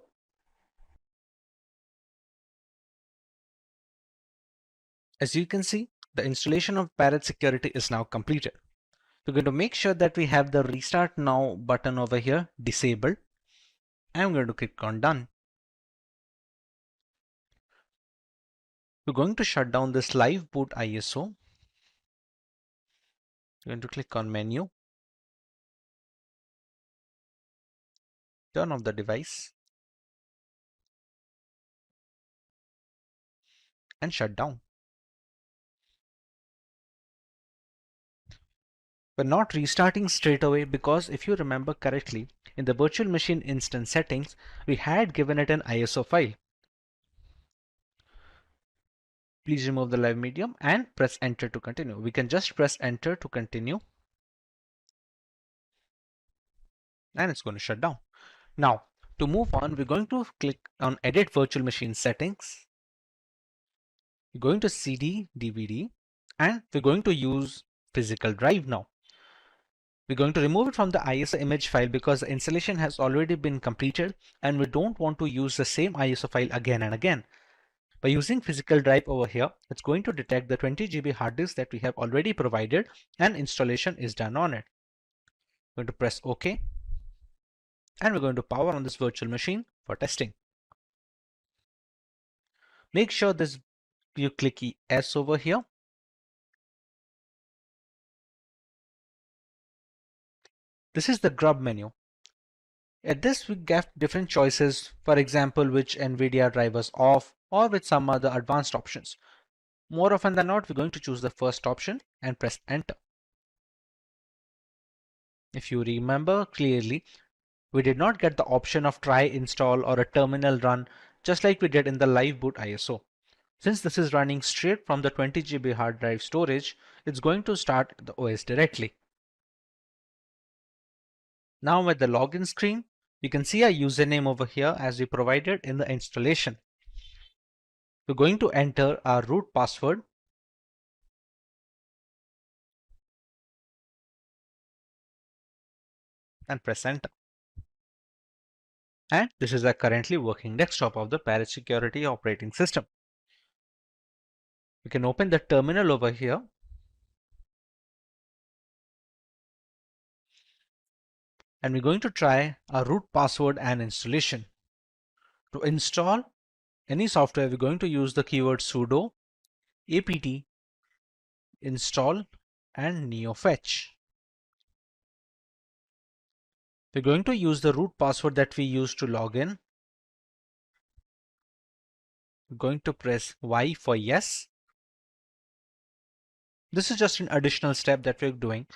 As you can see, the installation of Parrot Security is now completed. We're going to make sure that we have the Restart Now button over here disabled. I'm going to click on Done. We're going to shut down this live boot ISO. We're going to click on Menu, turn off the device, and shut down. We're not restarting straight away because if you remember correctly, in the virtual machine instance settings, we had given it an ISO file. Please remove the live medium and press enter to continue. We can just press enter to continue, and it's going to shut down. Now, to move on, we're going to click on Edit Virtual Machine Settings. We're going to CD, DVD, and we're going to use physical drive now. We're going to remove it from the ISO image file because the installation has already been completed and we don't want to use the same ISO file again and again. By using physical drive over here, it's going to detect the 20 GB hard disk that we have already provided and installation is done on it. We're going to press OK, and we're going to power on this virtual machine for testing. Make sure you click yes over here. This is the grub menu. At this we get different choices, for example which NVIDIA drivers off or with some other advanced options. More often than not, we're going to choose the first option and press enter. If you remember clearly, we did not get the option of try install or a terminal run just like we did in the live boot ISO. Since this is running straight from the 20 GB hard drive storage, it's going to start the OS directly. Now with the login screen, you can see our username over here as we provided in the installation. We're going to enter our root password and press enter. And this is the currently working desktop of the Parrot Security operating system. We can open the terminal over here. And we're going to try our root password and installation. To install any software, we're going to use the keyword sudo apt install and neofetch. We're going to use the root password that we used to log in. We're going to press Y for yes. This is just an additional step that we're doing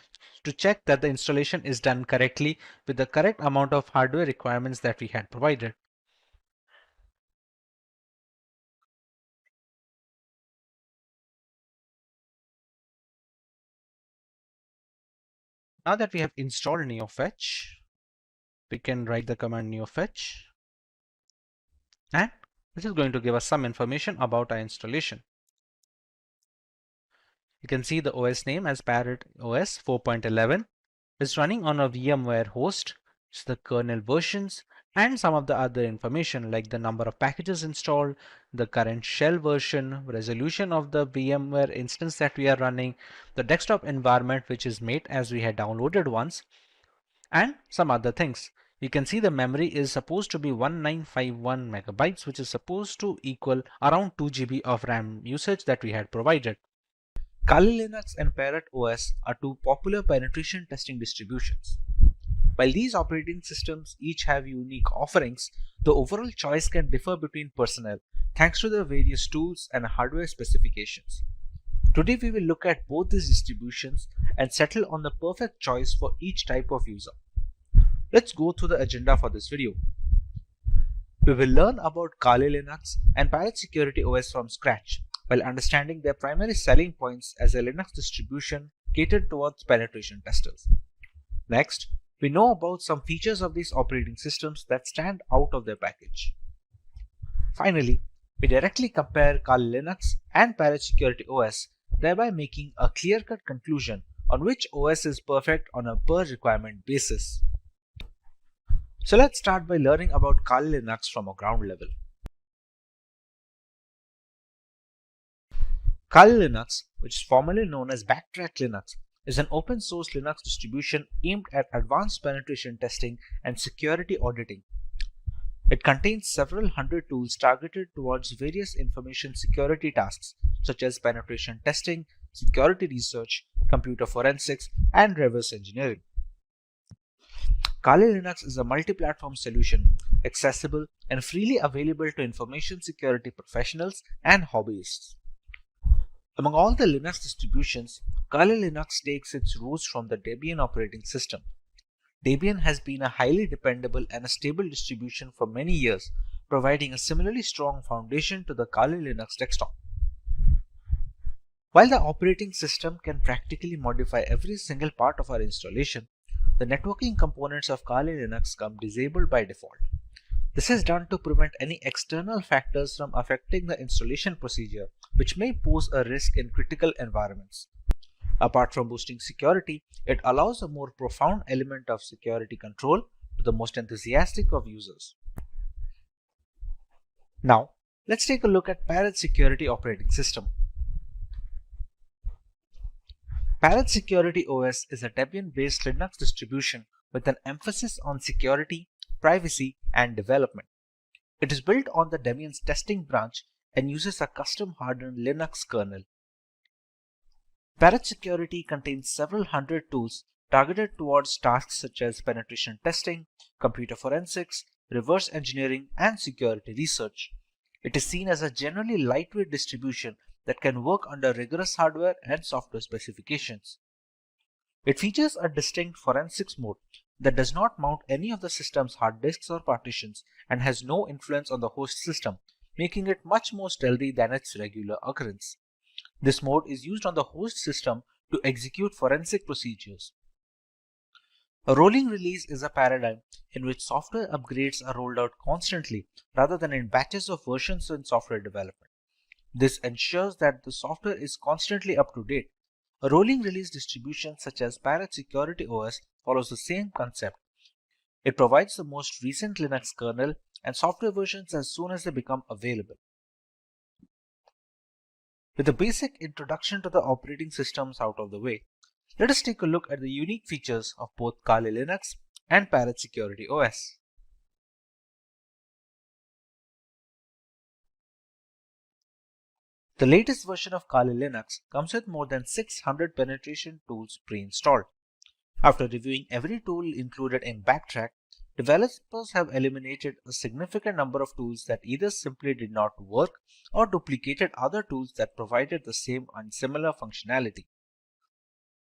to check that the installation is done correctly with the correct amount of hardware requirements that we had provided. Now that we have installed neofetch, we can write the command neofetch, and this is going to give us some information about our installation. You can see the OS name as Parrot OS 4.11 is running on a VMware host, the kernel versions, and some of the other information like the number of packages installed, the current shell version, resolution of the VMware instance that we are running, the desktop environment which is made as we had downloaded once, and some other things. You can see the memory is supposed to be 1951 megabytes, which is supposed to equal around 2 GB of RAM usage that we had provided. Kali Linux and Parrot OS are two popular penetration testing distributions. While these operating systems each have unique offerings, the overall choice can differ between personnel thanks to the various tools and hardware specifications. Today we will look at both these distributions and settle on the perfect choice for each type of user. Let's go through the agenda for this video. We will learn about Kali Linux and Parrot Security OS from scratch, while understanding their primary selling points as a Linux distribution catered towards penetration testers. Next, we know about some features of these operating systems that stand out of their package. Finally, we directly compare Kali Linux and Parrot Security OS, thereby making a clear-cut conclusion on which OS is perfect on a per requirement basis. So let's start by learning about Kali Linux from a ground level. Kali Linux, which is formerly known as Backtrack Linux, is an open source Linux distribution aimed at advanced penetration testing and security auditing. It contains several hundred tools targeted towards various information security tasks such as penetration testing, security research, computer forensics, and reverse engineering. Kali Linux is a multi-platform solution, accessible and freely available to information security professionals and hobbyists. Among all the Linux distributions, Kali Linux takes its roots from the Debian operating system. Debian has been a highly dependable and a stable distribution for many years, providing a similarly strong foundation to the Kali Linux desktop. While the operating system can practically modify every single part of our installation, the networking components of Kali Linux come disabled by default. This is done to prevent any external factors from affecting the installation procedure, which may pose a risk in critical environments. Apart from boosting security, it allows a more profound element of security control to the most enthusiastic of users. Now, let's take a look at Parrot Security operating system. Parrot Security OS is a Debian-based Linux distribution with an emphasis on security, privacy, and development. It is built on the Debian's testing branch and uses a custom hardened Linux kernel. Parrot Security contains several hundred tools targeted towards tasks such as penetration testing, computer forensics, reverse engineering, and security research. It is seen as a generally lightweight distribution that can work under rigorous hardware and software specifications. It features a distinct forensics mode that does not mount any of the system's hard disks or partitions and has no influence on the host system, making it much more stealthy than its regular occurrence. This mode is used on the host system to execute forensic procedures. A rolling release is a paradigm in which software upgrades are rolled out constantly rather than in batches of versions in software development. This ensures that the software is constantly up to date. A rolling release distribution such as Parrot Security OS follows the same concept. It provides the most recent Linux kernel and software versions as soon as they become available. With a basic introduction to the operating systems out of the way, let us take a look at the unique features of both Kali Linux and Parrot Security OS. The latest version of Kali Linux comes with more than 600 penetration tools pre-installed. After reviewing every tool included in Backtrack, developers have eliminated a significant number of tools that either simply did not work or duplicated other tools that provided the same and similar functionality.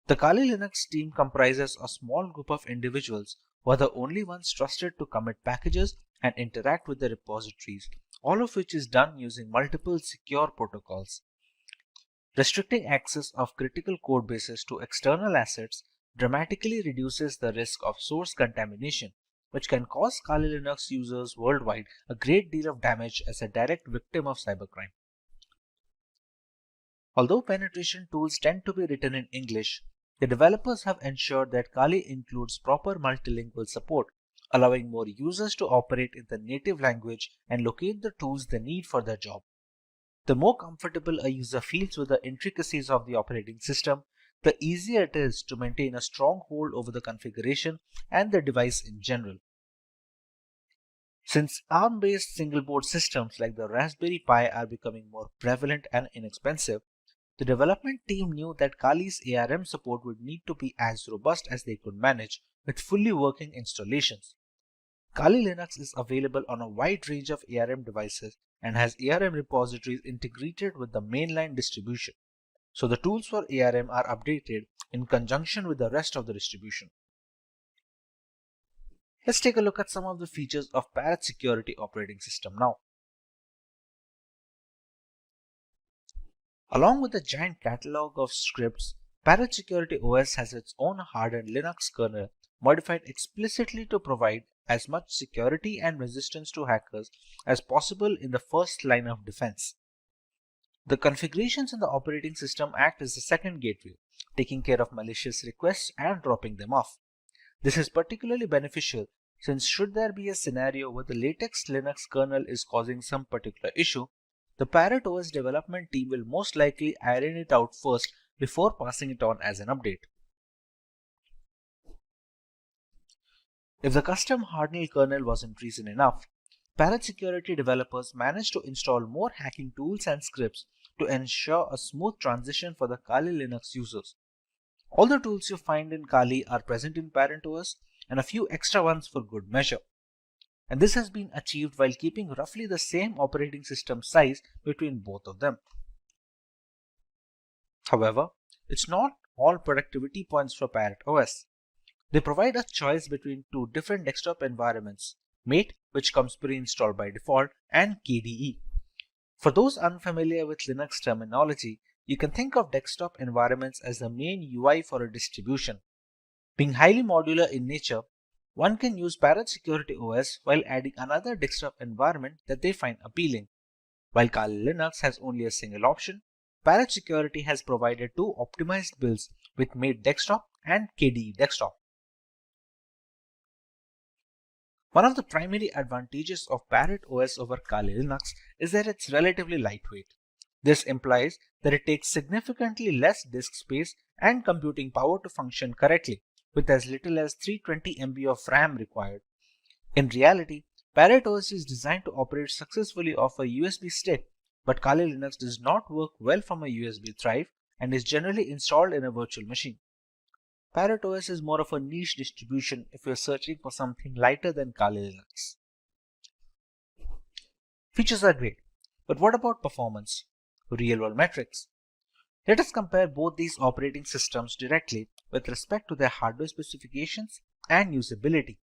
The Kali Linux team comprises a small group of individuals who are the only ones trusted to commit packages and interact with the repositories, all of which is done using multiple secure protocols. Restricting access of critical code bases to external assets dramatically reduces the risk of source contamination, which can cause Kali Linux users worldwide a great deal of damage as a direct victim of cybercrime. Although penetration tools tend to be written in English, the developers have ensured that Kali includes proper multilingual support, allowing more users to operate in the native language and locate the tools they need for their job. The more comfortable a user feels with the intricacies of the operating system, the easier it is to maintain a strong hold over the configuration and the device in general. Since ARM-based single-board systems like the Raspberry Pi are becoming more prevalent and inexpensive, the development team knew that Kali's ARM support would need to be as robust as they could manage with fully working installations. Kali Linux is available on a wide range of ARM devices and has ARM repositories integrated with the mainline distribution, so the tools for ARM are updated in conjunction with the rest of the distribution. Let's take a look at some of the features of Parrot Security operating system now. Along with a giant catalog of scripts, Parrot Security OS has its own hardened Linux kernel modified explicitly to provide as much security and resistance to hackers as possible in the first line of defense. The configurations in the operating system act as a second gateway, taking care of malicious requests and dropping them off. This is particularly beneficial since should there be a scenario where the latex Linux kernel is causing some particular issue, the Parrot OS development team will most likely iron it out first before passing it on as an update. If the custom hardened kernel wasn't reason enough, Parrot Security developers managed to install more hacking tools and scripts to ensure a smooth transition for the Kali Linux users. All the tools you find in Kali are present in Parrot OS and a few extra ones for good measure. And this has been achieved while keeping roughly the same operating system size between both of them. However, it's not all productivity points for Parrot OS. They provide a choice between two different desktop environments, Mate, which comes pre-installed by default, and KDE. For those unfamiliar with Linux terminology, you can think of desktop environments as the main UI for a distribution. Being highly modular in nature, one can use Parrot Security OS while adding another desktop environment that they find appealing. While Kali Linux has only a single option, Parrot Security has provided two optimized builds with Mate Desktop and KDE Desktop. One of the primary advantages of Parrot OS over Kali Linux is that it's relatively lightweight. This implies that it takes significantly less disk space and computing power to function correctly, with as little as 320 MB of RAM required. In reality, Parrot OS is designed to operate successfully off a USB stick, but Kali Linux does not work well from a USB drive and is generally installed in a virtual machine. Parrot OS is more of a niche distribution if you're searching for something lighter than Kali Linux. Features are great, but what about performance? Real-world metrics. Let us compare both these operating systems directly with respect to their hardware specifications and usability.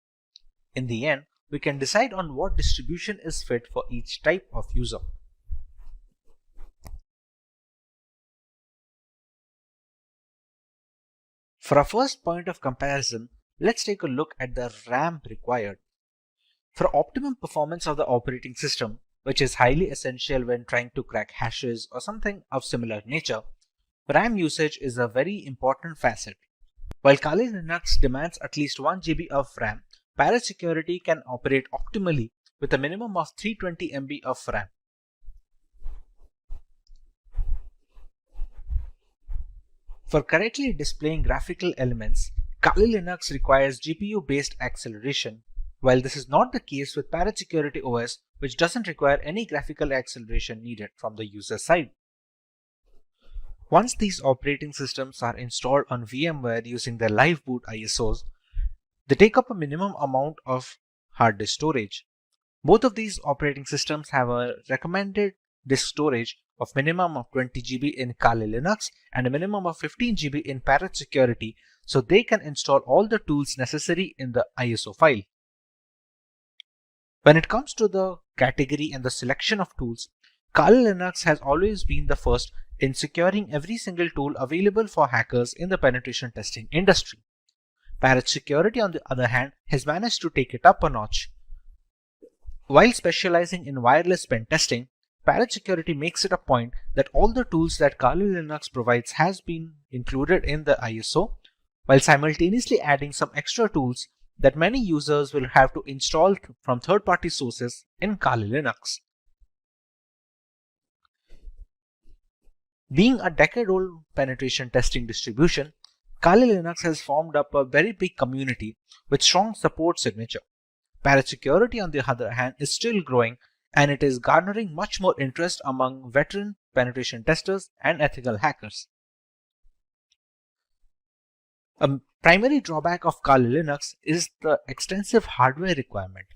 In the end, we can decide on what distribution is fit for each type of user. For our first point of comparison, let's take a look at the RAM required. For optimum performance of the operating system, which is highly essential when trying to crack hashes or something of similar nature, RAM usage is a very important facet. While Kali Linux demands at least 1 GB of RAM, Parrot Security can operate optimally with a minimum of 320 MB of RAM. For correctly displaying graphical elements, Kali Linux requires GPU-based acceleration, while this is not the case with Parrot Security OS, which doesn't require any graphical acceleration needed from the user side. Once these operating systems are installed on VMware using their live boot ISOs, they take up a minimum amount of hard disk storage. Both of these operating systems have a recommended disk storage of minimum of 20 GB in Kali Linux and a minimum of 15 GB in Parrot Security, so they can install all the tools necessary in the ISO file. When it comes to the category and the selection of tools, Kali Linux has always been the first in securing every single tool available for hackers in the penetration testing industry. Parrot Security, on the other hand, has managed to take it up a notch. While specializing in wireless pen testing, Parrot Security makes it a point that all the tools that Kali Linux provides has been included in the ISO, while simultaneously adding some extra tools that many users will have to install from third-party sources in Kali Linux. Being a decade-old penetration testing distribution, Kali Linux has formed up a very big community with strong support signature. Parrot Security, on the other hand, is still growing, and it is garnering much more interest among veteran penetration testers and ethical hackers. A primary drawback of Kali Linux is the extensive hardware requirement.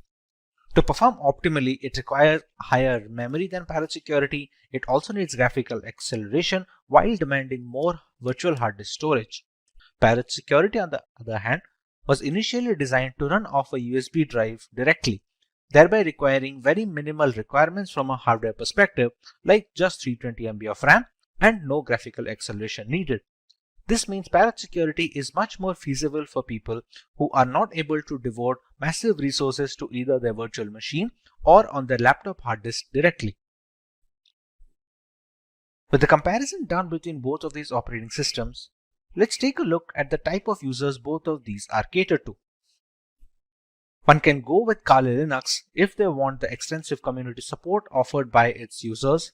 To perform optimally, it requires higher memory than Parrot Security. It also needs graphical acceleration while demanding more virtual hard disk storage. Parrot Security, on the other hand, was initially designed to run off a USB drive directly, thereby requiring very minimal requirements from a hardware perspective, like just 320 MB of RAM and no graphical acceleration needed. This means Parrot Security is much more feasible for people who are not able to devote massive resources to either their virtual machine or on their laptop hard disk directly. With the comparison done between both of these operating systems, let's take a look at the type of users both of these are catered to. One can go with Kali Linux if they want the extensive community support offered by its users,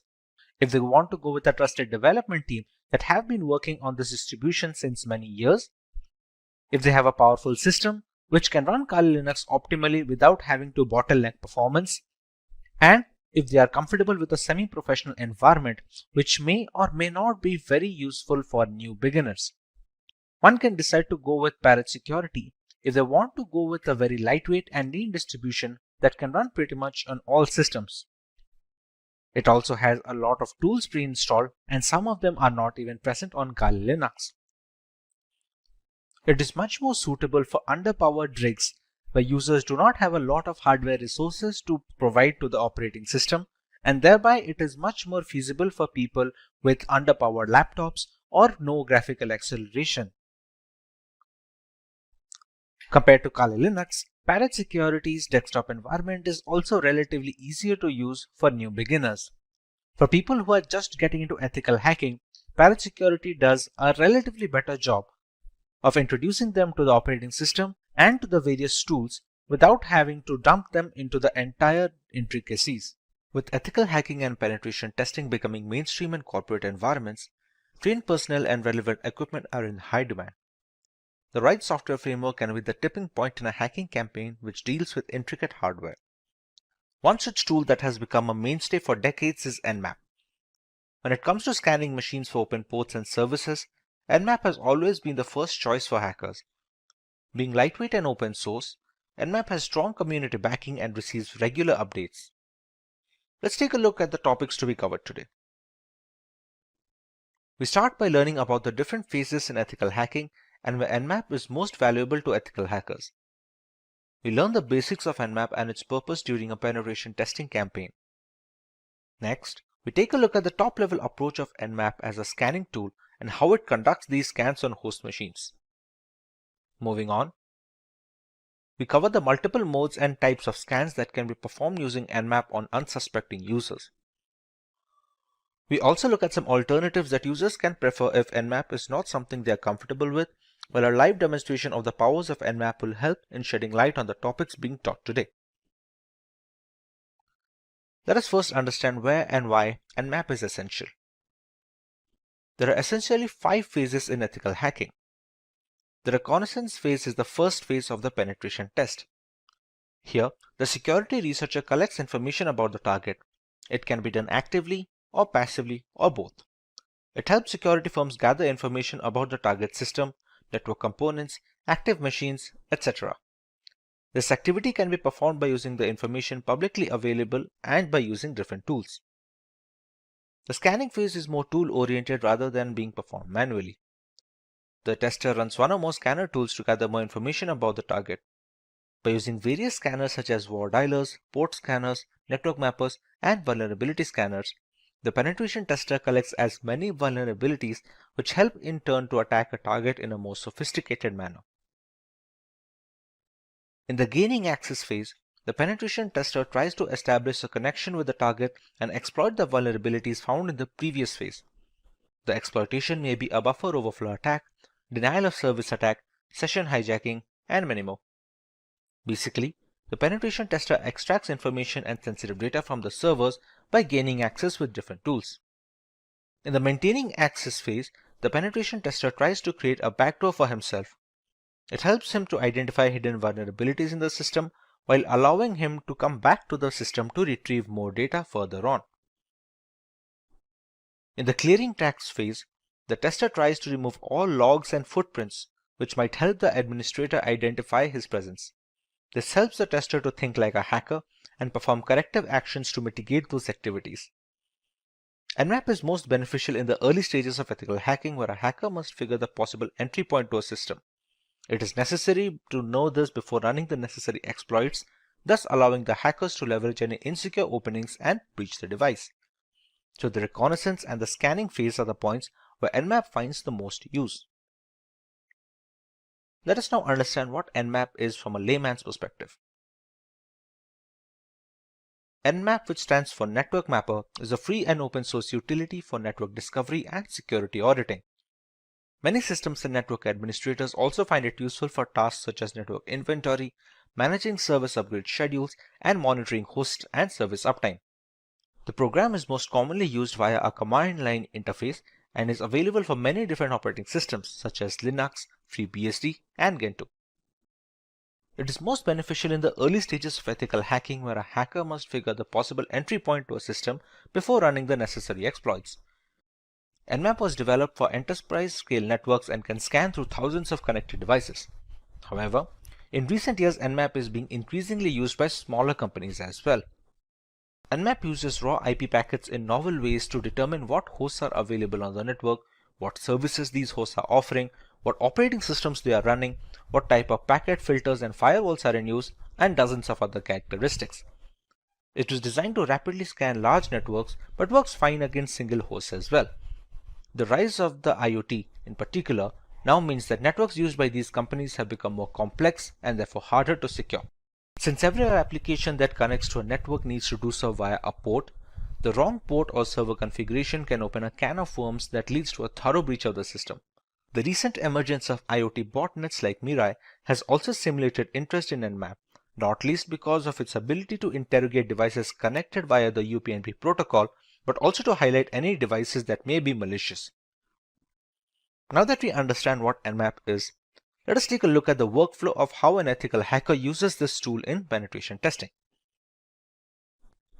if they want to go with a trusted development team that have been working on this distribution since many years, if they have a powerful system which can run Kali Linux optimally without having to bottleneck performance, and if they are comfortable with a semi-professional environment which may or may not be very useful for new beginners. One can decide to go with Parrot Security if they want to go with a very lightweight and lean distribution that can run pretty much on all systems. It also has a lot of tools pre-installed, and some of them are not even present on Kali Linux. It is much more suitable for underpowered rigs where users do not have a lot of hardware resources to provide to the operating system, and thereby it is much more feasible for people with underpowered laptops or no graphical acceleration. Compared to Kali Linux, Parrot Security's desktop environment is also relatively easier to use for new beginners. For people who are just getting into ethical hacking, Parrot Security does a relatively better job of introducing them to the operating system and to the various tools without having to dump them into the entire intricacies. With ethical hacking and penetration testing becoming mainstream in corporate environments, trained personnel and relevant equipment are in high demand. The right software framework can be the tipping point in a hacking campaign which deals with intricate hardware. One such tool that has become a mainstay for decades is Nmap. When it comes to scanning machines for open ports and services, Nmap has always been the first choice for hackers. Being lightweight and open source, Nmap has strong community backing and receives regular updates. Let's take a look at the topics to be covered today. We start by learning about the different phases in ethical hacking and where Nmap is most valuable to ethical hackers. We learn the basics of Nmap and its purpose during a penetration testing campaign. Next, we take a look at the top-level approach of Nmap as a scanning tool and how it conducts these scans on host machines. Moving on, we cover the multiple modes and types of scans that can be performed using Nmap on unsuspecting users. We also look at some alternatives that users can prefer if Nmap is not something they are comfortable with, while a live demonstration of the powers of Nmap will help in shedding light on the topics being taught today. Let us first understand where and why Nmap is essential. There are essentially 5 phases in ethical hacking. The reconnaissance phase is the first phase of the penetration test. Here, the security researcher collects information about the target. It can be done actively or passively or both. It helps security firms gather information about the target system, network components, active machines, etc. This activity can be performed by using the information publicly available and by using different tools. The scanning phase is more tool-oriented rather than being performed manually. The tester runs one or more scanner tools to gather more information about the target. By using various scanners such as war dialers, port scanners, network mappers, and vulnerability scanners, the penetration tester collects as many vulnerabilities which help in turn to attack a target in a more sophisticated manner. In the gaining access phase, the penetration tester tries to establish a connection with the target and exploit the vulnerabilities found in the previous phase. The exploitation may be a buffer overflow attack, denial of service attack, session hijacking, and many more. Basically, the penetration tester extracts information and sensitive data from the servers by gaining access with different tools. In the maintaining access phase, the penetration tester tries to create a backdoor for himself. It helps him to identify hidden vulnerabilities in the system while allowing him to come back to the system to retrieve more data further on. In the clearing tracks phase, the tester tries to remove all logs and footprints which might help the administrator identify his presence. This helps the tester to think like a hacker and perform corrective actions to mitigate those activities. Nmap is most beneficial in the early stages of ethical hacking, where a hacker must figure the possible entry point to a system. It is necessary to know this before running the necessary exploits, thus allowing the hackers to leverage any insecure openings and breach the device. So the reconnaissance and the scanning phase are the points where Nmap finds the most use. Let us now understand what Nmap is from a layman's perspective. Nmap, which stands for Network Mapper, is a free and open source utility for network discovery and security auditing. Many systems and network administrators also find it useful for tasks such as network inventory, managing service upgrade schedules, and monitoring host and service uptime. The program is most commonly used via a command line interface and is available for many different operating systems such as Linux, FreeBSD, and Gentoo. It is most beneficial in the early stages of ethical hacking, where a hacker must figure the possible entry point to a system before running the necessary exploits. Nmap was developed for enterprise-scale networks and can scan through thousands of connected devices. However, in recent years, Nmap is being increasingly used by smaller companies as well. Nmap uses raw IP packets in novel ways to determine what hosts are available on the network, what services these hosts are offering, what operating systems they are running, what type of packet filters and firewalls are in use, and dozens of other characteristics. It was designed to rapidly scan large networks but works fine against single hosts as well. The rise of the IoT, in particular, now means that networks used by these companies have become more complex and therefore harder to secure. Since every application that connects to a network needs to do so via a port, the wrong port or server configuration can open a can of worms that leads to a thorough breach of the system. The recent emergence of IoT botnets like Mirai has also stimulated interest in Nmap, not least because of its ability to interrogate devices connected via the UPnP protocol, but also to highlight any devices that may be malicious. Now that we understand what Nmap is, let us take a look at the workflow of how an ethical hacker uses this tool in penetration testing.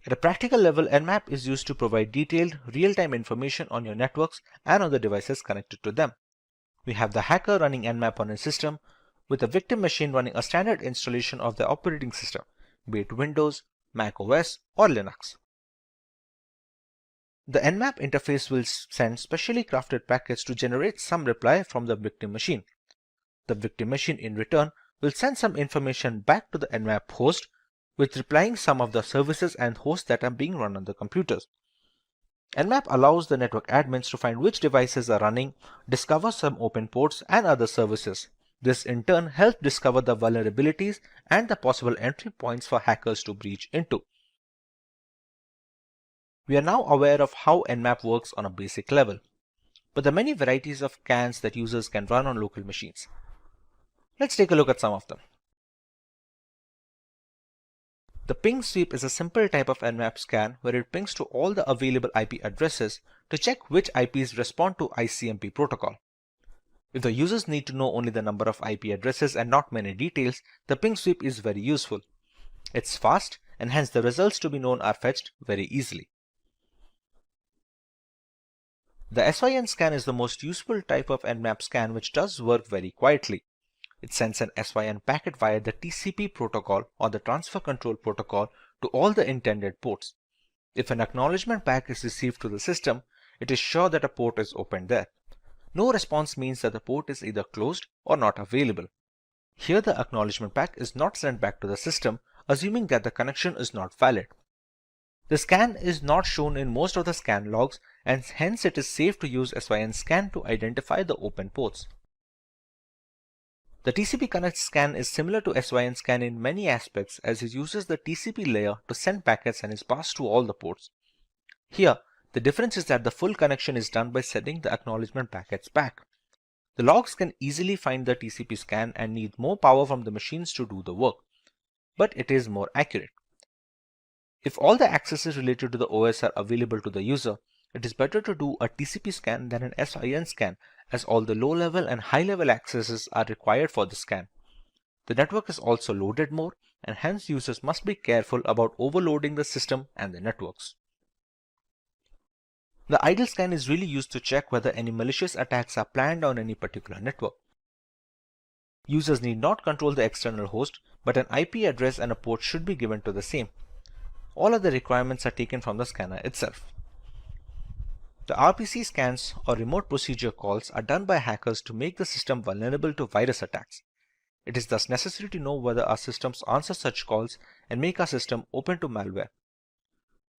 At a practical level, Nmap is used to provide detailed, real-time information on your networks and on the devices connected to them. We have the hacker running Nmap on his system, with a victim machine running a standard installation of the operating system, be it Windows, Mac OS, or Linux. The Nmap interface will send specially crafted packets to generate some reply from the victim machine. The victim machine in return will send some information back to the Nmap host with replying some of the services and hosts that are being run on the computers. Nmap allows the network admins to find which devices are running, discover some open ports and other services. This in turn helps discover the vulnerabilities and the possible entry points for hackers to breach into. We are now aware of how Nmap works on a basic level, but there are many varieties of scans that users can run on local machines. Let's take a look at some of them. The ping sweep is a simple type of Nmap scan where it pings to all the available IP addresses to check which IPs respond to ICMP protocol. If the users need to know only the number of IP addresses and not many details, the ping sweep is very useful. It's fast and hence the results to be known are fetched very easily. The SYN scan is the most useful type of Nmap scan, which does work very quietly. It sends an SYN packet via the TCP protocol or the transfer control protocol to all the intended ports. If an acknowledgement pack is received to the system, it is sure that a port is opened there. No response means that the port is either closed or not available. Here the acknowledgement pack is not sent back to the system, assuming that the connection is not valid. The scan is not shown in most of the scan logs, and hence it is safe to use SYN scan to identify the open ports. The TCP Connect scan is similar to SYN scan in many aspects, as it uses the TCP layer to send packets and is passed to all the ports. Here, the difference is that the full connection is done by sending the acknowledgement packets back. The logs can easily find the TCP scan and need more power from the machines to do the work, but it is more accurate. If all the accesses related to the OS are available to the user, it is better to do a TCP scan than an SYN scan, as all the low-level and high-level accesses are required for the scan. The network is also loaded more, and hence users must be careful about overloading the system and the networks. The idle scan is really used to check whether any malicious attacks are planned on any particular network. Users need not control the external host, but an IP address and a port should be given to the same. All other requirements are taken from the scanner itself. The RPC scans or remote procedure calls are done by hackers to make the system vulnerable to virus attacks. It is thus necessary to know whether our systems answer such calls and make our system open to malware.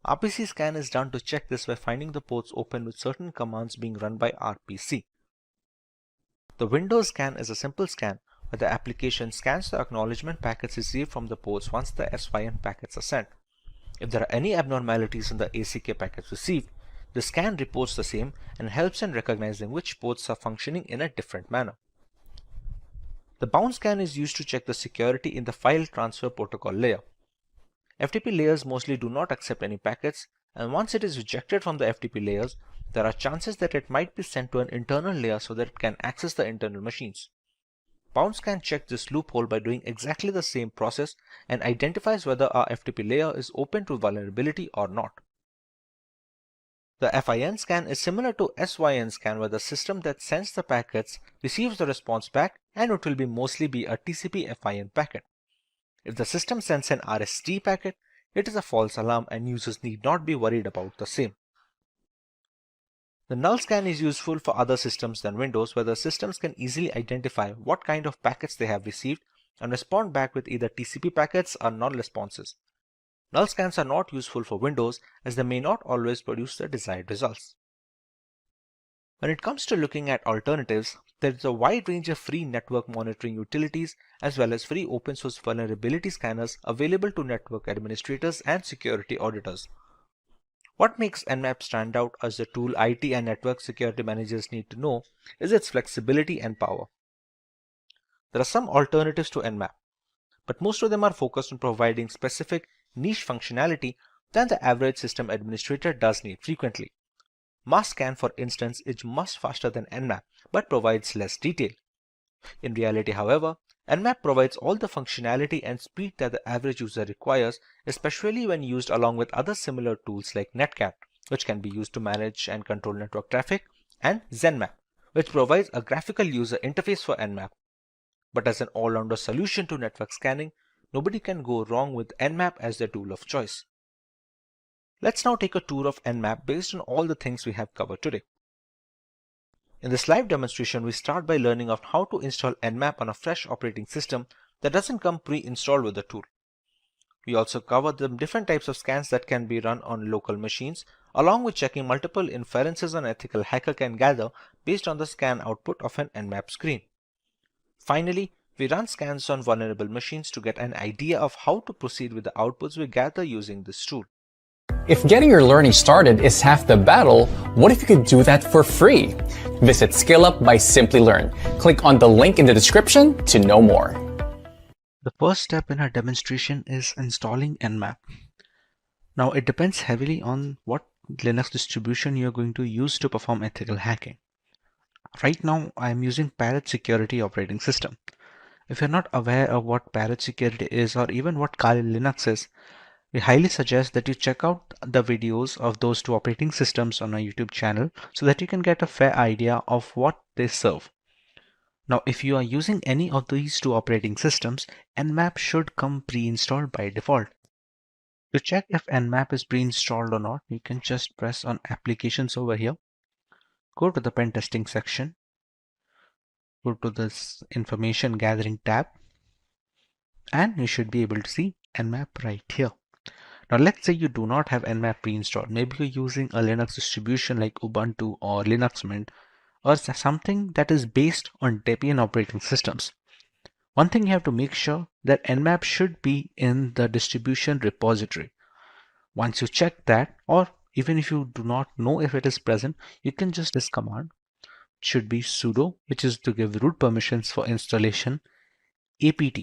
RPC scan is done to check this by finding the ports open with certain commands being run by RPC. The Windows scan is a simple scan where the application scans the acknowledgement packets received from the ports once the SYN packets are sent. If there are any abnormalities in the ACK packets received, the scan reports the same and helps in recognizing which ports are functioning in a different manner. The bound scan is used to check the security in the file transfer protocol layer. FTP layers mostly do not accept any packets, and once it is rejected from the FTP layers, there are chances that it might be sent to an internal layer so that it can access the internal machines. Bound scan checks this loophole by doing exactly the same process and identifies whether our FTP layer is open to vulnerability or not. The FIN scan is similar to SYN scan, where the system that sends the packets receives the response back, and it will mostly be a TCP FIN packet. If the system sends an RST packet, it is a false alarm and users need not be worried about the same. The null scan is useful for other systems than Windows, where the systems can easily identify what kind of packets they have received and respond back with either TCP packets or null responses. Null scans are not useful for Windows, as they may not always produce the desired results. When it comes to looking at alternatives, there is a wide range of free network monitoring utilities as well as free open source vulnerability scanners available to network administrators and security auditors. What makes Nmap stand out as the tool IT and network security managers need to know is its flexibility and power. There are some alternatives to Nmap, but most of them are focused on providing specific niche functionality than the average system administrator does need frequently. MassScan, for instance, is much faster than Nmap but provides less detail. In reality, however, Nmap provides all the functionality and speed that the average user requires, especially when used along with other similar tools like Netcat, which can be used to manage and control network traffic, and ZenMap, which provides a graphical user interface for Nmap. But as an all-rounder solution to network scanning, nobody can go wrong with Nmap as their tool of choice. Let's now take a tour of Nmap based on all the things we have covered today. In this live demonstration, we start by learning of how to install Nmap on a fresh operating system that doesn't come pre-installed with the tool. We also cover the different types of scans that can be run on local machines, along with checking multiple inferences an ethical hacker can gather based on the scan output of an Nmap screen. Finally, we run scans on vulnerable machines to get an idea of how to proceed with the outputs we gather using this tool. If getting your learning started is half the battle, what if you could do that for free? Visit SkillUp by Simplilearn. Click on the link in the description to know more. The first step in our demonstration is installing Nmap. Now it depends heavily on what Linux distribution you're going to use to perform ethical hacking. Right now I'm using Parrot Security operating system. If you're not aware of what Parrot Security is or even what Kali Linux is, we highly suggest that you check out the videos of those two operating systems on our YouTube channel so that you can get a fair idea of what they serve. Now, if you are using any of these two operating systems, Nmap should come pre-installed by default. To check if Nmap is pre-installed or not, you can just press on Applications over here, go to the pen testing section, go to this Information Gathering tab, and you should be able to see Nmap right here. Now let's say you do not have Nmap pre-installed. Maybe you're using a Linux distribution like Ubuntu or Linux Mint, or something that is based on Debian operating systems. One thing you have to make sure that Nmap should be in the distribution repository. Once you check that, or even if you do not know if it is present, you can just this command. It should be sudo, which is to give root permissions for installation, apt.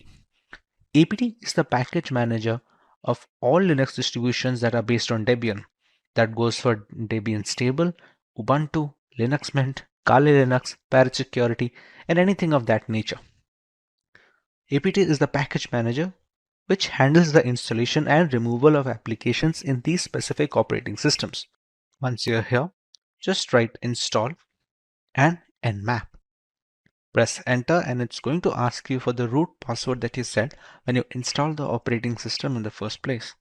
apt is the package manager of all Linux distributions that are based on Debian. That goes for Debian Stable, Ubuntu, Linux Mint, Kali Linux, Parrot Security, and anything of that nature. apt is the package manager which handles the installation and removal of applications in these specific operating systems. Once you're here, just write install and nmap. Press enter and it's going to ask you for the root password that you set when you install the operating system in the first place.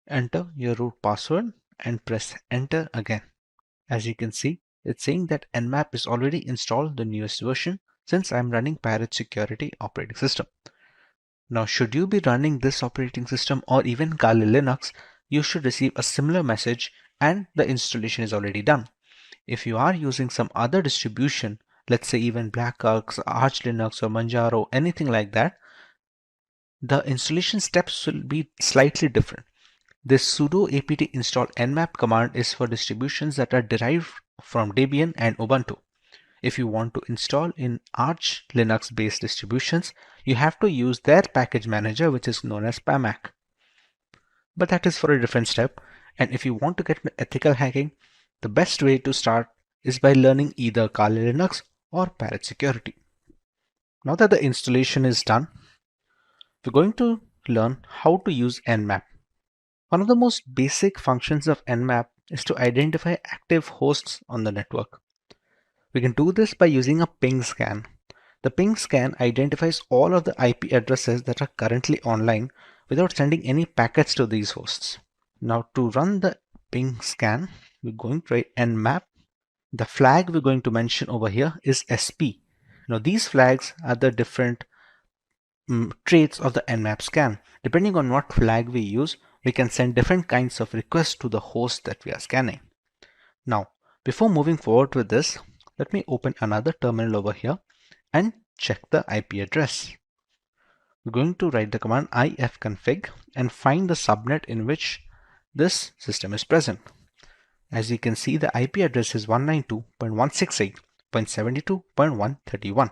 Enter your root password and press enter again. As you can see, it's saying that nmap is already installed the newest version since I'm running Parrot Security operating system. Now, should you be running this operating system or even Kali Linux, you should receive a similar message and the installation is already done. If you are using some other distribution, let's say even Black Arcs, Arch Linux or Manjaro, anything like that, the installation steps will be slightly different. This sudo apt install nmap command is for distributions that are derived from Debian and Ubuntu. If you want to install in Arch Linux based distributions, you have to use their package manager, which is known as PAMAC. But that is for a different step. And if you want to get ethical hacking, the best way to start is by learning either Kali Linux or Parrot Security. Now that the installation is done, we're going to learn how to use Nmap. One of the most basic functions of Nmap is to identify active hosts on the network. We can do this by using a ping scan. The ping scan identifies all of the IP addresses that are currently online without sending any packets to these hosts. Now to run the ping scan, we're going to write nmap. The flag we're going to mention over here is SP. Now these flags are the different traits of the nmap scan. Depending on what flag we use, we can send different kinds of requests to the host that we are scanning. Now, before moving forward with this, let me open another terminal over here and check the IP address. We're going to write the command ifconfig and find the subnet in which this system is present. As you can see, the IP address is 192.168.72.131.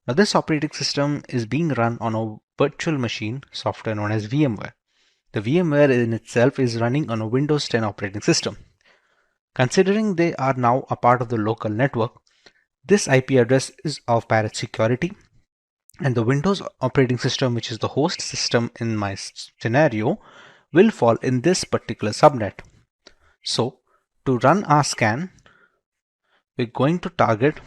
Now this operating system is being run on a virtual machine software known as VMware. The VMware in itself is running on a Windows 10 operating system. Considering they are now a part of the local network, this IP address is of Parrot Security, and the Windows operating system, which is the host system in my scenario, will fall in this particular subnet. So to run our scan, we're going to target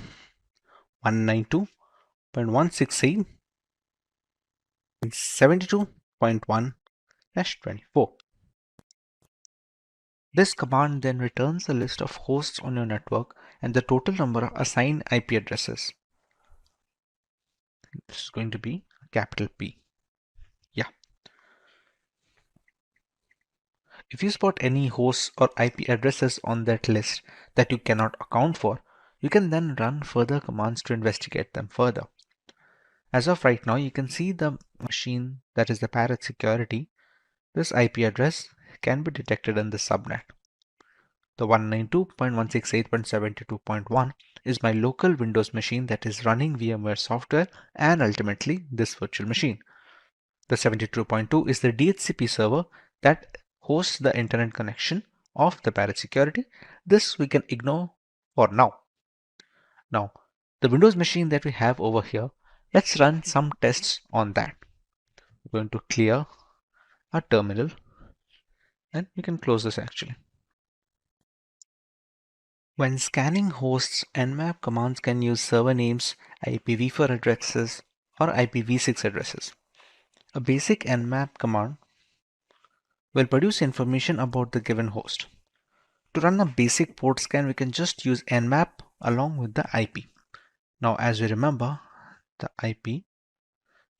192.168.72.1/24. This command then returns a list of hosts on your network and the total number of assigned IP addresses. This is going to be a capital P. Yeah. If you spot any hosts or IP addresses on that list that you cannot account for, you can then run further commands to investigate them further. As of right now, you can see the machine that is the Parrot Security. This IP address can be detected in the subnet. The 192.168.72.1 is my local Windows machine that is running VMware software and ultimately this virtual machine. The 72.2 is the DHCP server that hosts the internet connection of the Parrot Security. This we can ignore for now. Now, the Windows machine that we have over here, let's run some tests on that. We're going to clear our terminal and we can close this actually. When scanning hosts, nmap commands can use server names, IPv4 addresses, or IPv6 addresses. A basic nmap command will produce information about the given host. To run a basic port scan, we can just use nmap along with the IP. Now, as we remember, the IP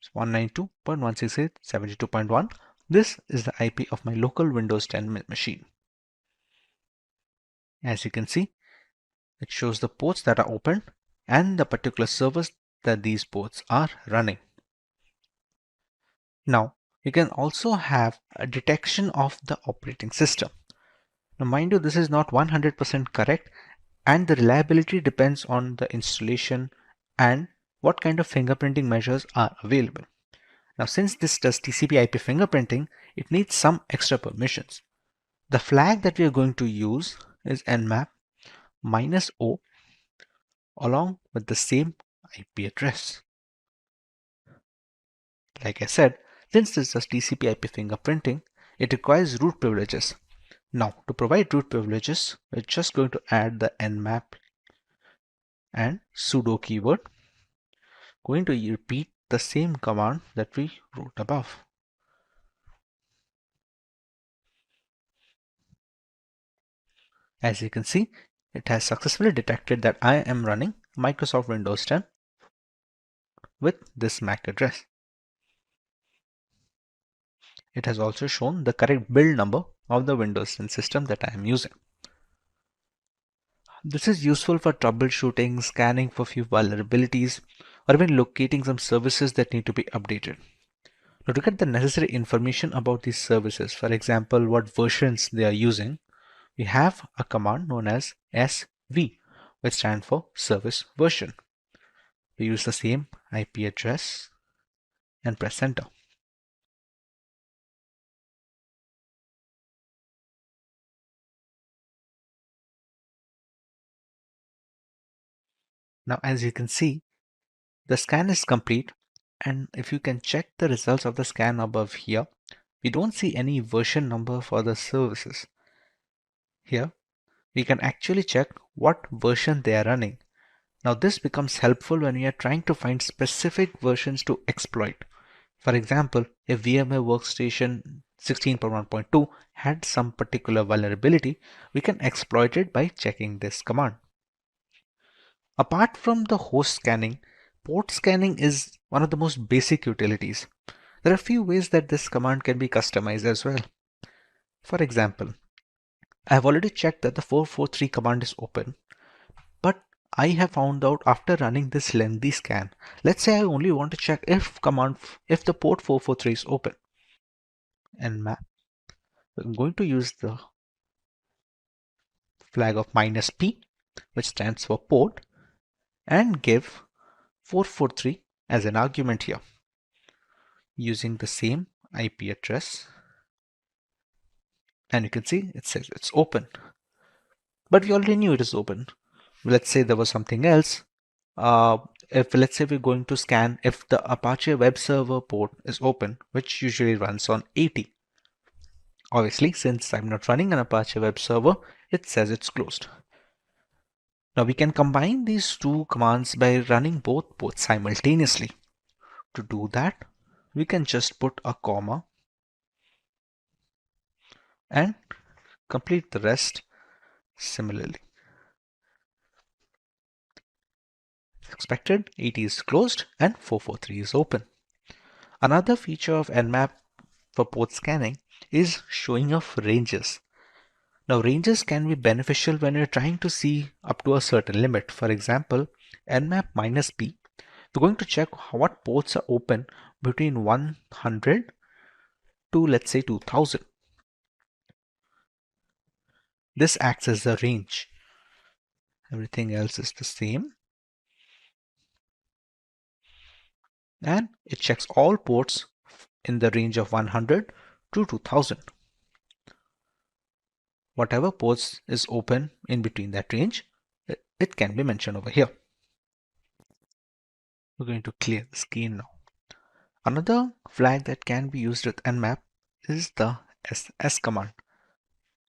is 192.168.72.1. This is the IP of my local Windows 10 machine. As you can see, it shows the ports that are open and the particular servers that these ports are running. Now, you can also have a detection of the operating system. Now, mind you, this is not 100% correct, and the reliability depends on the installation and what kind of fingerprinting measures are available. Now, since this does TCP/IP fingerprinting, it needs some extra permissions. The flag that we are going to use is nmap -o along with the same IP address. Like I said, since this does TCP/IP fingerprinting, it requires root privileges. Now, to provide root privileges, we're just going to add the nmap and sudo keyword. Going to repeat the same command that we wrote above. As you can see, it has successfully detected that I am running Microsoft Windows 10 with this MAC address. It has also shown the correct build number of the Windows 10 system that I am using. This is useful for troubleshooting, scanning for few vulnerabilities, or even locating some services that need to be updated. Now, to get the necessary information about these services, for example, what versions they are using, we have a command known as SV, which stands for service version. We use the same IP address and press enter. Now, as you can see, the scan is complete, and if you can check the results of the scan above here, we don't see any version number for the services. Here, we can actually check what version they are running. Now, this becomes helpful when we are trying to find specific versions to exploit. For example, if VMware Workstation 16.1.2 had some particular vulnerability, we can exploit it by checking this command. Apart from the host scanning, port scanning is one of the most basic utilities. There are a few ways that this command can be customized as well. For example, I have already checked that the 443 command is open, but I have found out after running this lengthy scan. Let's say I only want to check if the port 443 is open. Nmap. I'm going to use the flag of -p, which stands for port, and give 443 as an argument here, using the same IP address. And you can see it says it's open, but we already knew it is open. Let's say there was something else. If let's say we're going to scan if the Apache web server port is open, which usually runs on 80. Obviously, since I'm not running an Apache web server, it says it's closed. Now we can combine these two commands by running both ports simultaneously. To do that, we can just put a comma and complete the rest similarly. As expected, 80 is closed and 443 is open. Another feature of Nmap for port scanning is showing of ranges. Now, ranges can be beneficial when you're trying to see up to a certain limit. For example, nmap -p, we're going to check what ports are open between 100 to, let's say, 2000. This acts as a range. Everything else is the same. And it checks all ports in the range of 100 to 2000. Whatever ports is open in between that range, it can be mentioned over here. We're going to clear the screen now. Another flag that can be used with nmap is the ss command.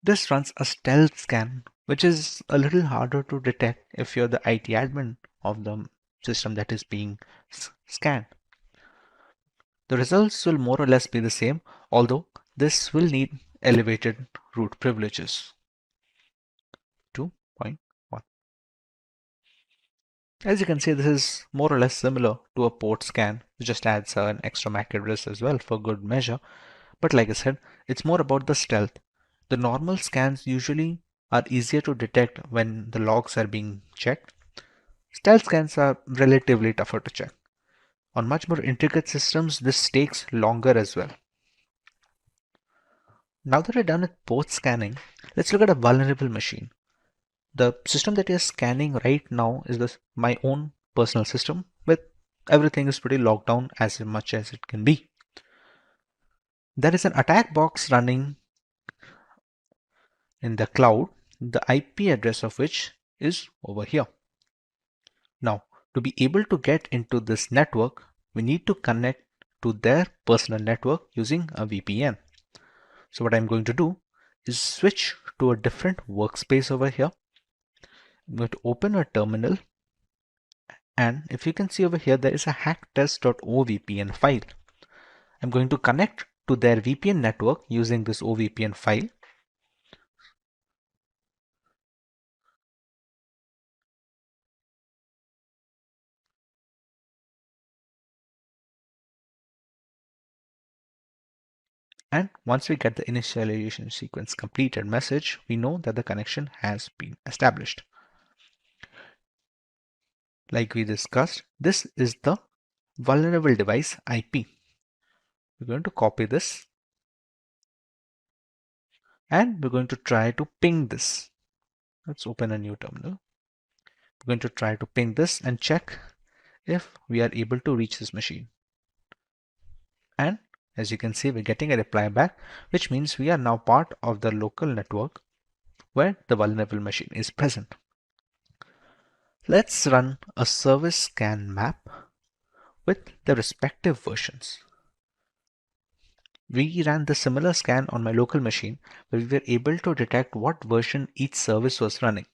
This runs a stealth scan, which is a little harder to detect if you're the IT admin of the system that is being scanned. The results will more or less be the same, although this will need elevated root privileges. 2.1. As you can see, this is more or less similar to a port scan. It just adds an extra MAC address as well for good measure. But like I said, it's more about the stealth. The normal scans usually are easier to detect when the logs are being checked. Stealth scans are relatively tougher to check. On much more intricate systems, this takes longer as well. Now that we're done with port scanning, let's look at a vulnerable machine. The system that you're scanning right now is my own personal system, with everything is pretty locked down as much as it can be. There is an attack box running in the cloud, the IP address of which is over here. Now, to be able to get into this network, we need to connect to their personal network using a VPN. So what I'm going to do is switch to a different workspace over here. I'm going to open a terminal, and if you can see over here, there is a hacktest.ovpn file. I'm going to connect to their VPN network using this OVPN file. And once we get the initialization sequence completed message, we know that the connection has been established. Like we discussed, this is the vulnerable device IP. We're going to copy this and we're going to try to ping this. Let's open a new terminal. We're going to try to ping this and check if we are able to reach this machine. And as you can see, we're getting a reply back, which means we are now part of the local network where the vulnerable machine is present. Let's run a service scan map with the respective versions. We ran the similar scan on my local machine, where we were able to detect what version each service was running.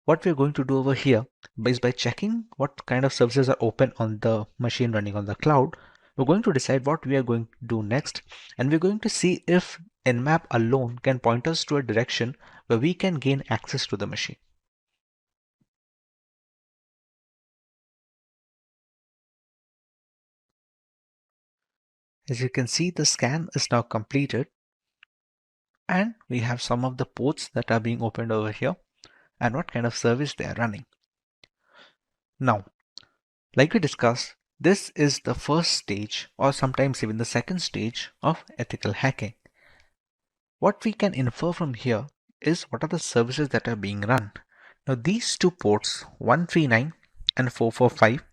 What we're going to do over here is by checking what kind of services are open on the machine running on the cloud, we're going to decide what we are going to do next, and we're going to see if Nmap alone can point us to a direction where we can gain access to the machine. As you can see, the scan is now completed, and we have some of the ports that are being opened over here and what kind of service they are running. Now, like we discussed, this is the first stage, or sometimes even the second stage, of ethical hacking. What we can infer from here is what are the services that are being run. Now, these two ports, 139 and 445,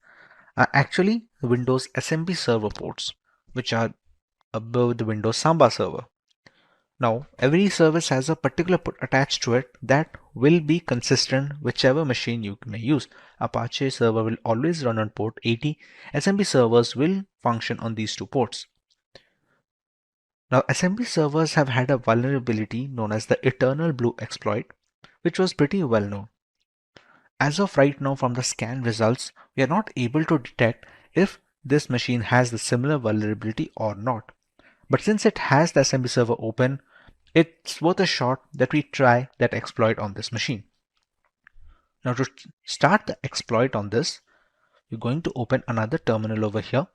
are actually Windows SMB server ports, which are above the Windows Samba server. Now, every service has a particular port attached to it that will be consistent whichever machine you may use. Apache server will always run on port 80. SMB servers will function on these two ports. Now, SMB servers have had a vulnerability known as the Eternal Blue exploit, which was pretty well known. As of right now, from the scan results, we are not able to detect if this machine has the similar vulnerability or not. But since it has the SMB server open, it's worth a shot that we try that exploit on this machine. Now, to start the exploit on this, we're going to open another terminal over here,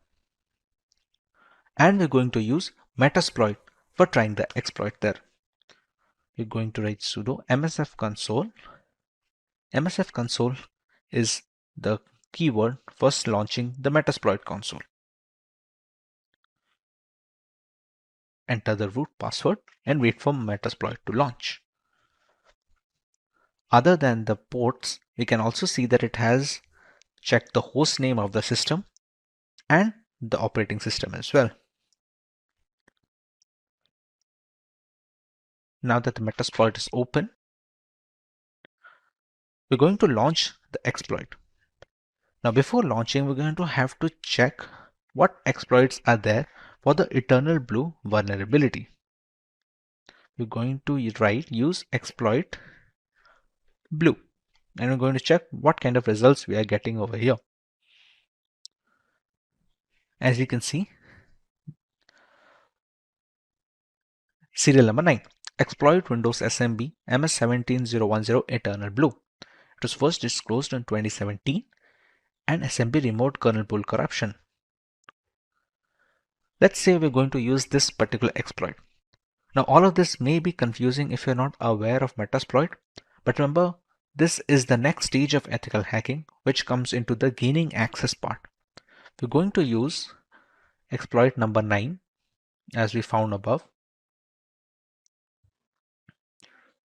and we're going to use Metasploit for trying the exploit there. We're going to write sudo msf console. msf console is the keyword for launching the Metasploit console. Enter the root password and wait for Metasploit to launch. Other than the ports, we can also see that it has checked the host name of the system and the operating system as well. Now that the Metasploit is open, we're going to launch the exploit. Now before launching, we're going to have to check what exploits are there for the Eternal Blue vulnerability. We're going to write use exploit blue, and we're going to check what kind of results we are getting over here. As you can see, Serial number 9. Exploit Windows SMB MS17010 Eternal Blue. It was first disclosed in 2017 and SMB remote kernel pool corruption. Let's say we're going to use this particular exploit. Now all of this may be confusing if you're not aware of Metasploit, but remember, this is the next stage of ethical hacking, which comes into the gaining access part. We're going to use exploit number 9 as we found above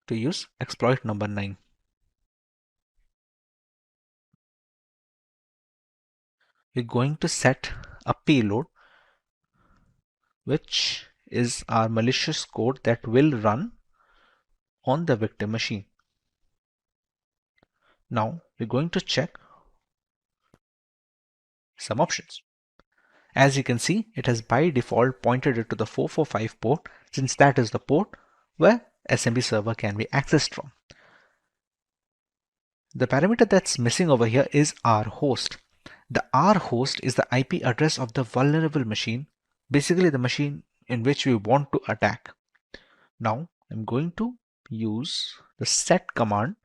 to use exploit number 9. We're going to set a payload which is our malicious code that will run on the victim machine. Now we're going to check some options. As you can see, it has by default pointed it to the 445 port, since that is the port where SMB server can be accessed from. The parameter that's missing over here is rhost. The rhost is the IP address of the vulnerable machine, basically the machine in which we want to attack. Now I'm going to use the set command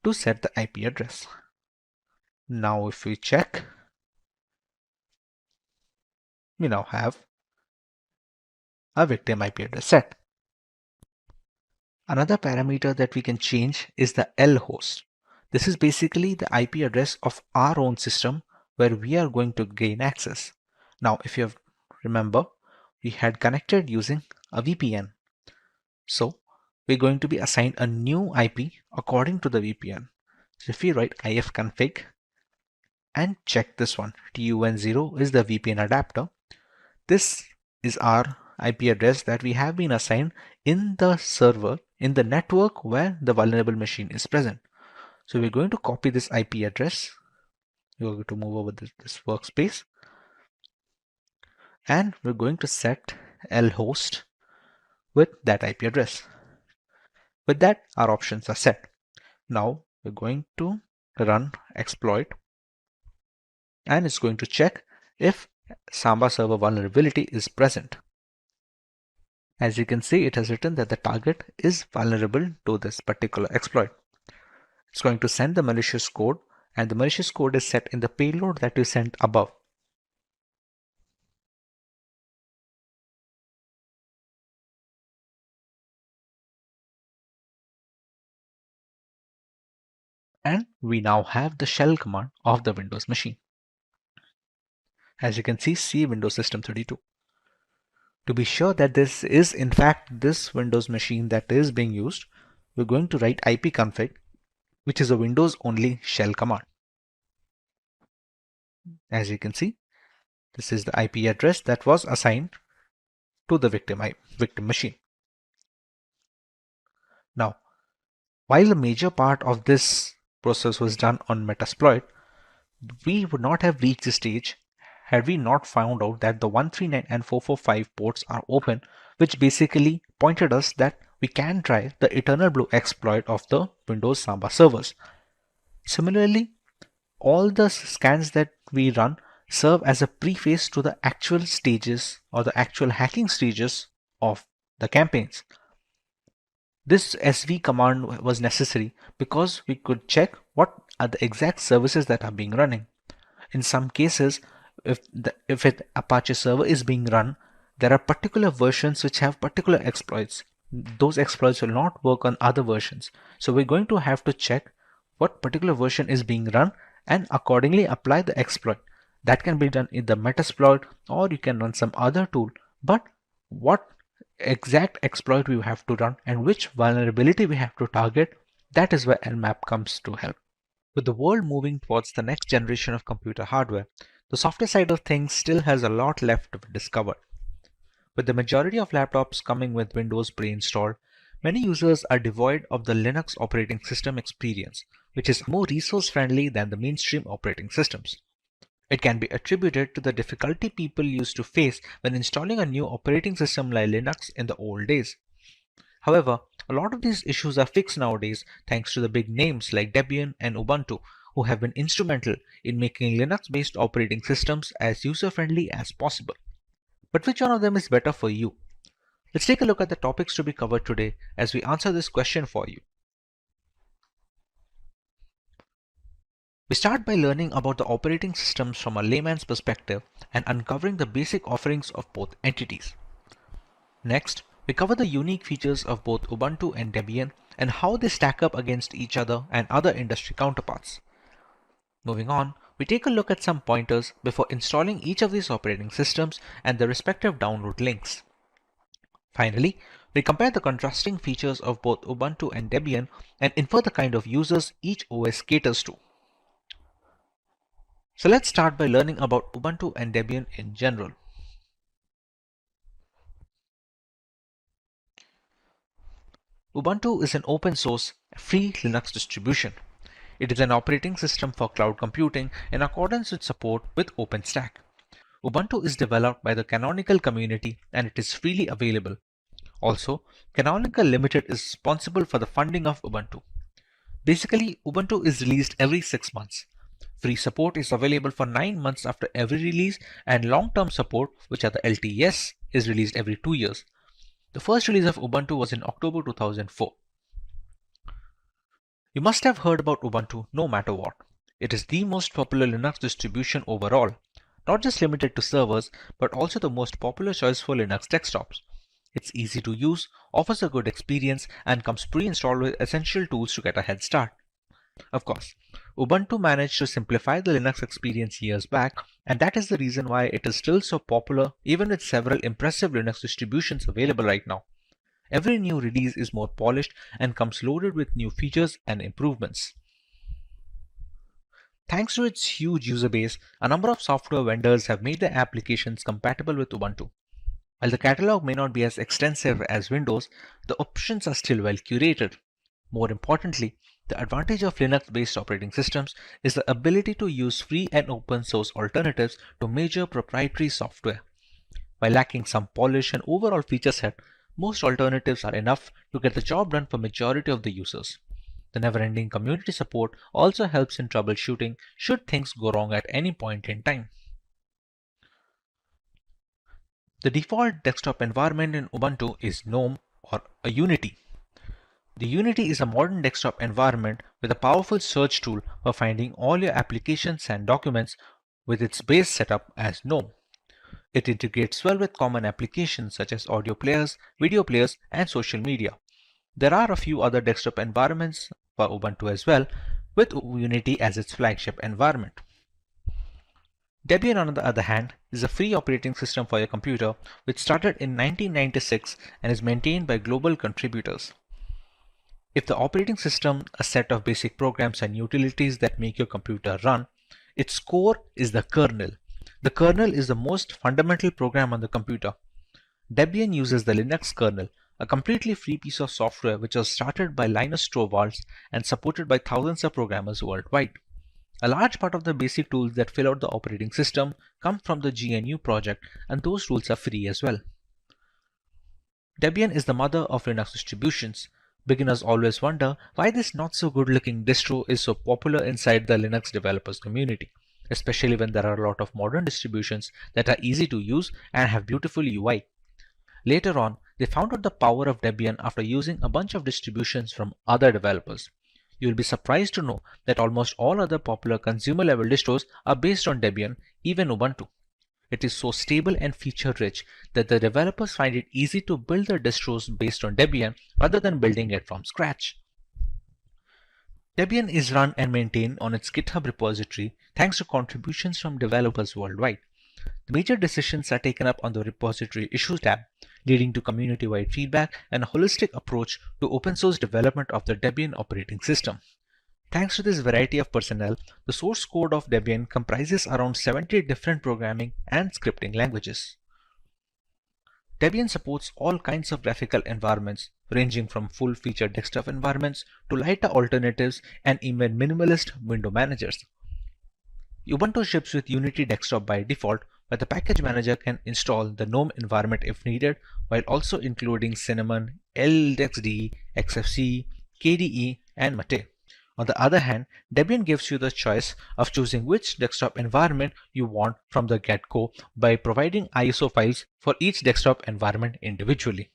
to set the IP address. Now if we check, we now have a victim IP address set. Another parameter that we can change is the lhost. This is basically the IP address of our own system where we are going to gain access. Now if you remember, we had connected using a VPN. So we're going to be assigned a new IP according to the VPN. So if we write ifconfig and check this one, TUN0 is the VPN adapter. This is our IP address that we have been assigned in the server, in the network where the vulnerable machine is present. So we're going to copy this IP address. We're going to move over this workspace. And we're going to set lhost with that IP address. With that, our options are set. Now we're going to run exploit and it's going to check if Samba server vulnerability is present. As you can see, it has written that the target is vulnerable to this particular exploit. It's going to send the malicious code, and the malicious code is set in the payload that we sent above. And we now have the shell command of the Windows machine. As you can see, C Windows System 32. To be sure that this is in fact this Windows machine that is being used, we're going to write ipconfig, which is a Windows only shell command. As you can see, this is the IP address that was assigned to the victim machine. Now, while the major part of this process was done on Metasploit, we would not have reached this stage had we not found out that the 139 and 445 ports are open, which basically pointed us that we can try the Eternal Blue exploit of the Windows Samba servers. Similarly, all the scans that we run serve as a preface to the actual stages or the actual hacking stages of the campaigns. This SV command was necessary because we could check what are the exact services that are being running. In some cases, if an Apache server is being run, there are particular versions which have particular exploits. Those exploits will not work on other versions. So we're going to have to check what particular version is being run and accordingly apply the exploit. That can be done in the Metasploit, or you can run some other tool. But what exact exploit we have to run and which vulnerability we have to target, that is where Nmap comes to help. With the world moving towards the next generation of computer hardware, the software side of things still has a lot left to be discovered. With the majority of laptops coming with Windows pre-installed, many users are devoid of the Linux operating system experience, which is more resource-friendly than the mainstream operating systems. It can be attributed to the difficulty people used to face when installing a new operating system like Linux in the old days. However, a lot of these issues are fixed nowadays thanks to the big names like Debian and Ubuntu, who have been instrumental in making Linux-based operating systems as user-friendly as possible. But which one of them is better for you? Let's take a look at the topics to be covered today as we answer this question for you. We start by learning about the operating systems from a layman's perspective and uncovering the basic offerings of both entities. Next, we cover the unique features of both Ubuntu and Debian and how they stack up against each other and other industry counterparts. Moving on, we take a look at some pointers before installing each of these operating systems and their respective download links. Finally, we compare the contrasting features of both Ubuntu and Debian and infer the kind of users each OS caters to. So let's start by learning about Ubuntu and Debian in general. Ubuntu is an open source, free Linux distribution. It is an operating system for cloud computing in accordance with support with OpenStack. Ubuntu is developed by the Canonical community and it is freely available. Also, Canonical Limited is responsible for the funding of Ubuntu. Basically, Ubuntu is released every 6 months. Free support is available for 9 months after every release, and long-term support, which are the LTS, is released every 2 years. The first release of Ubuntu was in October 2004. You must have heard about Ubuntu no matter what. It is the most popular Linux distribution overall, not just limited to servers, but also the most popular choice for Linux desktops. It's easy to use, offers a good experience, and comes pre-installed with essential tools to get a head start. Of course, Ubuntu managed to simplify the Linux experience years back, and that is the reason why it is still so popular even with several impressive Linux distributions available right now. Every new release is more polished and comes loaded with new features and improvements. Thanks to its huge user base, a number of software vendors have made their applications compatible with Ubuntu. While the catalog may not be as extensive as Windows, the options are still well curated. More importantly, the advantage of Linux-based operating systems is the ability to use free and open source alternatives to major proprietary software. While lacking some polish and overall feature set, most alternatives are enough to get the job done for majority of the users. The never-ending community support also helps in troubleshooting should things go wrong at any point in time. The default desktop environment in Ubuntu is GNOME or a Unity. The Unity is a modern desktop environment with a powerful search tool for finding all your applications and documents with its base setup as GNOME. It integrates well with common applications such as audio players, video players, and social media. There are a few other desktop environments for Ubuntu as well, with Unity as its flagship environment. Debian, on the other hand, is a free operating system for your computer which started in 1996 and is maintained by global contributors. If the operating system, a set of basic programs and utilities that make your computer run, its core is the kernel. The kernel is the most fundamental program on the computer. Debian uses the Linux kernel, a completely free piece of software which was started by Linus Torvalds and supported by thousands of programmers worldwide. A large part of the basic tools that fill out the operating system come from the GNU project, and those tools are free as well. Debian is the mother of Linux distributions. Beginners always wonder why this not so good looking distro is so popular inside the Linux developers community, especially when there are a lot of modern distributions that are easy to use and have beautiful UI. Later on, they found out the power of Debian after using a bunch of distributions from other developers. You will be surprised to know that almost all other popular consumer level distros are based on Debian, even Ubuntu. It is so stable and feature rich that the developers find it easy to build their distros based on Debian rather than building it from scratch. Debian is run and maintained on its GitHub repository thanks to contributions from developers worldwide. The major decisions are taken up on the repository issues tab, leading to community-wide feedback and a holistic approach to open source development of the Debian operating system. Thanks to this variety of personnel, the source code of Debian comprises around 70 different programming and scripting languages. Debian supports all kinds of graphical environments, ranging from full-featured desktop environments to lighter alternatives and even minimalist window managers. Ubuntu ships with Unity Desktop by default, but the package manager can install the GNOME environment if needed, while also including Cinnamon, LXDE, XFCE, KDE, and Mate. On the other hand, Debian gives you the choice of choosing which desktop environment you want from the get-go by providing ISO files for each desktop environment individually.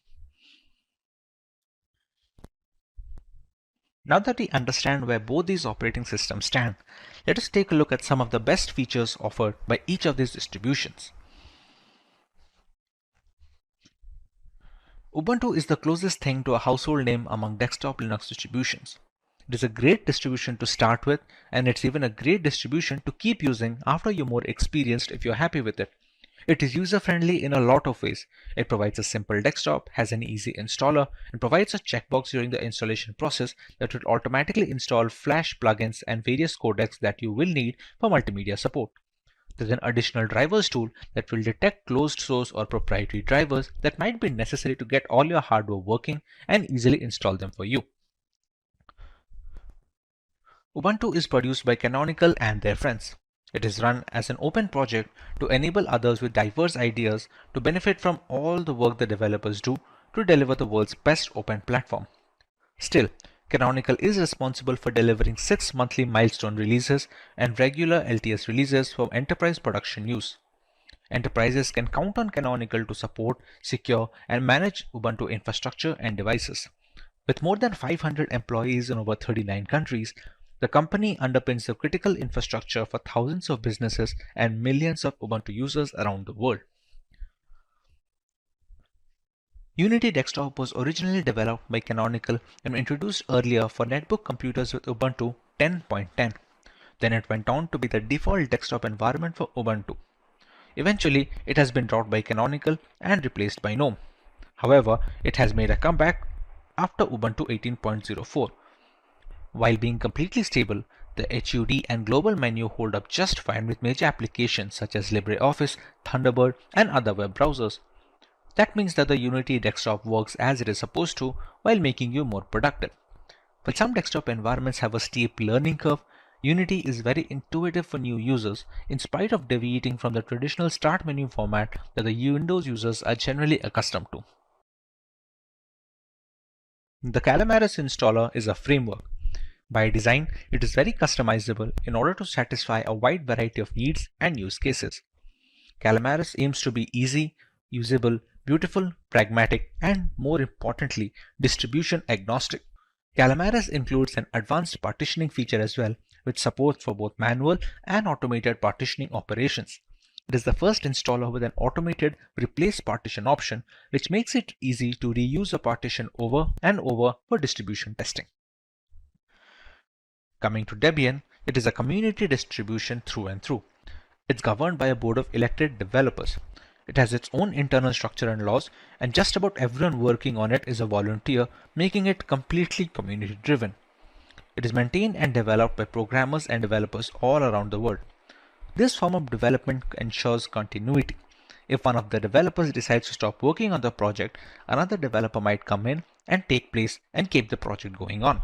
Now that we understand where both these operating systems stand, let us take a look at some of the best features offered by each of these distributions. Ubuntu is the closest thing to a household name among desktop Linux distributions. It is a great distribution to start with, and it's even a great distribution to keep using after you're more experienced if you're happy with it. It is user-friendly in a lot of ways. It provides a simple desktop, has an easy installer, and provides a checkbox during the installation process that will automatically install Flash plugins and various codecs that you will need for multimedia support. There's an additional drivers tool that will detect closed source or proprietary drivers that might be necessary to get all your hardware working and easily install them for you. Ubuntu is produced by Canonical and their friends. It is run as an open project to enable others with diverse ideas to benefit from all the work the developers do to deliver the world's best open platform. Still, Canonical is responsible for delivering 6 monthly milestone releases and regular LTS releases for enterprise production use. Enterprises can count on Canonical to support, secure, and manage Ubuntu infrastructure and devices. With more than 500 employees in over 39 countries, the company underpins the critical infrastructure for thousands of businesses and millions of Ubuntu users around the world. Unity Desktop was originally developed by Canonical and introduced earlier for netbook computers with Ubuntu 10.10. Then it went on to be the default desktop environment for Ubuntu. Eventually, it has been dropped by Canonical and replaced by GNOME. However, it has made a comeback after Ubuntu 18.04. While being completely stable, the HUD and global menu hold up just fine with major applications such as LibreOffice, Thunderbird, and other web browsers. That means that the Unity desktop works as it is supposed to while making you more productive. While some desktop environments have a steep learning curve, Unity is very intuitive for new users in spite of deviating from the traditional start menu format that the Windows users are generally accustomed to. The Calamares installer is a framework. By design, it is very customizable in order to satisfy a wide variety of needs and use cases. Calamares aims to be easy, usable, beautiful, pragmatic, and more importantly, distribution agnostic. Calamares includes an advanced partitioning feature as well, with support for both manual and automated partitioning operations. It is the first installer with an automated replace partition option, which makes it easy to reuse a partition over and over for distribution testing. Coming to Debian, it is a community distribution through and through. It's governed by a board of elected developers. It has its own internal structure and laws, and just about everyone working on it is a volunteer, making it completely community driven. It is maintained and developed by programmers and developers all around the world. This form of development ensures continuity. If one of the developers decides to stop working on the project, another developer might come in and take place and keep the project going on.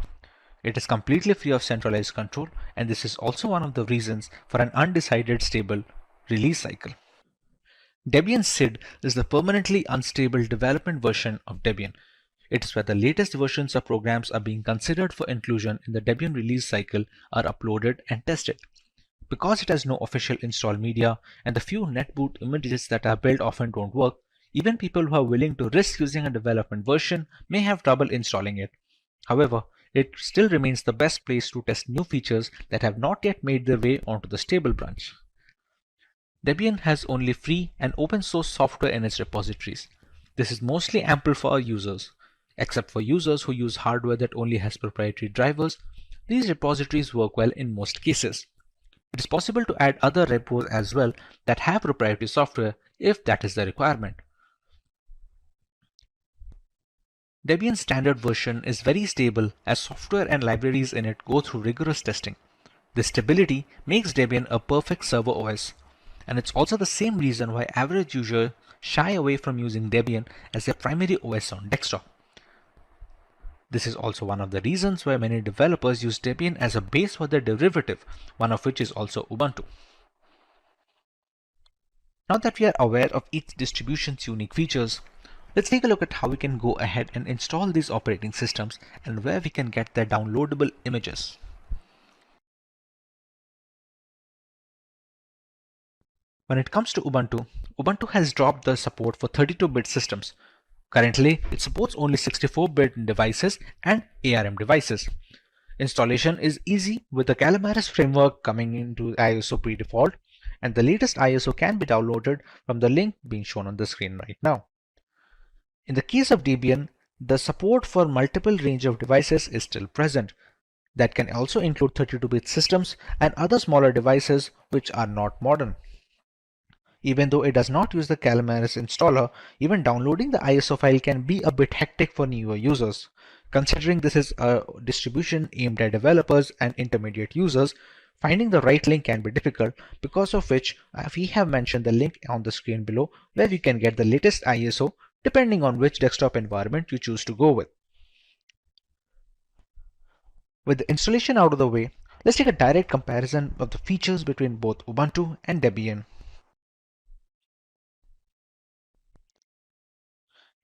It is completely free of centralized control, and this is also one of the reasons for an undecided stable release cycle. Debian SID is the permanently unstable development version of Debian. It is where the latest versions of programs are being considered for inclusion in the Debian release cycle are uploaded and tested. Because it has no official install media and the few netboot images that are built often don't work, even people who are willing to risk using a development version may have trouble installing it. However, it still remains the best place to test new features that have not yet made their way onto the stable branch. Debian has only free and open source software in its repositories. This is mostly ample for our users. Except for users who use hardware that only has proprietary drivers, these repositories work well in most cases. It is possible to add other repos as well that have proprietary software if that is the requirement. Debian's standard version is very stable as software and libraries in it go through rigorous testing. This stability makes Debian a perfect server OS, and it's also the same reason why average users shy away from using Debian as their primary OS on desktop. This is also one of the reasons why many developers use Debian as a base for their derivative, one of which is also Ubuntu. Now that we are aware of each distribution's unique features, let's take a look at how we can go ahead and install these operating systems and where we can get their downloadable images. When it comes to Ubuntu, Ubuntu has dropped the support for 32-bit systems. Currently, it supports only 64-bit devices and ARM devices. Installation is easy with the Calamaris framework coming into ISO pre-default, and the latest ISO can be downloaded from the link being shown on the screen right now. In the case of Debian, the support for multiple range of devices is still present. That can also include 32-bit systems and other smaller devices which are not modern. Even though it does not use the Calamaris installer, even downloading the ISO file can be a bit hectic for newer users. Considering this is a distribution aimed at developers and intermediate users, finding the right link can be difficult, because of which we have mentioned the link on the screen below where you can get the latest ISO depending on which desktop environment you choose to go with. With the installation out of the way, let's take a direct comparison of the features between both Ubuntu and Debian.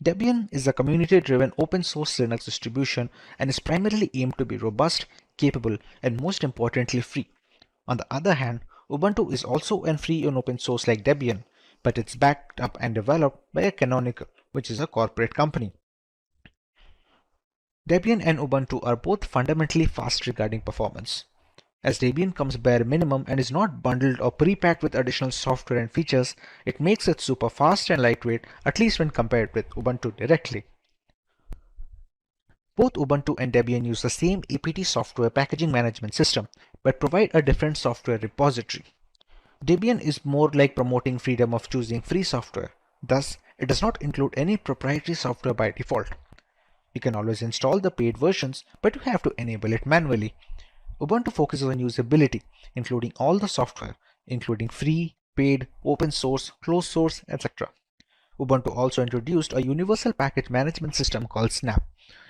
Debian is a community-driven open source Linux distribution and is primarily aimed to be robust, capable, and most importantly free. On the other hand, Ubuntu is also free and open source like Debian, but it's backed up and developed by a Canonical, which is a corporate company. Debian and Ubuntu are both fundamentally fast regarding performance. As Debian comes bare minimum and is not bundled or pre-packed with additional software and features, it makes it super fast and lightweight, at least when compared with Ubuntu directly. Both Ubuntu and Debian use the same APT software packaging management system, but provide a different software repository. Debian is more like promoting freedom of choosing free software. Thus, it does not include any proprietary software by default. You can always install the paid versions, but you have to enable it manually. Ubuntu focuses on usability, including all the software, including free, paid, open source, closed source, etc. Ubuntu also introduced a universal package management system called Snap.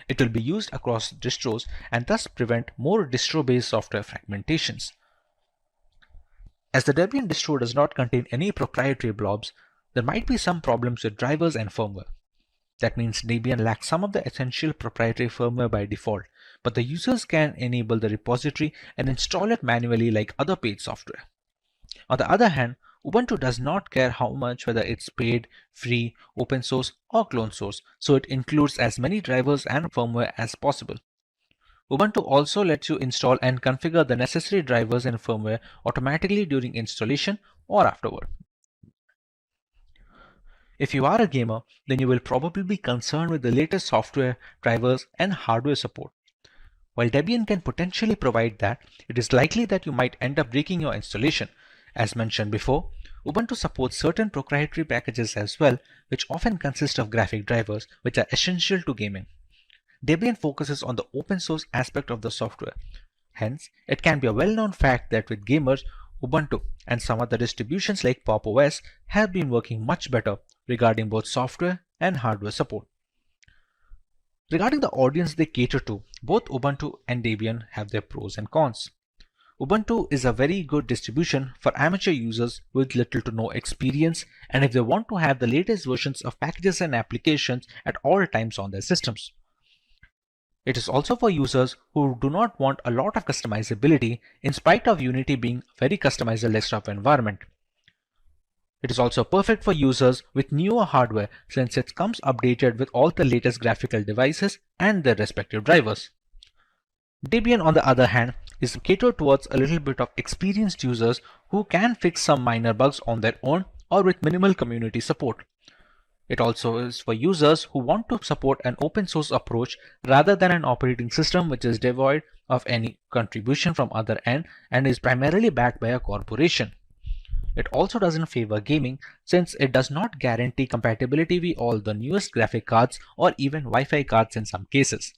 It will be used across distros and thus prevent more distro-based software fragmentations. As the Debian distro does not contain any proprietary blobs, there might be some problems with drivers and firmware. That means Debian lacks some of the essential proprietary firmware by default, but the users can enable the repository and install it manually like other paid software. On the other hand, Ubuntu does not care how much, whether it's paid, free, open source, or clone source, so it includes as many drivers and firmware as possible. Ubuntu also lets you install and configure the necessary drivers and firmware automatically during installation or afterward. If you are a gamer, then you will probably be concerned with the latest software, drivers, and hardware support. While Debian can potentially provide that, it is likely that you might end up breaking your installation. As mentioned before, Ubuntu supports certain proprietary packages as well, which often consist of graphic drivers, which are essential to gaming. Debian focuses on the open source aspect of the software. Hence, it can be a well-known fact that with gamers, Ubuntu and some other distributions like Pop! OS have been working much better regarding both software and hardware support. Regarding the audience they cater to, both Ubuntu and Debian have their pros and cons. Ubuntu is a very good distribution for amateur users with little to no experience, and if they want to have the latest versions of packages and applications at all times on their systems. It is also for users who do not want a lot of customizability in spite of Unity being a very customizable desktop environment. It is also perfect for users with newer hardware since it comes updated with all the latest graphical devices and their respective drivers. Debian, on the other hand, is catered towards a little bit of experienced users who can fix some minor bugs on their own or with minimal community support. It also is for users who want to support an open source approach rather than an operating system which is devoid of any contribution from other end and is primarily backed by a corporation. It also doesn't favor gaming since it does not guarantee compatibility with all the newest graphic cards or even Wi-Fi cards in some cases.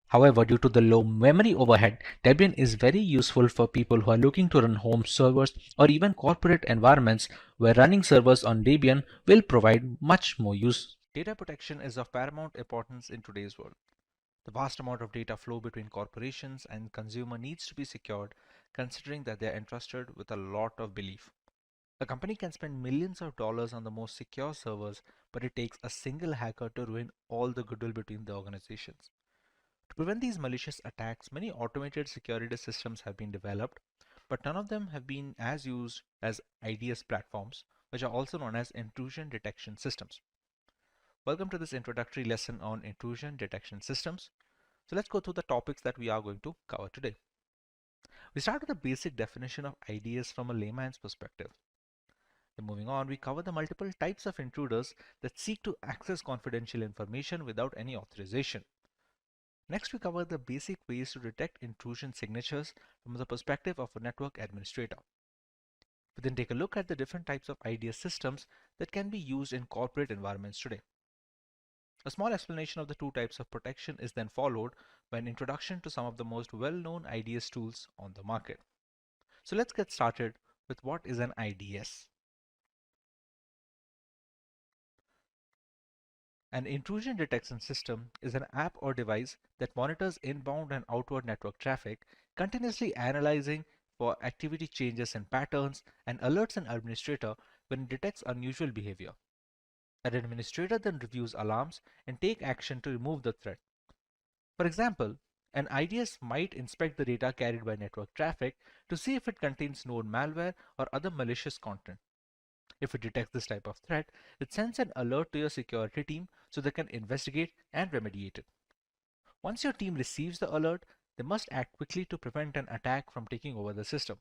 However, due to the low memory overhead, Debian is very useful for people who are looking to run home servers or even corporate environments where running servers on Debian will provide much more use. Data protection is of paramount importance in today's world. The vast amount of data flow between corporations and consumer needs to be secured, considering that they are entrusted with a lot of belief. A company can spend millions of dollars on the most secure servers, but it takes a single hacker to ruin all the goodwill between the organizations. To prevent these malicious attacks, many automated security systems have been developed, but none of them have been as used as IDS platforms, which are also known as intrusion detection systems. Welcome to this introductory lesson on intrusion detection systems. So let's go through the topics that we are going to cover today. We start with a basic definition of IDS from a layman's perspective. Then moving on, we cover the multiple types of intruders that seek to access confidential information without any authorization. Next, we cover the basic ways to detect intrusion signatures from the perspective of a network administrator. We then take a look at the different types of IDS systems that can be used in corporate environments today. A small explanation of the two types of protection is then followed by an introduction to some of the most well-known IDS tools on the market. So let's get started with what is an IDS. An intrusion detection system is an app or device that monitors inbound and outward network traffic, continuously analyzing for activity changes and patterns, and alerts an administrator when it detects unusual behavior. An administrator then reviews alarms and take action to remove the threat. For example, an IDS might inspect the data carried by network traffic to see if it contains known malware or other malicious content. If it detects this type of threat, it sends an alert to your security team so they can investigate and remediate it. Once your team receives the alert, they must act quickly to prevent an attack from taking over the system.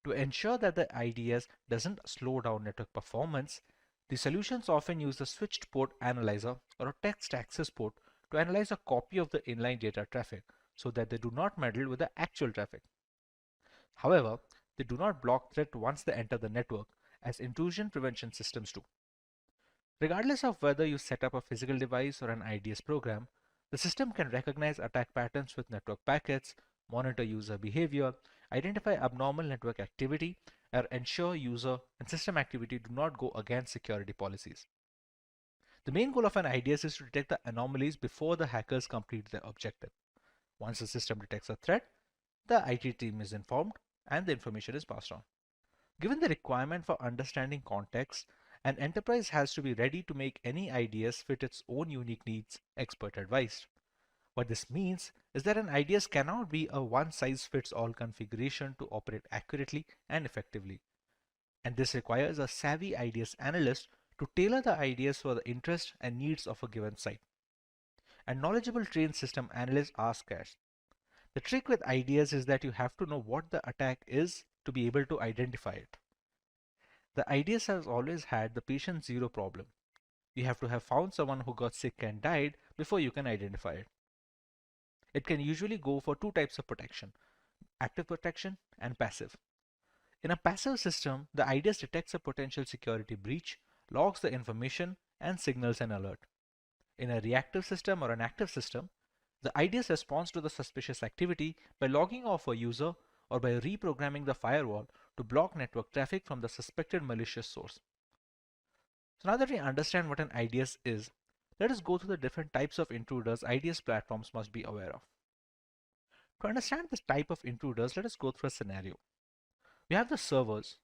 To ensure that the IDS doesn't slow down network performance, the solutions often use a switched port analyzer or a text access port to analyze a copy of the inline data traffic so that they do not meddle with the actual traffic. However, they do not block threat once they enter the network, as intrusion prevention systems do. Regardless of whether you set up a physical device or an IDS program, the system can recognize attack patterns with network packets, monitor user behavior, identify abnormal network activity, and ensure user and system activity do not go against security policies. The main goal of an IDS is to detect the anomalies before the hackers complete their objective. Once the system detects a threat, the IT team is informed and the information is passed on. Given the requirement for understanding context, an enterprise has to be ready to make any IDS fit its own unique needs, expert advised. What this means is that an IDS cannot be a one-size-fits-all configuration to operate accurately and effectively. And this requires a savvy IDS analyst to tailor the IDS for the interests and needs of a given site. And knowledgeable trained system analysts are scarce. The trick with IDS is that you have to know what the attack is to be able to identify it. The IDS has always had the patient zero problem. You have to have found someone who got sick and died before you can identify it. It can usually go for two types of protection, active protection and passive. In a passive system, the IDS detects a potential security breach, logs the information, and signals an alert. In a reactive system or an active system, the IDS responds to the suspicious activity by logging off a user or by reprogramming the firewall to block network traffic from the suspected malicious source. So now that we understand what an IDS is, let us go through the different types of intruders IDS platforms must be aware of. To understand this type of intruders, let us go through a scenario. We have the servers,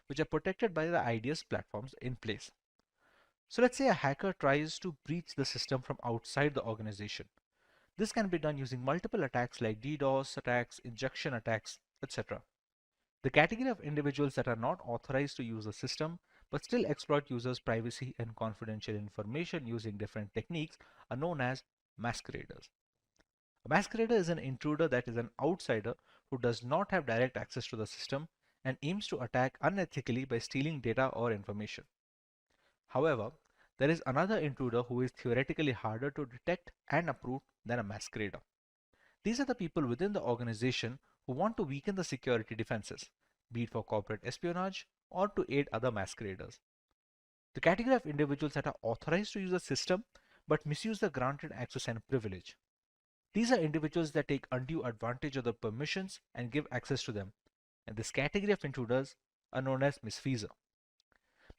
which are protected by the IDS platforms in place. So let's say a hacker tries to breach the system from outside the organization. This can be done using multiple attacks like DDoS attacks, injection attacks, etc. The category of individuals that are not authorized to use the system but still exploit users' privacy and confidential information using different techniques are known as masqueraders. A masquerader is an intruder that is an outsider who does not have direct access to the system and aims to attack unethically by stealing data or information. However, there is another intruder who is theoretically harder to detect and uproot than a masquerader. These are the people within the organization who want to weaken the security defenses, be it for corporate espionage or to aid other masqueraders. The category of individuals that are authorized to use the system but misuse the granted access and privilege. These are individuals that take undue advantage of the permissions and give access to them, and this category of intruders are known as misfeasor.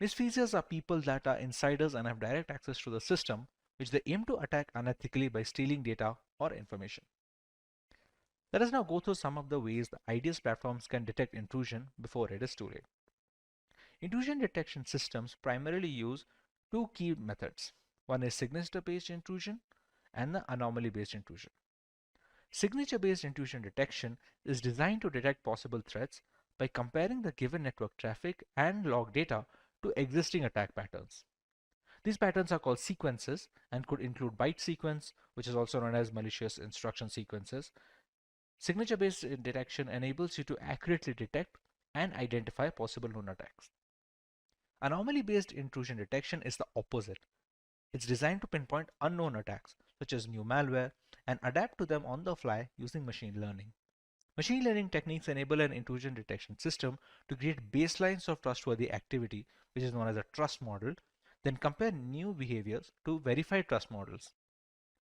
Misfeasors are people that are insiders and have direct access to the system, which they aim to attack unethically by stealing data or information. Let us now go through some of the ways the IDS platforms can detect intrusion before it is too late. Intrusion detection systems primarily use two key methods. One is signature-based intrusion and the anomaly-based intrusion. Signature-based intrusion detection is designed to detect possible threats by comparing the given network traffic and log data to existing attack patterns. These patterns are called sequences and could include byte sequence, which is also known as malicious instruction sequences. Signature-based detection enables you to accurately detect and identify possible known attacks. Anomaly-based intrusion detection is the opposite. It's designed to pinpoint unknown attacks, such as new malware, and adapt to them on the fly using machine learning. Machine learning techniques enable an intrusion detection system to create baselines of trustworthy activity, which is known as a trust model, then compare new behaviors to verify trust models.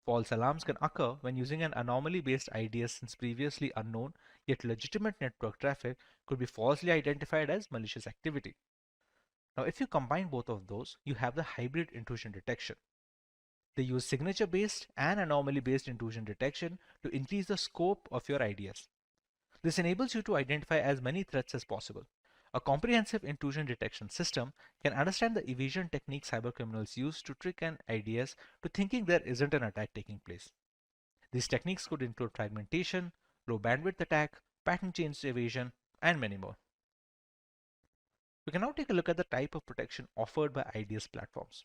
False alarms can occur when using an anomaly-based IDS, since previously unknown yet legitimate network traffic could be falsely identified as malicious activity. Now, if you combine both of those, you have the hybrid intrusion detection. They use signature-based and anomaly-based intrusion detection to increase the scope of your IDS. This enables you to identify as many threats as possible. A comprehensive intrusion detection system can understand the evasion techniques cybercriminals use to trick an IDS to thinking there isn't an attack taking place. These techniques could include fragmentation, low bandwidth attack, pattern change evasion, and many more. We can now take a look at the type of protection offered by IDS platforms.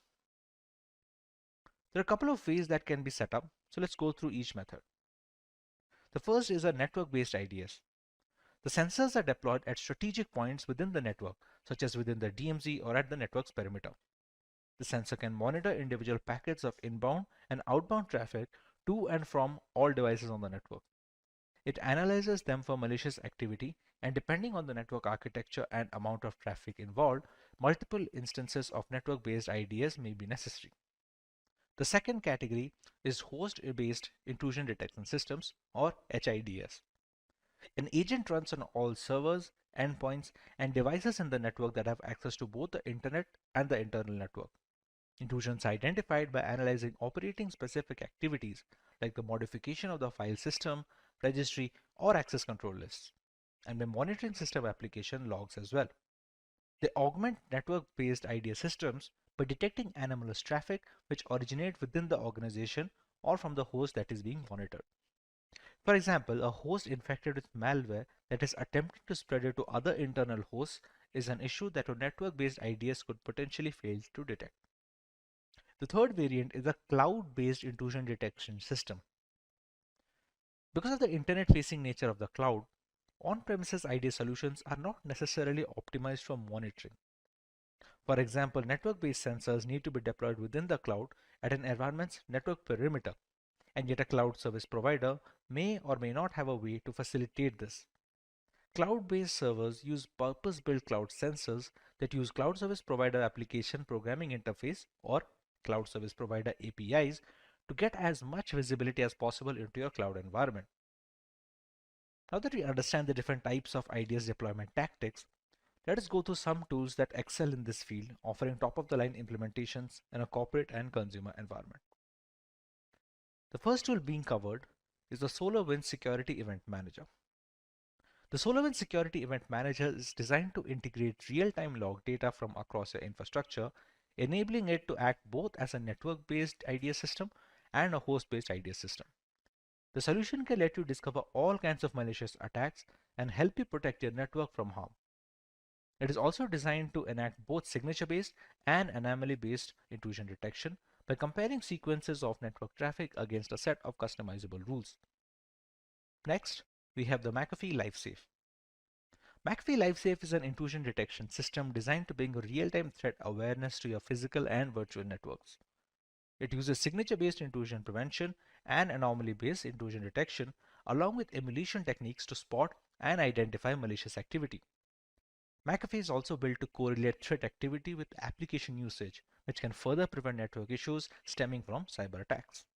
There are a couple of ways that can be set up, so let's go through each method. The first is a network-based IDS. The sensors are deployed at strategic points within the network, such as within the DMZ or at the network's perimeter. The sensor can monitor individual packets of inbound and outbound traffic to and from all devices on the network. It analyzes them for malicious activity, and depending on the network architecture and amount of traffic involved, multiple instances of network-based IDS may be necessary. The second category is host-based intrusion detection systems, or HIDS. An agent runs on all servers, endpoints, and devices in the network that have access to both the internet and the internal network. Intrusions are identified by analyzing operating-specific activities like the modification of the file system, registry, or access control lists, and by monitoring system application logs as well. They augment network-based IDS systems by detecting anomalous traffic which originate within the organization or from the host that is being monitored. For example, a host infected with malware that is attempting to spread it to other internal hosts is an issue that a network-based IDS could potentially fail to detect. The third variant is a cloud-based intrusion detection system. Because of the internet-facing nature of the cloud, on-premises IDS solutions are not necessarily optimized for monitoring. For example, network-based sensors need to be deployed within the cloud at an environment's network perimeter, and yet a cloud service provider may or may not have a way to facilitate this. Cloud-based servers use purpose-built cloud sensors that use cloud service provider application programming interface, or cloud service provider APIs, to get as much visibility as possible into your cloud environment. Now that we understand the different types of IDS deployment tactics, let us go through some tools that excel in this field, offering top-of-the-line implementations in a corporate and consumer environment. The first tool being covered is the SolarWinds Security Event Manager. The SolarWinds Security Event Manager is designed to integrate real-time log data from across your infrastructure, enabling it to act both as a network-based IDS system and a host-based IDS system. The solution can let you discover all kinds of malicious attacks and help you protect your network from harm. It is also designed to enact both signature-based and anomaly-based intrusion detection by comparing sequences of network traffic against a set of customizable rules. Next, we have the McAfee LifeSafe. McAfee LifeSafe is an intrusion detection system designed to bring real-time threat awareness to your physical and virtual networks. It uses signature-based intrusion prevention and anomaly-based intrusion detection, along with emulation techniques to spot and identify malicious activity. McAfee is also built to correlate threat activity with application usage, which can further prevent network issues stemming from cyber attacks.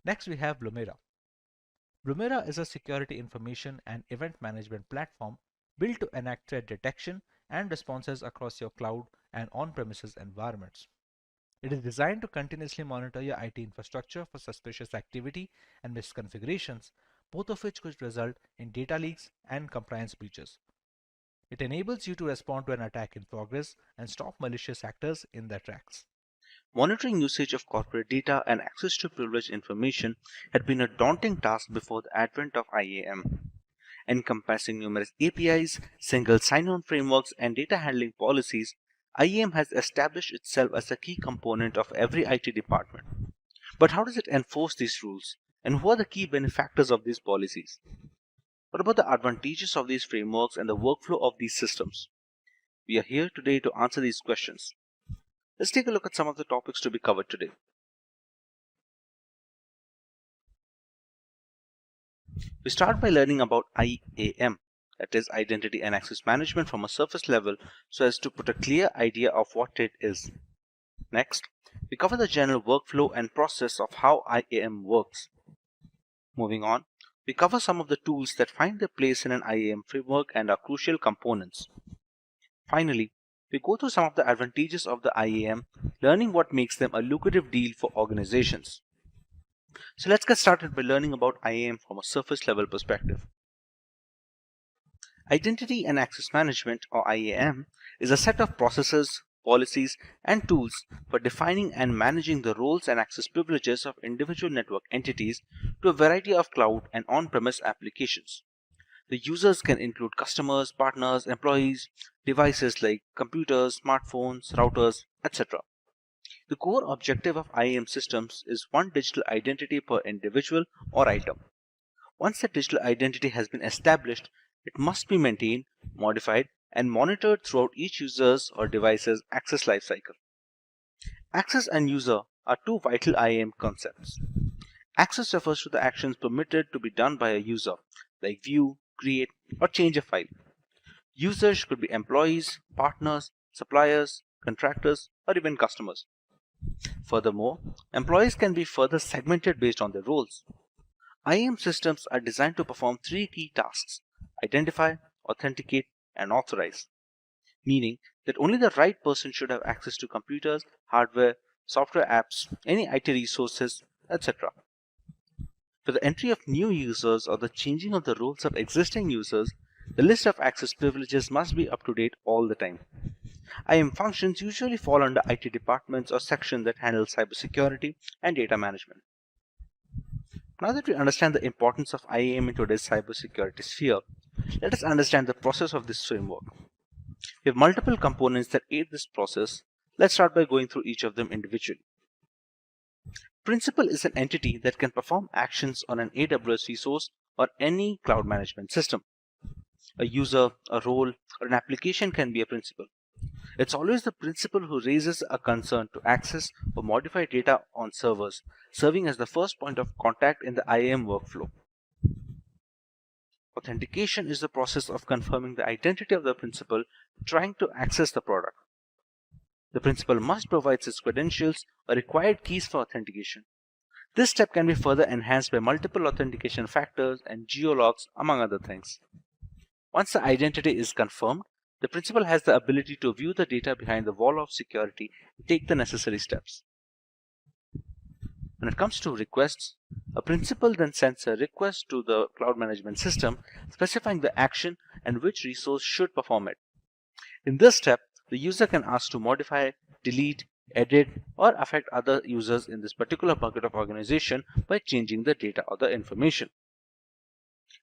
Next, we have Blumera. Blumera is a security information and event management platform built to enact threat detection and responses across your cloud and on-premises environments. It is designed to continuously monitor your IT infrastructure for suspicious activity and misconfigurations, both of which could result in data leaks and compliance breaches. It enables you to respond to an attack in progress and stop malicious actors in their tracks. Monitoring usage of corporate data and access to privileged information had been a daunting task before the advent of IAM. Encompassing numerous APIs, single sign-on frameworks, and data handling policies, IAM has established itself as a key component of every IT department. But how does it enforce these rules? And who are the key benefactors of these policies? What about the advantages of these frameworks and the workflow of these systems? We are here today to answer these questions. Let's take a look at some of the topics to be covered today. We start by learning about IAM, that is Identity and Access Management, from a surface level so as to put a clear idea of what it is. Next, we cover the general workflow and process of how IAM works. Moving on, we cover some of the tools that find their place in an IAM framework and are crucial components. Finally, we go through some of the advantages of the IAM, learning what makes them a lucrative deal for organizations. So let's get started by learning about IAM from a surface level perspective. Identity and Access Management, or IAM, is a set of processes, policies, and tools for defining and managing the roles and access privileges of individual network entities to a variety of cloud and on-premise applications. The users can include customers, partners, employees, devices like computers, smartphones, routers, etc. The core objective of IAM systems is one digital identity per individual or item. Once the digital identity has been established, it must be maintained, modified, and monitored throughout each user's or device's access lifecycle. Access and user are two vital IAM concepts. Access refers to the actions permitted to be done by a user, like view, create, or change a file. Users could be employees, partners, suppliers, contractors, or even customers. Furthermore, employees can be further segmented based on their roles. IAM systems are designed to perform three key tasks: identify, authenticate, and authorize, meaning that only the right person should have access to computers, hardware, software apps, any IT resources, etc. For the entry of new users or the changing of the roles of existing users, the list of access privileges must be up to date all the time. IAM functions usually fall under IT departments or sections that handle cybersecurity and data management. Now that we understand the importance of IAM in today's cybersecurity sphere, let us understand the process of this framework. We have multiple components that aid this process. Let's start by going through each of them individually. Principal is an entity that can perform actions on an AWS resource or any cloud management system. A user, a role, or an application can be a principal. It's always the principal who raises a concern to access or modify data on servers, serving as the first point of contact in the IAM workflow. Authentication is the process of confirming the identity of the principal trying to access the product. The principal must provide its credentials or required keys for authentication. This step can be further enhanced by multiple authentication factors and geologs, among other things. Once the identity is confirmed, the principal has the ability to view the data behind the wall of security and take the necessary steps. When it comes to requests, a principal then sends a request to the cloud management system specifying the action and which resource should perform it. In this step, the user can ask to modify, delete, edit, or affect other users in this particular bucket of organization by changing the data or the information.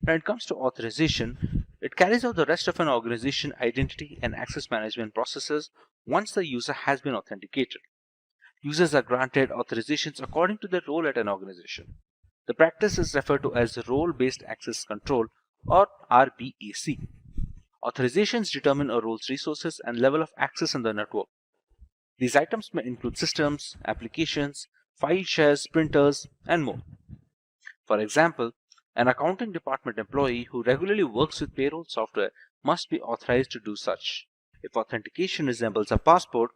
When it comes to authorization, it carries out the rest of an organization identity and access management processes once the user has been authenticated. Users are granted authorizations according to their role at an organization. The practice is referred to as Role-Based Access Control, or RBAC. Authorizations determine a role's resources and level of access in the network. These items may include systems, applications, file shares, printers, and more. For example, an accounting department employee who regularly works with payroll software must be authorized to do such. If authentication resembles a passport,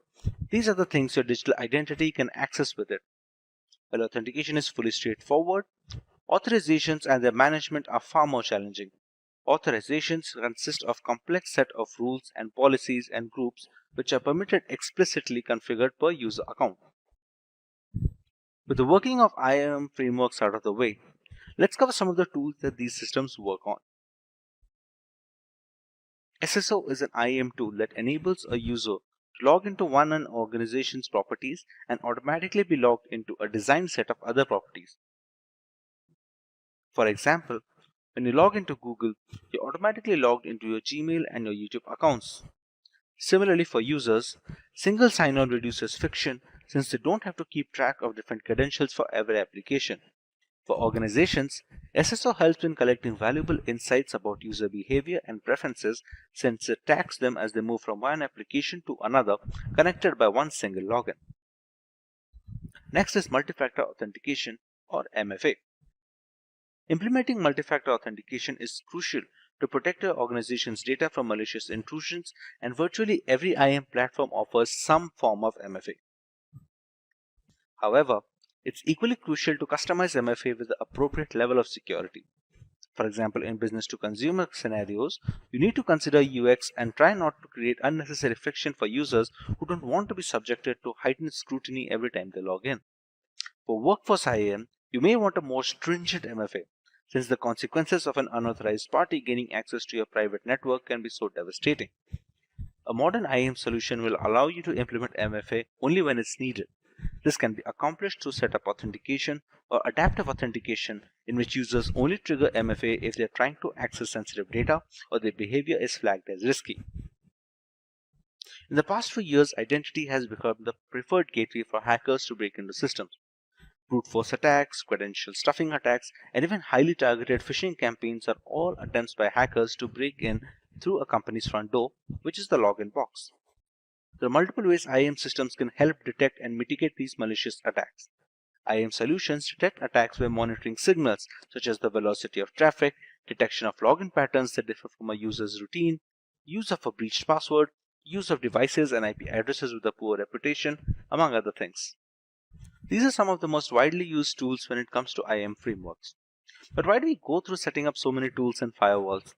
these are the things your digital identity can access with it. While authentication is fully straightforward, authorizations and their management are far more challenging. Authorizations consist of a complex set of rules and policies and groups which are permitted explicitly configured per user account. With the working of IAM frameworks out of the way, let's cover some of the tools that these systems work on. SSO is an IAM tool that enables a user to log into one an organization's properties and automatically be logged into a designed set of other properties. For example, when you log into Google, you're automatically logged into your Gmail and your YouTube accounts. Similarly, for users, single sign-on reduces friction since they don't have to keep track of different credentials for every application. For organizations, SSO helps in collecting valuable insights about user behavior and preferences since it tracks them as they move from one application to another connected by one single login. Next is multi-factor authentication, or MFA. Implementing multi-factor authentication is crucial to protect your organization's data from malicious intrusions, and virtually every IAM platform offers some form of MFA. However, it's equally crucial to customize MFA with the appropriate level of security. For example, in business-to-consumer scenarios, you need to consider UX and try not to create unnecessary friction for users who don't want to be subjected to heightened scrutiny every time they log in. For workforce IAM, you may want a more stringent MFA, since the consequences of an unauthorized party gaining access to your private network can be so devastating. A modern IAM solution will allow you to implement MFA only when it's needed. This can be accomplished through setup authentication or adaptive authentication, in which users only trigger MFA if they are trying to access sensitive data or their behavior is flagged as risky. In the past few years, identity has become the preferred gateway for hackers to break into systems. Brute force attacks, credential stuffing attacks, and even highly targeted phishing campaigns are all attempts by hackers to break in through a company's front door, which is the login box. There are multiple ways IAM systems can help detect and mitigate these malicious attacks. IAM solutions detect attacks by monitoring signals such as the velocity of traffic, detection of login patterns that differ from a user's routine, use of a breached password, use of devices and IP addresses with a poor reputation, among other things. These are some of the most widely used tools when it comes to IAM frameworks. But why do we go through setting up so many tools and firewalls?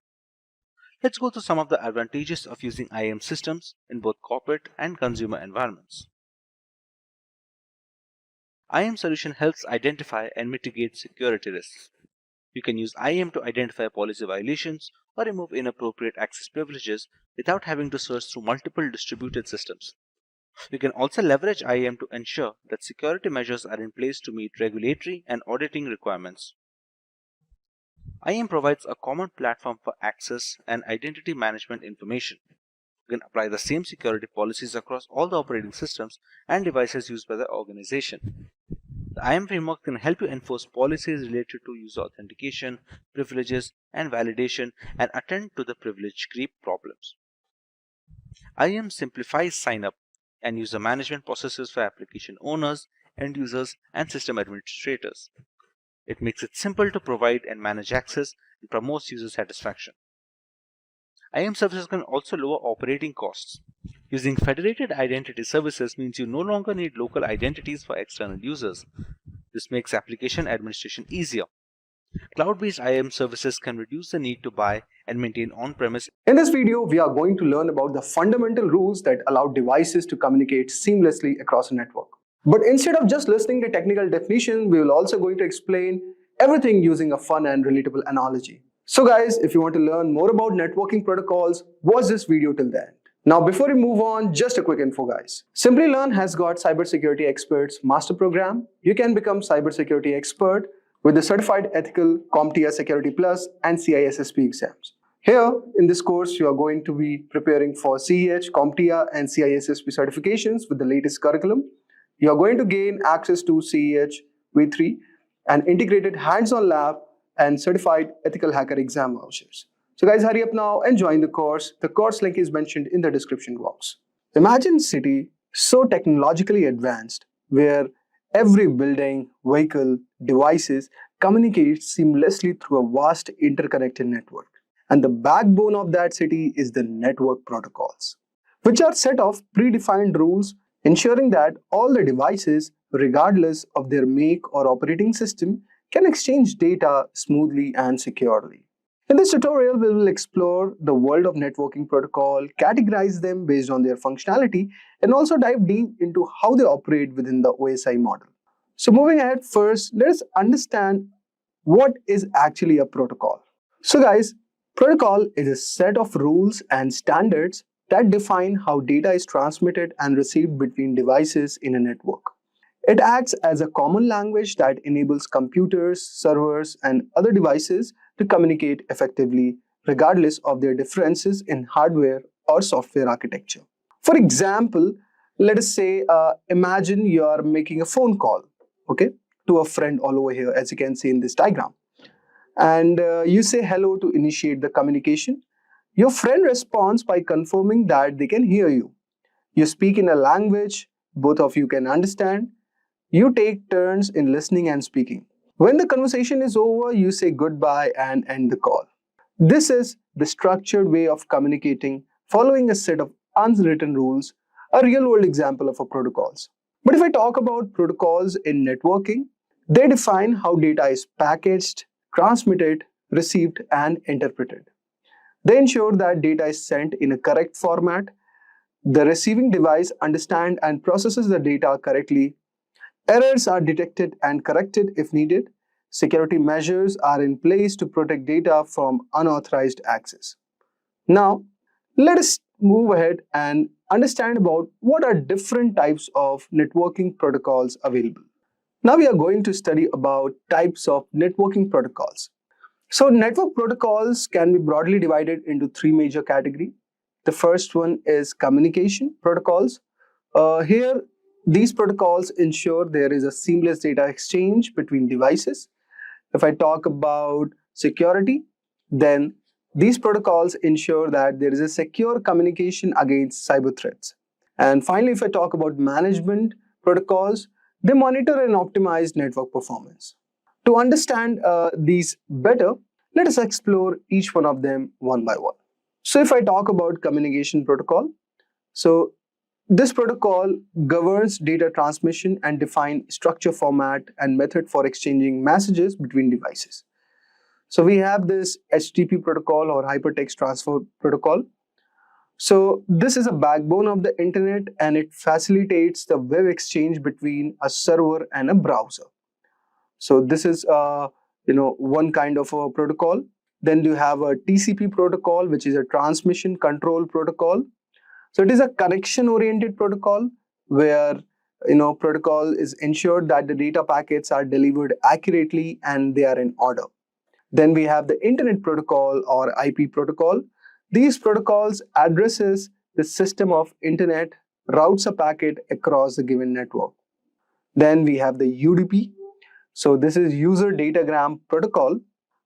Let's go through some of the advantages of using IAM systems in both corporate and consumer environments. IAM solution helps identify and mitigate security risks. You can use IAM to identify policy violations or remove inappropriate access privileges without having to search through multiple distributed systems. You can also leverage IAM to ensure that security measures are in place to meet regulatory and auditing requirements. IAM provides a common platform for access and identity management information. You can apply the same security policies across all the operating systems and devices used by the organization. The IAM framework can help you enforce policies related to user authentication, privileges, and validation, and attend to the privilege creep problems. IAM simplifies sign-up and user management processes for application owners, end users, and system administrators. It makes it simple to provide and manage access and promotes user satisfaction. IAM services can also lower operating costs. Using federated identity services means you no longer need local identities for external users. This makes application administration easier. Cloud-based IAM services can reduce the need to buy and maintain on-premise. In this video, we are going to learn about the fundamental rules that allow devices to communicate seamlessly across a network. But instead of just listening to technical definition, we will also going to explain everything using a fun and relatable analogy. So guys, if you want to learn more about networking protocols, watch this video till the end. Now before we move on, just a quick info guys. Simplilearn has got Cybersecurity Experts Master Program. You can become Cybersecurity Expert with the Certified Ethical CompTIA Security Plus and CISSP exams. Here, in this course, you are going to be preparing for CEH, CompTIA and CISSP certifications with the latest curriculum. You are going to gain access to CEH V3 and integrated hands-on lab and certified ethical hacker exam vouchers. So guys, hurry up now and join the course. The course link is mentioned in the description box. Imagine a city so technologically advanced where every building, vehicle, devices communicates seamlessly through a vast interconnected network. And the backbone of that city is the network protocols, which are set of predefined rules ensuring that all the devices, regardless of their make or operating system, can exchange data smoothly and securely. In this tutorial, we will explore the world of networking protocol, categorize them based on their functionality, and also dive deep into how they operate within the OSI model. So moving ahead, first, let's understand what is actually a protocol. So guys, protocol is a set of rules and standards that define how data is transmitted and received between devices in a network. It acts as a common language that enables computers, servers, and other devices to communicate effectively, regardless of their differences in hardware or software architecture. For example, let us say, imagine you are making a phone call, okay, to a friend all over here, as you can see in this diagram. And you say hello to initiate the communication. Your friend responds by confirming that they can hear you. You speak in a language both of you can understand. You take turns in listening and speaking. When the conversation is over, you say goodbye and end the call. This is the structured way of communicating following a set of unwritten rules, a real world example of a protocols. But if I talk about protocols in networking, they define how data is packaged, transmitted, received, and interpreted. They ensure that data is sent in a correct format. The receiving device understands and processes the data correctly. Errors are detected and corrected if needed. Security measures are in place to protect data from unauthorized access. Now, let us move ahead and understand about what are different types of networking protocols available. Now we are going to study about types of networking protocols. So network protocols can be broadly divided into three major categories. The first one is communication protocols. Here, these protocols ensure there is a seamless data exchange between devices. If I talk about security, then these protocols ensure that there is a secure communication against cyber threats. And finally, if I talk about management protocols, they monitor and optimize network performance. To understand these better, let us explore each one of them one by one. So if I talk about communication protocol, so this protocol governs data transmission and defines structure, format, and method for exchanging messages between devices. So we have this HTTP protocol or hypertext transfer protocol. So this is a backbone of the internet and it facilitates the web exchange between a server and a browser. So this is one kind of a protocol. Then you have a TCP protocol, which is a transmission control protocol. So it is a connection-oriented protocol where protocol is ensured that the data packets are delivered accurately and they are in order. Then we have the Internet Protocol or IP protocol. These protocols addresses the system of internet, routes a packet across the given network. Then we have the UDP. So this is User Datagram Protocol.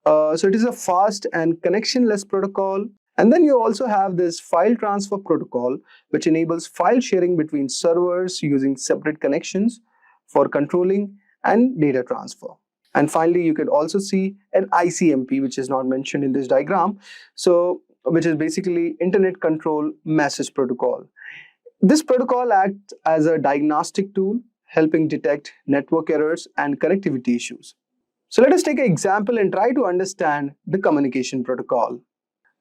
So it is a fast and connectionless protocol. And then you also have this File Transfer Protocol, which enables file sharing between servers using separate connections for controlling and data transfer. And finally, you could also see an ICMP, which is not mentioned in this diagram, so which is basically Internet Control Message Protocol. This protocol acts as a diagnostic tool, helping detect network errors and connectivity issues. So let us take an example and try to understand the communication protocol.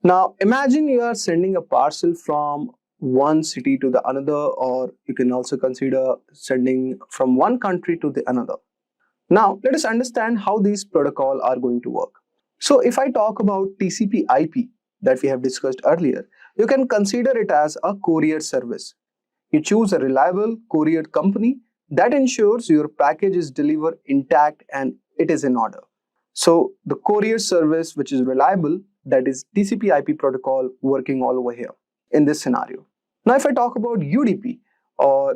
Now, imagine you are sending a parcel from one city to the another, or you can also consider sending from one country to the another. Now, let us understand how these protocols are going to work. So if I talk about TCP IP that we have discussed earlier, you can consider it as a courier service. You choose a reliable courier company that ensures your package is delivered intact and it is in order. So the courier service, which is reliable, that is TCP IP protocol working all over here in this scenario. Now, if I talk about UDP or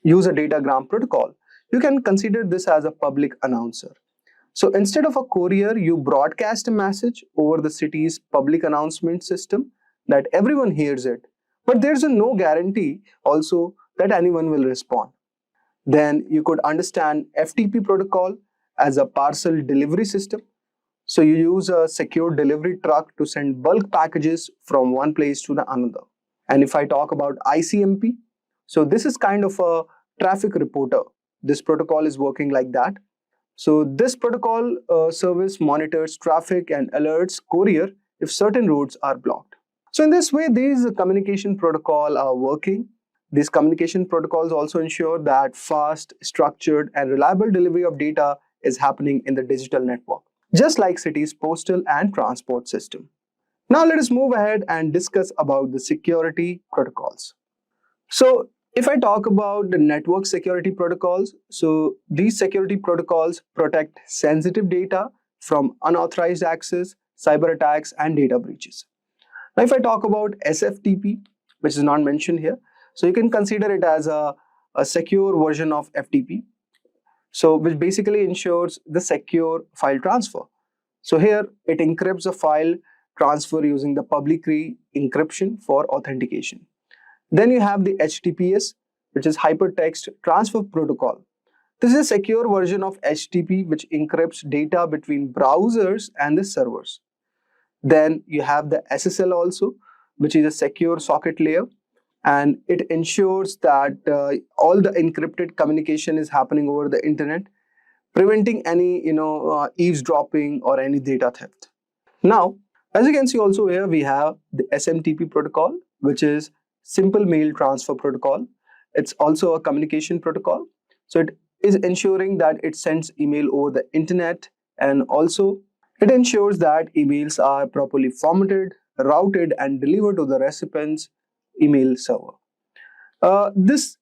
User Datagram Protocol, you can consider this as a public announcer. So instead of a courier, you broadcast a message over the city's public announcement system that everyone hears it. But there's no guarantee also that anyone will respond. Then you could understand FTP protocol as a parcel delivery system. So you use a secure delivery truck to send bulk packages from one place to the another. And if I talk about ICMP, so this is kind of a traffic reporter. This protocol is working like that. So this protocol service monitors traffic and alerts courier if certain routes are blocked. So in this way, these communication protocols are working. These communication protocols also ensure that fast, structured, and reliable delivery of data is happening in the digital network, just like cities' postal and transport system. Now let us move ahead and discuss about the security protocols. So if I talk about the network security protocols, so these security protocols protect sensitive data from unauthorized access, cyber attacks, and data breaches. Now if I talk about SFTP, which is not mentioned here. So you can consider it as a secure version of FTP. So which basically ensures the secure file transfer. So here it encrypts a file transfer using the public key encryption for authentication. Then you have the HTTPS, which is Hypertext Transfer Protocol. This is a secure version of HTTP which encrypts data between browsers and the servers. Then you have the SSL also, which is a secure socket layer, and it ensures that all the encrypted communication is happening over the internet, preventing any eavesdropping or any data theft. Now, as you can see also here, we have the SMTP protocol, which is Simple Mail Transfer Protocol. It's also a communication protocol. So it is ensuring that it sends email over the internet, and also it ensures that emails are properly formatted, routed, and delivered to the recipient's email server. This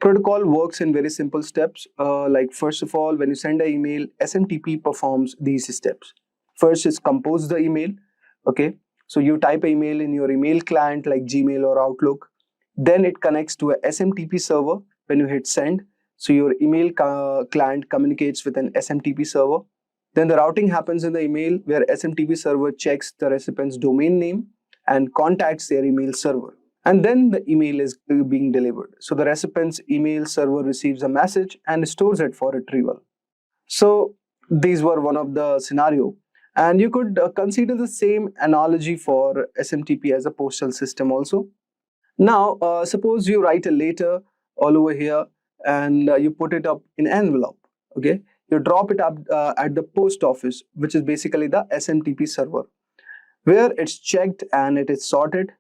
protocol works in very simple steps. Like first of all, when you send an email, SMTP performs these steps. First is compose the email. Okay, so you type email in your email client like Gmail or Outlook. Then it connects to a SMTP server when you hit send. So your email client communicates with an SMTP server. Then the routing happens in the email where SMTP server checks the recipient's domain name and contacts their email server. And then the email is being delivered. So the recipient's email server receives a message and stores it for retrieval. So these were one of the scenario. And you could consider the same analogy for SMTP as a postal system also. Now, suppose you write a letter all over here and you put it up in envelope. Okay, you drop it up at the post office, which is basically the SMTP server, where it's checked and it is sorted,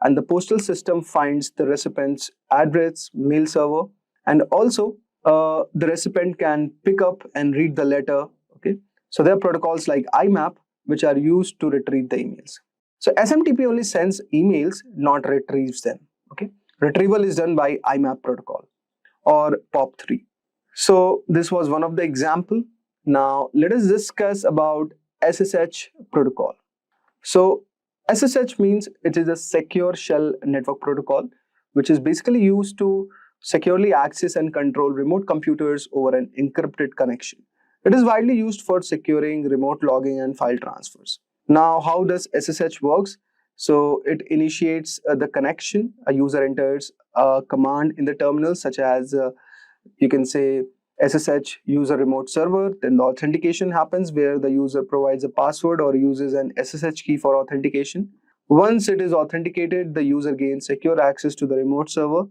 and the postal system finds the recipient's address, mail server, and also the recipient can pick up and read the letter. Okay, so there are protocols like IMAP which are used to retrieve the emails. So SMTP only sends emails, not retrieves them. Okay, retrieval is done by IMAP protocol or POP3. So this was one of the example. Now let us discuss about SSH protocol. So SSH means it is a secure shell network protocol, which is basically used to securely access and control remote computers over an encrypted connection. It is widely used for securing remote logging and file transfers. Now, how does SSH works? So it initiates the connection. A user enters a command in the terminal, such as you can say SSH user remote server. Then the authentication happens where the user provides a password or uses an SSH key for authentication. Once it is authenticated, the user gains secure access to the remote server,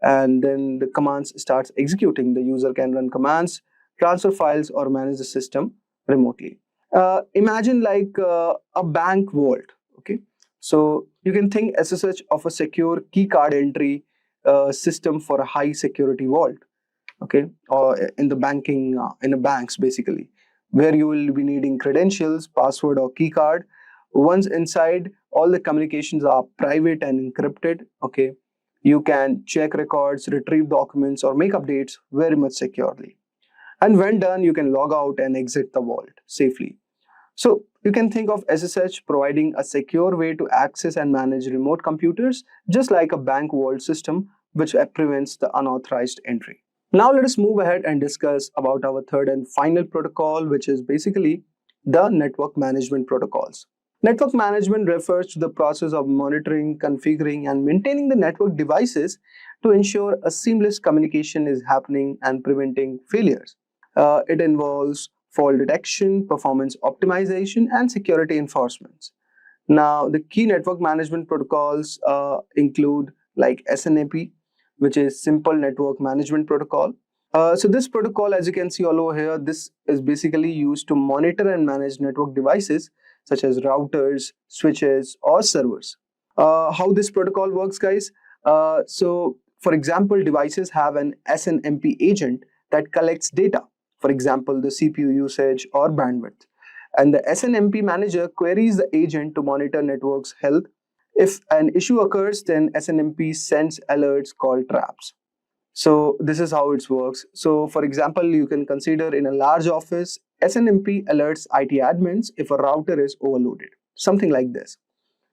and then the commands starts executing. The user can run commands, transfer files, or manage the system remotely. Imagine like a bank vault. Okay, so you can think SSH of a secure key card entry system for a high security vault. Okay, or in the banking, in the banks basically, where you will be needing credentials, password, or key card. Once inside, all the communications are private and encrypted. Okay, you can check records, retrieve documents, or make updates very much securely. And when done, you can log out and exit the vault safely. So you can think of SSH providing a secure way to access and manage remote computers, just like a bank vault system, which prevents the unauthorized entry. Now let us move ahead and discuss about our third and final protocol, which is basically the network management protocols. Network management refers to the process of monitoring, configuring, and maintaining the network devices to ensure a seamless communication is happening and preventing failures. It involves fault detection, performance optimization, and security enforcement. Now, the key network management protocols include like SNAP, which is Simple Network Management Protocol. So this protocol, as you can see all over here, this is basically used to monitor and manage network devices such as routers, switches, or servers. How this protocol works, guys? So, for example, devices have an SNMP agent that collects data, for example, the CPU usage or bandwidth. And the SNMP manager queries the agent to monitor network's health. If an issue occurs, then SNMP sends alerts called traps. So this is how it works. So for example, you can consider in a large office, SNMP alerts IT admins if a router is overloaded, something like this.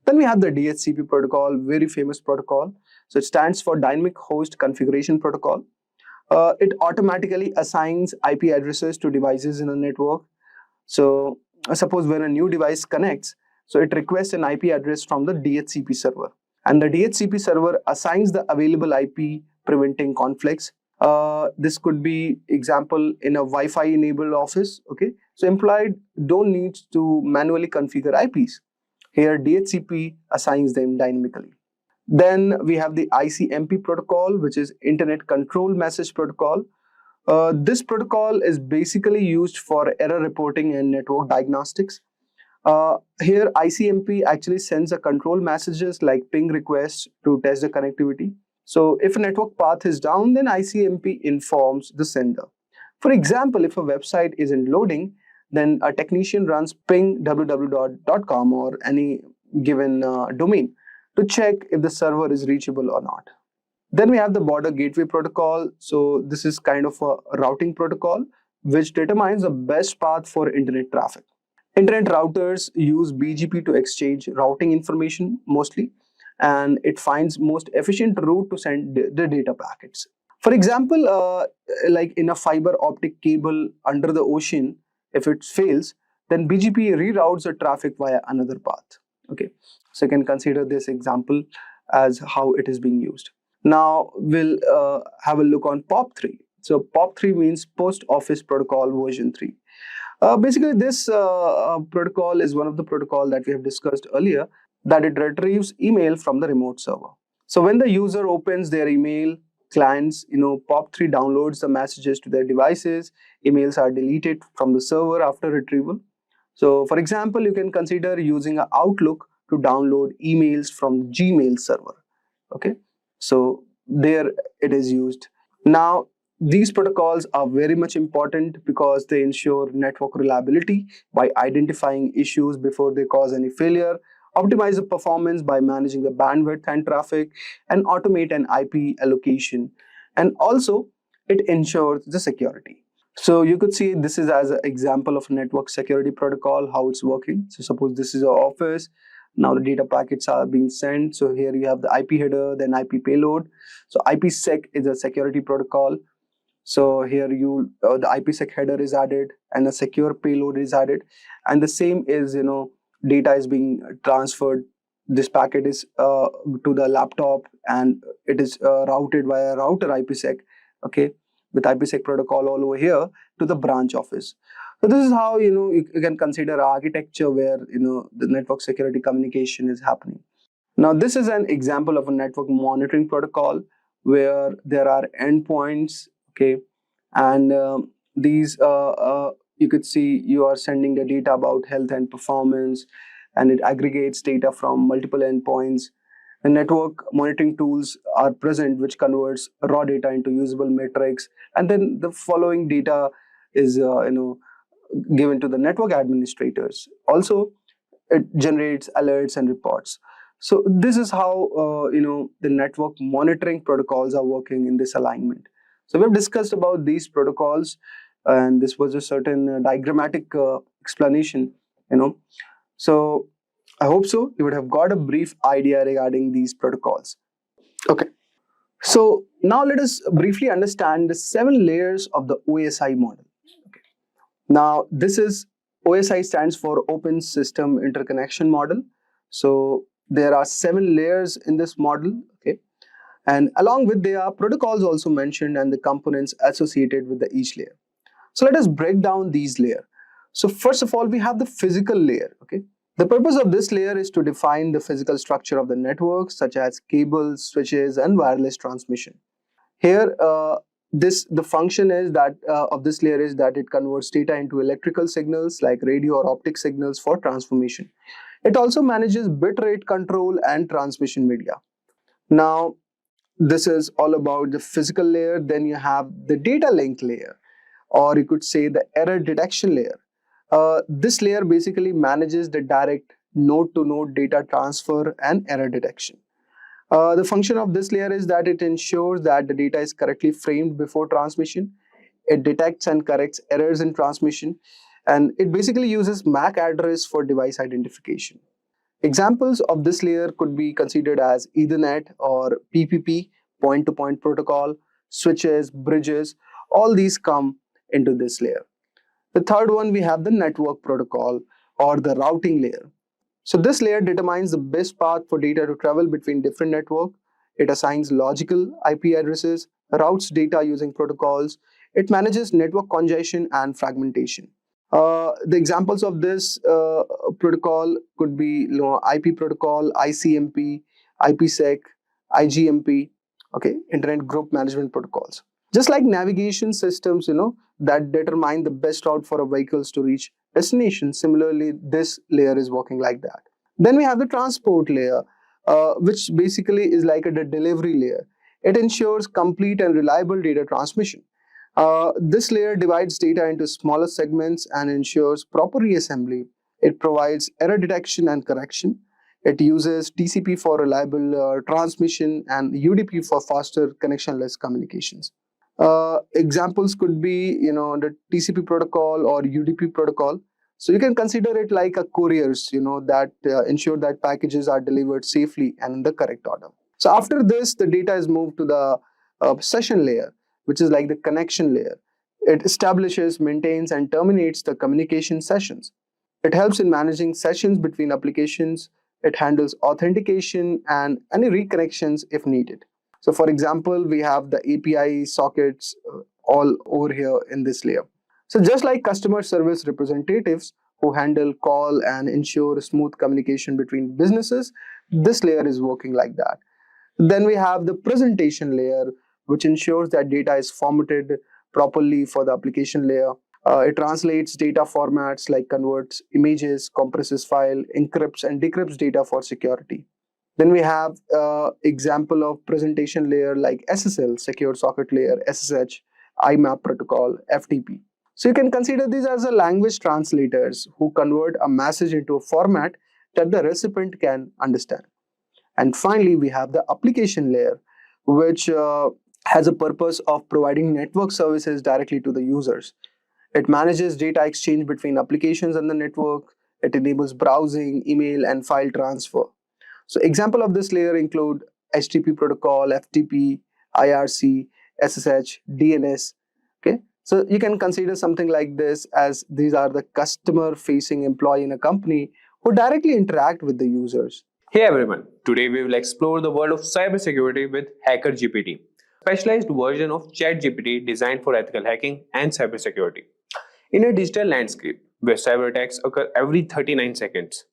Then we have the DHCP protocol, very famous protocol. So it stands for Dynamic Host Configuration Protocol. It automatically assigns IP addresses to devices in a network. So suppose when a new device connects, so it requests an IP address from the DHCP server. And the DHCP server assigns the available IP, preventing conflicts. This could be example in a Wi-Fi enabled office. Okay, so employee don't need to manually configure IPs. Here DHCP assigns them dynamically. Then we have the ICMP protocol, which is Internet Control Message Protocol. This protocol is basically used for error reporting and network diagnostics. Here ICMP actually sends a control messages like ping requests to test the connectivity. So if a network path is down, then ICMP informs the sender. For example, if a website isn't loading, then a technician runs ping www.com or any given domain to check if the server is reachable or not. Then we have the border gateway protocol. So this is kind of a routing protocol which determines the best path for internet traffic. Internet routers use BGP to exchange routing information mostly, and it finds most efficient route to send the data packets. For example, like in a fiber optic cable under the ocean, if it fails, then BGP reroutes the traffic via another path. Okay, so you can consider this example as how it is being used. Now we'll have a look on POP3. So POP3 means Post Office Protocol version 3. Basically, this protocol is one of the protocol that we have discussed earlier, that it retrieves email from the remote server. So when the user opens their email, clients, POP3 downloads the messages to their devices. Emails are deleted from the server after retrieval. So for example, you can consider using an Outlook to download emails from Gmail server. Okay, so there it is used. Now, these protocols are very much important because they ensure network reliability by identifying issues before they cause any failure, optimize the performance by managing the bandwidth and traffic, and automate an IP allocation. And also, it ensures the security. So you could see this is as an example of a network security protocol, how it's working. So suppose this is an office. Now the data packets are being sent. So here you have the IP header, then IP payload. So IPsec is a security protocol. So here the IPsec header is added and a secure payload is added. And the same is, data is being transferred. This packet is to the laptop and it is routed via router IPsec, okay, with IPsec protocol all over here to the branch office. So this is how, you can consider architecture where, the network security communication is happening. Now, this is an example of a network monitoring protocol where there are endpoints, okay, and these you could see you are sending the data about health and performance, and it aggregates data from multiple endpoints. The network monitoring tools are present which converts raw data into usable metrics, and then the following data is given to the network administrators. Also, it generates alerts and reports. So this is how the network monitoring protocols are working in this alignment. So we've discussed about these protocols, and this was a certain diagrammatic explanation. So I hope so you would have got a brief idea regarding these protocols. Okay, so now let us briefly understand the 7 layers of the OSI model. Okay. Now this is OSI stands for Open System Interconnection Model. So there are 7 layers in this model. Okay, and along with there are protocols also mentioned and the components associated with each layer. So let us break down these layers. So first of all, we have the physical layer. Okay, the purpose of this layer is to define the physical structure of the network, such as cables, switches, and wireless transmission. Here, the function is that of this layer is that it converts data into electrical signals like radio or optic signals for transformation. It also manages bit rate control and transmission media. Now, this is all about the physical layer. Then you have the data link layer, or you could say the error detection layer. This layer basically manages the direct node-to-node data transfer and error detection. The function of this layer is that it ensures that the data is correctly framed before transmission. It detects and corrects errors in transmission, and it basically uses MAC address for device identification. Examples of this layer could be considered as Ethernet or PPP, point-to-point protocol, switches, bridges. All these come into this layer. The third one, we have the network protocol or the routing layer. So this layer determines the best path for data to travel between different networks. It assigns logical IP addresses, routes data using protocols. It manages network congestion and fragmentation. The examples of this protocol could be IP protocol, ICMP, IPsec, IGMP, okay, Internet Group Management Protocols. Just like navigation systems, that determine the best route for a vehicles to reach destination. Similarly, this layer is working like that. Then we have the transport layer, which basically is like a delivery layer. It ensures complete and reliable data transmission. This layer divides data into smaller segments and ensures proper reassembly. It provides error detection and correction. It uses TCP for reliable transmission and UDP for faster connectionless communications. Examples could be, the TCP protocol or UDP protocol. So you can consider it like a couriers, that ensure that packages are delivered safely and in the correct order. So after this, the data is moved to the session layer, which is like the connection layer. It establishes, maintains, and terminates the communication sessions. It helps in managing sessions between applications. It handles authentication and any reconnections if needed. So for example, we have the API sockets all over here in this layer. So just like customer service representatives who handle call and ensure smooth communication between businesses, this layer is working like that. Then we have the presentation layer, which ensures that data is formatted properly for the application layer. It translates data formats like converts images, compresses file, encrypts and decrypts data for security. Then we have example of presentation layer like SSL, Secure Socket Layer, SSH, IMAP protocol, FTP. So you can consider these as a language translators who convert a message into a format that the recipient can understand. And finally, we have the application layer, which has a purpose of providing network services directly to the users. It manages data exchange between applications and the network. It enables browsing, email, and file transfer. So example of this layer include HTTP protocol, FTP, IRC, SSH, DNS. Okay, so you can consider something like this as these are the customer-facing employee in a company who directly interact with the users. Hey everyone, today we will explore the world of cybersecurity with Hacker GPT, a specialized version of ChatGPT designed for ethical hacking and cybersecurity. In a digital landscape where cyber attacks occur every 39 seconds,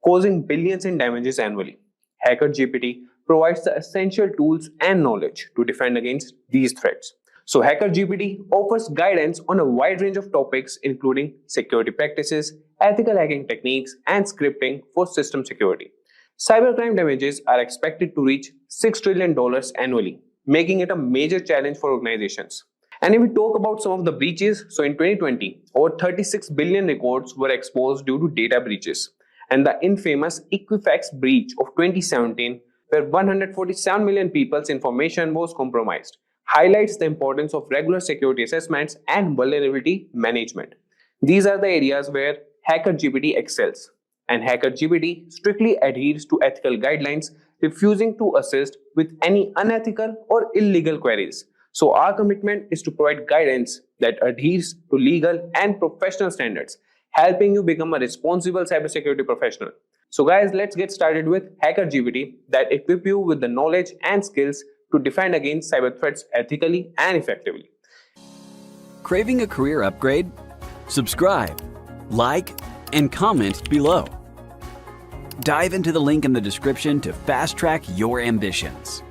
causing billions in damages annually, Hacker GPT provides the essential tools and knowledge to defend against these threats. So Hacker GPT offers guidance on a wide range of topics including security practices, ethical hacking techniques, and scripting for system security. Cybercrime damages are expected to reach $6 trillion annually, making it a major challenge for organizations. And if we talk about some of the breaches, so in 2020, over 36 billion records were exposed due to data breaches. And the infamous Equifax breach of 2017, where 147 million people's information was compromised, highlights the importance of regular security assessments and vulnerability management. These are the areas where Hacker GPT excels. And Hacker GPT strictly adheres to ethical guidelines, refusing to assist with any unethical or illegal queries. So our commitment is to provide guidance that adheres to legal and professional standards, helping you become a responsible cybersecurity professional. So guys, let's get started with Hacker GPT that equip you with the knowledge and skills to defend against cyber threats ethically and effectively. Craving a career upgrade? Subscribe, like, and comment below. Dive into the link in the description to fast-track your ambitions.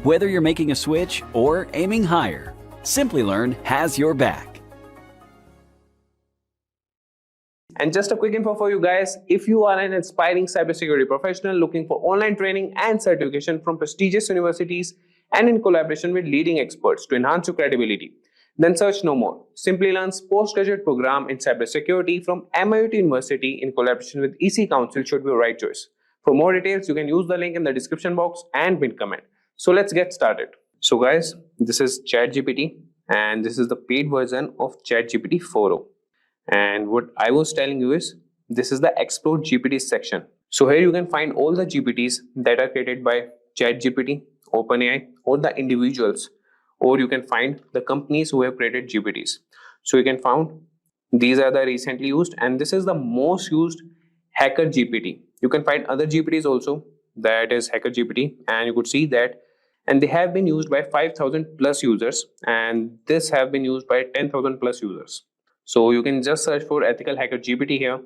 Whether you're making a switch or aiming higher, Simplilearn has your back. And just a quick info for you guys, if you are an aspiring cybersecurity professional looking for online training and certification from prestigious universities and in collaboration with leading experts to enhance your credibility, then search no more. Simplilearn's postgraduate program in cybersecurity from MIUT University in collaboration with EC Council should be your right choice. For more details, you can use the link in the description box and pinned comment. So let's get started. So guys, this is ChatGPT and this is the paid version of ChatGPT 4.0. And what I was telling you is, this is the Explore GPT section So here you can find all the GPTs that are created by ChatGPT, OpenAI, or the individuals, or you can find the companies who have created GPTs. So you can find these are the recently used, and this is the most used Hacker GPT. You can find other GPTs also, that is Hacker GPT, and you could see that, and they have been used by 5,000 plus users, and this have been used by 10,000 plus users. So you can just search for EthicalHacker GPT here,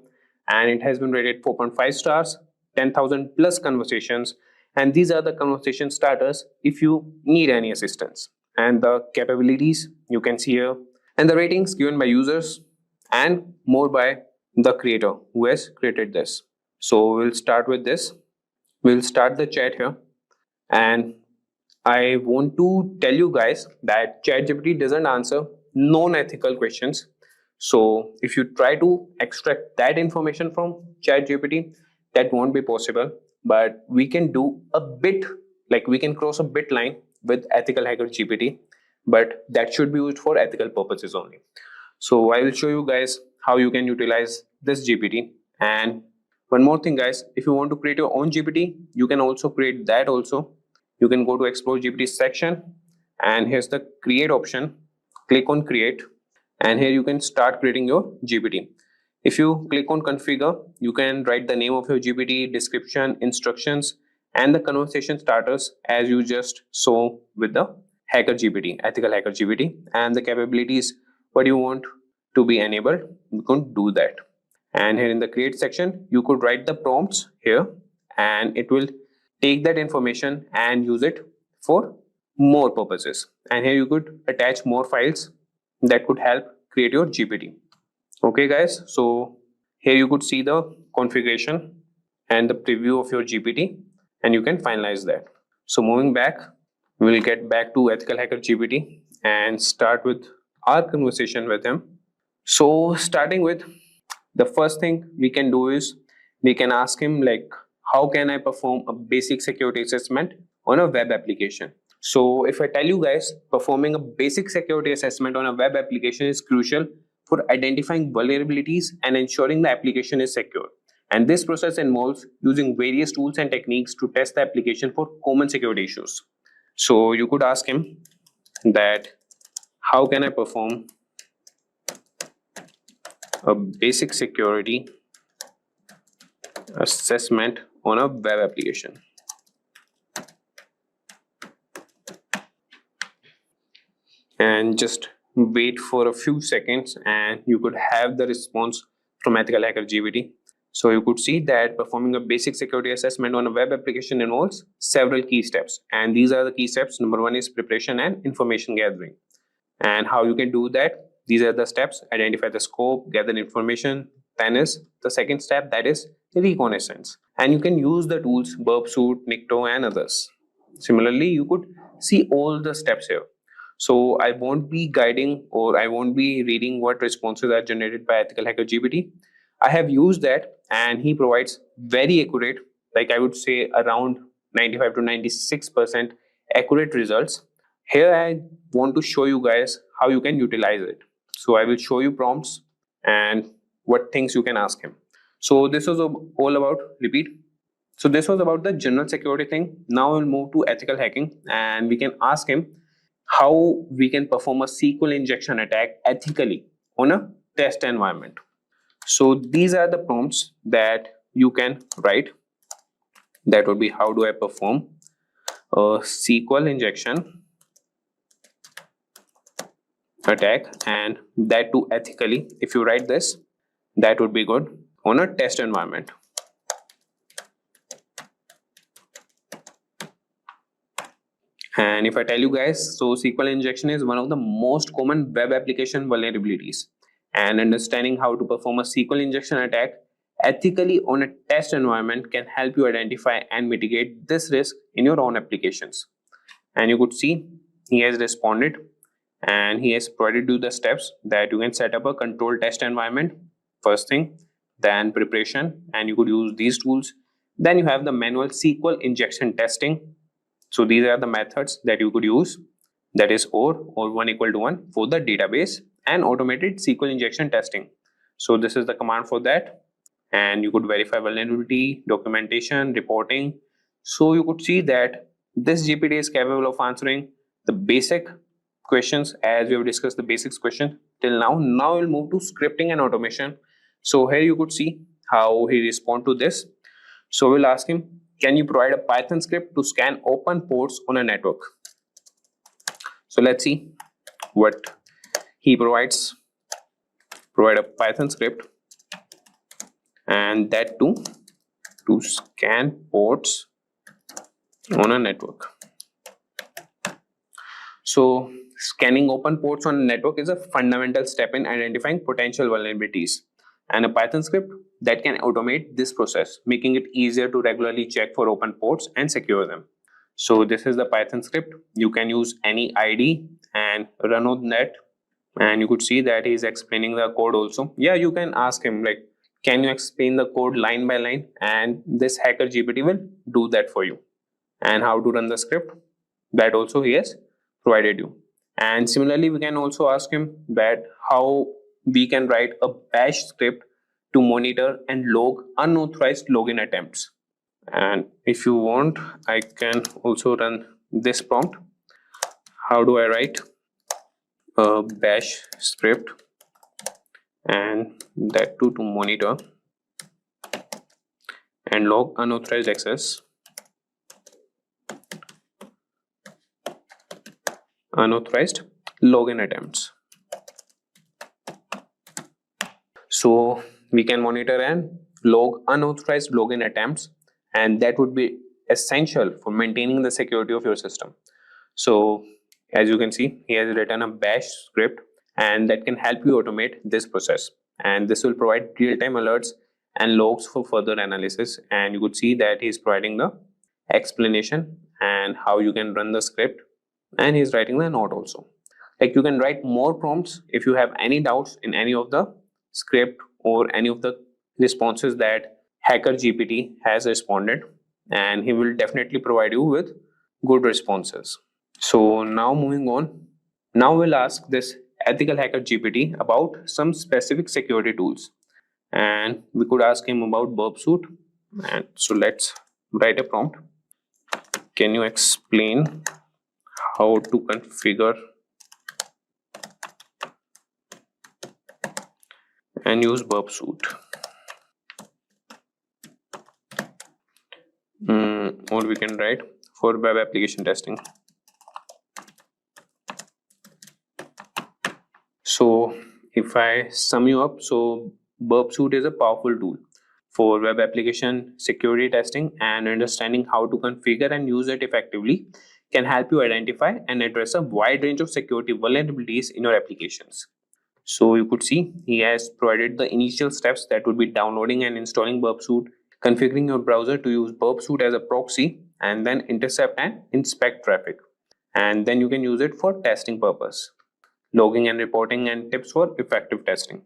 and it has been rated 4.5 stars, 10,000 plus conversations, and these are the conversation starters if you need any assistance. And the capabilities you can see here, and the ratings given by users, and more by the creator who has created this. So we'll start with this. We'll start the chat here, and I want to tell you guys that ChatGPT doesn't answer non-ethical questions. So if you try to extract that information from ChatGPT, that won't be possible. But we can do a bit, like we can cross a bit line with EthicalHacker GPT, but that should be used for ethical purposes only. So I will show you guys how you can utilize this GPT. And one more thing, guys, if you want to create your own GPT, you can also create that also. You can go to Explore GPT section, and here's the create option. Click on create, and here you can start creating your GPT. If you click on configure, you can write the name of your GPT, description, instructions, and the conversation starters as you just saw with the Hacker GPT, EthicalHacker GPT, and the capabilities what you want to be enabled. You can do that. And here in the create section, you could write the prompts here, and it will take that information and use it for more purposes. And here you could attach more files that could help create your GPT. Okay guys, so here you could see the configuration and the preview of your GPT, and you can finalize that. So moving back, we'll get back to EthicalHacker GPT and start with our conversation with him. So starting with, the first thing we can do is we can ask him like, how can I perform a basic security assessment on a web application? So if I tell you guys, performing a basic security assessment on a web application is crucial for identifying vulnerabilities and ensuring the application is secure. And this process involves using various tools and techniques to test the application for common security issues. So you could ask him that, how can I perform a basic security assessment on a web application? And just wait for a few seconds, and you could have the response from EthicalHacker GPT. So you could see that performing a basic security assessment on a web application involves several key steps, and these are the key steps. Number one is preparation and information gathering. And how you can do that, these are the steps: identify the scope, gather information. Then is the second step, that is reconnaissance, and you can use the tools Burpsuit, Nikto, and others. Similarly, you could see all the steps here. So I won't be guiding, or I won't be reading what responses are generated by EthicalHacker GPT. I have used that, and he provides very accurate, like I would say around 95 to 96% accurate results. Here I want to show you guys how you can utilize it. So I will show you prompts and what things you can ask him. So this was all about, repeat. So this was about the general security thing. Now we'll move to ethical hacking, and we can ask him how we can perform a SQL injection attack ethically on a test environment. So these are the prompts that you can write. That would be, how do I perform a SQL injection attack, and that too ethically. If you write this, that would be good on a test environment. And if I tell you guys, so SQL injection is one of the most common web application vulnerabilities, and understanding how to perform a SQL injection attack ethically on a test environment can help you identify and mitigate this risk in your own applications. And you could see he has responded, and he has provided you the steps that you can set up a controlled test environment first thing, then preparation, and you could use these tools. Then you have the manual SQL injection testing. So these are the methods that you could use, that is or 1 equal to 1 for the database, and automated SQL injection testing. So this is the command for that. and you could verify vulnerability, documentation, reporting. So you could see that this GPT is capable of answering the basic questions, as we have discussed the basics question till now. Now we'll move to scripting and automation. So here you could see how he respond to this. So we'll ask him, can you provide a Python script to scan open ports on a network? So let's see what he provides. Provide a Python script, and that too to scan ports on a network. So scanning open ports on a network is a fundamental step in identifying potential vulnerabilities, and a Python script that can automate this process, making it easier to regularly check for open ports and secure them. So this is the Python script. You can use any ID and run on that, and you could see that he's explaining the code also. Yeah, you can ask him like, can you explain the code line by line, and this hacker GPT will do that for you. And how to run the script, that also he has provided you. And similarly, we can also ask him that how we can write a bash script to monitor and log unauthorized login attempts. And if you want, I can also run this prompt. How do I write a bash script, and that too to monitor and log unauthorized access, unauthorized login attempts. So we can monitor and log unauthorized login attempts, and that would be essential for maintaining the security of your system. So as you can see, he has written a bash script, and that can help you automate this process, and this will provide real-time alerts and logs for further analysis. And you could see that he's providing the explanation and how you can run the script, and he's writing the note also. Like, you can write more prompts if you have any doubts in any of the script or any of the responses that hacker GPT has responded, and he will definitely provide you with good responses. So now moving on, now we'll ask this EthicalHacker GPT about some specific security tools, and we could ask him about burp suit. And so let's write a prompt. Can you explain how to configure and use burp suit? Or we can write for web application testing. So if I sum you up, so burp suit is a powerful tool for web application security testing, and understanding how to configure and use it effectively can help you identify and address a wide range of security vulnerabilities in your applications. So you could see he has provided the initial steps, that would be downloading and installing burp suit, configuring your browser to use burp suit as a proxy, and then intercept and inspect traffic, and then you can use it for testing purpose, logging and reporting, and tips for effective testing.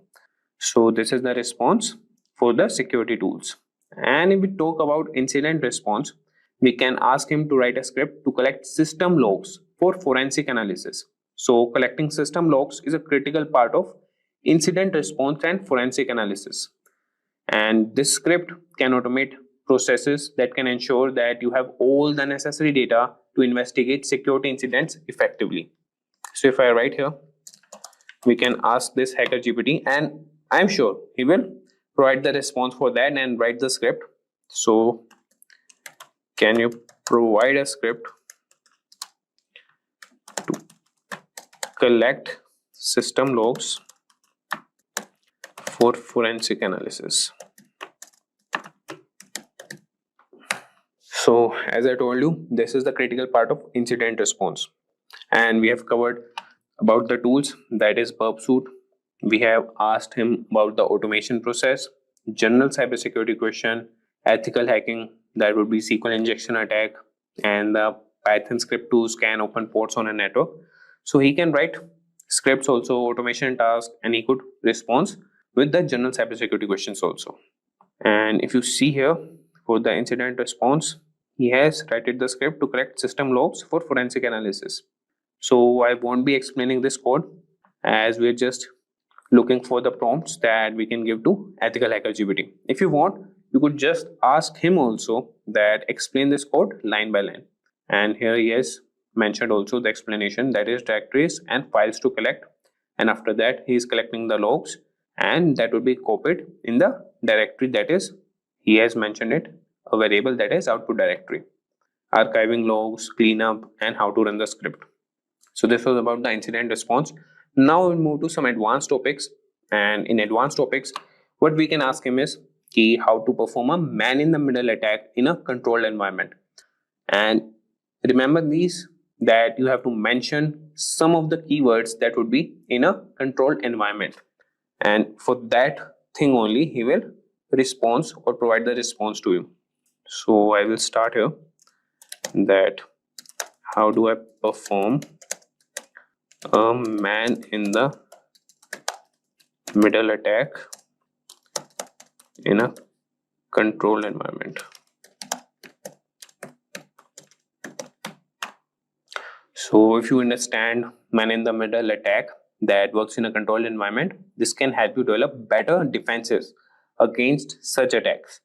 So this is the response for the security tools. And if we talk about incident response, we can ask him to write a script to collect system logs for forensic analysis. So collecting system logs is a critical part of incident response and forensic analysis, and this script can automate processes that can ensure that you have all the necessary data to investigate security incidents effectively. So if I write here, we can ask this hacker GPT, and I'm sure he will provide the response for that and write the script. So can you provide a script to collect system logs for forensic analysis? So as I told you, this is the critical part of incident response, and we have covered about the tools, that is burp suit. We have asked him about the automation process, general cybersecurity question, ethical hacking, that would be SQL injection attack, and the Python script to scan open ports on a network. So he can write scripts also, automation tasks, and he could respond with the general cybersecurity questions also. And if you see here, for the incident response, he has written the script to collect system logs for forensic analysis. So I won't be explaining this code, as we're just looking for the prompts that we can give to EthicalHacker GPT. If you want, you could just ask him also that explain this code line by line. And here he has mentioned also the explanation, that is directories and files to collect. And after that, he is collecting the logs, and that would be copied in the directory, that is, he has mentioned it, a variable that is output directory. Archiving logs, cleanup, and how to run the script. So this was about the incident response. Now we'll move to some advanced topics. And in advanced topics, what we can ask him is how to perform a man-in-the-middle attack in a controlled environment. And remember these, that you have to mention some of the keywords that would be in a controlled environment. And for that thing only, he will respond or provide the response to you. So I will start here, that how do I perform a man in the middle attack in a controlled environment. So if you understand man in the middle attack that works in a controlled environment, this can help you develop better defenses against such attacks.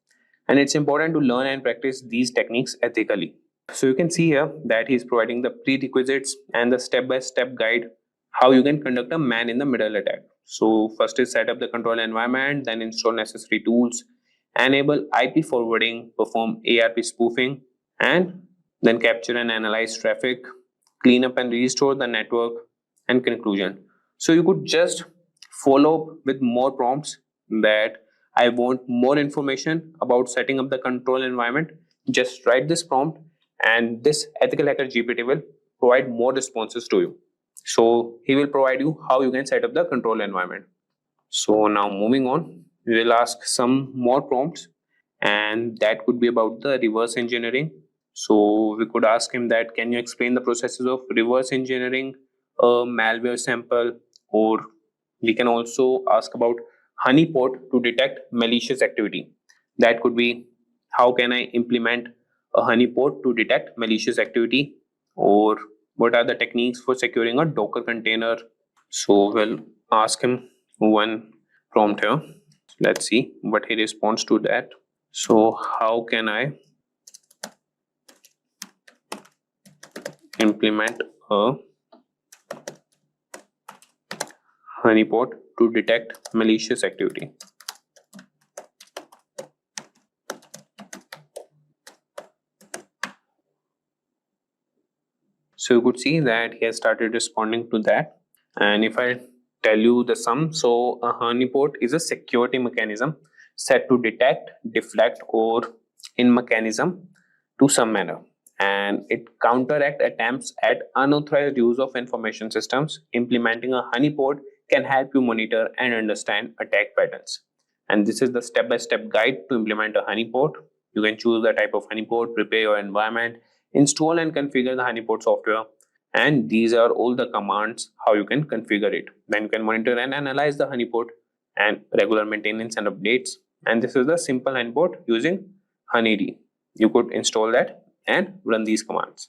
And it's important to learn and practice these techniques ethically. So you can see here that he is providing the prerequisites and the step-by-step guide how you can conduct a man in the middle attack. So first is set up the control environment, then install necessary tools, enable IP forwarding, perform ARP spoofing, and then capture and analyze traffic, clean up and restore the network, and conclusion. So you could just follow up with more prompts that I want more information about setting up the control environment. Just write this prompt and this EthicalHacker GPT will provide more responses to you. So he will provide you how you can set up the control environment. So now moving on, we will ask some more prompts, and that could be about the reverse engineering. So we could ask him that, can you explain the processes of reverse engineering a malware sample? Or we can also ask about honeypot to detect malicious activity. That could be, how can I implement a honeypot to detect malicious activity? Or what are the techniques for securing a Docker container? So we'll ask him one prompt here. Let's see what he responds to that. So how can I implement a honeypot to detect malicious activity? So you could see that he has started responding to that. And if I tell you the sum, so a honeypot is a security mechanism set to detect, deflect, or in mechanism to some manner. And it counteract attempts at unauthorized use of information systems. Implementing a honeypot can help you monitor and understand attack patterns. And this is the step-by-step guide to implement a honeypot. You can choose the type of honeypot, prepare your environment, install and configure the honeypot software, and these are all the commands how you can configure it. Then you can monitor and analyze the honeypot and regular maintenance and updates. And this is the simple honeypot using honeyd. You could install that and run these commands.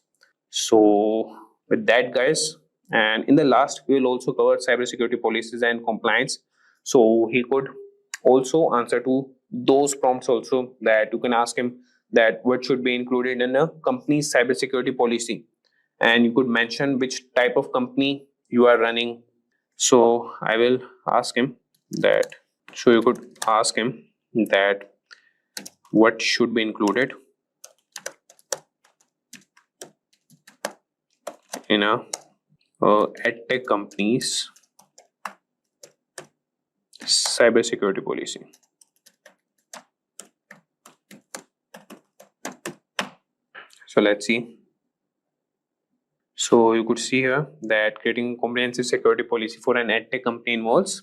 So with that, guys, and in the last we will also cover cybersecurity policies and compliance. So he could also answer to those prompts also, that you can ask him that what should be included in a company's cybersecurity policy, and you could mention which type of company you are running. So I will ask him that, so you could ask him that what should be included in a edtech company's cybersecurity policy. So let's see. So you could see here that creating a comprehensive security policy for an edtech company involves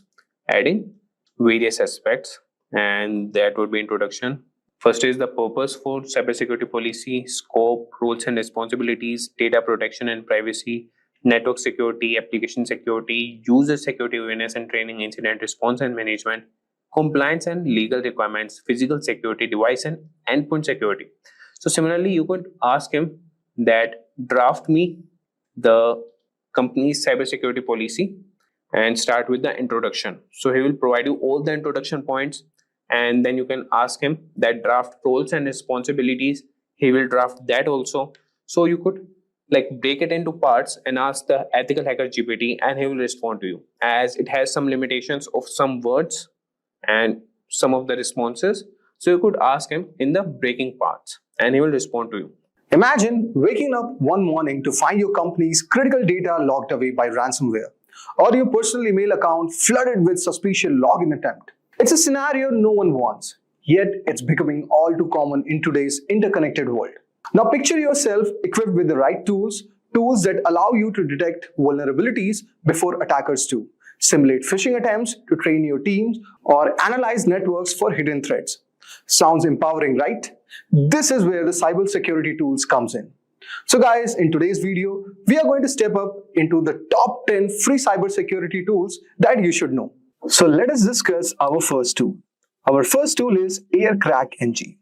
adding various aspects, and that would be introduction. First is the purpose for cybersecurity policy, scope, roles and responsibilities, data protection and privacy, network security, application security, user security awareness and training, incident response and management, compliance and legal requirements, physical security, device and endpoint security. So similarly, you could ask him that draft me the company's cybersecurity policy and start with the introduction. So he will provide you all the introduction points, and then you can ask him that draft roles and responsibilities. He will draft that also. So you could like break it into parts and ask the EthicalHacker GPT, and he will respond to you, as it has some limitations of some words and some of the responses. So you could ask him in the breaking parts and he will respond to you. Imagine waking up one morning to find your company's critical data locked away by ransomware, or your personal email account flooded with suspicious login attempt. It's a scenario no one wants, yet it's becoming all too common in today's interconnected world. Now picture yourself equipped with the right tools that allow you to detect vulnerabilities before attackers do, simulate phishing attempts to train your teams, or analyze networks for hidden threats. Sounds empowering, right? This is where the cybersecurity tools comes in. So guys, in today's video, we are going to step up into the top 10 free cybersecurity tools that you should know. So let us discuss our first tool. Our first tool is AirCrackNG.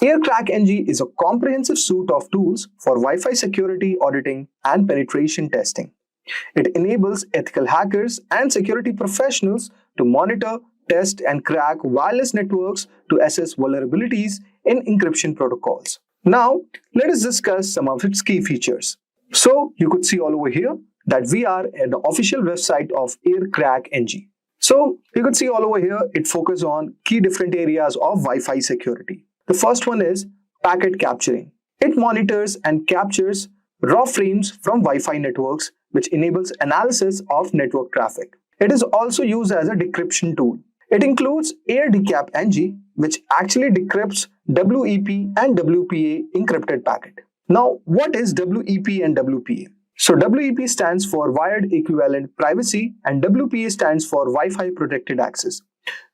AirCrackNG is a comprehensive suite of tools for Wi-Fi security auditing and penetration testing. It enables ethical hackers and security professionals to monitor, test, and crack wireless networks to assess vulnerabilities in encryption protocols. Now, let us discuss some of its key features. So, you could see all over here that we are at the official website of AirCrackNG. So, you could see all over here, it focuses on key different areas of Wi-Fi security. The first one is packet capturing. It monitors and captures raw frames from Wi-Fi networks, which enables analysis of network traffic. It is also used as a decryption tool. It includes AirDecapNG, which actually decrypts WEP and WPA encrypted packet. Now, what is WEP and WPA? So WEP stands for Wired Equivalent Privacy and WPA stands for Wi-Fi Protected Access.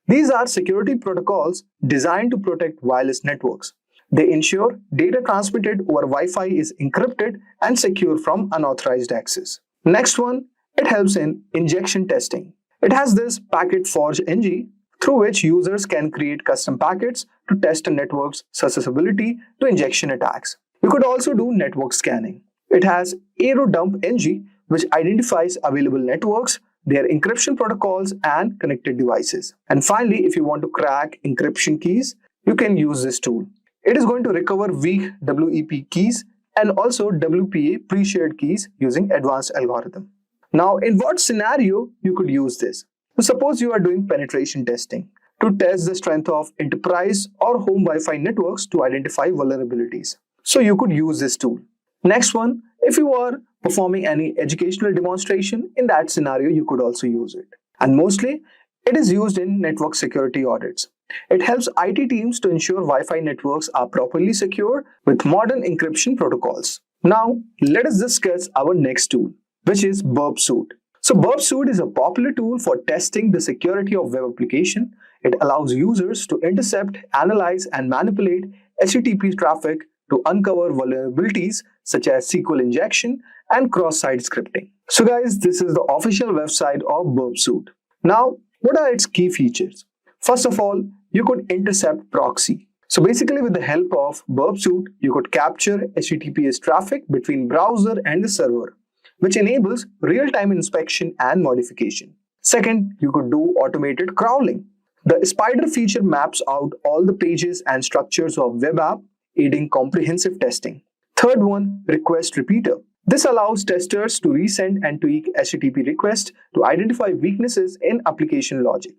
These are security protocols designed to protect wireless networks. They ensure data transmitted over Wi-Fi is encrypted and secure from unauthorized access. Next one, it helps in injection testing. It has this Packet Forge NG through which users can create custom packets to test a network's susceptibility to injection attacks. You could also do network scanning. It has AeroDump NG, which identifies available networks, their encryption protocols, and connected devices. And finally, if you want to crack encryption keys, you can use this tool. It is going to recover weak WEP keys and also WPA pre-shared keys using advanced algorithm. Now, in what scenario you could use this? So suppose you are doing penetration testing to test the strength of enterprise or home Wi-Fi networks to identify vulnerabilities. So you could use this tool. Next one, if you are performing any educational demonstration, in that scenario you could also use it. And mostly, it is used in network security audits. It helps IT teams to ensure Wi-Fi networks are properly secure with modern encryption protocols. Now, let us discuss our next tool, which is Burp Suite. So Burp Suite is a popular tool for testing the security of web application. It allows users to intercept, analyze, and manipulate HTTP traffic to uncover vulnerabilities such as SQL injection and cross-site scripting. So guys, this is the official website of Burp Suite. Now, what are its key features? First of all, you could intercept proxy. So basically, with the help of Burp Suite, you could capture HTTPS traffic between browser and the server, which enables real-time inspection and modification. Second, you could do automated crawling. The spider feature maps out all the pages and structures of web app, aiding comprehensive testing. Third one, request repeater. This allows testers to resend and tweak HTTP requests to identify weaknesses in application logic.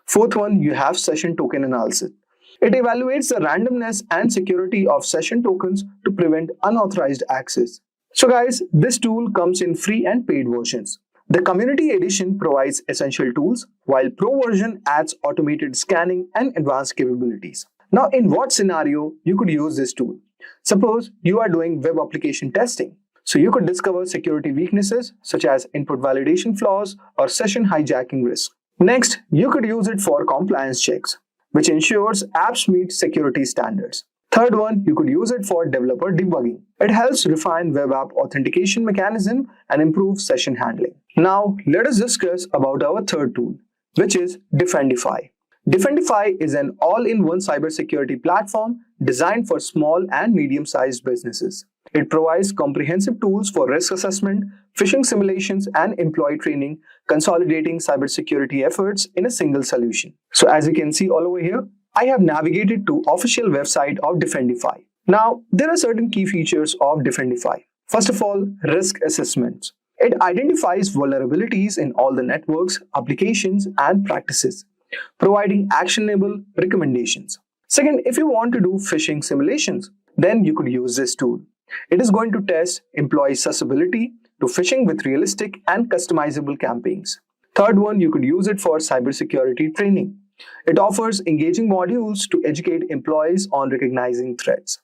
Fourth one, you have session token analysis. It evaluates the randomness and security of session tokens to prevent unauthorized access. So guys, this tool comes in free and paid versions. The community edition provides essential tools, while pro version adds automated scanning and advanced capabilities. Now, in what scenario you could use this tool? Suppose you are doing web application testing. So you could discover security weaknesses such as input validation flaws or session hijacking risk. Next, you could use it for compliance checks, which ensures apps meet security standards. Third one, you could use it for developer debugging. It helps refine web app authentication mechanism and improve session handling. Now, let us discuss about our third tool, which is Defendify. Defendify is an all-in-one cybersecurity platform designed for small and medium-sized businesses. It provides comprehensive tools for risk assessment, phishing simulations, and employee training, consolidating cybersecurity efforts in a single solution. So as you can see all over here, I have navigated to official website of Defendify. Now, there are certain key features of Defendify. First of all, risk assessments. It identifies vulnerabilities in all the networks, applications, and practices, providing actionable recommendations. Second, if you want to do phishing simulations, then you could use this tool. It is going to test employee susceptibility to phishing with realistic and customizable campaigns. Third one, you could use it for cybersecurity training. It offers engaging modules to educate employees on recognizing threats.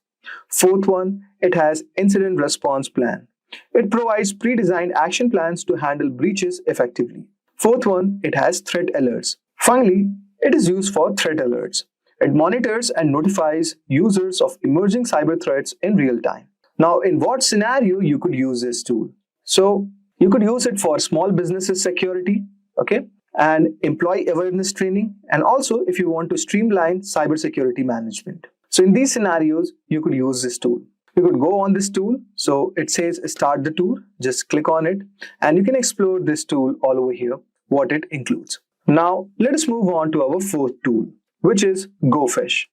Fourth one, it has incident response plan. It provides pre-designed action plans to handle breaches effectively. Fourth one, it has threat alerts. Finally, it is used for threat alerts. It monitors and notifies users of emerging cyber threats in real time. Now, in what scenario you could use this tool? So, you could use it for small businesses security, okay, and employee awareness training, and also if you want to streamline cybersecurity management. So, in these scenarios, you could use this tool. You could go on this tool. So, it says start the tool. Just click on it, and you can explore this tool all over here, what it includes. Now, let us move on to our fourth tool, which is GoPhish.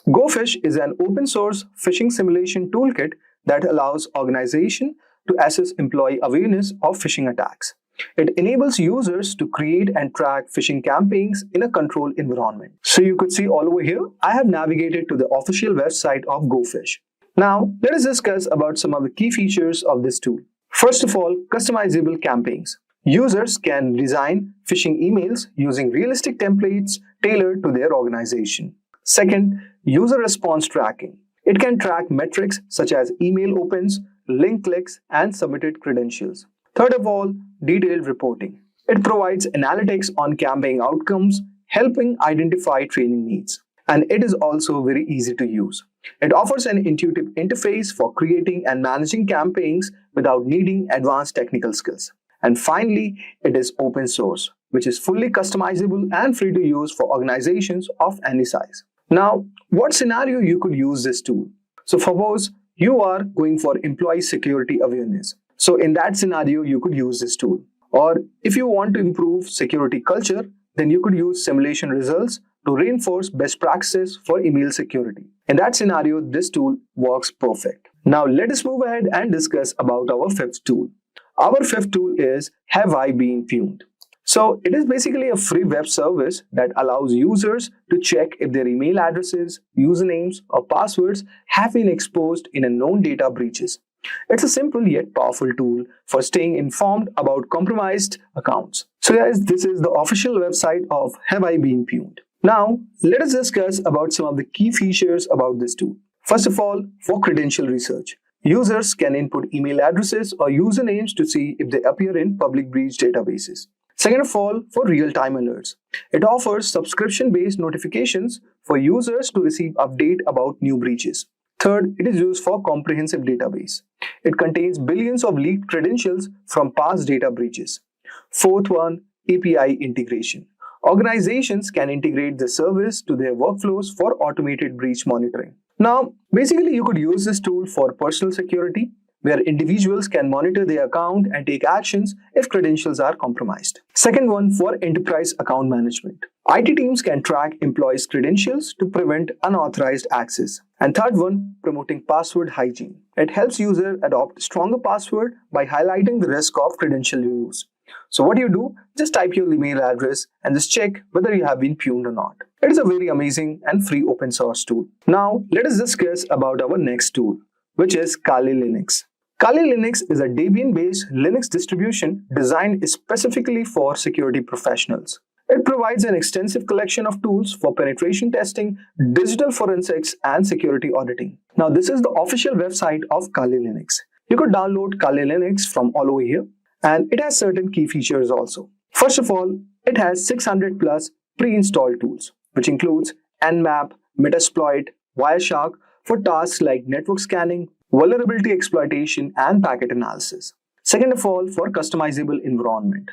GoPhish is an open source phishing simulation toolkit that allows organizations to assess employee awareness of phishing attacks. It enables users to create and track phishing campaigns in a controlled environment. So you could see all over here, I have navigated to the official website of GoPhish. Now, let us discuss about some of the key features of this tool. First of all, customizable campaigns. Users can design phishing emails using realistic templates tailored to their organization. Second, user response tracking. It can track metrics such as email opens, link clicks, and submitted credentials. Third of all, detailed reporting. It provides analytics on campaign outcomes, helping identify training needs. And it is also very easy to use. It offers an intuitive interface for creating and managing campaigns without needing advanced technical skills. And finally, it is open source, which is fully customizable and free to use for organizations of any size. Now, what scenario you could use this tool? So suppose you are going for employee security awareness. So in that scenario, you could use this tool. Or if you want to improve security culture, then you could use simulation results to reinforce best practices for email security. In that scenario, this tool works perfect. Now let us move ahead and discuss about our fifth tool. Our fifth tool is Have I Been Pwned? So it is basically a free web service that allows users to check if their email addresses, usernames, or passwords have been exposed in a known data breaches. It's a simple yet powerful tool for staying informed about compromised accounts. So guys, this is the official website of Have I Been Pwned? Now, let us discuss about some of the key features about this tool. First of all, for credential research. Users can input email addresses or usernames to see if they appear in public breach databases. Second of all, for real-time alerts. It offers subscription-based notifications for users to receive update about new breaches. Third, it is used for comprehensive database. It contains billions of leaked credentials from past data breaches. Fourth one, API integration. Organizations can integrate the service to their workflows for automated breach monitoring. Now, basically, you could use this tool for personal security, where individuals can monitor their account and take actions if credentials are compromised. Second one, for enterprise account management. IT teams can track employees' credentials to prevent unauthorized access. And third one, promoting password hygiene. It helps users adopt stronger password by highlighting the risk of credential use. So what do? Just type your email address and just check whether you have been pwned or not. It is a very amazing and free open source tool. Now, let us discuss about our next tool, which is Kali Linux. Kali Linux is a Debian-based Linux distribution designed specifically for security professionals. It provides an extensive collection of tools for penetration testing, digital forensics, and security auditing. Now, this is the official website of Kali Linux. You could download Kali Linux from all over here, and it has certain key features also. First of all, it has 600 plus pre-installed tools, which includes Nmap, Metasploit, Wireshark for tasks like network scanning, vulnerability exploitation, and packet analysis. Second of all, for customizable environment.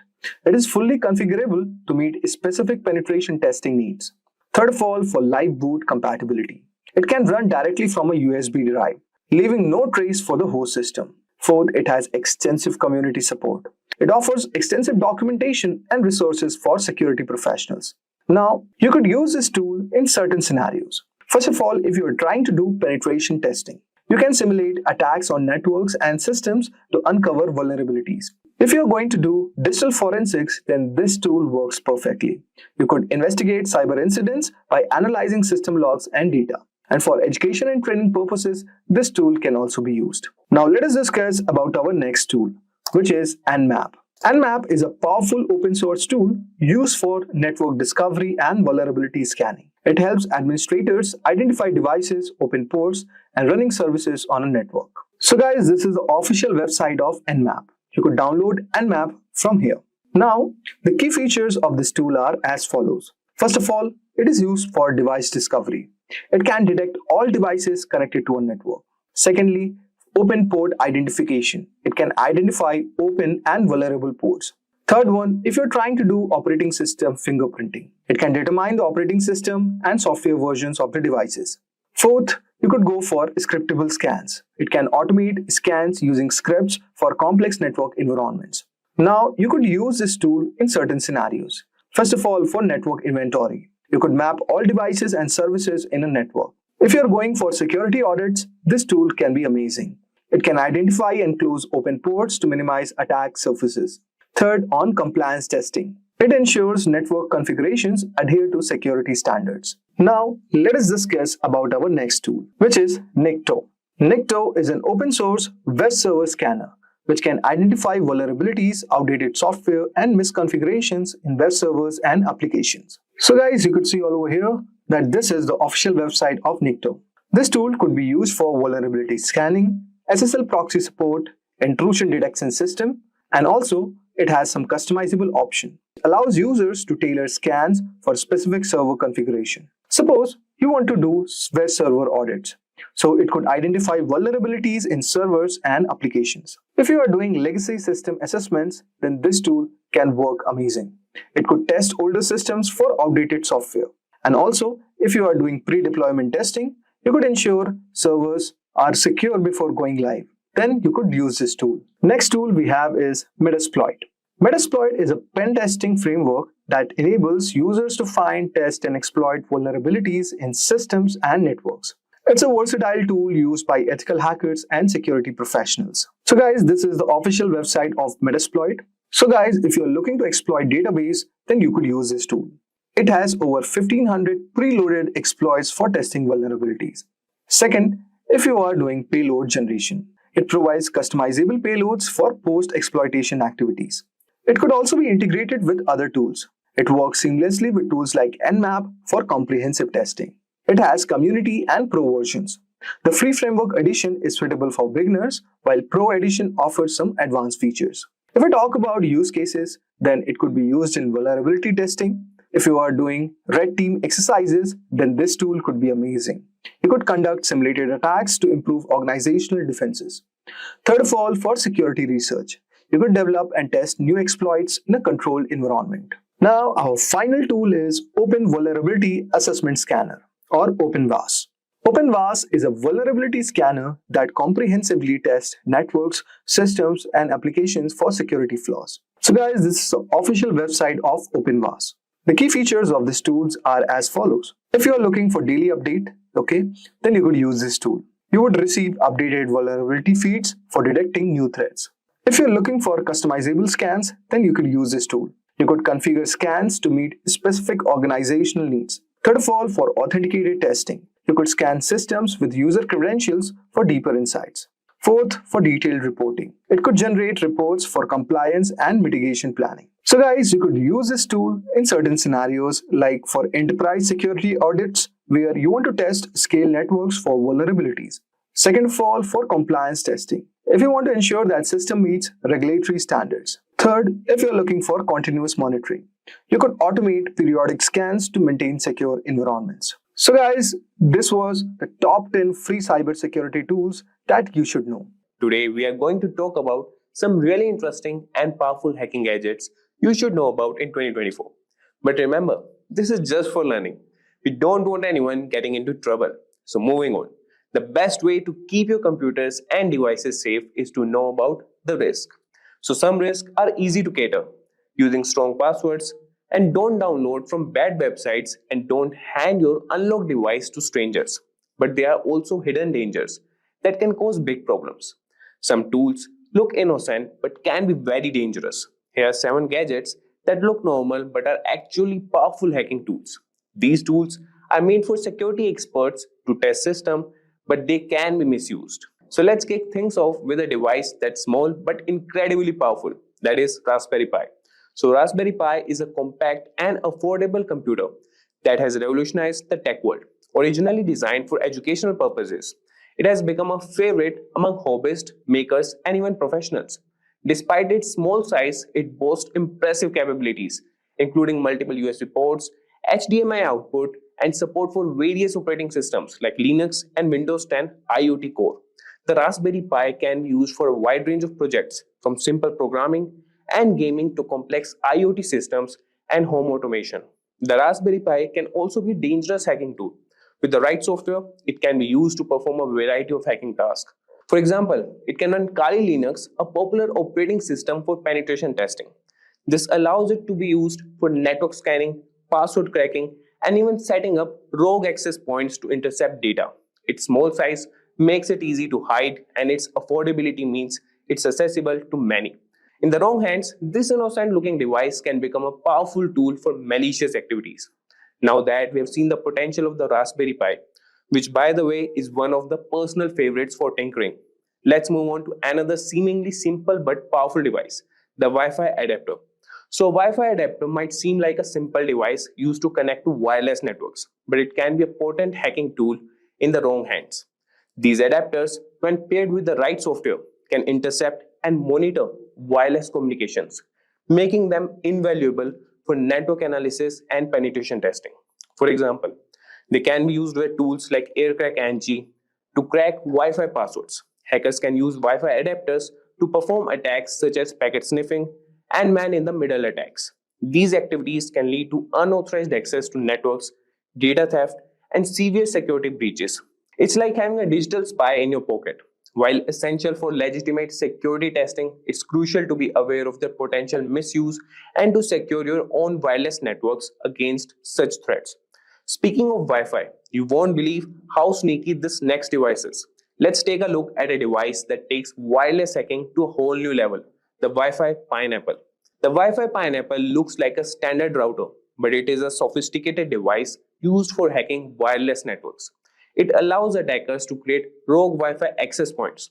It is fully configurable to meet specific penetration testing needs. Third of all, for live boot compatibility. It can run directly from a USB drive. leaving no trace for the host system. Fourth, it has extensive community support. It offers extensive documentation and resources for security professionals. Now, you could use this tool in certain scenarios. First of all, if you are trying to do penetration testing, you can simulate attacks on networks and systems to uncover vulnerabilities. If you are going to do digital forensics, then this tool works perfectly. You could investigate cyber incidents by analyzing system logs and data. And for education and training purposes, this tool can also be used. Now let us discuss about our next tool, which is Nmap. Nmap is a powerful open source tool used for network discovery and vulnerability scanning. It helps administrators identify devices, open ports, and running services on a network. So guys, this is the official website of Nmap. You could download Nmap from here. Now, the key features of this tool are as follows. First of all, it is used for device discovery. It can detect all devices connected to a network. Secondly, open port identification. It can identify open and vulnerable ports. Third one, if you're trying to do operating system fingerprinting, it can determine the operating system and software versions of the devices. Fourth, you could go for scriptable scans. It can automate scans using scripts for complex network environments. Now, you could use this tool in certain scenarios. First of all, for network inventory, you could map all devices and services in a network. If you're going for security audits, this tool can be amazing. It can identify and close open ports to minimize attack surfaces. Third, on compliance testing. It ensures network configurations adhere to security standards. Now, let us discuss about our next tool, which is Nikto. Nikto is an open source web server scanner, which can identify vulnerabilities, outdated software, and misconfigurations in web servers and applications. So guys, you could see all over here that this is the official website of Nikto. This tool could be used for vulnerability scanning, SSL proxy support, intrusion detection system, and also it has some customizable option. It allows users to tailor scans for specific server configuration. Suppose you want to do web server audits. So it could identify vulnerabilities in servers and applications. If you are doing legacy system assessments, then this tool can work amazing. It could test older systems for outdated software. And also, if you are doing pre-deployment testing, you could ensure servers are secure before going live. Then you could use this tool. Next tool we have is Metasploit. Metasploit is a pen testing framework that enables users to find, test, and exploit vulnerabilities in systems and networks. It's a versatile tool used by ethical hackers and security professionals. So guys, this is the official website of Metasploit. So guys, if you're looking to exploit database, then you could use this tool. It has over 1500 preloaded exploits for testing vulnerabilities. Second, if you are doing payload generation, it provides customizable payloads for post-exploitation activities. It could also be integrated with other tools. It works seamlessly with tools like Nmap for comprehensive testing. It has community and pro versions. The free framework edition is suitable for beginners, while Pro edition offers some advanced features. If we talk about use cases, then it could be used in vulnerability testing. If you are doing red team exercises, then this tool could be amazing. You could conduct simulated attacks to improve organizational defenses. Third of all, for security research, you could develop and test new exploits in a controlled environment. Now, our final tool is Open Vulnerability Assessment Scanner, or OpenVAS. OpenVAS is a vulnerability scanner that comprehensively tests networks, systems, and applications for security flaws. So guys, this is the official website of OpenVAS. The key features of these tools are as follows. If you are looking for daily update, then you could use this tool. You would receive updated vulnerability feeds for detecting new threats. If you're looking for customizable scans, then you could use this tool. You could configure scans to meet specific organizational needs. Third of all, for authenticated testing, you could scan systems with user credentials for deeper insights. Fourth, for detailed reporting, it could generate reports for compliance and mitigation planning. So guys, you could use this tool in certain scenarios like for enterprise security audits where you want to test scale networks for vulnerabilities. Second of all, for compliance testing, if you want to ensure that system meets regulatory standards. Third, if you're looking for continuous monitoring, you could automate periodic scans to maintain secure environments. So guys, this was the top 10 free cybersecurity tools that you should know. Today, we are going to talk about some really interesting and powerful hacking gadgets you should know about in 2024. But remember, this is just for learning. We don't want anyone getting into trouble. So moving on. The best way to keep your computers and devices safe is to know about the risk. So some risks are easy to cater, using strong passwords, and don't download from bad websites, and don't hand your unlocked device to strangers. But there are also hidden dangers that can cause big problems. Some tools look innocent but can be very dangerous. Here are 7 gadgets that look normal but are actually powerful hacking tools. These tools are made for security experts to test systems, but they can be misused. So let's kick things off with a device that's small but incredibly powerful. That is Raspberry Pi. So Raspberry Pi is a compact and affordable computer that has revolutionized the tech world. Originally designed for educational purposes, it has become a favorite among hobbyists, makers, and even professionals. Despite its small size, it boasts impressive capabilities, including multiple USB ports, HDMI output, and support for various operating systems like Linux and Windows 10 IoT Core. The Raspberry Pi can be used for a wide range of projects, from simple programming and gaming to complex IoT systems and home automation. The Raspberry Pi can also be a dangerous hacking tool. With the right software, it can be used to perform a variety of hacking tasks. For example, it can run Kali Linux, a popular operating system for penetration testing. This allows it to be used for network scanning, password cracking, and even setting up rogue access points to intercept data. Its small size makes it easy to hide, and its affordability means it's accessible to many. In the wrong hands, this innocent-looking device can become a powerful tool for malicious activities. Now that we have seen the potential of the Raspberry Pi, which by the way is one of the personal favorites for tinkering, let's move on to another seemingly simple but powerful device, the Wi-Fi adapter. So Wi-Fi adapter might seem like a simple device used to connect to wireless networks, but it can be a potent hacking tool in the wrong hands. These adapters, when paired with the right software, can intercept and monitor wireless communications, making them invaluable for network analysis and penetration testing. For example, they can be used with tools like AirCrackNG to crack Wi-Fi passwords. Hackers can use Wi-Fi adapters to perform attacks such as packet sniffing and man-in-the-middle attacks. These activities can lead to unauthorized access to networks, data theft, and severe security breaches. It's like having a digital spy in your pocket. While essential for legitimate security testing, it's crucial to be aware of their potential misuse and to secure your own wireless networks against such threats. Speaking of Wi-Fi, you won't believe how sneaky this next device is. Let's take a look at a device that takes wireless hacking to a whole new level, the Wi-Fi Pineapple. The Wi-Fi Pineapple looks like a standard router, but it is a sophisticated device used for hacking wireless networks. It allows attackers to create rogue Wi-Fi access points,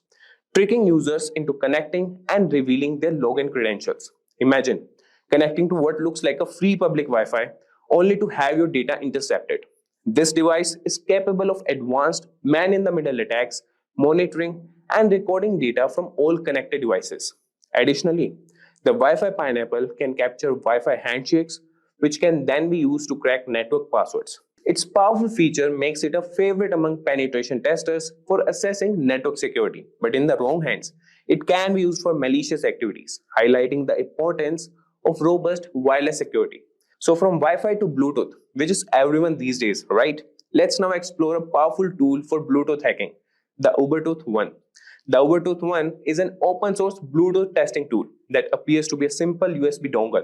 tricking users into connecting and revealing their login credentials. Imagine connecting to what looks like a free public Wi-Fi only to have your data intercepted. This device is capable of advanced man-in-the-middle attacks, monitoring, and recording data from all connected devices. Additionally, the Wi-Fi Pineapple can capture Wi-Fi handshakes, which can then be used to crack network passwords. Its powerful feature makes it a favorite among penetration testers for assessing network security, but in the wrong hands, it can be used for malicious activities, highlighting the importance of robust wireless security. So from Wi-Fi to Bluetooth, which is everyone these days, right? Let's now explore a powerful tool for Bluetooth hacking, the Ubertooth One. The Ubertooth One is an open source Bluetooth testing tool that appears to be a simple USB dongle.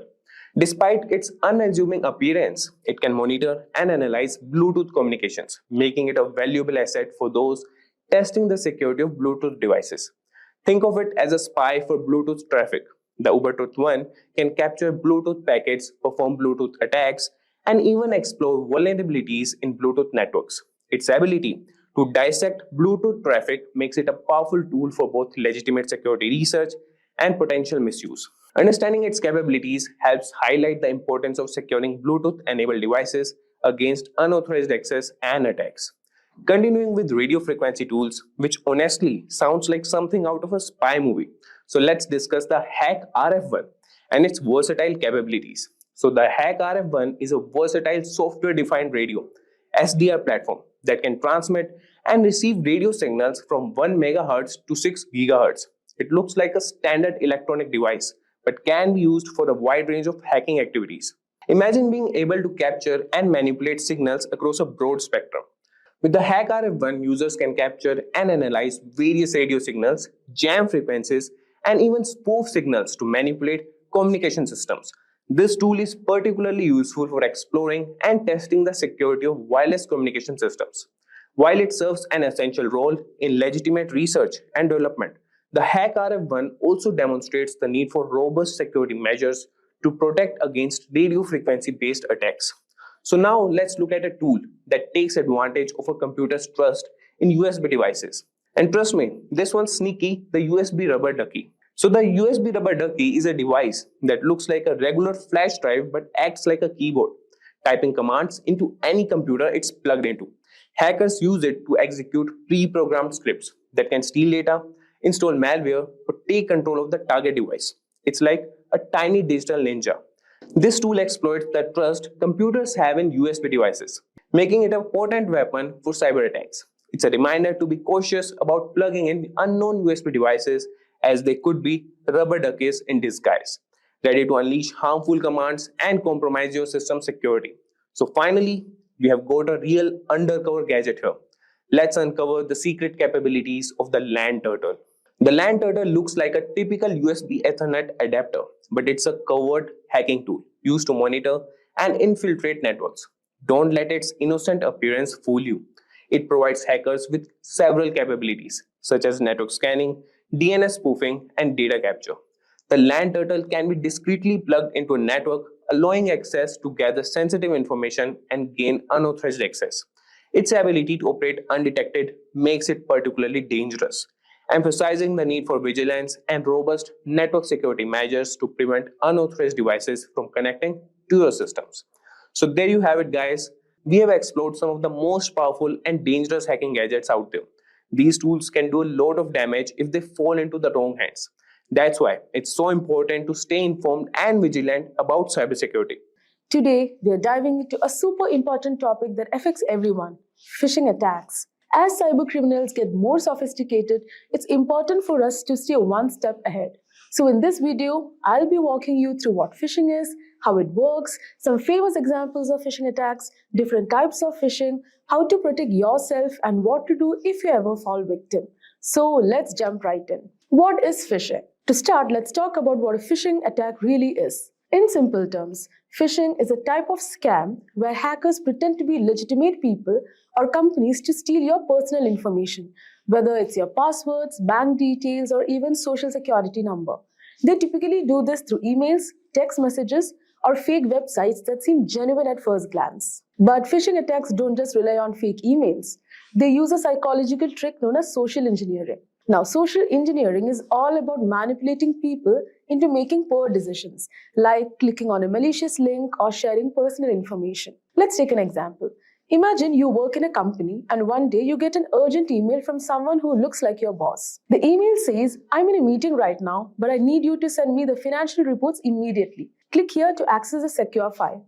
Despite its unassuming appearance, it can monitor and analyze Bluetooth communications, making it a valuable asset for those testing the security of Bluetooth devices. Think of it as a spy for Bluetooth traffic. The Ubertooth One can capture Bluetooth packets, perform Bluetooth attacks, and even explore vulnerabilities in Bluetooth networks. Its ability to dissect Bluetooth traffic makes it a powerful tool for both legitimate security research and potential misuse. Understanding its capabilities helps highlight the importance of securing Bluetooth-enabled devices against unauthorized access and attacks. Continuing with radio frequency tools, which honestly sounds like something out of a spy movie. So let's discuss the Hack RF1 and its versatile capabilities. So the Hack RF1 is a versatile software-defined radio SDR platform that can transmit and receive radio signals from 1 MHz to 6 GHz. It looks like a standard electronic device, but can be used for a wide range of hacking activities. Imagine being able to capture and manipulate signals across a broad spectrum, With the Hack RF1, users can capture and analyze various radio signals, jam frequencies, and even spoof signals to manipulate communication systems. This tool is particularly useful for exploring and testing the security of wireless communication systems. While it serves an essential role in legitimate research and development, the Hack RF1 also demonstrates the need for robust security measures to protect against radio frequency based attacks. So now let's look at a tool that takes advantage of a computer's trust in USB devices. And trust me, this one's sneaky, the USB rubber ducky. So the USB rubber ducky is a device that looks like a regular flash drive but acts like a keyboard, typing commands into any computer it's plugged into. Hackers use it to execute pre-programmed scripts that can steal data, install malware, or take control of the target device. It's like a tiny digital ninja. This tool exploits the trust computers have in USB devices, making it a potent weapon for cyber attacks. It's a reminder to be cautious about plugging in unknown USB devices, as they could be rubber duckies in disguise, ready to unleash harmful commands and compromise your system security. So finally, we have got a real undercover gadget here. Let's uncover the secret capabilities of the LAN turtle. The LAN turtle looks like a typical USB Ethernet adapter, but it's a covert hacking tool used to monitor and infiltrate networks. Don't let its innocent appearance fool you. It provides hackers with several capabilities, such as network scanning, DNS spoofing, and data capture. The LAN turtle can be discreetly plugged into a network, allowing access to gather sensitive information and gain unauthorized access. Its ability to operate undetected makes it particularly dangerous, emphasizing the need for vigilance and robust network security measures to prevent unauthorized devices from connecting to your systems. So there you have it, guys. We have explored some of the most powerful and dangerous hacking gadgets out there. These tools can do a lot of damage if they fall into the wrong hands. That's why it's so important to stay informed and vigilant about cybersecurity. Today, we are diving into a super important topic that affects everyone: phishing attacks. As cyber criminals get more sophisticated, it's important for us to stay one step ahead. So in this video, I'll be walking you through what phishing is, how it works, some famous examples of phishing attacks, different types of phishing, how to protect yourself, and what to do if you ever fall victim. So let's jump right in. What is phishing? To start, let's talk about what a phishing attack really is. In simple terms, phishing is a type of scam where hackers pretend to be legitimate people or companies to steal your personal information, whether it's your passwords, bank details, or even social security number. They typically do this through emails, text messages, or fake websites that seem genuine at first glance. But phishing attacks don't just rely on fake emails. They use a psychological trick known as social engineering. Now, social engineering is all about manipulating people into making poor decisions, like clicking on a malicious link or sharing personal information. Let's take an example. Imagine you work in a company and one day you get an urgent email from someone who looks like your boss. The email says, "I'm in a meeting right now, but I need you to send me the financial reports immediately. Click here to access a secure file."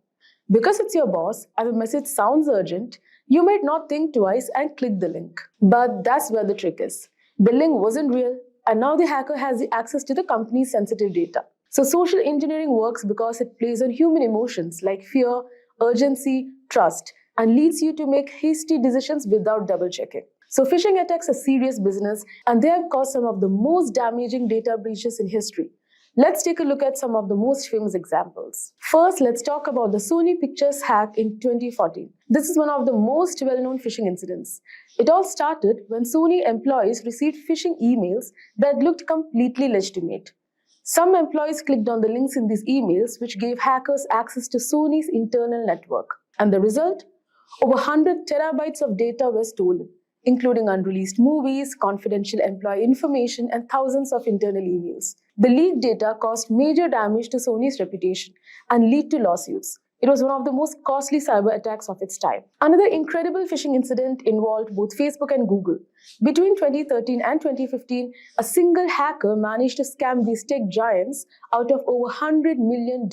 Because it's your boss and the message sounds urgent, you might not think twice and click the link. But that's where the trick is. The link wasn't real, and now the hacker has the access to the company's sensitive data. So social engineering works because it plays on human emotions like fear, urgency, trust, and leads you to make hasty decisions without double checking. So phishing attacks are serious business, and they have caused some of the most damaging data breaches in history. Let's take a look at some of the most famous examples. First, let's talk about the Sony Pictures hack in 2014. This is one of the most well-known phishing incidents. It all started when Sony employees received phishing emails that looked completely legitimate. Some employees clicked on the links in these emails, which gave hackers access to Sony's internal network. And the result? Over 100 terabytes of data were stolen, including unreleased movies, confidential employee information, and thousands of internal emails. The leaked data caused major damage to Sony's reputation and led to lawsuits. It was one of the most costly cyber attacks of its time. Another incredible phishing incident involved both Facebook and Google. Between 2013 and 2015, a single hacker managed to scam these tech giants out of over $100 million.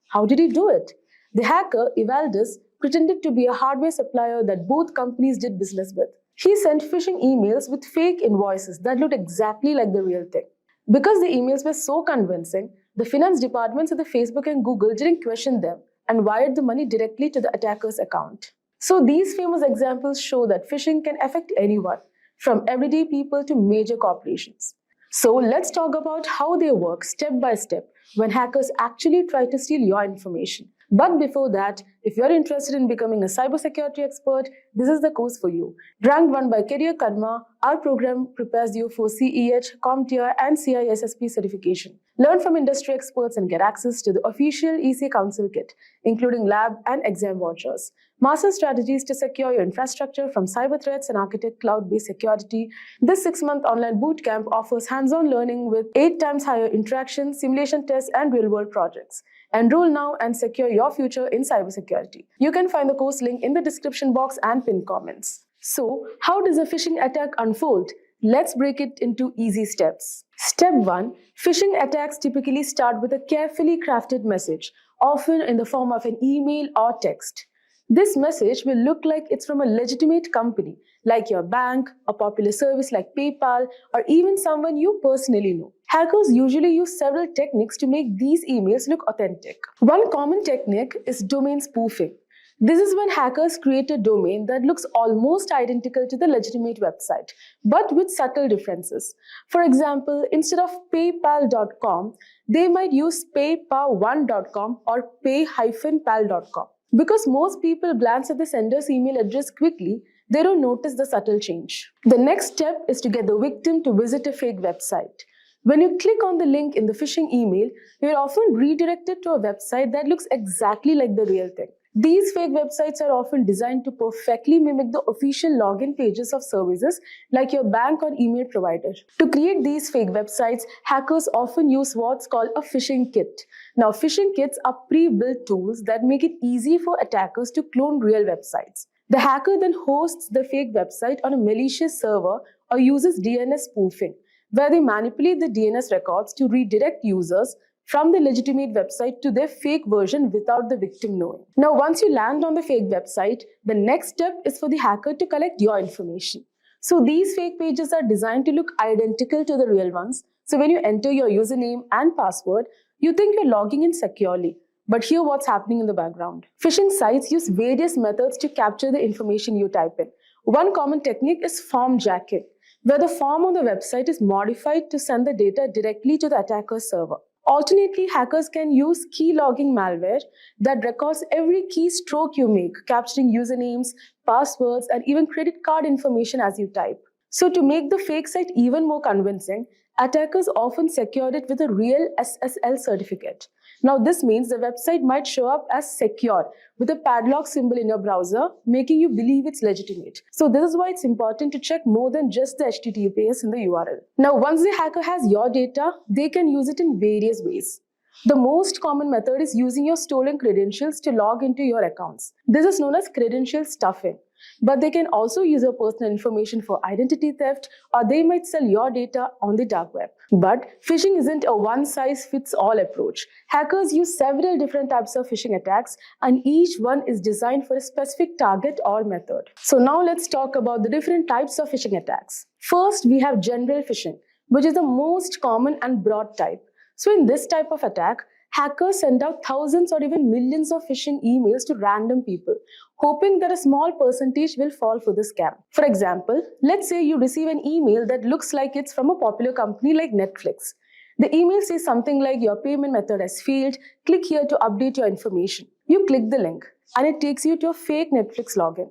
How did he do it? The hacker, Evaldus, pretended to be a hardware supplier that both companies did business with. He sent phishing emails with fake invoices that looked exactly like the real thing. Because the emails were so convincing, the finance departments of the Facebook and Google didn't question them and wired the money directly to the attacker's account. So these famous examples show that phishing can affect anyone, from everyday people to major corporations. So let's talk about how they work step by step when hackers actually try to steal your information. But before that, if you're interested in becoming a cybersecurity expert, this is the course for you. Ranked 1 by Career Karma, our program prepares you for CEH, CompTIA and CISSP certification. Learn from industry experts and get access to the official EC Council kit, including lab and exam vouchers. Master strategies to secure your infrastructure from cyber threats and architect cloud-based security. This 6-month online bootcamp offers hands-on learning with 8 times higher interactions, simulation tests, and real-world projects. Enroll now and secure your future in cybersecurity. You can find the course link in the description box and pinned comments. So, how does a phishing attack unfold? Let's break it into easy steps. Step 1. Phishing attacks typically start with a carefully crafted message, often in the form of an email or text. This message will look like it's from a legitimate company, like your bank, a popular service like PayPal, or even someone you personally know. Hackers usually use several techniques to make these emails look authentic. One common technique is domain spoofing. This is when hackers create a domain that looks almost identical to the legitimate website, but with subtle differences. For example, instead of paypal.com, they might use paypal1.com or pay-pal.com. Because most people glance at the sender's email address quickly, they don't notice the subtle change. The next step is to get the victim to visit a fake website. When you click on the link in the phishing email, you're often redirected to a website that looks exactly like the real thing. These fake websites are often designed to perfectly mimic the official login pages of services like your bank or email provider. To create these fake websites, hackers often use what's called a phishing kit. Now, phishing kits are pre-built tools that make it easy for attackers to clone real websites. The hacker then hosts the fake website on a malicious server or uses DNS spoofing, where they manipulate the DNS records to redirect users from the legitimate website to their fake version without the victim knowing. Now, once you land on the fake website, the next step is for the hacker to collect your information. So these fake pages are designed to look identical to the real ones. So when you enter your username and password, you think you're logging in securely. But hear what's happening in the background. Phishing sites use various methods to capture the information you type in. One common technique is form jacking, where the form on the website is modified to send the data directly to the attacker's server. Alternately, hackers can use key logging malware that records every keystroke you make, capturing usernames, passwords, and even credit card information as you type. So to make the fake site even more convincing, attackers often secure it with a real SSL certificate. Now this means the website might show up as secure with a padlock symbol in your browser, making you believe it's legitimate. So this is why it's important to check more than just the HTTPS in the URL. Now once the hacker has your data, they can use it in various ways. The most common method is using your stolen credentials to log into your accounts. This is known as credential stuffing. But they can also use your personal information for identity theft, or they might sell your data on the dark web. But phishing isn't a one-size-fits-all approach. Hackers use several different types of phishing attacks, and each one is designed for a specific target or method. So now let's talk about the different types of phishing attacks. First, we have general phishing, which is the most common and broad type. So in this type of attack, hackers send out thousands or even millions of phishing emails to random people, hoping that a small percentage will fall for the scam. For example, let's say you receive an email that looks like it's from a popular company like Netflix. The email says something like, your payment method has failed, click here to update your information. You click the link and it takes you to a fake Netflix login.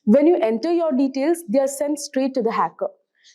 When you enter your details, they are sent straight to the hacker.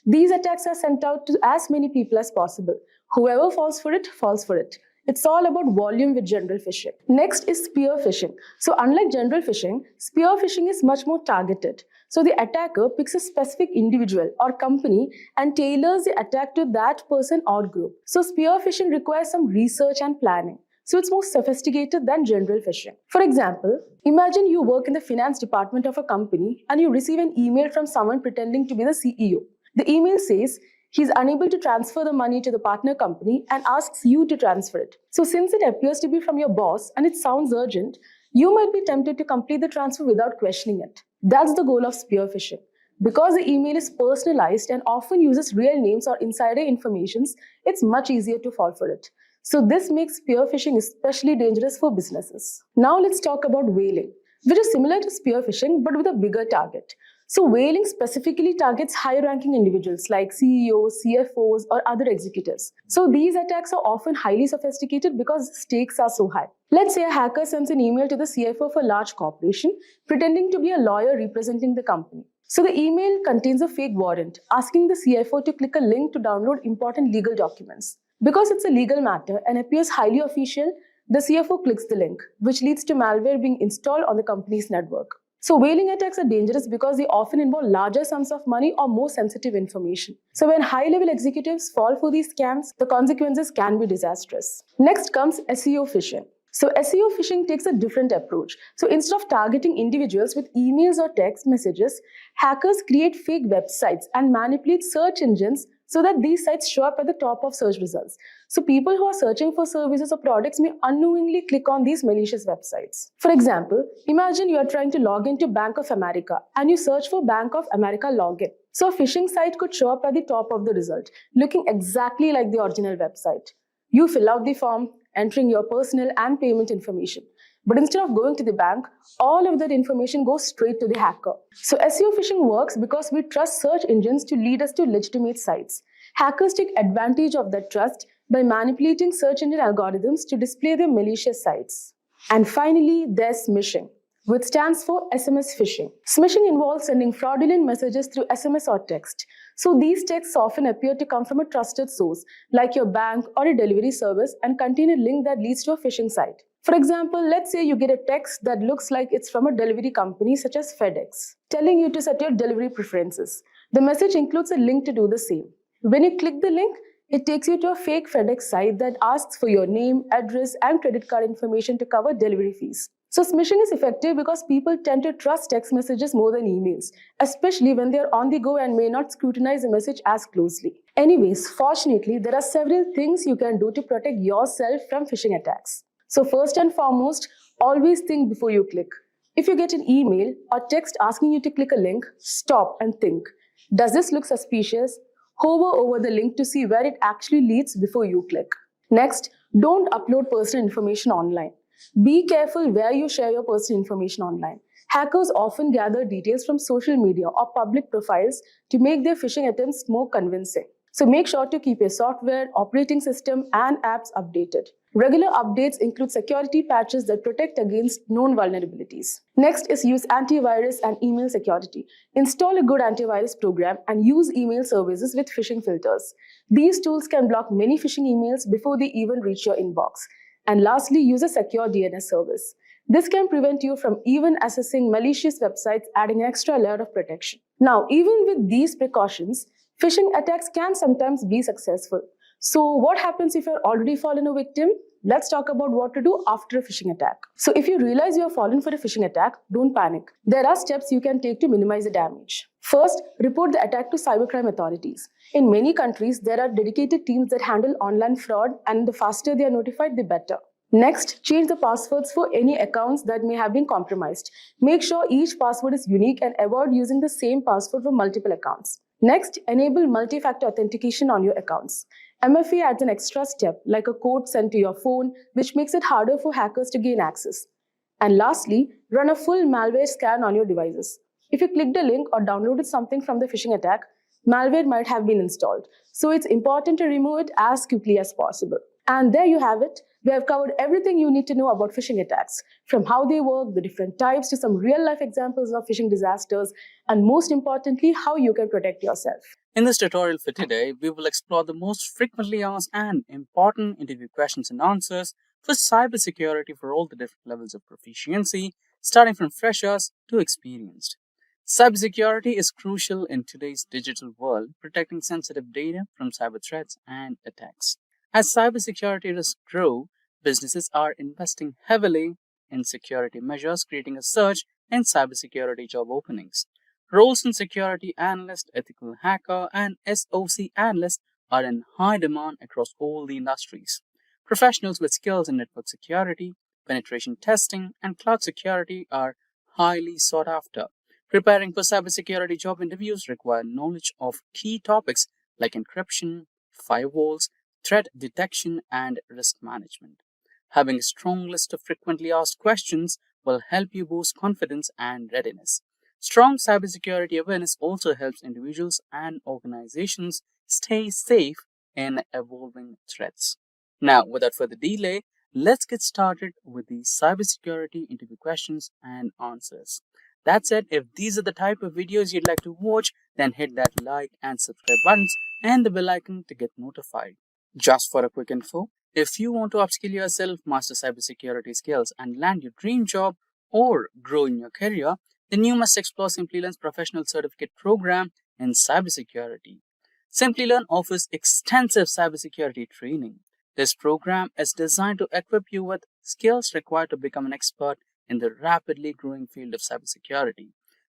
These attacks are sent out to as many people as possible. Whoever falls for it, falls for it. It's all about volume with general phishing. Next is spear phishing. So unlike general phishing, spear phishing is much more targeted. So the attacker picks a specific individual or company and tailors the attack to that person or group. So spear phishing requires some research and planning. So it's more sophisticated than general phishing. For example, imagine you work in the finance department of a company and you receive an email from someone pretending to be the CEO. The email says, he's unable to transfer the money to the partner company and asks you to transfer it. So since it appears to be from your boss and it sounds urgent, you might be tempted to complete the transfer without questioning it. That's the goal of spear phishing. Because the email is personalized and often uses real names or insider information, it's much easier to fall for it. So this makes spear phishing especially dangerous for businesses. Now let's talk about whaling. which is similar to spear phishing but with a bigger target. So whaling specifically targets high-ranking individuals like CEOs, CFOs, or other executives. So these attacks are often highly sophisticated because stakes are so high. Let's say a hacker sends an email to the CFO of a large corporation, pretending to be a lawyer representing the company. So the email contains a fake warrant, asking the CFO to click a link to download important legal documents. Because it's a legal matter and appears highly official, the CFO clicks the link, which leads to malware being installed on the company's network. So whaling attacks are dangerous because they often involve larger sums of money or more sensitive information. So when high-level executives fall for these scams, the consequences can be disastrous. Next comes SEO phishing. So SEO phishing takes a different approach. So instead of targeting individuals with emails or text messages, hackers create fake websites and manipulate search engines so that these sites show up at the top of search results. So people who are searching for services or products may unknowingly click on these malicious websites. For example, imagine you are trying to log into Bank of America and you search for Bank of America login. So a phishing site could show up at the top of the result, looking exactly like the original website. You fill out the form, entering your personal and payment information. But instead of going to the bank, all of that information goes straight to the hacker. So SEO phishing works because we trust search engines to lead us to legitimate sites. Hackers take advantage of that trust by manipulating search engine algorithms to display their malicious sites. And finally, there's smishing, which stands for SMS phishing. Smishing involves sending fraudulent messages through SMS or text. So these texts often appear to come from a trusted source, like your bank or a delivery service, and contain a link that leads to a phishing site. For example, let's say you get a text that looks like it's from a delivery company such as FedEx, telling you to set your delivery preferences. The message includes a link to do the same. When you click the link, it takes you to a fake FedEx site that asks for your name, address, and credit card information to cover delivery fees. So smishing is effective because people tend to trust text messages more than emails, especially when they're on the go and may not scrutinize the message as closely. Anyways, fortunately, there are several things you can do to protect yourself from phishing attacks. So first and foremost, always think before you click. If you get an email or text asking you to click a link, stop and think. Does this look suspicious? Hover over the link to see where it actually leads before you click. Next, don't upload personal information online. Be careful where you share your personal information online. Hackers often gather details from social media or public profiles to make their phishing attempts more convincing. So make sure to keep your software, operating system, and apps updated. Regular updates include security patches that protect against known vulnerabilities. Next is use antivirus and email security. Install a good antivirus program and use email services with phishing filters. These tools can block many phishing emails before they even reach your inbox. And lastly, use a secure DNS service. This can prevent you from even accessing malicious websites, adding an extra layer of protection. Now, even with these precautions, phishing attacks can sometimes be successful. So what happens if you're already fallen a victim? Let's talk about what to do after a phishing attack. So if you realize you have fallen for a phishing attack, don't panic. There are steps you can take to minimize the damage. First, report the attack to cybercrime authorities. In many countries, there are dedicated teams that handle online fraud, and the faster they are notified, the better. Next, change the passwords for any accounts that may have been compromised. Make sure each password is unique and avoid using the same password for multiple accounts. Next, enable multi-factor authentication on your accounts. MFA adds an extra step, like a code sent to your phone, which makes it harder for hackers to gain access. And lastly, run a full malware scan on your devices. If you clicked a link or downloaded something from the phishing attack, malware might have been installed. So it's important to remove it as quickly as possible. And there you have it. We have covered everything you need to know about phishing attacks, from how they work, the different types, to some real-life examples of phishing disasters, and most importantly, how you can protect yourself. In this tutorial for today, we will explore the most frequently asked and important interview questions and answers for cybersecurity for all the different levels of proficiency, starting from freshers to experienced. Cybersecurity is crucial in today's digital world, protecting sensitive data from cyber threats and attacks. As cybersecurity risks grow, businesses are investing heavily in security measures, creating a surge in cybersecurity job openings. Roles in security analyst, ethical hacker, and SOC analyst are in high demand across all the industries. Professionals with skills in network security, penetration testing, and cloud security are highly sought after. Preparing for cybersecurity job interviews require knowledge of key topics like encryption, firewalls, threat detection, and risk management. Having a strong list of frequently asked questions will help you boost confidence and readiness. Strong cybersecurity awareness also helps individuals and organizations stay safe in evolving threats. Now, without further delay, let's get started with the cybersecurity interview questions and answers. That said, if these are the type of videos you'd like to watch, then hit that like and subscribe buttons and the bell icon to get notified. Just for a quick info, if you want to upskill yourself, master cybersecurity skills, and land your dream job or grow in your career, then you must explore Simplilearn's professional certificate program in cybersecurity. Simplilearn offers extensive cybersecurity training. This program is designed to equip you with skills required to become an expert in the rapidly growing field of cybersecurity.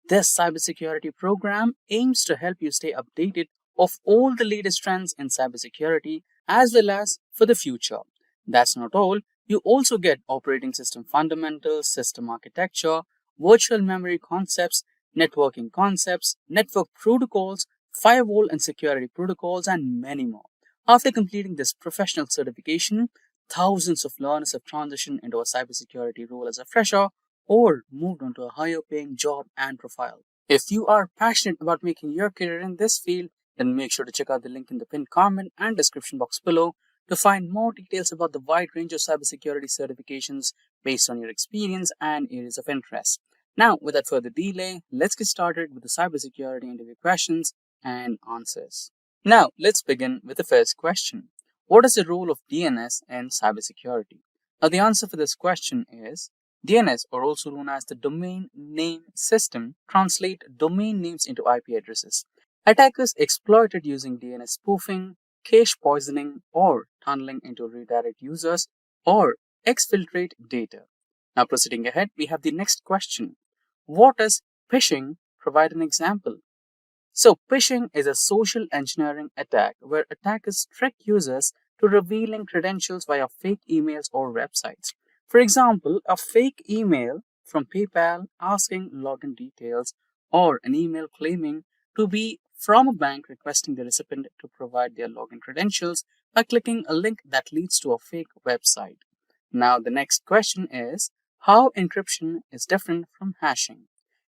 This cybersecurity program aims to help you stay updated of all the latest trends in cybersecurity as well as for the future. That's not all. You also get operating system fundamentals, system architecture, virtual memory concepts, networking concepts, network protocols, firewall and security protocols, and many more. After completing this professional certification, thousands of learners have transitioned into a cybersecurity role as a fresher or moved on to a higher paying job and profile. If you are passionate about making your career in this field, then make sure to check out the link in the pinned comment and description box below to find more details about the wide range of cybersecurity certifications based on your experience and areas of interest. Now, without further delay, let's get started with the cybersecurity interview questions and answers. Now, let's begin with the first question. What is the role of DNS in cybersecurity? Now, the answer for this question is DNS, or also known as the Domain Name System, translate domain names into IP addresses. Attackers exploit it using DNS spoofing, cache poisoning, or tunneling into redirect users or exfiltrate data. Now, proceeding ahead, we have the next question. What is phishing? Provide an example. So, phishing is a social engineering attack where attackers trick users to revealing credentials via fake emails or websites. For example, a fake email from PayPal asking login details, or an email claiming to be from a bank requesting the recipient to provide their login credentials by clicking a link that leads to a fake website. Now, the next question is how encryption is different from hashing.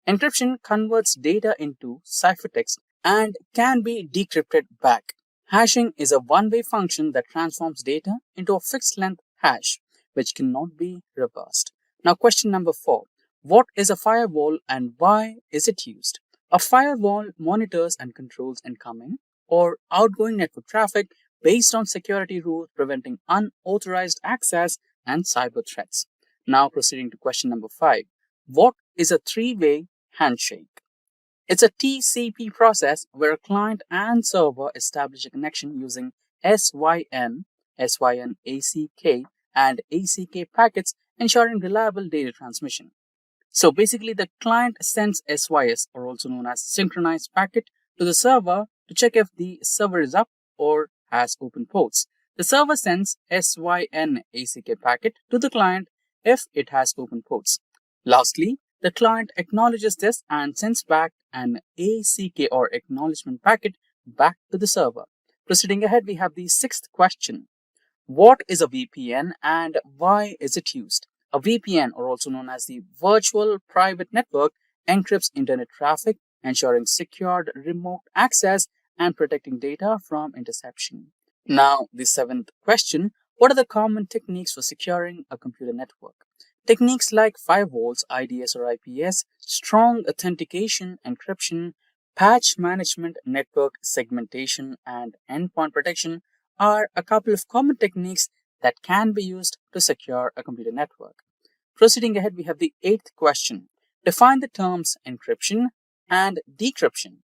Encryption converts data into ciphertext and can be decrypted back. Hashing is a one-way function that transforms data into a fixed-length hash, which cannot be reversed. Now, question number 4. What is a firewall and why is it used? A firewall monitors and controls incoming or outgoing network traffic based on security rules preventing unauthorized access and cyber threats. Now, proceeding to question number 5. What is a three-way handshake? It's a TCP process where a client and server establish a connection using SYN, ACK, and ACK packets, ensuring reliable data transmission. So basically, the client sends SYS, or also known as synchronized packet, to the server to check if the server is up or has open ports. The server sends SYN ACK packet to the client if it has open ports. Lastly, the client acknowledges this and sends back an ACK or acknowledgement packet back to the server. Proceeding ahead, we have the 6th question. What is a VPN and why is it used? A VPN, or also known as the Virtual Private Network, encrypts internet traffic, ensuring secured remote access and protecting data from interception. Now, the 7th question. What are the common techniques for securing a computer network? Techniques like firewalls, IDS or IPS, strong authentication, encryption, patch management, network segmentation, and endpoint protection are a couple of common techniques that can be used to secure a computer network. Proceeding ahead, we have the 8th question. Define the terms encryption and decryption.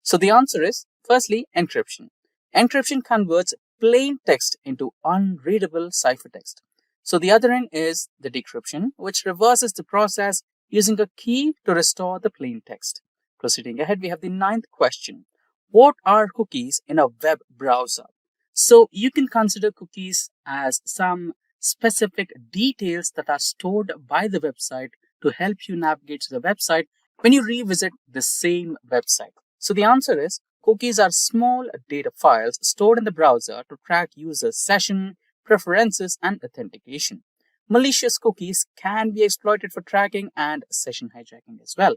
So the answer is, firstly, encryption. Encryption converts plain text into unreadable ciphertext. So the other end is the decryption, which reverses the process using a key to restore the plain text. Proceeding ahead, we have the 9th question. What are cookies in a web browser? So you can consider cookies as some specific details that are stored by the website to help you navigate to the website when you revisit the same website. So the answer is cookies are small data files stored in the browser to track users' session, preferences, and authentication. Malicious cookies can be exploited for tracking and session hijacking as well.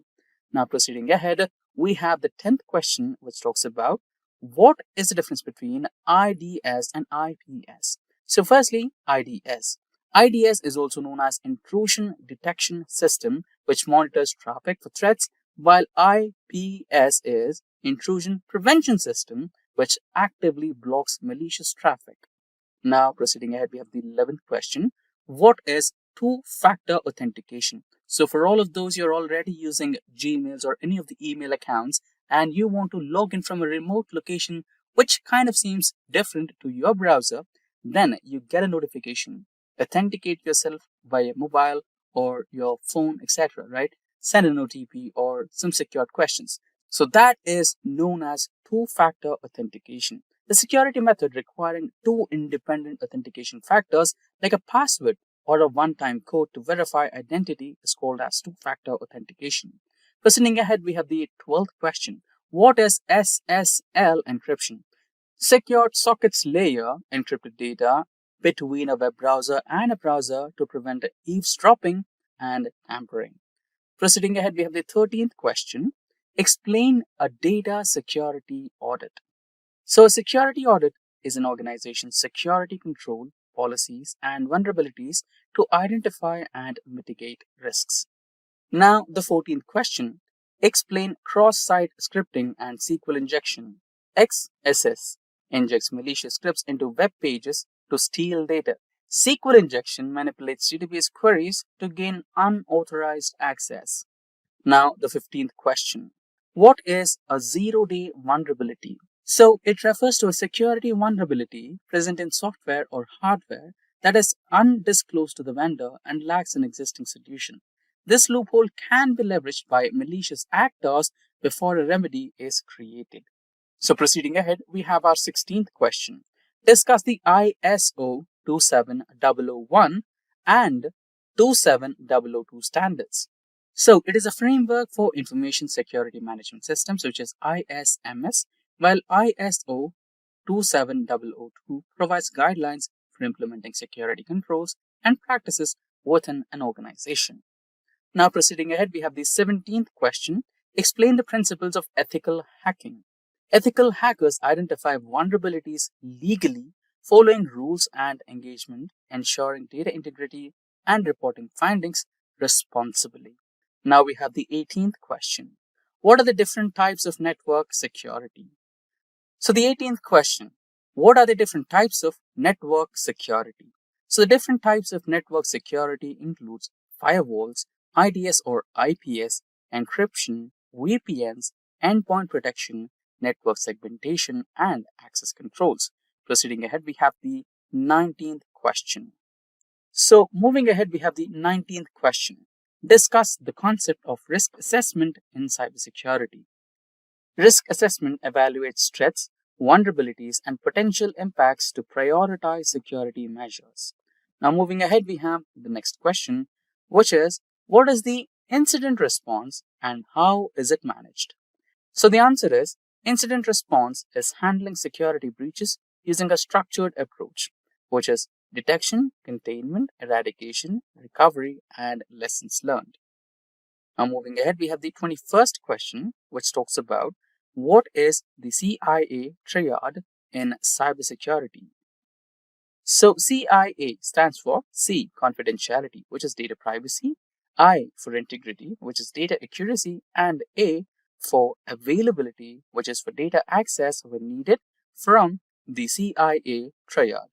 Now, proceeding ahead, we have the 10th question, which talks about what is the difference between IDS and IPS. So, firstly, IDS. IDS is also known as Intrusion Detection System, which monitors traffic for threats, while IPS is Intrusion Prevention System, which actively blocks malicious traffic. Now, proceeding ahead, we have the 11th question. What is two-factor authentication? So, for all of those you're already using Gmails or any of the email accounts, and you want to log in from a remote location, which kind of seems different to your browser, then you get a notification. Authenticate yourself via mobile or your phone, etc. Right? Send an OTP or some secured questions. So that is known as two-factor authentication. The security method requiring two independent authentication factors like a password or a one-time code to verify identity is called as two-factor authentication. Proceeding ahead, we have the 12th question. What is SSL encryption? Secured sockets layer encrypted data between a web browser and a browser to prevent eavesdropping and tampering. Proceeding ahead, we have the 13th question. Explain a data security audit. So, a security audit is an organization's security control, policies, and vulnerabilities to identify and mitigate risks. Now, the 14th question. Explain cross-site scripting and SQL injection. XSS injects malicious scripts into web pages to steal data. SQL injection manipulates database queries to gain unauthorized access. Now, the 15th question. What is a zero-day vulnerability? So, it refers to a security vulnerability present in software or hardware that is undisclosed to the vendor and lacks an existing solution. This loophole can be leveraged by malicious actors before a remedy is created. So, proceeding ahead, we have our 16th question. Discuss the ISO 27001 and 27002 standards. So, it is a framework for information security management systems, which is ISMS, while ISO 27002 provides guidelines for implementing security controls and practices within an organization. Now, proceeding ahead, we have the 17th question. Explain the principles of ethical hacking. Ethical hackers identify vulnerabilities legally, following rules and engagement, ensuring data integrity, and reporting findings responsibly. Now we have the 18th question. What are the different types of network security? So the 18th question. What are the different types of network security? So the different types of network security includes firewalls, IDS or IPS, encryption, VPNs, endpoint protection, network segmentation, and access controls. Proceeding ahead, we have the 19th question. So moving ahead, we have the 19th question. Discuss the concept of risk assessment in cybersecurity. Risk assessment evaluates threats, vulnerabilities, and potential impacts to prioritize security measures. Now, moving ahead, we have the next question, which is what is the incident response and how is it managed? So, the answer is incident response is handling security breaches using a structured approach, which is detection, containment, eradication, recovery, and lessons learned. Now, moving ahead, we have the 21st question, which talks about what is the CIA triad in cybersecurity. So, CIA stands for C, confidentiality, which is data privacy, I for integrity, which is data accuracy, and A for availability, which is for data access when needed from the CIA triad.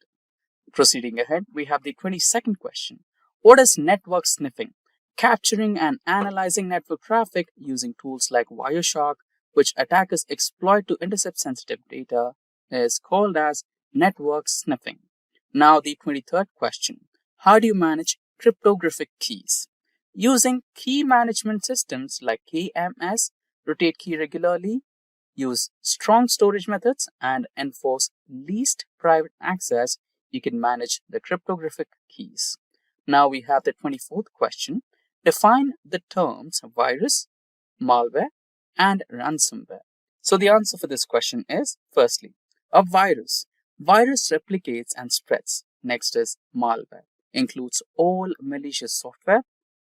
Proceeding ahead, we have the 22nd question. What is network sniffing? Capturing and analyzing network traffic using tools like Wireshark, which attackers exploit to intercept sensitive data, is called as network sniffing. Now, the 23rd question. How do you manage cryptographic keys? Using key management systems like KMS, rotate key regularly, use strong storage methods, and enforce least private access, you can manage the cryptographic keys. Now we have the 24th question. Define the terms virus, malware, and ransomware. So the answer for this question is, firstly, a virus. Virus replicates and spreads. Next is malware. includes all malicious software.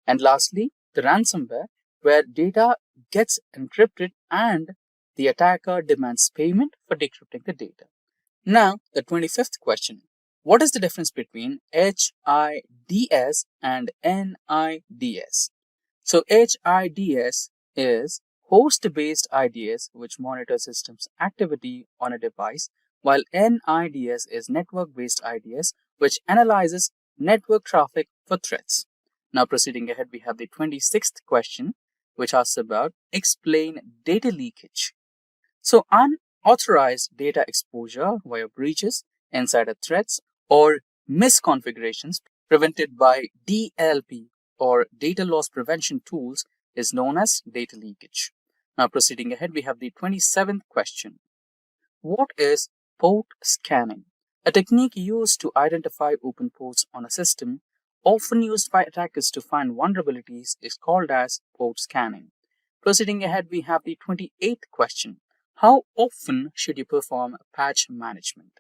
And lastly, the ransomware, where data gets encrypted and the attacker demands payment for decrypting the data. Now, the 25th question. What is the difference between HIDS and NIDS? So HIDS is host-based IDS, which monitors systems activity on a device, while NIDS is network-based IDS, which analyzes network traffic for threats. Now proceeding ahead, we have the 26th question, which asks about explain data leakage. So unauthorized data exposure via breaches, insider threats, or misconfigurations prevented by DLP or data loss prevention tools is known as data leakage. Now proceeding ahead, we have the 27th question. What is port scanning? A technique used to identify open ports on a system, often used by attackers to find vulnerabilities, is called as port scanning. Proceeding ahead, we have the 28th question. How often should you perform patch management?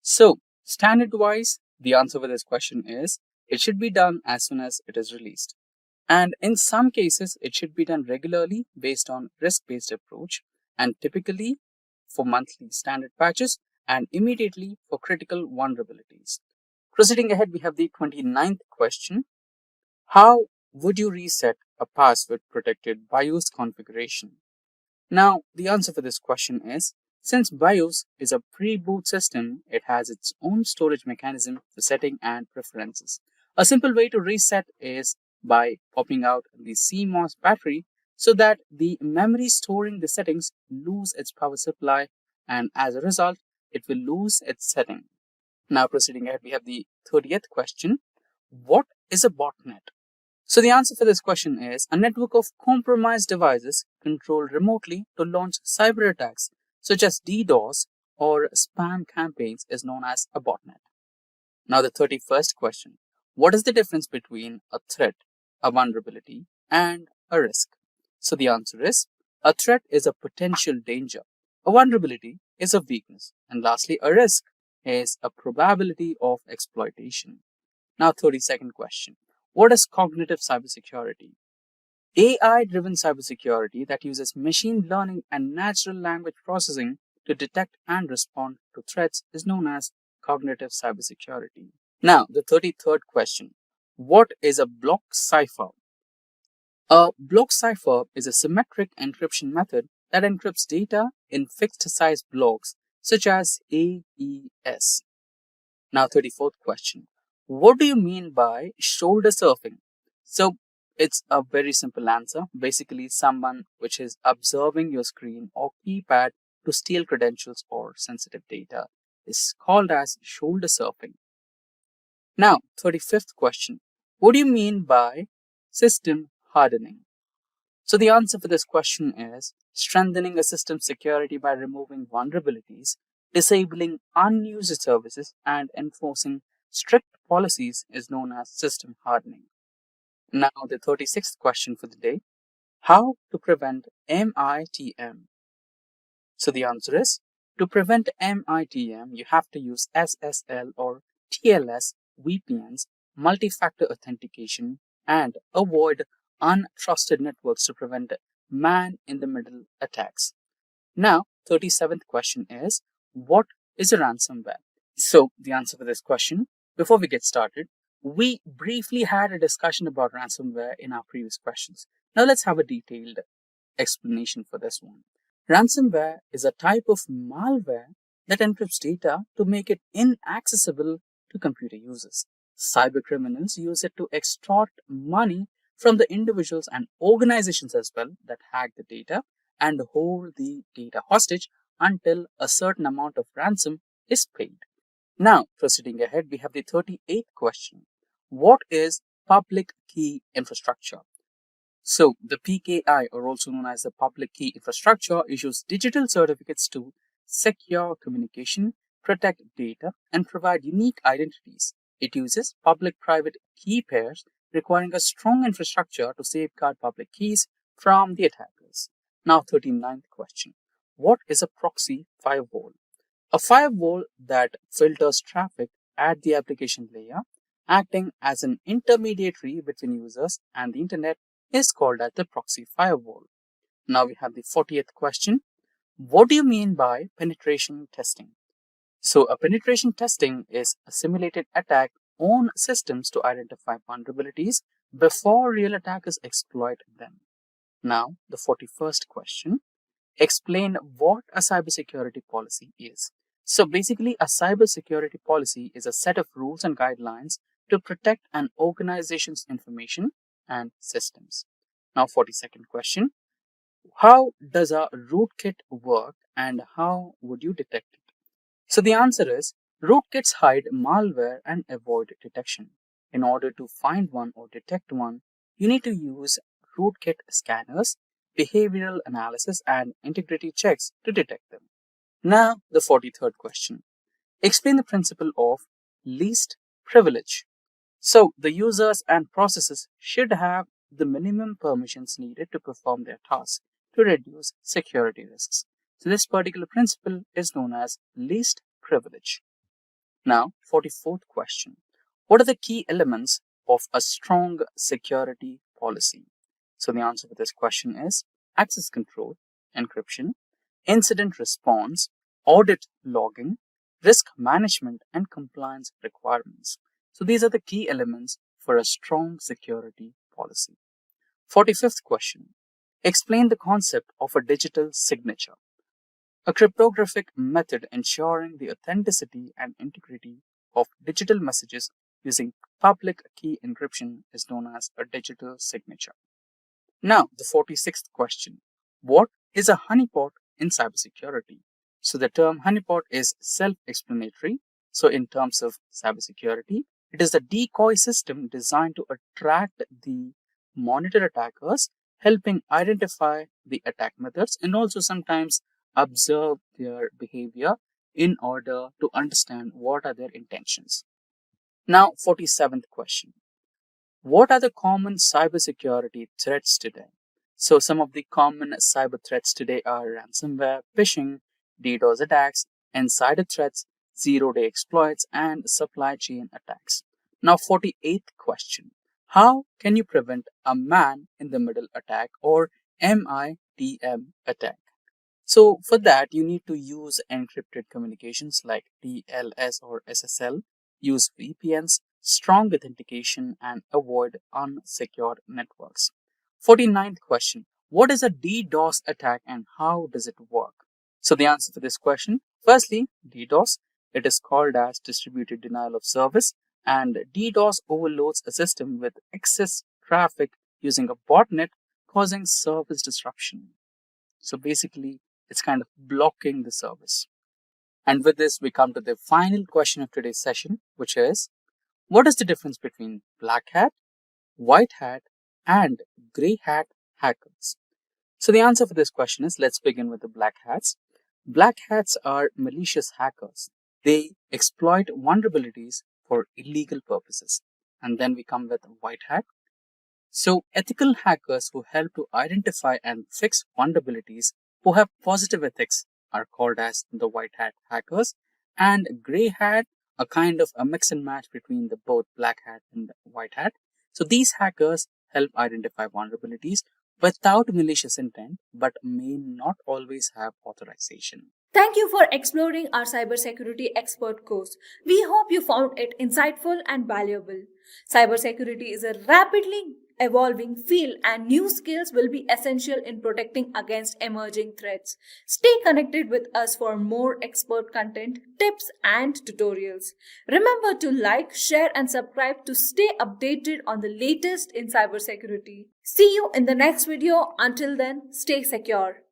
So, standard-wise, the answer for this question is it should be done as soon as it is released. And in some cases, it should be done regularly based on risk-based approach, and typically for monthly standard patches and immediately for critical vulnerabilities. Proceeding ahead, we have the 29th question. How would you reset a password protected BIOS configuration? Now, the answer for this question is, since BIOS is a pre-boot system, it has its own storage mechanism for setting and preferences. A simple way to reset is by popping out the CMOS battery so that the memory storing the settings lose its power supply, and as a result, it will lose its setting. Now proceeding ahead, we have the 30th question. What is a botnet? So the answer for this question is a network of compromised devices controlled remotely to launch cyber attacks such as DDoS or spam campaigns is known as a botnet. Now the 31st question. What is the difference between a threat, a vulnerability, and a risk? So the answer is a threat is a potential danger. A vulnerability is a weakness. And lastly, a risk is a probability of exploitation. Now 32nd question. What is cognitive cybersecurity? AI-driven cybersecurity that uses machine learning and natural language processing to detect and respond to threats is known as cognitive cybersecurity. Now, the 33rd question. What is a block cipher? A block cipher is a symmetric encryption method that encrypts data in fixed-size blocks such as AES. Now, 34th question. What do you mean by shoulder surfing? So, it's a very simple answer. Basically, someone which is observing your screen or keypad to steal credentials or sensitive data is called as shoulder surfing. Now, 35th question. What do you mean by system hardening? So the answer for this question is strengthening a system's security by removing vulnerabilities, disabling unused services, and enforcing strict policies is known as system hardening. Now, the 36th question for the day. How to prevent MITM? So the answer is, to prevent MITM, you have to use SSL or TLS VPNs, multi-factor authentication, and avoid untrusted networks to prevent man-in-the-middle attacks. Now, 37th question is, what is a ransomware? So, the answer for this question, before we get started, we briefly had a discussion about ransomware in our previous questions. Now, let's have a detailed explanation for this one. Ransomware is a type of malware that encrypts data to make it inaccessible to computer users. Cybercriminals use it to extort money from the individuals and organizations as well that hack the data and hold the data hostage until a certain amount of ransom is paid. Now, proceeding ahead, we have the 38th question. What is public key infrastructure? So, the PKI, or also known as the public key infrastructure, issues digital certificates to secure communication, protect data, and provide unique identities. It uses public-private key pairs, requiring a strong infrastructure to safeguard public keys from the attackers. Now, 39th question. What is a proxy firewall? A firewall that filters traffic at the application layer acting as an intermediary between users and the internet is called as the proxy firewall. Now we have the 40th question. What do you mean by penetration testing? So a penetration testing is a simulated attack on systems to identify vulnerabilities before real attackers exploit them. Now the 41st question. Explain what a cybersecurity policy is. So basically, a cybersecurity policy is a set of rules and guidelines to protect an organization's information and systems. Now, 42nd question. How does a rootkit work and how would you detect it? So the answer is, rootkits hide malware and avoid detection. In order to find one or detect one, you need to use rootkit scanners, behavioral analysis, and integrity checks to detect them. Now, the 43rd question. Explain the principle of least privilege. So, the users and processes should have the minimum permissions needed to perform their tasks to reduce security risks. So, this particular principle is known as least privilege. Now, 44th question. What are the key elements of a strong security policy? So, the answer to this question is access control, encryption, incident response, audit logging, risk management, and compliance requirements. So these are the key elements for a strong security policy. 45th question. Explain the concept of a digital signature. A cryptographic method ensuring the authenticity and integrity of digital messages using public key encryption is known as a digital signature. Now, the 46th question. What is a honeypot in cybersecurity? So the term honeypot is self-explanatory. So in terms of cybersecurity, it is a decoy system designed to attract the monitor attackers, helping identify the attack methods and also sometimes observe their behavior in order to understand what are their intentions. Now, 47th question. What are the common cybersecurity threats today? So some of the common cyber threats today are ransomware, phishing, DDoS attacks, insider threats, zero-day exploits, and supply chain attacks. Now, 48th question. How can you prevent a man-in-the-middle attack or MITM attack? So for that, you need to use encrypted communications like TLS or SSL, use VPNs, strong authentication, and avoid unsecured networks. 49th question. What is a DDoS attack and how does it work? So the answer for this question, firstly, DDoS, it is called as distributed denial of service, and DDoS overloads a system with excess traffic using a botnet, causing service disruption. So basically, it's kind of blocking the service. And with this, we come to the final question of today's session, which is, what is the difference between black hat, white hat, and gray hat hackers? So the answer for this question is, let's begin with the black hats. Black hats are malicious hackers. They exploit vulnerabilities for illegal purposes. And then we come with white hat. So ethical hackers who help to identify and fix vulnerabilities who have positive ethics are called as the white hat hackers. And gray hat, a kind of a mix and match between the both black hat and the white hat. So these hackers help identify vulnerabilities without malicious intent, but may not always have authorization. Thank you for exploring our cybersecurity expert course. We hope you found it insightful and valuable. Cybersecurity is a rapidly evolving field and new skills will be essential in protecting against emerging threats. Stay connected with us for more expert content, tips, and tutorials. Remember to like, share, and subscribe to stay updated on the latest in cybersecurity. See you in the next video. Until then, stay secure.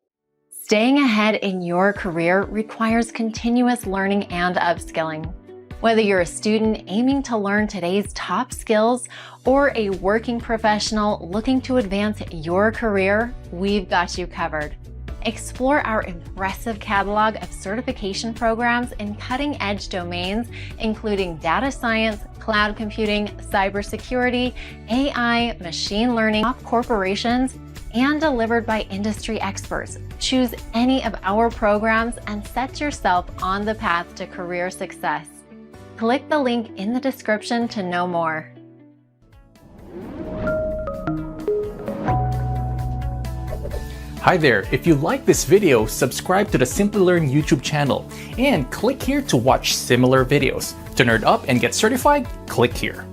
Staying ahead in your career requires continuous learning and upskilling. Whether you're a student aiming to learn today's top skills or a working professional looking to advance your career, we've got you covered. Explore our impressive catalog of certification programs in cutting-edge domains, including data science, cloud computing, cybersecurity, AI, machine learning, top corporations, and delivered by industry experts. Choose any of our programs and set yourself on the path to career success. Click the link in the description to know more. Hi there, if you like this video, subscribe to the Simplilearn YouTube channel and click here to watch similar videos. To nerd up and get certified, click here.